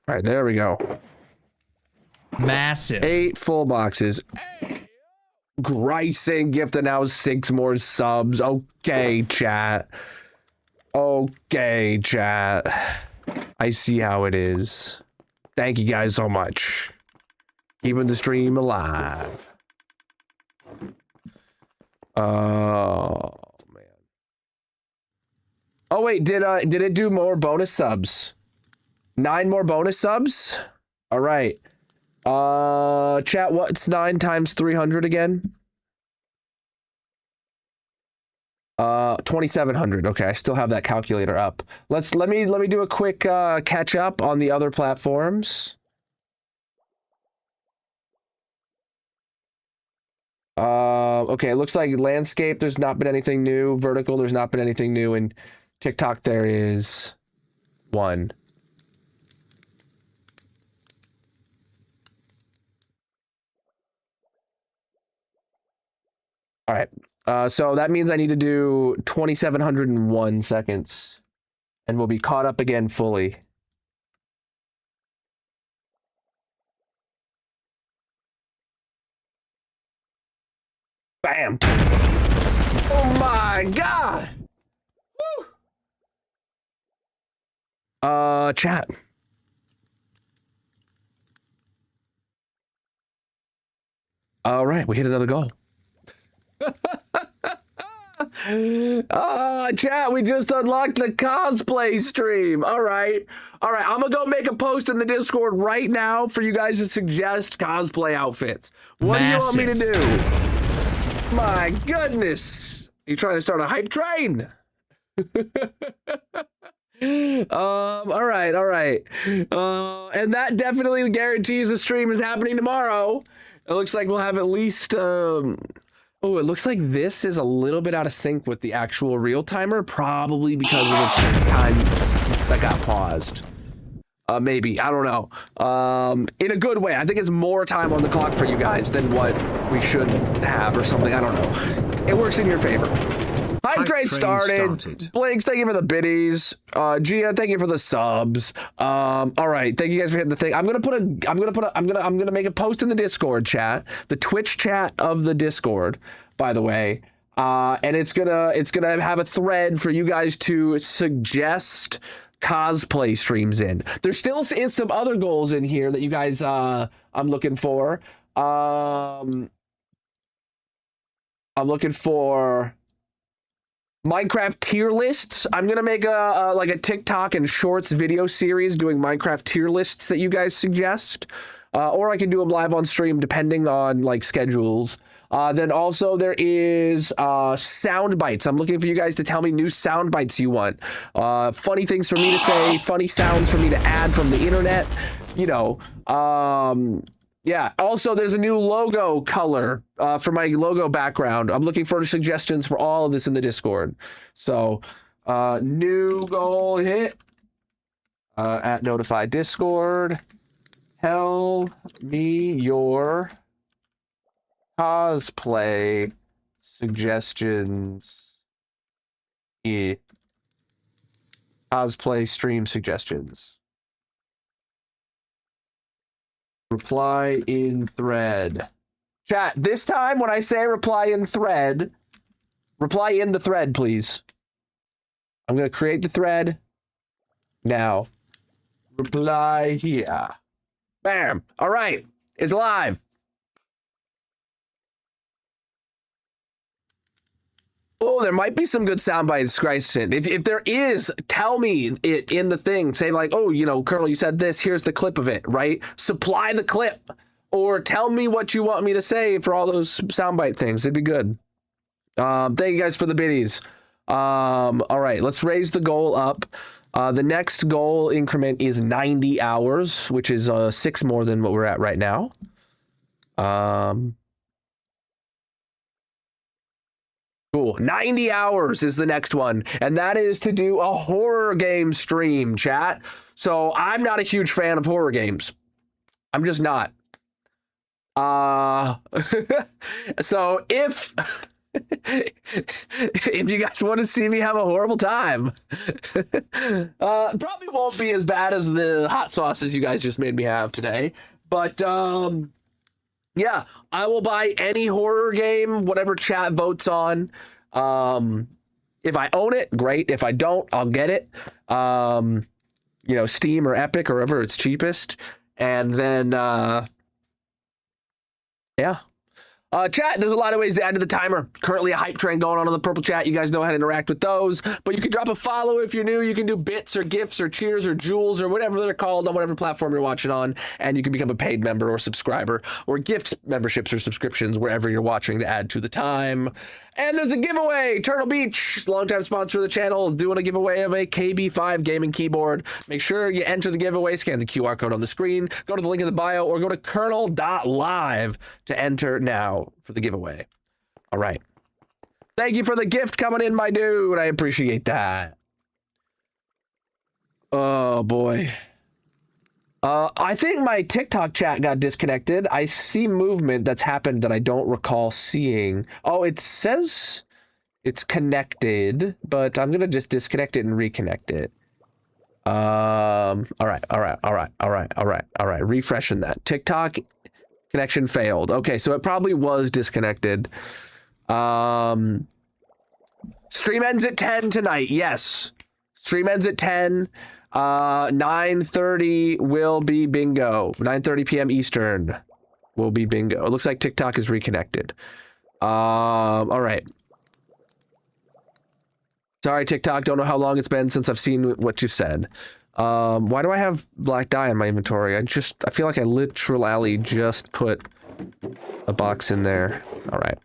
All right, there we go. Massive. 8 full boxes. Gryson gifted now 6 more subs. Okay, chat. Okay, chat. I see how it is. Thank you guys so much. Keeping the stream alive. Oh man. Oh wait, did it do more bonus subs? 9 more bonus subs? All right. Chat, what's 9 times 300 again? 2700. Okay, I still have that calculator up. Let me do a quick catch up on the other platforms. Okay, it looks like landscape, there's not been anything new. Vertical, there's not been anything new. And TikTok, there is 1. All right. So that means I need to do 2,701 seconds. And we'll be caught up again fully. Bam! Oh my god! Woo! Chat. All right, we hit another goal. Chat, we just unlocked the cosplay stream. All right, I'm gonna go make a post in the Discord right now for you guys to suggest cosplay outfits. What do you want me to do? My goodness, you trying to start a hype train? All right. And that definitely guarantees the stream is happening tomorrow. It looks like we'll have at least oh, it looks like this is a little bit out of sync with the actual real timer, probably because of the time that got paused. Maybe, I don't know. In a good way. I think it's more time on the clock for you guys than what we should have or something. I don't know. It works in your favor. Hype train started. Blinks, thank you for the biddies. Gia, thank you for the subs. All right, thank you guys for hitting the thing. I'm gonna make a post in the Discord chat, the Twitch chat of the Discord, by the way. And it's gonna have a thread for you guys to suggest cosplay streams in. There still is some other goals in here that you guys I'm looking for. I'm looking for Minecraft tier lists. I'm gonna make a like a TikTok and Shorts video series doing Minecraft tier lists that you guys suggest, or I can do them live on stream depending on like schedules. Then also there is sound bites. I'm looking for you guys to tell me new sound bites you want. Funny things for me to say, funny sounds for me to add from the internet. You know. Yeah, also there's a new logo color for my logo background. I'm looking for suggestions for all of this in the Discord. So, new goal hit at Notify Discord. Tell me your cosplay suggestions. Cosplay stream suggestions. Reply in thread. Chat, this time when I say reply in thread, reply in the thread, please. I'm going to create the thread now. Reply here. Bam. All right. It's live. Oh, there might be some good sound bites, Grayson. If there is, tell me it in the thing. Say like, oh, you know, Colonel, you said this. Here's the clip of it, right? Supply the clip, or tell me what you want me to say for all those soundbite things. It'd be good. Thank you guys for the biddies. All right, let's raise the goal up. The next goal increment is 90 hours, which is 6 more than what we're at right now. Cool. 90 hours is the next one, and that is to do a horror game stream, chat. So I'm not a huge fan of horror games. I'm just not. So if if you guys want to see me have a horrible time, probably won't be as bad as the hot sauces you guys just made me have today. But yeah, I will buy any horror game, whatever chat votes on. If I own it, great. If I don't, I'll get it. You know, Steam or Epic or wherever it's cheapest. And then, yeah. Chat, there's a lot of ways to add to the timer. Currently a hype train going on the purple chat. You guys know how to interact with those. But you can drop a follow if you're new. You can do bits or gifts or cheers or jewels or whatever they're called on whatever platform you're watching on. And you can become a paid member or subscriber or gift memberships or subscriptions wherever you're watching to add to the time. And there's a giveaway. Turtle Beach, longtime sponsor of the channel, doing a giveaway of a KB5 gaming keyboard. Make sure you enter the giveaway, scan the QR code on the screen, go to the link in the bio, or go to colonel.live to enter now for the giveaway. All right. Thank you for the gift coming in, my dude. I appreciate that. Oh, boy. I think my TikTok chat got disconnected. I see movement that's happened that I don't recall seeing. Oh, it says it's connected, but I'm gonna just disconnect it and reconnect it. All right. Refreshing that. TikTok connection failed. Okay, so it probably was disconnected. Stream ends at 10 tonight. Yes. Stream ends at 10. 9:30 will be bingo. 9:30 p.m. Eastern will be bingo. It looks like TikTok is reconnected. All right. Sorry, TikTok. Don't know how long it's been since I've seen what you said. Why do I have black dye in my inventory? I feel like I literally just put a box in there. All right.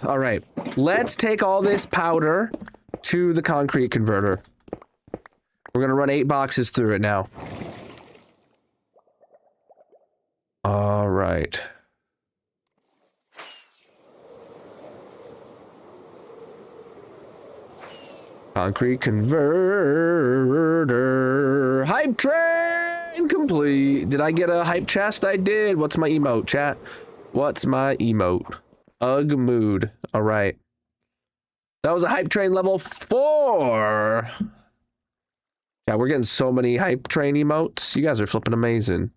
All right. Let's take all this powder to the concrete converter. We're gonna run 8 boxes through it now. All right. Concrete converter. Hype train complete. Did I get a hype chest? I did. What's my emote, chat? What's my emote? Ugh mood. All right. That was a hype train level 4. Yeah, we're getting so many hype train emotes. You guys are flipping amazing.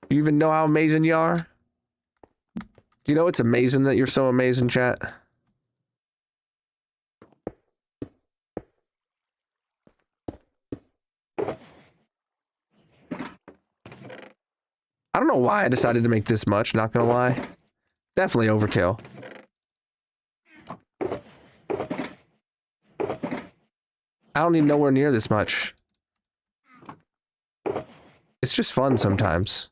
Do you even know how amazing you are? Do you know it's amazing that you're so amazing, chat? I don't know why I decided to make this much, not gonna lie. Definitely overkill. I don't need nowhere near this much. It's just fun sometimes.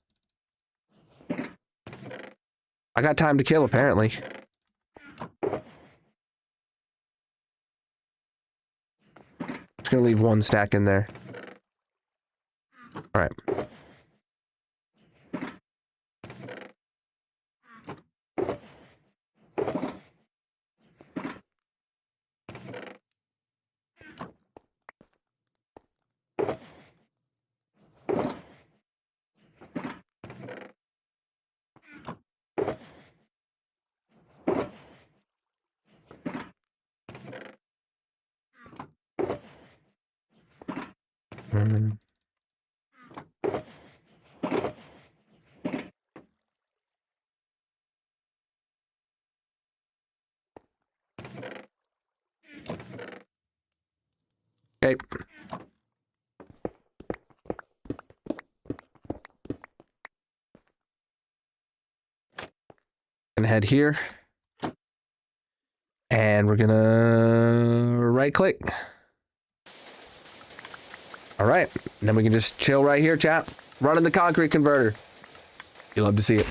I got time to kill, apparently. Just gonna leave 1 stack in there. All right. Okay. Gonna head here. And we're gonna right click. All right, and then we can just chill right here, chat. Running the concrete converter. You love to see it.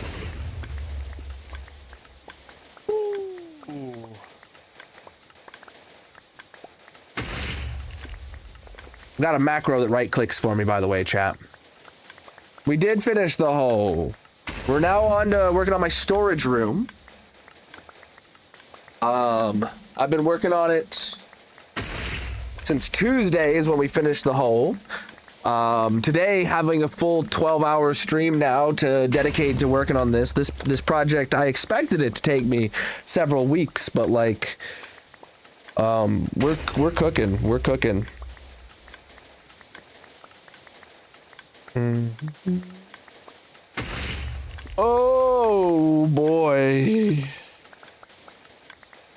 Got a macro that right clicks for me, by the way, chat. We did finish the hole. We're now on to working on my storage room. I've been working on it since Tuesday is when we finished the hole. Today, having a full 12-hour stream now to dedicate to working on this project. I expected it to take me several weeks, but like, we're cooking. We're cooking. Oh boy.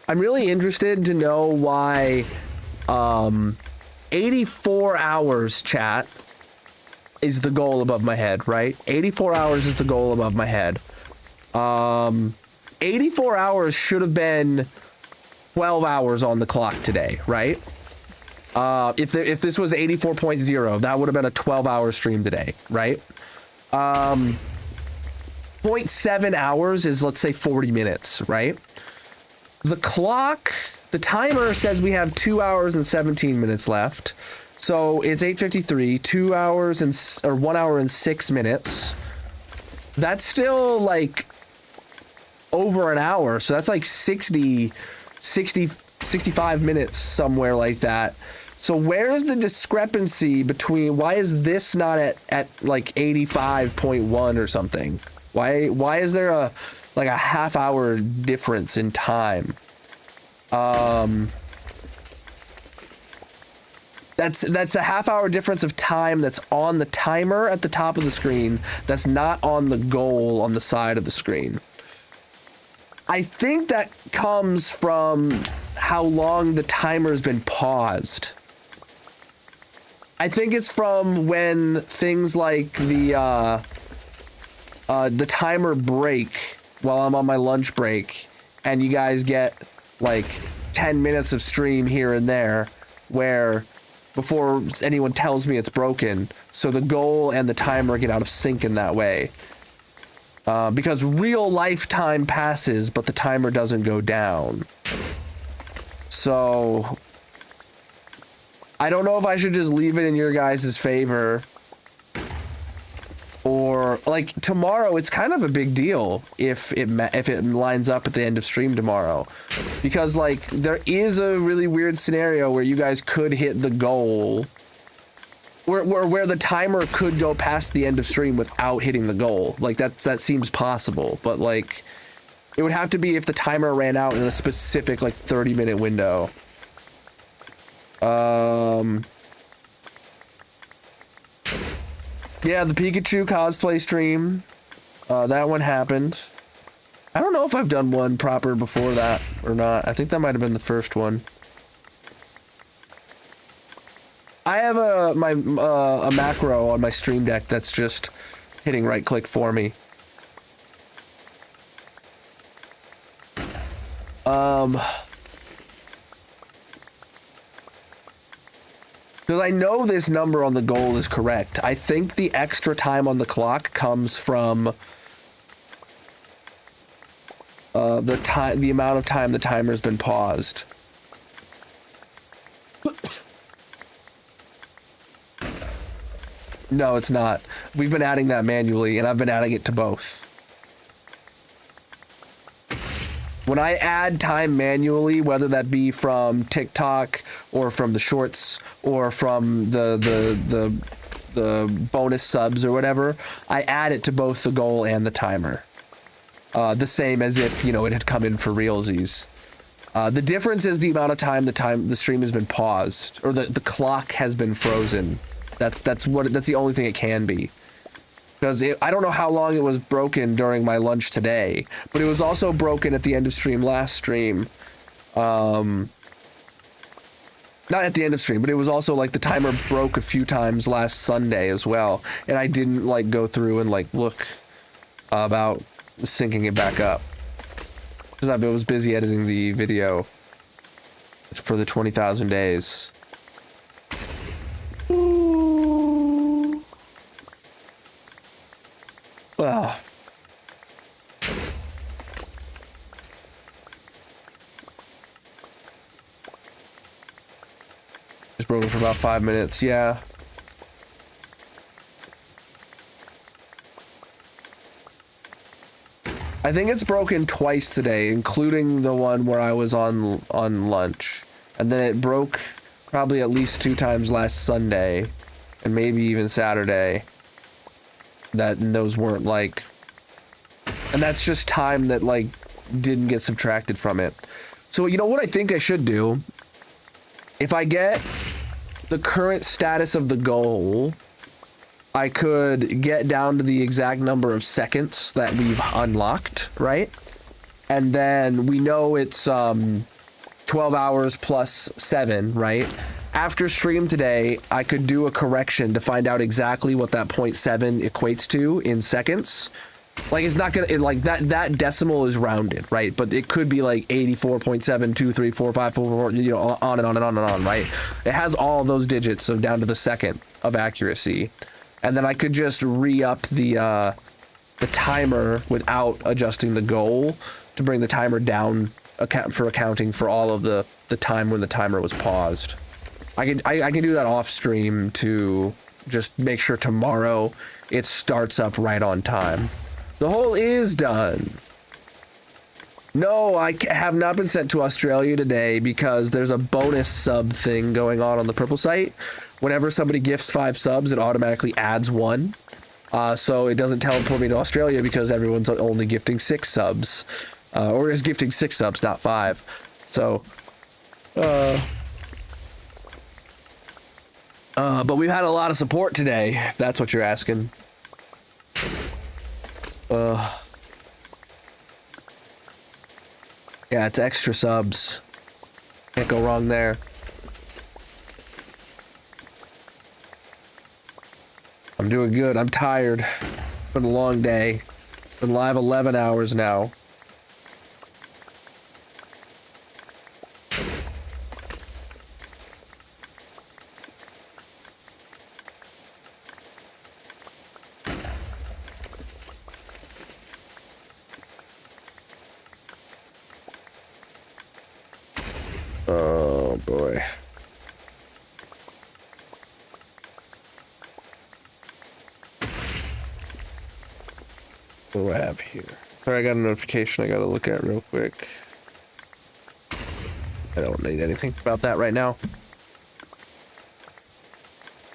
I'm really interested to know why 84 hours, chat, is the goal above my head, right? 84 hours is the goal above my head. 84 hours should have been 12 hours on the clock today, right? If this was 84.0, that would have been a 12-hour stream today, right? 0.7 hours is, let's say, 40 minutes, right? The clock, the timer says we have 2 hours and 17 minutes left. So it's 8:53, 2 hours or 1 hour and 6 minutes. That's still like over an hour. So that's like 65 minutes, somewhere like that. So where's the discrepancy between, why is this not at like 85.1 or something? Why is there a half hour difference in time? That's a half hour difference of time that's on the timer at the top of the screen. That's not on the goal on the side of the screen. I think that comes from how long the timer's been paused. I think it's from when things like the timer break while I'm on my lunch break, and you guys get like 10 minutes of stream here and there where before anyone tells me it's broken, so the goal and the timer get out of sync in that way. Because real life time passes, but the timer doesn't go down. So I don't know if I should just leave it in your guys' favor, or like tomorrow. It's kind of a big deal if it lines up at the end of stream tomorrow, because like there is a really weird scenario where you guys could hit the goal, where the timer could go past the end of stream without hitting the goal. Like that seems possible, but like it would have to be if the timer ran out in a specific like 30-minute window. Yeah, the Pikachu cosplay stream, that one happened. I don't know if I've done one proper before that or not. I think that might have been the first one. I have a macro on my stream deck that's just hitting right click for me. Because I know this number on the goal is correct. I think the extra time on the clock comes from the amount of time the timer's been paused. No, it's not. We've been adding that manually, and I've been adding it to both. When I add time manually, whether that be from TikTok or from the shorts or from the bonus subs or whatever, I add it to both the goal and the timer. The same as if, you know, it had come in for realsies. The difference is the amount of time the stream has been paused, or the clock has been frozen. That's the only thing it can be. Because I don't know how long it was broken during my lunch today, but it was also broken at the end of stream last stream. Not at the end of stream, but it was also like the timer broke a few times last Sunday as well, and I didn't like go through and like look about syncing it back up because I was busy editing the video. for the 20,000 days. Ooh. Well. Just broken for about 5 minutes, yeah. I think it's broken twice today, including the one where I was on lunch. And then it broke probably at least 2 times last Sunday, and maybe even Saturday. And those weren't like... And that's just time that, like, didn't get subtracted from it. So, you know what I think I should do? If I get the current status of the goal, I could get down to the exact number of seconds that we've unlocked, right? And then we know it's 12 hours plus 7, right? After stream today, I could do a correction to find out exactly what that 0.7 equates to in seconds. Like, it's not gonna, like, that decimal is rounded, right? But it could be like 84.7234544, you know, on and on and on and on, right? It has all those digits, so down to the second of accuracy. And then I could just re-up the timer without adjusting the goal to bring the timer down for accounting for all of the time when the timer was paused. I can do that off stream to just make sure tomorrow it starts up right on time. The hole is done. No, I have not been sent to Australia today because there's a bonus sub thing going on the purple site. Whenever somebody gifts 5 subs, it automatically adds 1. So it doesn't teleport me to Australia because everyone's only gifting 6 subs. Or is gifting 6 subs, not 5. So, but we've had a lot of support today, if that's what you're asking. Yeah, it's extra subs. Can't go wrong there. I'm doing good. I'm tired. It's been a long day. Been live 11 hours now. Oh boy. What do I have here? Sorry, I got a notification I gotta look at real quick. I don't need anything about that right now.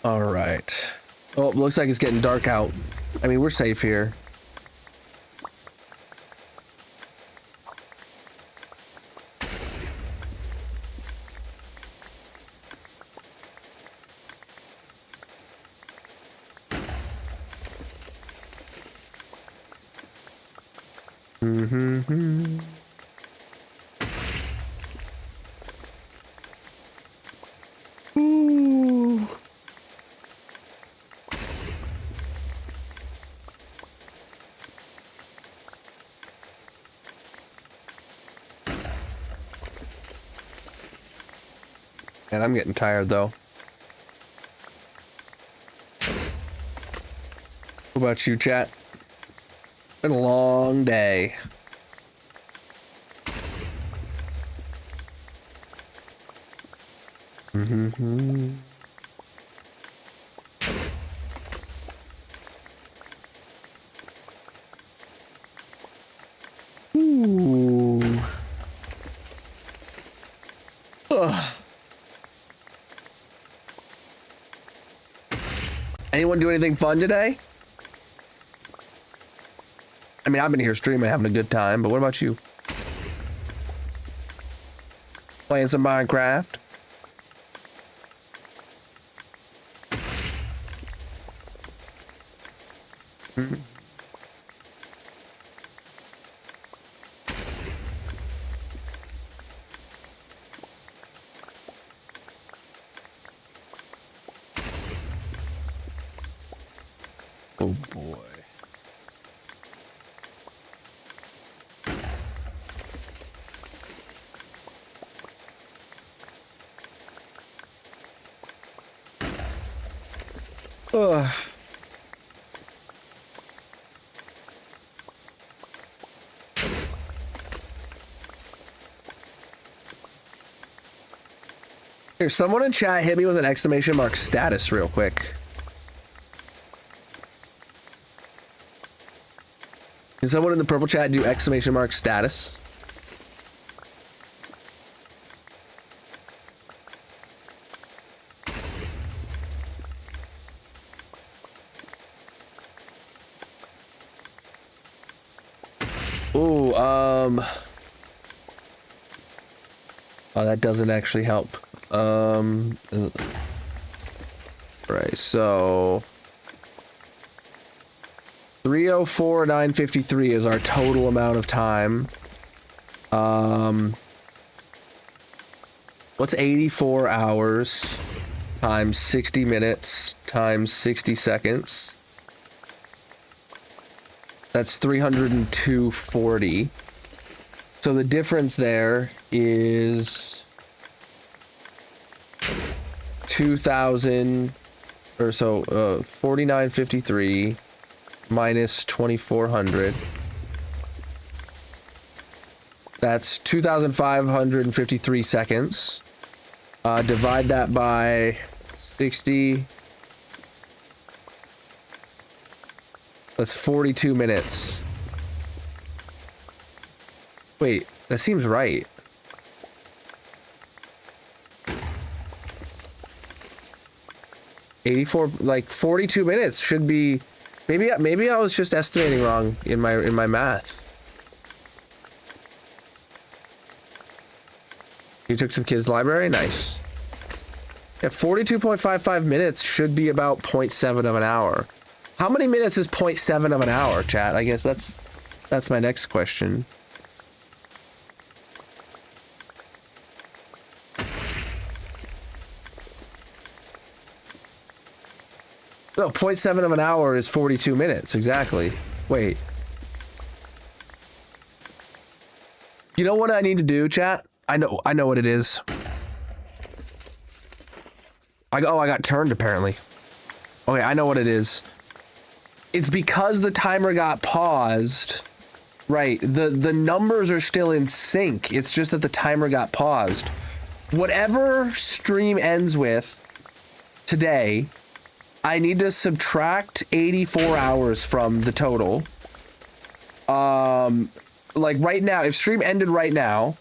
Alright. Oh, it looks like it's getting dark out. I mean, we're safe here. Mm-hmm. Ooh. And I'm getting tired though. What about you, chat? Been a long day. Mm-hmm. Ooh. Ugh. Anyone do anything fun today? I mean, I've been here streaming, having a good time, but what about you? Playing some Minecraft? Hmm. Oh boy. Ugh. Here, someone in chat hit me with an exclamation mark status real quick. Can someone in the purple chat do exclamation mark status? Ooh, oh, that doesn't actually help. Right, so 304,953 is our total amount of time. What's 84 hours times 60 minutes times 60 seconds? That's 302.40. So the difference there is 2,000 or so, 49.53 minus 2,400. That's 2,553 seconds. Divide that by 60. That's 42 minutes. Wait, that seems right. Like 42 minutes should be. Maybe I was just estimating wrong in my math. You took to the kids' library? Nice. Yeah, 42.55 minutes should be about 0.7 of an hour. How many minutes is 0.7 of an hour, chat? I guess that's my next question. No, 0.7 of an hour is 42 minutes, exactly. Wait. You know what I need to do, chat? I know what it is. I got turned apparently. Okay, I know what it is. It's because the timer got paused. Right, the numbers are still in sync. It's just that the timer got paused. Whatever stream ends with today, I need to subtract 84 hours from the total. Like right now, if stream ended right now,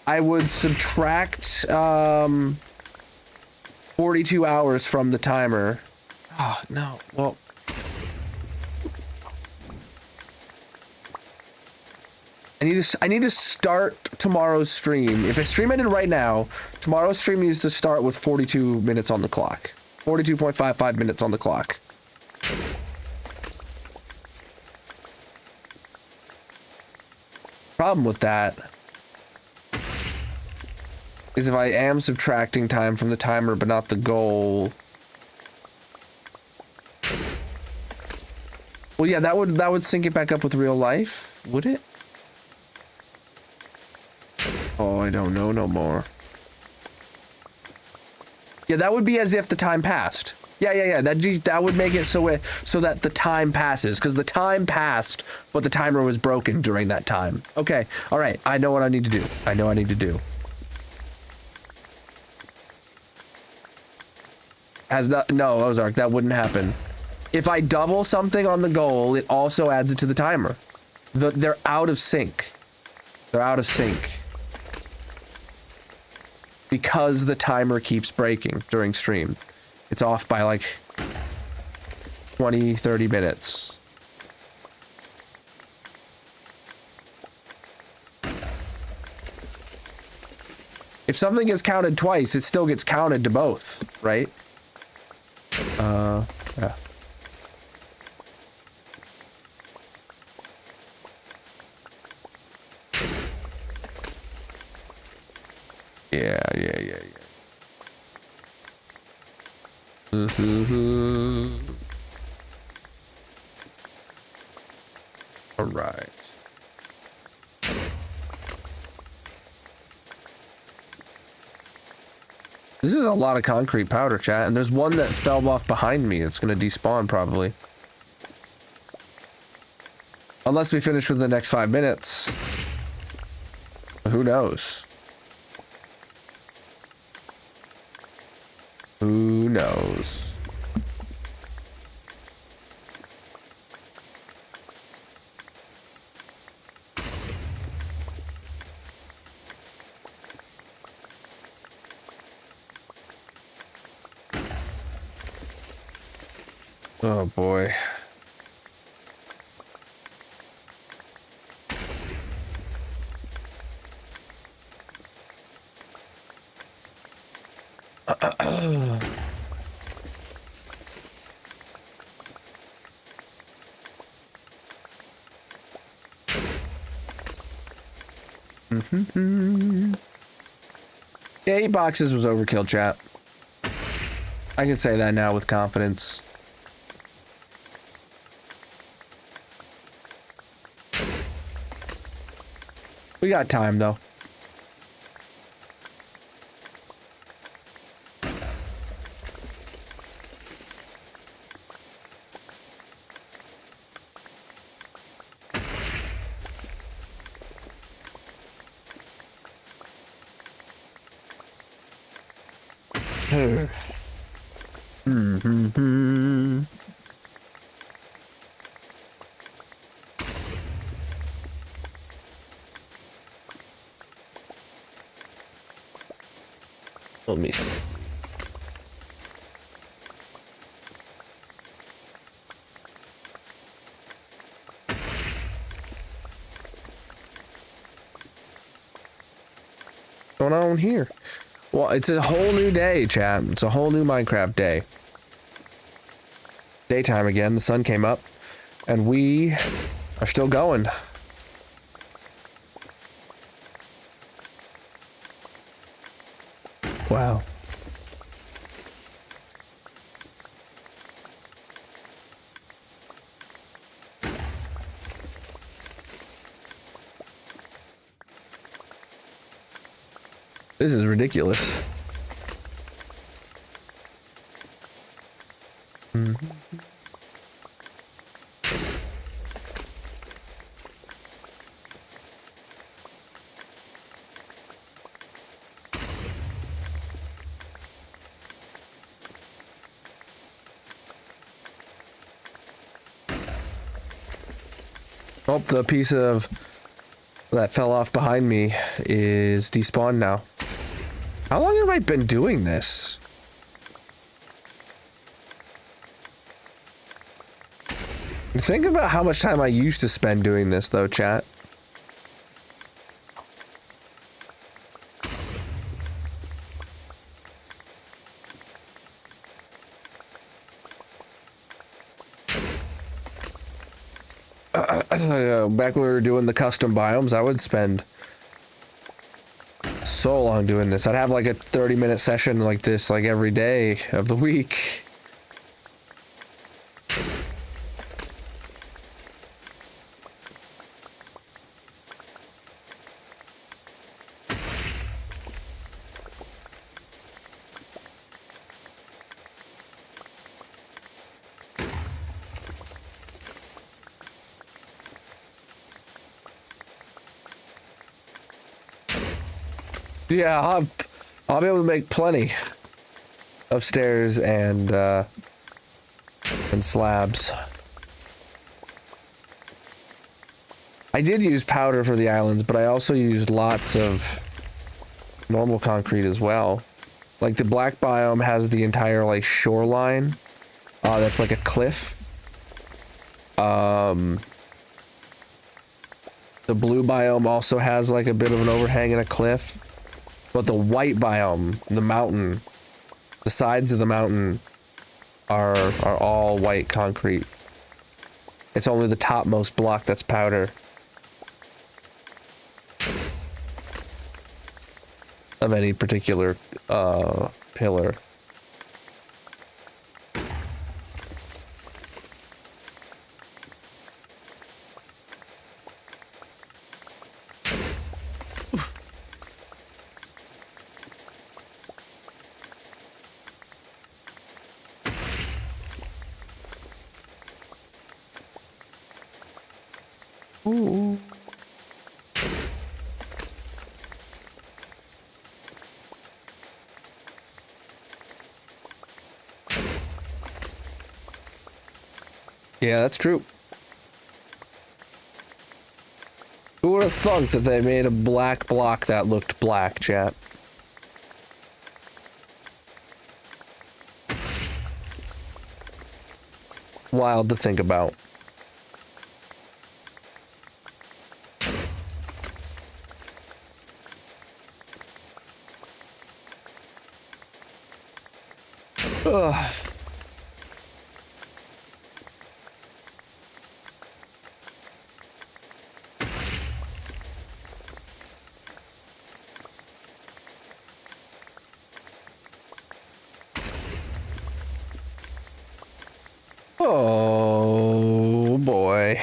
I would subtract 42 hours from the timer. Oh, no. Well, I need to start tomorrow's stream. If a stream ended right now, tomorrow's stream needs to start with 42 minutes on the clock. 42.55 minutes on the clock. Problem with that is if I am subtracting time from the timer but not the goal. Well, yeah, that would sync it back up with real life, would it? Oh, I don't know no more. Yeah, that would be as if the time passed. Yeah. That would make it so that the time passes, because the time passed, but the timer was broken during that time. Okay, all right. I know what I need to do. No, Ozark, that wouldn't happen. If I double something on the goal, it also adds it to the timer. They're out of sync. Because the timer keeps breaking during stream. It's off by like 20, 30 minutes. If something gets counted twice, it still gets counted to both, right? Yeah. Yeah. All right. This is a lot of concrete powder, chat, and there's one that fell off behind me. It's gonna despawn probably. Unless we finish within the next 5 minutes. Who knows? Who knows? Oh boy. Yeah, 8 boxes was overkill, chat. I can say that now with confidence. We got time, though. Let me see. What's going on here? Well, it's a whole new day, chat. It's a whole new Minecraft day. Daytime again. The sun came up, and we are still going. Wow. This is ridiculous. Oh, the piece of that fell off behind me is despawned now. How long have I been doing this? Think about how much time I used to spend doing this, though, chat. Back when we were doing the custom biomes, I would spend so long doing this. I'd have like a 30-minute session like this like every day of the week. Yeah, I'll be able to make plenty of stairs and slabs. I did use powder for the islands, but I also used lots of normal concrete as well. Like the black biome has the entire like shoreline. That's like a cliff. The blue biome also has like a bit of an overhang and a cliff. But the white biome, the mountain, the sides of the mountain are all white concrete. It's only the topmost block that's powder. Of any particular pillar. Ooh. Yeah, that's true. Who would have thunk that they made a black block that looked black, chat? Wild to think about. Ugh. Oh boy.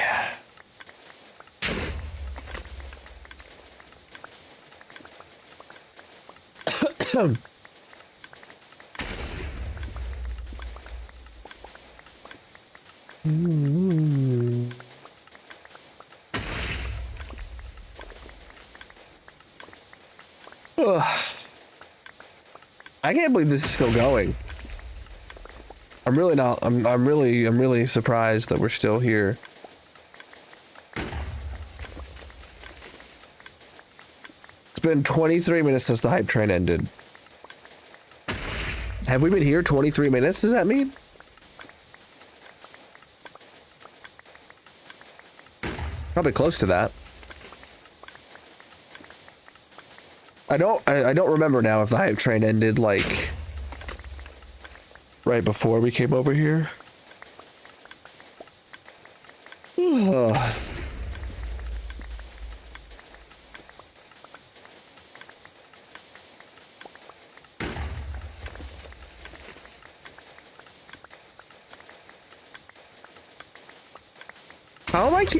Ugh. I can't believe this is still going. I'm really not. I'm really surprised that we're still here. It's been 23 minutes since the hype train ended. Have we been here 23 minutes? Does that mean? Probably close to that. I don't remember now if the hype train ended like right before we came over here. Ugh.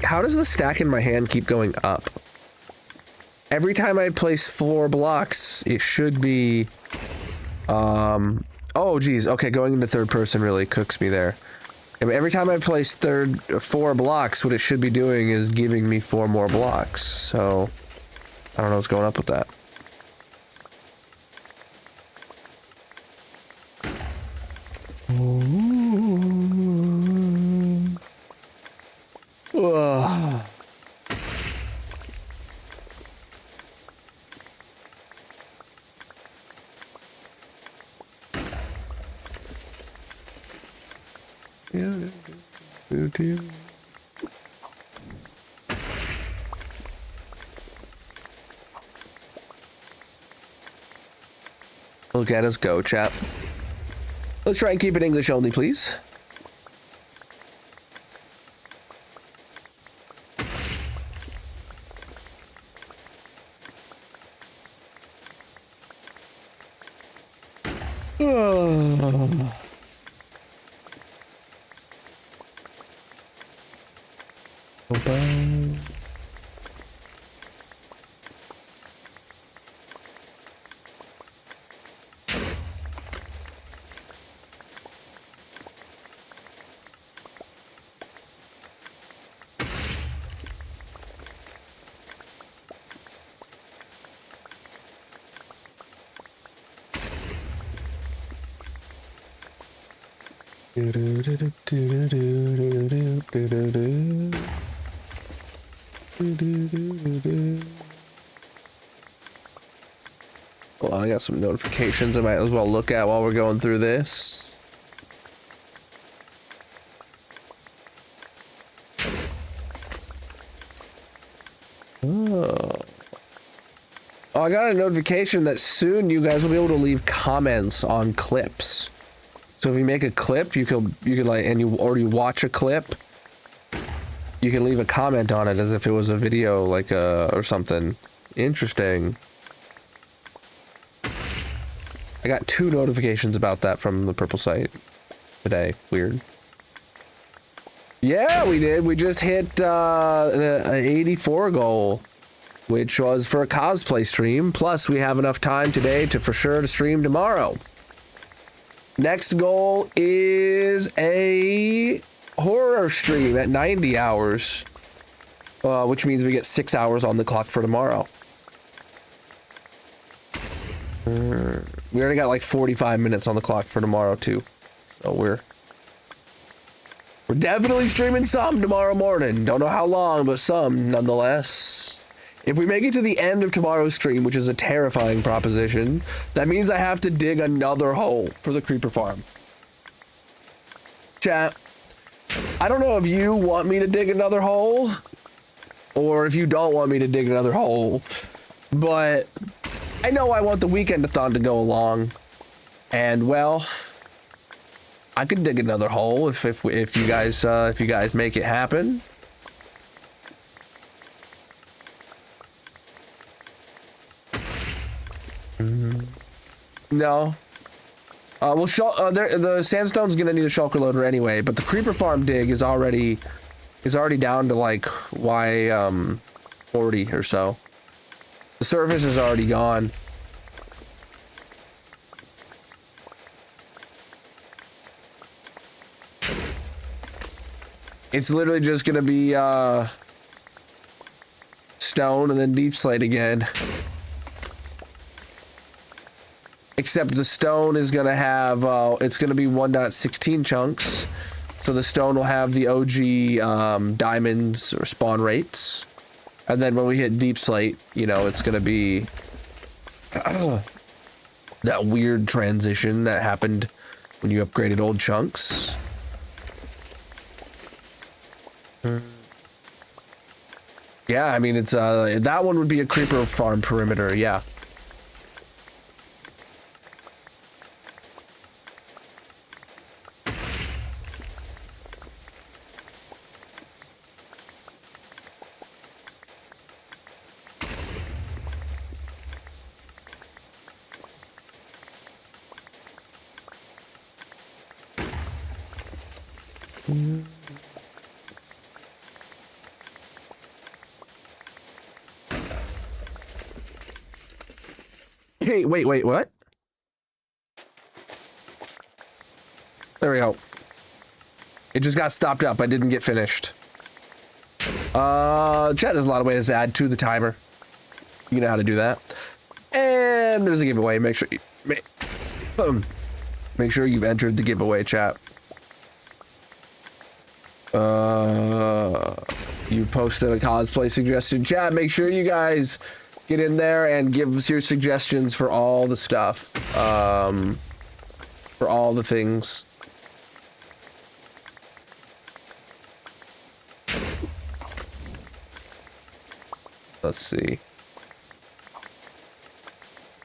How does the stack in my hand keep going up? Every time I place 4 blocks, it should be oh geez, okay, going into third person really cooks me there. Every time I place 4 blocks, what it should be doing is giving me 4 more blocks. So I don't know what's going up with that. Ugh. Look at us go, chap. Let's try and keep it English only, please. Hold on, I got some notifications I might as well look at while we're going through this. Oh, I got a notification that soon you guys will be able to leave comments on clips. So if you make a clip, you could like, and you already watch a clip, you can leave a comment on it as if it was a video, like or something. Interesting. I got 2 notifications about that from the purple site today. Weird. Yeah, we did. We just hit the 84 goal, which was for a cosplay stream. Plus, we have enough time today to for sure to stream tomorrow. Next goal is a horror stream at 90 hours. which means we get 6 hours on the clock for tomorrow. We already got like 45 minutes on the clock for tomorrow too, so we're definitely streaming some tomorrow morning. Don't know how long, but some nonetheless. If we make it to the end of tomorrow's stream, which is a terrifying proposition, that means I have to dig another hole for the creeper farm. Chat, I don't know if you want me to dig another hole or if you don't want me to dig another hole, but I know I want the Weekend-a-thon to go along, and well, I could dig another hole if you guys make it happen. No. Well, the sandstone's gonna need a shulker loader anyway, but the creeper farm dig is already down to like Y 40 or so. The surface is already gone. It's literally just gonna be stone and then deep slate again. Except the stone is gonna have it's gonna be 1.16 chunks, so the stone will have the OG diamonds or spawn rates, and then when we hit deep slate, you know, it's gonna be that weird transition that happened when you upgraded old chunks. Yeah, I mean, it's that one would be a creeper farm perimeter, yeah. Hey, wait, what? There we go. It just got stopped up. I didn't get finished. Chat, there's a lot of ways to add to the timer. You know how to do that. And there's a giveaway. Make sure you boom. Make sure you've entered the giveaway, chat. You posted a cosplay suggestion, chat. Make sure you guys get in there and give us your suggestions for all the stuff, for all the things. Let's see.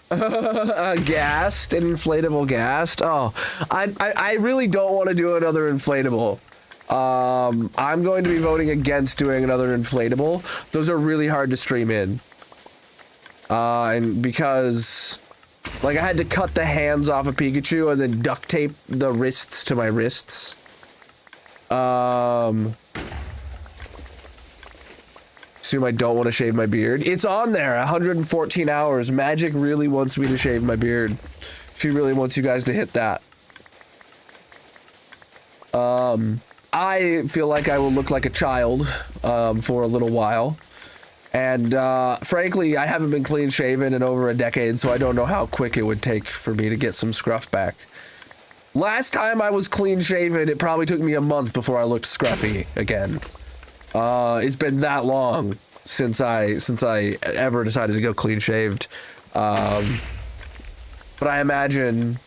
Gassed, an inflatable gassed. Oh, I really don't want to do another inflatable. I'm going to be voting against doing another inflatable. Those are really hard to stream in. And because, like, I had to cut the hands off of Pikachu and then duct tape the wrists to my wrists. Assume I don't want to shave my beard. It's on there, 114 hours. Magic really wants me to shave my beard. She really wants you guys to hit that. I feel like I will look like a child, for a little while. And, frankly, I haven't been clean shaven in over a decade, so I don't know how quick it would take for me to get some scruff back. Last time I was clean shaven, it probably took me a month before I looked scruffy again. It's been that long since I ever decided to go clean shaved. But I imagine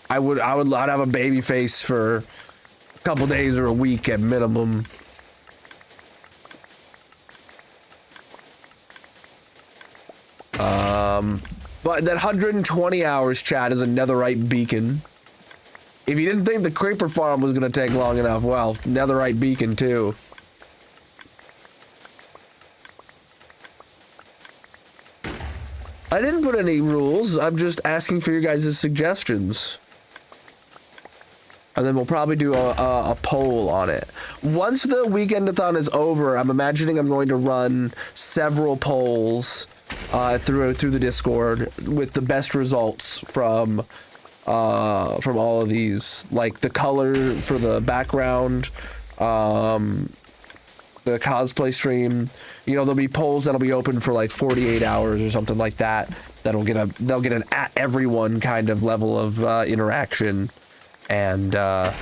I'd have a baby face for a couple days or a week at minimum. But that 120 hours, chat, is a netherite beacon. If you didn't think the creeper farm was gonna take long enough, well, netherite beacon too. I didn't put any rules. I'm just asking for your guys' suggestions. And then we'll probably do a poll on it. Once the Weekend-a-thon is over, I'm imagining I'm going to run several polls through the Discord with the best results from all of these, like the color for the background, the the cosplay stream. You know, there'll be polls that'll be open for like 48 hours or something like that. They'll get an at everyone kind of level of interaction, and they'll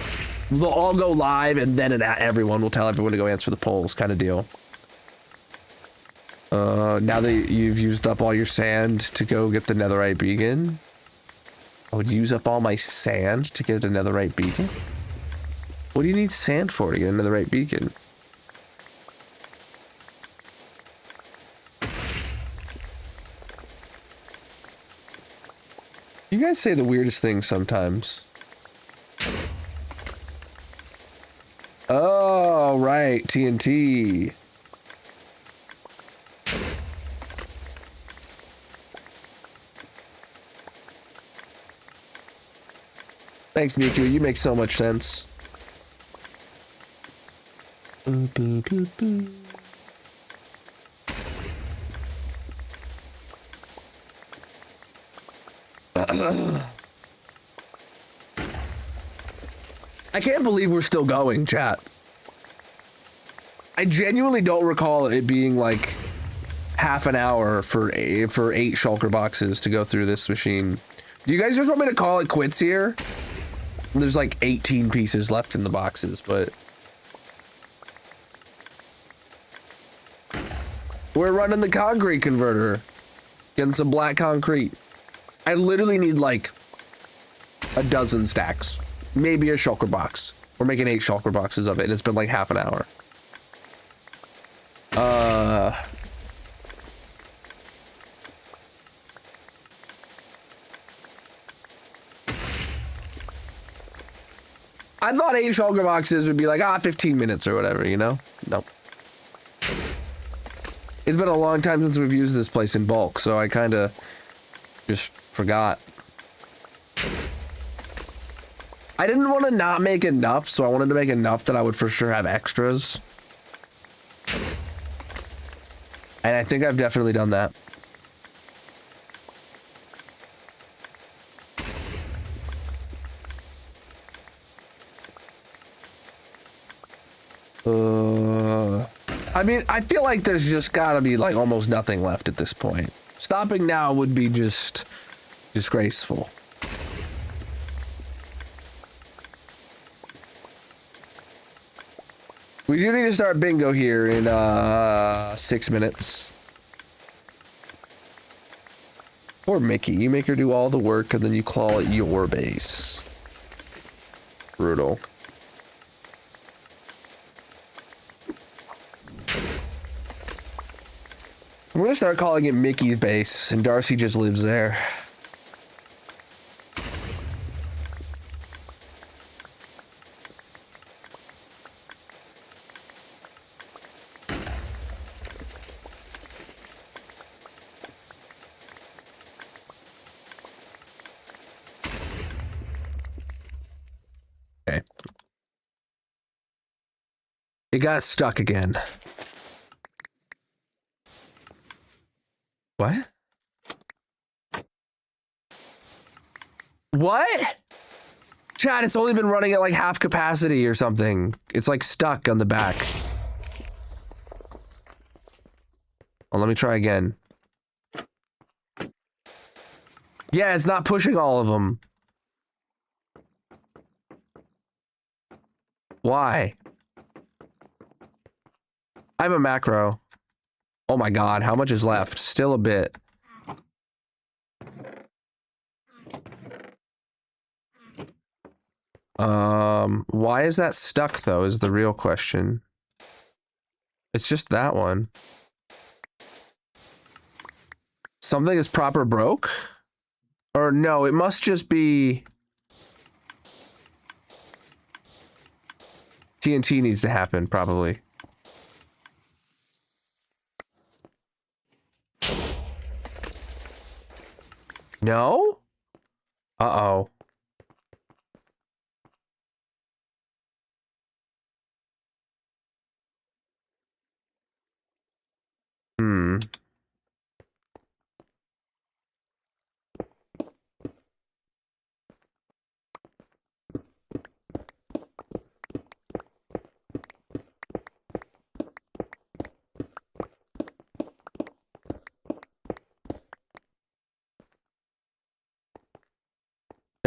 all go live, and then an at everyone will tell everyone to go answer the polls, kind of deal. Now that you've used up all your sand to go get the netherite beacon, I would use up all my sand to get a netherite beacon. What do you need sand for to get a netherite beacon? You guys say the weirdest things sometimes. Oh, right, TNT. Thanks, Miku. You make so much sense. I can't believe we're still going, chat. I genuinely don't recall it being like half an hour for 8 shulker boxes to go through this machine. Do you guys just want me to call it quits here? There's like 18 pieces left in the boxes, but we're running the concrete converter. Getting some black concrete. I literally need like a dozen stacks. Maybe a shulker box. We're making 8 shulker boxes of it, and it's been like half an hour. I thought 8 shulker boxes would be like, 15 minutes or whatever, you know? Nope. It's been a long time since we've used this place in bulk, so I kind of just forgot. I didn't want to not make enough, so I wanted to make enough that I would for sure have extras. And I think I've definitely done that. I mean, I feel like there's just gotta be like almost nothing left at this point. Stopping now would be just disgraceful. We do need to start bingo here in 6 minutes. Poor Mickey, you make her do all the work and then you call it your base. Brutal. I'm gonna start calling it Mickey's base, and Darcy just lives there. Okay. It got stuck again. What? What? Chad, it's only been running at like half capacity or something. It's like stuck on the back. Oh, let me try again. Yeah, it's not pushing all of them. Why? I have a macro. Oh my god, how much is left? Still a bit. Why is that stuck though, is the real question. It's just that one. Something is proper broke? Or no, it must just be... TNT needs to happen, probably. No? Uh-oh. Hmm.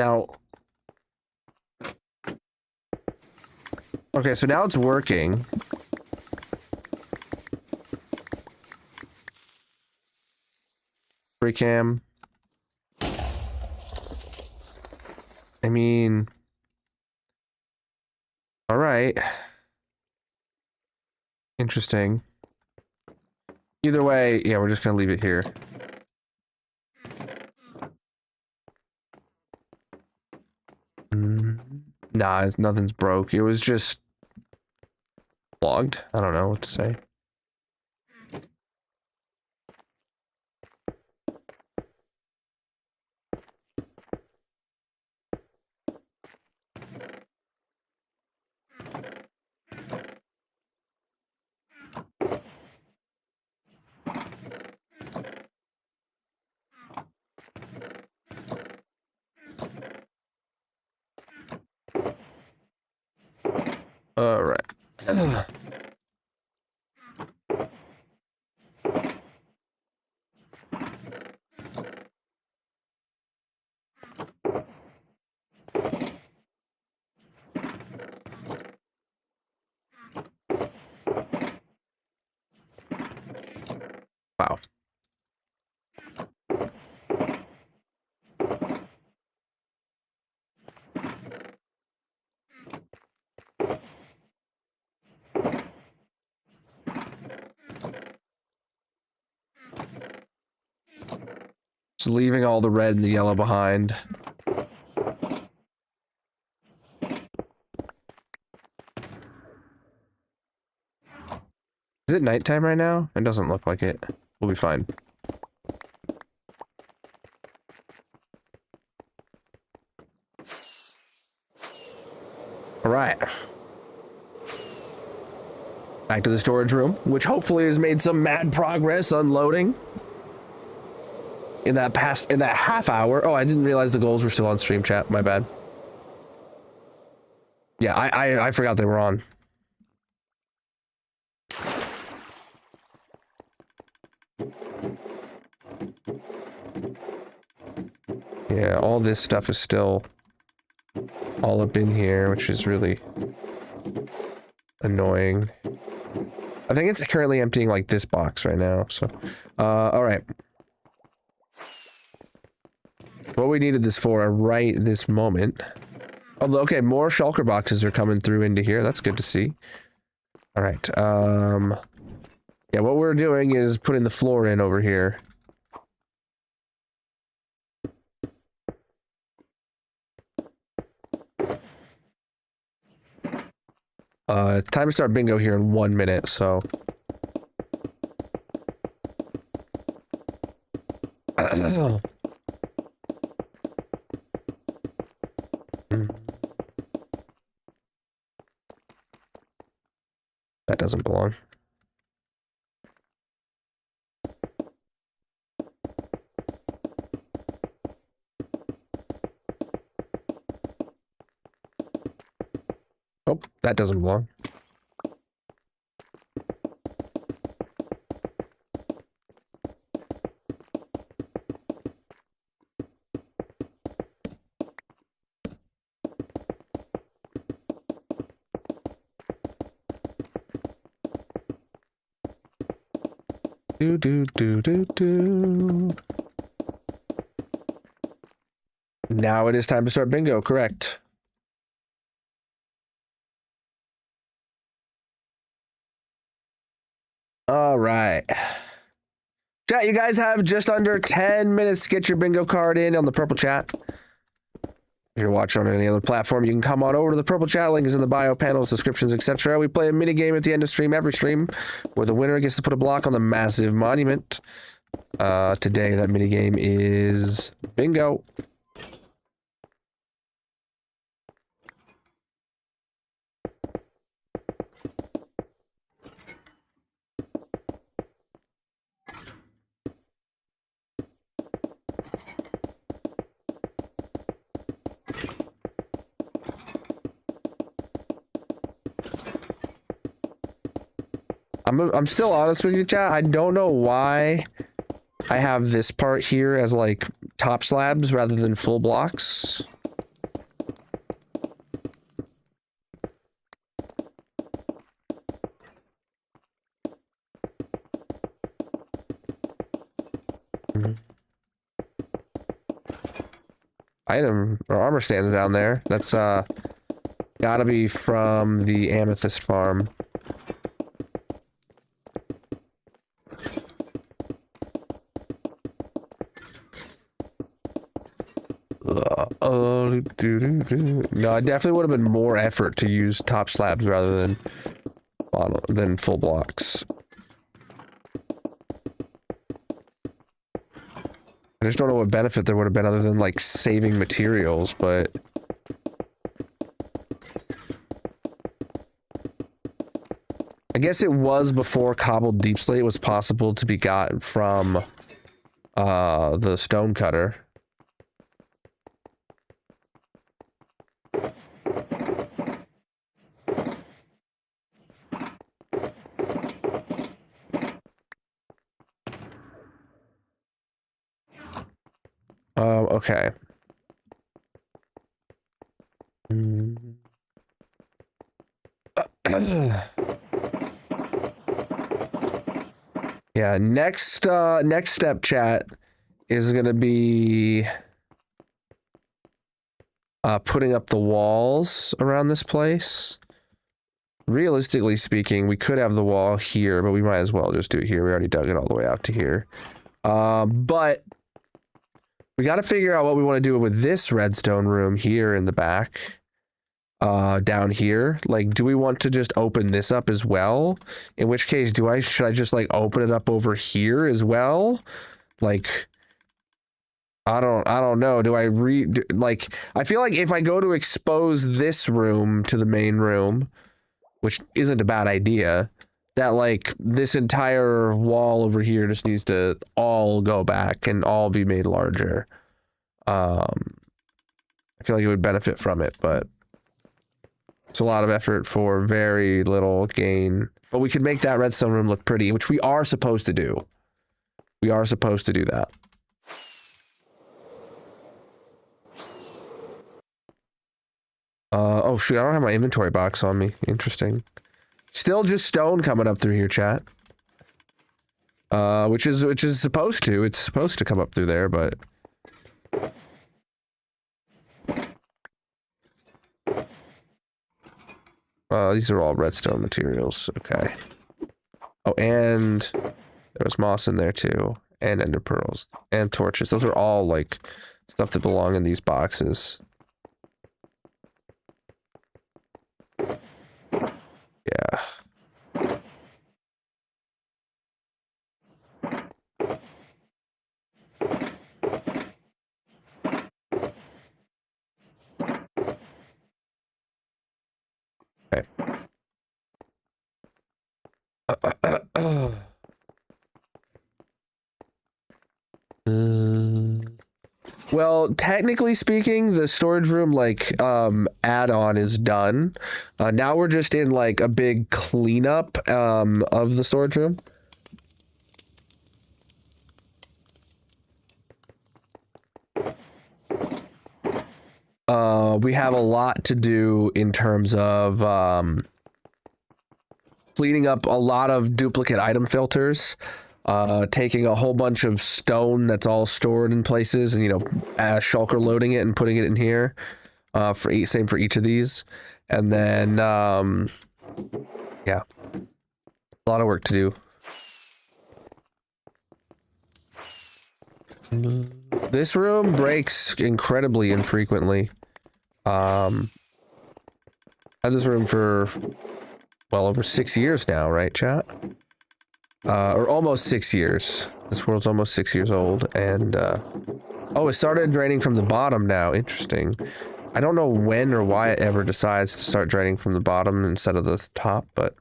Now, okay, so now it's working. Free cam. I mean, all right. Interesting. Either way, yeah, we're just gonna leave it here. Nah, nothing's broke. It was just logged. I don't know what to say. All right. Wow. Just leaving all the red and the yellow behind. Is it nighttime right now? It doesn't look like it. We'll be fine. All right. Back to the storage room, which hopefully has made some mad progress unloading. In that half hour. Oh, I didn't realize the goals were still on stream chat. My bad. Yeah, I forgot they were on. Yeah, all this stuff is still all up in here, which is really annoying. I think it's currently emptying like this box right now, so all right. What we needed this for right this moment. Oh, okay, more shulker boxes are coming through into here. That's good to see. All right. Yeah, what we're doing is putting the floor in over here. It's time to start bingo here in 1 minute, so. That doesn't belong. Oh, that doesn't belong. Do. Now it is time to start bingo, correct. All right. Chat, you guys have just under 10 minutes to get your bingo card in on the purple chat. If you're watching on any other platform, you can come on over to the purple chat. Link is in the bio, panels, descriptions, etc. We play a mini game at the end of stream, every stream, where the winner gets to put a block on the massive monument. Today, that mini game is bingo. I'm still honest with you, chat. I don't know why I have this part here as like top slabs rather than full blocks. item or armor stands down there. That's gotta be from the amethyst farm. No, it definitely would have been more effort to use top slabs rather than full blocks. I just don't know what benefit there would have been other than like saving materials, but I guess it was before cobbled deep slate was possible to be got from the stone cutter. Okay. Yeah, next step, chat, is gonna be putting up the walls around this place. Realistically speaking, we could have the wall here, but we might as well just do it here. We already dug it all the way out to here. But we got to figure out what we want to do with this redstone room here in the back. Down here. Like, do we want to just open this up as well? In which case, should I just like open it up over here as well? Like, I don't know. Like, I feel like if I go to expose this room to the main room, which isn't a bad idea, that like this entire wall over here just needs to all go back and all be made larger. I feel like it would benefit from it, but it's a lot of effort for very little gain. But we could make that redstone room look pretty, which we are supposed to do. We are supposed to do that. Oh shoot, I don't have my inventory box on me. Interesting. Still just stone coming up through here, chat. Which is supposed to. It's supposed to come up through there, but these are all redstone materials. Okay. Oh, and there was moss in there too, and ender pearls, and torches. Those are all like stuff that belong in these boxes. Yeah. Okay. Well, technically speaking, the storage room like add-on is done. Now we're just in like a big cleanup of the storage room. We have a lot to do in terms of cleaning up a lot of duplicate item filters. Taking a whole bunch of stone that's all stored in places and, you know, shulker loading it and putting it in here. Same for each of these. And then, yeah, a lot of work to do. This room breaks incredibly infrequently. Had this room for, well, over 6 years now, right, chat? Or almost 6 years. This world's almost 6 years old, and oh, it started draining from the bottom now. Interesting. I don't know when or why it ever decides to start draining from the bottom instead of the top, but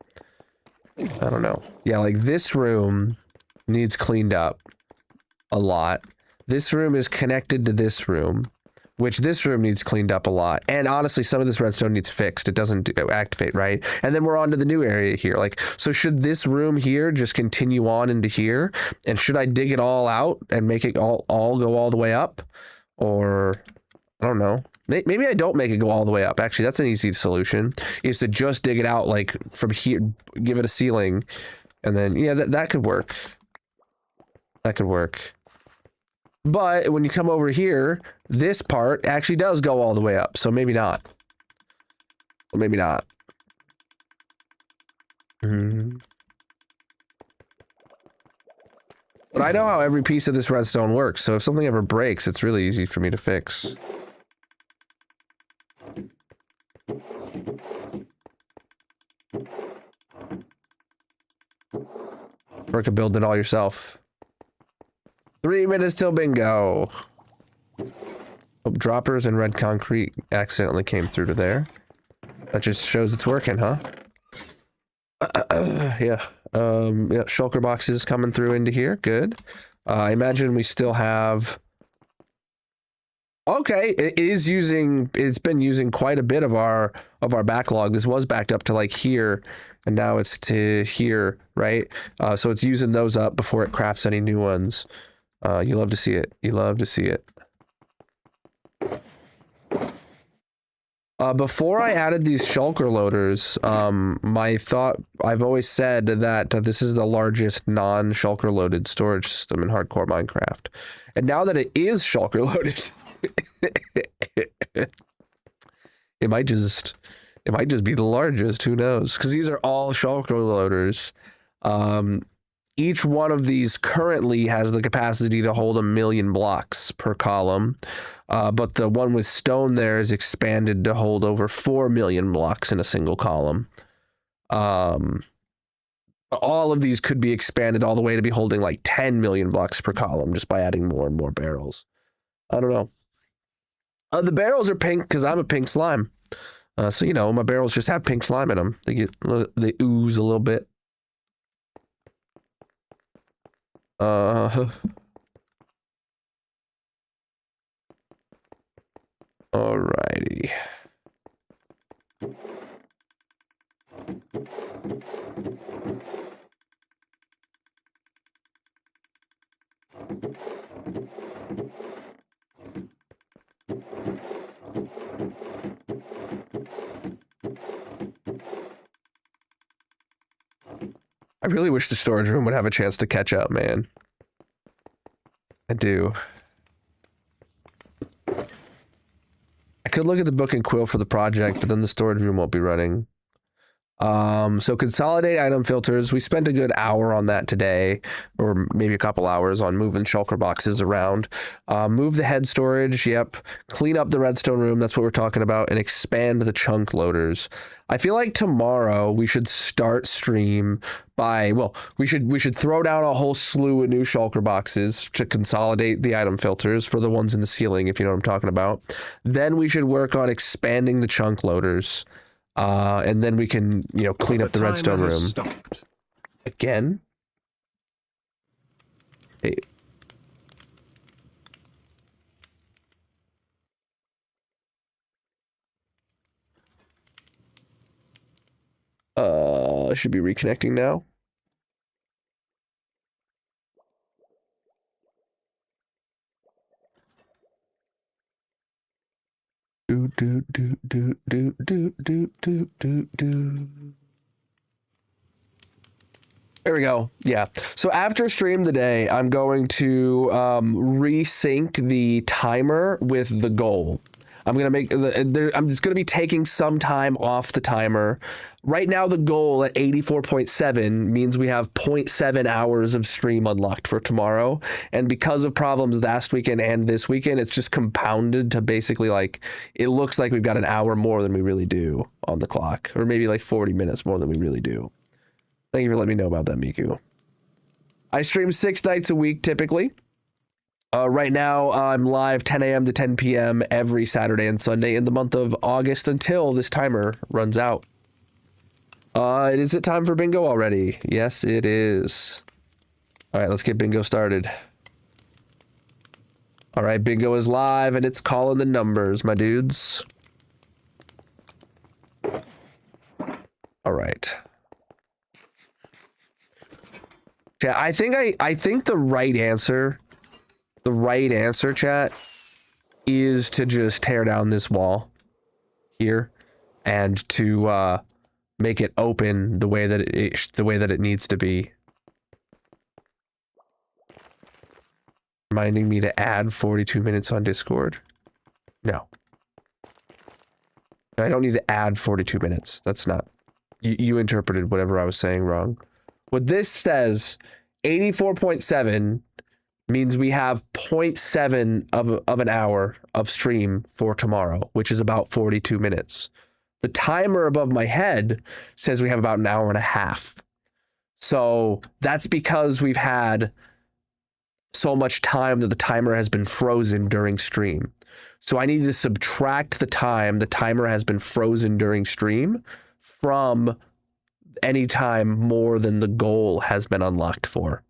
I don't know. Yeah, like this room needs cleaned up a lot. This room is connected to this room, which this room needs cleaned up a lot. And honestly, some of this redstone needs fixed. It doesn't activate, right? And then we're on to the new area here. Like, so should this room here just continue on into here? And should I dig it all out and make it all go all the way up? Or, I don't know. Maybe I don't make it go all the way up. Actually, that's an easy solution, is to just dig it out, like, from here, give it a ceiling. And then, yeah, that could work. That could work. But when you come over here, this part actually does go all the way up. So maybe not. Or maybe not. But I know how every piece of this redstone works, so if something ever breaks, it's really easy for me to fix. Or could build it all yourself. 3 minutes till bingo. Oh, droppers and red concrete accidentally came through to there. That just shows it's working, huh? Yeah. Yeah, shulker boxes coming through into here. Good. I imagine we still have... Okay, it's been using quite a bit of our backlog. This was backed up to like here, and now it's to here, right? So it's using those up before it crafts any new ones. You love to see it. You love to see it. Before I added these shulker loaders, I've always said that this is the largest non-shulker loaded storage system in hardcore Minecraft. And now that it is shulker loaded, it might just be the largest, who knows? Because these are all shulker loaders. Each one of these currently has the capacity to hold 1 million blocks per column. But the one with stone there is expanded to hold over 4 million blocks in a single column. All of these could be expanded all the way to be holding like 10 million blocks per column just by adding more and more barrels. I don't know. The barrels are pink because I'm a pink slime. So, you know, my barrels just have pink slime in them. They ooze a little bit. Alrighty. I really wish the storage room would have a chance to catch up, man. I do. I could look at the book and quill for the project, but then the storage room won't be running. So consolidate item filters. We spent a good hour on that today, or maybe a couple hours on moving shulker boxes around. Move the head storage. Yep. Clean up the redstone room. That's what we're talking about, and expand the chunk loaders. I feel like tomorrow we should start stream by, well, we should throw down a whole slew of new shulker boxes to consolidate the item filters for the ones in the ceiling, if you know what I'm talking about. Then we should work on expanding the chunk loaders. And then we can, you know, clean up the redstone room. Stopped. Again? Hey. Should be reconnecting now. Do. There we go. Yeah. So after stream today, I'm going to resync the timer with the goal. I'm gonna make I'm just gonna be taking some time off the timer. Right now, the goal at 84.7 means we have 0.7 hours of stream unlocked for tomorrow. And because of problems last weekend and this weekend, it's just compounded to basically like, it looks like we've got an hour more than we really do on the clock, or maybe like 40 minutes more than we really do. Thank you for letting me know about that, Miku. I stream 6 nights a week typically. Right now, I'm live 10 a.m. to 10 p.m. every Saturday and Sunday in the month of August until this timer runs out. Is it time for bingo already? Yes, it is. All right, let's get bingo started. All right, bingo is live and it's calling the numbers, my dudes. All right. Yeah, I think the right answer, chat, is to just tear down this wall here and to make it open the way that it needs to be. Reminding me to add 42 minutes on Discord. No. I don't need to add 42 minutes. That's not... You interpreted whatever I was saying wrong. What this says, 84.7 means we have 0.7 of an hour of stream for tomorrow, which is about 42 minutes. The timer above my head says we have about an hour and a half. So that's because we've had so much time that the timer has been frozen during stream. So I need to subtract the time the timer has been frozen during stream from any time more than the goal has been unlocked for.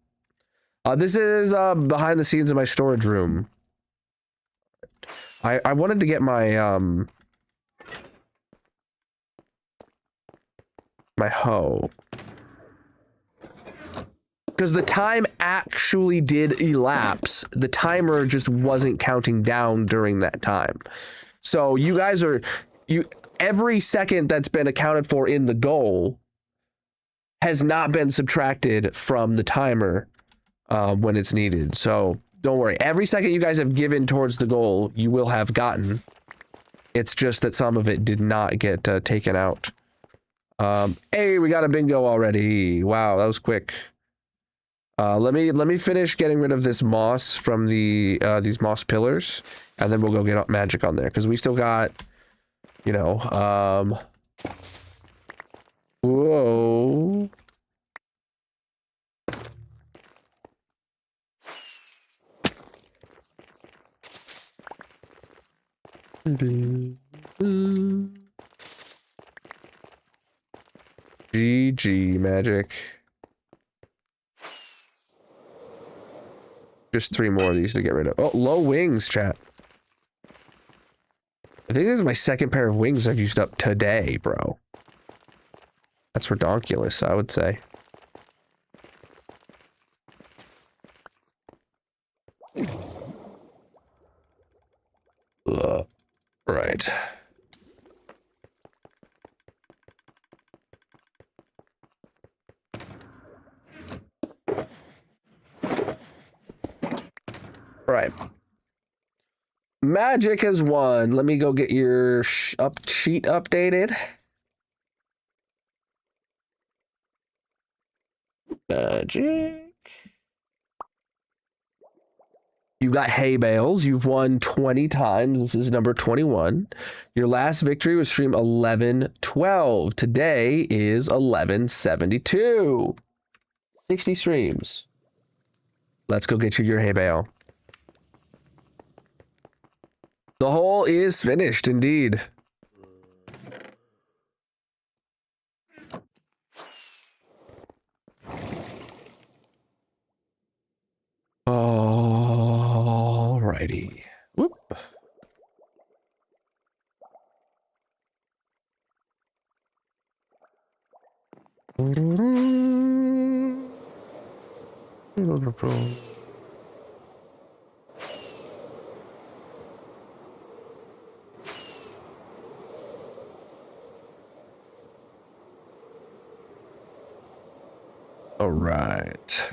This is behind the scenes in my storage room. I wanted to get my my hoe. Because the time actually did elapse. The timer just wasn't counting down during that time. So you guys are... every second that's been accounted for in the goal has not been subtracted from the timer when it's needed. So don't worry. Every second you guys have given towards the goal, you will have gotten. It's just that some of it did not get taken out. Hey, we got a bingo already. Wow, that was quick. Let me finish getting rid of this moss from the these moss pillars, and then we'll go get magic on there because we still got, you know, whoa. GG magic. Just 3 more of these to get rid of. Oh, low wings, chat. I think this is my second pair of wings I've used up today, bro. That's redonkulous, I would say. Right. Right. Magic has won. Let me go get your sheet updated. Magic. You got hay bales. You've won 20 times. This is number 21. Your last victory was stream 1112. Today is 1172. 60 streams. Let's go get you your hay bale. The hole is finished, indeed. Alrighty. Whoop. All right.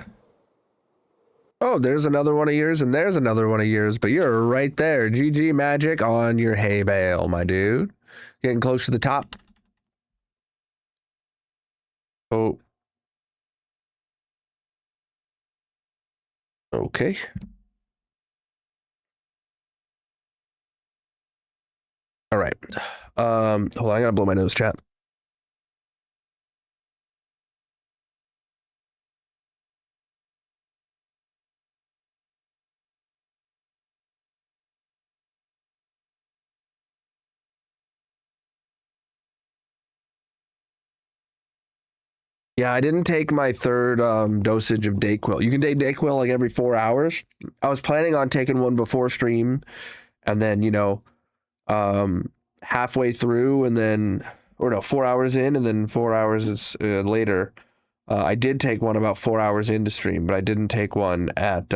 Oh, there's another one of yours, and there's another one of yours, but you're right there. GG magic on your hay bale, my dude. Getting close to the top. Oh. Okay. All right. Hold on, I gotta blow my nose, chat. Yeah, I didn't take my third dosage of Dayquil. You can take Dayquil like every 4 hours. I was planning on taking one before stream, and then, you know, halfway through, and then, or no, 4 hours in, and then 4 hours is later. I did take one about 4 hours into stream, but I didn't take one at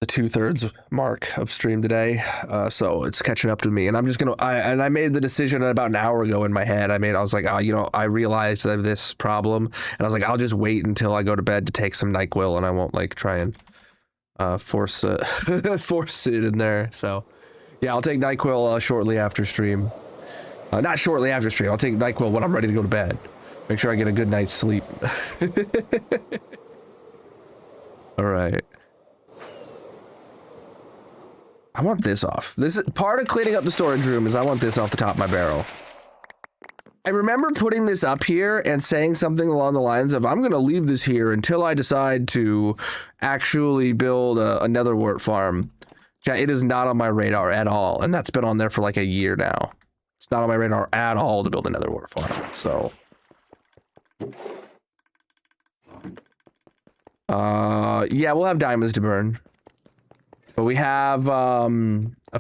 the 2/3 mark of stream today, so it's catching up to me. And I'm just gonna. I made the decision about an hour ago in my head. I was like, oh, I realized that I have this problem, and I was like, I'll just wait until I go to bed to take some NyQuil, and I won't like try and force it in there. So yeah, I'll take NyQuil shortly after stream. Not shortly after stream. I'll take NyQuil when I'm ready to go to bed. Make sure I get a good night's sleep. All right. I want this off. This is part of cleaning up the storage room is I want this off the top of my barrel. I remember putting this up here and saying something along the lines of, I'm going to leave this here until I decide to actually build a netherwort farm. It is not on my radar at all. And that's been on there for like a year now. It's not on my radar at all to build a netherwort farm. So. Yeah, we'll have diamonds to burn. But we have a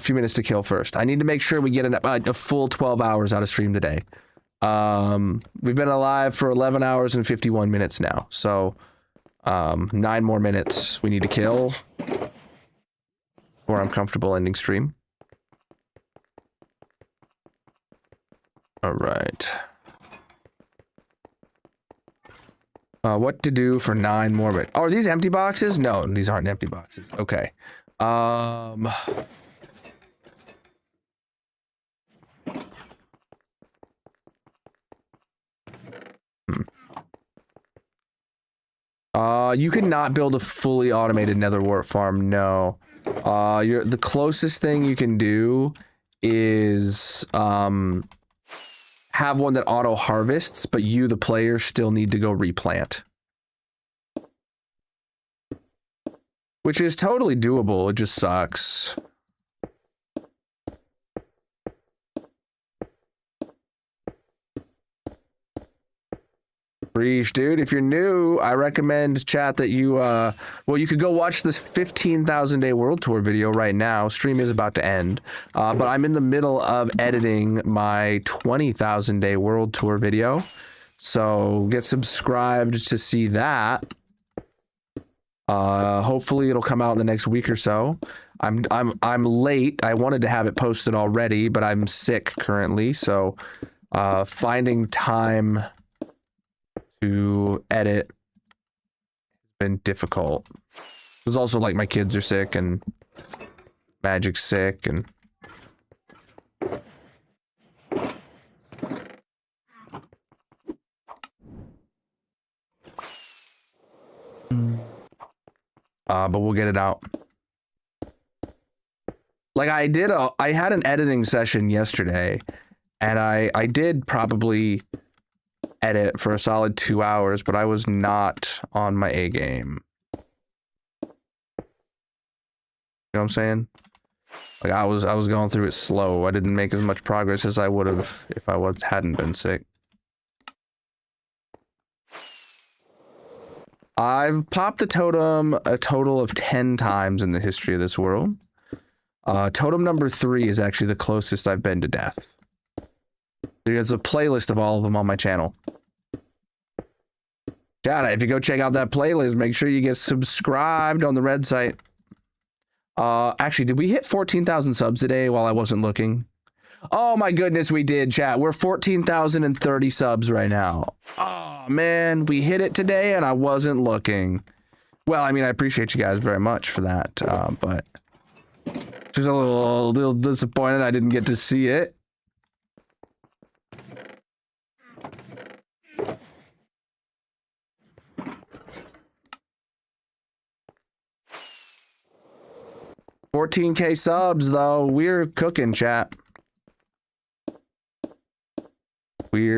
few minutes to kill first. I need to make sure we get a full 12 hours out of stream today. We've been alive for 11 hours and 51 minutes now. So 9 more minutes we need to kill before I'm comfortable ending stream. All right. What to do for 9 more minutes? Oh, are these empty boxes? No, these aren't empty boxes. Okay. You cannot build a fully automated netherwort farm. No. The closest thing you can do is have one that auto harvests, but you, the player, still need to go replant. Which is totally doable, it just sucks. Breach, dude, if you're new, I recommend, chat, that you, well, you could go watch this 15,000 day world tour video right now. Stream is about to end, but I'm in the middle of editing my 20,000 day world tour video. So get subscribed to see that. Hopefully it'll come out in the next week or so. I'm late. I wanted to have it posted already, but I'm sick currently, so finding time to edit has been difficult. There's also like my kids are sick and Magic's sick and but we'll get it out. Like I had an editing session yesterday, and I did probably edit for a solid 2 hours, but I was not on my A game. You know what I'm saying? Like I was going through it slow. I didn't make as much progress as I would have if I hadn't been sick. I've popped the totem a total of 10 times in the history of this world. Totem number 3 is actually the closest I've been to death. There's a playlist of all of them on my channel. Chat, if you go check out that playlist, make sure you get subscribed on the red site. Actually, did we hit 14,000 subs today while I wasn't looking? Oh my goodness, we did, chat. We're 14,030 subs right now. Oh man, we hit it today and I wasn't looking. Well, I mean, I appreciate you guys very much for that, but just a little disappointed I didn't get to see it. $14K subs though. We're cooking, chat. We're